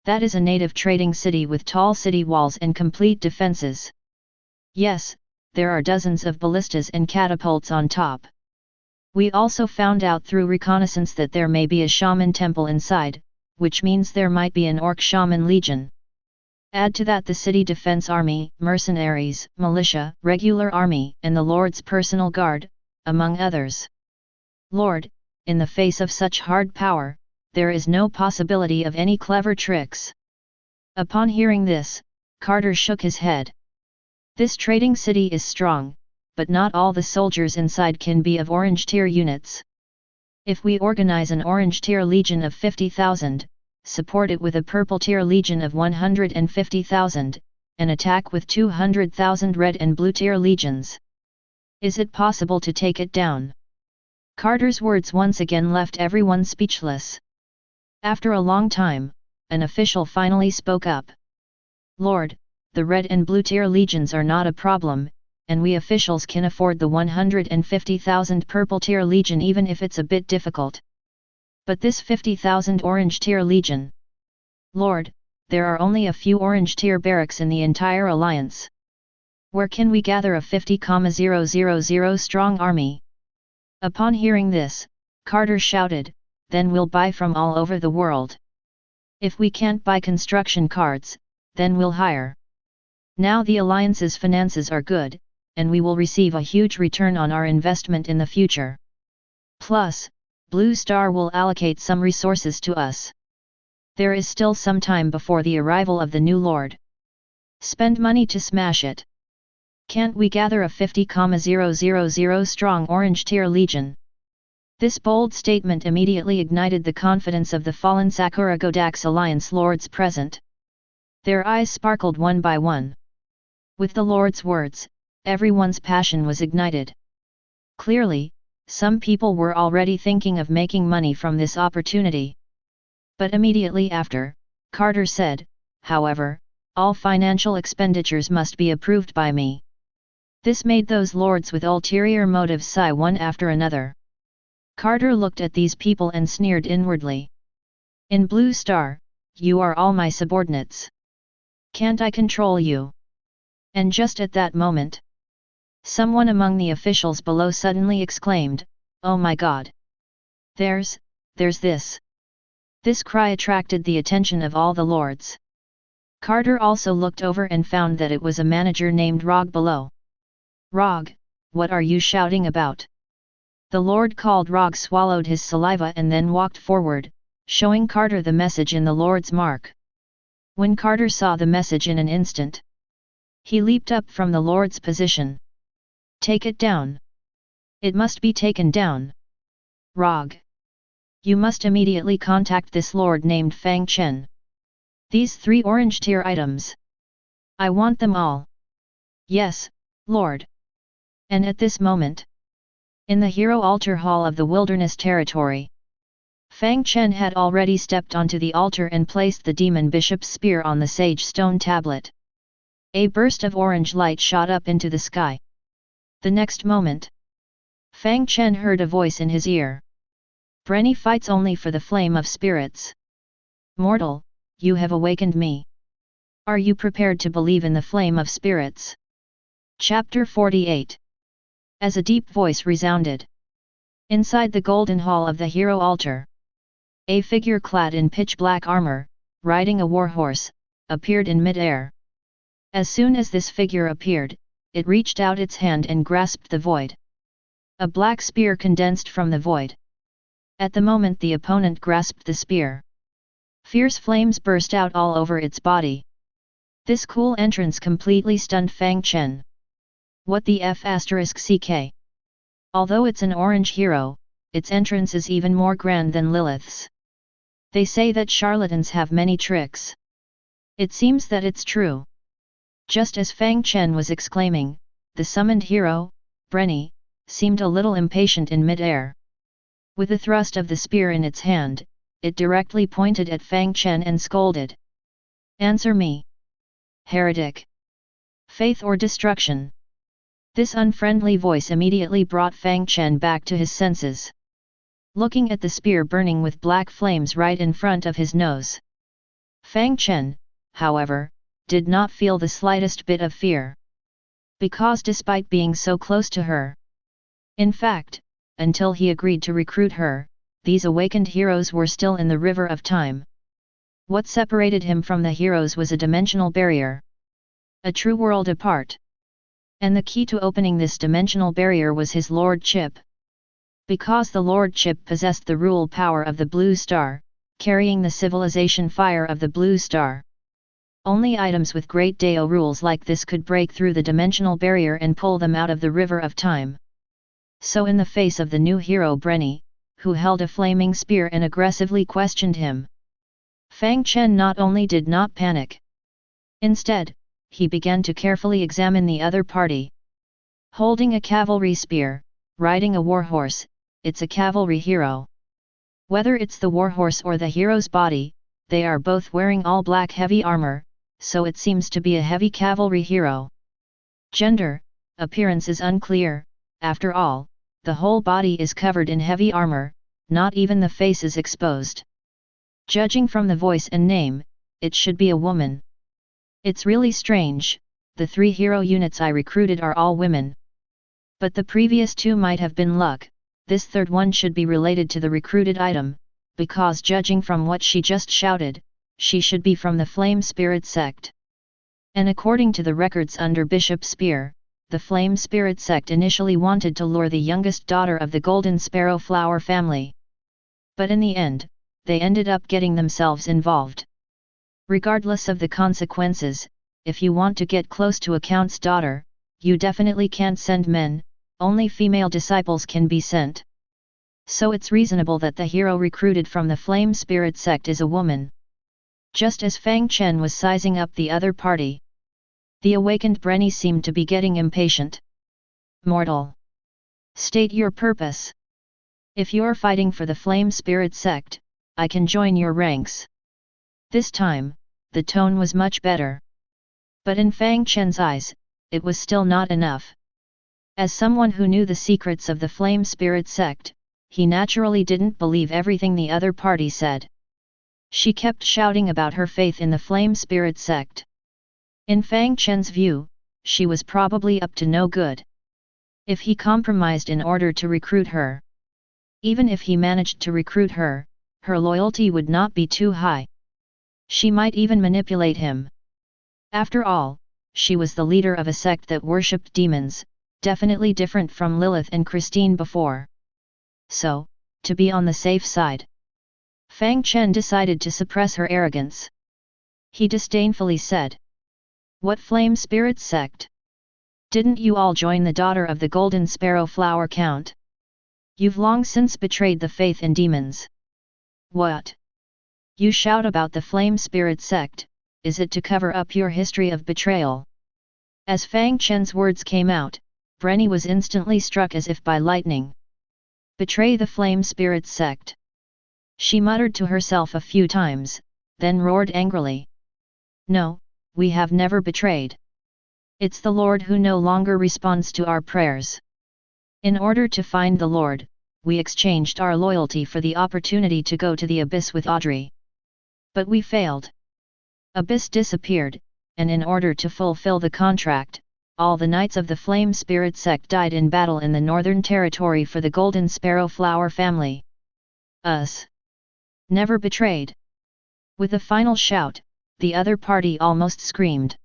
That is a native trading city with tall city walls and complete defenses. Yes, there are dozens of ballistas and catapults on top. We also found out through reconnaissance that there may be a shaman temple inside, which means there might be an orc shaman legion. Add to that the city defense army, mercenaries, militia, regular army, and the Lord's personal guard, among others. Lord, in the face of such hard power, there is no possibility of any clever tricks." Upon hearing this, Carter shook his head. This trading city is strong, but not all the soldiers inside can be of Orange Tier units. If we organize an Orange Tier legion of 50,000, support it with a Purple Tier legion of 150,000, and attack with 200,000 Red and Blue Tier legions. Is it possible to take it down? Carter's words once again left everyone speechless. After a long time, an official finally spoke up. "Lord, the Red and Blue Tier legions are not a problem, and we officials can afford the 150,000 Purple Tier legion even if it's a bit difficult. But this 50,000 Orange Tier legion? Lord, there are only a few Orange Tier barracks in the entire alliance. Where can we gather a 50,000 strong army?" Upon hearing this, Carter shouted, "Then we'll buy from all over the world. If we can't buy construction cards, then we'll hire. Now the alliance's finances are good, and we will receive a huge return on our investment in the future. Plus, Blue Star will allocate some resources to us. There is still some time before the arrival of the new lord. Spend money to smash it. Can't we gather a 50,000 strong Orange Tier legion?" This bold statement immediately ignited the confidence of the fallen Sakura God Axe Alliance lords present. Their eyes sparkled one by one. With the lord's words, everyone's passion was ignited. Clearly, some people were already thinking of making money from this opportunity. But immediately after, Carter said, "However, all financial expenditures must be approved by me." This made those lords with ulterior motives sigh one after another. Carter looked at these people and sneered inwardly. In Blue Star, you are all my subordinates. Can't I control you? And just at that moment, someone among the officials below suddenly exclaimed, "Oh my God! There's this!" This cry attracted the attention of all the lords. Carter also looked over and found that it was a manager named Rog below. "Rog, what are you shouting about?" The lord called Rog swallowed his saliva and then walked forward, showing Carter the message in the lord's mark. When Carter saw the message in an instant, he leaped up from the lord's position. "Take it down. It must be taken down. Rog, you must immediately contact this lord named Fang Chen. These 3 orange tier items. I want them all." "Yes, Lord." And at this moment, in the hero altar hall of the wilderness territory, Fang Chen had already stepped onto the altar and placed the demon bishop's spear on the sage stone tablet. A burst of orange light shot up into the sky. The next moment, Fang Chen heard a voice in his ear. "Brenny fights only for the flame of spirits. Mortal, you have awakened me. Are you prepared to believe in the flame of spirits?" Chapter 48. As a deep voice resounded inside the golden hall of the hero altar, a figure clad in pitch-black armor, riding a warhorse, appeared in mid-air. As soon as this figure appeared, it reached out its hand and grasped the void. A black spear condensed from the void. At the moment the opponent grasped the spear, fierce flames burst out all over its body. This cool entrance completely stunned Fang Chen. What the f***ck? Although it's an orange hero, its entrance is even more grand than Lilith's. They say that charlatans have many tricks. It seems that it's true. Just as Fang Chen was exclaiming, the summoned hero, Brenny, seemed a little impatient in mid-air. With a thrust of the spear in its hand, it directly pointed at Fang Chen and scolded. "Answer me! Heretic! Faith or destruction?" This unfriendly voice immediately brought Fang Chen back to his senses. Looking at the spear burning with black flames right in front of his nose, Fang Chen, however, did not feel the slightest bit of fear. Because despite being so close to her, in fact, until he agreed to recruit her, these awakened heroes were still in the river of time. What separated him from the heroes was a dimensional barrier. A true world apart. And the key to opening this dimensional barrier was his lordship. Because the lordship possessed the rule power of the Blue Star, carrying the civilization fire of the Blue Star. Only items with great Deo rules like this could break through the dimensional barrier and pull them out of the river of time. So in the face of the new hero Brenny, who held a flaming spear and aggressively questioned him, Fang Chen not only did not panic. Instead, he began to carefully examine the other party. Holding a cavalry spear, riding a warhorse, it's a cavalry hero. Whether it's the warhorse or the hero's body, they are both wearing all black heavy armor, so it seems to be a heavy cavalry hero. Gender, appearance is unclear, after all, the whole body is covered in heavy armor, not even the face is exposed. Judging from the voice and name, it should be a woman. It's really strange, the 3 hero units I recruited are all women. But the previous 2 might have been luck, this third one should be related to the recruited item, because judging from what she just shouted, she should be from the Flame Spirit sect. And according to the records under Bishop Spear, the Flame Spirit sect initially wanted to lure the youngest daughter of the Golden Sparrow Flower family. But in the end, they ended up getting themselves involved. Regardless of the consequences, if you want to get close to a count's daughter, you definitely can't send men, only female disciples can be sent. So it's reasonable that the hero recruited from the Flame Spirit sect is a woman. Just as Fang Chen was sizing up the other party, the awakened Brenny seemed to be getting impatient. "Mortal! State your purpose. If you're fighting for the Flame Spirit sect, I can join your ranks." This time, the tone was much better. But in Fang Chen's eyes, it was still not enough. As someone who knew the secrets of the Flame Spirit sect, he naturally didn't believe everything the other party said. She kept shouting about her faith in the Flame Spirit sect. In Fang Chen's view, she was probably up to no good. If he compromised in order to recruit her, even if he managed to recruit her, her loyalty would not be too high. She might even manipulate him. After all, she was the leader of a sect that worshipped demons, definitely different from Lilith and Christine before. So, to be on the safe side, Fang Chen decided to suppress her arrogance. He disdainfully said, "What Flame Spirit sect? Didn't you all join the daughter of the Golden Sparrow Flower Count? You've long since betrayed the faith in demons. What? You shout about the Flame Spirit sect, is it to cover up your history of betrayal?" As Fang Chen's words came out, Brenny was instantly struck as if by lightning. Betray the Flame Spirit sect? She muttered to herself a few times, then roared angrily. "No, we have never betrayed. It's the Lord who no longer responds to our prayers. In order to find the Lord, we exchanged our loyalty for the opportunity to go to the Abyss with Audrey. But we failed. Abyss disappeared, and in order to fulfill the contract, all the Knights of the Flame Spirit sect died in battle in the Northern Territory for the Golden Sparrow Flower family. Us. Never betrayed." With a final shout, the other party almost screamed.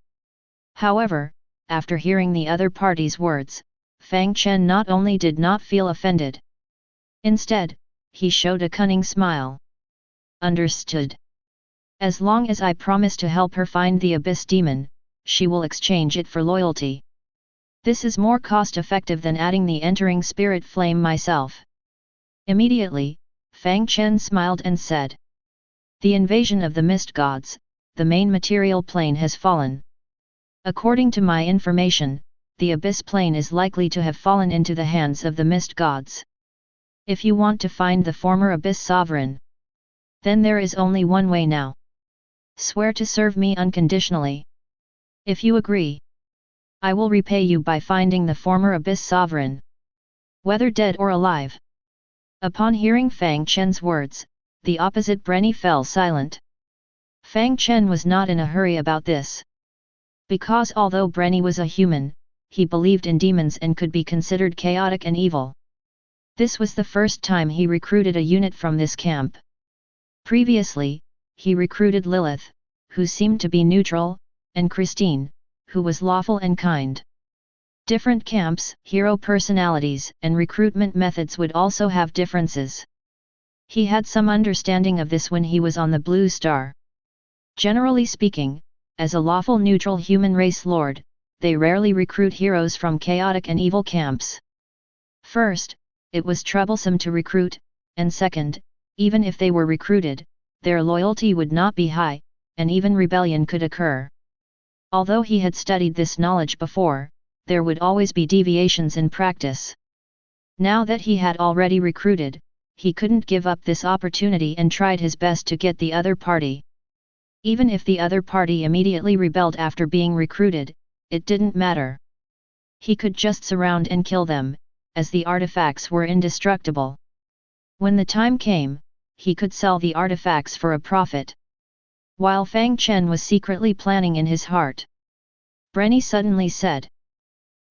However, after hearing the other party's words, Fang Chen not only did not feel offended. Instead, he showed a cunning smile. "Understood. As long as I promise to help her find the Abyss Demon, she will exchange it for loyalty. This is more cost-effective than adding the entering spirit flame myself." Immediately, Fang Chen smiled and said, "The invasion of the Mist Gods, the main material plane has fallen. According to my information, the Abyss plane is likely to have fallen into the hands of the Mist Gods. If you want to find the former Abyss Sovereign, then there is only one way now. Swear to serve me unconditionally. If you agree, I will repay you by finding the former Abyss Sovereign, whether dead or alive." Upon hearing Fang Chen's words, the opposite Brenny fell silent. Fang Chen was not in a hurry about this. Because although Brenny was a human, he believed in demons and could be considered chaotic and evil. This was the first time he recruited a unit from this camp. Previously, he recruited Lilith, who seemed to be neutral, and Christine, who was lawful and kind. Different camps, hero personalities, and recruitment methods would also have differences. He had some understanding of this when he was on the Blue Star. Generally speaking, as a lawful neutral human race lord, they rarely recruit heroes from chaotic and evil camps. First, it was troublesome to recruit, and second, even if they were recruited, their loyalty would not be high, and even rebellion could occur. Although he had studied this knowledge before, there would always be deviations in practice. Now that he had already recruited, he couldn't give up this opportunity and tried his best to get the other party. Even if the other party immediately rebelled after being recruited, it didn't matter. He could just surround and kill them, as the artifacts were indestructible. When the time came, he could sell the artifacts for a profit. While Fang Chen was secretly planning in his heart, Brenny suddenly said,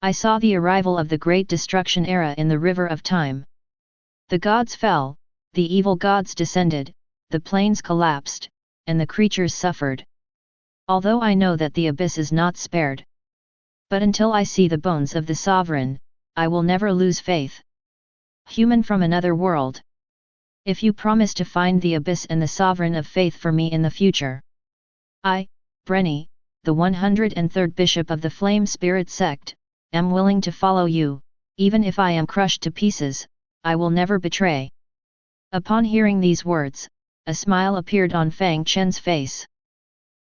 "I saw the arrival of the Great Destruction Era in the River of Time. The gods fell, the evil gods descended, the plains collapsed, and the creatures suffered. Although I know that the abyss is not spared. But until I see the bones of the sovereign, I will never lose faith. Human from another world. If you promise to find the abyss and the sovereign of faith for me in the future, I, Brenny, the 103rd Bishop of the Flame Spirit Sect, am willing to follow you, even if I am crushed to pieces, I will never betray." Upon hearing these words, a smile appeared on Fang Chen's face.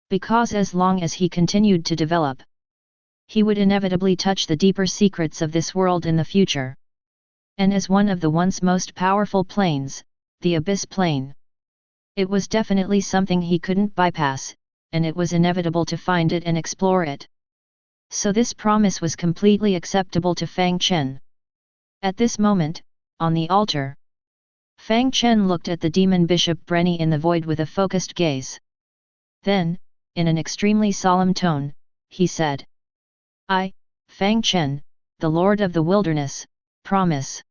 Because as long as he continued to develop, he would inevitably touch the deeper secrets of this world in the future. And as one of the once most powerful planes, the Abyss Plane, it was definitely something he couldn't bypass, and it was inevitable to find it and explore it. So this promise was completely acceptable to Fang Chen. At this moment, on the altar, Fang Chen looked at the demon bishop Brenny in the void with a focused gaze. Then, in an extremely solemn tone, he said, I, Fang Chen, the Lord of the Wilderness, promise.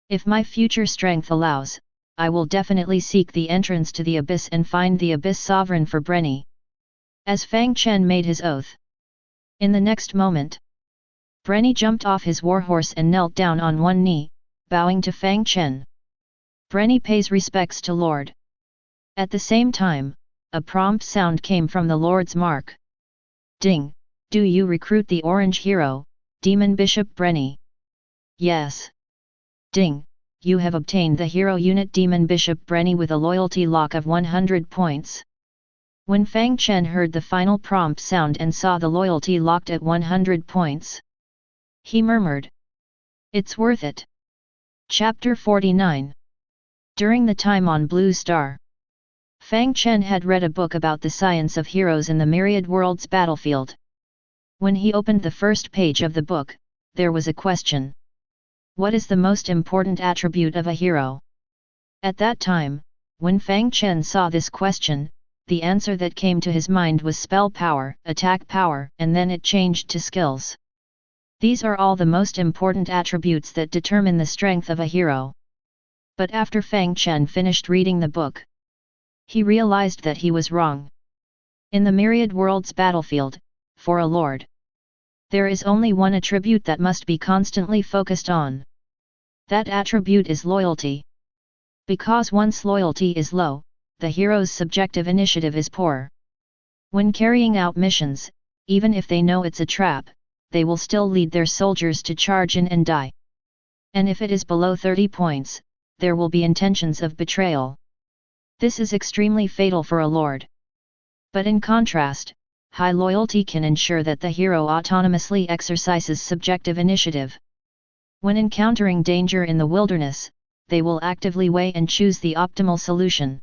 If my future strength allows, I will definitely seek the entrance to the abyss and find the abyss sovereign for Brenny. As Fang Chen made his oath. In the next moment, Brenny jumped off his warhorse and knelt down on one knee, bowing to Fang Chen. Brenny pays respects to Lord. At the same time, a prompt sound came from the Lord's mark. Ding, do you recruit the orange hero, Demon Bishop Brenny? Yes. Ding, you have obtained the hero unit Demon Bishop Brenny with a loyalty lock of 100 points. When Fang Chen heard the final prompt sound and saw the loyalty locked at 100 points, he murmured, it's worth it. Chapter 49. During the time on Blue Star, Fang Chen had read a book about the science of heroes in the Myriad Worlds battlefield. When he opened the first page of the book, there was a question. What is the most important attribute of a hero? At that time, when Fang Chen saw this question, the answer that came to his mind was spell power, attack power, and then it changed to skills. These are all the most important attributes that determine the strength of a hero. But after Fang Chen finished reading the book, he realized that he was wrong. In the Myriad Worlds battlefield, for a lord, there is only one attribute that must be constantly focused on. That attribute is loyalty. Because once loyalty is low, the hero's subjective initiative is poor. When carrying out missions, even if they know it's a trap, they will still lead their soldiers to charge in and die. And if it is below 30 points, there will be intentions of betrayal. This is extremely fatal for a lord. But in contrast, high loyalty can ensure that the hero autonomously exercises subjective initiative. When encountering danger in the wilderness, they will actively weigh and choose the optimal solution.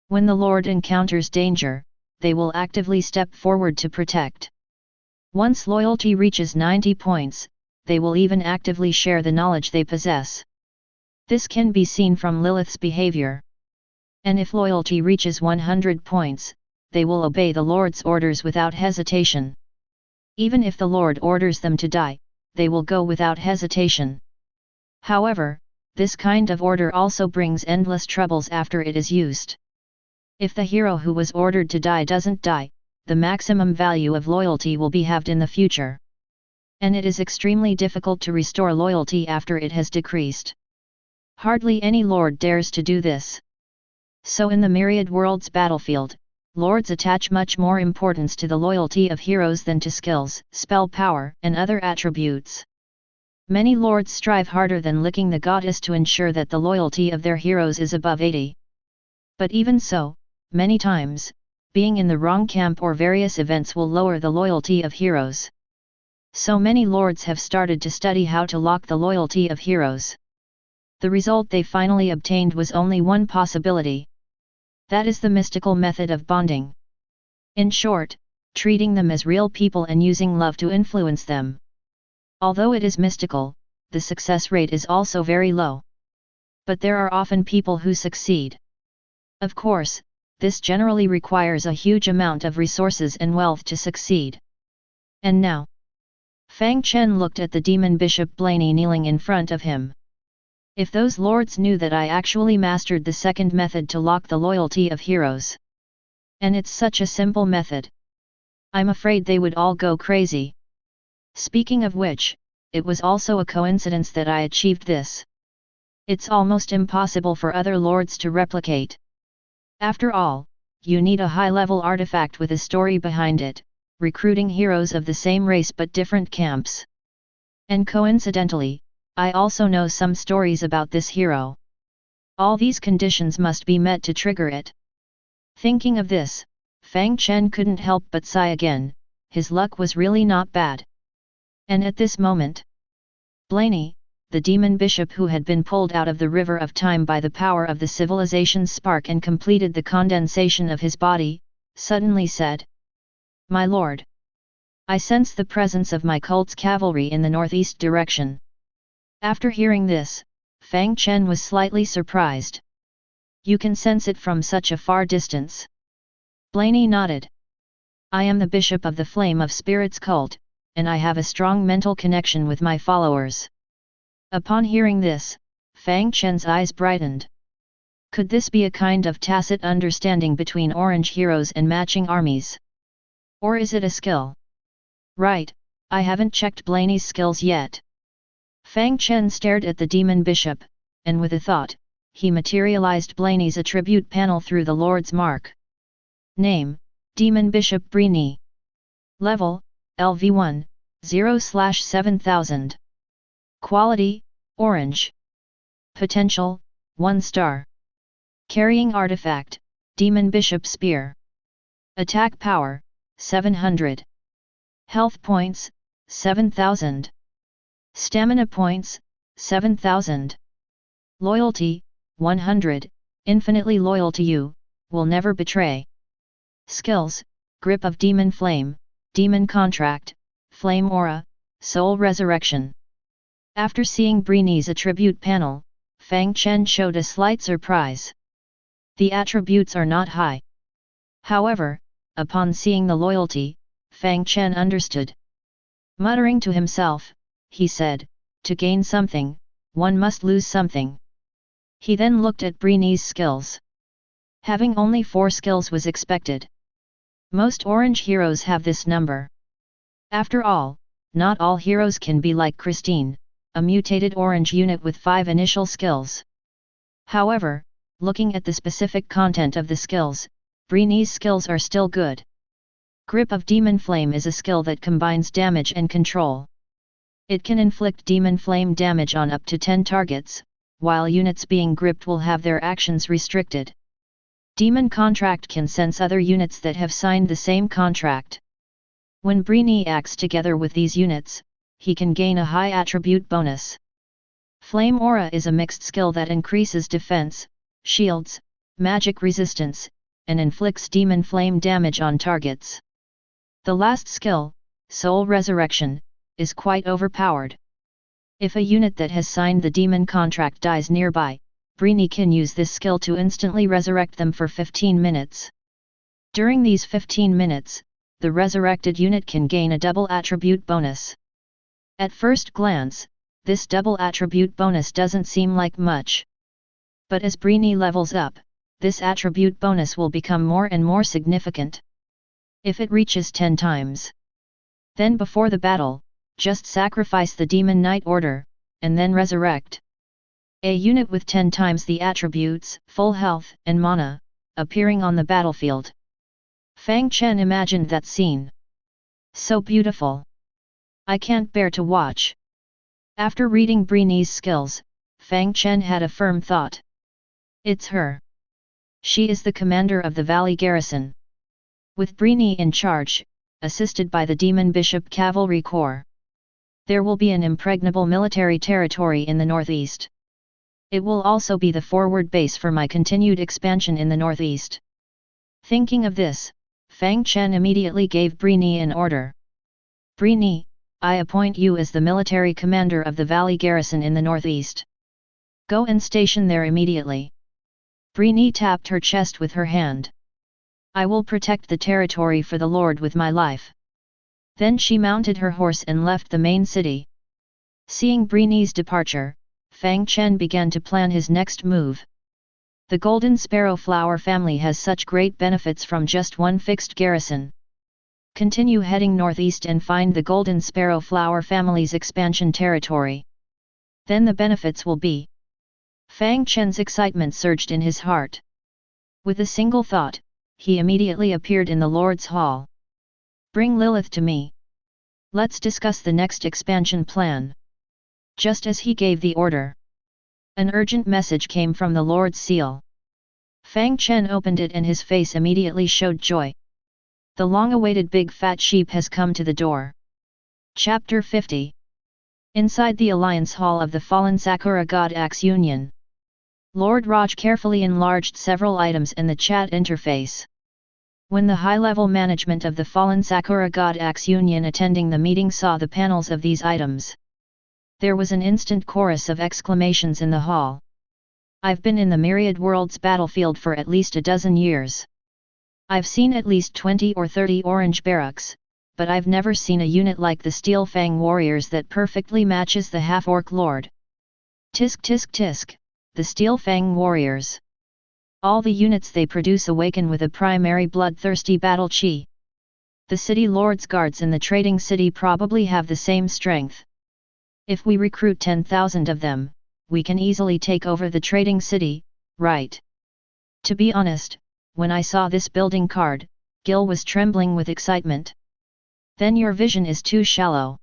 When the lord encounters danger, they will actively step forward to protect. Once loyalty reaches 90 points, they will even actively share the knowledge they possess. This can be seen from Lilith's behavior. And if loyalty reaches 100 points, they will obey the Lord's orders without hesitation. Even if the Lord orders them to die, they will go without hesitation. However, this kind of order also brings endless troubles after it is used. If the hero who was ordered to die doesn't die, the maximum value of loyalty will be halved in the future. And it is extremely difficult to restore loyalty after it has decreased. Hardly any lord dares to do this. So in the Myriad Worlds battlefield, lords attach much more importance to the loyalty of heroes than to skills, spell power, and other attributes. Many lords strive harder than licking the goddess to ensure that the loyalty of their heroes is above 80. But even so, many times, being in the wrong camp or various events will lower the loyalty of heroes. So many lords have started to study how to lock the loyalty of heroes. The result they finally obtained was only one possibility. That is the mystical method of bonding. In short, treating them as real people and using love to influence them. Although it is mystical, the success rate is also very low. But there are often people who succeed. Of course, this generally requires a huge amount of resources and wealth to succeed. And now, Fang Chen looked at the demon bishop Blaney kneeling in front of him. If those lords knew that I actually mastered the second method to lock the loyalty of heroes. And it's such a simple method. I'm afraid they would all go crazy. Speaking of which, it was also a coincidence that I achieved this. It's almost impossible for other lords to replicate. After all, you need a high-level artifact with a story behind it, recruiting heroes of the same race but different camps. And coincidentally, I also know some stories about this hero. All these conditions must be met to trigger it. Thinking of this, Fang Chen couldn't help but sigh again. His luck was really not bad. And at this moment, Blaney, the demon bishop who had been pulled out of the river of time by the power of the civilization's spark and completed the condensation of his body, suddenly said, "My lord, I sense the presence of my cult's cavalry in the northeast direction." After hearing this, Fang Chen was slightly surprised. You can sense it from such a far distance. Blaney nodded. I am the bishop of the Flame of Spirits cult, and I have a strong mental connection with my followers. Upon hearing this, Fang Chen's eyes brightened. Could this be a kind of tacit understanding between orange heroes and matching armies? Or is it a skill? Right, I haven't checked Blaney's skills yet. Fang Chen stared at the demon bishop, and with a thought, he materialized Blaney's attribute panel through the Lord's Mark. Name, Demon Bishop Brini. Level, LV1, 0/7000. Quality, Orange. Potential, 1 star. Carrying Artifact, Demon Bishop Spear. Attack Power, 700. Health Points, 7000. Stamina Points, 7000. Loyalty, 100, infinitely loyal to you, will never betray. Skills, Grip of Demon Flame, Demon Contract, Flame Aura, Soul Resurrection. After seeing Brini's attribute panel, Fang Chen showed a slight surprise. The attributes are not high. However, upon seeing the loyalty, Fang Chen understood. Muttering to himself, he said, to gain something, one must lose something. He then looked at Brini's skills. Having only 4 skills was expected. Most orange heroes have this number. After all, not all heroes can be like Christine, a mutated orange unit with 5 initial skills. However, looking at the specific content of the skills, Brini's skills are still good. Grip of Demon Flame is a skill that combines damage and control. It can inflict demon flame damage on up to 10 targets, while units being gripped will have their actions restricted. Demon Contract can sense other units that have signed the same contract. When Brini acts together with these units, he can gain a high attribute bonus. Flame Aura is a mixed skill that increases defense, shields, magic resistance, and inflicts demon flame damage on targets. The last skill, Soul Resurrection, is quite overpowered. If a unit that has signed the demon contract dies nearby, Brini can use this skill to instantly resurrect them for 15 minutes. During these 15 minutes, the resurrected unit can gain a double attribute bonus. At first glance, this double attribute bonus doesn't seem like much. But as Brini levels up, this attribute bonus will become more and more significant. If it reaches 10 times, then before the battle, just sacrifice the Demon Knight order, and then resurrect. A unit with 10 times the attributes, full health and mana, appearing on the battlefield. Fang Chen imagined that scene. So beautiful. I can't bear to watch. After reading Brini's skills, Fang Chen had a firm thought. It's her. She is the commander of the Valley Garrison. With Brini in charge, assisted by the Demon Bishop Cavalry Corps, there will be an impregnable military territory in the northeast. It will also be the forward base for my continued expansion in the northeast. Thinking of this, Fang Chen immediately gave Brini an order. Brini, I appoint you as the military commander of the Valley Garrison in the northeast. Go and station there immediately. Brini tapped her chest with her hand. I will protect the territory for the Lord with my life. Then she mounted her horse and left the main city. Seeing Brini's departure, Fang Chen began to plan his next move. The Golden Sparrow Flower family has such great benefits from just one fixed garrison. Continue heading northeast and find the Golden Sparrow Flower family's expansion territory. Then the benefits will be. Fang Chen's excitement surged in his heart. With a single thought, he immediately appeared in the Lord's Hall. Bring Lilith to me. Let's discuss the next expansion plan. Just as he gave the order, an urgent message came from the Lord's seal. Fang Chen opened it and his face immediately showed joy. The long-awaited big fat sheep has come to the door. Chapter 50. Inside the Alliance Hall of the Fallen Sakura God Axe Union, Lord Raj carefully enlarged several items in the chat interface. When the high-level management of the Fallen Sakura God Axe Union attending the meeting saw the panels of these items, There was an instant chorus of exclamations in the hall. I've been in the Myriad Worlds battlefield for at least a dozen years. I've seen at least 20 or 30 orange barracks, but I've never seen a unit like the Steel Fang warriors that perfectly matches the half-orc lord. Tisk tisk tisk, the Steel Fang warriors. All the units they produce awaken with a primary bloodthirsty battle chi. The city lord's guards in the trading city probably have the same strength. If we recruit 10,000 of them, we can easily take over the trading city, right? To be honest, when I saw this building card, Gil was trembling with excitement. Then your vision is too shallow.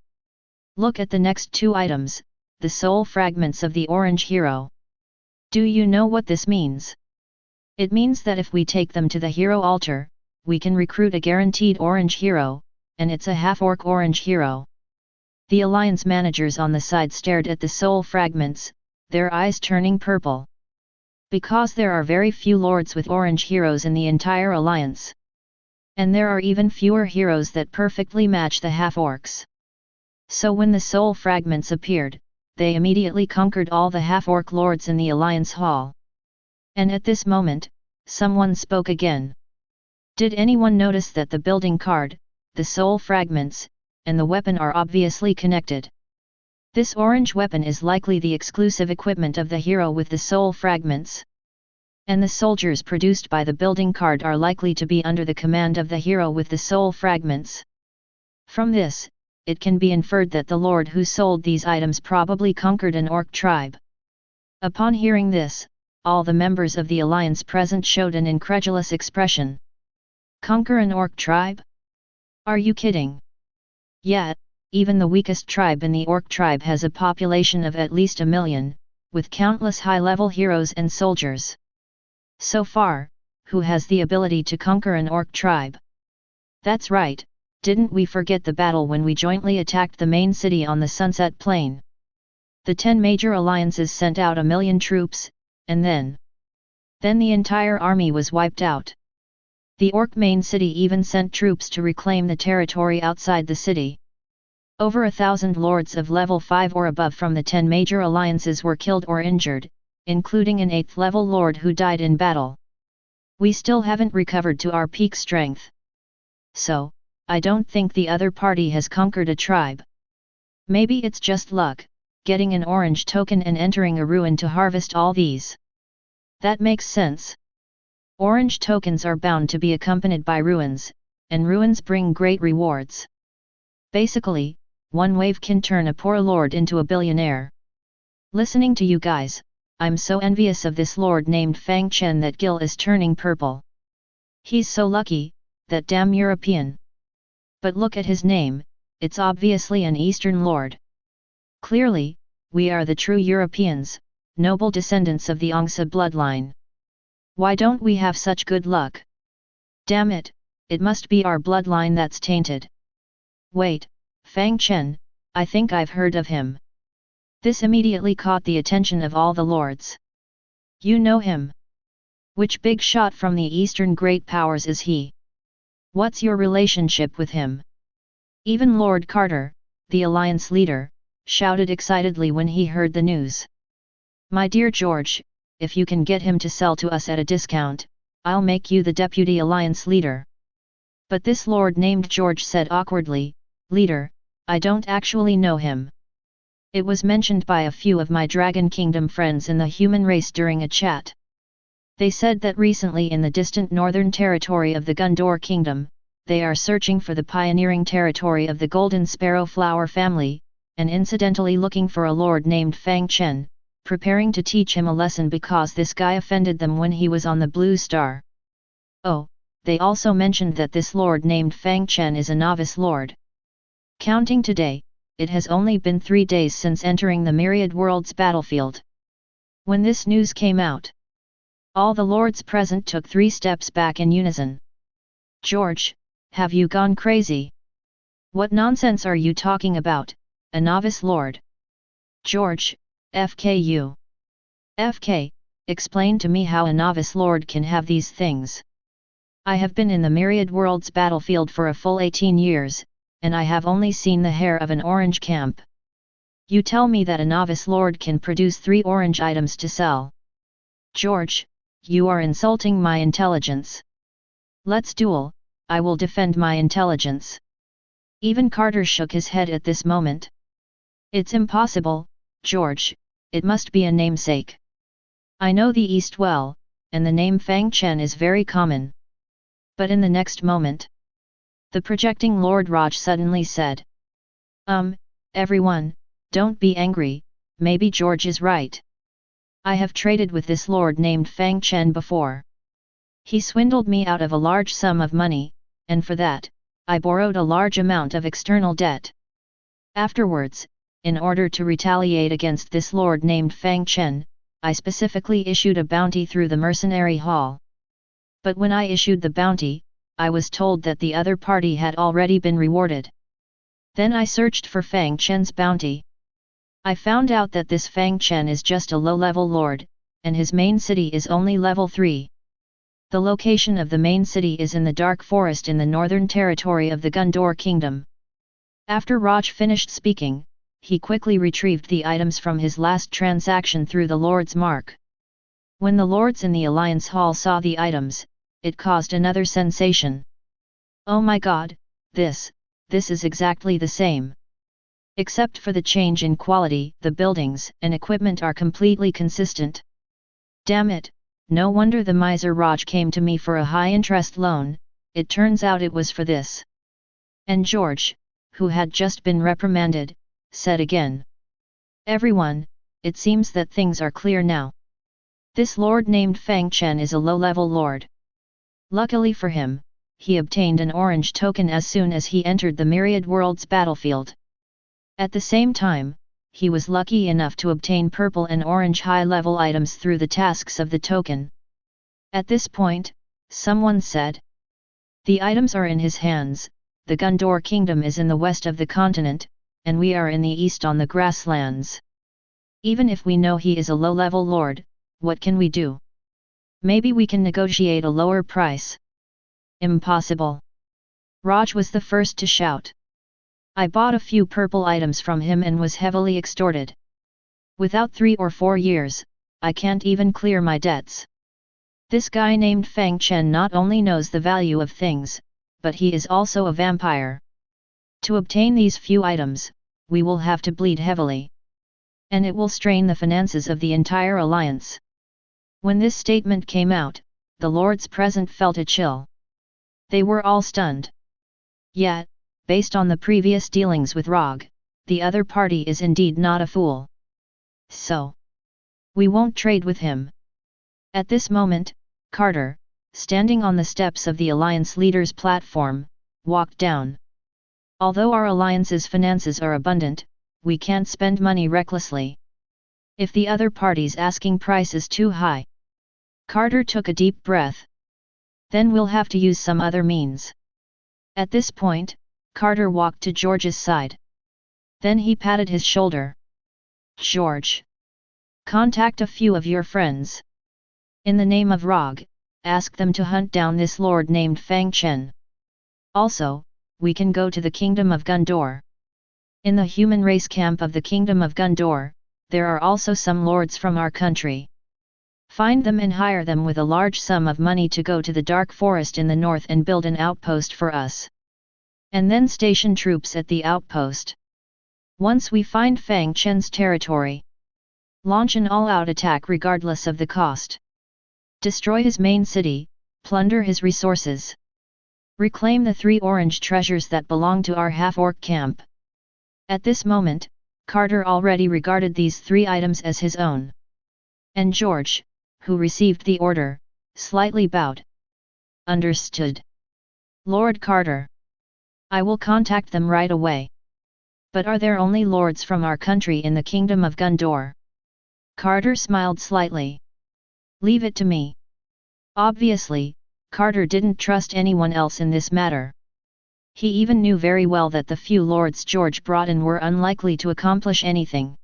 Look at the next two items, the soul fragments of the orange hero. Do you know what this means? It means that if we take them to the hero altar, we can recruit a guaranteed orange hero, and it's a half-orc orange hero. The alliance managers on the side stared at the soul fragments, their eyes turning purple. Because there are very few lords with orange heroes in the entire alliance. And there are even fewer heroes that perfectly match the half-orcs. So when the soul fragments appeared, they immediately conquered all the half-orc lords in the alliance hall. And at this moment, someone spoke again. Did anyone notice that the building card, the soul fragments, and the weapon are obviously connected? This orange weapon is likely the exclusive equipment of the hero with the soul fragments. And the soldiers produced by the building card are likely to be under the command of the hero with the soul fragments. From this, it can be inferred that the lord who sold these items probably conquered an orc tribe. Upon hearing this, all the members of the alliance present showed an incredulous expression. Conquer an orc tribe? Are you kidding? Yet, even the weakest tribe in the orc tribe has a population of at least 1 million, with countless high-level heroes and soldiers. So far, who has the ability to conquer an orc tribe? That's right, didn't we forget the battle when we jointly attacked the main city on the Sunset Plain? The 10 major alliances sent out 1 million troops, and then the entire army was wiped out. The orc main city even sent troops to reclaim the territory outside the city. Over 1,000 lords of level 5 or above from the 10 major alliances were killed or injured, including an 8th level lord who died in battle. We still haven't recovered to our peak strength. So, I don't think the other party has conquered a tribe. Maybe it's just luck, getting an orange token and entering a ruin to harvest all these. That makes sense. Orange tokens are bound to be accompanied by ruins, and ruins bring great rewards. Basically, one wave can turn a poor lord into a billionaire. Listening to you guys, I'm so envious of this lord named Fang Chen that Gil is turning purple. He's so lucky, that damn European. But look at his name, it's obviously an Eastern lord. Clearly, we are the true Europeans, noble descendants of the Angsa bloodline. Why don't we have such good luck? Damn it, it must be our bloodline that's tainted. Wait, Fang Chen, I think I've heard of him. This immediately caught the attention of all the lords. You know him? Which big shot from the Eastern great powers is he? What's your relationship with him? Even Lord Carter, the alliance leader, shouted excitedly when he heard the news. My dear George, if you can get him to sell to us at a discount, I'll make you the deputy alliance leader. But this lord named George said awkwardly, Leader, I don't actually know him. It was mentioned by a few of my Dragon Kingdom friends in the human race during a chat. They said that recently in the distant northern territory of the Gundor Kingdom, they are searching for the pioneering territory of the Golden Sparrow Flower family, and incidentally looking for a lord named Fang Chen, preparing to teach him a lesson because this guy offended them when he was on the Blue Star. Oh, they also mentioned that this lord named Fang Chen is a novice lord. Counting today, it has only been 3 days since entering the Myriad Worlds battlefield. When this news came out, all the lords present took 3 steps back in unison. George, have you gone crazy? What nonsense are you talking about, a novice lord? George, FKU. FK, explain to me how a novice lord can have these things. I have been in the Myriad Worlds battlefield for a full 18 years, and I have only seen the hair of an orange camp. You tell me that a novice lord can produce 3 orange items to sell. George, you are insulting my intelligence. Let's duel, I will defend my intelligence. Even Carter shook his head at this moment. It's impossible, George, it must be a namesake. I know the East well, and the name Fang Chen is very common. But in the next moment, the projecting Lord Raj suddenly said. Everyone, don't be angry, maybe George is right. I have traded with this lord named Fang Chen before. He swindled me out of a large sum of money, and for that, I borrowed a large amount of external debt. Afterwards, in order to retaliate against this lord named Fang Chen, I specifically issued a bounty through the mercenary hall. But when I issued the bounty, I was told that the other party had already been rewarded. Then I searched for Fang Chen's bounty. I found out that this Fang Chen is just a low-level lord, and his main city is only level 3. The location of the main city is in the dark forest in the northern territory of the Gundor Kingdom. After Raj finished speaking, he quickly retrieved the items from his last transaction through the Lord's Mark. When the lords in the Alliance Hall saw the items, it caused another sensation. Oh my god, this is exactly the same. Except for the change in quality, the buildings and equipment are completely consistent. Damn it, no wonder the miser Raj came to me for a high-interest loan, it turns out it was for this. And George, who had just been reprimanded, said again. Everyone, it seems that things are clear now. This lord named Fang Chen is a low-level lord. Luckily for him, he obtained an orange token as soon as he entered the Myriad Worlds battlefield. At the same time, he was lucky enough to obtain purple and orange high-level items through the tasks of the token. At this point, someone said. The items are in his hands, the Gundor Kingdom is in the west of the continent, and we are in the east on the grasslands. Even if we know he is a low-level lord, what can we do? Maybe we can negotiate a lower price. Impossible. Raj was the first to shout. I bought a few purple items from him and was heavily extorted. Without 3 or 4 years, I can't even clear my debts. This guy named Fang Chen not only knows the value of things, but he is also a vampire. To obtain these few items, we will have to bleed heavily. And it will strain the finances of the entire alliance. When this statement came out, the lords present felt a chill. They were all stunned. Yet, based on the previous dealings with Rog, the other party is indeed not a fool. So, we won't trade with him. At this moment, Carter, standing on the steps of the alliance leader's platform, walked down. Although our alliance's finances are abundant, we can't spend money recklessly. If the other party's asking price is too high. Carter took a deep breath. Then we'll have to use some other means. At this point, Carter walked to George's side. Then he patted his shoulder. George. Contact a few of your friends. In the name of Rog, ask them to hunt down this lord named Fang Chen. Also, we can go to the Kingdom of Gundor. In the human race camp of the Kingdom of Gundor, there are also some lords from our country. Find them and hire them with a large sum of money to go to the dark forest in the north and build an outpost for us. And then station troops at the outpost. Once we find Fang Chen's territory, launch an all-out attack regardless of the cost. Destroy his main city, plunder his resources. Reclaim the 3 orange treasures that belong to our half-orc camp. At this moment, Carter already regarded these 3 items as his own. And George, who received the order, slightly bowed. Understood. Lord Carter. I will contact them right away. But are there only lords from our country in the Kingdom of Gundor? Carter smiled slightly. Leave it to me. Obviously, Carter didn't trust anyone else in this matter. He even knew very well that the few lords George brought in were unlikely to accomplish anything.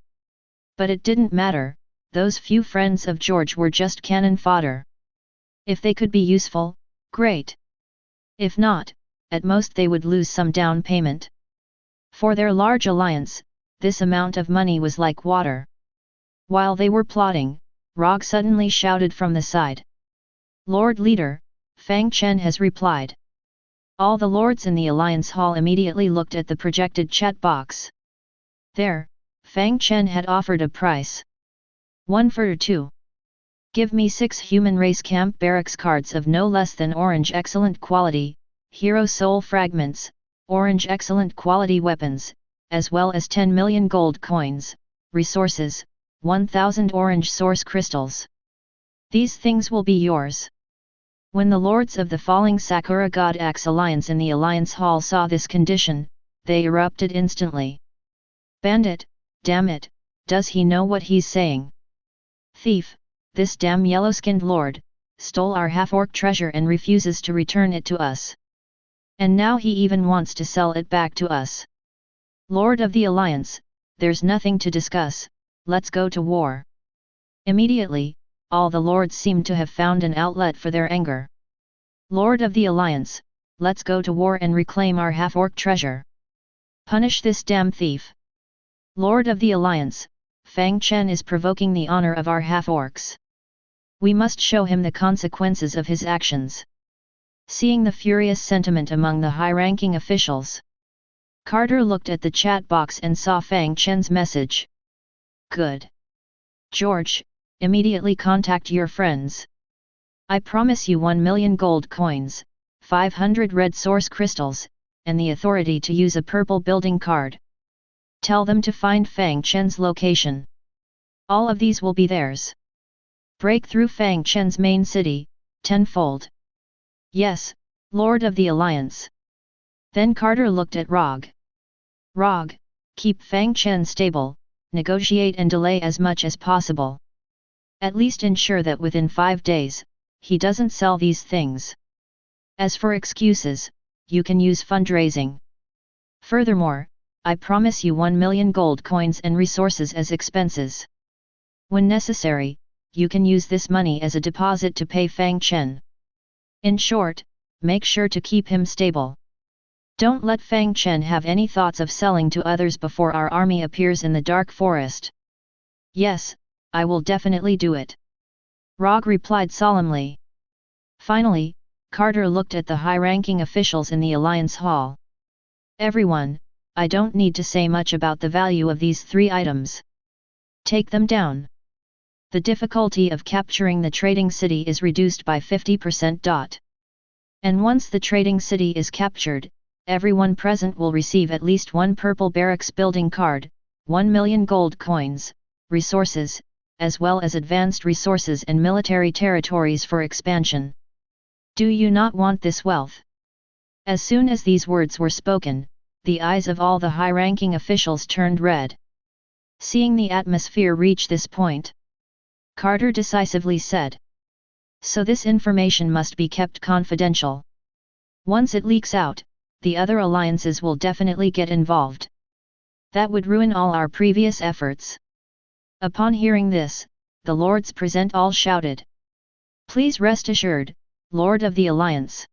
But it didn't matter, those few friends of George were just cannon fodder. If they could be useful, great. If not, at most they would lose some down payment. For their large alliance, this amount of money was like water. While they were plotting, Rog suddenly shouted from the side. Lord Leader, Fang Chen has replied. All the lords in the Alliance Hall immediately looked at the projected chat box. There, Fang Chen had offered a price. 1 for 2. Give me 6 human race camp barracks cards of no less than orange excellent quality, hero soul fragments, orange excellent quality weapons, as well as 10 million gold coins, resources, 1000 orange source crystals. These things will be yours. When the lords of the Falling Sakura God Axe Alliance in the Alliance Hall saw this condition, they erupted instantly. Bandit, damn it, does he know what he's saying? Thief, this damn yellow-skinned lord, stole our half-orc treasure and refuses to return it to us. And now he even wants to sell it back to us. Lord of the Alliance, there's nothing to discuss, let's go to war. Immediately, all the lords seemed to have found an outlet for their anger. Lord of the Alliance, let's go to war and reclaim our half-orc treasure. Punish this damn thief. Lord of the Alliance, Fang Chen is provoking the honor of our half-orcs. We must show him the consequences of his actions. Seeing the furious sentiment among the high-ranking officials, Carter looked at the chat box and saw Fang Chen's message. Good. George, immediately contact your friends. I promise you 1 million gold coins, 500 red source crystals, and the authority to use a purple building card. Tell them to find Fang Chen's location. All of these will be theirs. Break through Fang Chen's main city, tenfold. Yes, Lord of the Alliance. Then Carter looked at Rog. Rog, keep Fang Chen stable, negotiate and delay as much as possible. At least ensure that within 5 days, he doesn't sell these things. As for excuses, you can use fundraising. Furthermore, I promise you 1 million gold coins and resources as expenses. When necessary, you can use this money as a deposit to pay Fang Chen. In short, make sure to keep him stable. Don't let Fang Chen have any thoughts of selling to others before our army appears in the dark forest. Yes, I will definitely do it. Rog replied solemnly. Finally, Carter looked at the high-ranking officials in the Alliance Hall. Everyone, I don't need to say much about the value of these 3 items. Take them down. The difficulty of capturing the trading city is reduced by 50%. And once the trading city is captured, everyone present will receive at least 1 purple barracks building card, 1 million gold coins, resources, as well as advanced resources and military territories for expansion. Do you not want this wealth? As soon as these words were spoken, the eyes of all the high-ranking officials turned red. Seeing the atmosphere reach this point, Carter decisively said. So this information must be kept confidential. Once it leaks out, the other alliances will definitely get involved. That would ruin all our previous efforts. Upon hearing this, the lords present all shouted. Please rest assured, Lord of the Alliance.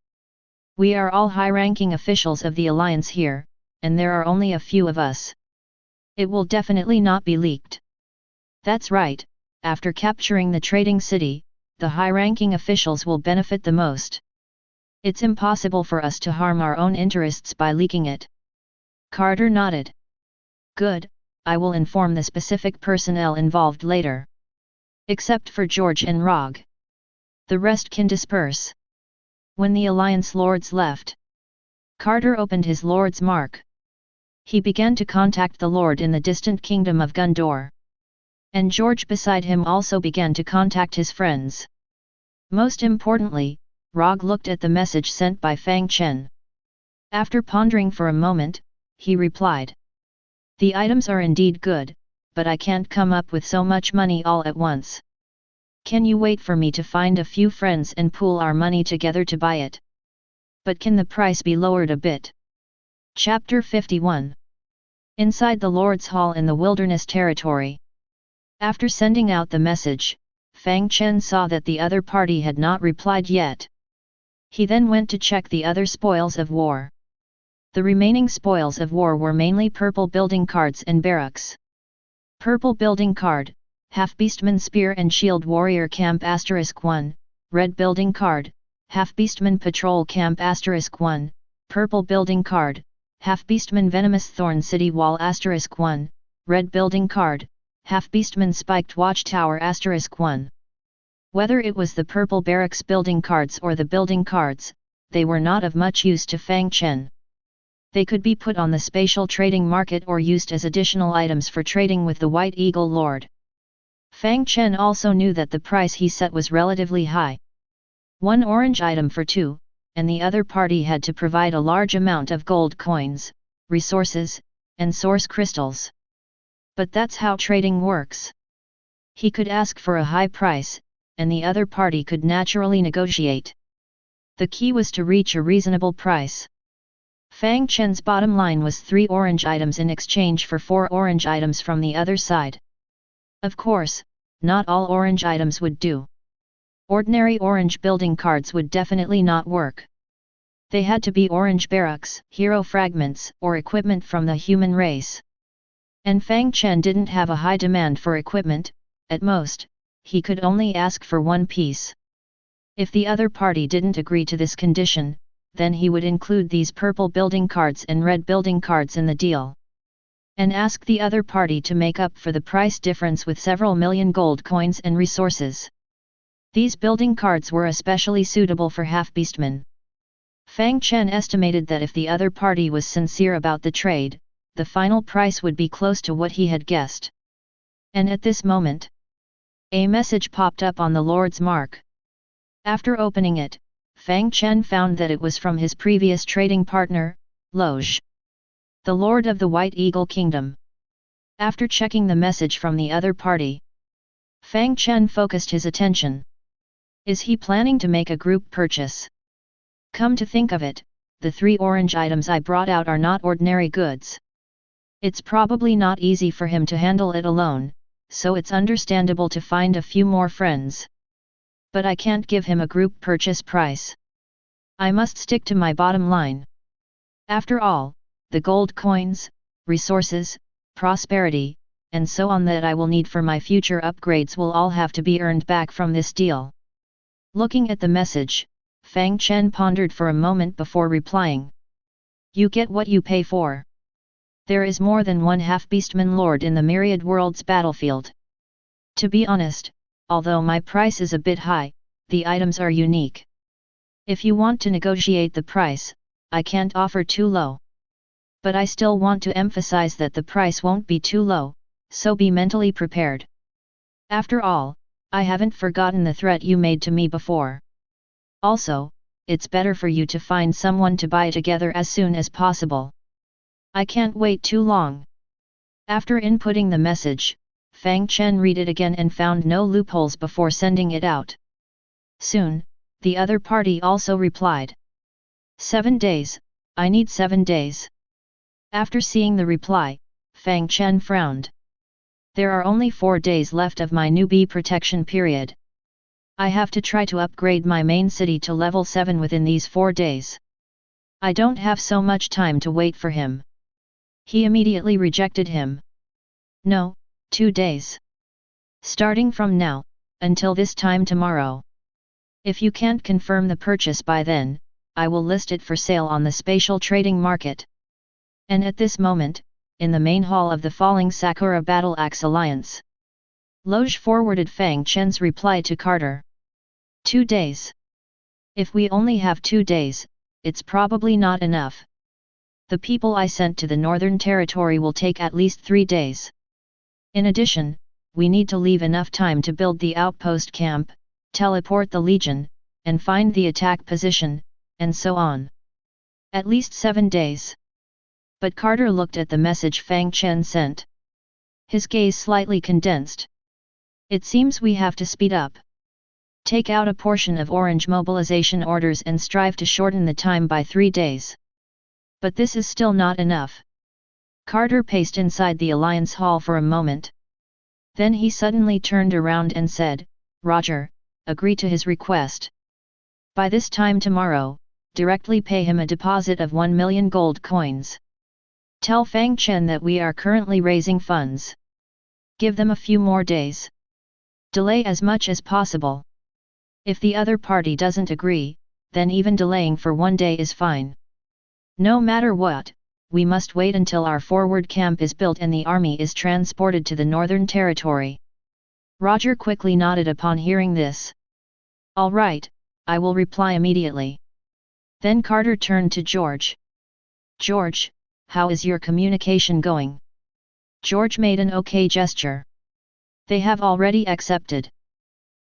We are all high-ranking officials of the Alliance here, and there are only a few of us. It will definitely not be leaked. That's right, after capturing the trading city, the high-ranking officials will benefit the most. It's impossible for us to harm our own interests by leaking it. Carter nodded. Good, I will inform the specific personnel involved later. Except for George and Rog. The rest can disperse. When the Alliance lords left, Carter opened his lord's mark. He began to contact the lord in the distant kingdom of Gundor. And George beside him also began to contact his friends. Most importantly, Rog looked at the message sent by Fang Chen. After pondering for a moment, he replied. The items are indeed good, but I can't come up with so much money all at once. Can you wait for me to find a few friends and pool our money together to buy it? But can the price be lowered a bit? Chapter 51. Inside the Lord's Hall in the Wilderness Territory. After sending out the message, Fang Chen saw that the other party had not replied yet. He then went to check the other spoils of war. The remaining spoils of war were mainly purple building cards and barracks. Purple building card, Half-Beastman Spear and Shield Warrior Camp *1, Red building card, Half-Beastman Patrol Camp *1, Purple building card, Half-Beastman Venomous Thorn City Wall *1, Red building card, Half-Beastman Spiked Watchtower *1. Whether it was the purple barracks building cards or the building cards, they were not of much use to Fang Chen. They could be put on the spatial trading market or used as additional items for trading with the White Eagle Lord. Fang Chen also knew that the price he set was relatively high. 1 orange item for 2, and the other party had to provide a large amount of gold coins, resources, and source crystals. But that's how trading works. He could ask for a high price, and the other party could naturally negotiate. The key was to reach a reasonable price. Fang Chen's bottom line was 3 orange items in exchange for 4 orange items from the other side. Of course, not all orange items would do. Ordinary orange building cards would definitely not work. They had to be orange barracks, hero fragments, or equipment from the human race. And Fang Chen didn't have a high demand for equipment. At most, he could only ask for 1 piece. If the other party didn't agree to this condition, then he would include these purple building cards and red building cards in the deal. And ask the other party to make up for the price difference with several million gold coins and resources. These building cards were especially suitable for Half-Beastmen. Fang Chen estimated that if the other party was sincere about the trade, the final price would be close to what he had guessed. And at this moment, a message popped up on the Lord's mark. After opening it, Fang Chen found that it was from his previous trading partner, Loge, the Lord of the White Eagle Kingdom. After checking the message from the other party, Fang Chen focused his attention. Is he planning to make a group purchase? Come to think of it, the 3 orange items I brought out are not ordinary goods. It's probably not easy for him to handle it alone, so it's understandable to find a few more friends. But I can't give him a group purchase price. I must stick to my bottom line. After all, the gold coins, resources, prosperity, and so on that I will need for my future upgrades will all have to be earned back from this deal. Looking at the message, Fang Chen pondered for a moment before replying. You get what you pay for. There is more than 1 Half-Beastman Lord in the Myriad Worlds battlefield. To be honest, although my price is a bit high, the items are unique. If you want to negotiate the price, I can't offer too low. But I still want to emphasize that the price won't be too low, so be mentally prepared. After all, I haven't forgotten the threat you made to me before. Also, it's better for you to find someone to buy together as soon as possible. I can't wait too long. After inputting the message, Fang Chen read it again and found no loopholes before sending it out. Soon, the other party also replied. 7 days, I need 7 days. After seeing the reply, Fang Chen frowned. There are only 4 days left of my newbie protection period. I have to try to upgrade my main city to level 7 within these 4 days. I don't have so much time to wait for him. He immediately rejected him. No, 2 days. Starting from now, until this time tomorrow. If you can't confirm the purchase by then, I will list it for sale on the spatial trading market. And at this moment, in the main hall of the Falling Sakura Battle Axe Alliance, Loge forwarded Fang Chen's reply to Carter. 2 days. If we only have 2 days, it's probably not enough. The people I sent to the Northern Territory will take at least 3 days. In addition, we need to leave enough time to build the outpost camp, teleport the Legion, and find the attack position, and so on. At least 7 days. But Carter looked at the message Fang Chen sent. His gaze slightly condensed. It seems we have to speed up. Take out a portion of orange mobilization orders and strive to shorten the time by 3 days. But this is still not enough. Carter paced inside the Alliance Hall for a moment. Then he suddenly turned around and said, Roger, agree to his request. By this time tomorrow, directly pay him a deposit of 1 million gold coins. Tell Fang Chen that we are currently raising funds. Give them a few more days. Delay as much as possible. If the other party doesn't agree, then even delaying for 1 day is fine. No matter what, we must wait until our forward camp is built and the army is transported to the Northern Territory. Roger quickly nodded upon hearing this. All right, I will reply immediately. Then Carter turned to George. George, how is your communication going? George made an okay gesture. They have already accepted.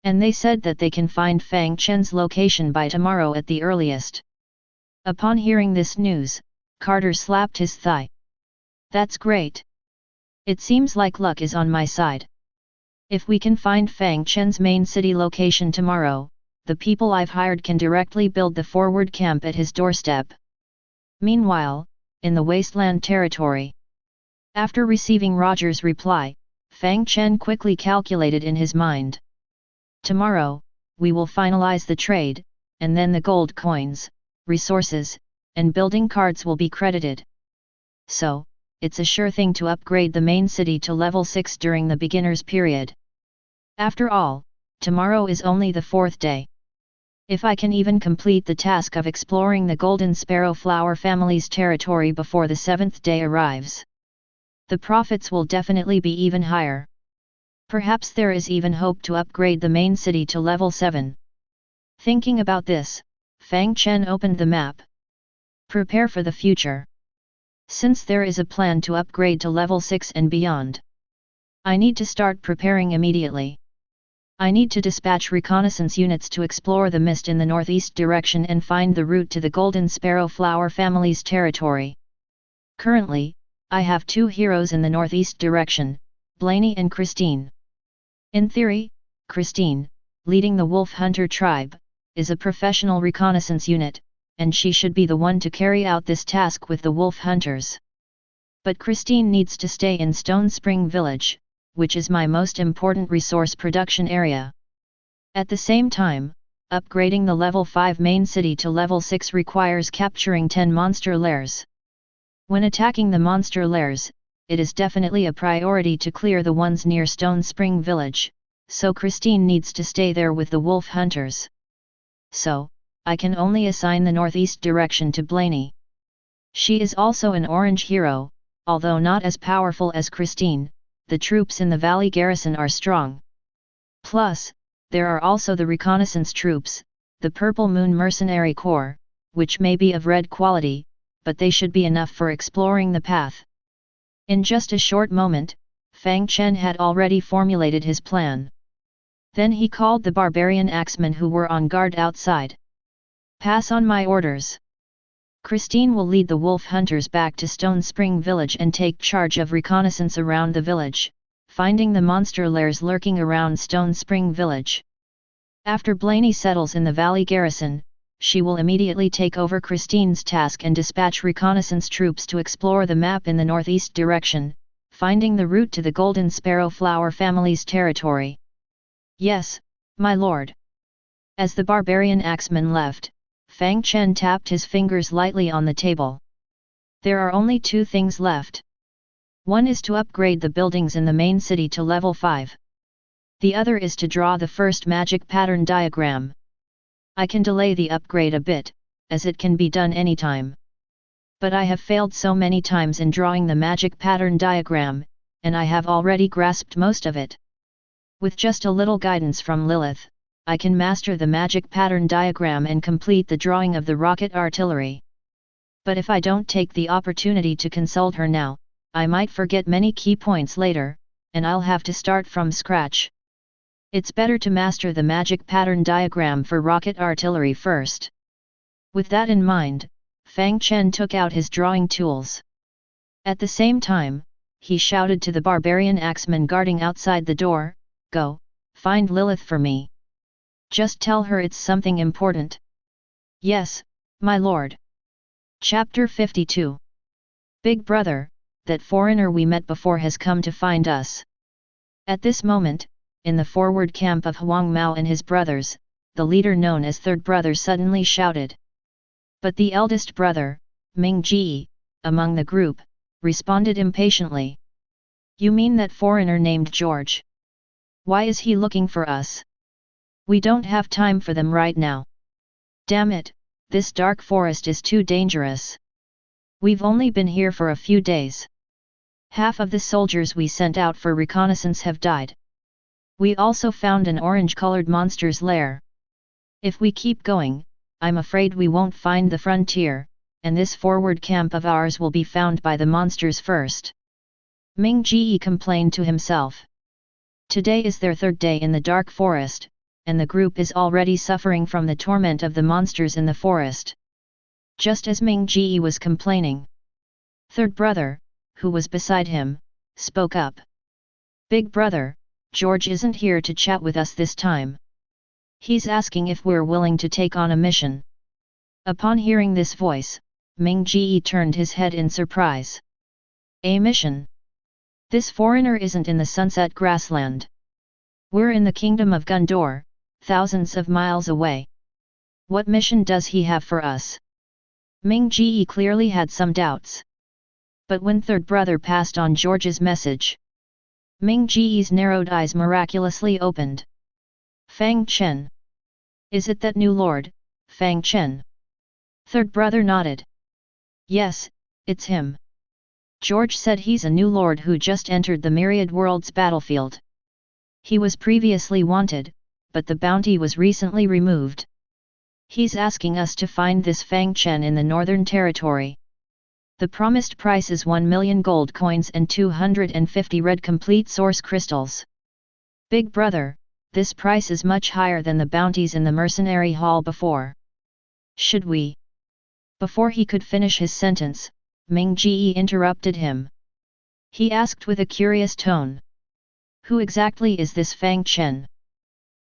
And they said that they can find Fang Chen's location by tomorrow at the earliest. Upon hearing this news, Carter slapped his thigh. That's great. It seems like luck is on my side. If we can find Fang Chen's main city location tomorrow, the people I've hired can directly build the forward camp at his doorstep. Meanwhile, in the wasteland territory. After receiving Roger's reply, Fang Chen quickly calculated in his mind. Tomorrow, we will finalize the trade, and then the gold coins, resources, and building cards will be credited. So, it's a sure thing to upgrade the main city to level 6 during the beginner's period. After all, tomorrow is only the 4th day. If I can even complete the task of exploring the Golden Sparrow Flower family's territory before the 7th day arrives, the profits will definitely be even higher. Perhaps there is even hope to upgrade the main city to level 7. Thinking about this, Fang Chen opened the map. Prepare for the future. Since there is a plan to upgrade to level 6 and beyond, I need to start preparing immediately. I need to dispatch reconnaissance units to explore the mist in the northeast direction and find the route to the Golden Sparrow Flower family's territory. Currently, I have 2 heroes in the northeast direction, Blaney and Christine. In theory, Christine, leading the Wolf Hunter tribe, is a professional reconnaissance unit, and she should be the one to carry out this task with the Wolf Hunters. But Christine needs to stay in Stone Spring Village, which is my most important resource production area. At the same time, upgrading the level 5 main city to level 6 requires capturing 10 monster lairs. When attacking the monster lairs, it is definitely a priority to clear the ones near Stone Spring Village, so Christine needs to stay there with the Wolf Hunters. So, I can only assign the northeast direction to Blaney. She is also an orange hero, although not as powerful as Christine. The troops in the Valley Garrison are strong. Plus, there are also the reconnaissance troops, the Purple Moon Mercenary Corps, which may be of red quality, but they should be enough for exploring the path. In just a short moment, Fang Chen had already formulated his plan. Then he called the barbarian axemen who were on guard outside. Pass on my orders. Christine will lead the Wolf Hunters back to Stone Spring Village and take charge of reconnaissance around the village, finding the monster lairs lurking around Stone Spring Village. After Blaney settles in the Valley Garrison, she will immediately take over Christine's task and dispatch reconnaissance troops to explore the map in the northeast direction, finding the route to the Golden Sparrow Flower family's territory. Yes, my lord. As the barbarian axeman left, Fang Chen tapped his fingers lightly on the table. There are only 2 things left. One is to upgrade the buildings in the main city to level 5. The other is to draw the first magic pattern diagram. I can delay the upgrade a bit, as it can be done anytime. But I have failed so many times in drawing the magic pattern diagram, and I have already grasped most of it. With just a little guidance from Lilith, I can master the magic pattern diagram and complete the drawing of the rocket artillery. But if I don't take the opportunity to consult her now, I might forget many key points later, and I'll have to start from scratch. It's better to master the magic pattern diagram for rocket artillery first. With that in mind, Fang Chen took out his drawing tools. At the same time, he shouted to the barbarian axeman guarding outside the door, "Go, find Lilith for me. Just tell her it's something important." "Yes, my lord." Chapter 52. Big brother, that foreigner we met before has come to find us. At this moment, in the forward camp of Huang Mao and his brothers, the leader known as Third Brother suddenly shouted. But the eldest brother, Ming Ji, among the group, responded impatiently. You mean that foreigner named George? Why is he looking for us? We don't have time for them right now. Damn it, this dark forest is too dangerous. We've only been here for a few days. Half of the soldiers we sent out for reconnaissance have died. We also found an orange-colored monster's lair. If we keep going, I'm afraid we won't find the frontier, and this forward camp of ours will be found by the monsters first. Ming Ji complained to himself. Today is their third day in the dark forest, and the group is already suffering from the torment of the monsters in the forest. Just as Ming Ji was complaining, third brother, who was beside him, spoke up. Big brother, George isn't here to chat with us this time. He's asking if we're willing to take on a mission. Upon hearing this voice, Ming Ji turned his head in surprise. A mission? This foreigner isn't in the Sunset Grassland. We're in the kingdom of Gundor, thousands of miles away. What mission does he have for us? Ming Ji clearly had some doubts. But when third brother passed on George's message, Ming Ji's narrowed eyes miraculously opened. Fang Chen. Is it that new lord, Fang Chen? Third brother nodded. Yes, it's him. George said he's a new lord who just entered the Myriad Worlds battlefield. He was previously wanted, but the bounty was recently removed. He's asking us to find this Fang Chen in the Northern Territory. The promised price is 1 million gold coins and 250 red complete source crystals. Big brother, this price is much higher than the bounties in the mercenary hall before. Should we? Before he could finish his sentence, Ming Ji interrupted him. He asked with a curious tone. Who exactly is this Fang Chen?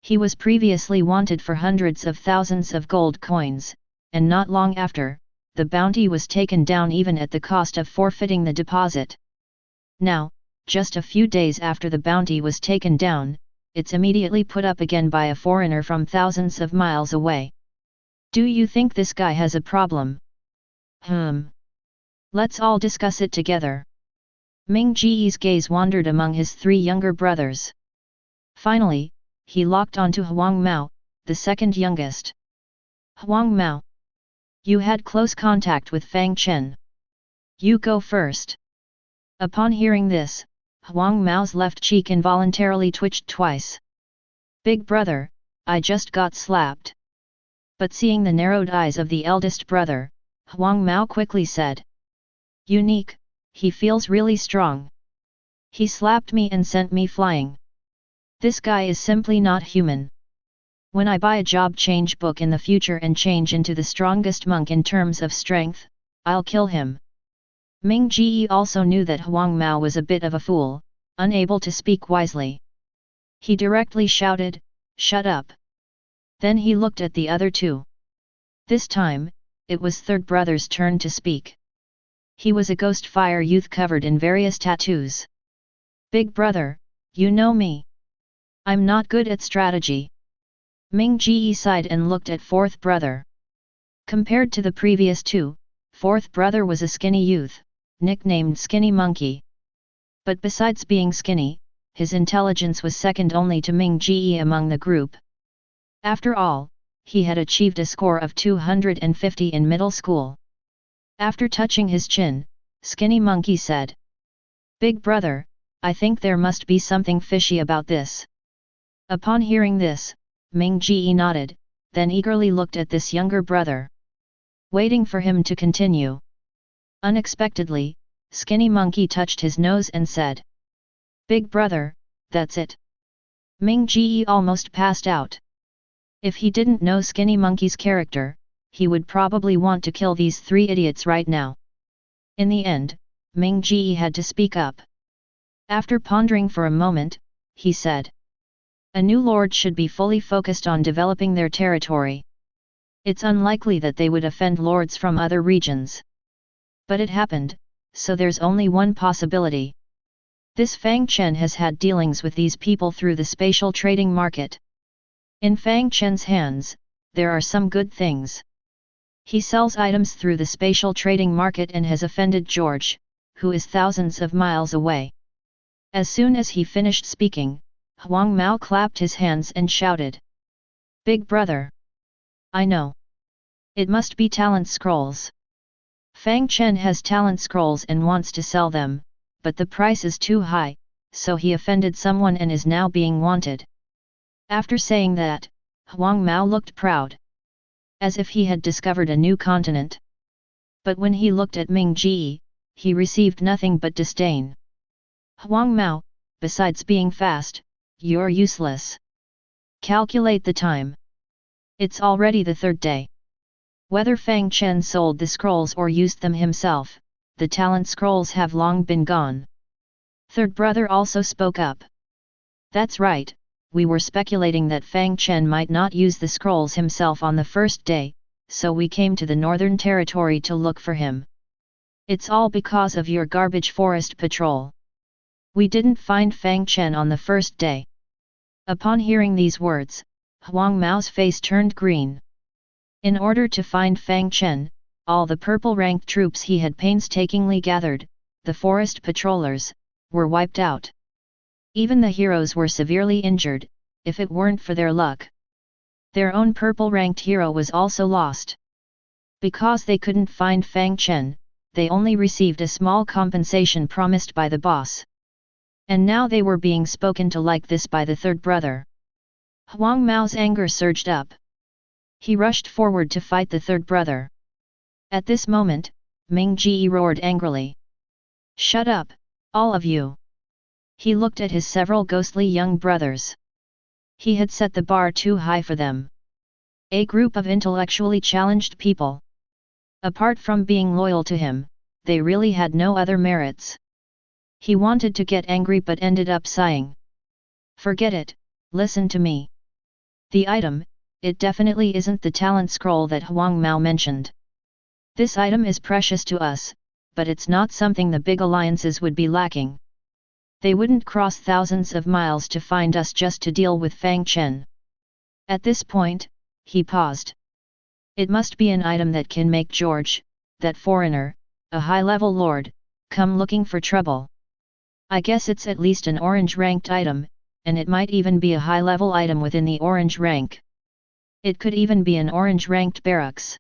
He was previously wanted for hundreds of thousands of gold coins, and not long after, the bounty was taken down even at the cost of forfeiting the deposit. Now, just a few days after the bounty was taken down, it's immediately put up again by a foreigner from thousands of miles away. Do you think this guy has a problem? Let's all discuss it together. Ming Ji's gaze wandered among his three younger brothers. Finally, he locked onto Huang Mao, the second youngest. Huang Mao. You had close contact with Fang Chen. You go first. Upon hearing this, Huang Mao's left cheek involuntarily twitched twice. Big brother, I just got slapped. But seeing the narrowed eyes of the eldest brother, Huang Mao quickly said. Unique, he feels really strong. He slapped me and sent me flying. This guy is simply not human. When I buy a job change book in the future and change into the strongest monk in terms of strength, I'll kill him. Ming Ji also knew that Huang Mao was a bit of a fool, unable to speak wisely. He directly shouted, "Shut up!" Then he looked at the other two. This time, it was third brother's turn to speak. He was a ghost fire youth covered in various tattoos. Big brother, you know me. I'm not good at strategy. Ming Ji sighed and looked at fourth brother. Compared to the previous two, fourth brother was a skinny youth, nicknamed Skinny Monkey. But besides being skinny, his intelligence was second only to Ming Ji among the group. After all, he had achieved a score of 250 in middle school. After touching his chin, Skinny Monkey said. Big brother, I think there must be something fishy about this. Upon hearing this, Ming Ji nodded, then eagerly looked at this younger brother. Waiting for him to continue. Unexpectedly, Skinny Monkey touched his nose and said. Big brother, that's it. Ming Ji almost passed out. If he didn't know Skinny Monkey's character, he would probably want to kill these three idiots right now. In the end, Ming Ji had to speak up. After pondering for a moment, he said. A new lord should be fully focused on developing their territory. It's unlikely that they would offend lords from other regions. But it happened, so there's only one possibility. This Fang Chen has had dealings with these people through the spatial trading market. In Fang Chen's hands, there are some good things. He sells items through the spatial trading market and has offended George, who is thousands of miles away. As soon as he finished speaking, Huang Mao clapped his hands and shouted. Big brother! I know. It must be talent scrolls. Fang Chen has talent scrolls and wants to sell them, but the price is too high, so he offended someone and is now being wanted. After saying that, Huang Mao looked proud. As if he had discovered a new continent. But when he looked at Ming Ji, he received nothing but disdain. Huang Mao, besides being fast, you're useless. Calculate the time. It's already the third day. Whether Fang Chen sold the scrolls or used them himself, the talent scrolls have long been gone. Third brother also spoke up. That's right, we were speculating that Fang Chen might not use the scrolls himself on the first day, so we came to the Northern Territory to look for him. It's all because of your garbage forest patrol. We didn't find Fang Chen on the first day. Upon hearing these words, Huang Mao's face turned green. In order to find Fang Chen, all the purple-ranked troops he had painstakingly gathered, the forest patrollers, were wiped out. Even the heroes were severely injured, if it weren't for their luck. Their own purple-ranked hero was also lost. Because they couldn't find Fang Chen, they only received a small compensation promised by the boss. And now they were being spoken to like this by the third brother. Huang Mao's anger surged up. He rushed forward to fight the third brother. At this moment, Ming Ji roared angrily. Shut up, all of you! He looked at his several ghostly young brothers. He had set the bar too high for them. A group of intellectually challenged people. Apart from being loyal to him, they really had no other merits. He wanted to get angry but ended up sighing. Forget it, listen to me. The item, it definitely isn't the talent scroll that Huang Mao mentioned. This item is precious to us, but it's not something the big alliances would be lacking. They wouldn't cross thousands of miles to find us just to deal with Fang Chen. At this point, he paused. It must be an item that can make George, that foreigner, a high-level lord, come looking for trouble. I guess it's at least an orange-ranked item, and it might even be a high-level item within the orange rank. It could even be an orange-ranked barracks.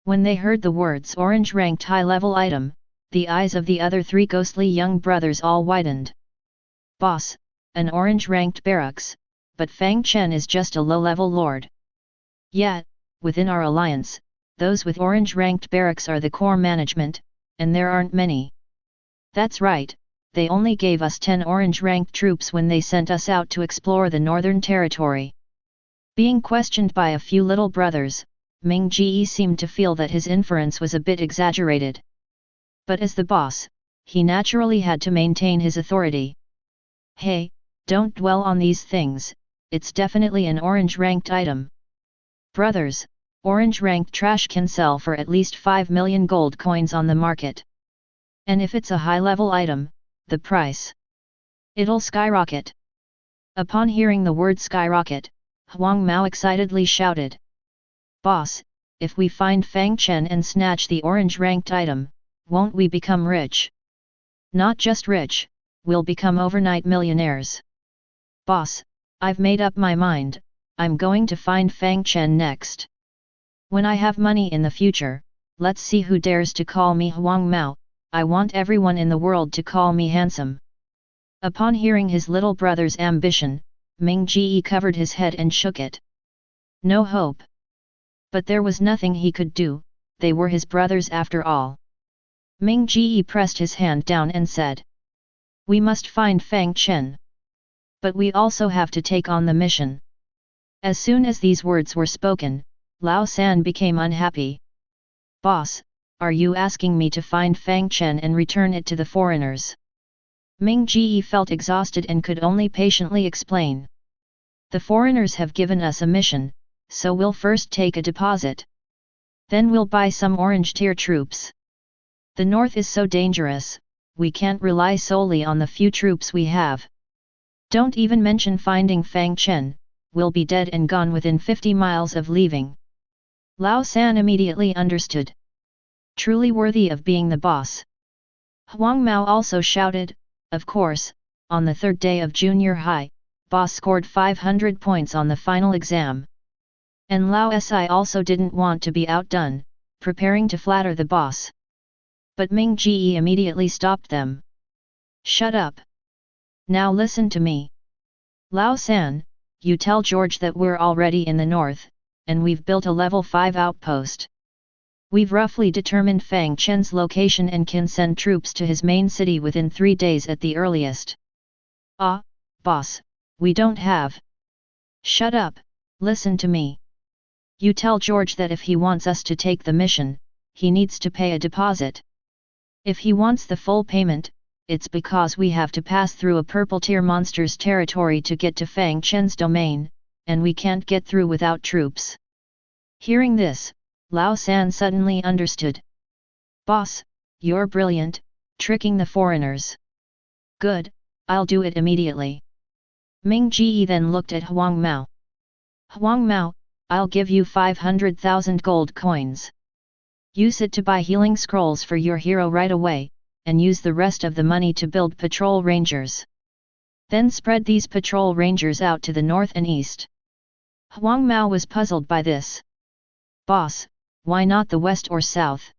When they heard the words orange-ranked high-level item, the eyes of the other three ghostly young brothers all widened. Boss, an orange-ranked barracks, but Fang Chen is just a low-level lord. Yet, within our alliance, those with orange-ranked barracks are the core management, and there aren't many. That's right, they only gave us 10 orange-ranked troops when they sent us out to explore the Northern Territory. Being questioned by a few little brothers, Ming Ji seemed to feel that his inference was a bit exaggerated. But as the boss, he naturally had to maintain his authority. Hey, don't dwell on these things, it's definitely an orange-ranked item. Brothers, orange-ranked trash can sell for at least 5 million gold coins on the market. And if it's a high-level item, the price, it'll skyrocket. Upon hearing the word skyrocket, Huang Mao excitedly shouted. Boss, if we find Fang Chen and snatch the orange-ranked item, won't we become rich? Not just rich, we'll become overnight millionaires. Boss, I've made up my mind, I'm going to find Fang Chen next. When I have money in the future, let's see who dares to call me Huang Mao, I want everyone in the world to call me handsome. Upon hearing his little brother's ambition, Ming Ji covered his head and shook it. No hope. But there was nothing he could do, they were his brothers after all. Ming Ji pressed his hand down and said. We must find Fang Chen. But we also have to take on the mission. As soon as these words were spoken, Lao San became unhappy. Boss, are you asking me to find Fang Chen and return it to the foreigners? Ming Ji felt exhausted and could only patiently explain. The foreigners have given us a mission, so we'll first take a deposit. Then we'll buy some orange tier troops. The north is so dangerous, we can't rely solely on the few troops we have. Don't even mention finding Fang Chen, we'll be dead and gone within 50 miles of leaving. Lao San immediately understood. Truly worthy of being the boss. Huang Mao also shouted, of course, on the third day of junior high, boss scored 500 points on the final exam. And Lao Si also didn't want to be outdone, preparing to flatter the boss. But Ming Ji immediately stopped them. Shut up. Now listen to me. Lao San, you tell George that we're already in the north, and we've built a level 5 outpost. We've roughly determined Fang Chen's location and can send troops to his main city within 3 days at the earliest. Ah, boss, we don't have. Shut up, listen to me. You tell George that if he wants us to take the mission, he needs to pay a deposit. If he wants the full payment, it's because we have to pass through a purple tier monster's territory to get to Fang Chen's domain, and we can't get through without troops. Hearing this, Lao San suddenly understood. Boss, you're brilliant, tricking the foreigners. Good, I'll do it immediately. Ming Ji then looked at Huang Mao. Huang Mao, I'll give you 500,000 gold coins. Use it to buy healing scrolls for your hero right away, and use the rest of the money to build patrol rangers. Then spread these patrol rangers out to the north and east. Huang Mao was puzzled by this. Boss, why not the west or south?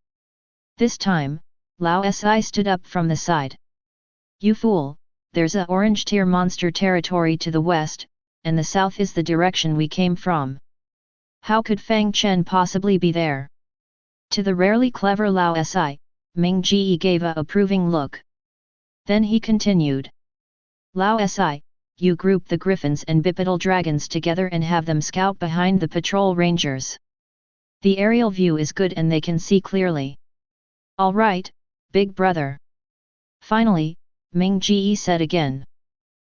This time, Lao Si stood up from the side. You fool, there's a orange tier monster territory to the west, and the south is the direction we came from. How could Fang Chen possibly be there? To the rarely clever Lao Si, Ming Ji gave a approving look. Then he continued. Lao Si, you group the griffins and bipedal dragons together and have them scout behind the patrol rangers. The aerial view is good and they can see clearly. All right, big brother. Finally, Ming Ji said again.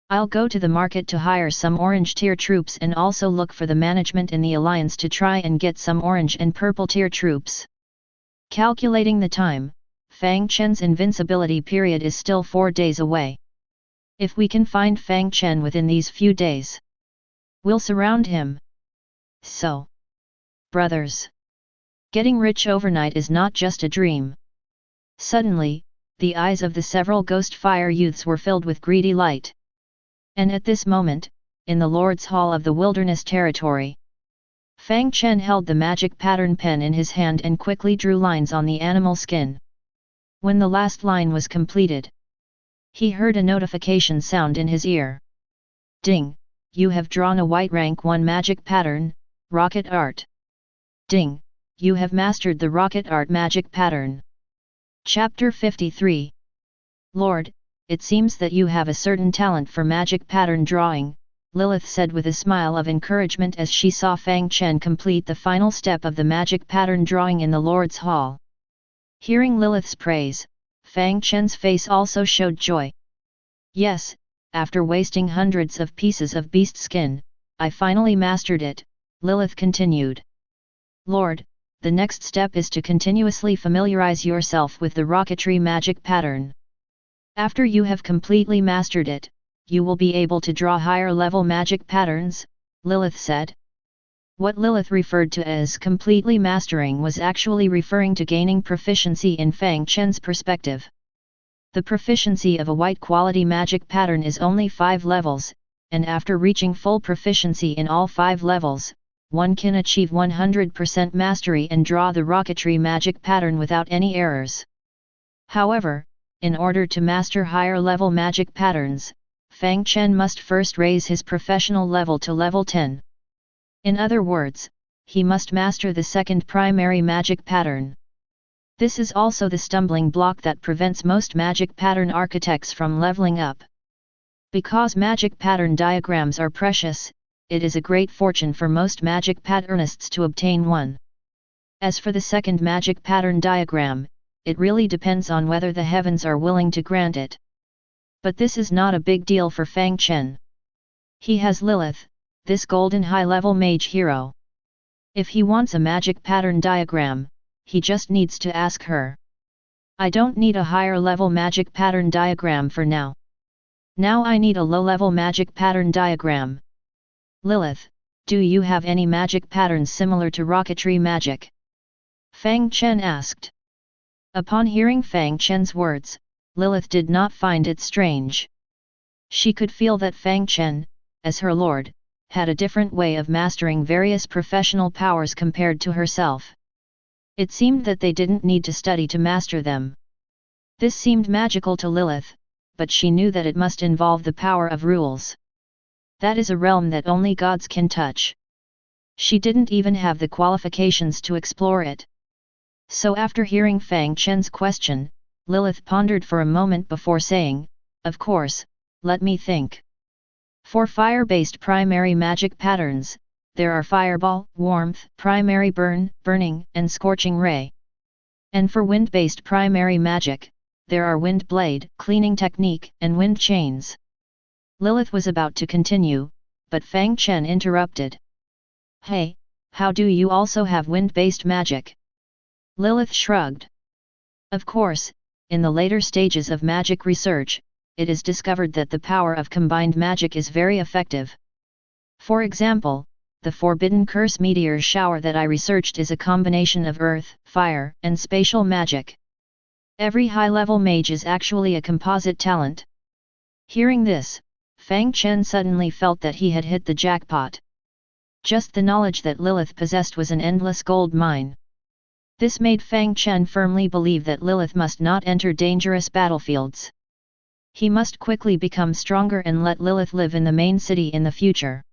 I'll go to the market to hire some orange tier troops and also look for the management in the alliance to try and get some orange and purple tier troops. Calculating the time, Fang Chen's invincibility period is still 4 days away. If we can find Fang Chen within these few days, we'll surround him. So, brothers, getting rich overnight is not just a dream. Suddenly, the eyes of the several ghost fire youths were filled with greedy light. And at this moment, in the Lord's Hall of the Wilderness Territory, Fang Chen held the magic pattern pen in his hand and quickly drew lines on the animal skin. When the last line was completed, he heard a notification sound in his ear. Ding! You have drawn a white rank 1 magic pattern, Rocket Art. Ding! You have mastered the Rocket Art magic pattern. Chapter 53. Lord, it seems that you have a certain talent for magic pattern drawing, Lilith said with a smile of encouragement as she saw Fang Chen complete the final step of the magic pattern drawing in the Lord's Hall. Hearing Lilith's praise, Fang Chen's face also showed joy. Yes, after wasting hundreds of pieces of beast skin, I finally mastered it, Lilith continued. Lord, the next step is to continuously familiarize yourself with the rocketry magic pattern. After you have completely mastered it, you will be able to draw higher level magic patterns, Lilith said. What Lilith referred to as completely mastering was actually referring to gaining proficiency in Fang Chen's perspective. The proficiency of a white quality magic pattern is only 5 levels, and after reaching full proficiency in all 5 levels, one can achieve 100% mastery and draw the rocketry magic pattern without any errors. However, in order to master higher level magic patterns, Fang Chen must first raise his professional level to level 10. In other words, he must master the second primary magic pattern. This is also the stumbling block that prevents most magic pattern architects from leveling up. Because magic pattern diagrams are precious, it is a great fortune for most magic patternists to obtain one. As for the second magic pattern diagram, it really depends on whether the heavens are willing to grant it. But this is not a big deal for Fang Chen. He has Lilith, this golden high-level mage hero. If he wants a magic pattern diagram, he just needs to ask her. I don't need a higher-level magic pattern diagram for now. Now I need a low-level magic pattern diagram. Lilith, Do you have any magic patterns similar to rocketry magic? Fang Chen asked. Upon hearing Fang Chen's words, Lilith did not find it strange. She could feel that Fang Chen, as her lord, had a different way of mastering various professional powers compared to herself. It seemed that they didn't need to study to master them. This seemed magical to Lilith, but she knew that it must involve the power of rules. That is a realm that only gods can touch. She didn't even have the qualifications to explore it. So after hearing Fang Chen's question, Lilith pondered for a moment before saying, "Of course, let me think. For fire-based primary magic patterns, there are Fireball, Warmth, Primary Burn, Burning, and Scorching Ray. And for wind-based primary magic, there are Wind Blade, Cleaning Technique, and Wind Chains." Lilith was about to continue, but Fang Chen interrupted. "Hey, how do you also have wind-based magic?" Lilith shrugged. Of course, in the later stages of magic research, it is discovered that the power of combined magic is very effective. For example, the Forbidden Curse meteor shower that I researched is a combination of earth, fire, and spatial magic. Every high-level mage is actually a composite talent. Hearing this, Fang Chen suddenly felt that he had hit the jackpot. Just the knowledge that Lilith possessed was an endless gold mine. This made Fang Chen firmly believe that Lilith must not enter dangerous battlefields. He must quickly become stronger and let Lilith live in the main city in the future.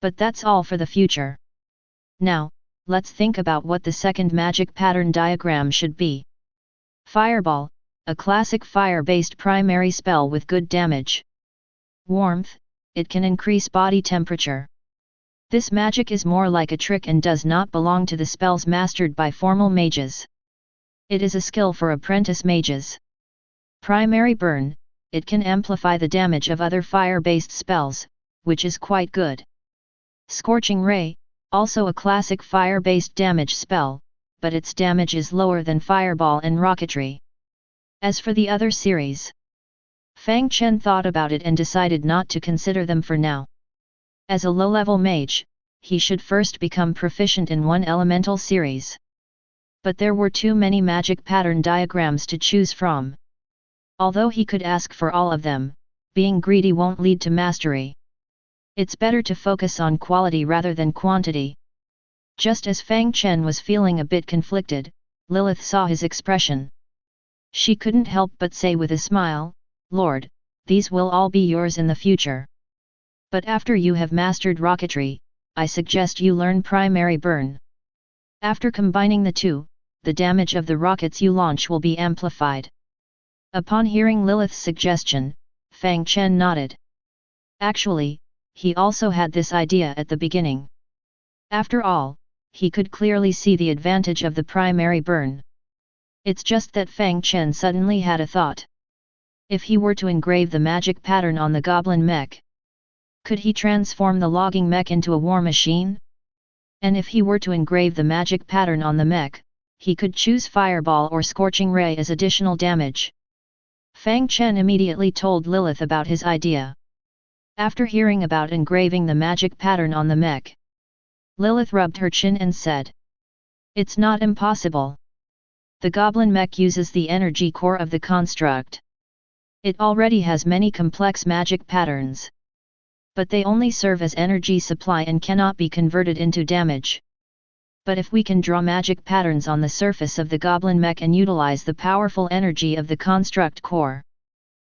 But that's all for the future. Now, let's think about what the second magic pattern diagram should be. Fireball, a classic fire-based primary spell with good damage. Warmth, it can increase body temperature. This magic is more like a trick and does not belong to the spells mastered by formal mages. It is a skill for apprentice mages. Primary Burn, it can amplify the damage of other fire-based spells, which is quite good. Scorching Ray, also a classic fire-based damage spell, but its damage is lower than Fireball and Rocketry. As for the other series, Fang Chen thought about it and decided not to consider them for now. As a low-level mage, he should first become proficient in one elemental series. But there were too many magic pattern diagrams to choose from. Although he could ask for all of them, being greedy won't lead to mastery. It's better to focus on quality rather than quantity. Just as Fang Chen was feeling a bit conflicted, Lilith saw his expression. She couldn't help but say with a smile, "Lord, these will all be yours in the future. But after you have mastered rocketry, I suggest you learn Primary Burn. After combining the two, the damage of the rockets you launch will be amplified." Upon hearing Lilith's suggestion, Fang Chen nodded. Actually, he also had this idea at the beginning. After all, he could clearly see the advantage of the Primary Burn. It's just that Fang Chen suddenly had a thought. If he were to engrave the magic pattern on the goblin mech, could he transform the logging mech into a war machine? And if he were to engrave the magic pattern on the mech, he could choose Fireball or Scorching Ray as additional damage. Fang Chen immediately told Lilith about his idea. After hearing about engraving the magic pattern on the mech, Lilith rubbed her chin and said, "It's not impossible. The goblin mech uses the energy core of the construct. It already has many complex magic patterns. But they only serve as energy supply and cannot be converted into damage. But if we can draw magic patterns on the surface of the goblin mech and utilize the powerful energy of the construct core,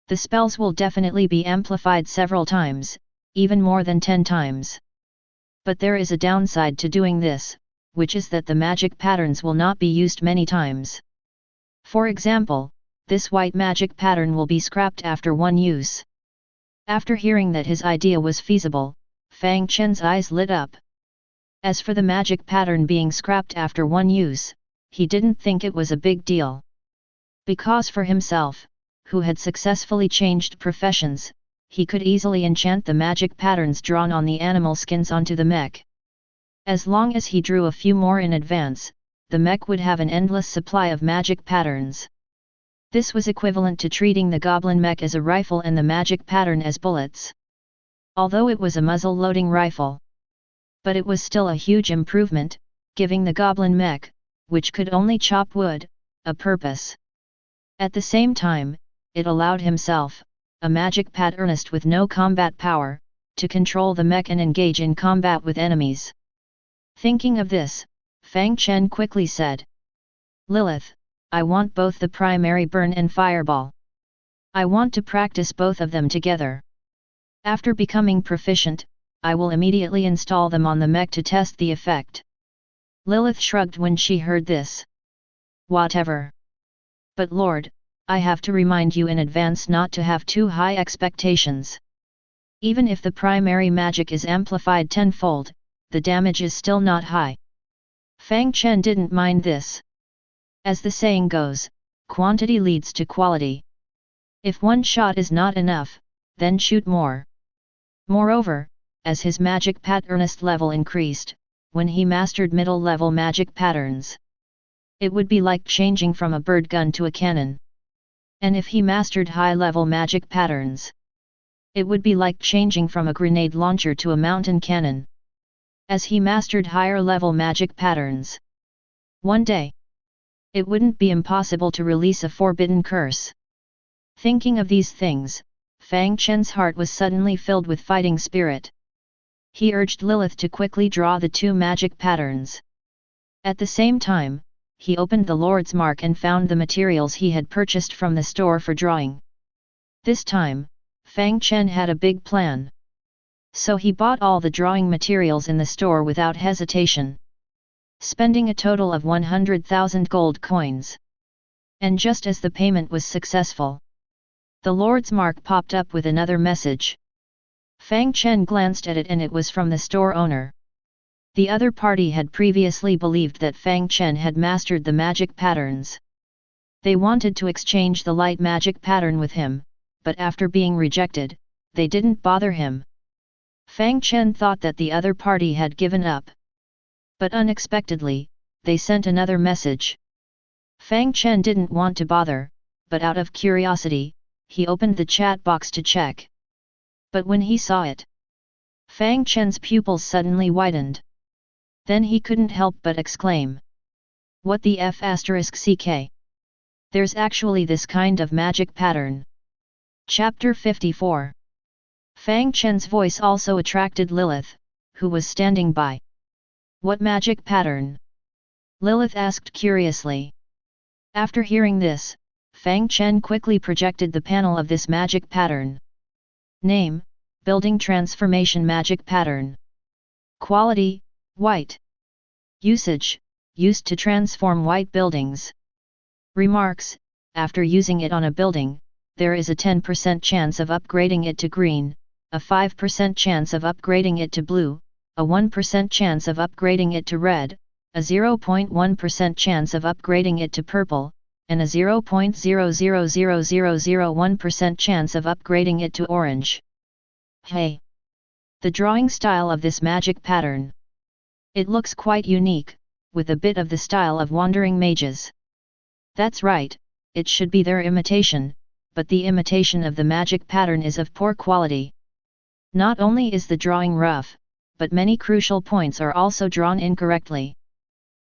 the spells will definitely be amplified several times, even more than 10 times. But there is a downside to doing this, which is that the magic patterns will not be used many times. For example, this white magic pattern will be scrapped after one use." After hearing that his idea was feasible, Fang Chen's eyes lit up. As for the magic pattern being scrapped after one use, he didn't think it was a big deal. Because for himself, who had successfully changed professions, he could easily enchant the magic patterns drawn on the animal skins onto the mech. As long as he drew a few more in advance, the mech would have an endless supply of magic patterns. This was equivalent to treating the goblin mech as a rifle and the magic pattern as bullets. Although it was a muzzle-loading rifle, But it was still a huge improvement, giving the goblin mech, which could only chop wood, a purpose. At the same time, it allowed himself, a magic patternist with no combat power, to control the mech and engage in combat with enemies. Thinking of this, Fang Chen quickly said, "Lilith, I want both the primary burn and fireball. I want to practice both of them together. After becoming proficient, I will immediately install them on the mech to test the effect." Lilith shrugged when she heard this. "Whatever. But Lord, I have to remind you in advance not to have too high expectations. Even if the primary magic is amplified tenfold, the damage is still not high." Fang Chen didn't mind this. As the saying goes, quantity leads to quality. If one shot is not enough, then shoot more. Moreover, as his magic patternist level increased, when he mastered middle-level magic patterns, it would be like changing from a bird gun to a cannon. And if he mastered high-level magic patterns, it would be like changing from a grenade launcher to a mountain cannon. As he mastered higher-level magic patterns, one day, it wouldn't be impossible to release a forbidden curse. Thinking of these things, Fang Chen's heart was suddenly filled with fighting spirit. He urged Lilith to quickly draw the two magic patterns. At the same time, he opened the Lord's Mark and found the materials he had purchased from the store for drawing. This time, Fang Chen had a big plan. So he bought all the drawing materials in the store without hesitation, spending a total of 100,000 gold coins. And just as the payment was successful, the Lord's Mark popped up with another message. Fang Chen glanced at it and it was from the store owner. The other party had previously believed that Fang Chen had mastered the magic patterns. They wanted to exchange the light magic pattern with him, but after being rejected, they didn't bother him. Fang Chen thought that the other party had given up. But unexpectedly, they sent another message. Fang Chen didn't want to bother, but out of curiosity, he opened the chat box to check. But when he saw it, Fang Chen's pupils suddenly widened. Then he couldn't help but exclaim, "What the f***ck? There's actually this kind of magic pattern." Chapter 54. Fang Chen's voice also attracted Lilith, who was standing by. "What magic pattern?" Lilith asked curiously. After hearing this, Fang Chen quickly projected the panel of this magic pattern. Name: Building Transformation Magic Pattern. Quality: White. Usage: used to transform white buildings. Remarks: after using it on a building, there is a 10% chance of upgrading it to green, a 5% chance of upgrading it to blue, a 1% chance of upgrading it to red, a 0.1% chance of upgrading it to purple, and a 0.000001% chance of upgrading it to orange. Hey! The drawing style of this magic pattern. It looks quite unique, with a bit of the style of wandering mages. That's right, it should be their imitation, but the imitation of the magic pattern is of poor quality. Not only is the drawing rough, but many crucial points are also drawn incorrectly.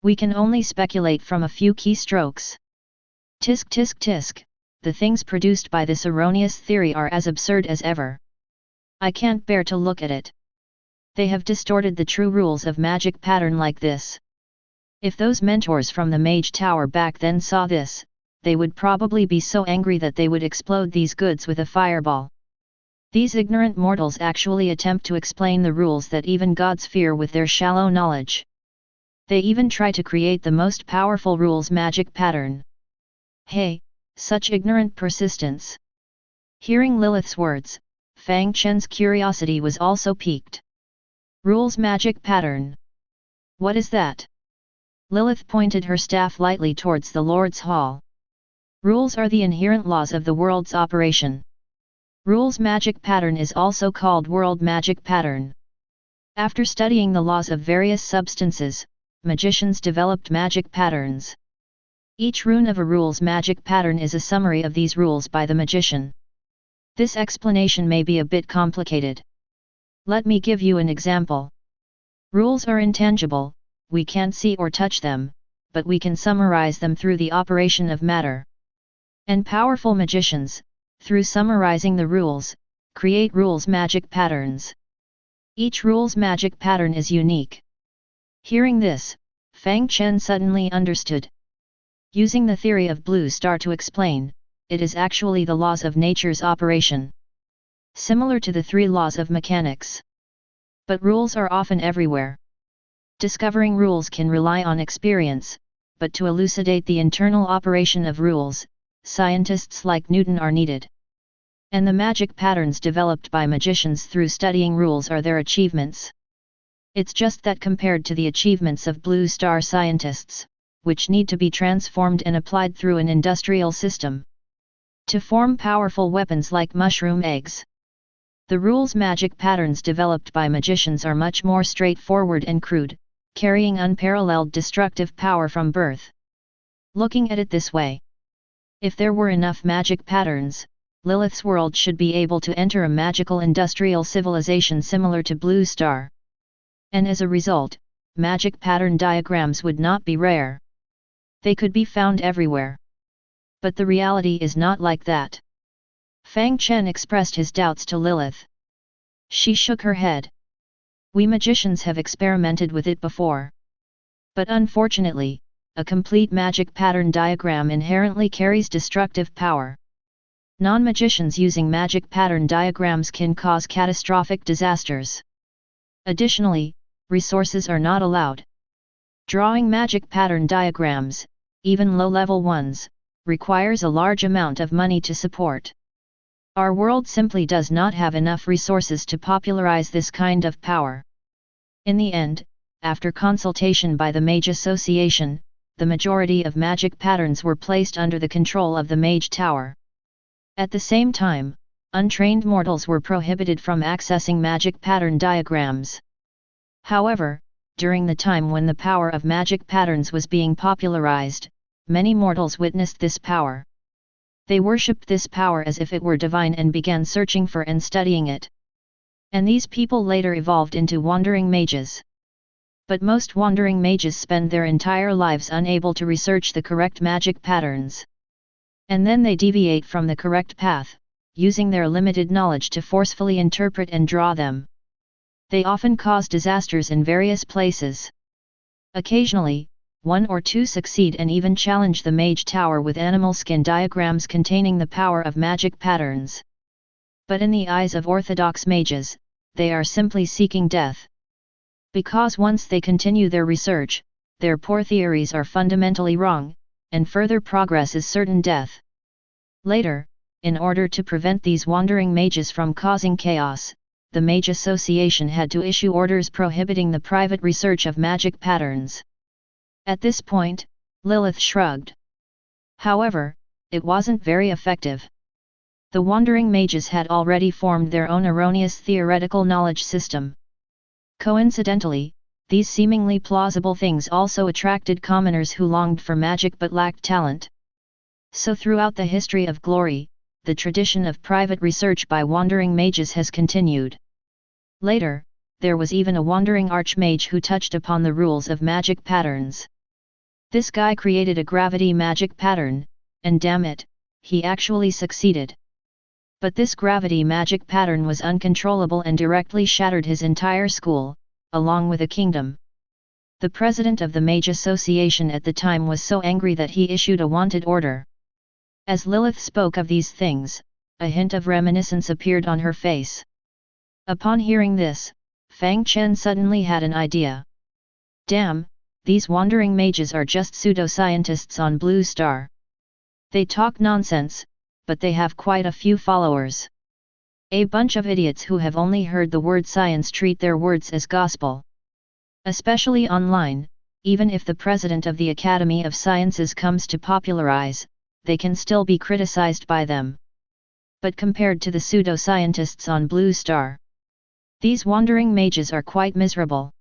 We can only speculate from a few keystrokes. Tisk tisk tisk, the things produced by this erroneous theory are as absurd as ever. I can't bear to look at it. They have distorted the true rules of magic pattern like this. If those mentors from the Mage Tower back then saw this, they would probably be so angry that they would explode these goods with a fireball. These ignorant mortals actually attempt to explain the rules that even gods fear with their shallow knowledge. They even try to create the most powerful rules magic pattern. Hey, such ignorant persistence! Hearing Lilith's words, Fang Chen's curiosity was also piqued. Rules magic pattern. What is that? Lilith pointed her staff lightly towards the Lord's Hall. Rules are the inherent laws of the world's operation. Rules magic pattern is also called world magic pattern. After studying the laws of various substances, magicians developed magic patterns. Each rune of a rules magic pattern is a summary of these rules by the magician. This explanation may be a bit complicated. Let me give you an example. Rules are intangible, we can't see or touch them, but we can summarize them through the operation of matter. And powerful magicians, through summarizing the rules, create rules magic patterns. Each rule's magic pattern is unique. Hearing this, Fang Chen suddenly understood. Using the theory of blue star to explain, it is actually the laws of nature's operation. Similar to the 3 laws of mechanics. But rules are often everywhere. Discovering rules can rely on experience, but to elucidate the internal operation of rules, scientists like Newton are needed. And the magic patterns developed by magicians through studying rules are their achievements. It's just that compared to the achievements of blue star scientists, which need to be transformed and applied through an industrial system to form powerful weapons like mushroom eggs. The rules magic patterns developed by magicians are much more straightforward and crude, carrying unparalleled destructive power from birth. Looking at it this way, if there were enough magic patterns, Lilith's world should be able to enter a magical industrial civilization similar to Blue Star. And as a result, magic pattern diagrams would not be rare. They could be found everywhere. But the reality is not like that. Fang Chen expressed his doubts to Lilith. She shook her head. We magicians have experimented with it before. But unfortunately, a complete magic pattern diagram inherently carries destructive power. Non-magicians using magic pattern diagrams can cause catastrophic disasters. Additionally, resources are not allowed. Drawing magic pattern diagrams, even low-level ones, requires a large amount of money to support. Our world simply does not have enough resources to popularize this kind of power. In the end, after consultation by the Mage Association, the majority of magic patterns were placed under the control of the Mage Tower. At the same time, untrained mortals were prohibited from accessing magic pattern diagrams. However, during the time when the power of magic patterns was being popularized, many mortals witnessed this power. They worshipped this power as if it were divine and began searching for and studying it. And these people later evolved into wandering mages. But most wandering mages spend their entire lives unable to research the correct magic patterns. And then they deviate from the correct path, using their limited knowledge to forcefully interpret and draw them. They often cause disasters in various places. Occasionally, 1 or 2 succeed and even challenge the Mage Tower with animal skin diagrams containing the power of magic patterns. But in the eyes of orthodox mages, they are simply seeking death. Because once they continue their research, their poor theories are fundamentally wrong, and further progress is certain death. Later, in order to prevent these wandering mages from causing chaos, the Mage Association had to issue orders prohibiting the private research of magic patterns. At this point, Lilith shrugged. However, it wasn't very effective. The wandering mages had already formed their own erroneous theoretical knowledge system. Coincidentally, these seemingly plausible things also attracted commoners who longed for magic but lacked talent. So throughout the history of glory, the tradition of private research by wandering mages has continued. Later, there was even a wandering archmage who touched upon the rules of magic patterns. This guy created a gravity magic pattern, and damn it, he actually succeeded. But this gravity magic pattern was uncontrollable and directly shattered his entire school, along with a kingdom. The president of the Mage Association at the time was so angry that he issued a wanted order. As Lilith spoke of these things, a hint of reminiscence appeared on her face. Upon hearing this, Fang Chen suddenly had an idea. Damn, these wandering mages are just pseudoscientists on Blue Star. They talk nonsense, but they have quite a few followers. A bunch of idiots who have only heard the word science treat their words as gospel. Especially online, even if the president of the Academy of Sciences comes to popularize, they can still be criticized by them. But compared to the pseudoscientists on Blue Star, these wandering mages are quite miserable.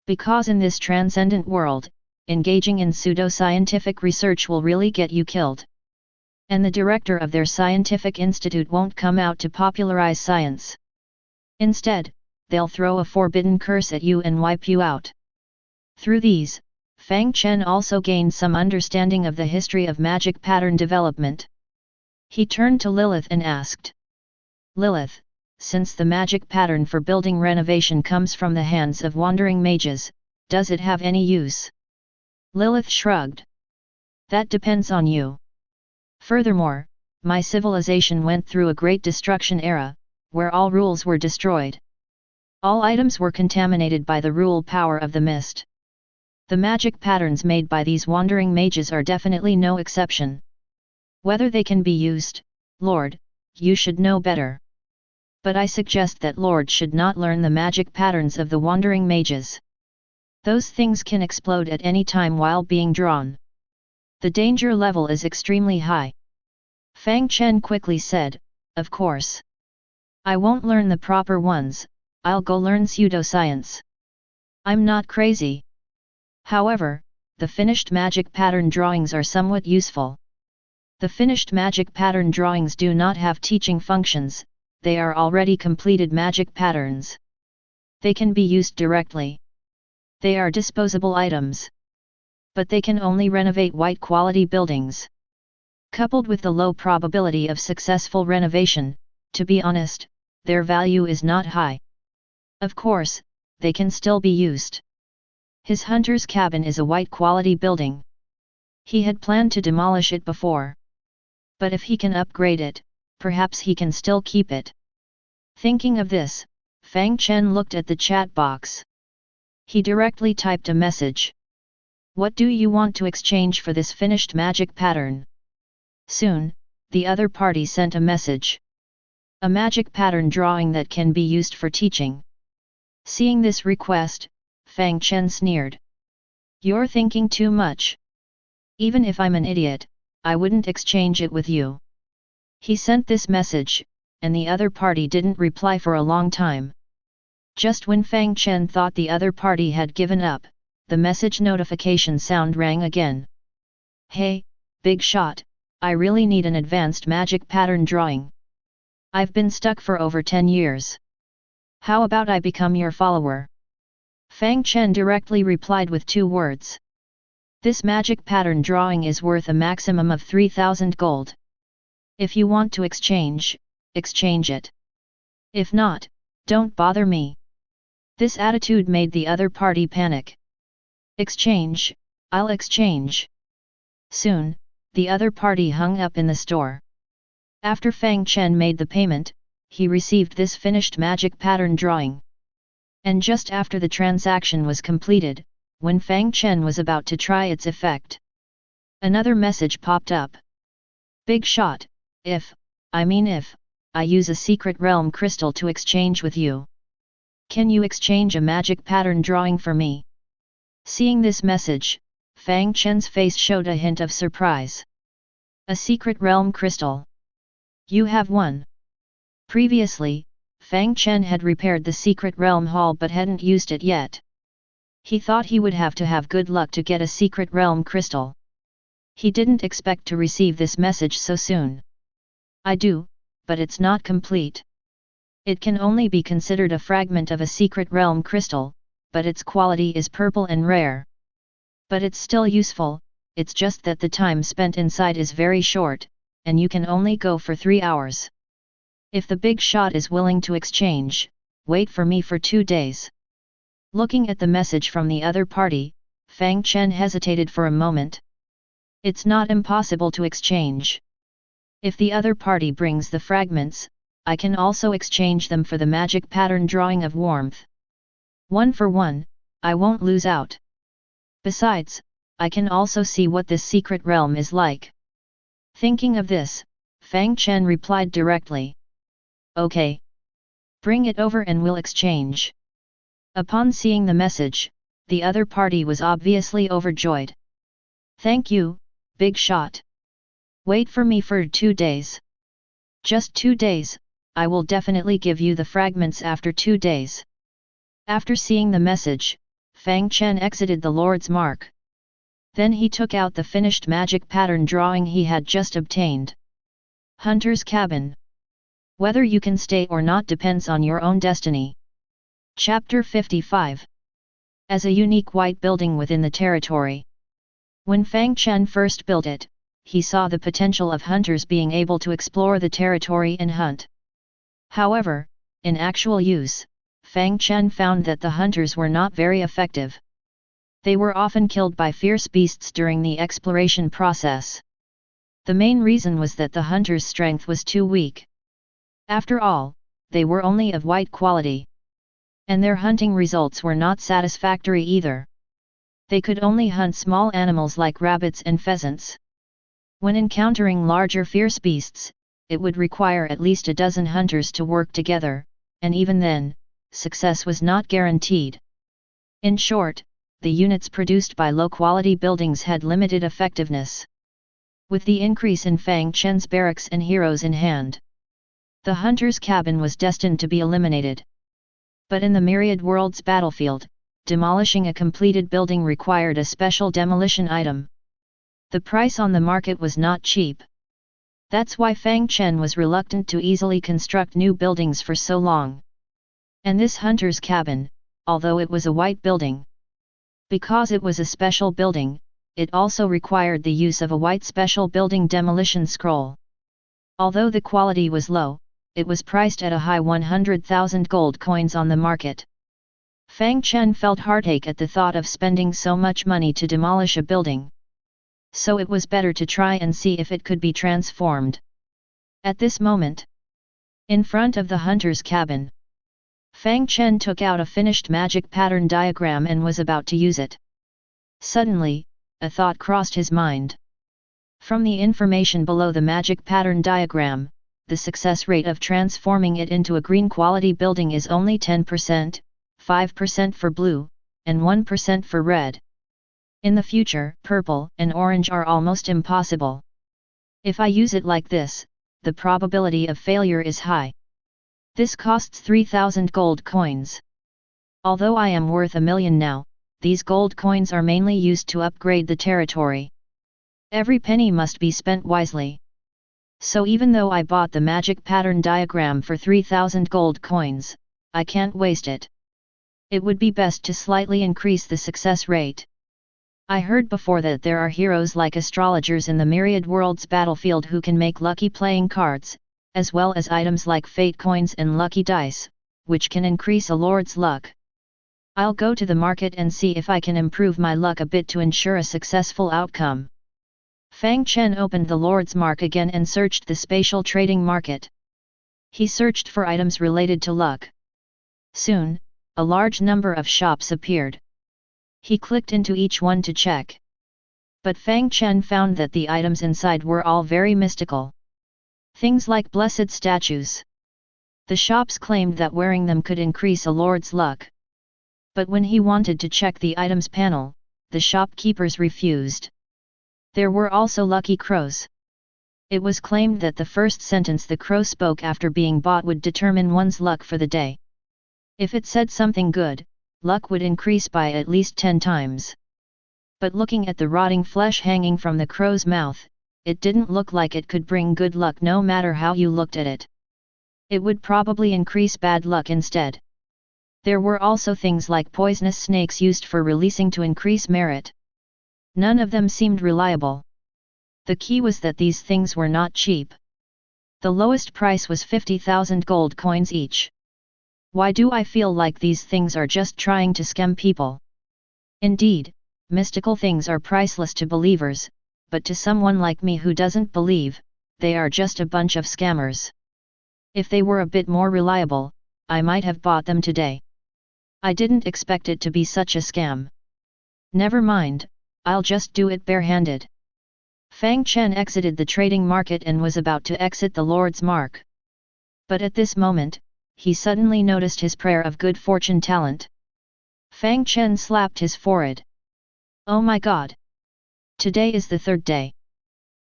Because in this transcendent world, engaging in pseudoscientific research will really get you killed. And the director of their scientific institute won't come out to popularize science. Instead, they'll throw a forbidden curse at you and wipe you out. Through these, Fang Chen also gained some understanding of the history of magic pattern development. He turned to Lilith and asked, Lilith, since the magic pattern for building renovation comes from the hands of wandering mages, does it have any use? Lilith shrugged. That depends on you. Furthermore, my civilization went through a great destruction era, where all rules were destroyed. All items were contaminated by the rule power of the mist. The magic patterns made by these wandering mages are definitely no exception. Whether they can be used, Lord, you should know better. But I suggest that Lord should not learn the magic patterns of the wandering mages. Those things can explode at any time while being drawn. The danger level is extremely high. Fang Chen quickly said, of course. I won't learn the proper ones, I'll go learn pseudoscience. I'm not crazy. However, the finished magic pattern drawings are somewhat useful. The finished magic pattern drawings do not have teaching functions, they are already completed magic patterns. They can be used directly. They are disposable items. But they can only renovate white quality buildings. Coupled with the low probability of successful renovation, to be honest, their value is not high. Of course, they can still be used. His hunter's cabin is a white quality building. He had planned to demolish it before. But if he can upgrade it, perhaps he can still keep it. Thinking of this, Fang Chen looked at the chat box. He directly typed a message. What do you want to exchange for this finished magic pattern? Soon, the other party sent a message. A magic pattern drawing that can be used for teaching. Seeing this request, Fang Chen sneered. You're thinking too much. Even if I'm an idiot, I wouldn't exchange it with you. He sent this message, and the other party didn't reply for a long time. Just when Fang Chen thought the other party had given up, the message notification sound rang again. Hey, big shot, I really need an advanced magic pattern drawing. I've been stuck for over 10 years. How about I become your follower? Fang Chen directly replied with 2 words. This magic pattern drawing is worth a maximum of 3,000 gold. If you want to exchange, exchange it. If not, don't bother me. This attitude made the other party panic. Exchange, I'll exchange. Soon, the other party hung up in the store. After Fang Chen made the payment, he received this finished magic pattern drawing. And just after the transaction was completed, when Fang Chen was about to try its effect, another message popped up. Big shot, if I use a secret realm crystal to exchange with you. Can you exchange a magic pattern drawing for me? Seeing this message, Fang Chen's face showed a hint of surprise. A secret realm crystal. You have one. Previously, Fang Chen had repaired the secret realm hall but hadn't used it yet. He thought he would have to have good luck to get a secret realm crystal. He didn't expect to receive this message so soon. I do, but it's not complete. It can only be considered a fragment of a secret realm crystal, but its quality is purple and rare. But it's still useful, it's just that the time spent inside is very short, and you can only go for 3 hours. If the big shot is willing to exchange, wait for me for 2 days. Looking at the message from the other party, Fang Chen hesitated for a moment. It's not impossible to exchange. If the other party brings the fragments, I can also exchange them for the magic pattern drawing of warmth. 1 for 1, I won't lose out. Besides, I can also see what this secret realm is like. Thinking of this, Fang Chen replied directly. Okay. Bring it over and we'll exchange. Upon seeing the message, the other party was obviously overjoyed. Thank you, big shot. Wait for me for 2 days. Just 2 days, I will definitely give you the fragments after 2 days. After seeing the message, Fang Chen exited the Lord's Mark. Then he took out the finished magic pattern drawing he had just obtained. Hunter's Cabin. Whether you can stay or not depends on your own destiny. Chapter 55. As a unique white building within the territory. When Fang Chen first built it, he saw the potential of hunters being able to explore the territory and hunt. However, in actual use, Fang Chen found that the hunters were not very effective. They were often killed by fierce beasts during the exploration process. The main reason was that the hunters' strength was too weak. After all, they were only of white quality. And their hunting results were not satisfactory either. They could only hunt small animals like rabbits and pheasants. When encountering larger fierce beasts, it would require at least a dozen hunters to work together, and even then, success was not guaranteed. In short, the units produced by low-quality buildings had limited effectiveness. With the increase in Fang Chen's barracks and heroes in hand, the hunter's cabin was destined to be eliminated. But in the Myriad Worlds battlefield, demolishing a completed building required a special demolition item. The price on the market was not cheap. That's why Fang Chen was reluctant to easily construct new buildings for so long. And this hunter's cabin, although it was a white building, because it was a special building, it also required the use of a white special building demolition scroll. Although the quality was low, it was priced at a high 100,000 gold coins on the market. Fang Chen felt heartache at the thought of spending so much money to demolish a building. So it was better to try and see if it could be transformed. At this moment, in front of the hunter's cabin, Fang Chen took out a finished magic pattern diagram and was about to use it. Suddenly, a thought crossed his mind. From the information below the magic pattern diagram, the success rate of transforming it into a green quality building is only 10%, 5% for blue, and 1% for red. In the future, purple and orange are almost impossible. If I use it like this, the probability of failure is high. This costs 3,000 gold coins. Although I am worth 1,000,000 now, these gold coins are mainly used to upgrade the territory. Every penny must be spent wisely. So even though I bought the magic pattern diagram for 3,000 gold coins, I can't waste it. It would be best to slightly increase the success rate. I heard before that there are heroes like astrologers in the Myriad Worlds battlefield who can make lucky playing cards, as well as items like fate coins and lucky dice, which can increase a lord's luck. I'll go to the market and see if I can improve my luck a bit to ensure a successful outcome. Fang Chen opened the Lord's Mark again and searched the spatial trading market. He searched for items related to luck. Soon, a large number of shops appeared. He clicked into each one to check. But Fang Chen found that the items inside were all very mystical. Things like blessed statues. The shops claimed that wearing them could increase a lord's luck. But when he wanted to check the items panel, the shopkeepers refused. There were also lucky crows. It was claimed that the first sentence the crow spoke after being bought would determine one's luck for the day. If it said something good, luck would increase by at least 10 times. But looking at the rotting flesh hanging from the crow's mouth, it didn't look like it could bring good luck no matter how you looked at it. It would probably increase bad luck instead. There were also things like poisonous snakes used for releasing to increase merit. None of them seemed reliable. The key was that these things were not cheap. The lowest price was 50,000 gold coins each. Why do I feel like these things are just trying to scam people? Indeed, mystical things are priceless to believers, but to someone like me who doesn't believe, they are just a bunch of scammers. If they were a bit more reliable, I might have bought them today. I didn't expect it to be such a scam. Never mind, I'll just do it barehanded. Fang Chen exited the trading market and was about to exit the Lord's Mark. But at this moment, he suddenly noticed his prayer of good fortune talent. Fang Chen slapped his forehead. Oh my god! Today is the third day.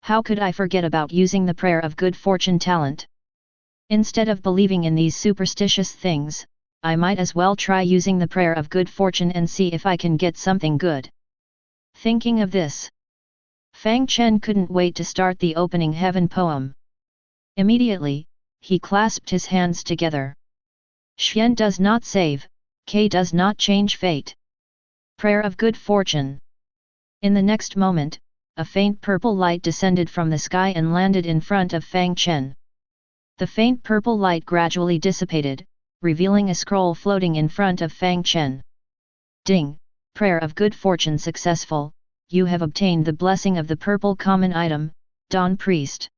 How could I forget about using the prayer of good fortune talent? Instead of believing in these superstitious things, I might as well try using the prayer of good fortune and see if I can get something good. Thinking of this, Fang Chen couldn't wait to start the opening heaven poem. Immediately, he clasped his hands together. Xian does not save, K does not change fate. Prayer of good fortune. In the next moment, a faint purple light descended from the sky and landed in front of Fang Chen. The faint purple light gradually dissipated, revealing a scroll floating in front of Fang Chen. Ding! Prayer of good fortune successful, you have obtained the blessing of the purple common item, Dawn Priest.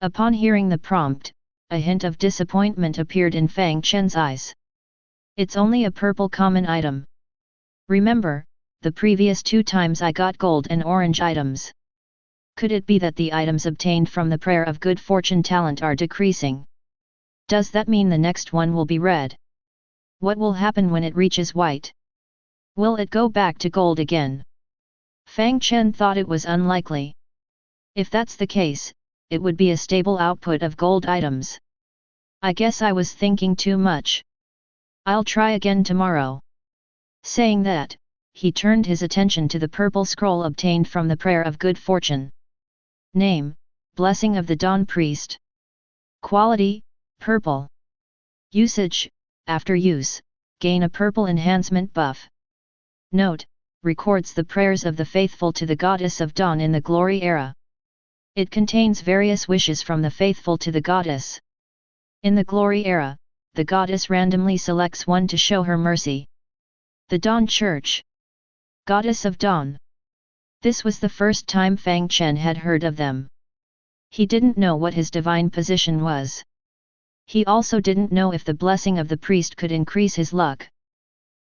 Upon hearing the prompt, a hint of disappointment appeared in Fang Chen's eyes. It's only a purple common item. Remember, the previous 2 times I got gold and orange items. Could it be that the items obtained from the prayer of good fortune talent are decreasing? Does that mean the next one will be red? What will happen when it reaches white? Will it go back to gold again? Fang Chen thought it was unlikely. If that's the case, it would be a stable output of gold items. I guess I was thinking too much. I'll try again tomorrow. Saying that, he turned his attention to the purple scroll obtained from the prayer of good fortune. Name, Blessing of the Dawn Priest. Quality, purple. Usage, after use, gain a purple enhancement buff. Note, records the prayers of the faithful to the goddess of dawn in the glory era. It contains various wishes from the faithful to the goddess. In the glory era, the goddess randomly selects one to show her mercy. The Dawn Church. Goddess of Dawn. This was the first time Fang Chen had heard of them. He didn't know what his divine position was. He also didn't know if the blessing of the priest could increase his luck.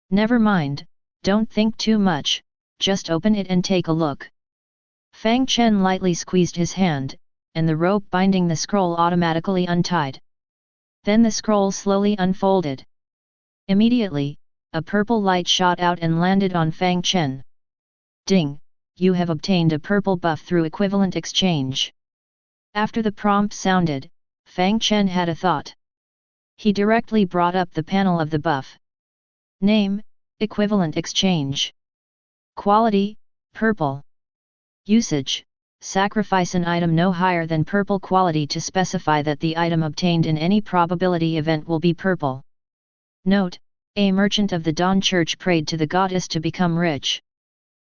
Never mind, don't think too much, just open it and take a look. Fang Chen lightly squeezed his hand, and the rope binding the scroll automatically untied. Then the scroll slowly unfolded. Immediately, a purple light shot out and landed on Fang Chen. Ding! You have obtained a purple buff through equivalent exchange. After the prompt sounded, Fang Chen had a thought. He directly brought up the panel of the buff. Name, equivalent exchange. Quality, purple. Usage, sacrifice an item no higher than purple quality to specify that the item obtained in any probability event will be purple. Note, a merchant of the Dawn Church prayed to the goddess to become rich.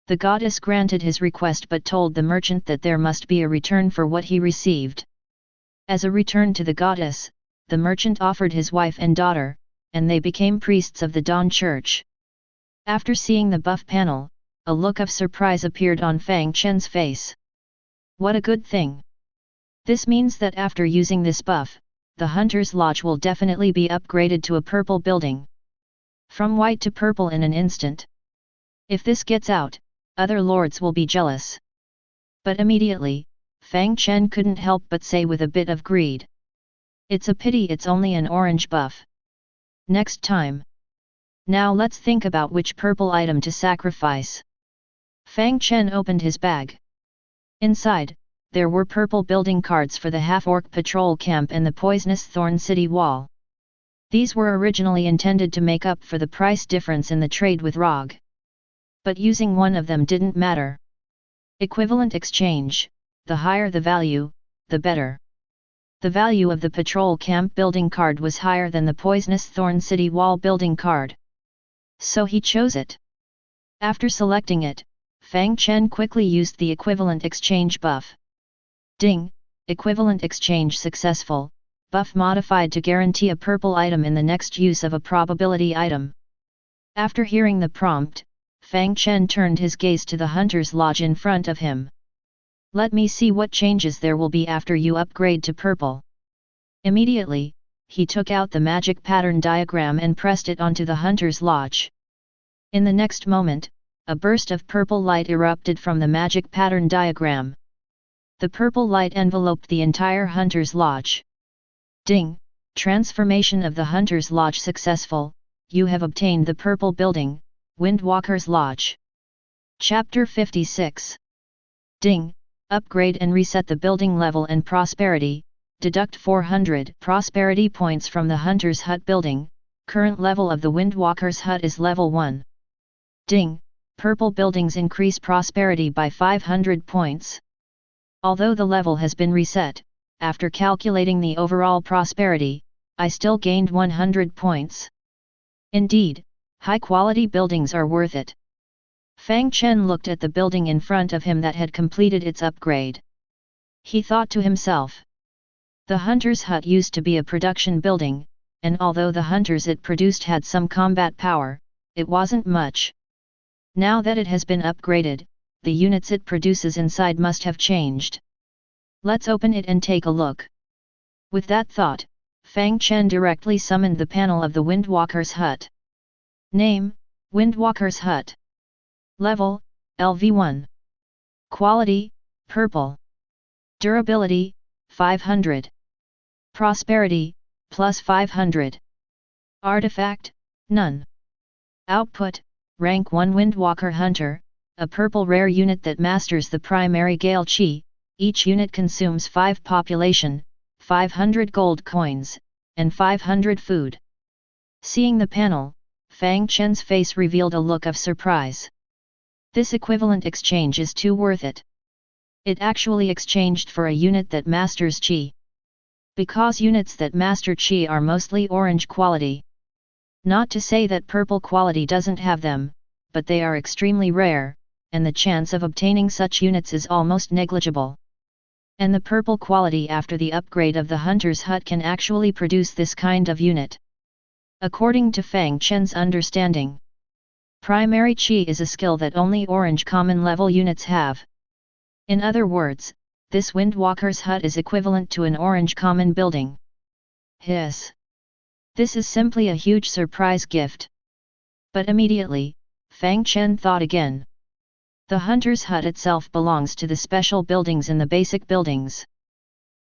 The goddess granted his request but told the merchant that there must be a return for what he received. As a return to the goddess, the merchant offered his wife and daughter, and they became priests of the Dawn Church. After seeing the buff panel, a look of surprise appeared on Fang Chen's face. What a good thing! This means that after using this buff, the Hunter's Lodge will definitely be upgraded to a purple building. From white to purple in an instant. If this gets out, other lords will be jealous. But immediately, Fang Chen couldn't help but say with a bit of greed. It's a pity it's only an orange buff. Next time. Now let's think about which purple item to sacrifice. Fang Chen opened his bag. Inside, there were purple building cards for the half-orc patrol camp and the poisonous thorn city wall. These were originally intended to make up for the price difference in the trade with Rog. But using one of them didn't matter. Equivalent exchange, the higher the value, the better. The value of the patrol camp building card was higher than the poisonous thorn city wall building card. So he chose it. After selecting it, Fang Chen quickly used the equivalent exchange buff. Ding! Equivalent exchange successful, buff modified to guarantee a purple item in the next use of a probability item. After hearing the prompt, Fang Chen turned his gaze to the Hunter's Lodge in front of him. Let me see what changes there will be after you upgrade to purple. Immediately, he took out the magic pattern diagram and pressed it onto the Hunter's Lodge. In the next moment, a burst of purple light erupted from the magic pattern diagram. The purple light enveloped the entire Hunter's Lodge. Ding! Transformation of the Hunter's Lodge successful, you have obtained the purple building, Windwalker's Lodge. Chapter 56. Ding! Upgrade and reset the building level and prosperity, deduct 400 prosperity points from the Hunter's Hut building, current level of the Windwalker's Hut is level 1. Ding! Purple buildings increase prosperity by 500 points. Although the level has been reset, after calculating the overall prosperity, I still gained 100 points. Indeed, high-quality buildings are worth it. Fang Chen looked at the building in front of him that had completed its upgrade. He thought to himself. The hunter's hut used to be a production building, and although the hunters it produced had some combat power, it wasn't much. Now that it has been upgraded, the units it produces inside must have changed. Let's open it and take a look. With that thought, Fang Chen directly summoned the panel of the Windwalker's hut. Name, Windwalker's hut. Level, LV1. Quality, Purple. Durability, 500. Prosperity, plus 500. Artifact, none. Output, Rank 1 Windwalker Hunter, a purple rare unit that masters the primary Gale Chi. Each unit consumes 5 population, 500 gold coins, and 500 food. Seeing the panel, Fang Chen's face revealed a look of surprise. This equivalent exchange is too worth it. It actually exchanged for a unit that masters Chi. Because units that master Chi are mostly orange quality. Not to say that purple quality doesn't have them, but they are extremely rare, and the chance of obtaining such units is almost negligible. And the purple quality after the upgrade of the hunter's hut can actually produce this kind of unit. According to Fang Chen's understanding, primary Chi is a skill that only orange common level units have. In other words, this Windwalker's hut is equivalent to an orange common building. Hiss! This is simply a huge surprise gift. But immediately, Fang Chen thought again. The hunter's hut itself belongs to the special buildings in the basic buildings.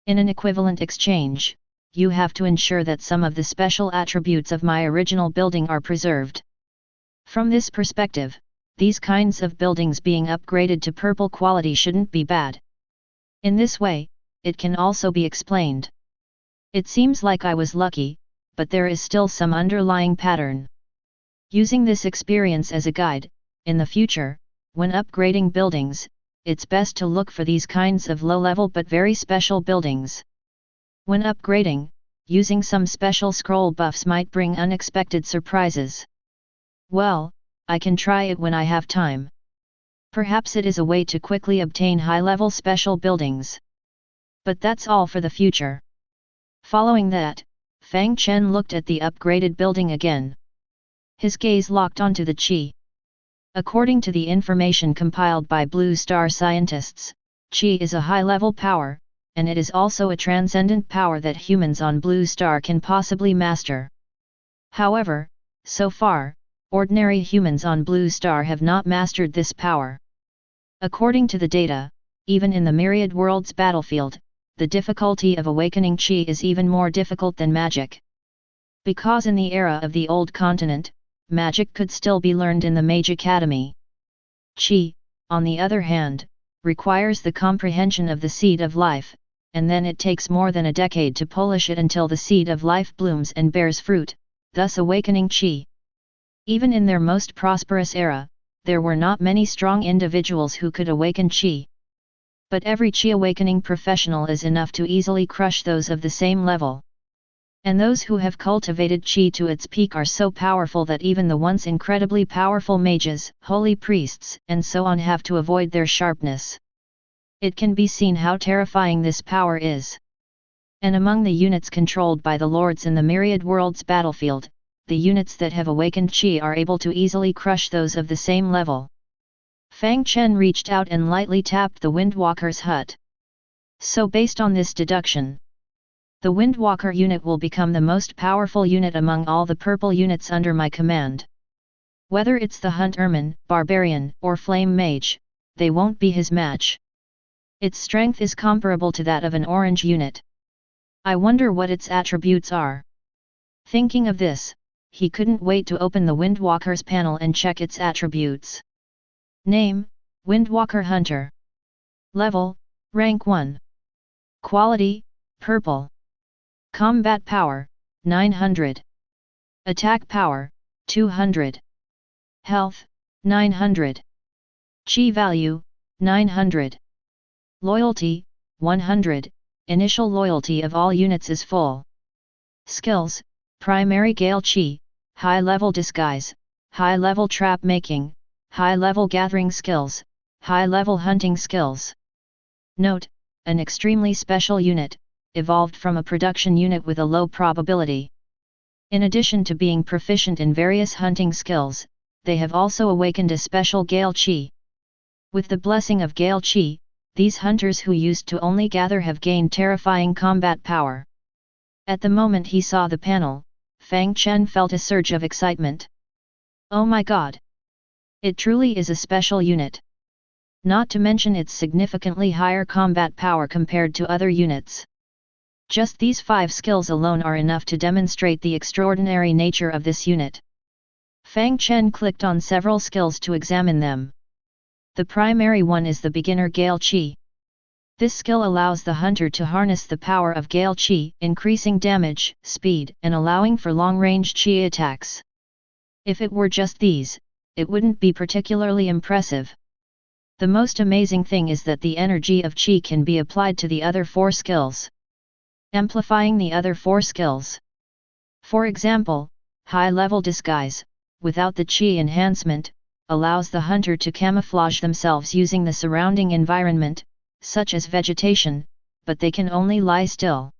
In an equivalent exchange, you have to ensure that some of the special attributes of my original building are preserved. From this perspective, these kinds of buildings being upgraded to purple quality shouldn't be bad. In this way, it can also be explained. It seems like I was lucky, but there is still some underlying pattern. Using this experience as a guide, in the future, when upgrading buildings, it's best to look for these kinds of low-level but very special buildings. When upgrading, using some special scroll buffs might bring unexpected surprises. Well, I can try it when I have time. Perhaps it is a way to quickly obtain high-level special buildings. But that's all for the future. Following that, Fang Chen looked at the upgraded building again. His gaze locked onto the Qi. According to the information compiled by Blue Star scientists, Qi is a high-level power, and it is also a transcendent power that humans on Blue Star can possibly master. However, so far, ordinary humans on Blue Star have not mastered this power. According to the data, even in the Myriad Worlds battlefield, the difficulty of awakening Qi is even more difficult than magic. Because in the era of the Old Continent, magic could still be learned in the Mage Academy. Qi, on the other hand, requires the comprehension of the seed of life, and then it takes more than a decade to polish it until the seed of life blooms and bears fruit, thus awakening Qi. Even in their most prosperous era, there were not many strong individuals who could awaken Qi. But every Qi awakening professional is enough to easily crush those of the same level. And those who have cultivated Qi to its peak are so powerful that even the once incredibly powerful mages, holy priests, and so on have to avoid their sharpness. It can be seen how terrifying this power is. And among the units controlled by the lords in the Myriad Worlds battlefield, the units that have awakened Qi are able to easily crush those of the same level. Fang Chen reached out and lightly tapped the Windwalker's hut. So based on this deduction, the Windwalker unit will become the most powerful unit among all the purple units under my command. Whether it's the Hunt Ermine, Barbarian, or Flame Mage, they won't be his match. Its strength is comparable to that of an orange unit. I wonder what its attributes are. Thinking of this, he couldn't wait to open the Windwalker's panel and check its attributes. Name, Windwalker Hunter. Level, Rank 1. Quality, Purple. Combat Power, 900. Attack Power, 200. Health, 900. Qi Value, 900. Loyalty, 100, initial loyalty of all units is full. Skills, Primary Gale Qi, High Level Disguise, high-level trap making, high-level gathering skills, high-level hunting skills. Note: an extremely special unit, evolved from a production unit with a low probability. In addition to being proficient in various hunting skills, they have also awakened a special Gale Chi. With the blessing of Gale Chi, these hunters who used to only gather have gained terrifying combat power. At the moment he saw the panel, Fang Chen felt a surge of excitement. Oh my god! It truly is a special unit. Not to mention its significantly higher combat power compared to other units. Just these 5 skills alone are enough to demonstrate the extraordinary nature of this unit. Fang Chen clicked on several skills to examine them. The primary one is the beginner Gale Chi. This skill allows the hunter to harness the power of Gale Chi, increasing damage, speed, and allowing for long-range Chi attacks. If it were just these, it wouldn't be particularly impressive. The most amazing thing is that the energy of Chi can be applied to the other 4 skills, amplifying the other 4 skills. For example, high-level disguise, without the Chi enhancement, allows the hunter to camouflage themselves using the surrounding environment, such as vegetation, but they can only lie still.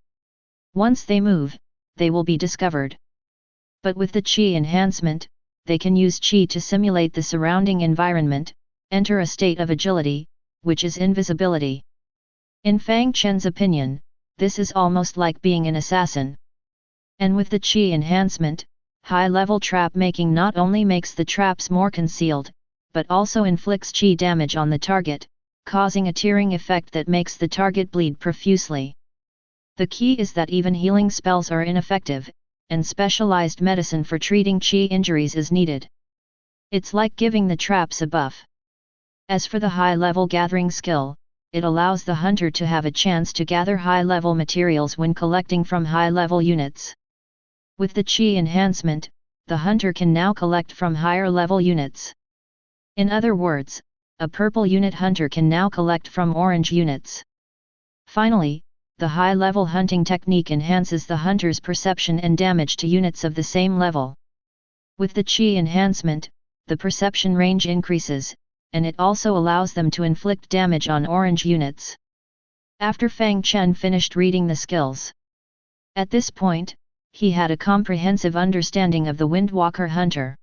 Once they move, they will be discovered. But with the Chi enhancement, they can use Chi to simulate the surrounding environment, enter a state of agility, which is invisibility. In Fang Chen's opinion, this is almost like being an assassin. And with the Chi enhancement, high-level trap making not only makes the traps more concealed, but also inflicts Chi damage on the target, causing a tearing effect that makes the target bleed profusely. The key is that even healing spells are ineffective, and specialized medicine for treating Chi injuries is needed. It's like giving the traps a buff. As for the high-level gathering skill, it allows the hunter to have a chance to gather high-level materials when collecting from high-level units. With the Chi enhancement, the hunter can now collect from higher-level units. In other words, a purple unit hunter can now collect from orange units. Finally, the high-level hunting technique enhances the hunter's perception and damage to units of the same level. With the Chi enhancement, the perception range increases, and it also allows them to inflict damage on orange units. After Fang Chen finished reading the skills. At this point, he had a comprehensive understanding of the Windwalker Hunter.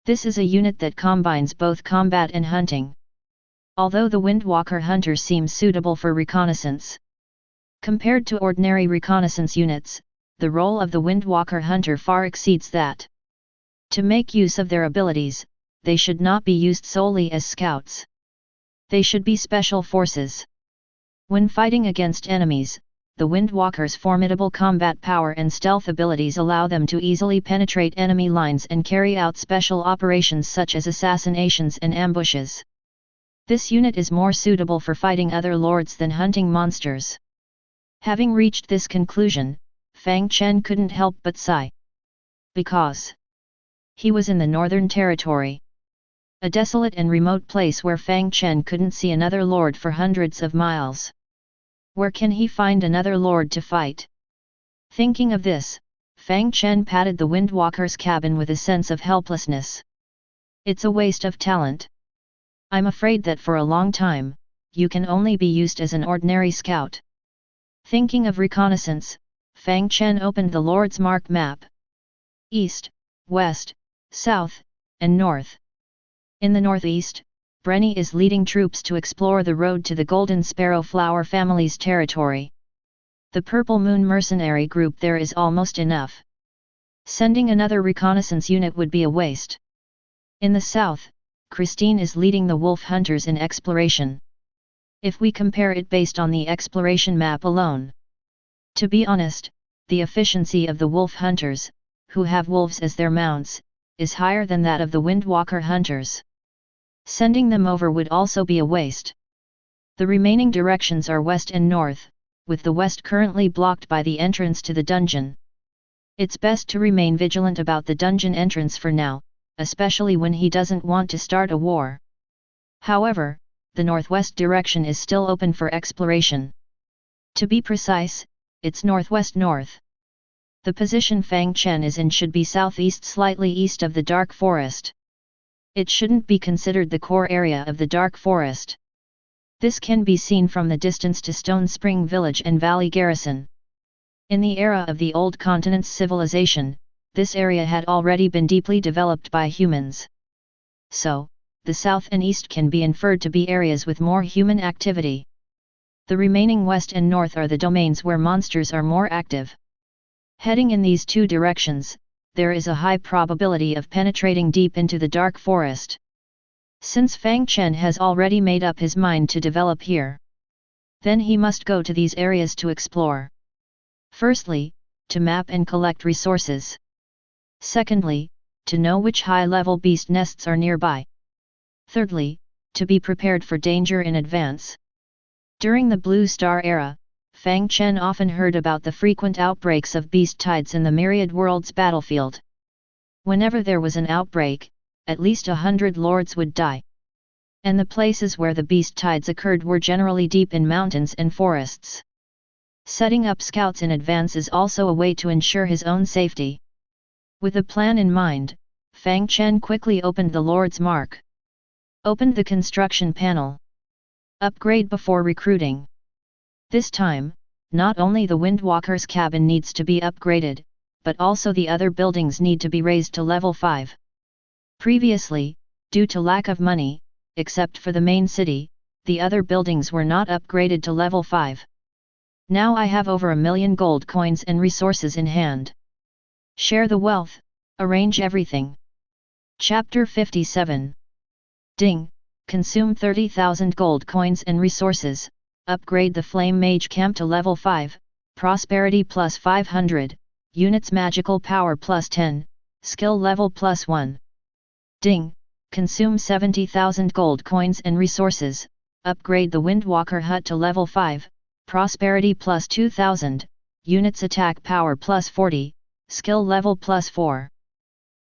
This is a unit that combines both combat and hunting. Although the Windwalker Hunter seems suitable for reconnaissance. Compared to ordinary reconnaissance units, the role of the Windwalker Hunter far exceeds that. To make use of their abilities, they should not be used solely as scouts. They should be special forces. When fighting against enemies, the Windwalker's formidable combat power and stealth abilities allow them to easily penetrate enemy lines and carry out special operations such as assassinations and ambushes. This unit is more suitable for fighting other lords than hunting monsters. Having reached this conclusion, Fang Chen couldn't help but sigh. Because he was in the Northern Territory. A desolate and remote place where Fang Chen couldn't see another lord for hundreds of miles. Where can he find another lord to fight? Thinking of this, Fang Chen patted the Windwalker's cabin with a sense of helplessness. It's a waste of talent. I'm afraid that for a long time, you can only be used as an ordinary scout. Thinking of reconnaissance, Fang Chen opened the Lord's Mark map. East, West, South, and North. In the northeast, Brenny is leading troops to explore the road to the Golden Sparrow Flower family's territory. The Purple Moon mercenary group there is almost enough. Sending another reconnaissance unit would be a waste. In the south, Christine is leading the Wolf Hunters in exploration. If we compare it based on the exploration map alone. To be honest, the efficiency of the Wolf Hunters, who have wolves as their mounts, is higher than that of the Windwalker Hunters. Sending them over would also be a waste. The remaining directions are west and north, with the west currently blocked by the entrance to the dungeon. It's best to remain vigilant about the dungeon entrance for now, especially when he doesn't want to start a war. However, the northwest direction is still open for exploration. To be precise, it's northwest-north. The position Fang Chen is in should be southeast, slightly east of the dark forest. It shouldn't be considered the core area of the dark forest. This can be seen from the distance to Stone Spring Village and Valley Garrison. In the era of the Old Continent's civilization, this area had already been deeply developed by humans. So, the south and east can be inferred to be areas with more human activity. The remaining west and north are the domains where monsters are more active. Heading in these two directions, there is a high probability of penetrating deep into the dark forest. Since Fang Chen has already made up his mind to develop here, then he must go to these areas to explore. Firstly, to map and collect resources. Secondly, to know which high-level beast nests are nearby. Thirdly, to be prepared for danger in advance. During the Blue Star era, Fang Chen often heard about the frequent outbreaks of beast tides in the Myriad Worlds battlefield. Whenever there was an outbreak, at least 100 lords would die. And the places where the beast tides occurred were generally deep in mountains and forests. Setting up scouts in advance is also a way to ensure his own safety. With a plan in mind, Fang Chen quickly opened the Lord's Mark. Opened the construction panel. Upgrade before recruiting. This time, not only the Windwalker's cabin needs to be upgraded, but also the other buildings need to be raised to level 5. Previously, due to lack of money, except for the main city, the other buildings were not upgraded to level 5. Now I have over 1 million gold coins and resources in hand. Share the wealth, arrange everything. Chapter 57. Ding, consume 30,000 gold coins and resources. Upgrade the Flame Mage Camp to level 5, Prosperity plus 500, Units Magical Power plus 10, Skill Level plus 1. Ding, consume 70,000 gold coins and resources, upgrade the Windwalker Hut to level 5, Prosperity plus 2,000, Units Attack Power plus 40, Skill Level plus 4.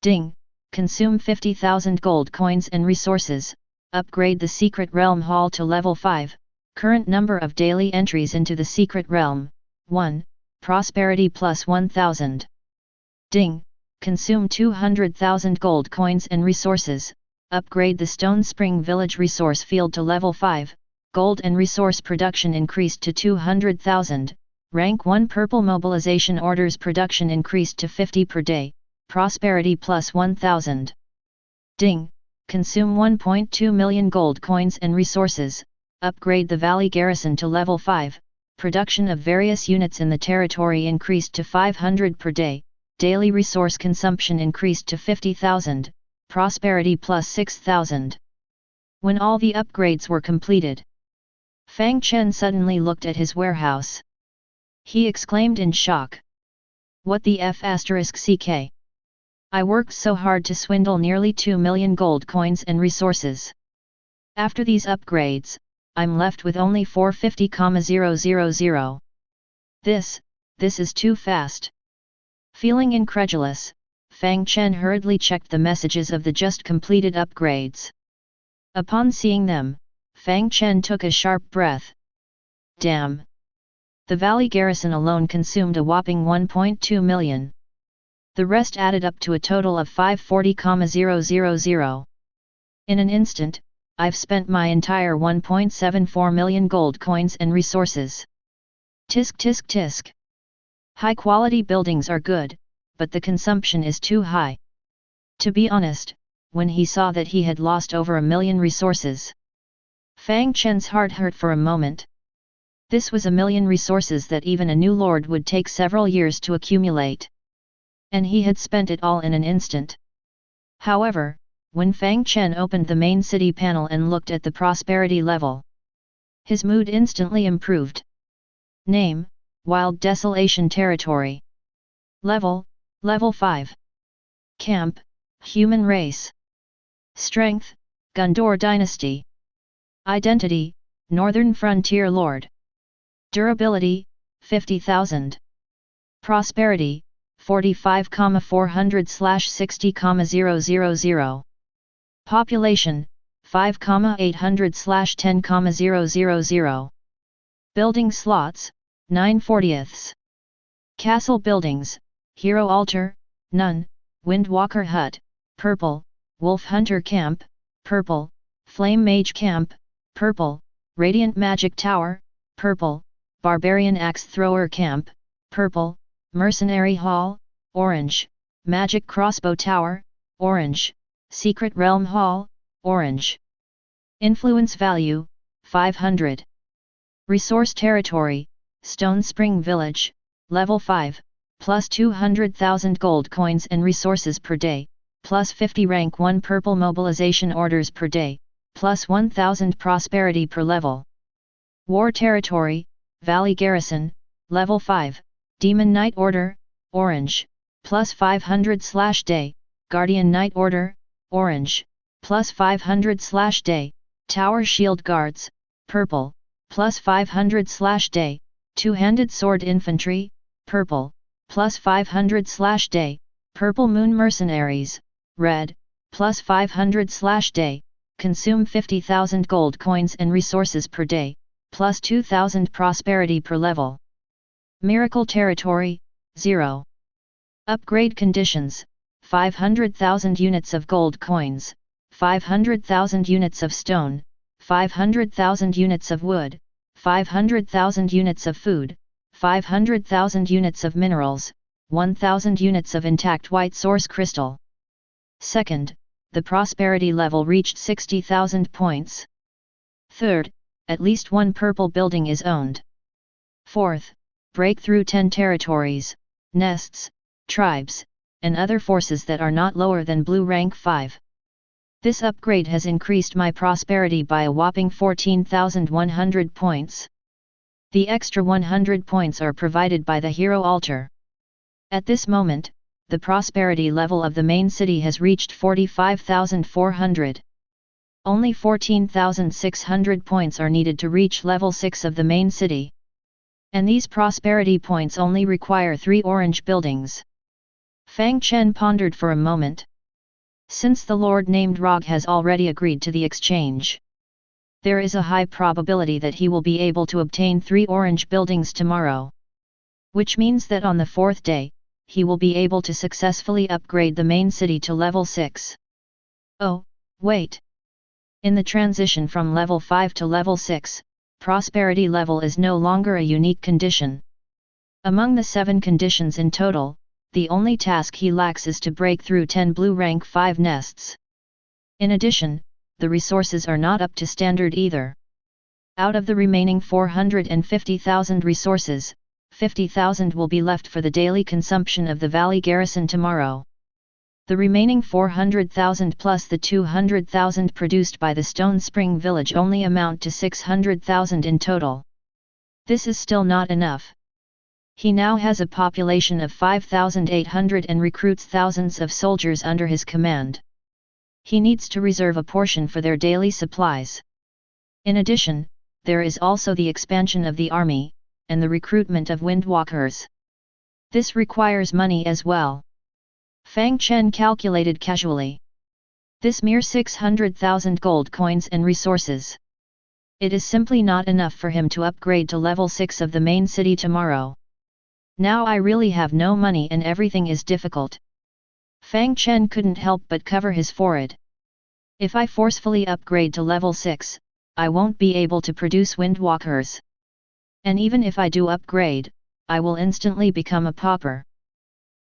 Ding, consume 50,000 gold coins and resources, upgrade the Secret Realm Hall to level 5, Current number of daily entries into the Secret Realm, 1, Prosperity plus 1000. Ding, consume 200,000 gold coins and resources, upgrade the Stone Spring Village resource field to level 5, gold and resource production increased to 200,000, rank 1 purple mobilization orders production increased to 50 per day, Prosperity plus 1000. Ding, consume 1.2 million gold coins and resources, upgrade the Valley Garrison to level 5, production of various units in the territory increased to 500 per day, daily resource consumption increased to 50,000, Prosperity plus 6,000. When all the upgrades were completed, Fang Chen suddenly looked at his warehouse. He exclaimed in shock. What the F***ck? I worked so hard to swindle nearly 2 million gold coins and resources. After these upgrades, I'm left with only 450,000. This is too fast. Feeling incredulous, Fang Chen hurriedly checked the messages of the just completed upgrades. Upon seeing them, Fang Chen took a sharp breath. Damn! The Valley Garrison alone consumed a whopping 1.2 million. The rest added up to a total of 540,000. In an instant, I've spent my entire 1.74 million gold coins and resources. Tisk tisk tisk. High quality buildings are good, but the consumption is too high. To be honest, when he saw that he had lost over 1 million resources, Fang Chen's heart hurt for a moment. This was 1 million resources that even a new lord would take several years to accumulate. And he had spent it all in an instant. However, when Fang Chen opened the main city panel and looked at the prosperity level, his mood instantly improved. Name, Wild Desolation Territory. Level 5. Camp, Human Race. Strength, Gondor Dynasty. Identity, Northern Frontier Lord. Durability, 50,000. Prosperity, 45,400/60,000. Population, 5,800/10,000. Building slots, 9/40. Castle buildings, Hero Altar, none. Windwalker Hut, purple. Wolf Hunter Camp, purple. Flame Mage Camp, purple. Radiant Magic Tower, purple. Barbarian Axe Thrower Camp, purple. Mercenary Hall, orange. Magic Crossbow Tower, orange. Secret Realm Hall, orange. Influence Value, 500. Resource Territory, Stone Spring Village, Level 5, plus 200,000 gold coins and resources per day, plus 50 rank 1 purple mobilization orders per day, plus 1000 prosperity per level. War Territory, Valley Garrison, Level 5, Demon Knight Order, orange, plus 500/day, Guardian Knight Order, orange, plus 500/day, Tower Shield Guards, purple, plus 500/day, Two-Handed Sword Infantry, purple, plus 500/day, Purple Moon Mercenaries, red, plus 500/day, consume 50,000 gold coins and resources per day, plus 2,000 prosperity per level. Miracle Territory, 0. Upgrade Conditions, 500,000 units of gold coins, 500,000 units of stone, 500,000 units of wood, 500,000 units of food, 500,000 units of minerals, 1,000 units of intact white source crystal. Second, the prosperity level reached 60,000 points. Third, at least one purple building is owned. Fourth, breakthrough 10 territories, nests, tribes, and other forces that are not lower than blue rank 5. This upgrade has increased my prosperity by a whopping 14,100 points. The extra 100 points are provided by the Hero Altar. At this moment, the prosperity level of the main city has reached 45,400. Only 14,600 points are needed to reach level 6 of the main city. And these prosperity points only require 3 orange buildings. Fang Chen pondered for a moment. Since the Lord named Rog has already agreed to the exchange, there is a high probability that he will be able to obtain 3 orange buildings tomorrow. Which means that on the 4th day, he will be able to successfully upgrade the main city to level 6. Oh, wait! In the transition from level 5 to level 6, prosperity level is no longer a unique condition. Among the 7 conditions in total, the only task he lacks is to break through 10 blue rank 5 nests. In addition, the resources are not up to standard either. Out of the remaining 450,000 resources, 50,000 will be left for the daily consumption of the Valley Garrison tomorrow. The remaining 400,000 plus the 200,000 produced by the Stone Spring Village only amount to 600,000 in total. This is still not enough. He now has a population of 5,800 and recruits thousands of soldiers under his command. He needs to reserve a portion for their daily supplies. In addition, there is also the expansion of the army, and the recruitment of windwalkers. This requires money as well. Fang Chen calculated casually. This mere 600,000 gold coins and resources. It is simply not enough for him to upgrade to level 6 of the main city tomorrow. Now I really have no money and everything is difficult. Fang Chen couldn't help but cover his forehead. If I forcefully upgrade to level 6, I won't be able to produce windwalkers. And even if I do upgrade, I will instantly become a pauper.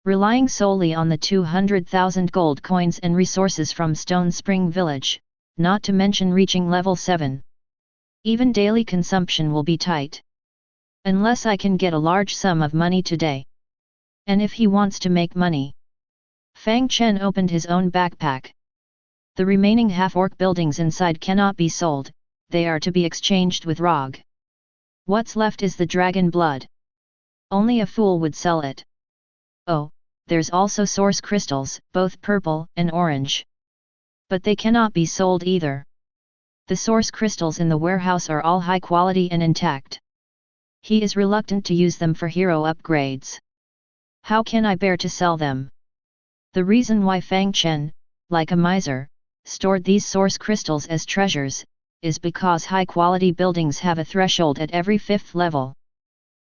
Relying solely on the 200,000 gold coins and resources from Stone Spring Village, not to mention reaching level 7. Even daily consumption will be tight. Unless I can get a large sum of money today. And if he wants to make money. Fang Chen opened his own backpack. The remaining half-orc buildings inside cannot be sold, they are to be exchanged with Rog. What's left is the dragon blood. Only a fool would sell it. Oh, there's also source crystals, both purple and orange. But they cannot be sold either. The source crystals in the warehouse are all high quality and intact. He is reluctant to use them for hero upgrades. How can I bear to sell them? The reason why Fang Chen, like a miser, stored these source crystals as treasures, is because high-quality buildings have a threshold at every 5th level.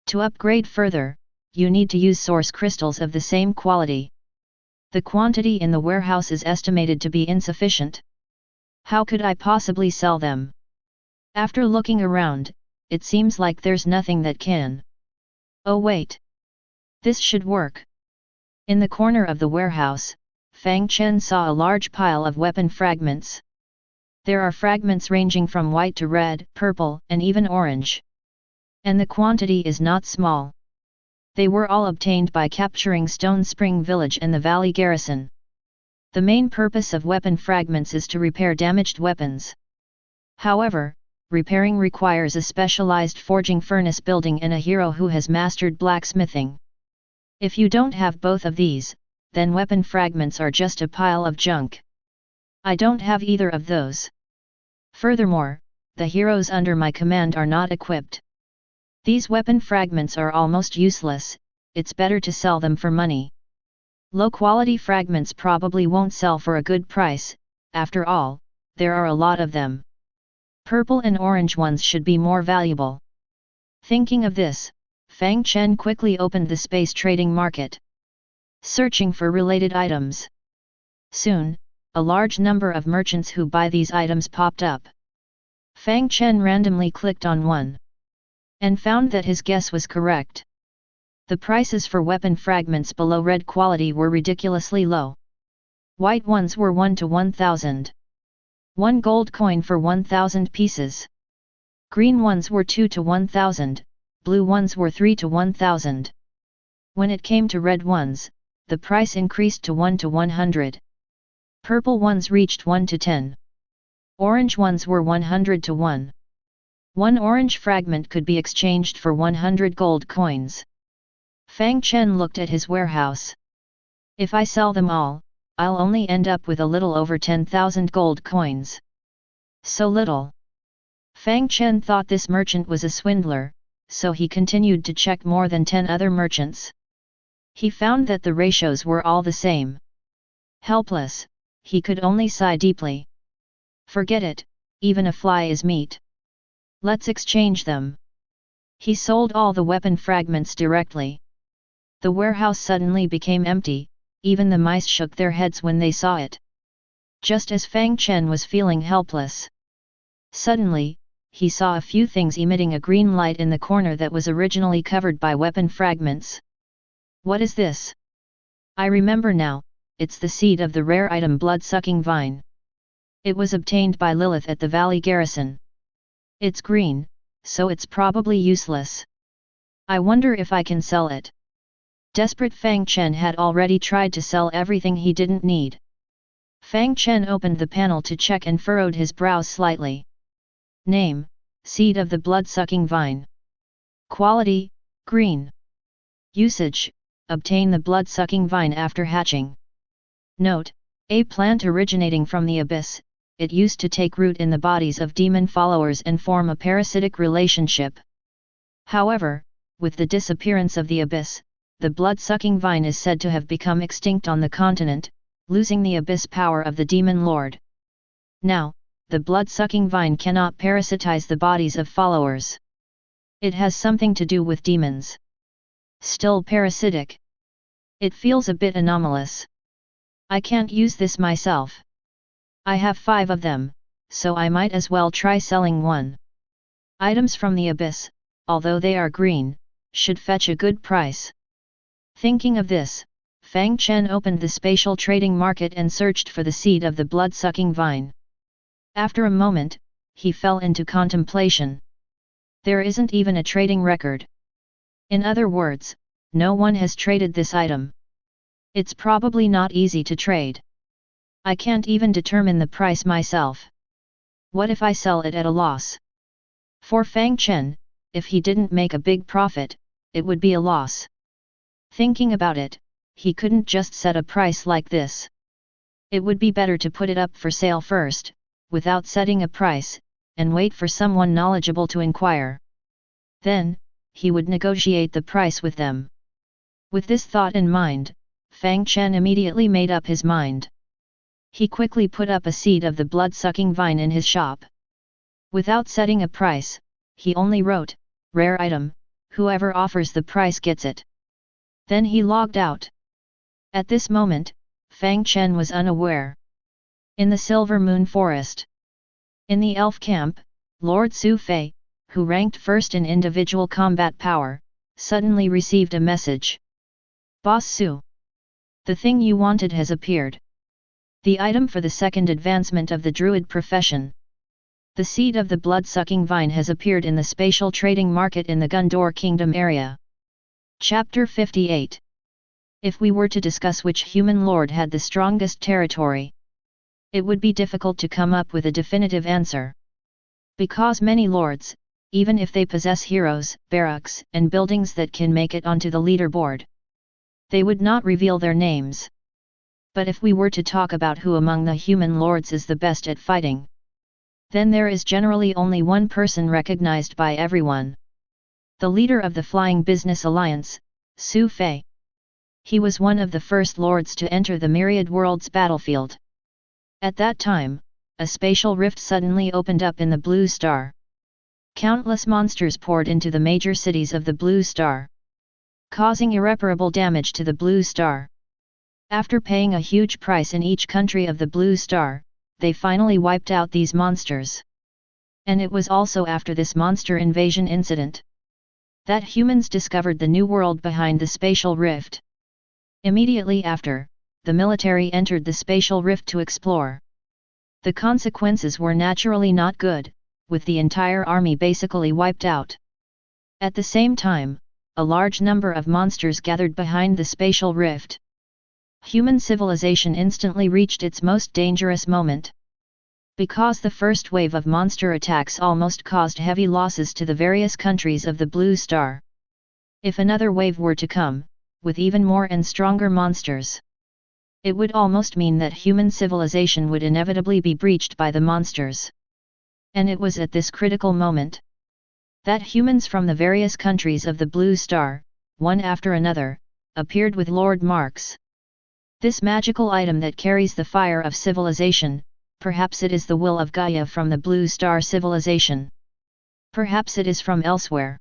To upgrade further, you need to use source crystals of the same quality. The quantity in the warehouse is estimated to be insufficient. How could I possibly sell them? After looking around, it seems like there's nothing that can. Oh wait! This should work. In the corner of the warehouse, Fang Chen saw a large pile of weapon fragments. There are fragments ranging from white to red, purple, and even orange. And the quantity is not small. They were all obtained by capturing Stone Spring Village and the Valley Garrison. The main purpose of weapon fragments is to repair damaged weapons. However, repairing requires a specialized forging furnace building and a hero who has mastered blacksmithing. If you don't have both of these, then weapon fragments are just a pile of junk. I don't have either of those. Furthermore, the heroes under my command are not equipped. These weapon fragments are almost useless, it's better to sell them for money. Low-quality fragments probably won't sell for a good price, after all, there are a lot of them. Purple and orange ones should be more valuable. Thinking of this, Fang Chen quickly opened the space trading market, searching for related items. Soon, a large number of merchants who buy these items popped up. Fang Chen randomly clicked on one, and found that his guess was correct. The prices for weapon fragments below red quality were ridiculously low. White ones were 1 to 1,000. 1 gold coin for 1,000 pieces. Green ones were 2 to 1,000, blue ones were 3 to 1,000. When it came to red ones, the price increased to 1 to 100. Purple ones reached 1 to 10. Orange ones were 100 to 1. One orange fragment could be exchanged for 100 gold coins. Fang Chen looked at his warehouse. If I sell them all, I'll only end up with a little over 10,000 gold coins. So little. Fang Chen thought this merchant was a swindler, so he continued to check more than 10 other merchants. He found that the ratios were all the same. Helpless, he could only sigh deeply. Forget it, even a fly is meat. Let's exchange them. He sold all the weapon fragments directly. The warehouse suddenly became empty, even the mice shook their heads when they saw it. Just as Fang Chen was feeling helpless. Suddenly, he saw a few things emitting a green light in the corner that was originally covered by weapon fragments. What is this? I remember now, it's the seed of the rare item blood-sucking vine. It was obtained by Lilith at the Valley Garrison. It's green, so it's probably useless. I wonder if I can sell it. Desperate Fang Chen had already tried to sell everything he didn't need. Fang Chen opened the panel to check and furrowed his brows slightly. Name, seed of the blood-sucking vine. Quality, green. Usage, obtain the blood-sucking vine after hatching. Note, a plant originating from the abyss, it used to take root in the bodies of demon followers and form a parasitic relationship. However, with the disappearance of the abyss, the blood-sucking vine is said to have become extinct on the continent, losing the abyss power of the demon lord. Now, the blood-sucking vine cannot parasitize the bodies of followers. It has something to do with demons. Still parasitic. It feels a bit anomalous. I can't use this myself. I have 5 of them, so I might as well try selling one. Items from the abyss, although they are green, should fetch a good price. Thinking of this, Fang Chen opened the spatial trading market and searched for the seed of the blood-sucking vine. After a moment, he fell into contemplation. There isn't even a trading record. In other words, no one has traded this item. It's probably not easy to trade. I can't even determine the price myself. What if I sell it at a loss? For Fang Chen, if he didn't make a big profit, it would be a loss. Thinking about it, he couldn't just set a price like this. It would be better to put it up for sale first, without setting a price, and wait for someone knowledgeable to inquire. Then, he would negotiate the price with them. With this thought in mind, Fang Chen immediately made up his mind. He quickly put up a seed of the blood-sucking vine in his shop. Without setting a price, he only wrote, "Rare item, whoever offers the price gets it." Then he logged out. At this moment, Fang Chen was unaware. In the Silver Moon Forest. In the elf camp, Lord Su Fei, who ranked first in individual combat power, suddenly received a message. Boss Su. The thing you wanted has appeared. The item for the second advancement of the druid profession. The seed of the blood-sucking vine has appeared in the spatial trading market in the Gundor Kingdom area. Chapter 58. If we were to discuss which human lord had the strongest territory, it would be difficult to come up with a definitive answer. Because many lords, even if they possess heroes, barracks, and buildings that can make it onto the leaderboard, they would not reveal their names. But if we were to talk about who among the human lords is the best at fighting, then there is generally only one person recognized by everyone. The leader of the Flying Business Alliance, Su Fei. He was one of the first lords to enter the Myriad Worlds battlefield. At that time, a spatial rift suddenly opened up in the Blue Star. Countless monsters poured into the major cities of the Blue Star, causing irreparable damage to the Blue Star. After paying a huge price in each country of the Blue Star, they finally wiped out these monsters. And it was also after this monster invasion incident that humans discovered the new world behind the spatial rift. Immediately after, the military entered the spatial rift to explore. The consequences were naturally not good, with the entire army basically wiped out. At the same time, a large number of monsters gathered behind the spatial rift. Human civilization instantly reached its most dangerous moment. Because the first wave of monster attacks almost caused heavy losses to the various countries of the Blue Star. If another wave were to come, with even more and stronger monsters, it would almost mean that human civilization would inevitably be breached by the monsters. And it was at this critical moment that humans from the various countries of the Blue Star, one after another, appeared with Lord Marks. This magical item that carries the fire of civilization, perhaps it is the will of Gaia from the Blue Star civilization. Perhaps it is from elsewhere.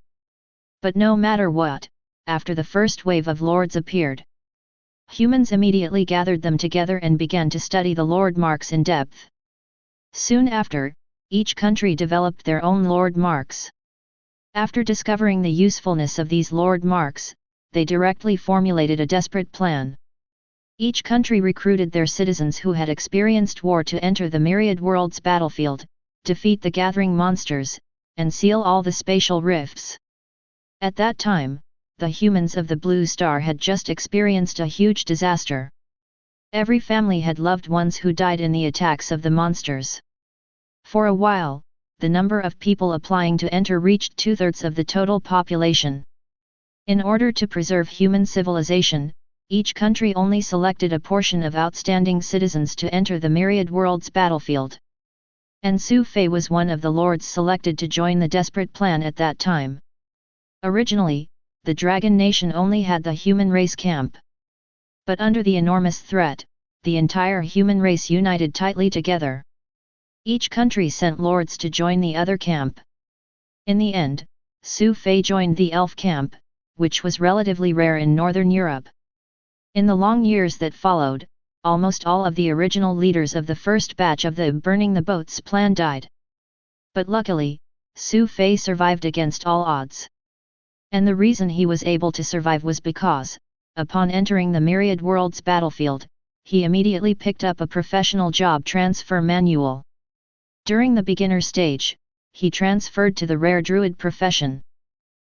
But no matter what, after the first wave of lords appeared, humans immediately gathered them together and began to study the Lord Marks in depth. Soon after, each country developed their own Lord Marks. After discovering the usefulness of these Lord Marks, they directly formulated a desperate plan. Each country recruited their citizens who had experienced war to enter the Myriad Worlds battlefield, defeat the gathering monsters, and seal all the spatial rifts. At that time, the humans of the Blue Star had just experienced a huge disaster. Every family had loved ones who died in the attacks of the monsters. For a while, the number of people applying to enter reached 2/3 of the total population. In order to preserve human civilization, each country only selected a portion of outstanding citizens to enter the Myriad Worlds battlefield. And Su Fei was one of the lords selected to join the desperate plan at that time. Originally, the Dragon Nation only had the human race camp. But under the enormous threat, the entire human race united tightly together. Each country sent lords to join the other camp. In the end, Su Fei joined the elf camp, which was relatively rare in Northern Europe. In the long years that followed, almost all of the original leaders of the first batch of the Burning the Boats plan died. But luckily, Su Fei survived against all odds. And the reason he was able to survive was because, upon entering the Myriad Worlds battlefield, he immediately picked up a professional job transfer manual. During the beginner stage, he transferred to the rare druid profession.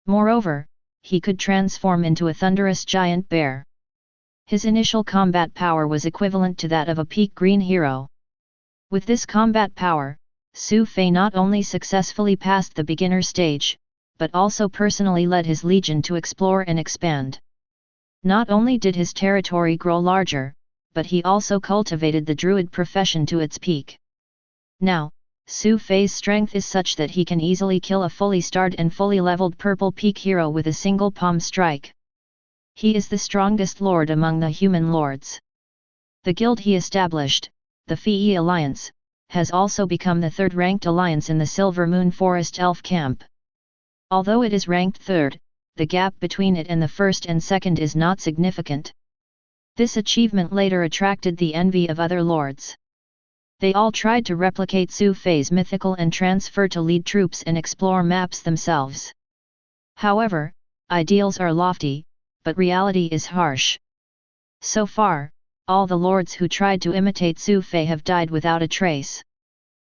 Moreover, he could transform into a thunderous giant bear. His initial combat power was equivalent to that of a peak green hero. With this combat power, Su Fei not only successfully passed the beginner stage, but also personally led his legion to explore and expand. Not only did his territory grow larger, but he also cultivated the druid profession to its peak. Now, Su Fei's strength is such that he can easily kill a fully starred and fully leveled purple peak hero with a single palm strike. He is the strongest lord among the human lords. The guild he established, the Fei Alliance, has also become the third-ranked alliance in the Silver Moon Forest Elf Camp. Although it is ranked third, the gap between it and the first and second is not significant. This achievement later attracted the envy of other lords. They all tried to replicate Su Fei's mythical and transfer to lead troops and explore maps themselves. However, ideals are lofty, but reality is harsh. So far, all the lords who tried to imitate Su Fei have died without a trace.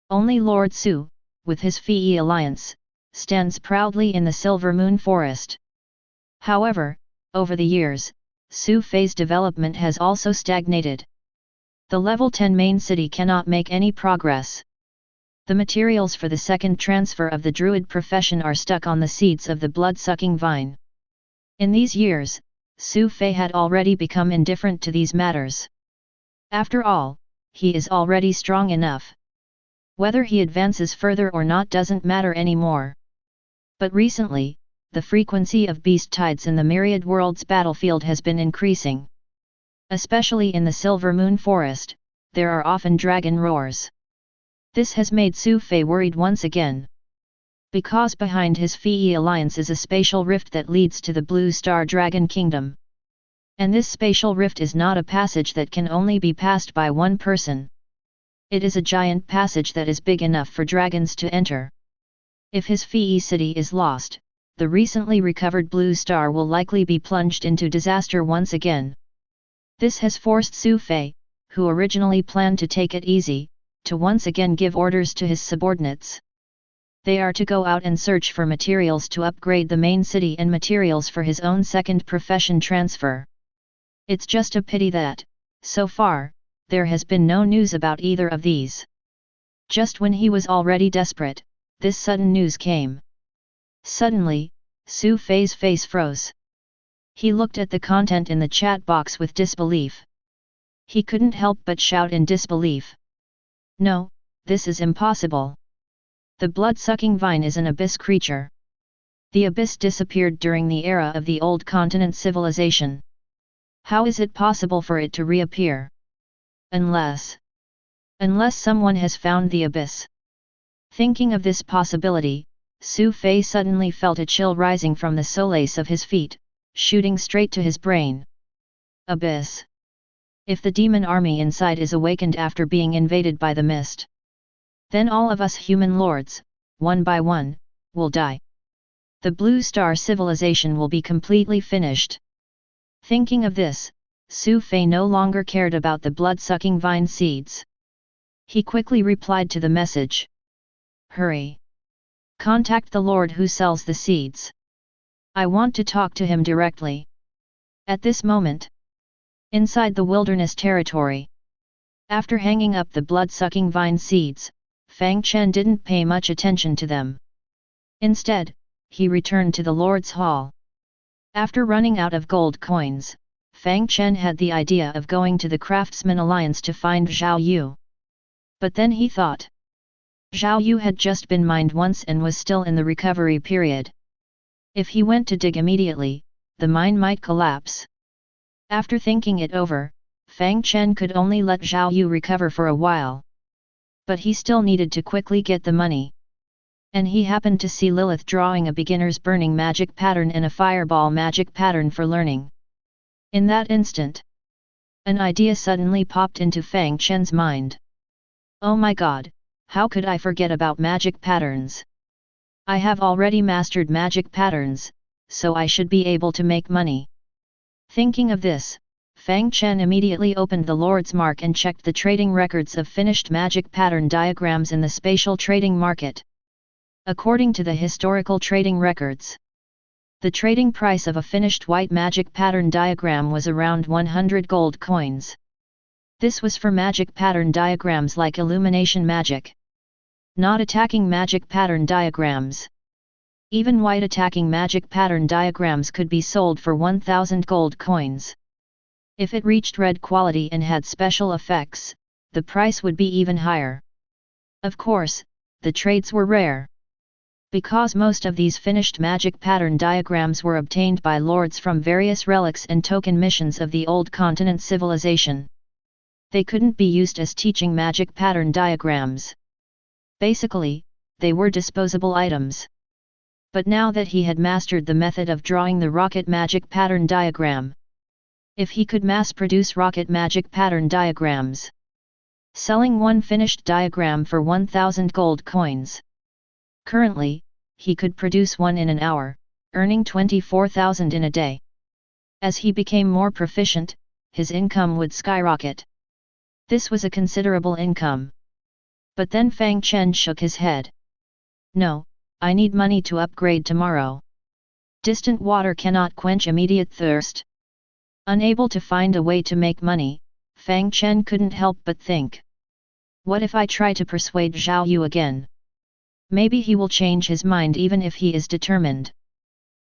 Only Lord Su, with his Fei alliance, stands proudly in the Silver Moon Forest. However, over the years, Su Fei's development has also stagnated. The level 10 main city cannot make any progress. The materials for the second transfer of the druid profession are stuck on the seeds of the blood-sucking vine. In these years, Su Fei had already become indifferent to these matters. After all, he is already strong enough. Whether he advances further or not doesn't matter anymore. But recently, the frequency of beast tides in the Myriad Worlds battlefield has been increasing. Especially in the Silver Moon Forest, there are often dragon roars. This has made Su Fei worried once again. Because behind his Fei alliance is a spatial rift that leads to the Blue Star Dragon Kingdom. And this spatial rift is not a passage that can only be passed by one person. It is a giant passage that is big enough for dragons to enter. If his Fei city is lost, the recently recovered Blue Star will likely be plunged into disaster once again. This has forced Su Fei, who originally planned to take it easy, to once again give orders to his subordinates. They are to go out and search for materials to upgrade the main city and materials for his own second profession transfer. It's just a pity that, so far, there has been no news about either of these. Just when he was already desperate, this sudden news came. Suddenly, Su Fei's face froze. He looked at the content in the chat box with disbelief. He couldn't help but shout in disbelief. No, this is impossible. The blood-sucking vine is an abyss creature. The abyss disappeared during the era of the Old Continent civilization. How is it possible for it to reappear? Unless someone has found the abyss. Thinking of this possibility, Su Fei suddenly felt a chill rising from the soles of his feet, shooting straight to his brain. Abyss. If the demon army inside is awakened after being invaded by the mist, then all of us human lords, one by one, will die. The Blue Star civilization will be completely finished. Thinking of this, Su Fei no longer cared about the blood-sucking vine seeds. He quickly replied to the message. Hurry! Contact the lord who sells the seeds. I want to talk to him directly. At this moment, inside the wilderness territory, after hanging up the blood-sucking vine seeds, Fang Chen didn't pay much attention to them. Instead, he returned to the Lord's Hall. After running out of gold coins, Fang Chen had the idea of going to the Craftsman Alliance to find Zhao Yu. But then he thought. Zhao Yu had just been mined once and was still in the recovery period. If he went to dig immediately, the mine might collapse. After thinking it over, Fang Chen could only let Zhao Yu recover for a while. But he still needed to quickly get the money. And he happened to see Lilith drawing a beginner's burning magic pattern and a fireball magic pattern for learning. In that instant, an idea suddenly popped into Fang Chen's mind. Oh my god, how could I forget about magic patterns? I have already mastered magic patterns, so I should be able to make money. Thinking of this, Fang Chen immediately opened the Lord's Mark and checked the trading records of finished magic pattern diagrams in the spatial trading market. According to the historical trading records, the trading price of a finished white magic pattern diagram was around 100 gold coins. This was for magic pattern diagrams like illumination magic. Not attacking magic pattern diagrams. Even white attacking magic pattern diagrams could be sold for 1000 gold coins. If it reached red quality and had special effects, the price would be even higher. Of course, the trades were rare. Because most of these finished magic pattern diagrams were obtained by lords from various relics and token missions of the Old Continent civilization. They couldn't be used as teaching magic pattern diagrams. Basically, they were disposable items. But now that he had mastered the method of drawing the rocket magic pattern diagram, if he could mass-produce rocket magic pattern diagrams, selling one finished diagram for 1,000 gold coins. Currently, he could produce one in an hour, earning 24,000 in a day. As he became more proficient, his income would skyrocket. This was a considerable income. But then Fang Chen shook his head. No, I need money to upgrade tomorrow. Distant water cannot quench immediate thirst. Unable to find a way to make money, Fang Chen couldn't help but think. What if I try to persuade Zhao Yu again? Maybe he will change his mind even if he is determined.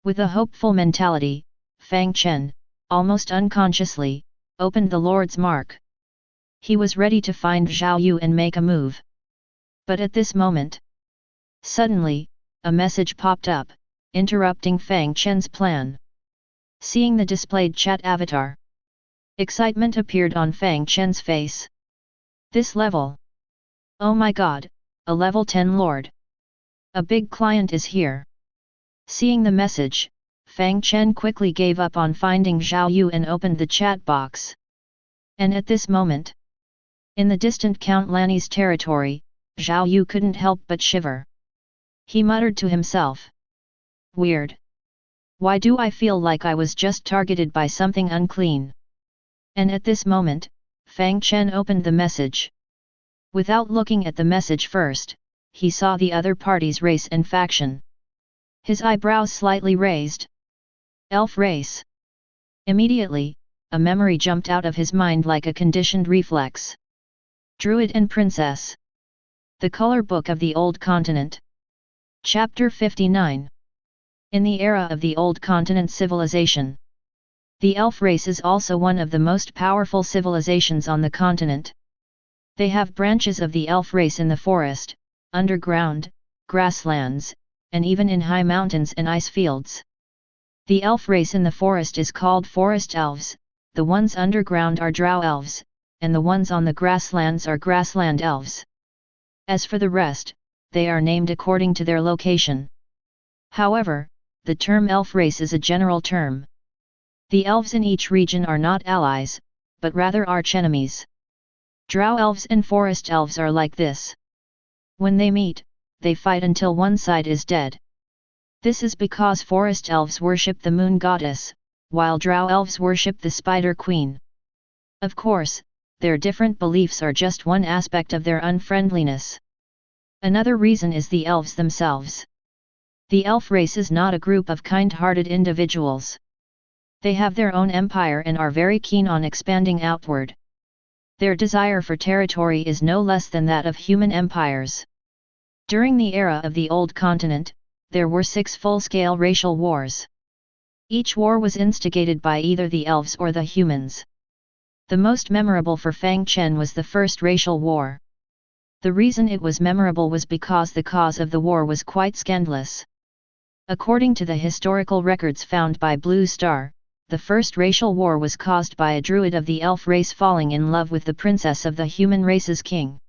With a hopeful mentality, Fang Chen, almost unconsciously, opened the Lord's Mark. He was ready to find Zhao Yu and make a move. But at this moment, suddenly, a message popped up, interrupting Fang Chen's plan. Seeing the displayed chat avatar, excitement appeared on Fang Chen's face. This level! Oh my god, a level 10 lord! A big client is here. Seeing the message, Fang Chen quickly gave up on finding Zhao Yu and opened the chat box. And at this moment, in the distant Count Lanni's territory, Zhao Yu couldn't help but shiver. He muttered to himself. Weird. Why do I feel like I was just targeted by something unclean? And at this moment, Fang Chen opened the message. Without looking at the message first, he saw the other party's race and faction. His eyebrows slightly raised. Elf race. Immediately, a memory jumped out of his mind like a conditioned reflex. Druid and Princess. The Color Book of the Old Continent. Chapter 59. In the era of the Old Continent civilization, the elf race is also one of the most powerful civilizations on the continent. They have branches of the elf race in the forest, underground, grasslands, and even in high mountains and ice fields. The elf race in the forest is called forest elves, the ones underground are drow elves, and the ones on the grasslands are grassland elves. As for the rest, they are named according to their location. However, the term elf race is a general term. The elves in each region are not allies, but rather archenemies. Drow elves and forest elves are like this. When they meet, they fight until one side is dead. This is because forest elves worship the moon goddess, while drow elves worship the spider queen. Of course, their different beliefs are just one aspect of their unfriendliness. Another reason is the elves themselves. The elf race is not a group of kind-hearted individuals. They have their own empire and are very keen on expanding outward. Their desire for territory is no less than that of human empires. During the era of the Old Continent, there were 6 full-scale racial wars. Each war was instigated by either the elves or the humans. The most memorable for Fang Chen was the First Racial War. The reason it was memorable was because the cause of the war was quite scandalous. According to the historical records found by Blue Star, the First Racial War was caused by a druid of the elf race falling in love with the princess of the human race's king.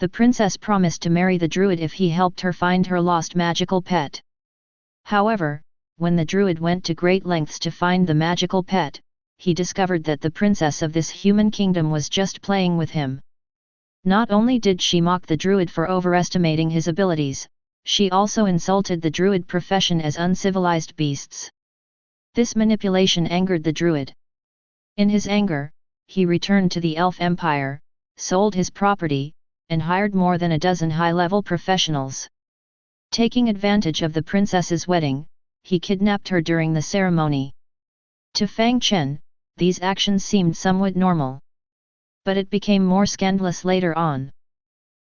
The princess promised to marry the druid if he helped her find her lost magical pet. However, when the druid went to great lengths to find the magical pet, he discovered that the princess of this human kingdom was just playing with him. Not only did she mock the druid for overestimating his abilities, she also insulted the druid profession as uncivilized beasts. This manipulation angered the druid. In his anger, he returned to the elf empire, sold his property, and hired more than a dozen high-level professionals. Taking advantage of the princess's wedding, he kidnapped her during the ceremony. To Fang Chen, these actions seemed somewhat normal. But it became more scandalous later on.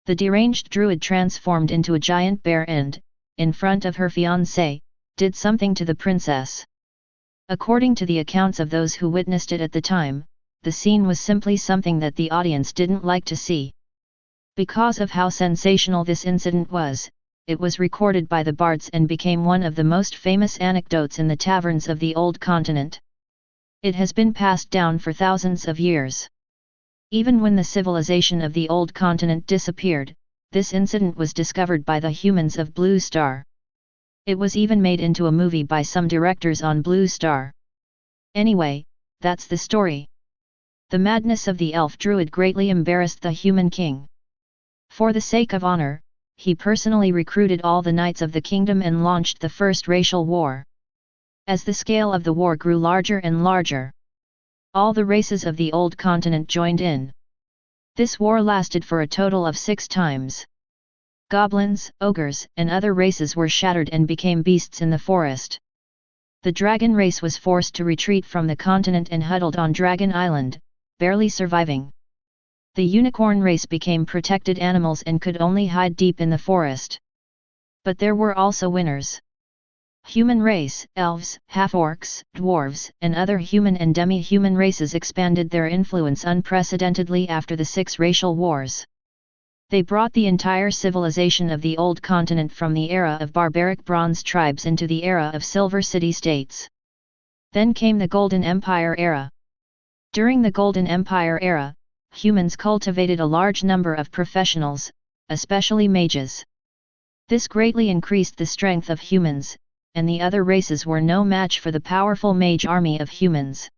The deranged druid transformed into a giant bear and, in front of her fiancé, did something to the princess. According to the accounts of those who witnessed it at the time, the scene was simply something that the audience didn't like to see. Because of how sensational this incident was, it was recorded by the bards and became one of the most famous anecdotes in the taverns of the Old Continent. It has been passed down for thousands of years. Even when the civilization of the Old Continent disappeared, this incident was discovered by the humans of Blue Star. It was even made into a movie by some directors on Blue Star. Anyway, that's the story. The madness of the elf druid greatly embarrassed the human king. For the sake of honor, he personally recruited all the knights of the kingdom and launched the first racial war. As the scale of the war grew larger and larger, all the races of the old continent joined in. This war lasted for a total of 6 times. Goblins, ogres, and other races were shattered and became beasts in the forest. The dragon race was forced to retreat from the continent and huddled on Dragon Island, barely surviving. The unicorn race became protected animals and could only hide deep in the forest. But there were also winners. Human race, elves, half-orcs, dwarves, and other human and demi-human races expanded their influence unprecedentedly after the 6 racial wars. They brought the entire civilization of the old continent from the era of barbaric bronze tribes into the era of silver city-states. Then came the Golden Empire era. During the Golden Empire era, humans cultivated a large number of professionals, especially mages. This greatly increased the strength of humans, and the other races were no match for the powerful mage army of humans.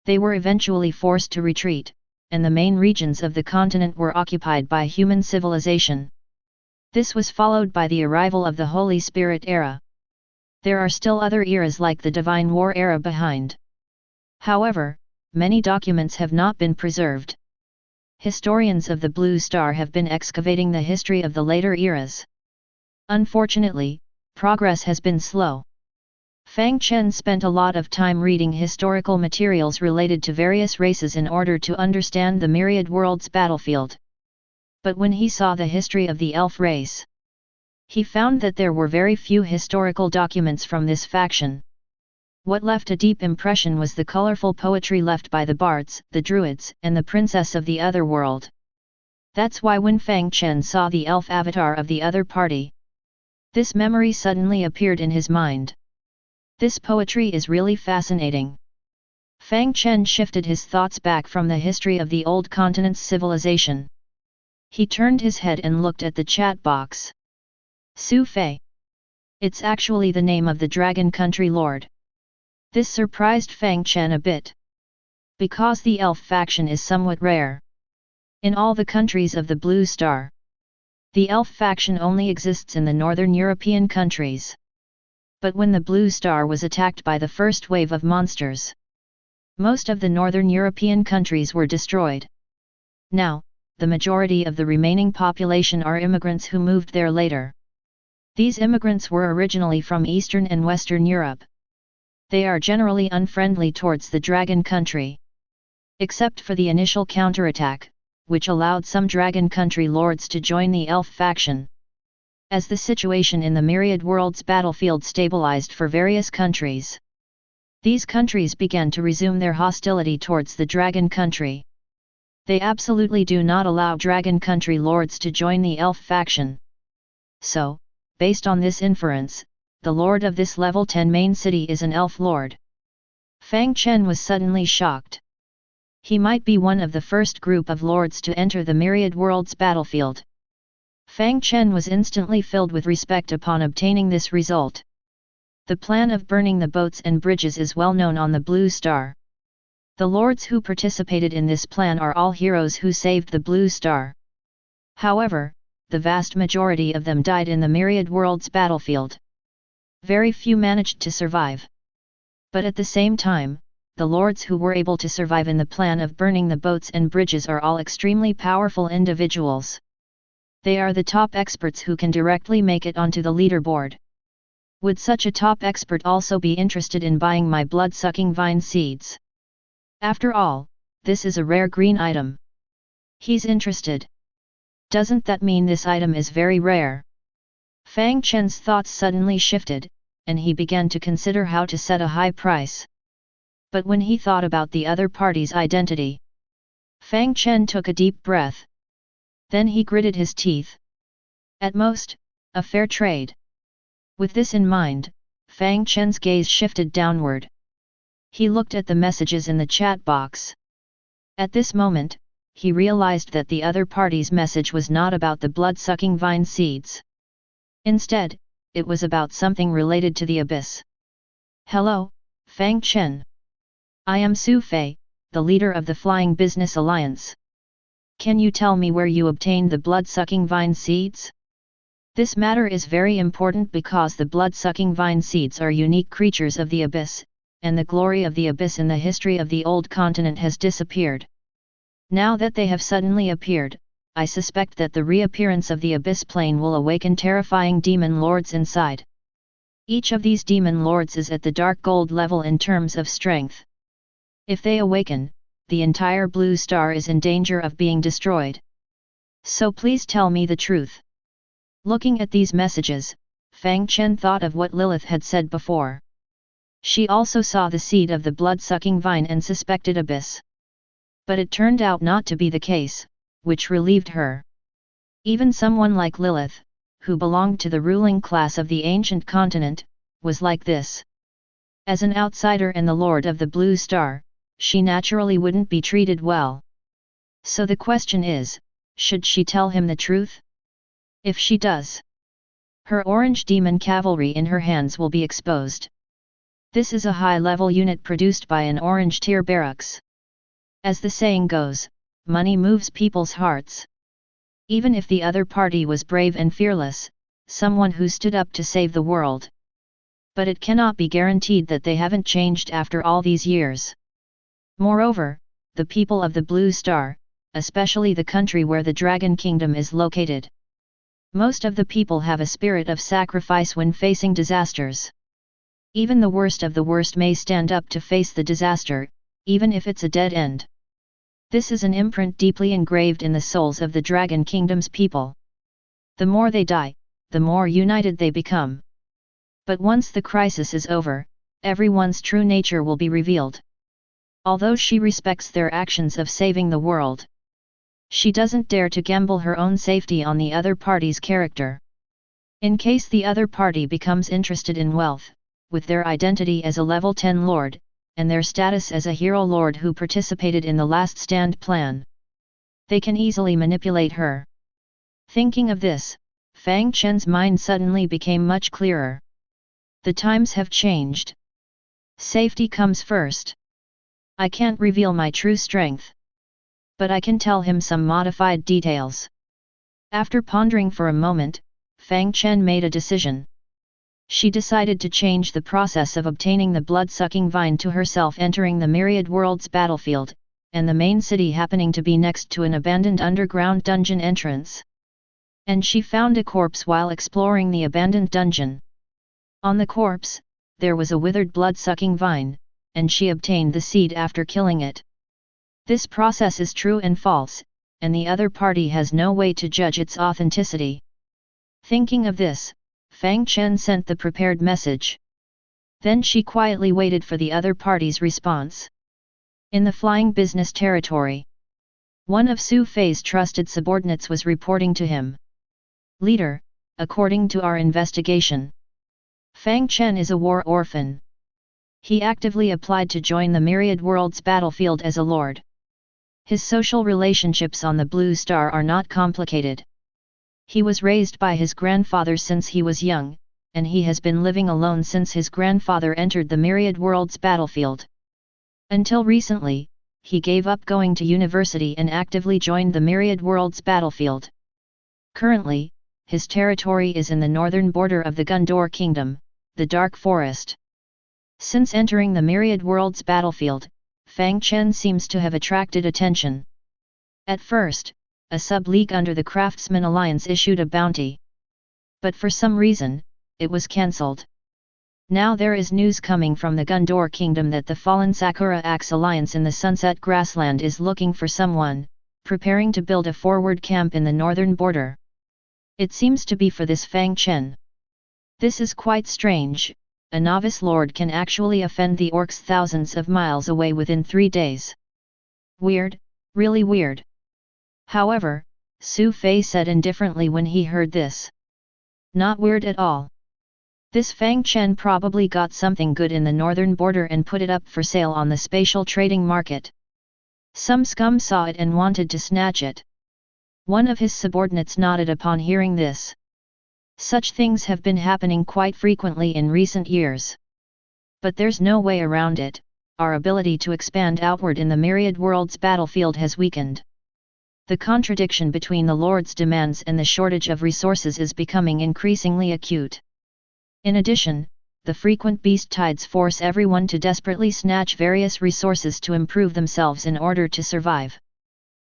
They were eventually forced to retreat, and the main regions of the continent were occupied by human civilization. This was followed by the arrival of the Holy Spirit era. There are still other eras like the Divine War era behind. However, many documents have not been preserved. Historians of the Blue Star have been excavating the history of the later eras. Unfortunately, progress has been slow. Fang Chen spent a lot of time reading historical materials related to various races in order to understand the Myriad Worlds battlefield. But when he saw the history of the elf race, he found that there were very few historical documents from this faction. What left a deep impression was the colorful poetry left by the bards, the druids, and the princess of the other world. That's why when Fang Chen saw the elf avatar of the other party, this memory suddenly appeared in his mind. This poetry is really fascinating. Fang Chen shifted his thoughts back from the history of the old continent's civilization. He turned his head and looked at the chat box. Su Fei. It's actually the name of the Dragon Country Lord. This surprised Fang Chen a bit. Because the elf faction is somewhat rare in all the countries of the Blue Star. The elf faction only exists in the northern European countries. But when the Blue Star was attacked by the first wave of monsters, most of the northern European countries were destroyed. Now, the majority of the remaining population are immigrants who moved there later. These immigrants were originally from Eastern and Western Europe. They are generally unfriendly towards the Dragon Country. Except for the initial counterattack, which allowed some Dragon Country lords to join the elf faction. As the situation in the Myriad Worlds battlefield stabilized for various countries, these countries began to resume their hostility towards the Dragon Country. They absolutely do not allow Dragon Country lords to join the elf faction. So, based on this inference, the lord of this level 10 main city is an elf lord. Fang Chen was suddenly shocked. He might be one of the first group of lords to enter the Myriad Worlds battlefield. Fang Chen was instantly filled with respect upon obtaining this result. The plan of burning the boats and bridges is well known on the Blue Star. The lords who participated in this plan are all heroes who saved the Blue Star. However, the vast majority of them died in the Myriad Worlds battlefield. Very few managed to survive. But at the same time, the lords who were able to survive in the plan of burning the boats and bridges are all extremely powerful individuals. They are the top experts who can directly make it onto the leaderboard. Would such a top expert also be interested in buying my blood-sucking vine seeds? After all, this is a rare green item. He's interested. Doesn't that mean this item is very rare? Fang Chen's thoughts suddenly shifted, and he began to consider how to set a high price. But when he thought about the other party's identity, Fang Chen took a deep breath. Then he gritted his teeth. At most, a fair trade. With this in mind, Fang Chen's gaze shifted downward. He looked at the messages in the chat box. At this moment, he realized that the other party's message was not about the blood-sucking vine seeds. Instead, it was about something related to the abyss. "Hello, Fang Chen. I am Su Fei, the leader of the Flying Business Alliance. Can you tell me where you obtained the blood-sucking vine seeds? This matter is very important because the blood-sucking vine seeds are unique creatures of the abyss, and the glory of the abyss in the history of the old continent has disappeared. Now that they have suddenly appeared, I suspect that the reappearance of the abyss plane will awaken terrifying demon lords inside. Each of these demon lords is at the dark gold level in terms of strength. If they awaken, the entire blue star is in danger of being destroyed. So please tell me the truth." Looking at these messages, Fang Chen thought of what Lilith had said before. She also saw the seed of the blood-sucking vine and suspected abyss. But it turned out not to be the case, which relieved her. Even someone like Lilith, who belonged to the ruling class of the ancient continent, was like this. As an outsider and the lord of the blue star, she naturally wouldn't be treated well. So the question is, should she tell him the truth? If she does, her orange demon cavalry in her hands will be exposed. This is a high-level unit produced by an orange tier barracks. As the saying goes, money moves people's hearts. Even if the other party was brave and fearless, someone who stood up to save the world. But it cannot be guaranteed that they haven't changed after all these years. Moreover, the people of the Blue Star, especially the country where the Dragon Kingdom is located. Most of the people have a spirit of sacrifice when facing disasters. Even the worst of the worst may stand up to face the disaster, even if it's a dead end. This is an imprint deeply engraved in the souls of the Dragon Kingdom's people. The more they die, the more united they become. But once the crisis is over, everyone's true nature will be revealed. Although she respects their actions of saving the world, she doesn't dare to gamble her own safety on the other party's character. In case the other party becomes interested in wealth, with their identity as a level 10 lord, and their status as a hero lord who participated in the Last Stand plan, they can easily manipulate her. Thinking of this, Fang Chen's mind suddenly became much clearer. The times have changed. Safety comes first. I can't reveal my true strength. But I can tell him some modified details. After pondering for a moment, Fang Chen made a decision. She decided to change the process of obtaining the blood-sucking vine to herself entering the Myriad Worlds battlefield, and the main city happening to be next to an abandoned underground dungeon entrance. And she found a corpse while exploring the abandoned dungeon. On the corpse, there was a withered blood-sucking vine, and she obtained the seed after killing it. This process is true and false, and the other party has no way to judge its authenticity. Thinking of this, Fang Chen sent the prepared message. Then she quietly waited for the other party's response. In the flying business territory, one of Su Fei's trusted subordinates was reporting to him. "Leader, according to our investigation, Fang Chen is a war orphan. He actively applied to join the Myriad Worlds battlefield as a lord. His social relationships on the Blue Star are not complicated. He was raised by his grandfather since he was young, and he has been living alone since his grandfather entered the Myriad Worlds battlefield. Until recently, he gave up going to university and actively joined the Myriad Worlds battlefield. Currently, his territory is in the northern border of the Gundor Kingdom, the Dark Forest." Since entering the Myriad Worlds battlefield, Fang Chen seems to have attracted attention. At first, a sub-league under the Craftsman Alliance issued a bounty. But for some reason, it was cancelled. Now there is news coming from the Gundor Kingdom that the Fallen Sakura Axe Alliance in the Sunset Grassland is looking for someone, preparing to build a forward camp in the northern border. It seems to be for this Fang Chen. This is quite strange. A novice lord can actually offend the orcs thousands of miles away within 3 days. Weird, really weird. However, Su Fei said indifferently when he heard this. Not weird at all. This Fang Chen probably got something good in the northern border and put it up for sale on the spatial trading market. Some scum saw it and wanted to snatch it. One of his subordinates nodded upon hearing this. Such things have been happening quite frequently in recent years. But there's no way around it, our ability to expand outward in the Myriad Worlds battlefield has weakened. The contradiction between the Lord's demands and the shortage of resources is becoming increasingly acute. In addition, the frequent beast tides force everyone to desperately snatch various resources to improve themselves in order to survive.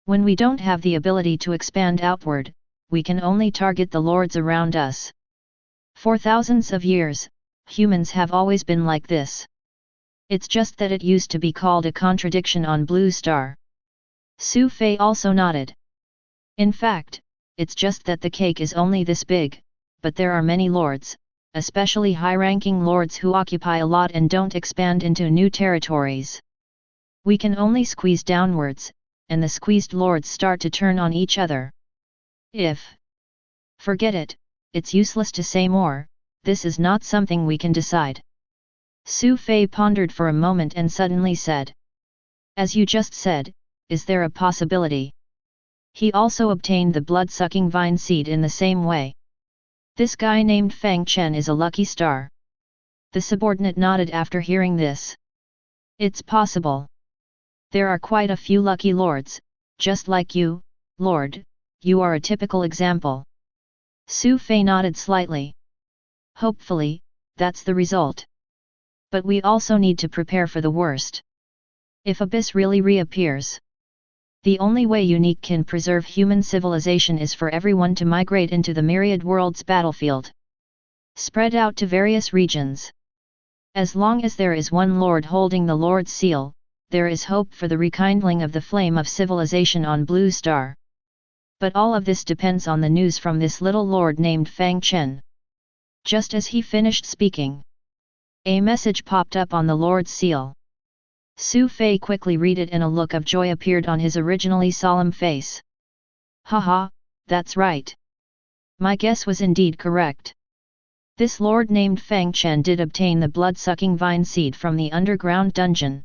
When we don't have the ability to expand outward, we can only target the lords around us. For thousands of years, humans have always been like this. It's just that it used to be called a contradiction on Blue Star. Su Fei also nodded. In fact, it's just that the cake is only this big, but there are many lords, especially high-ranking lords who occupy a lot and don't expand into new territories. We can only squeeze downwards, and the squeezed lords start to turn on each other. Forget it, it's useless to say more, this is not something we can decide. Su Fei pondered for a moment and suddenly said. As you just said, is there a possibility? He also obtained the blood-sucking vine seed in the same way. This guy named Fang Chen is a lucky star. The subordinate nodded after hearing this. It's possible. There are quite a few lucky lords, just like you, Lord, you are a typical example. Su Fei nodded slightly. Hopefully, that's the result. But we also need to prepare for the worst. If Abyss really reappears, the only way Unique can preserve human civilization is for everyone to migrate into the Myriad Worlds battlefield. Spread out to various regions. As long as there is one Lord holding the Lord's seal, there is hope for the rekindling of the flame of civilization on Blue Star. But all of this depends on the news from this little Lord named Fang Chen. Just as he finished speaking, a message popped up on the Lord's seal. Su Fei quickly read it and a look of joy appeared on his originally solemn face. Haha, that's right. My guess was indeed correct. This lord named Fang Chen did obtain the blood-sucking vine seed from the underground dungeon.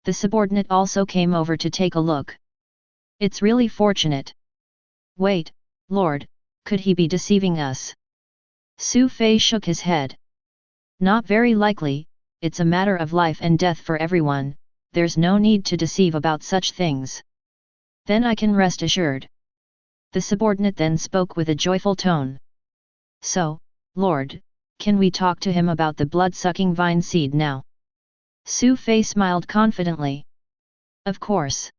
The subordinate also came over to take a look. It's really fortunate. Wait, Lord, could he be deceiving us? Su Fei shook his head. Not very likely, it's a matter of life and death for everyone, there's no need to deceive about such things. Then I can rest assured. The subordinate then spoke with a joyful tone. So, Lord, can we talk to him about the blood-sucking vine seed now? Su Fei smiled confidently. Of course.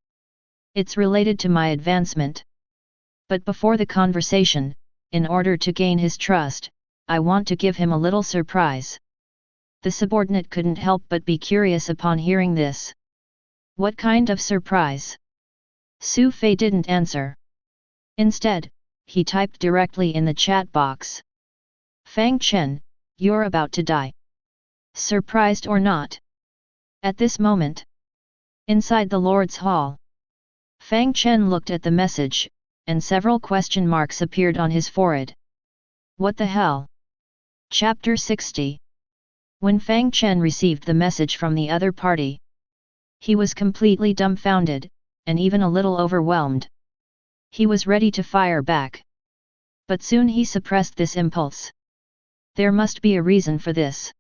It's related to my advancement. But before the conversation, in order to gain his trust, I want to give him a little surprise. The subordinate couldn't help but be curious upon hearing this. What kind of surprise? Su Fei didn't answer. Instead, he typed directly in the chat box. Fang Chen, you're about to die. Surprised or not? At this moment, inside the Lord's Hall, Fang Chen looked at the message, and several question marks appeared on his forehead. What the hell? Chapter 60. When Fang Chen received the message from the other party, he was completely dumbfounded, and even a little overwhelmed. He was ready to fire back. But soon he suppressed this impulse. There must be a reason for this.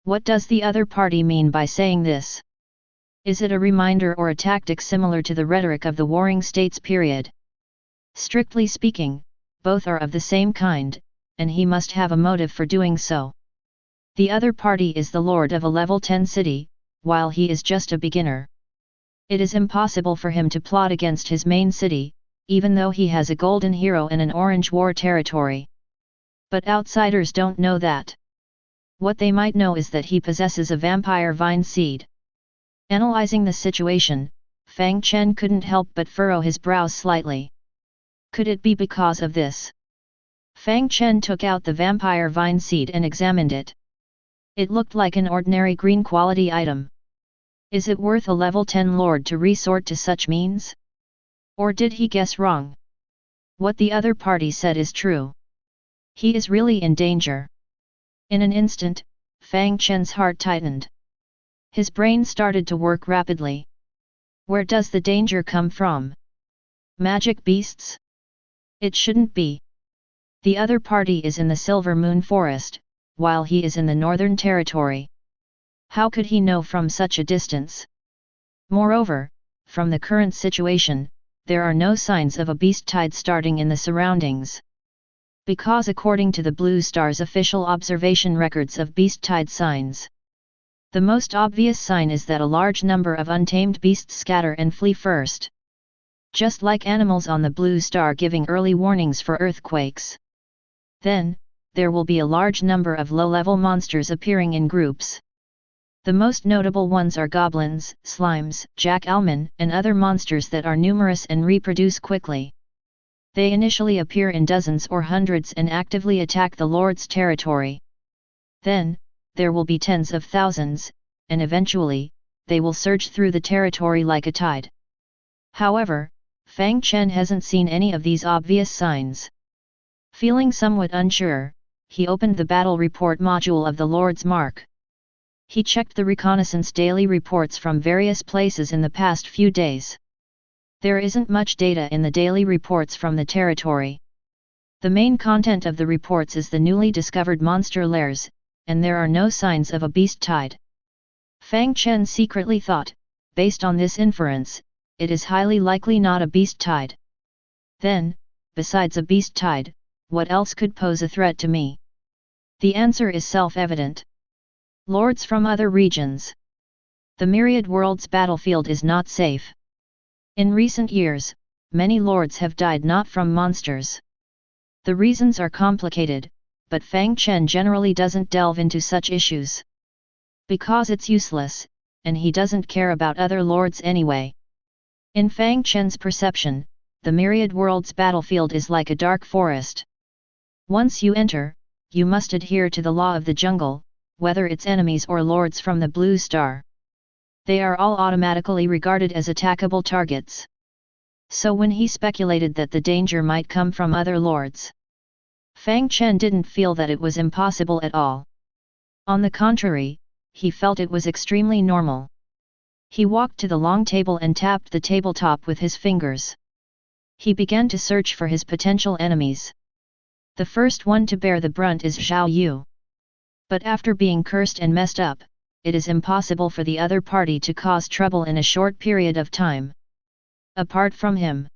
What does the other party mean by saying this? Is it a reminder or a tactic similar to the rhetoric of the Warring States period? Strictly speaking, both are of the same kind, and he must have a motive for doing so. The other party is the lord of a level 10 city, while he is just a beginner. It is impossible for him to plot against his main city, even though he has a golden hero and an orange war territory. But outsiders don't know that. What they might know is that he possesses a vampire vine seed. Analyzing the situation, Fang Chen couldn't help but furrow his brows slightly. Could it be because of this? Fang Chen took out the vampire vine seed and examined it. It looked like an ordinary green quality item. Is it worth a level 10 lord to resort to such means? Or did he guess wrong? What the other party said is true. He is really in danger. In an instant, Fang Chen's heart tightened. His brain started to work rapidly. Where does the danger come from? Magic beasts? It shouldn't be. The other party is in the Silver Moon Forest, while he is in the Northern Territory. How could he know from such a distance? Moreover, from the current situation, there are no signs of a beast tide starting in the surroundings. Because according to the Blue Star's official observation records of beast tide signs, the most obvious sign is that a large number of untamed beasts scatter and flee first. Just like animals on the Blue Star giving early warnings for earthquakes. Then, there will be a large number of low-level monsters appearing in groups. The most notable ones are goblins, slimes, jack-alman, and other monsters that are numerous and reproduce quickly. They initially appear in dozens or hundreds and actively attack the Lord's territory. Then, there will be tens of thousands, and eventually, they will surge through the territory like a tide. However, Fang Chen hasn't seen any of these obvious signs. Feeling somewhat unsure, he opened the battle report module of the Lord's Mark. He checked the reconnaissance daily reports from various places in the past few days. There isn't much data in the daily reports from the territory. The main content of the reports is the newly discovered monster lairs, and there are no signs of a beast tide. Fang Chen secretly thought, based on this inference, it is highly likely not a beast tide. Then, besides a beast tide, what else could pose a threat to me? The answer is self-evident. Lords from other regions. The Myriad Worlds battlefield is not safe. In recent years, many lords have died not from monsters. The reasons are complicated, but Fang Chen generally doesn't delve into such issues. Because it's useless, and he doesn't care about other lords anyway. In Fang Chen's perception, the Myriad Worlds battlefield is like a dark forest. Once you enter, you must adhere to the law of the jungle, whether it's enemies or lords from the Blue Star. They are all automatically regarded as attackable targets. So when he speculated that the danger might come from other lords, Fang Chen didn't feel that it was impossible at all. On the contrary, he felt it was extremely normal. He walked to the long table and tapped the tabletop with his fingers. He began to search for his potential enemies. The first one to bear the brunt is Zhao Yu. But after being cursed and messed up, it is impossible for the other party to cause trouble in a short period of time. Apart from him,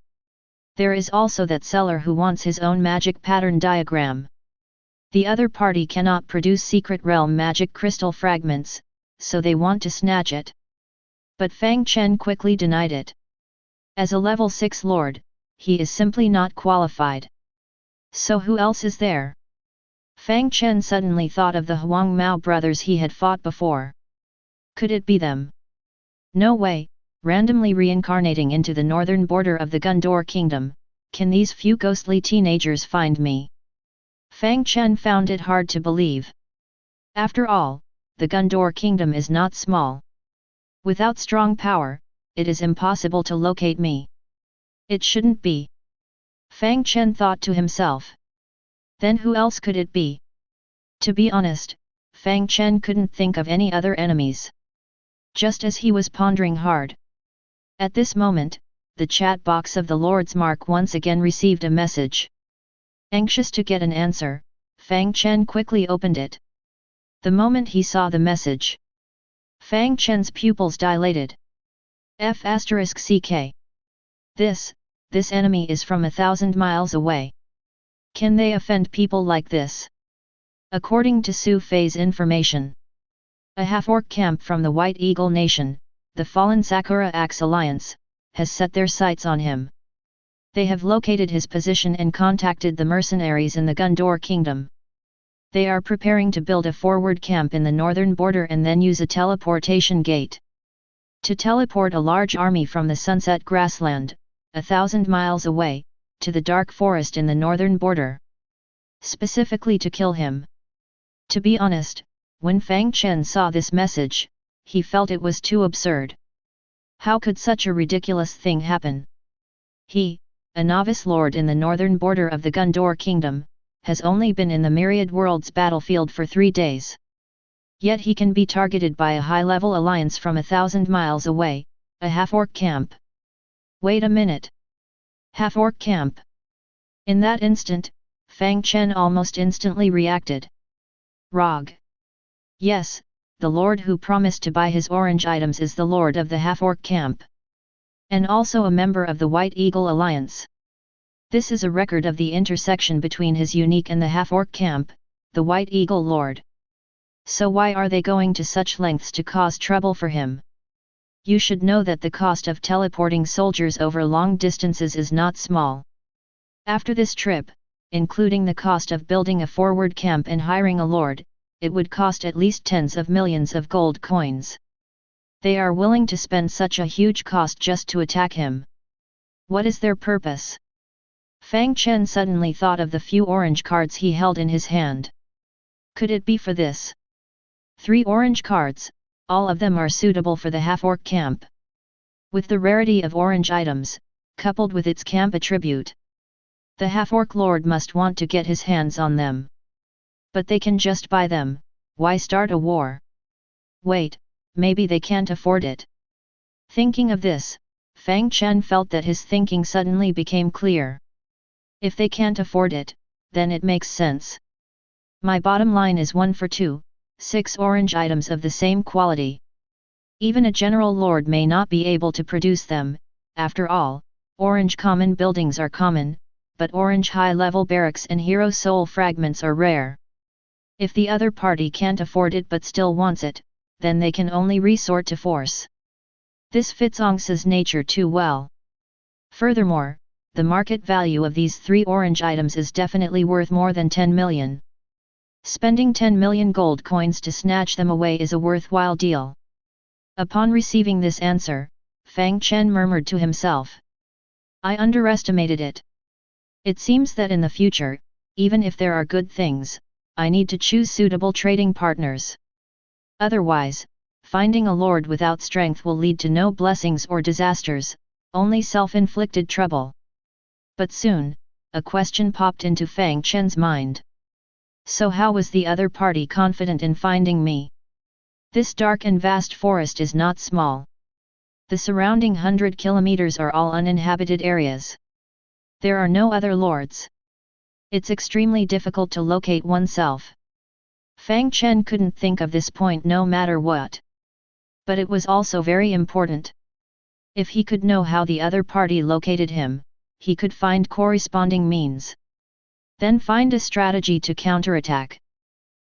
there is also that seller who wants his own magic pattern diagram. The other party cannot produce secret realm magic crystal fragments, so they want to snatch it. But Fang Chen quickly denied it. As a level 6 lord, he is simply not qualified. So who else is there? Fang Chen suddenly thought of the Huang Mao brothers he had fought before. Could it be them? No way, randomly reincarnating into the northern border of the Gundor Kingdom, can these few ghostly teenagers find me? Fang Chen found it hard to believe. After all, the Gundor Kingdom is not small. Without strong power, it is impossible to locate me. It shouldn't be. Fang Chen thought to himself. Then who else could it be? To be honest, Fang Chen couldn't think of any other enemies. Just as he was pondering hard. At this moment, the chat box of the Lord's Mark once again received a message. Anxious to get an answer, Fang Chen quickly opened it. The moment he saw the message, Fang Chen's pupils dilated. F***CK. This enemy is from 1,000 miles away. Can they offend people like this? According to Su Fei's information, a half-orc camp from the White Eagle Nation, the fallen Sakura Axe Alliance, has set their sights on him. They have located his position and contacted the mercenaries in the Gundor Kingdom. They are preparing to build a forward camp in the northern border and then use a teleportation gate to teleport a large army from the Sunset Grassland, 1,000 miles away, to the dark forest in the northern border. Specifically to kill him. To be honest, when Fang Chen saw this message, he felt it was too absurd. How could such a ridiculous thing happen? He, a novice lord in the northern border of the Gundor Kingdom, has only been in the Myriad Worlds battlefield for 3 days. Yet he can be targeted by a high-level alliance from 1,000 miles away, a half-orc camp. Wait a minute. Half-orc camp. In that instant, Fang Chen almost instantly reacted. Rog. Yes, the lord who promised to buy his orange items is the lord of the half-orc camp. And also a member of the White Eagle Alliance. This is a record of the intersection between his unique and the half-orc camp, the White Eagle Lord. So why are they going to such lengths to cause trouble for him? You should know that the cost of teleporting soldiers over long distances is not small. After this trip, including the cost of building a forward camp and hiring a lord, it would cost at least tens of millions of gold coins. They are willing to spend such a huge cost just to attack him. What is their purpose? Fang Chen suddenly thought of the few orange cards he held in his hand. Could it be for this? 3 orange cards, all of them are suitable for the half-orc camp. With the rarity of orange items, coupled with its camp attribute, the half-orc lord must want to get his hands on them. But they can just buy them, why start a war? Wait, maybe they can't afford it. Thinking of this, Fang Chen felt that his thinking suddenly became clear. If they can't afford it, then it makes sense. My bottom line is 1 for 2, 6 orange items of the same quality. Even a general lord may not be able to produce them. After all, orange common buildings are common, but orange high-level barracks and hero soul fragments are rare. If the other party can't afford it but still wants it, then they can only resort to force. This fits Ongsa's nature too well. Furthermore, the market value of these 3 orange items is definitely worth more than 10 million. Spending 10 million gold coins to snatch them away is a worthwhile deal. Upon receiving this answer, Fang Chen murmured to himself. I underestimated it. It seems that in the future, even if there are good things, I need to choose suitable trading partners. Otherwise, finding a lord without strength will lead to no blessings or disasters, only self-inflicted trouble. But soon, a question popped into Fang Chen's mind. So how was the other party confident in finding me? This dark and vast forest is not small. The surrounding 100 kilometers are all uninhabited areas. There are no other lords. It's extremely difficult to locate oneself. Fang Chen couldn't think of this point no matter what. But it was also very important. If he could know how the other party located him, he could find corresponding means. Then find a strategy to counterattack.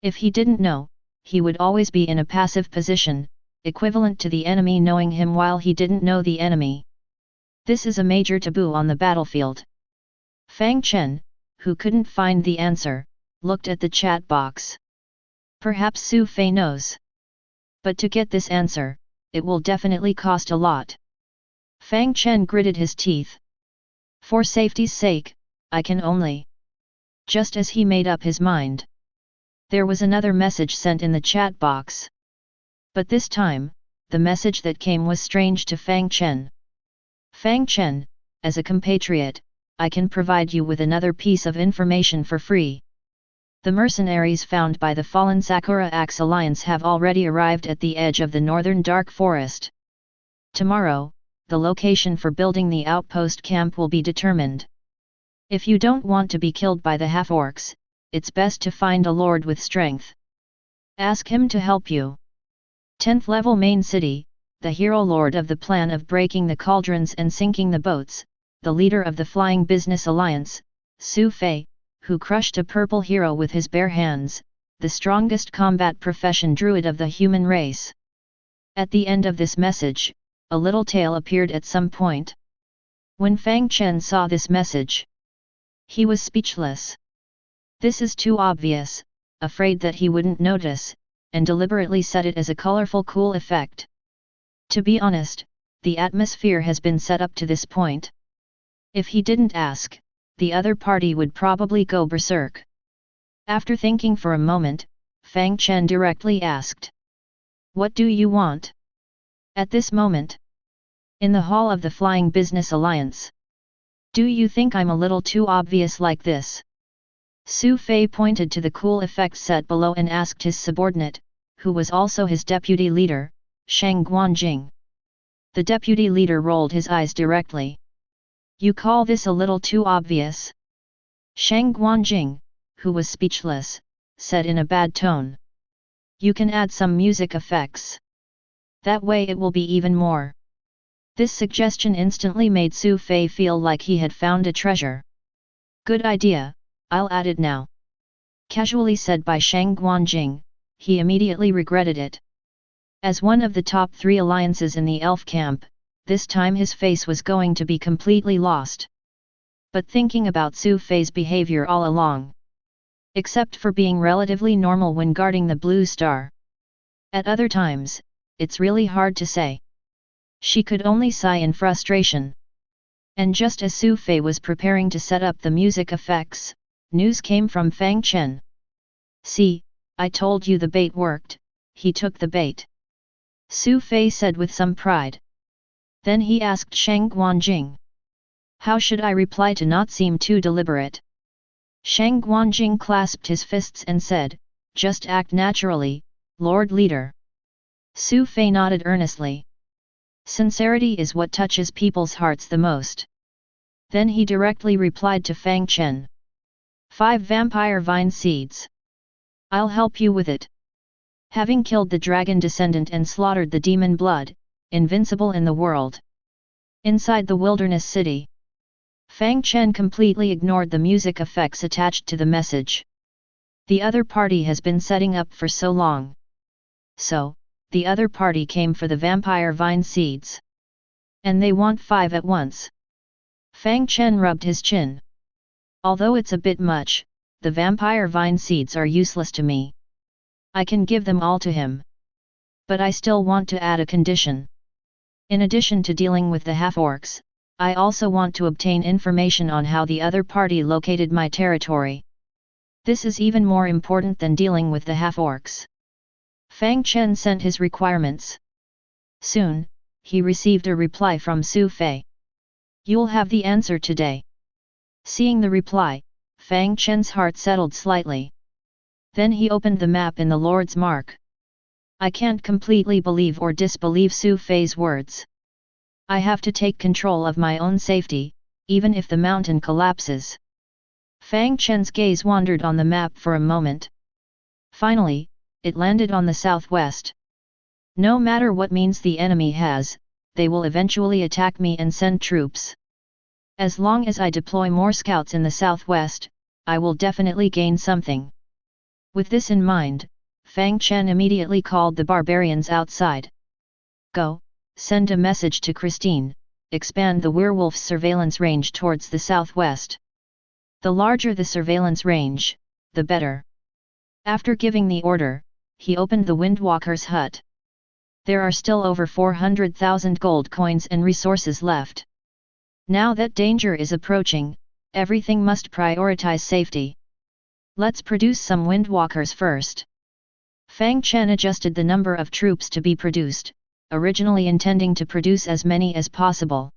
If he didn't know, he would always be in a passive position, equivalent to the enemy knowing him while he didn't know the enemy. This is a major taboo on the battlefield. Fang Chen, who couldn't find the answer, looked at the chat box. Perhaps Su Fei knows. But to get this answer, it will definitely cost a lot. Fang Chen gritted his teeth. For safety's sake, I can only. Just as he made up his mind, there was another message sent in the chat box. But this time, the message that came was strange to Fang Chen. Fang Chen, as a compatriot, I can provide you with another piece of information for free. The mercenaries found by the fallen Sakura Axe Alliance have already arrived at the edge of the northern dark forest. Tomorrow, the location for building the outpost camp will be determined. If you don't want to be killed by the half-orcs, it's best to find a lord with strength. Ask him to help you. 10th level main city, the hero lord of the plan of breaking the cauldrons and sinking the boats, the leader of the Flying Business Alliance, Su Fei, who crushed a purple hero with his bare hands, the strongest combat profession druid of the human race. At the end of this message, a little tail appeared at some point. When Fang Chen saw this message, he was speechless. This is too obvious, afraid that he wouldn't notice, and deliberately set it as a colorful cool effect. To be honest, the atmosphere has been set up to this point. If he didn't ask, the other party would probably go berserk. After thinking for a moment, Fang Chen directly asked. What do you want? At this moment, in the hall of the Flying Business Alliance. Do you think I'm a little too obvious like this? Su Fei pointed to the cool effect set below and asked his subordinate, who was also his deputy leader, Shang Guanjing. The deputy leader rolled his eyes directly. You call this a little too obvious? Shang Guanjing, who was speechless, said in a bad tone. You can add some music effects. That way it will be even more. This suggestion instantly made Su Fei feel like he had found a treasure. Good idea, I'll add it now. Casually said by Shang Guanjing, he immediately regretted it. As one of the top 3 alliances in the elf camp, this time his face was going to be completely lost. But thinking about Su Fei's behavior all along, except for being relatively normal when guarding the blue star, at other times, it's really hard to say. She could only sigh in frustration. And just as Su Fei was preparing to set up the music effects, news came from Fang Chen. See, I told you the bait worked, he took the bait. Su Fei said with some pride. Then he asked Shang Guanjing. How should I reply to not seem too deliberate? Shang Guanjing clasped his fists and said, just act naturally, Lord Leader. Su Fei nodded earnestly. Sincerity is what touches people's hearts the most. Then he directly replied to Fang Chen. 5 vampire vine seeds. I'll help you with it. Having killed the dragon descendant and slaughtered the demon blood, invincible in the world. Inside the wilderness city, Fang Chen completely ignored the music effects attached to the message. The other party has been setting up for so long. So, the other party came for the vampire vine seeds. And they want 5 at once. Fang Chen rubbed his chin. Although it's a bit much, the vampire vine seeds are useless to me. I can give them all to him. But I still want to add a condition. In addition to dealing with the half-orcs, I also want to obtain information on how the other party located my territory. This is even more important than dealing with the half-orcs. Fang Chen sent his requirements. Soon, he received a reply from Su Fei. You'll have the answer today. Seeing the reply, Fang Chen's heart settled slightly. Then he opened the map in the Lord's Mark. I can't completely believe or disbelieve Su Fei's words. I have to take control of my own safety, even if the mountain collapses. Fang Chen's gaze wandered on the map for a moment. Finally, it landed on the southwest. No matter what means the enemy has, they will eventually attack me and send troops. As long as I deploy more scouts in the southwest, I will definitely gain something. With this in mind, Fang Chen immediately called the barbarians outside. Go, send a message to Christine, expand the werewolf's surveillance range towards the southwest. The larger the surveillance range, the better. After giving the order, he opened the Windwalker's hut. There are still over 400,000 gold coins and resources left. Now that danger is approaching, everything must prioritize safety. Let's produce some Windwalkers first. Fang Chen adjusted the number of troops to be produced, originally intending to produce as many as possible.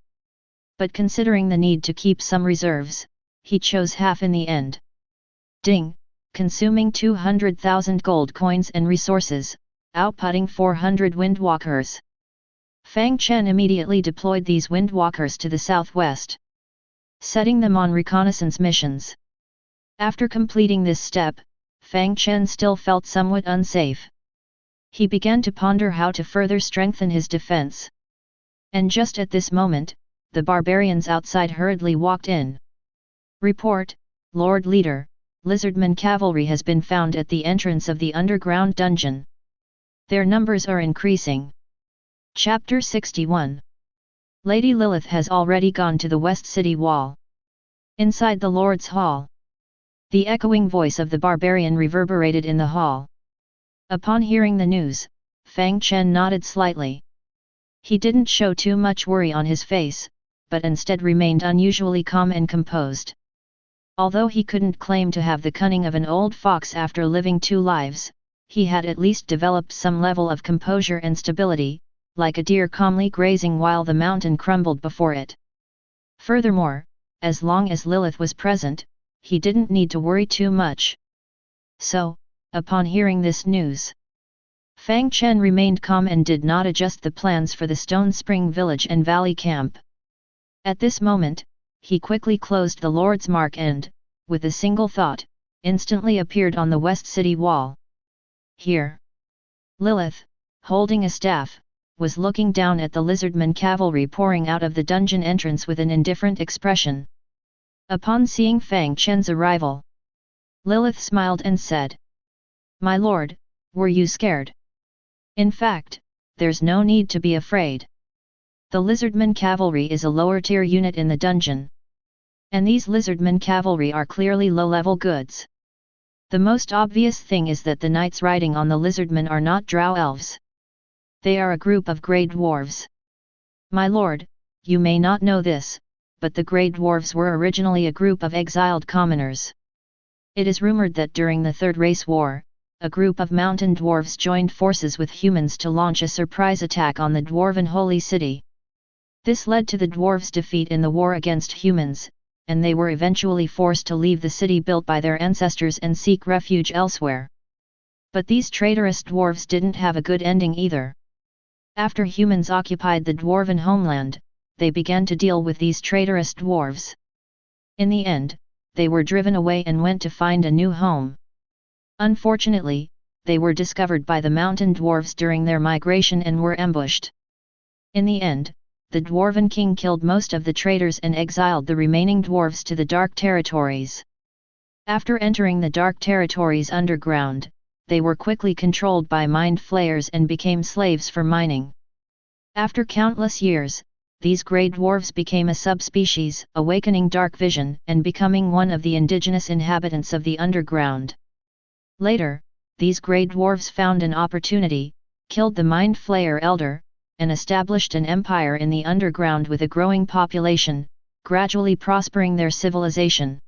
But considering the need to keep some reserves, he chose half in the end. Ding! Consuming 200,000 gold coins and resources, outputting 400 Windwalkers. Fang Chen immediately deployed these Windwalkers to the southwest, setting them on reconnaissance missions. After completing this step, Fang Chen still felt somewhat unsafe. He began to ponder how to further strengthen his defense. And just at this moment, the barbarians outside hurriedly walked in. Report, Lord Leader, Lizardman cavalry has been found at the entrance of the underground dungeon. Their numbers are increasing. Chapter 61. Lady Lilith has already gone to the West City Wall. Inside the Lord's Hall, the echoing voice of the barbarian reverberated in the hall. Upon hearing the news, Fang Chen nodded slightly. He didn't show too much worry on his face, but instead remained unusually calm and composed. Although he couldn't claim to have the cunning of an old fox after living 2 lives, he had at least developed some level of composure and stability, like a deer calmly grazing while the mountain crumbled before it. Furthermore, as long as Lilith was present, he didn't need to worry too much. So, upon hearing this news, Fang Chen remained calm and did not adjust the plans for the Stone Spring village and valley camp. At this moment, he quickly closed the Lord's Mark and, with a single thought, instantly appeared on the west city wall. Here. Lilith, holding a staff, was looking down at the lizardman cavalry pouring out of the dungeon entrance with an indifferent expression. Upon seeing Fang Chen's arrival, Lilith smiled and said, "My lord, were you scared? In fact, there's no need to be afraid. The lizardman cavalry is a lower tier unit in the dungeon. And these lizardman cavalry are clearly low-level goods. The most obvious thing is that the knights riding on the lizardmen are not drow elves. They are a group of grey dwarves. My lord, you may not know this, but the grey dwarves were originally a group of exiled commoners. It is rumored that during the Third Race War, a group of mountain dwarves joined forces with humans to launch a surprise attack on the dwarven holy city. This led to the dwarves' defeat in the war against humans, and they were eventually forced to leave the city built by their ancestors and seek refuge elsewhere. But these traitorous dwarves didn't have a good ending either. After humans occupied the dwarven homeland, they began to deal with these traitorous dwarves. In the end, they were driven away and went to find a new home. Unfortunately, they were discovered by the mountain dwarves during their migration and were ambushed. In the end, the dwarven king killed most of the traitors and exiled the remaining dwarves to the Dark Territories. After entering the Dark Territories underground, they were quickly controlled by mind flayers and became slaves for mining. After countless years, these grey dwarves became a subspecies, awakening dark vision and becoming one of the indigenous inhabitants of the underground. Later, these grey dwarves found an opportunity, killed the mind flayer elder, and established an empire in the underground with a growing population, gradually prospering their civilization.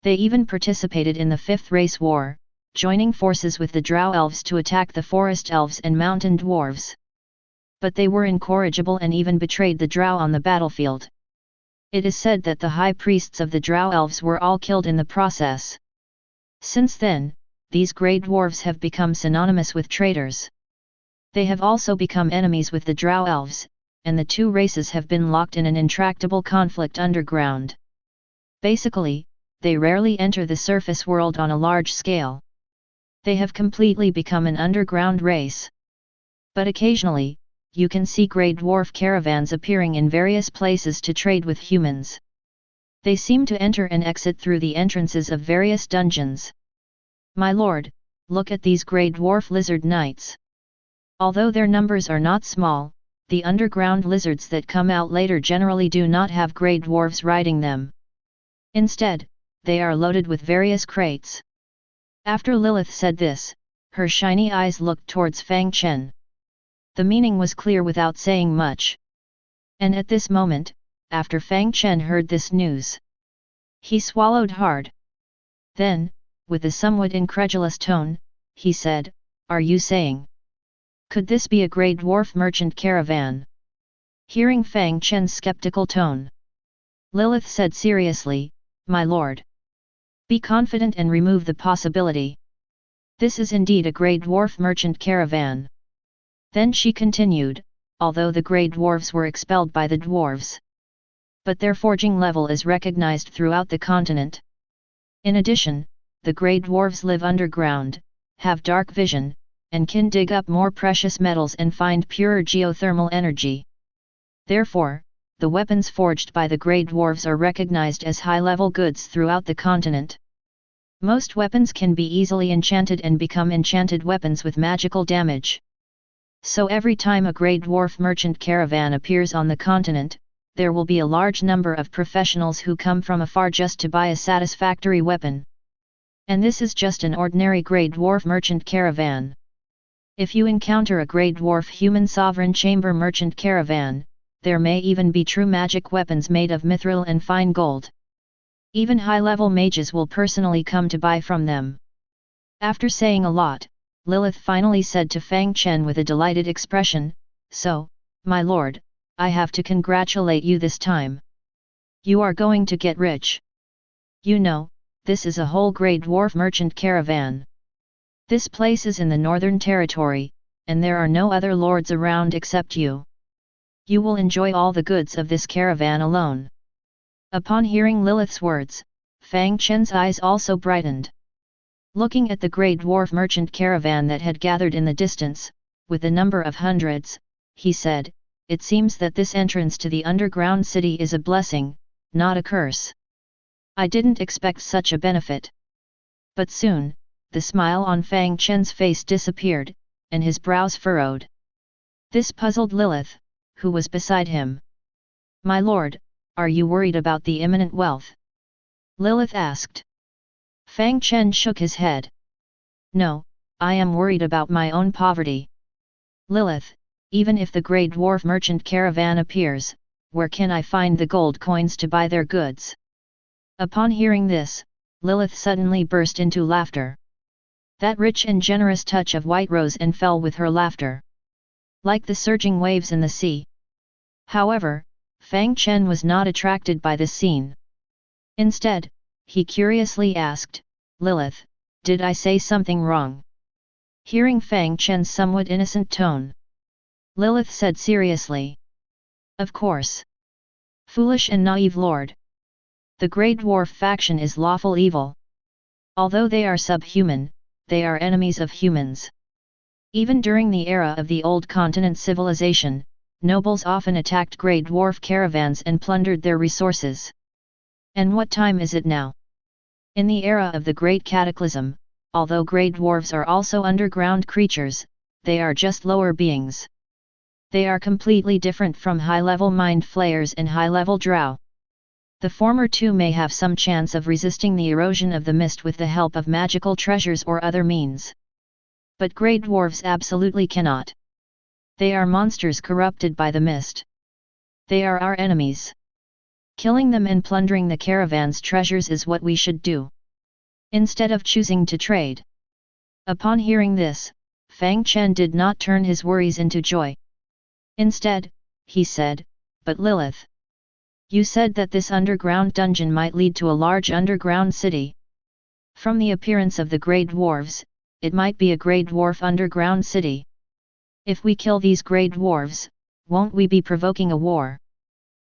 They even participated in the Fifth Race War, joining forces with the drow elves to attack the forest elves and mountain dwarves. But they were incorrigible and even betrayed the drow on the battlefield. It is said that the high priests of the drow elves were all killed in the process. Since then, these grey dwarves have become synonymous with traitors. They have also become enemies with the drow elves, and the two races have been locked in an intractable conflict underground. Basically, they rarely enter the surface world on a large scale. They have completely become an underground race. But occasionally, you can see grey dwarf caravans appearing in various places to trade with humans. They seem to enter and exit through the entrances of various dungeons. My lord, look at these grey dwarf lizard knights. Although their numbers are not small, the underground lizards that come out later generally do not have grey dwarves riding them. Instead, they are loaded with various crates. After Lilith said this, her shiny eyes looked towards Fang Chen. The meaning was clear without saying much. And at this moment, after Fang Chen heard this news, he swallowed hard. Then, with a somewhat incredulous tone, he said, "Are you saying? Could this be a grey dwarf merchant caravan?" Hearing Fang Chen's skeptical tone, Lilith said seriously, "My lord, be confident and remove the possibility. This is indeed a grey dwarf merchant caravan." Then she continued, "Although the grey dwarves were expelled by the dwarves, but their forging level is recognized throughout the continent. In addition, the grey dwarves live underground, have dark vision, and can dig up more precious metals and find purer geothermal energy. Therefore, the weapons forged by the grey dwarves are recognized as high-level goods throughout the continent. Most weapons can be easily enchanted and become enchanted weapons with magical damage. So every time a grey dwarf merchant caravan appears on the continent, there will be a large number of professionals who come from afar just to buy a satisfactory weapon. And this is just an ordinary grey dwarf merchant caravan. If you encounter a grey dwarf human sovereign chamber merchant caravan, there may even be true magic weapons made of mithril and fine gold. Even high-level mages will personally come to buy from them." After saying a lot, Lilith finally said to Fang Chen with a delighted expression, "So, my lord, I have to congratulate you this time. You are going to get rich. You know, this is a whole grey dwarf merchant caravan. This place is in the Northern Territory, and there are no other lords around except you. You will enjoy all the goods of this caravan alone." Upon hearing Lilith's words, Fang Chen's eyes also brightened. Looking at the grey dwarf merchant caravan that had gathered in the distance, with a number of hundreds, he said, "It seems that this entrance to the underground city is a blessing, not a curse. I didn't expect such a benefit." But soon, the smile on Fang Chen's face disappeared, and his brows furrowed. This puzzled Lilith, who was beside him. "My lord, are you worried about the imminent wealth?" Lilith asked. Fang Chen shook his head. "No, I am worried about my own poverty." "Lilith, even if the grey dwarf merchant caravan appears, where can I find the gold coins to buy their goods?" Upon hearing this, Lilith suddenly burst into laughter. That rich and generous touch of white rose and fell with her laughter, like the surging waves in the sea. However, Fang Chen was not attracted by this scene. Instead, he curiously asked, "Lilith, did I say something wrong?" Hearing Fang Chen's somewhat innocent tone, Lilith said seriously, "Of course. Foolish and naive lord. The Grey Dwarf faction is lawful evil. Although they are subhuman, they are enemies of humans. Even during the era of the Old Continent civilization, nobles often attacked Grey Dwarf caravans and plundered their resources. And what time is it now? In the era of the Great Cataclysm, although Grey Dwarves are also underground creatures, they are just lower beings. They are completely different from high-level mind flayers and high-level drow. The former two may have some chance of resisting the erosion of the mist with the help of magical treasures or other means. But Grey Dwarves absolutely cannot. They are monsters corrupted by the mist. They are our enemies. Killing them and plundering the caravan's treasures is what we should do, instead of choosing to trade." Upon hearing this, Fang Chen did not turn his worries into joy. Instead, he said, "But Lilith, you said that this underground dungeon might lead to a large underground city. From the appearance of the Grey Dwarves, it might be a Grey Dwarf underground city. If we kill these Grey Dwarves, won't we be provoking a war?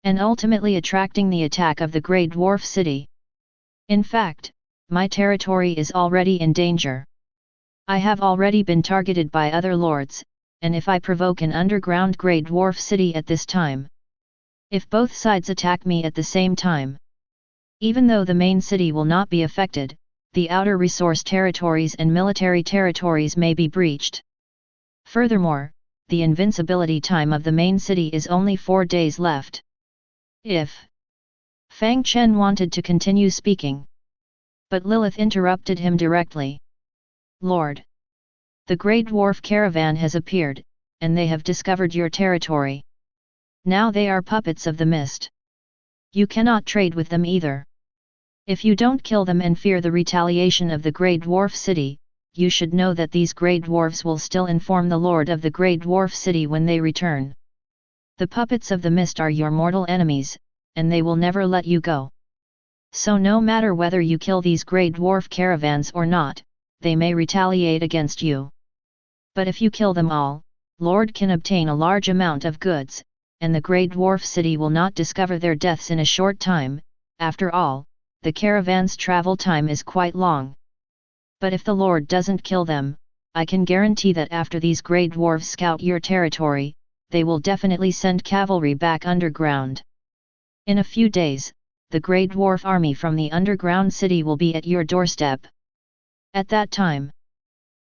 And ultimately attracting the attack of the Grey Dwarf city? In fact, my territory is already in danger. I have already been targeted by other lords, and if I provoke an underground Grey Dwarf city at this time, if both sides attack me at the same time, even though the main city will not be affected, the outer resource territories and military territories may be breached. Furthermore, the invincibility time of the main city is only 4 days left. If..." Fang Chen wanted to continue speaking, but Lilith interrupted him directly. "Lord, the Grey Dwarf caravan has appeared, and they have discovered your territory. Now they are puppets of the mist. You cannot trade with them either. If you don't kill them and fear the retaliation of the Grey Dwarf city, you should know that these Grey Dwarves will still inform the Lord of the Grey Dwarf city when they return. The puppets of the mist are your mortal enemies, and they will never let you go. So no matter whether you kill these Grey Dwarf caravans or not, they may retaliate against you. But if you kill them all, Lord can obtain a large amount of goods, and the Grey Dwarf city will not discover their deaths in a short time. After all, the caravan's travel time is quite long. But if the Lord doesn't kill them, I can guarantee that after these Grey Dwarves scout your territory, they will definitely send cavalry back underground. In a few days, the Grey Dwarf army from the underground city will be at your doorstep. At that time,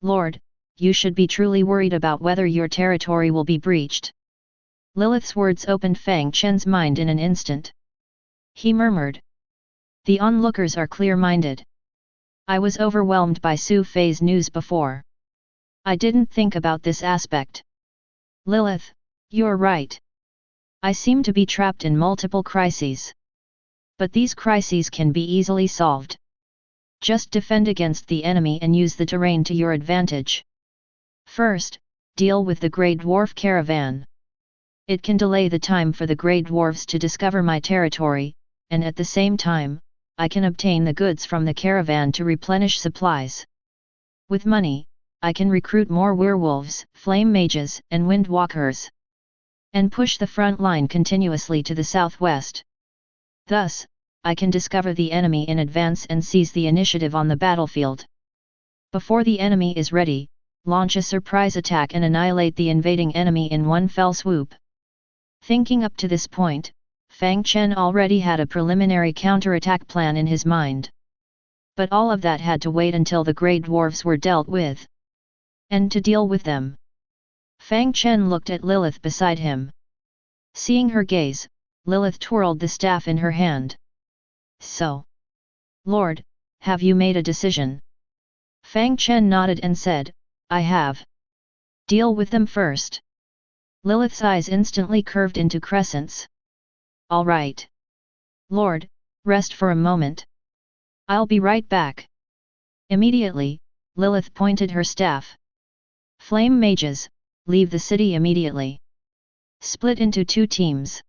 Lord, you should be truly worried about whether your territory will be breached." Lilith's words opened Fang Chen's mind in an instant. He murmured, "The onlookers are clear-minded. I was overwhelmed by Su Fei's news before. I didn't think about this aspect. Lilith, you're right. I seem to be trapped in multiple crises. But these crises can be easily solved. Just defend against the enemy and use the terrain to your advantage. First, deal with the Grey Dwarf caravan. It can delay the time for the Grey Dwarves to discover my territory, and at the same time, I can obtain the goods from the caravan to replenish supplies. With money, I can recruit more werewolves, flame mages, and windwalkers, and push the front line continuously to the southwest. Thus, I can discover the enemy in advance and seize the initiative on the battlefield. Before the enemy is ready, launch a surprise attack and annihilate the invading enemy in one fell swoop. Thinking up to this point, Fang Chen already had a preliminary counterattack plan in his mind. But all of that had to wait until the grey dwarves were dealt with. And to deal with them, Fang Chen looked at Lilith beside him. Seeing her gaze, Lilith twirled the staff in her hand. So, Lord, have you made a decision? Fang Chen nodded and said, I have. Deal with them first. Lilith's eyes instantly curved into crescents. All right. Lord, rest for a moment. I'll be right back. Immediately, Lilith pointed her staff. Flame mages, leave the city immediately. Split into 2 teams.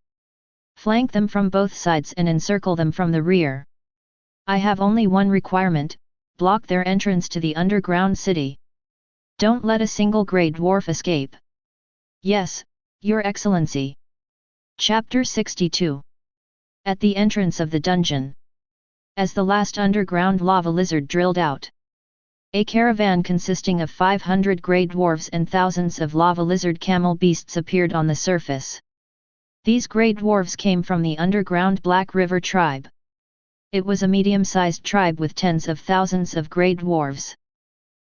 Flank them from both sides and encircle them from the rear. I have only one requirement, block their entrance to the underground city. Don't let a single grey dwarf escape. Yes, Your Excellency. Chapter 62. At the entrance of the dungeon. As the last underground lava lizard drilled out, a caravan consisting of 500 grey dwarves and thousands of lava lizard camel beasts appeared on the surface. These grey dwarves came from the underground Black River tribe. It was a medium-sized tribe with tens of thousands of grey dwarves.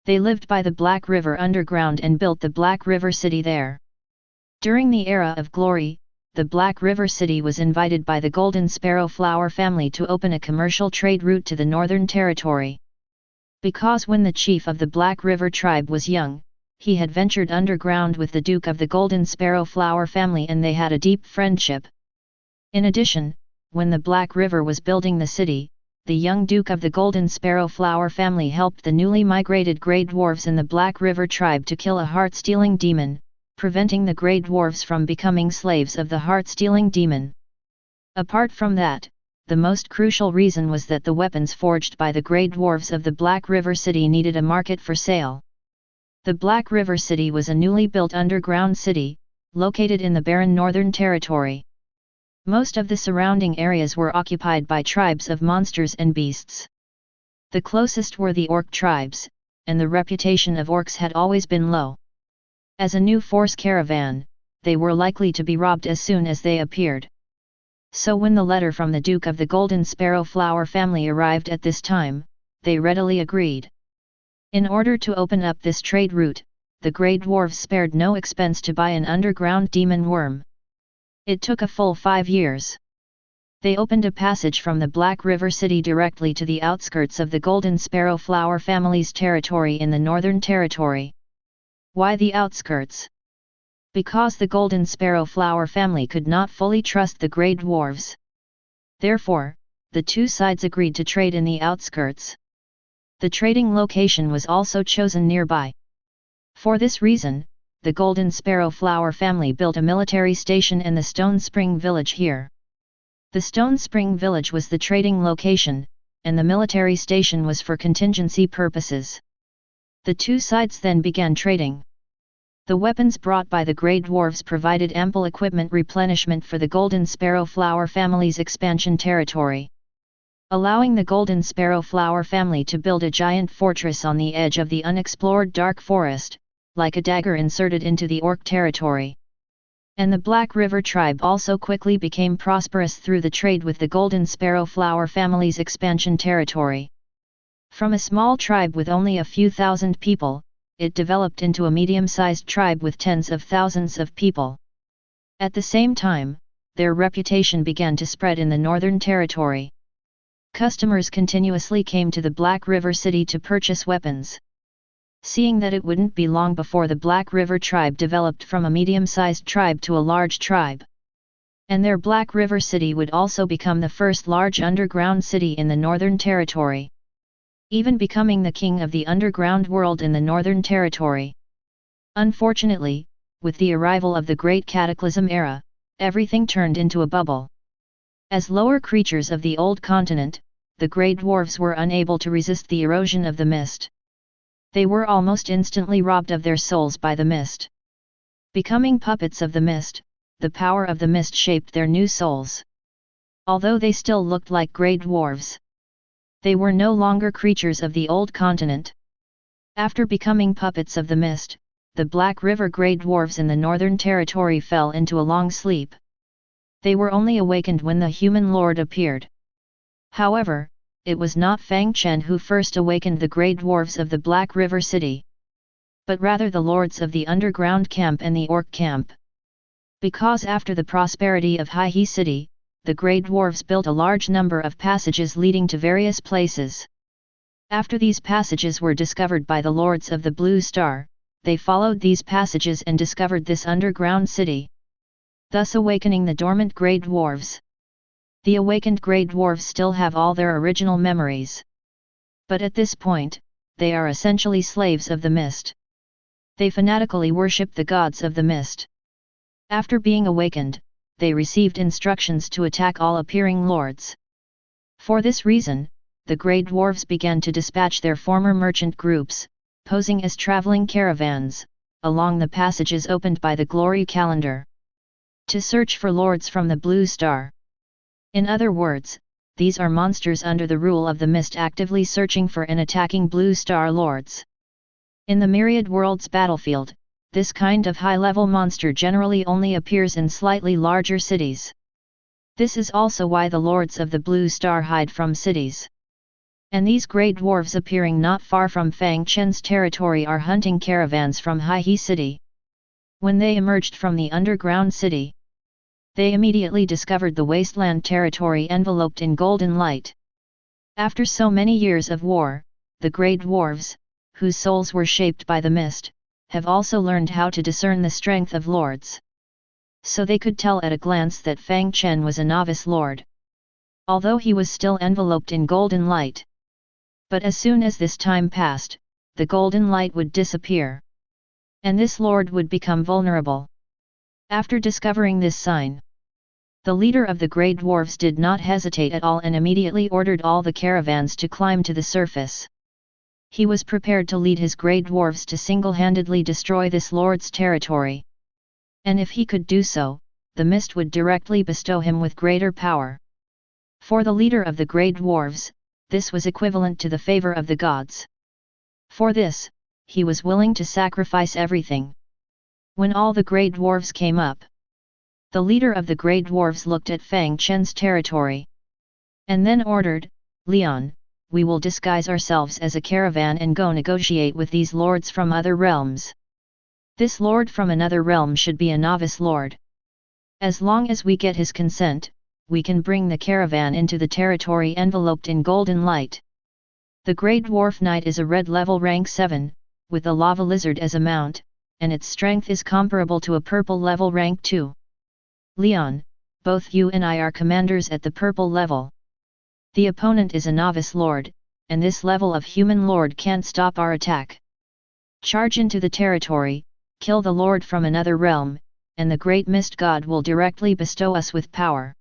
They lived by the Black River underground and built the Black River city there. During the era of glory, the Black River city was invited by the Golden Sparrow Flower family to open a commercial trade route to the Northern Territory. Because when the chief of the Black River tribe was young, he had ventured underground with the Duke of the Golden Sparrow Flower family and they had a deep friendship. In addition, when the Black River was building the city, the young Duke of the Golden Sparrow Flower family helped the newly migrated Grey Dwarves in the Black River tribe to kill a heart-stealing demon, preventing the Grey Dwarves from becoming slaves of the heart-stealing demon. Apart from that, the most crucial reason was that the weapons forged by the Grey Dwarves of the Black River city needed a market for sale. The Black River city was a newly built underground city, located in the barren Northern Territory. Most of the surrounding areas were occupied by tribes of monsters and beasts. The closest were the orc tribes, and the reputation of orcs had always been low. As a new force caravan, they were likely to be robbed as soon as they appeared. So when the letter from the Duke of the Golden Sparrow Flower family arrived at this time, they readily agreed. In order to open up this trade route, the Grey Dwarves spared no expense to buy an underground demon worm. It took a full 5 years. They opened a passage from the Black River city directly to the outskirts of the Golden Sparrow Flower family's territory in the Northern Territory. Why the outskirts? Because the Golden Sparrow Flower family could not fully trust the Grey Dwarves. Therefore, the two sides agreed to trade in the outskirts. The trading location was also chosen nearby. For this reason, the Golden Sparrow Flower family built a military station and the Stone Spring village here. The Stone Spring village was the trading location, and the military station was for contingency purposes. The two sides then began trading. The weapons brought by the Grey Dwarves provided ample equipment replenishment for the Golden Sparrow Flower family's expansion territory, allowing the Golden Sparrow Flower family to build a giant fortress on the edge of the unexplored dark forest, like a dagger inserted into the orc territory. And the Black River tribe also quickly became prosperous through the trade with the Golden Sparrow Flower family's expansion territory. From a small tribe with only a few thousand people, it developed into a medium-sized tribe with tens of thousands of people. At the same time, their reputation began to spread in the Northern Territory. Customers continuously came to the Black River city to purchase weapons. Seeing that it wouldn't be long before the Black River tribe developed from a medium-sized tribe to a large tribe. And their Black River city would also become the first large underground city in the Northern Territory, even becoming the king of the underground world in the Northern Territory. Unfortunately, with the arrival of the Great Cataclysm era, everything turned into a bubble. As lower creatures of the old continent, the Grey Dwarves were unable to resist the erosion of the mist. They were almost instantly robbed of their souls by the mist. Becoming puppets of the mist, the power of the mist shaped their new souls. Although they still looked like grey dwarves, they were no longer creatures of the old continent. After becoming puppets of the mist, the Black River grey dwarves in the Northern Territory fell into a long sleep. They were only awakened when the human lord appeared. However, it was not Fang Chen who first awakened the grey dwarves of the Black River city, but rather the lords of the underground camp and the orc camp. Because after the prosperity of Hai city, the grey dwarves built a large number of passages leading to various places. After these passages were discovered by the lords of the Blue Star, they followed these passages and discovered this underground city, thus awakening the dormant grey dwarves. The awakened grey dwarves still have all their original memories, but at this point, they are essentially slaves of the mist. They fanatically worship the gods of the mist. After being awakened, they received instructions to attack all appearing lords. For this reason, the grey dwarves began to dispatch their former merchant groups, posing as traveling caravans, along the passages opened by the glory calendar, to search for lords from the Blue Star. In other words, these are monsters under the rule of the mist actively searching for and attacking Blue Star lords. In the Myriad Worlds battlefield, this kind of high-level monster generally only appears in slightly larger cities. This is also why the lords of the Blue Star hide from cities. And these grey dwarves appearing not far from Fang Chen's territory are hunting caravans from Hai city. When they emerged from the underground city, they immediately discovered the wasteland territory enveloped in golden light. After so many years of war, the grey dwarves, whose souls were shaped by the mist, have also learned how to discern the strength of lords. So they could tell at a glance that Fang Chen was a novice lord, although he was still enveloped in golden light. But as soon as this time passed, the golden light would disappear, and this lord would become vulnerable. After discovering this sign, the leader of the grey dwarves did not hesitate at all and immediately ordered all the caravans to climb to the surface. He was prepared to lead his grey dwarves to single-handedly destroy this lord's territory. And if he could do so, the mist would directly bestow him with greater power. For the leader of the grey dwarves, this was equivalent to the favor of the gods. For this, he was willing to sacrifice everything. When all the grey dwarves came up, the leader of the grey dwarves looked at Fang Chen's territory, and then ordered, "Leon, we will disguise ourselves as a caravan and go negotiate with these lords from other realms. This lord from another realm should be a novice lord. As long as we get his consent, we can bring the caravan into the territory enveloped in golden light." The Grey Dwarf Knight is a red level rank 7, with a lava lizard as a mount, and its strength is comparable to a purple level rank 2. Leon, both you and I are commanders at the purple level. The opponent is a novice lord, and this level of human lord can't stop our attack. Charge into the territory, kill the lord from another realm, and the great mist god will directly bestow us with power.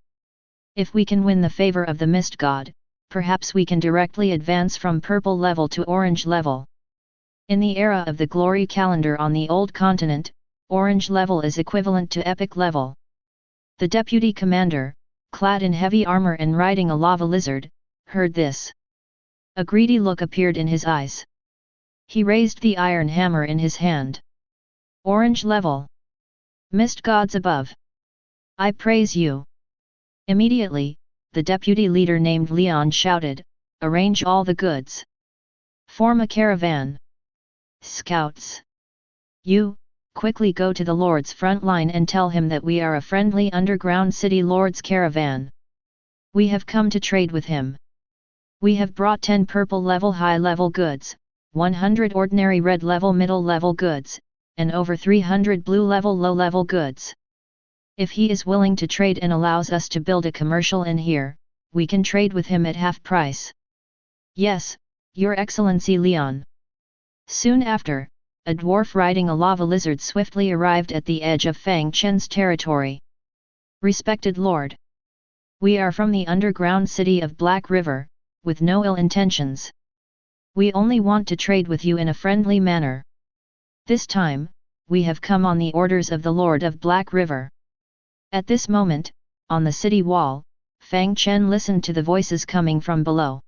If we can win the favor of the mist god, perhaps we can directly advance from purple level to orange level. In the era of the glory calendar on the old continent, orange level is equivalent to epic level. The deputy commander, clad in heavy armor and riding a lava lizard, heard this. A greedy look appeared in his eyes. He raised the iron hammer in his hand. Orange level. Mist gods above. I praise you. Immediately, the deputy leader named Leon shouted, "Arrange all the goods. Form a caravan. Scouts. You, quickly go to the Lord's front line and tell him that we are a friendly underground city Lord's caravan. We have come to trade with him. We have brought 10 purple level high level goods, 100 ordinary red level middle level goods, and over 300 blue level low level goods. If he is willing to trade and allows us to build a commercial inn here, we can trade with him at half price." "Yes, Your Excellency Leon." Soon after, a dwarf riding a lava lizard swiftly arrived at the edge of Fang Chen's territory. "Respected Lord. We are from the underground city of Black River, with no ill intentions. We only want to trade with you in a friendly manner. This time, we have come on the orders of the Lord of Black River." At this moment, on the city wall, Fang Chen listened to the voices coming from below.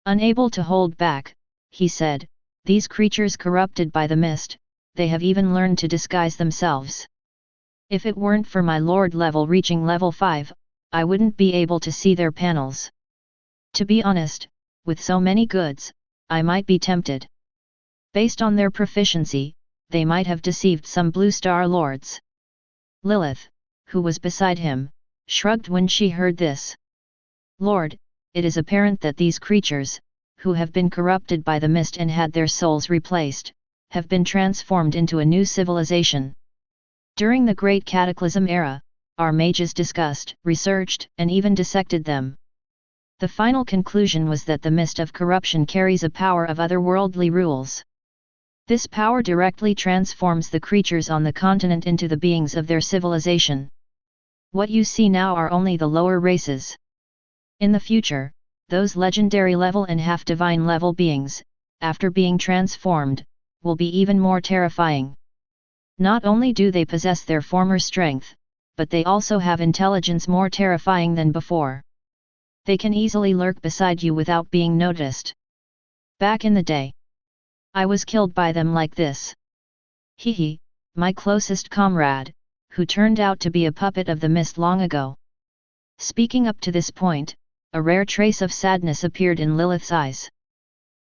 Unable to hold back, he said, "These creatures corrupted by the mist, they have even learned to disguise themselves. If it weren't for my lord level reaching level 5, I wouldn't be able to see their panels. To be honest, with so many goods, I might be tempted. Based on their proficiency, they might have deceived some Blue Star lords." Lilith, who was beside him, shrugged when she heard this. "Lord, it is apparent that these creatures, who have been corrupted by the mist and had their souls replaced, have been transformed into a new civilization. During the Great Cataclysm era, our mages discussed, researched, and even dissected them. The final conclusion was that the mist of corruption carries a power of otherworldly rules. This power directly transforms the creatures on the continent into the beings of their civilization. What you see now are only the lower races. In the future, those legendary level and half-divine level beings, after being transformed, will be even more terrifying. Not only do they possess their former strength, but they also have intelligence more terrifying than before. They can easily lurk beside you without being noticed. Back in the day, I was killed by them like this. Hehe, my closest comrade, who turned out to be a puppet of the mist long ago." Speaking up to this point, a rare trace of sadness appeared in Lilith's eyes.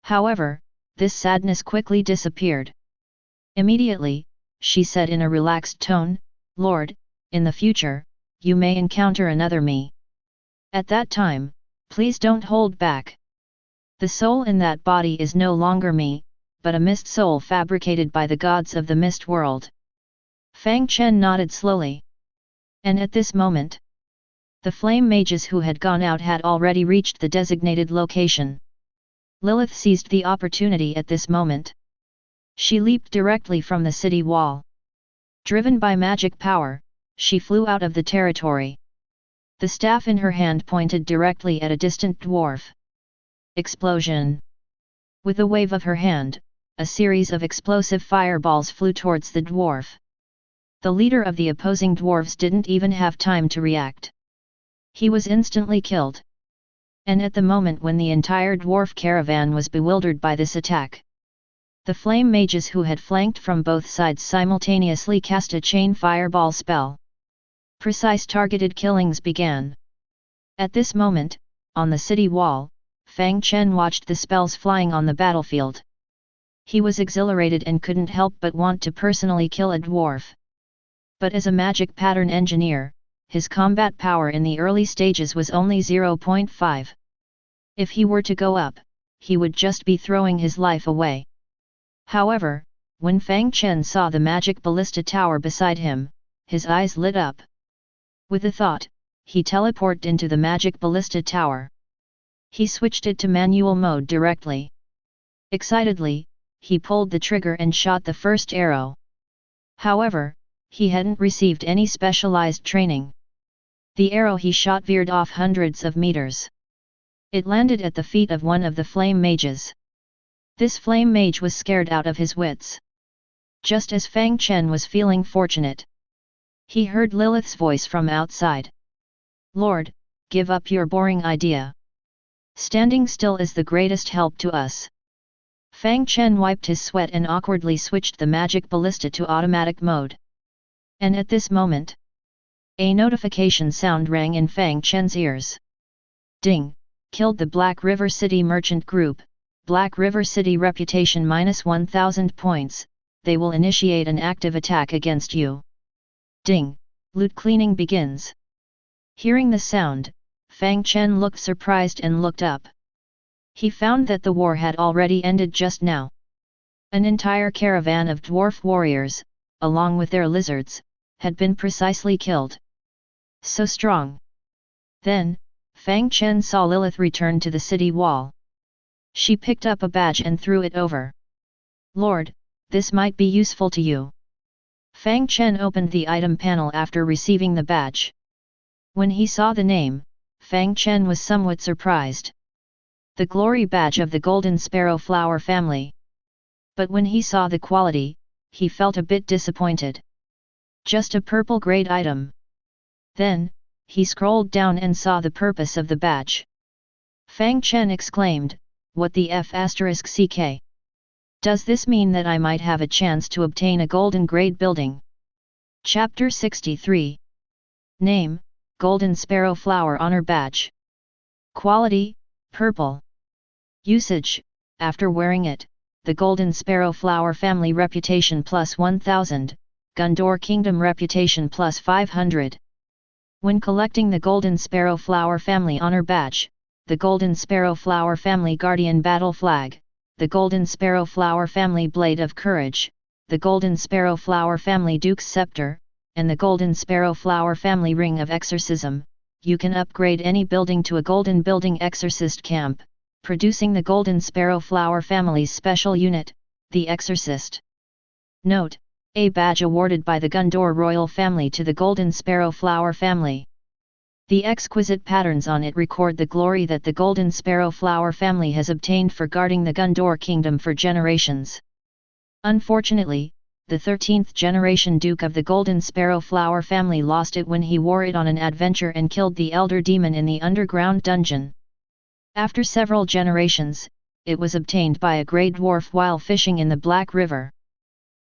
However, this sadness quickly disappeared. Immediately, she said in a relaxed tone, "Lord, in the future, you may encounter another me. At that time, please don't hold back. The soul in that body is no longer me, but a mist soul fabricated by the gods of the mist world." Fang Chen nodded slowly. And at this moment, the flame mages who had gone out had already reached the designated location. Lilith seized the opportunity at this moment. She leaped directly from the city wall. Driven by magic power, she flew out of the territory. The staff in her hand pointed directly at a distant dwarf. Explosion! With a wave of her hand, a series of explosive fireballs flew towards the dwarf. The leader of the opposing dwarves didn't even have time to react. He was instantly killed. And at the moment when the entire dwarf caravan was bewildered by this attack, the flame mages who had flanked from both sides simultaneously cast a chain fireball spell. Precise targeted killings began. At this moment, on the city wall, Fang Chen watched the spells flying on the battlefield. He was exhilarated and couldn't help but want to personally kill a dwarf. But as a magic pattern engineer, his combat power in the early stages was only 0.5. If he were to go up, he would just be throwing his life away. However, when Fang Chen saw the magic ballista tower beside him, his eyes lit up. With a thought, he teleported into the magic ballista tower. He switched it to manual mode directly. Excitedly, he pulled the trigger and shot the first arrow. However, he hadn't received any specialized training. The arrow he shot veered off hundreds of meters. It landed at the feet of one of the flame mages. This flame mage was scared out of his wits. Just as Fang Chen was feeling fortunate, he heard Lilith's voice from outside. "Lord, give up your boring idea. Standing still is the greatest help to us." Fang Chen wiped his sweat and awkwardly switched the magic ballista to automatic mode. And at this moment, a notification sound rang in Fang Chen's ears. "Ding! Killed the Black River City Merchant Group, Black River City reputation -1000 points, they will initiate an active attack against you. Ding! Loot cleaning begins." Hearing the sound, Fang Chen looked surprised and looked up. He found that the war had already ended just now. An entire caravan of dwarf warriors, along with their lizards, had been precisely killed. So strong! Then, Fang Chen saw Lilith return to the city wall. She picked up a badge and threw it over. "Lord, this might be useful to you." Fang Chen opened the item panel after receiving the badge. When he saw the name, Fang Chen was somewhat surprised. The glory badge of the Golden Sparrow Flower family. But when he saw the quality, he felt a bit disappointed. Just a purple grade item. Then, he scrolled down and saw the purpose of the badge. Fang Chen exclaimed, "What the F***ck? Does this mean that I might have a chance to obtain a golden grade building?" Chapter 63. Name: Golden Sparrow Flower Honor Badge. Quality: Purple. Usage: after wearing it, the Golden Sparrow Flower Family Reputation plus 1000, Gundor Kingdom Reputation plus 500. When collecting the Golden Sparrow Flower Family Honor Badge, the Golden Sparrow Flower Family Guardian Battle Flag, the Golden Sparrow Flower Family Blade of Courage, the Golden Sparrow Flower Family Duke's Scepter, and the Golden Sparrow Flower Family Ring of Exorcism, you can upgrade any building to a Golden Building Exorcist Camp, producing the Golden Sparrow Flower Family's special unit, the Exorcist. Note: a badge awarded by the Gundor royal family to the Golden Sparrow Flower Family. The exquisite patterns on it record the glory that the Golden Sparrow Flower Family has obtained for guarding the Gundor Kingdom for generations. Unfortunately, the 13th generation Duke of the Golden Sparrow Flower Family lost it when he wore it on an adventure and killed the Elder Demon in the underground dungeon. After several generations, it was obtained by a Grey Dwarf while fishing in the Black River.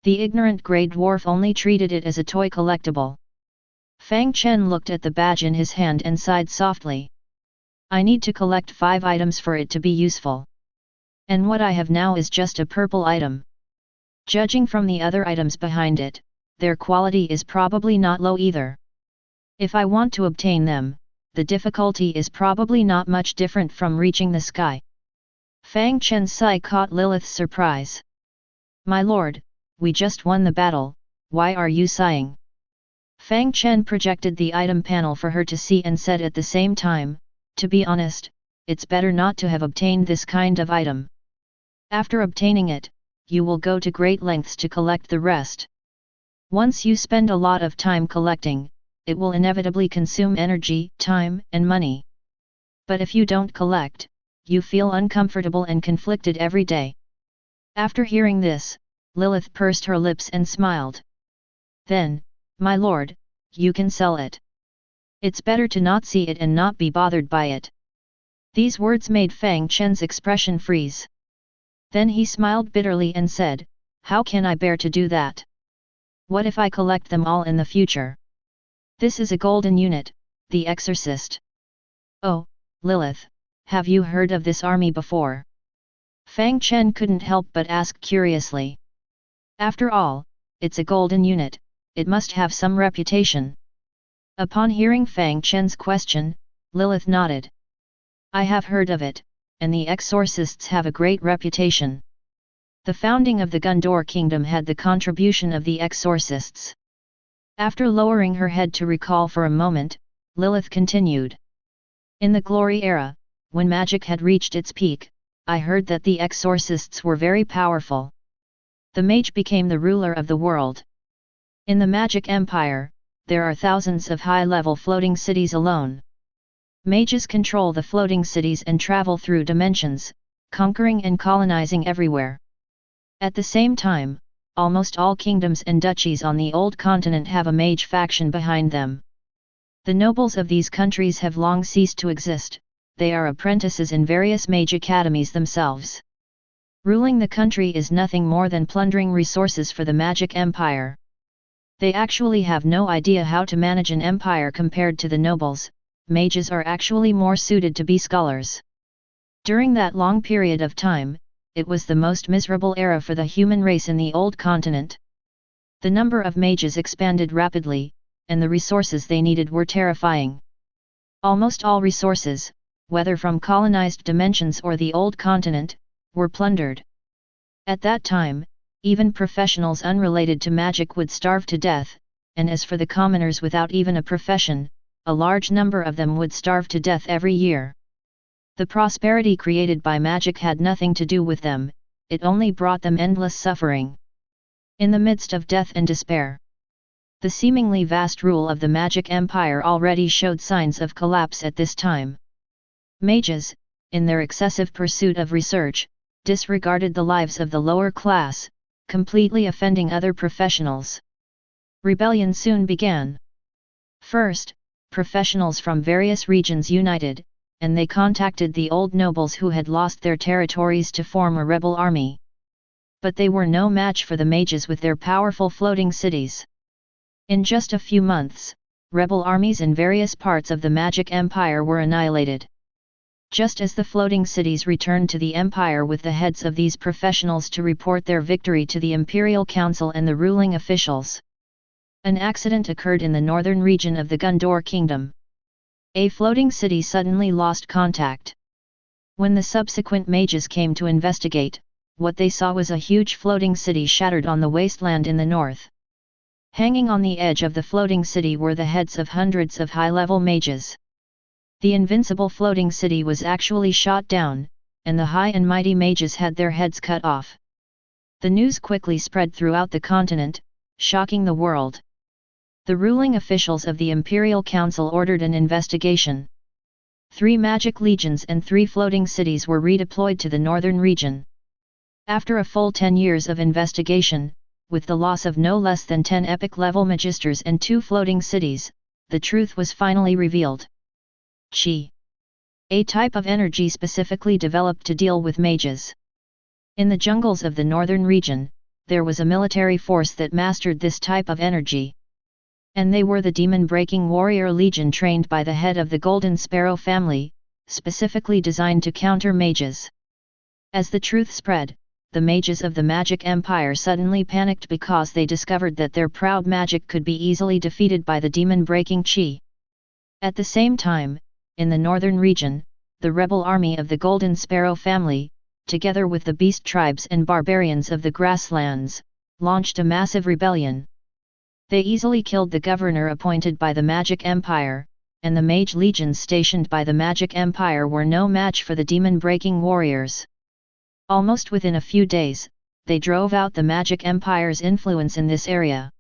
The ignorant Grey Dwarf only treated it as a toy collectible. Fang Chen looked at the badge in his hand and sighed softly. "I need to collect 5 items for it to be useful. And what I have now is just a purple item. Judging from the other items behind it, their quality is probably not low either. If I want to obtain them, the difficulty is probably not much different from reaching the sky." Fang Chen's sigh caught Lilith's surprise. "My lord, we just won the battle, why are you sighing?" Fang Chen projected the item panel for her to see and said at the same time, "To be honest, it's better not to have obtained this kind of item. After obtaining it, you will go to great lengths to collect the rest. Once you spend a lot of time collecting, it will inevitably consume energy, time, and money. But if you don't collect, you feel uncomfortable and conflicted every day." After hearing this, Lilith pursed her lips and smiled. "Then, my lord, you can sell it. It's better to not see it and not be bothered by it." These words made Fang Chen's expression freeze. Then he smiled bitterly and said, "How can I bear to do that? What if I collect them all in the future? This is a golden unit, the Exorcist." "Oh, Lilith, have you heard of this army before?" Fang Chen couldn't help but ask curiously. After all, it's a golden unit, it must have some reputation. Upon hearing Fang Chen's question, Lilith nodded. "I have heard of it, and the Exorcists have a great reputation. The founding of the Gundor Kingdom had the contribution of the Exorcists." After lowering her head to recall for a moment, Lilith continued. "In the Glory Era, when magic had reached its peak, I heard that the Exorcists were very powerful. The mage became the ruler of the world. In the Magic Empire, there are thousands of high-level floating cities alone. Mages control the floating cities and travel through dimensions, conquering and colonizing everywhere. At the same time, almost all kingdoms and duchies on the old continent have a mage faction behind them. The nobles of these countries have long ceased to exist, they are apprentices in various mage academies themselves. Ruling the country is nothing more than plundering resources for the Magic Empire. They actually have no idea how to manage an empire compared to the nobles. Mages are actually more suited to be scholars. During that long period of time, it was the most miserable era for the human race in the old continent. The number of mages expanded rapidly, and the resources they needed were terrifying. Almost all resources, whether from colonized dimensions or the old continent, were plundered. At that time, even professionals unrelated to magic would starve to death, and as for the commoners without even a profession, a large number of them would starve to death every year. The prosperity created by magic had nothing to do with them, it only brought them endless suffering. In the midst of death and despair, the seemingly vast rule of the Magic Empire already showed signs of collapse at this time. Mages, in their excessive pursuit of research, disregarded the lives of the lower class, completely offending other professionals. Rebellion soon began. First, professionals from various regions united, and they contacted the old nobles who had lost their territories to form a rebel army. But they were no match for the mages with their powerful floating cities. In just a few months, rebel armies in various parts of the Magic Empire were annihilated. Just as the floating cities returned to the Empire with the heads of these professionals to report their victory to the Imperial Council and the ruling officials, an accident occurred in the northern region of the Gondor Kingdom. A floating city suddenly lost contact. When the subsequent mages came to investigate, what they saw was a huge floating city shattered on the wasteland in the north. Hanging on the edge of the floating city were the heads of hundreds of high-level mages. The invincible floating city was actually shot down, and the high and mighty mages had their heads cut off. The news quickly spread throughout the continent, shocking the world. The ruling officials of the Imperial Council ordered an investigation. 3 magic legions and 3 floating cities were redeployed to the northern region. After a full 10 years of investigation, with the loss of no less than 10 epic-level magisters and 2 floating cities, the truth was finally revealed. Qi, a type of energy specifically developed to deal with mages. In the jungles of the northern region, there was a military force that mastered this type of energy. And they were the demon-breaking warrior legion trained by the head of the Golden Sparrow family, specifically designed to counter mages. As the truth spread, the mages of the Magic Empire suddenly panicked because they discovered that their proud magic could be easily defeated by the demon-breaking Qi. At the same time, in the northern region, the rebel army of the Golden Sparrow family, together with the beast tribes and barbarians of the grasslands, launched a massive rebellion. They easily killed the governor appointed by the Magic Empire, and the mage legions stationed by the Magic Empire were no match for the demon-breaking warriors. Almost within a few days, they drove out the Magic Empire's influence in this area.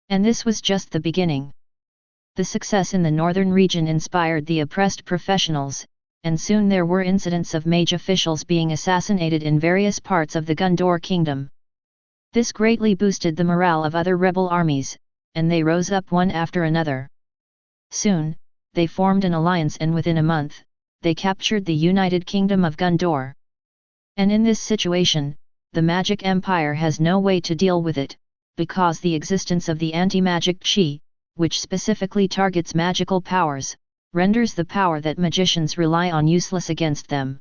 And this was just the beginning. The success in the northern region inspired the oppressed professionals, and soon there were incidents of mage officials being assassinated in various parts of the Gondor Kingdom. This greatly boosted the morale of other rebel armies, and they rose up one after another. Soon, they formed an alliance, and within a month, they captured the United Kingdom of Gondor. And in this situation, the Magic Empire has no way to deal with it, because the existence of the anti-magic Qi, which specifically targets magical powers, renders the power that magicians rely on useless against them.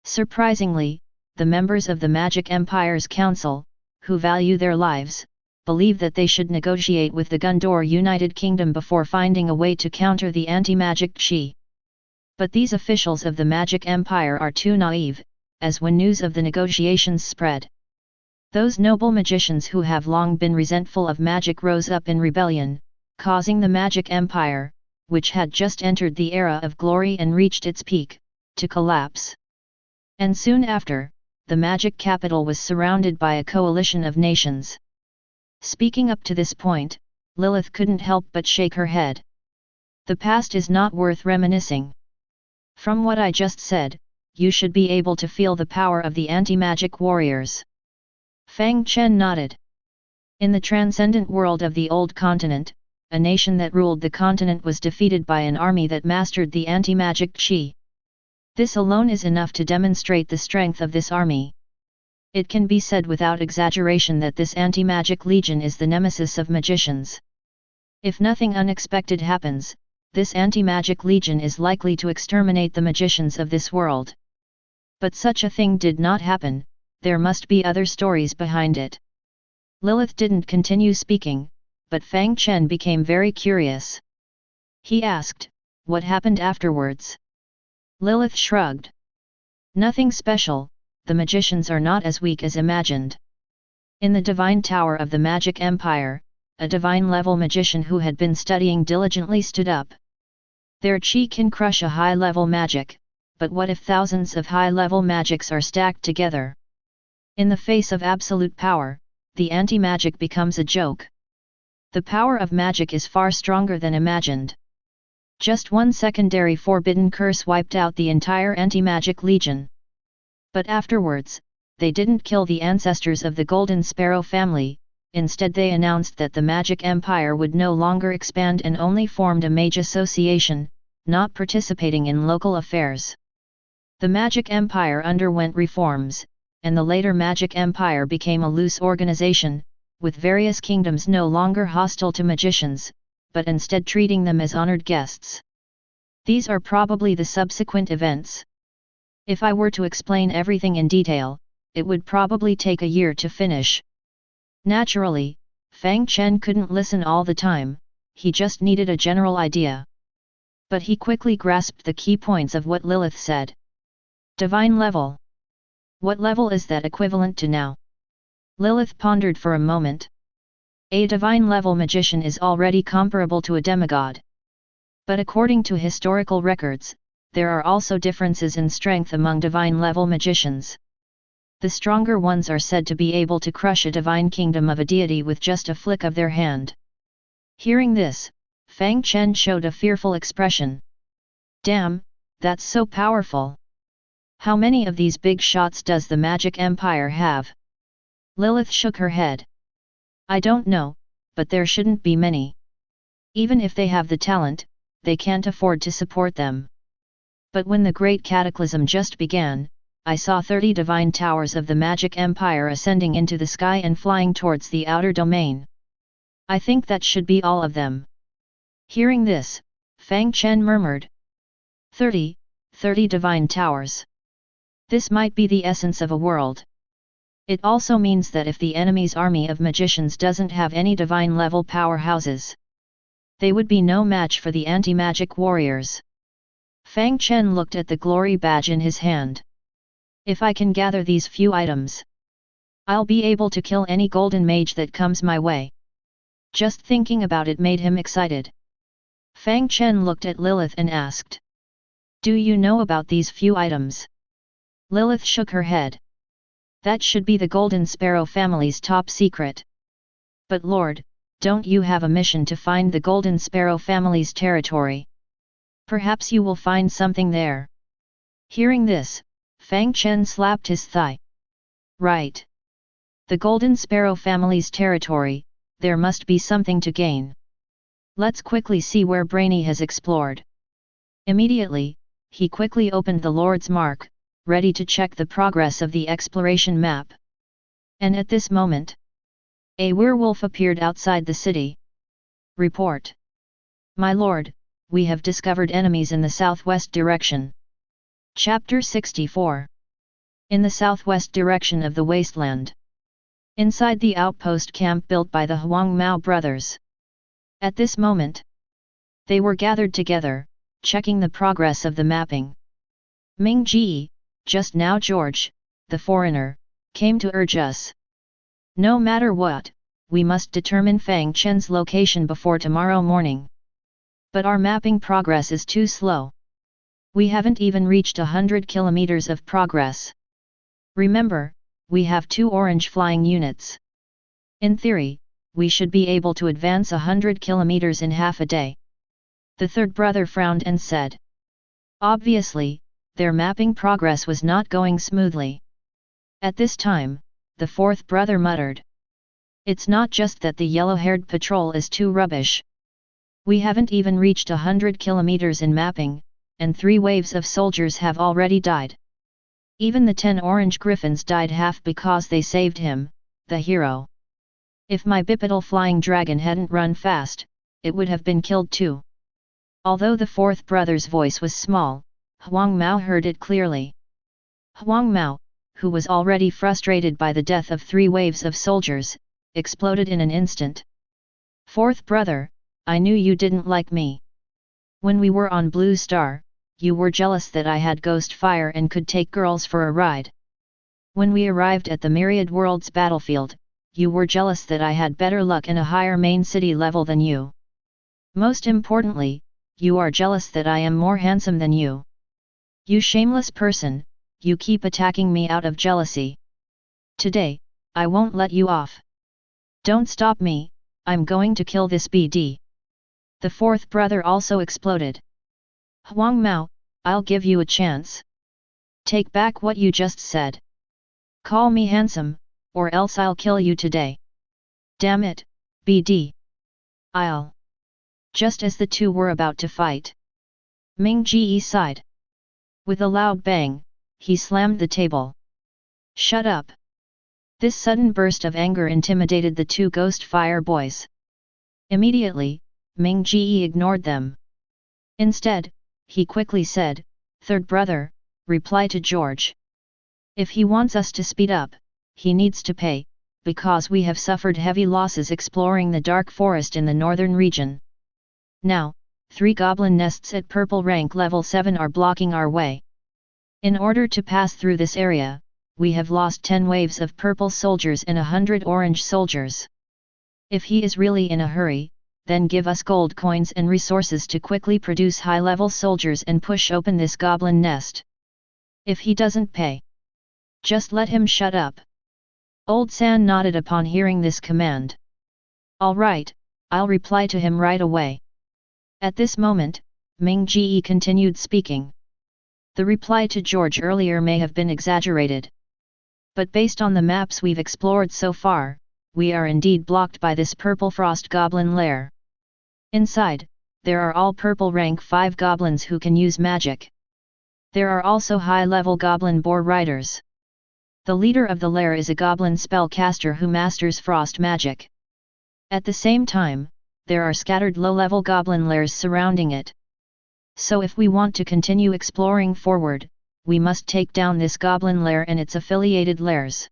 Surprisingly, the members of the Magic Empire's Council, who value their lives, believe that they should negotiate with the Gondor United Kingdom before finding a way to counter the anti-magic Qi. But these officials of the Magic Empire are too naive, as when news of the negotiations spread, those noble magicians who have long been resentful of magic rose up in rebellion, causing the Magic Empire, which had just entered the era of glory and reached its peak, to collapse. And soon after, the magic capital was surrounded by a coalition of nations. Speaking up to this point, Lilith couldn't help but shake her head. The past is not worth reminiscing. From what I just said, you should be able to feel the power of the anti-magic warriors. Fang Chen nodded. In the transcendent world of the Old Continent, a nation that ruled the continent was defeated by an army that mastered the anti-magic Qi. This alone is enough to demonstrate the strength of this army. It can be said without exaggeration that this anti-magic legion is the nemesis of magicians. If nothing unexpected happens, this anti-magic legion is likely to exterminate the magicians of this world. But such a thing did not happen, there must be other stories behind it. Lilith didn't continue speaking, but Fang Chen became very curious. He asked, "What happened afterwards?" Lilith shrugged. "Nothing special, the magicians are not as weak as imagined. In the Divine Tower of the Magic Empire, a divine-level magician who had been studying diligently stood up. Their Qi can crush a high-level magic, but what if thousands of high-level magics are stacked together? In the face of absolute power, the anti-magic becomes a joke. The power of magic is far stronger than imagined. Just one secondary forbidden curse wiped out the entire anti-magic legion. But afterwards, they didn't kill the ancestors of the Golden Sparrow family, instead they announced that the Magic Empire would no longer expand and only formed a mage association, not participating in local affairs. The Magic Empire underwent reforms, and the later Magic Empire became a loose organization, with various kingdoms no longer hostile to magicians, but instead treating them as honored guests. These are probably the subsequent events. If I were to explain everything in detail, it would probably take a year to finish. Naturally, Fang Chen couldn't listen all the time, he just needed a general idea. But he quickly grasped the key points of what Lilith said. Divine level. What level is that equivalent to now? Lilith pondered for a moment. A divine level magician is already comparable to a demigod. But according to historical records, there are also differences in strength among divine level magicians. The stronger ones are said to be able to crush a divine kingdom of a deity with just a flick of their hand. Hearing this, Fang Chen showed a fearful expression. Damn, that's so powerful. How many of these big shots does the Magic Empire have? Lilith shook her head. I don't know, but there shouldn't be many. Even if they have the talent, they can't afford to support them. But when the Great Cataclysm just began, I saw 30 divine towers of the Magic Empire ascending into the sky and flying towards the outer domain. I think that should be all of them. Hearing this, Fang Chen murmured. 30 divine towers. This might be the essence of a world. It also means that if the enemy's army of magicians doesn't have any divine level powerhouses, they would be no match for the anti-magic warriors. Fang Chen looked at the glory badge in his hand. If I can gather these few items, I'll be able to kill any golden mage that comes my way. Just thinking about it made him excited. Fang Chen looked at Lilith and asked, do you know about these few items? Lilith shook her head. That should be the Golden Sparrow family's top secret. But Lord, don't you have a mission to find the Golden Sparrow family's territory? Perhaps you will find something there. Hearing this, Fang Chen slapped his thigh. Right. The Golden Sparrow family's territory, there must be something to gain. Let's quickly see where Brainy has explored. Immediately, he quickly opened the Lord's Mark, ready to check the progress of the exploration map. And at this moment, a werewolf appeared outside the city. Report. My lord, we have discovered enemies in the southwest direction. Chapter 64. In the southwest direction of the wasteland. Inside the outpost camp built by the Huang Mao brothers. At this moment, they were gathered together, checking the progress of the mapping. Ming Ji, just now George, the foreigner, came to urge us. No matter what, we must determine Fang Chen's location before tomorrow morning. But our mapping progress is too slow. We haven't even reached 100 kilometers of progress. Remember, we have 2 orange flying units. In theory, we should be able to advance 100 kilometers in half a day. The third brother frowned and said. Obviously, their mapping progress was not going smoothly. At this time, the fourth brother muttered. It's not just that the yellow-haired patrol is too rubbish. We haven't even reached 100 kilometers in mapping, and 3 waves of soldiers have already died. Even the 10 orange griffins died half because they saved him, the hero. If my bipedal flying dragon hadn't run fast, it would have been killed too. Although the fourth brother's voice was small, Huang Mao heard it clearly. Huang Mao, who was already frustrated by the death of 3 waves of soldiers, exploded in an instant. Fourth brother, I knew you didn't like me. When we were on Blue Star, you were jealous that I had ghost fire and could take girls for a ride. When we arrived at the Myriad Worlds battlefield, you were jealous that I had better luck in a higher main city level than you. Most importantly, you are jealous that I am more handsome than you. You shameless person, you keep attacking me out of jealousy. Today, I won't let you off. Don't stop me, I'm going to kill this BD. The fourth brother also exploded. Huang Mao, I'll give you a chance. Take back what you just said. Call me handsome, or else I'll kill you today. Damn it, BD. I'll. Just as the two were about to fight, Ming Ge sighed. With a loud bang, he slammed the table. Shut up! This sudden burst of anger intimidated the two ghost fire boys. Immediately, Ming Ge ignored them. Instead, he quickly said, "Third brother, reply to George. If he wants us to speed up, he needs to pay, because we have suffered heavy losses exploring the dark forest in the northern region. Now, 3 goblin nests at purple rank level 7 are blocking our way. In order to pass through this area, we have lost 10 waves of purple soldiers and 100 orange soldiers. If he is really in a hurry, then give us gold coins and resources to quickly produce high-level soldiers and push open this goblin nest. If he doesn't pay, just let him shut up." Old San nodded upon hearing this command. "All right, I'll reply to him right away." At this moment, Ming Ge continued speaking. The reply to George earlier may have been exaggerated. But based on the maps we've explored so far, we are indeed blocked by this purple frost goblin lair. Inside, there are all purple rank 5 goblins who can use magic. There are also high-level goblin boar riders. The leader of the lair is a goblin spellcaster who masters frost magic. At the same time, there are scattered low-level goblin lairs surrounding it. So if we want to continue exploring forward, we must take down this goblin lair and its affiliated lairs."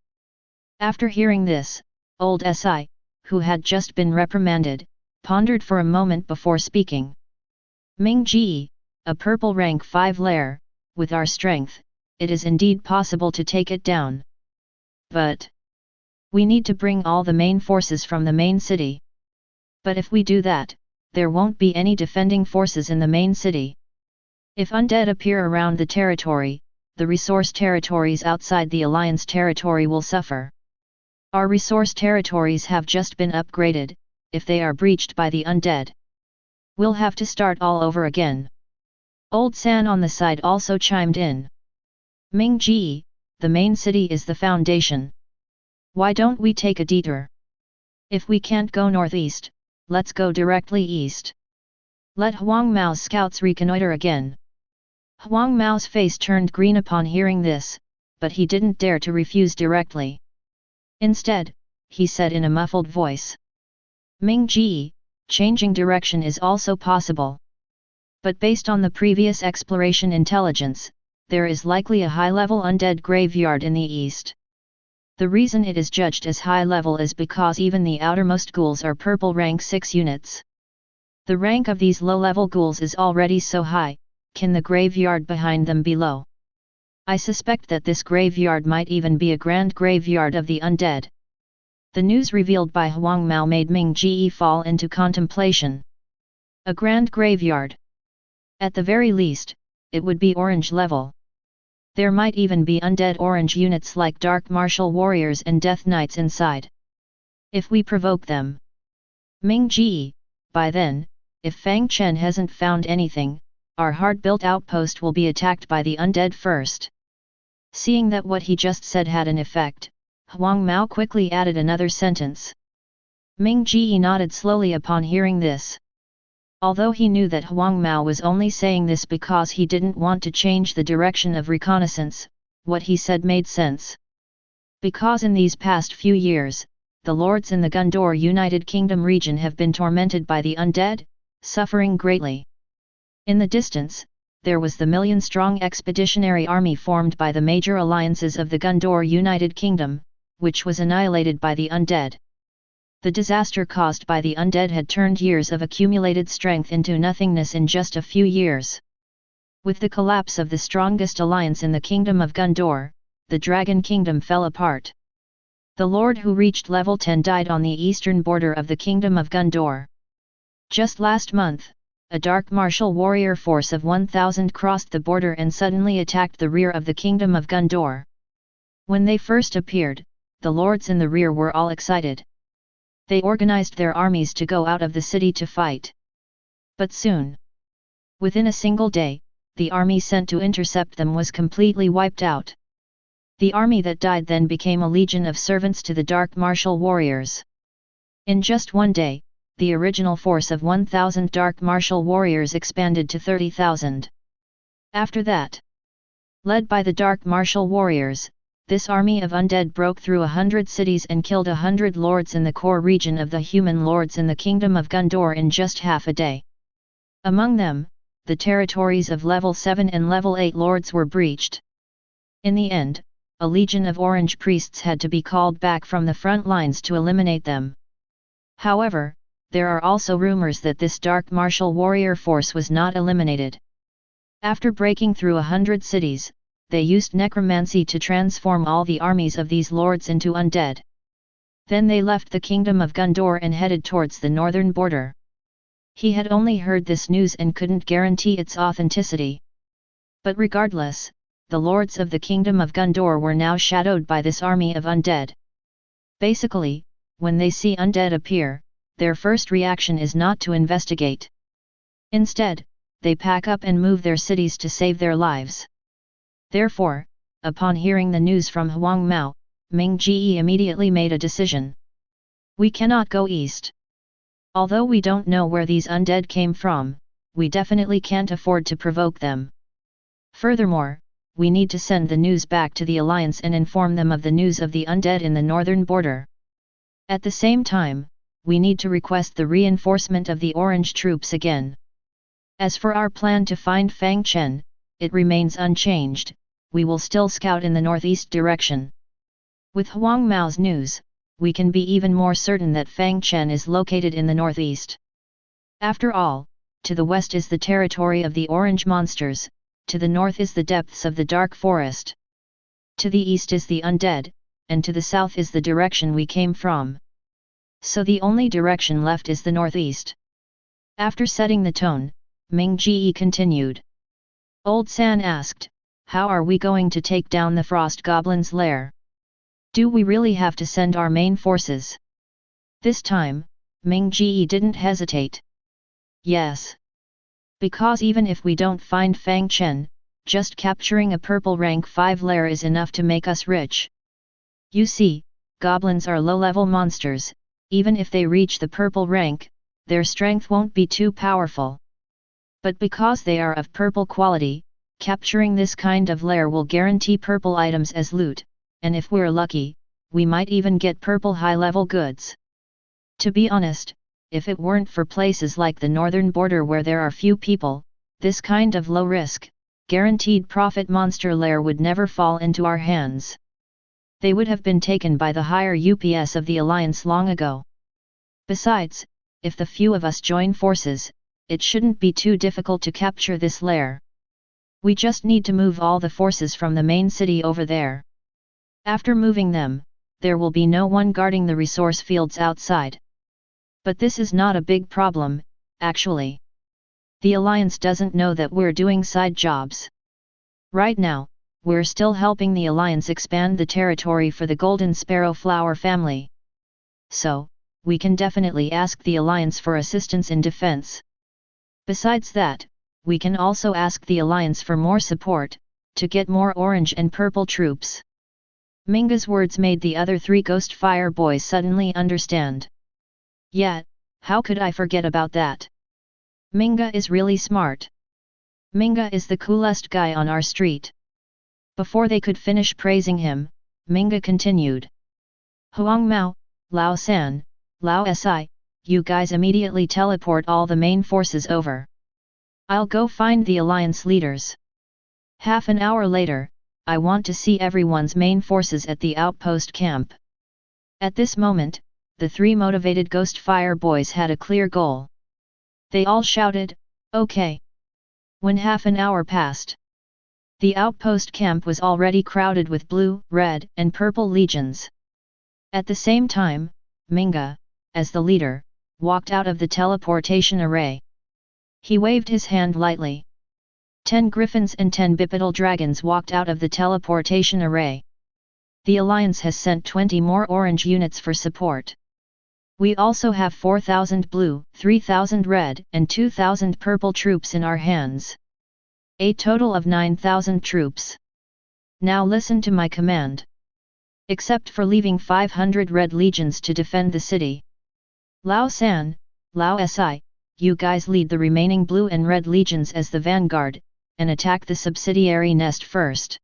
After hearing this, old Si, who had just been reprimanded, pondered for a moment before speaking. "Ming Ge, a purple rank 5 lair, with our strength, it is indeed possible to take it down. But we need to bring all the main forces from the main city. But if we do that, there won't be any defending forces in the main city. If undead appear around the territory, the resource territories outside the Alliance territory will suffer. Our resource territories have just been upgraded. If they are breached by the undead, we'll have to start all over again." Old San on the side also chimed in. "Ming Ge, the main city is the foundation. Why don't we take a detour? If we can't go northeast, let's go directly east. Let Huang Mao's scouts reconnoiter again." Huang Mao's face turned green upon hearing this, but he didn't dare to refuse directly. Instead, he said in a muffled voice, "Ming Ge, changing direction is also possible. But based on the previous exploration intelligence, there is likely a high-level undead graveyard in the east. The reason it is judged as high-level is because even the outermost ghouls are purple rank 6 units. The rank of these low-level ghouls is already so high, can the graveyard behind them be low? I suspect that this graveyard might even be a grand graveyard of the undead." The news revealed by Huang Mao made Ming Ge fall into contemplation. A grand graveyard. At the very least, it would be orange level. There might even be undead orange units like dark martial warriors and death knights inside. If we provoke them, Ming Ge, by then, if Fang Chen hasn't found anything, our hard-built outpost will be attacked by the undead first. Seeing that what he just said had an effect, Huang Mao quickly added another sentence. Ming Ge nodded slowly upon hearing this. Although he knew that Huang Mao was only saying this because he didn't want to change the direction of reconnaissance, what he said made sense. Because in these past few years, the lords in the Gondor United Kingdom region have been tormented by the undead, suffering greatly. In the distance, there was the million-strong expeditionary army formed by the major alliances of the Gondor United Kingdom, which was annihilated by the undead. The disaster caused by the undead had turned years of accumulated strength into nothingness in just a few years. With the collapse of the strongest alliance in the Kingdom of Gondor, the Dragon Kingdom fell apart. The lord who reached level 10 died on the eastern border of the Kingdom of Gondor. Just last month, a dark martial warrior force of 1,000 crossed the border and suddenly attacked the rear of the Kingdom of Gondor. When they first appeared, the lords in the rear were all excited. They organized their armies to go out of the city to fight. But soon, within a single day, the army sent to intercept them was completely wiped out. The army that died then became a legion of servants to the dark martial warriors. In just one day, the original force of 1,000 dark martial warriors expanded to 30,000. After that, led by the dark martial warriors, this army of undead broke through 100 cities and killed 100 lords in the core region of the human lords in the kingdom of Gondor in just half a day. Among them, the territories of level 7 and level 8 lords were breached. In the end, a legion of orange priests had to be called back from the front lines to eliminate them. However, there are also rumors that this dark martial warrior force was not eliminated. After breaking through 100 cities, they used necromancy to transform all the armies of these lords into undead. Then they left the kingdom of Gondor and headed towards the northern border. He had only heard this news and couldn't guarantee its authenticity. But regardless, the lords of the kingdom of Gondor were now shadowed by this army of undead. Basically, when they see undead appear, their first reaction is not to investigate. Instead, they pack up and move their cities to save their lives. Therefore, upon hearing the news from Huang Mao, Ming Ji immediately made a decision. We cannot go east. Although we don't know where these undead came from, we definitely can't afford to provoke them. Furthermore, we need to send the news back to the Alliance and inform them of the news of the undead in the northern border. At the same time, we need to request the reinforcement of the orange troops again. As for our plan to find Fang Chen, it remains unchanged. We will still scout in the northeast direction. With Huang Mao's news, we can be even more certain that Fang Chen is located in the northeast. After all, to the west is the territory of the orange monsters, to the north is the depths of the dark forest. To the east is the undead, and to the south is the direction we came from. So the only direction left is the northeast. After setting the tone, Ming Ji continued. Old San asked, how are we going to take down the frost goblin's lair? Do we really have to send our main forces? This time, Ming Ji didn't hesitate. Yes. Because even if we don't find Fang Chen, just capturing a purple rank 5 lair is enough to make us rich. You see, goblins are low-level monsters. Even if they reach the purple rank, their strength won't be too powerful. But because they are of purple quality, capturing this kind of lair will guarantee purple items as loot, and if we're lucky, we might even get purple high-level goods. To be honest, if it weren't for places like the northern border where there are few people, this kind of low-risk, guaranteed profit monster lair would never fall into our hands. They would have been taken by the higher UPS of the Alliance long ago. Besides, if the few of us join forces, it shouldn't be too difficult to capture this lair. We just need to move all the forces from the main city over there. After moving them, there will be no one guarding the resource fields outside. But this is not a big problem, actually. The Alliance doesn't know that we're doing side jobs. Right now, we're still helping the Alliance expand the territory for the Golden Sparrow Flower family. So, we can definitely ask the Alliance for assistance in defense. Besides that, we can also ask the Alliance for more support, to get more orange and purple troops. Minga's words made the other 3 Ghost Fire boys suddenly understand. Yeah, how could I forget about that? Minga is really smart. Minga is the coolest guy on our street. Before they could finish praising him, Minga continued. Huang Mao, Lao San, Lao Si, you guys immediately teleport all the main forces over. I'll go find the Alliance leaders. Half an hour later, I want to see everyone's main forces at the outpost camp. At this moment, the 3 motivated Ghost Fire boys had a clear goal. They all shouted, "Okay!" When half an hour passed, the outpost camp was already crowded with blue, red, and purple legions. At the same time, Minga, as the leader, walked out of the teleportation array. He waved his hand lightly. 10 griffins and 10 bipedal dragons walked out of the teleportation array. The Alliance has sent 20 more orange units for support. We also have 4,000 blue, 3,000 red, and 2,000 purple troops in our hands. A total of 9,000 troops. Now listen to my command. Except for leaving 500 red legions to defend the city. Lao San, Lao Si, you guys lead the remaining blue and red legions as the vanguard, and attack the subsidiary nest first.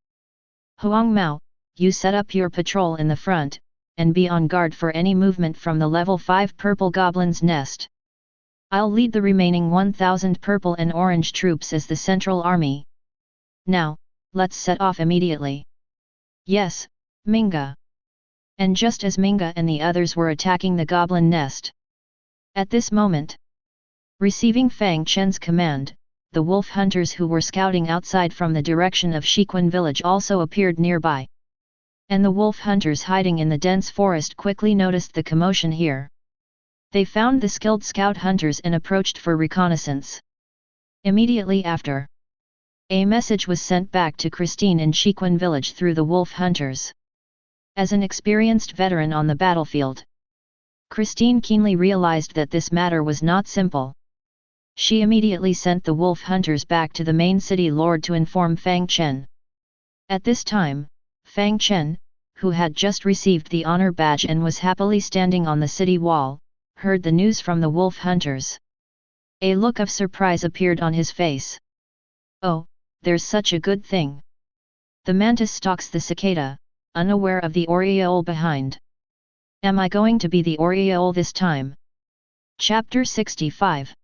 Huang Mao, you set up your patrol in the front, and be on guard for any movement from the level 5 purple goblin's nest. I'll lead the remaining 1000 purple and orange troops as the central army. Now, let's set off immediately. Yes, Minga. And just as Minga and the others were attacking the goblin nest. At this moment, receiving Fang Chen's command, the wolf hunters who were scouting outside from the direction of Shiquan village also appeared nearby. And the wolf hunters hiding in the dense forest quickly noticed the commotion here. They found the skilled scout hunters and approached for reconnaissance. Immediately after, a message was sent back to Christine in Shiquan village through the wolf hunters. As an experienced veteran on the battlefield, Christine keenly realized that this matter was not simple. She immediately sent the wolf hunters back to the main city lord to inform Fang Chen. At this time, Fang Chen, who had just received the honor badge and was happily standing on the city wall, heard the news from the wolf hunters. A look of surprise appeared on his face. Oh, there's such a good thing. The mantis stalks the cicada, unaware of the aureole behind. Am I going to be the aureole this time? Chapter 65.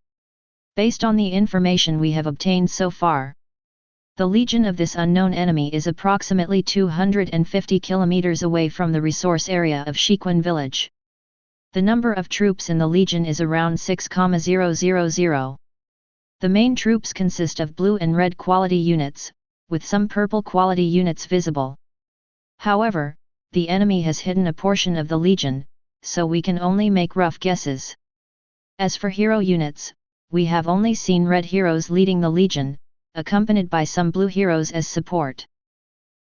Based on the information we have obtained so far, the legion of this unknown enemy is approximately 250 kilometers away from the resource area of Shiquan village. The number of troops in the legion is around 6,000. The main troops consist of blue and red quality units, with some purple quality units visible. However, the enemy has hidden a portion of the legion, so we can only make rough guesses. As for hero units, we have only seen red heroes leading the legion, accompanied by some blue heroes as support.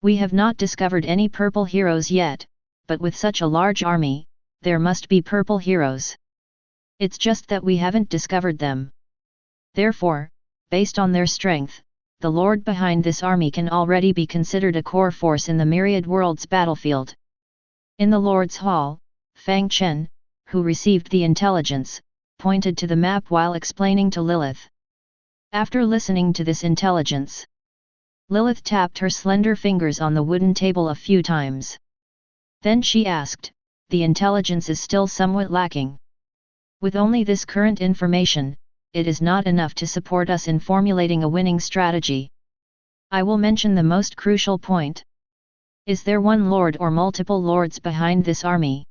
We have not discovered any purple heroes yet, but with such a large army, there must be purple heroes. It's just that we haven't discovered them. Therefore, based on their strength, the lord behind this army can already be considered a core force in the Myriad Worlds battlefield. In the Lord's Hall, Fang Chen, who received the intelligence, pointed to the map while explaining to Lilith. After listening to this intelligence, Lilith tapped her slender fingers on the wooden table a few times. Then she asked, "The intelligence is still somewhat lacking. With only this current information, it is not enough to support us in formulating a winning strategy. I will mention the most crucial point. Is there one lord or multiple lords behind this army?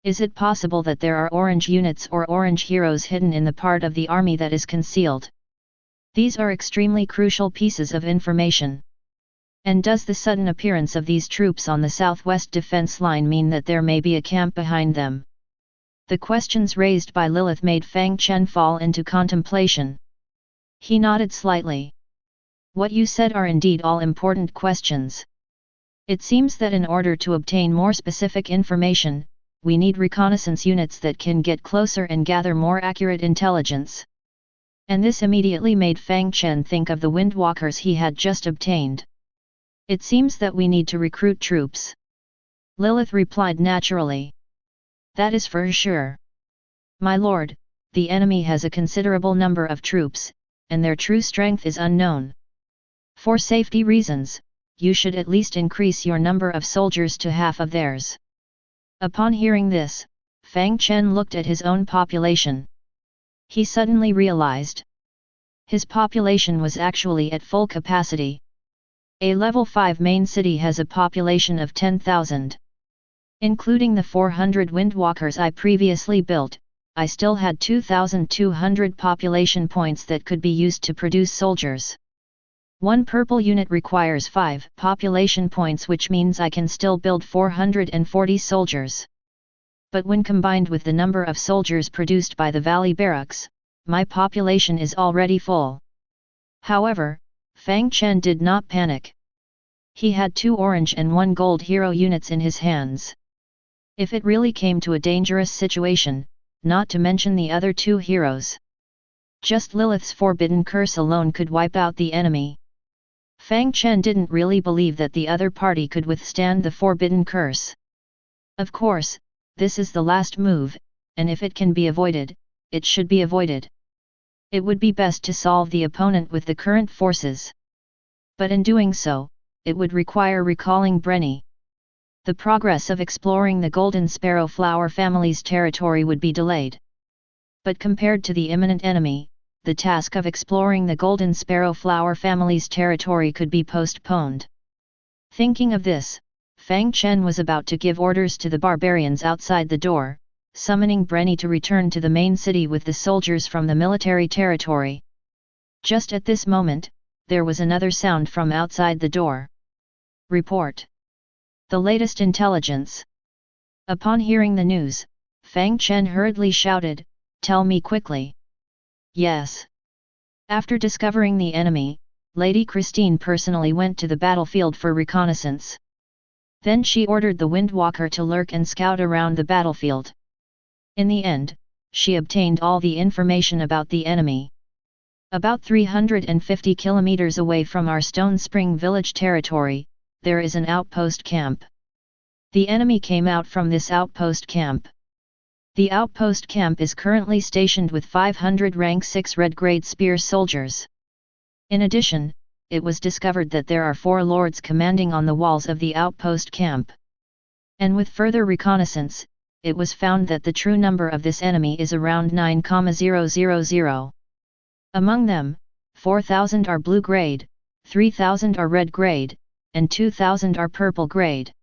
Is it possible that there are orange units or orange heroes hidden in the part of the army that is concealed? These are extremely crucial pieces of information. And does the sudden appearance of these troops on the southwest defense line mean that there may be a camp behind them?" The questions raised by Lilith made Fang Chen fall into contemplation. He nodded slightly. "What you said are indeed all important questions. It seems that in order to obtain more specific information, we need reconnaissance units that can get closer and gather more accurate intelligence." And this immediately made Fang Chen think of the windwalkers he had just obtained. "It seems that we need to recruit troops." Lilith replied naturally. "That is for sure. My lord, the enemy has a considerable number of troops, and their true strength is unknown. For safety reasons, you should at least increase your number of soldiers to half of theirs." Upon hearing this, Fang Chen looked at his own population. He suddenly realized his population was actually at full capacity. A level 5 main city has a population of 10,000. Including the 400 windwalkers I previously built, I still had 2,200 population points that could be used to produce soldiers. One purple unit requires 5 population points, which means I can still build 440 soldiers. But when combined with the number of soldiers produced by the Valley Barracks, my population is already full. However, Fang Chen did not panic. He had 2 orange and 1 gold hero units in his hands. If it really came to a dangerous situation, not to mention the other 2 heroes, just Lilith's Forbidden Curse alone could wipe out the enemy. Fang Chen didn't really believe that the other party could withstand the Forbidden Curse. Of course, this is the last move, and if it can be avoided, it should be avoided. It would be best to solve the opponent with the current forces. But in doing so, it would require recalling Brenny. The progress of exploring the Golden Sparrow Flower family's territory would be delayed. But compared to the imminent enemy, the task of exploring the Golden Sparrow Flower family's territory could be postponed. Thinking of this, Fang Chen was about to give orders to the barbarians outside the door, summoning Brenny to return to the main city with the soldiers from the military territory. Just at this moment, there was another sound from outside the door. Report. The latest intelligence. Upon hearing the news, Fang Chen hurriedly shouted, "Tell me quickly." Yes. After discovering the enemy, Lady Christine personally went to the battlefield for reconnaissance. Then she ordered the Windwalker to lurk and scout around the battlefield. In the end, she obtained all the information about the enemy. About 350 kilometers away from our Stone Spring village territory, there is an outpost camp. The enemy came out from this outpost camp. The outpost camp is currently stationed with 500 rank 6 red grade spear soldiers. In addition, it was discovered that there are 4 lords commanding on the walls of the outpost camp. And with further reconnaissance, it was found that the true number of this enemy is around 9,000. Among them, 4,000 are blue grade, 3,000 are red grade, and 2,000 are purple grade.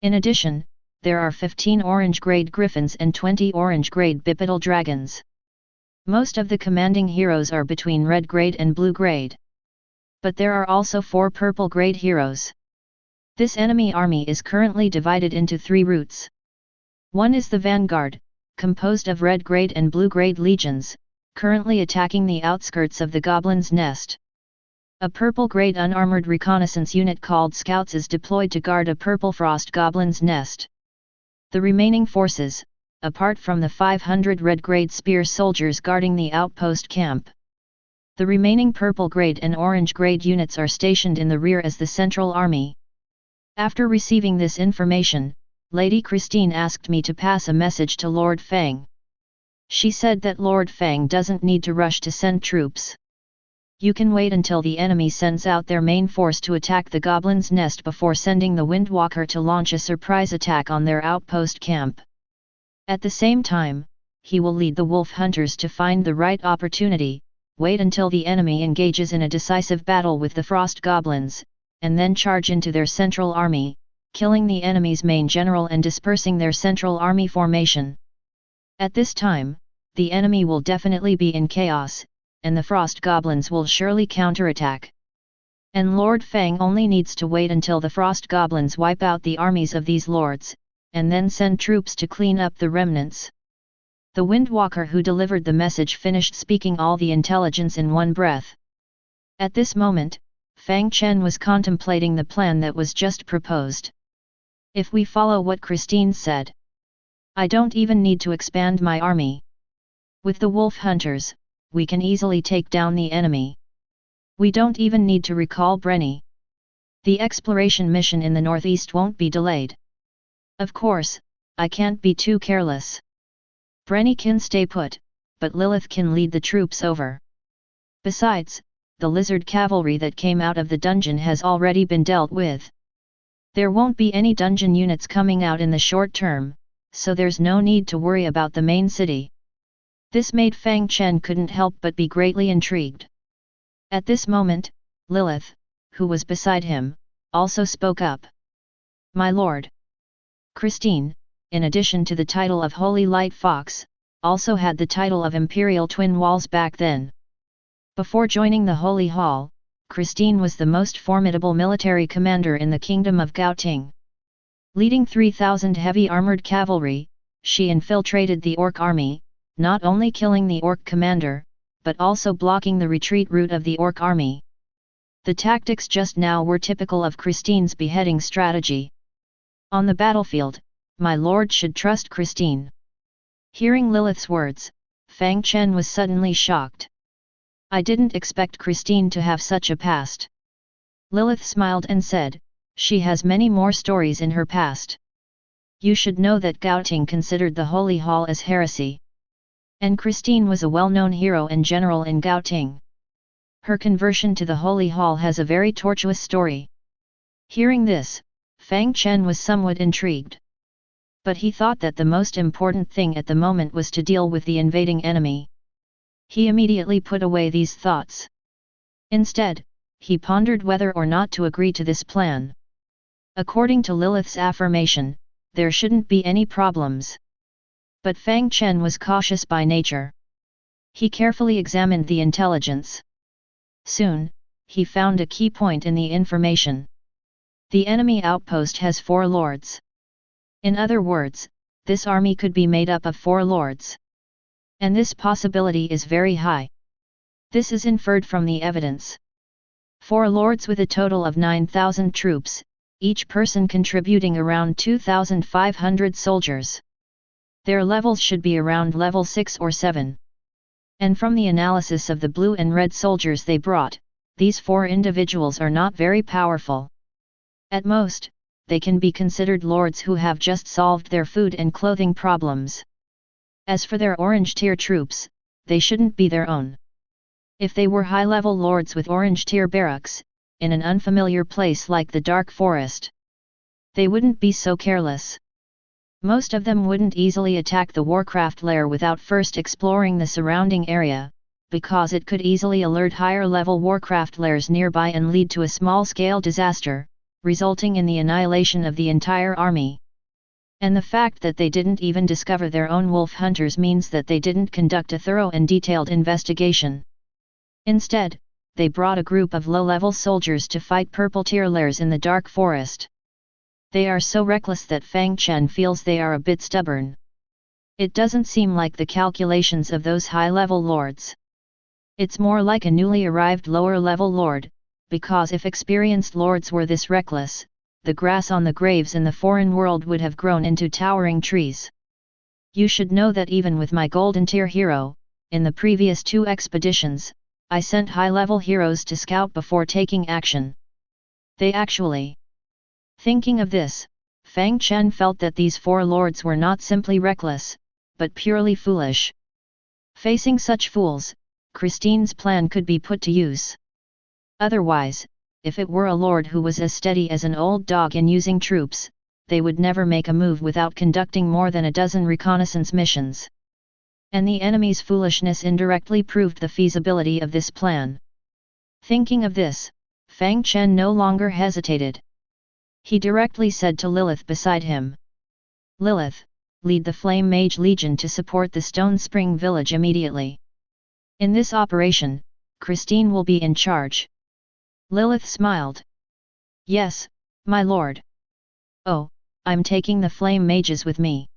In addition, there are 15 orange grade griffins and 20 orange grade bipedal dragons. Most of the commanding heroes are between red grade and blue grade. But there are also 4 purple grade heroes. This enemy army is currently divided into 3 routes. One is the vanguard, composed of red grade and blue grade legions, currently attacking the outskirts of the Goblin's Nest. A purple grade unarmored reconnaissance unit called Scouts is deployed to guard a purple frost Goblin's Nest. The remaining forces, apart from the 500 red grade spear soldiers guarding the outpost camp. The remaining purple grade and orange grade units are stationed in the rear as the central army. After receiving this information, Lady Christine asked me to pass a message to Lord Fang. She said that Lord Fang doesn't need to rush to send troops. You can wait until the enemy sends out their main force to attack the Goblin's Nest before sending the Windwalker to launch a surprise attack on their outpost camp. At the same time, he will lead the wolf hunters to find the right opportunity, wait until the enemy engages in a decisive battle with the frost goblins, and then charge into their central army, killing the enemy's main general and dispersing their central army formation. At this time, the enemy will definitely be in chaos, and the frost goblins will surely counterattack. And Lord Fang only needs to wait until the frost goblins wipe out the armies of these lords, and then send troops to clean up the remnants. The Windwalker who delivered the message finished speaking all the intelligence in one breath. At this moment, Fang Chen was contemplating the plan that was just proposed. If we follow what Christine said, I don't even need to expand my army. With the wolf hunters, we can easily take down the enemy. We don't even need to recall Brenny. The exploration mission in the northeast won't be delayed. Of course, I can't be too careless. Brenny can stay put, but Lilith can lead the troops over. Besides, the lizard cavalry that came out of the dungeon has already been dealt with. There won't be any dungeon units coming out in the short term, so there's no need to worry about the main city. This made Fang Chen couldn't help but be greatly intrigued. At this moment, Lilith, who was beside him, also spoke up. My lord. Christine, in addition to the title of Holy Light Fox, also had the title of Imperial Twin Walls back then. Before joining the Holy Hall, Christine was the most formidable military commander in the Kingdom of Gaoting. Leading 3,000 heavy armored cavalry, she infiltrated the orc army, not only killing the orc commander, but also blocking the retreat route of the orc army. The tactics just now were typical of Christine's beheading strategy. On the battlefield, my lord should trust Christine. Hearing Lilith's words, Fang Chen was suddenly shocked. I didn't expect Christine to have such a past. Lilith smiled and said, she has many more stories in her past. You should know that Gaoting considered the Holy Hall as heresy. And Christine was a well-known hero and general in Gaoting. Her conversion to the Holy Hall has a very tortuous story. Hearing this, Fang Chen was somewhat intrigued. But he thought that the most important thing at the moment was to deal with the invading enemy. He immediately put away these thoughts. Instead, he pondered whether or not to agree to this plan. According to Lilith's affirmation, there shouldn't be any problems. But Fang Chen was cautious by nature. He carefully examined the intelligence. Soon, he found a key point in the information. The enemy outpost has 4 lords. In other words, this army could be made up of 4 lords. And this possibility is very high. This is inferred from the evidence. 4 lords with a total of 9,000 troops, each person contributing around 2,500 soldiers. Their levels should be around level 6 or 7. And from the analysis of the blue and red soldiers they brought, these 4 individuals are not very powerful. At most, they can be considered lords who have just solved their food and clothing problems. As for their orange tier troops, they shouldn't be their own. If they were high-level lords with orange tier barracks, in an unfamiliar place like the Dark Forest, they wouldn't be so careless. Most of them wouldn't easily attack the Warcraft lair without first exploring the surrounding area, because it could easily alert higher-level Warcraft lairs nearby and lead to a small-scale disaster, resulting in the annihilation of the entire army. And the fact that they didn't even discover their own wolf hunters means that they didn't conduct a thorough and detailed investigation. Instead, they brought a group of low-level soldiers to fight purple tier lairs in the Dark Forest. They are so reckless that Fang Chen feels they are a bit stubborn. It doesn't seem like the calculations of those high-level lords. It's more like a newly arrived lower-level lord, because if experienced lords were this reckless, the grass on the graves in the foreign world would have grown into towering trees. You should know that even with my golden tier hero, in the previous 2 expeditions, I sent high-level heroes to scout before taking action. They actually... Thinking of this, Fang Chen felt that these 4 lords were not simply reckless, but purely foolish. Facing such fools, Christine's plan could be put to use. Otherwise, if it were a lord who was as steady as an old dog in using troops, they would never make a move without conducting more than a dozen reconnaissance missions. And the enemy's foolishness indirectly proved the feasibility of this plan. Thinking of this, Fang Chen no longer hesitated. He directly said to Lilith beside him, "Lilith, lead the Flame Mage Legion to support the Stone Spring village immediately. In this operation, Christine will be in charge." Lilith smiled. "Yes, my lord." "Oh, I'm taking the Flame Mages with me."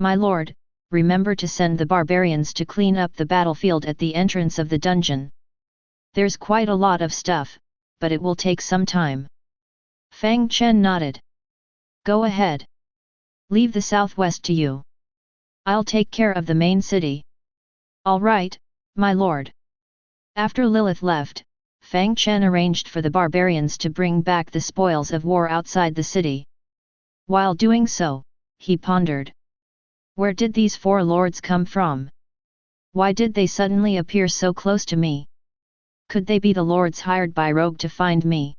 "My lord, remember to send the barbarians to clean up the battlefield at the entrance of the dungeon. There's quite a lot of stuff, but it will take some time." Fang Chen nodded. "Go ahead. Leave the southwest to you. I'll take care of the main city." "All right, my lord." After Lilith left, Fang Chen arranged for the barbarians to bring back the spoils of war outside the city. While doing so, he pondered. Where did these 4 lords come from? Why did they suddenly appear so close to me? Could they be the lords hired by Rogue to find me?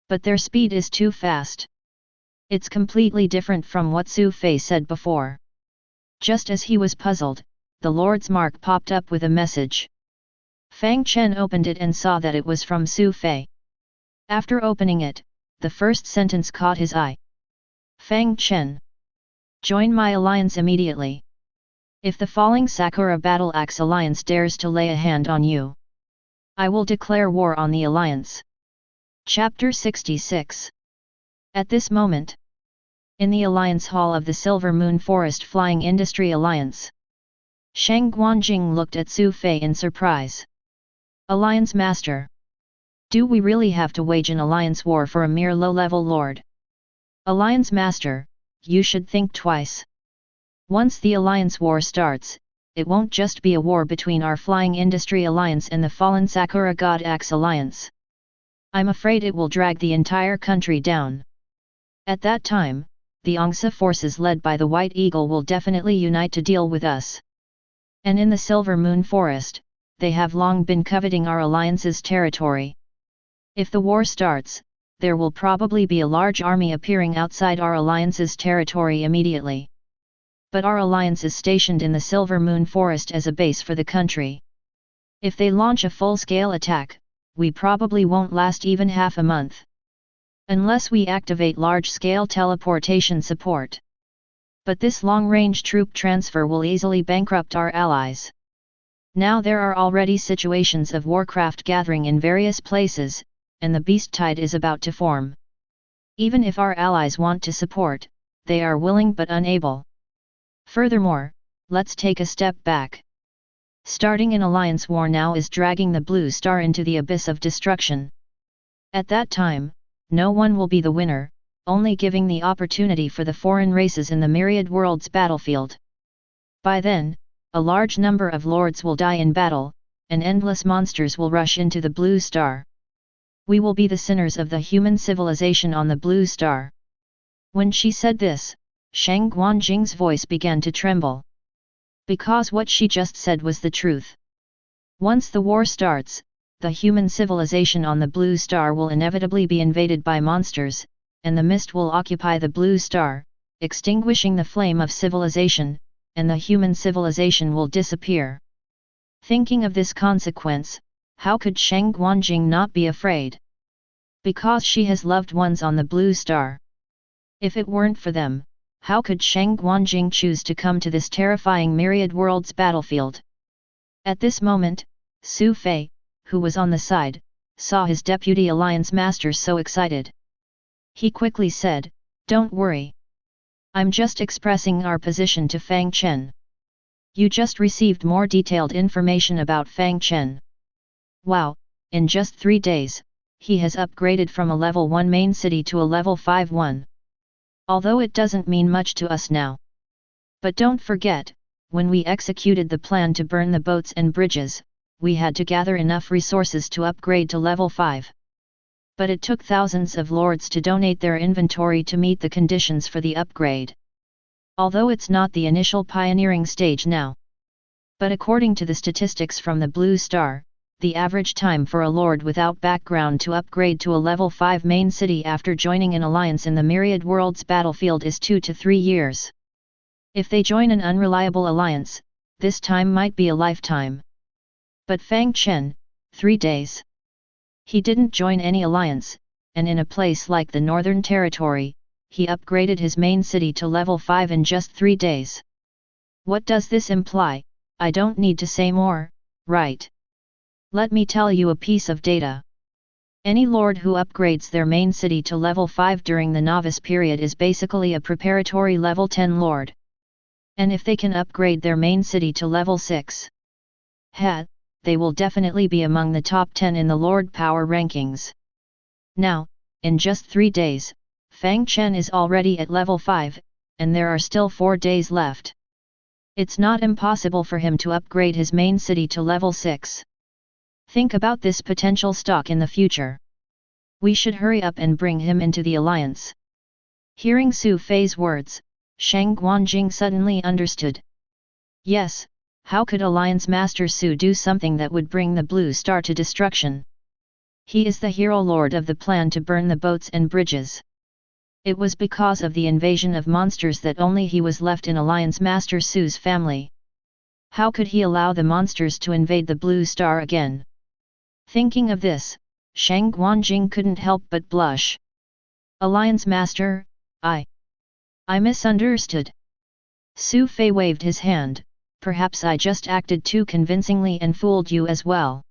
But their speed is too fast. It's completely different from what Su Fei said before. Just as he was puzzled, the Lord's mark popped up with a message. Fang Chen opened it and saw that it was from Su Fei. After opening it, the first sentence caught his eye. "Fang Chen. Join my alliance immediately. If the Falling Sakura Battle Axe Alliance dares to lay a hand on you, I will declare war on the alliance." Chapter 66. At this moment, in the Alliance Hall of the Silver Moon Forest Flying Industry Alliance, Shang Guanjing looked at Su Fei in surprise. "Alliance Master. Do we really have to wage an alliance war for a mere low-level lord? Alliance Master, you should think twice. Once the alliance war starts, it won't just be a war between our Flying Industry Alliance and the Fallen Sakura God Axe Alliance. I'm afraid it will drag the entire country down. At that time, the Angsa forces led by the White Eagle will definitely unite to deal with us. And in the Silver Moon Forest, they have long been coveting our alliance's territory. If the war starts, there will probably be a large army appearing outside our alliance's territory immediately. But our alliance is stationed in the Silver Moon Forest as a base for the country. If they launch a full-scale attack, we probably won't last even half a month. Unless we activate large-scale teleportation support. But this long-range troop transfer will easily bankrupt our allies. Now there are already situations of warcraft gathering in various places, and the beast tide is about to form. Even if our allies want to support, they are willing but unable. Furthermore, let's take a step back. Starting an alliance war now is dragging the Blue Star into the abyss of destruction. At that time, no one will be the winner, only giving the opportunity for the foreign races in the Myriad Worlds battlefield. By then, a large number of lords will die in battle, and endless monsters will rush into the Blue Star. We will be the sinners of the human civilization on the Blue Star. When she said this, Shang Guanjing's voice began to tremble. Because what she just said was the truth. Once the war starts, the human civilization on the Blue Star will inevitably be invaded by monsters, and the mist will occupy the Blue Star, extinguishing the flame of civilization, and the human civilization will disappear. Thinking of this consequence, how could Shang Guanjing not be afraid? Because she has loved ones on the Blue Star. If it weren't for them, how could Shang Guanjing choose to come to this terrifying Myriad Worlds battlefield? At this moment, Su Fei, who was on the side, saw his deputy alliance master so excited. He quickly said, "Don't worry. I'm just expressing our position to Fang Chen. You just received more detailed information about Fang Chen. Wow, in just 3 days, he has upgraded from a level 1 main city to a level 5 one. Although it doesn't mean much to us now. But don't forget, when we executed the plan to burn the boats and bridges, we had to gather enough resources to upgrade to level 5. But it took thousands of lords to donate their inventory to meet the conditions for the upgrade. Although it's not the initial pioneering stage now. But according to the statistics from the Blue Star, the average time for a lord without background to upgrade to a level 5 main city after joining an alliance in the Myriad Worlds battlefield is 2 to 3 years. If they join an unreliable alliance, this time might be a lifetime. But Fang Chen, 3 days. He didn't join any alliance, and in a place like the Northern Territory, he upgraded his main city to level 5 in just 3 days. What does this imply? I don't need to say more, right? Let me tell you a piece of data. Any lord who upgrades their main city to level 5 during the novice period is basically a preparatory level 10 lord. And if they can upgrade their main city to level 6, they will definitely be among the top 10 in the lord power rankings. Now, in just 3 days, Fang Chen is already at level 5, and there are still 4 days left. It's not impossible for him to upgrade his main city to level 6. Think about this potential stock in the future. We should hurry up and bring him into the alliance. Hearing Su Fei's words, Shang Guanjing suddenly understood. Yes, how could Alliance Master Su do something that would bring the Blue Star to destruction? He is the hero lord of the plan to burn the boats and bridges. It was because of the invasion of monsters that only he was left in Alliance Master Su's family. How could he allow the monsters to invade the Blue Star again? Thinking of this, Shang Guanjing couldn't help but blush. Alliance Master, I misunderstood. Su Fei waved his hand. Perhaps I just acted too convincingly and fooled you as well.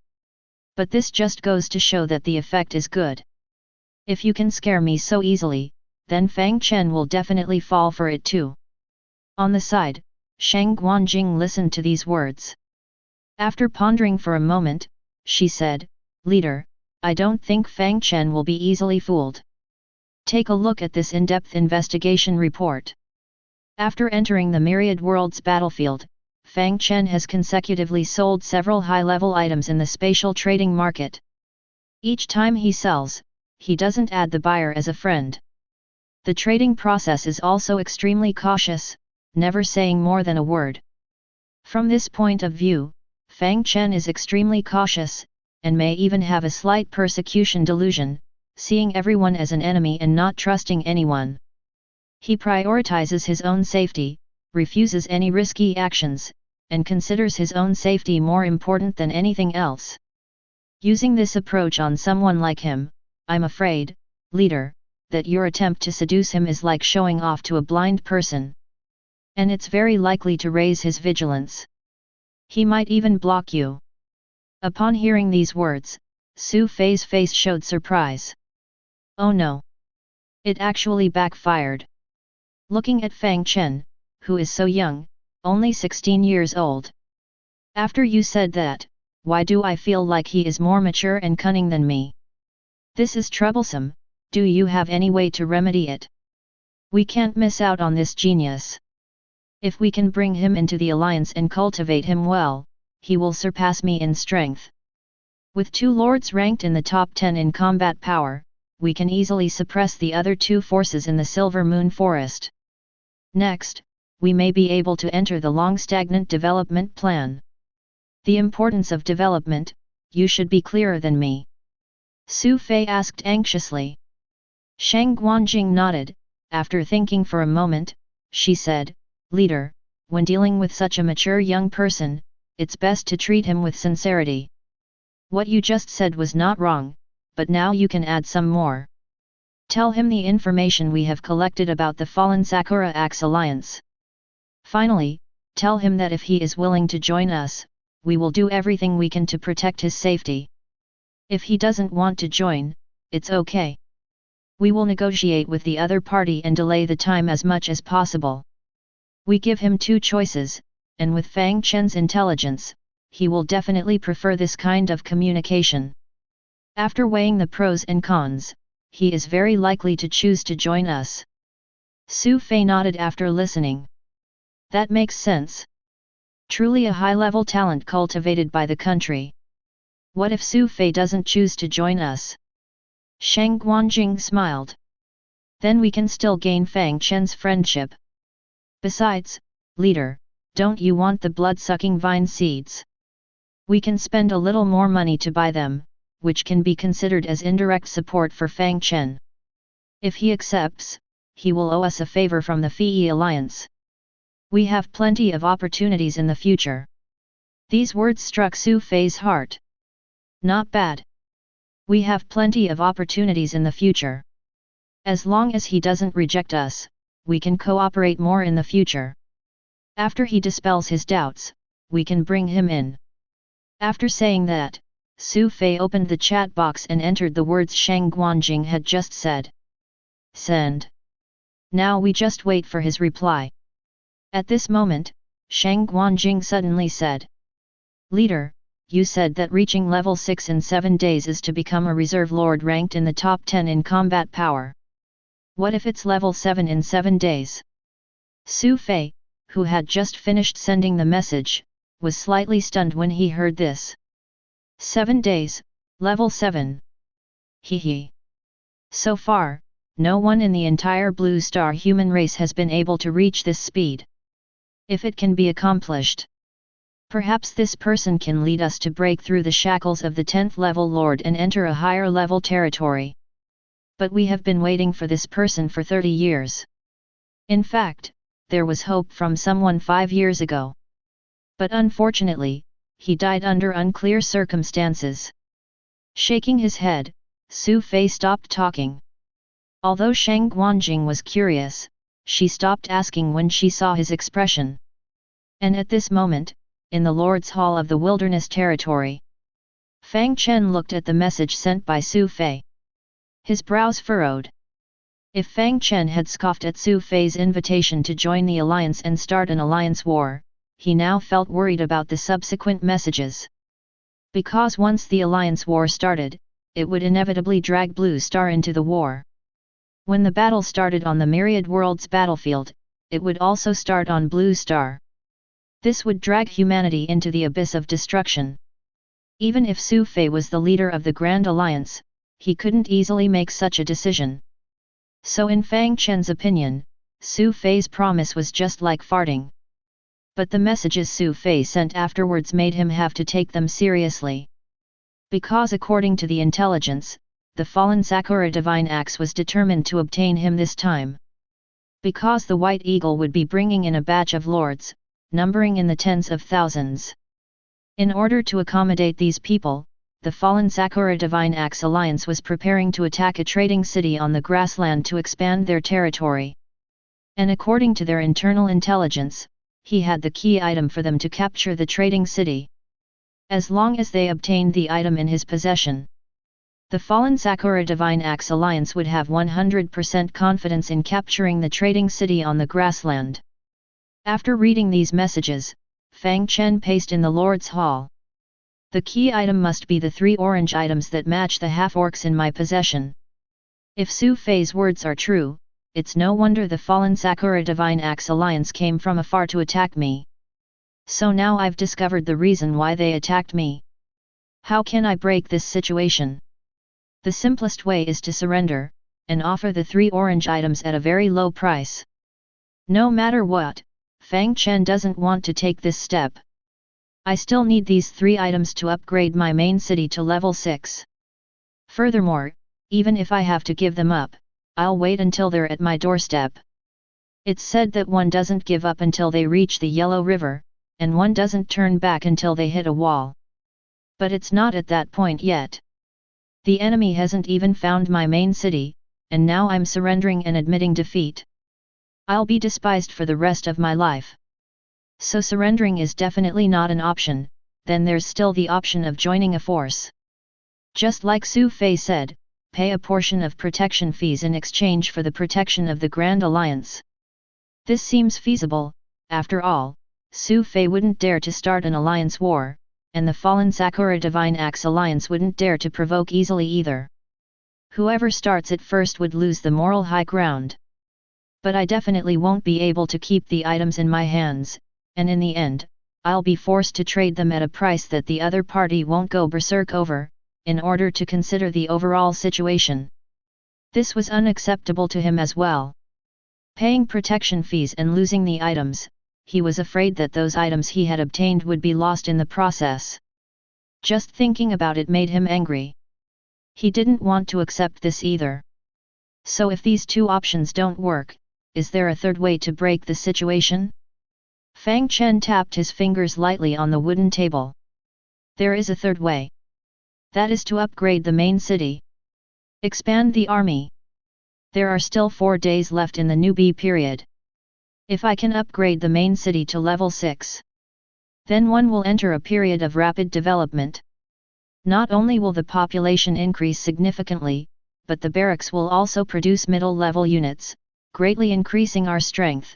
But this just goes to show that the effect is good. If you can scare me so easily, then Fang Chen will definitely fall for it too. On the side, Shang Guanjing listened to these words. After pondering for a moment, she said, "Leader, I don't think Fang Chen will be easily fooled. Take a look at this in-depth investigation report." After entering the Myriad Worlds battlefield, Fang Chen has consecutively sold several high-level items in the spatial trading market. Each time he sells, he doesn't add the buyer as a friend. The trading process is also extremely cautious, never saying more than a word. From this point of view, Fang Chen is extremely cautious, and may even have a slight persecution delusion, seeing everyone as an enemy and not trusting anyone. He prioritizes his own safety, refuses any risky actions, and considers his own safety more important than anything else. Using this approach on someone like him, I'm afraid, leader, that your attempt to seduce him is like showing off to a blind person. And it's very likely to raise his vigilance. He might even block you. Upon hearing these words, Su Fei's face showed surprise. Oh no! It actually backfired. Looking at Fang Chen, who is so young, only 16 years old. After you said that, why do I feel like he is more mature and cunning than me? This is troublesome. Do you have any way to remedy it? We can't miss out on this genius. If we can bring him into the alliance and cultivate him well, he will surpass me in strength. With 2 lords ranked in the top 10 in combat power, we can easily suppress the other 2 forces in the Silver Moon Forest. Next, we may be able to enter the long stagnant development plan. The importance of development, you should be clearer than me. Su Fei asked anxiously. Shang Guanjing nodded. After thinking for a moment, she said, Leader, when dealing with such a mature young person, it's best to treat him with sincerity. What you just said was not wrong, but now you can add some more. Tell him the information we have collected about the fallen Sakura Axe Alliance. Finally, tell him that if he is willing to join us, we will do everything we can to protect his safety. If he doesn't want to join, it's okay. We will negotiate with the other party and delay the time as much as possible. We give him 2 choices, and with Fang Chen's intelligence, he will definitely prefer this kind of communication. After weighing the pros and cons, he is very likely to choose to join us. Su Fei nodded after listening. That makes sense. Truly a high-level talent cultivated by the country. What if Su Fei doesn't choose to join us? Shang Guanjing smiled. Then we can still gain Fang Chen's friendship. Besides, leader, don't you want the blood-sucking vine seeds? We can spend a little more money to buy them, which can be considered as indirect support for Fang Chen. If he accepts, he will owe us a favor from the Fei Alliance. We have plenty of opportunities in the future. These words struck Su Fei's heart. Not bad. We have plenty of opportunities in the future. As long as he doesn't reject us, we can cooperate more in the future. After he dispels his doubts, we can bring him in. After saying that, Su Fei opened the chat box and entered the words Shang Guanjing had just said. Send. Now we just wait for his reply. At this moment, Shang Guanjing suddenly said. Leader, you said that reaching level 6 in 7 days is to become a reserve lord ranked in the top 10 in combat power. What if it's level 7 in 7 days? Su Fei, who had just finished sending the message, was slightly stunned when he heard this. 7 days, level 7. Hee. So far, no one in the entire Blue Star human race has been able to reach this speed. If it can be accomplished, perhaps this person can lead us to break through the shackles of the 10th level lord and enter a higher level territory. But we have been waiting for this person for 30 years. In fact, there was hope from someone 5 years ago. But unfortunately, he died under unclear circumstances. Shaking his head, Su Fei stopped talking. Although Shang Guanjing was curious, she stopped asking when she saw his expression. And at this moment, in the Lord's Hall of the Wilderness Territory, Fang Chen looked at the message sent by Su Fei. His brows furrowed. If Fang Chen had scoffed at Su Fei's invitation to join the alliance and start an alliance war, he now felt worried about the subsequent messages. Because once the alliance war started, it would inevitably drag Blue Star into the war. When the battle started on the Myriad Worlds battlefield, it would also start on Blue Star. This would drag humanity into the abyss of destruction. Even if Su Fei was the leader of the Grand Alliance, he couldn't easily make such a decision. So in Fang Chen's opinion, Su Fei's promise was just like farting. But the messages Su Fei sent afterwards made him have to take them seriously. Because according to the intelligence, the fallen Sakura divine axe was determined to obtain him this time. Because the White Eagle would be bringing in a batch of lords, numbering in the tens of thousands. In order to accommodate these people, the fallen Sakura Divine Axe Alliance was preparing to attack a trading city on the grassland to expand their territory. And according to their internal intelligence, he had the key item for them to capture the trading city. As long as they obtained the item in his possession, the fallen Sakura Divine Axe Alliance would have 100% confidence in capturing the trading city on the grassland. After reading these messages, Fang Chen paced in the Lord's Hall. The key item must be the 3 orange items that match the half-orcs in my possession. If Su Fei's words are true, it's no wonder the fallen Sakura Divine Axe Alliance came from afar to attack me. So now I've discovered the reason why they attacked me. How can I break this situation? The simplest way is to surrender, and offer the 3 orange items at a very low price. No matter what, Fang Chen doesn't want to take this step. I still need these 3 items to upgrade my main city to level 6. Furthermore, even if I have to give them up, I'll wait until they're at my doorstep. It's said that one doesn't give up until they reach the Yellow River, and one doesn't turn back until they hit a wall. But it's not at that point yet. The enemy hasn't even found my main city, and now I'm surrendering and admitting defeat. I'll be despised for the rest of my life. So surrendering is definitely not an option, then there's still the option of joining a force. Just like Su Fei said, pay a portion of protection fees in exchange for the protection of the Grand Alliance. This seems feasible. After all, Su Fei wouldn't dare to start an alliance war, and the fallen Sakura Divine Axe Alliance wouldn't dare to provoke easily either. Whoever starts it first would lose the moral high ground. But I definitely won't be able to keep the items in my hands, and in the end, I'll be forced to trade them at a price that the other party won't go berserk over, in order to consider the overall situation. This was unacceptable to him as well. Paying protection fees and losing the items, he was afraid that those items he had obtained would be lost in the process. Just thinking about it made him angry. He didn't want to accept this either. So if these 2 options don't work, is there a third way to break the situation? Fang Chen tapped his fingers lightly on the wooden table. There is a third way. That is to upgrade the main city. Expand the army. There are still 4 days left in the newbie period. If I can upgrade the main city to level 6, then one will enter a period of rapid development. Not only will the population increase significantly, but the barracks will also produce middle-level units, greatly increasing our strength.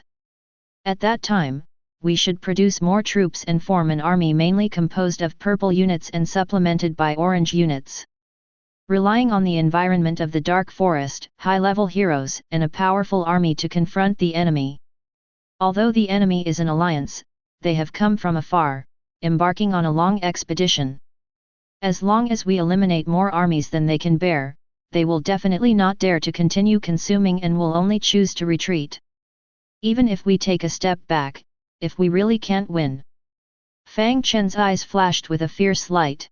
At that time, we should produce more troops and form an army mainly composed of purple units and supplemented by orange units. Relying on the environment of the Dark Forest, high-level heroes, and a powerful army to confront the enemy. Although the enemy is an alliance, they have come from afar, embarking on a long expedition. As long as we eliminate more armies than they can bear, they will definitely not dare to continue consuming and will only choose to retreat. Even if we take a step back, if we really can't win. Fang Chen's eyes flashed with a fierce light.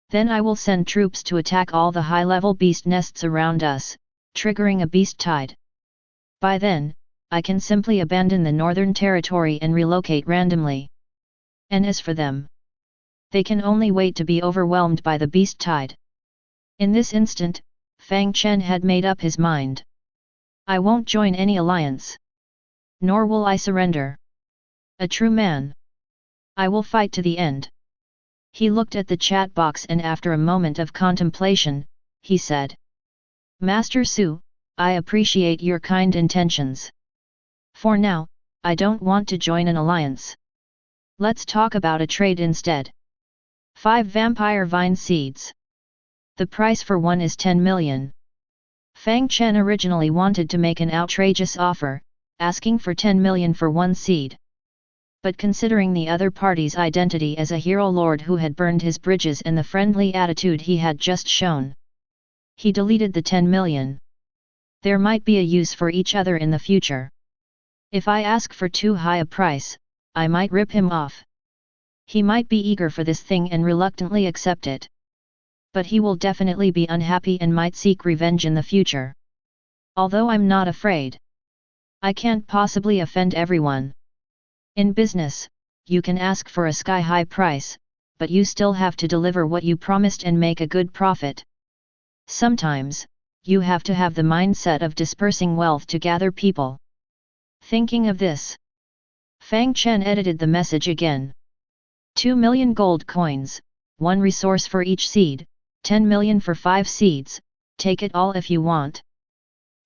Then I will send troops to attack all the high-level beast nests around us, triggering a beast tide. By then, I can simply abandon the northern territory and relocate randomly. And as for them, they can only wait to be overwhelmed by the beast tide. In this instant, Fang Chen had made up his mind. I won't join any alliance. Nor will I surrender. A true man. I will fight to the end. He looked at the chat box and after a moment of contemplation, he said. Master Su, I appreciate your kind intentions. For now, I don't want to join an alliance. Let's talk about a trade instead. 5 vampire vine seeds. The price for one is 10 million. Fang Chen originally wanted to make an outrageous offer, asking for 10 million for 1 seed. But considering the other party's identity as a hero lord who had burned his bridges and the friendly attitude he had just shown, he deleted the 10 million. There might be a use for each other in the future. If I ask for too high a price, I might rip him off. He might be eager for this thing and reluctantly accept it. But he will definitely be unhappy and might seek revenge in the future. Although I'm not afraid. I can't possibly offend everyone. In business, you can ask for a sky-high price, but you still have to deliver what you promised and make a good profit. Sometimes, you have to have the mindset of dispersing wealth to gather people. Thinking of this, Fang Chen edited the message again. 2 million gold coins, 1 resource for each seed, 10 million for 5 seeds, take it all if you want.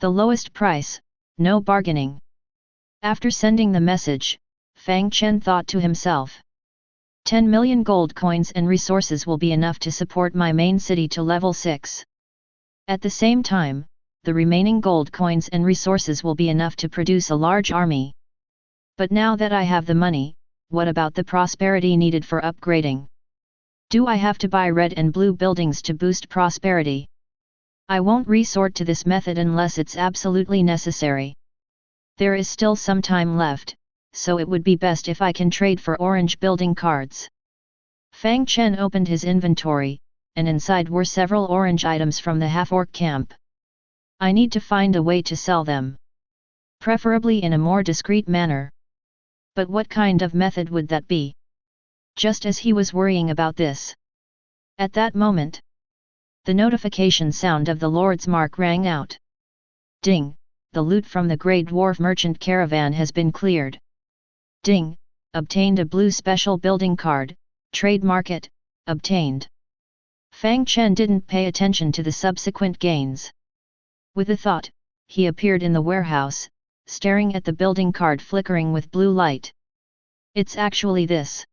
The lowest price, no bargaining. After sending the message, Fang Chen thought to himself. 10 million gold coins and resources will be enough to support my main city to level 6. At the same time, the remaining gold coins and resources will be enough to produce a large army. But now that I have the money, what about the prosperity needed for upgrading? Do I have to buy red and blue buildings to boost prosperity? I won't resort to this method unless it's absolutely necessary. There is still some time left, so it would be best if I can trade for orange building cards. Fang Chen opened his inventory, and inside were several orange items from the half-orc camp. I need to find a way to sell them. Preferably in a more discreet manner. But what kind of method would that be? Just as he was worrying about this. At that moment, the notification sound of the Lord's Mark rang out. Ding! The loot from the Grey Dwarf merchant caravan has been cleared. Ding! Obtained a blue special building card, trade market, obtained. Fang Chen didn't pay attention to the subsequent gains. With a thought, he appeared in the warehouse, staring at the building card flickering with blue light. It's actually this.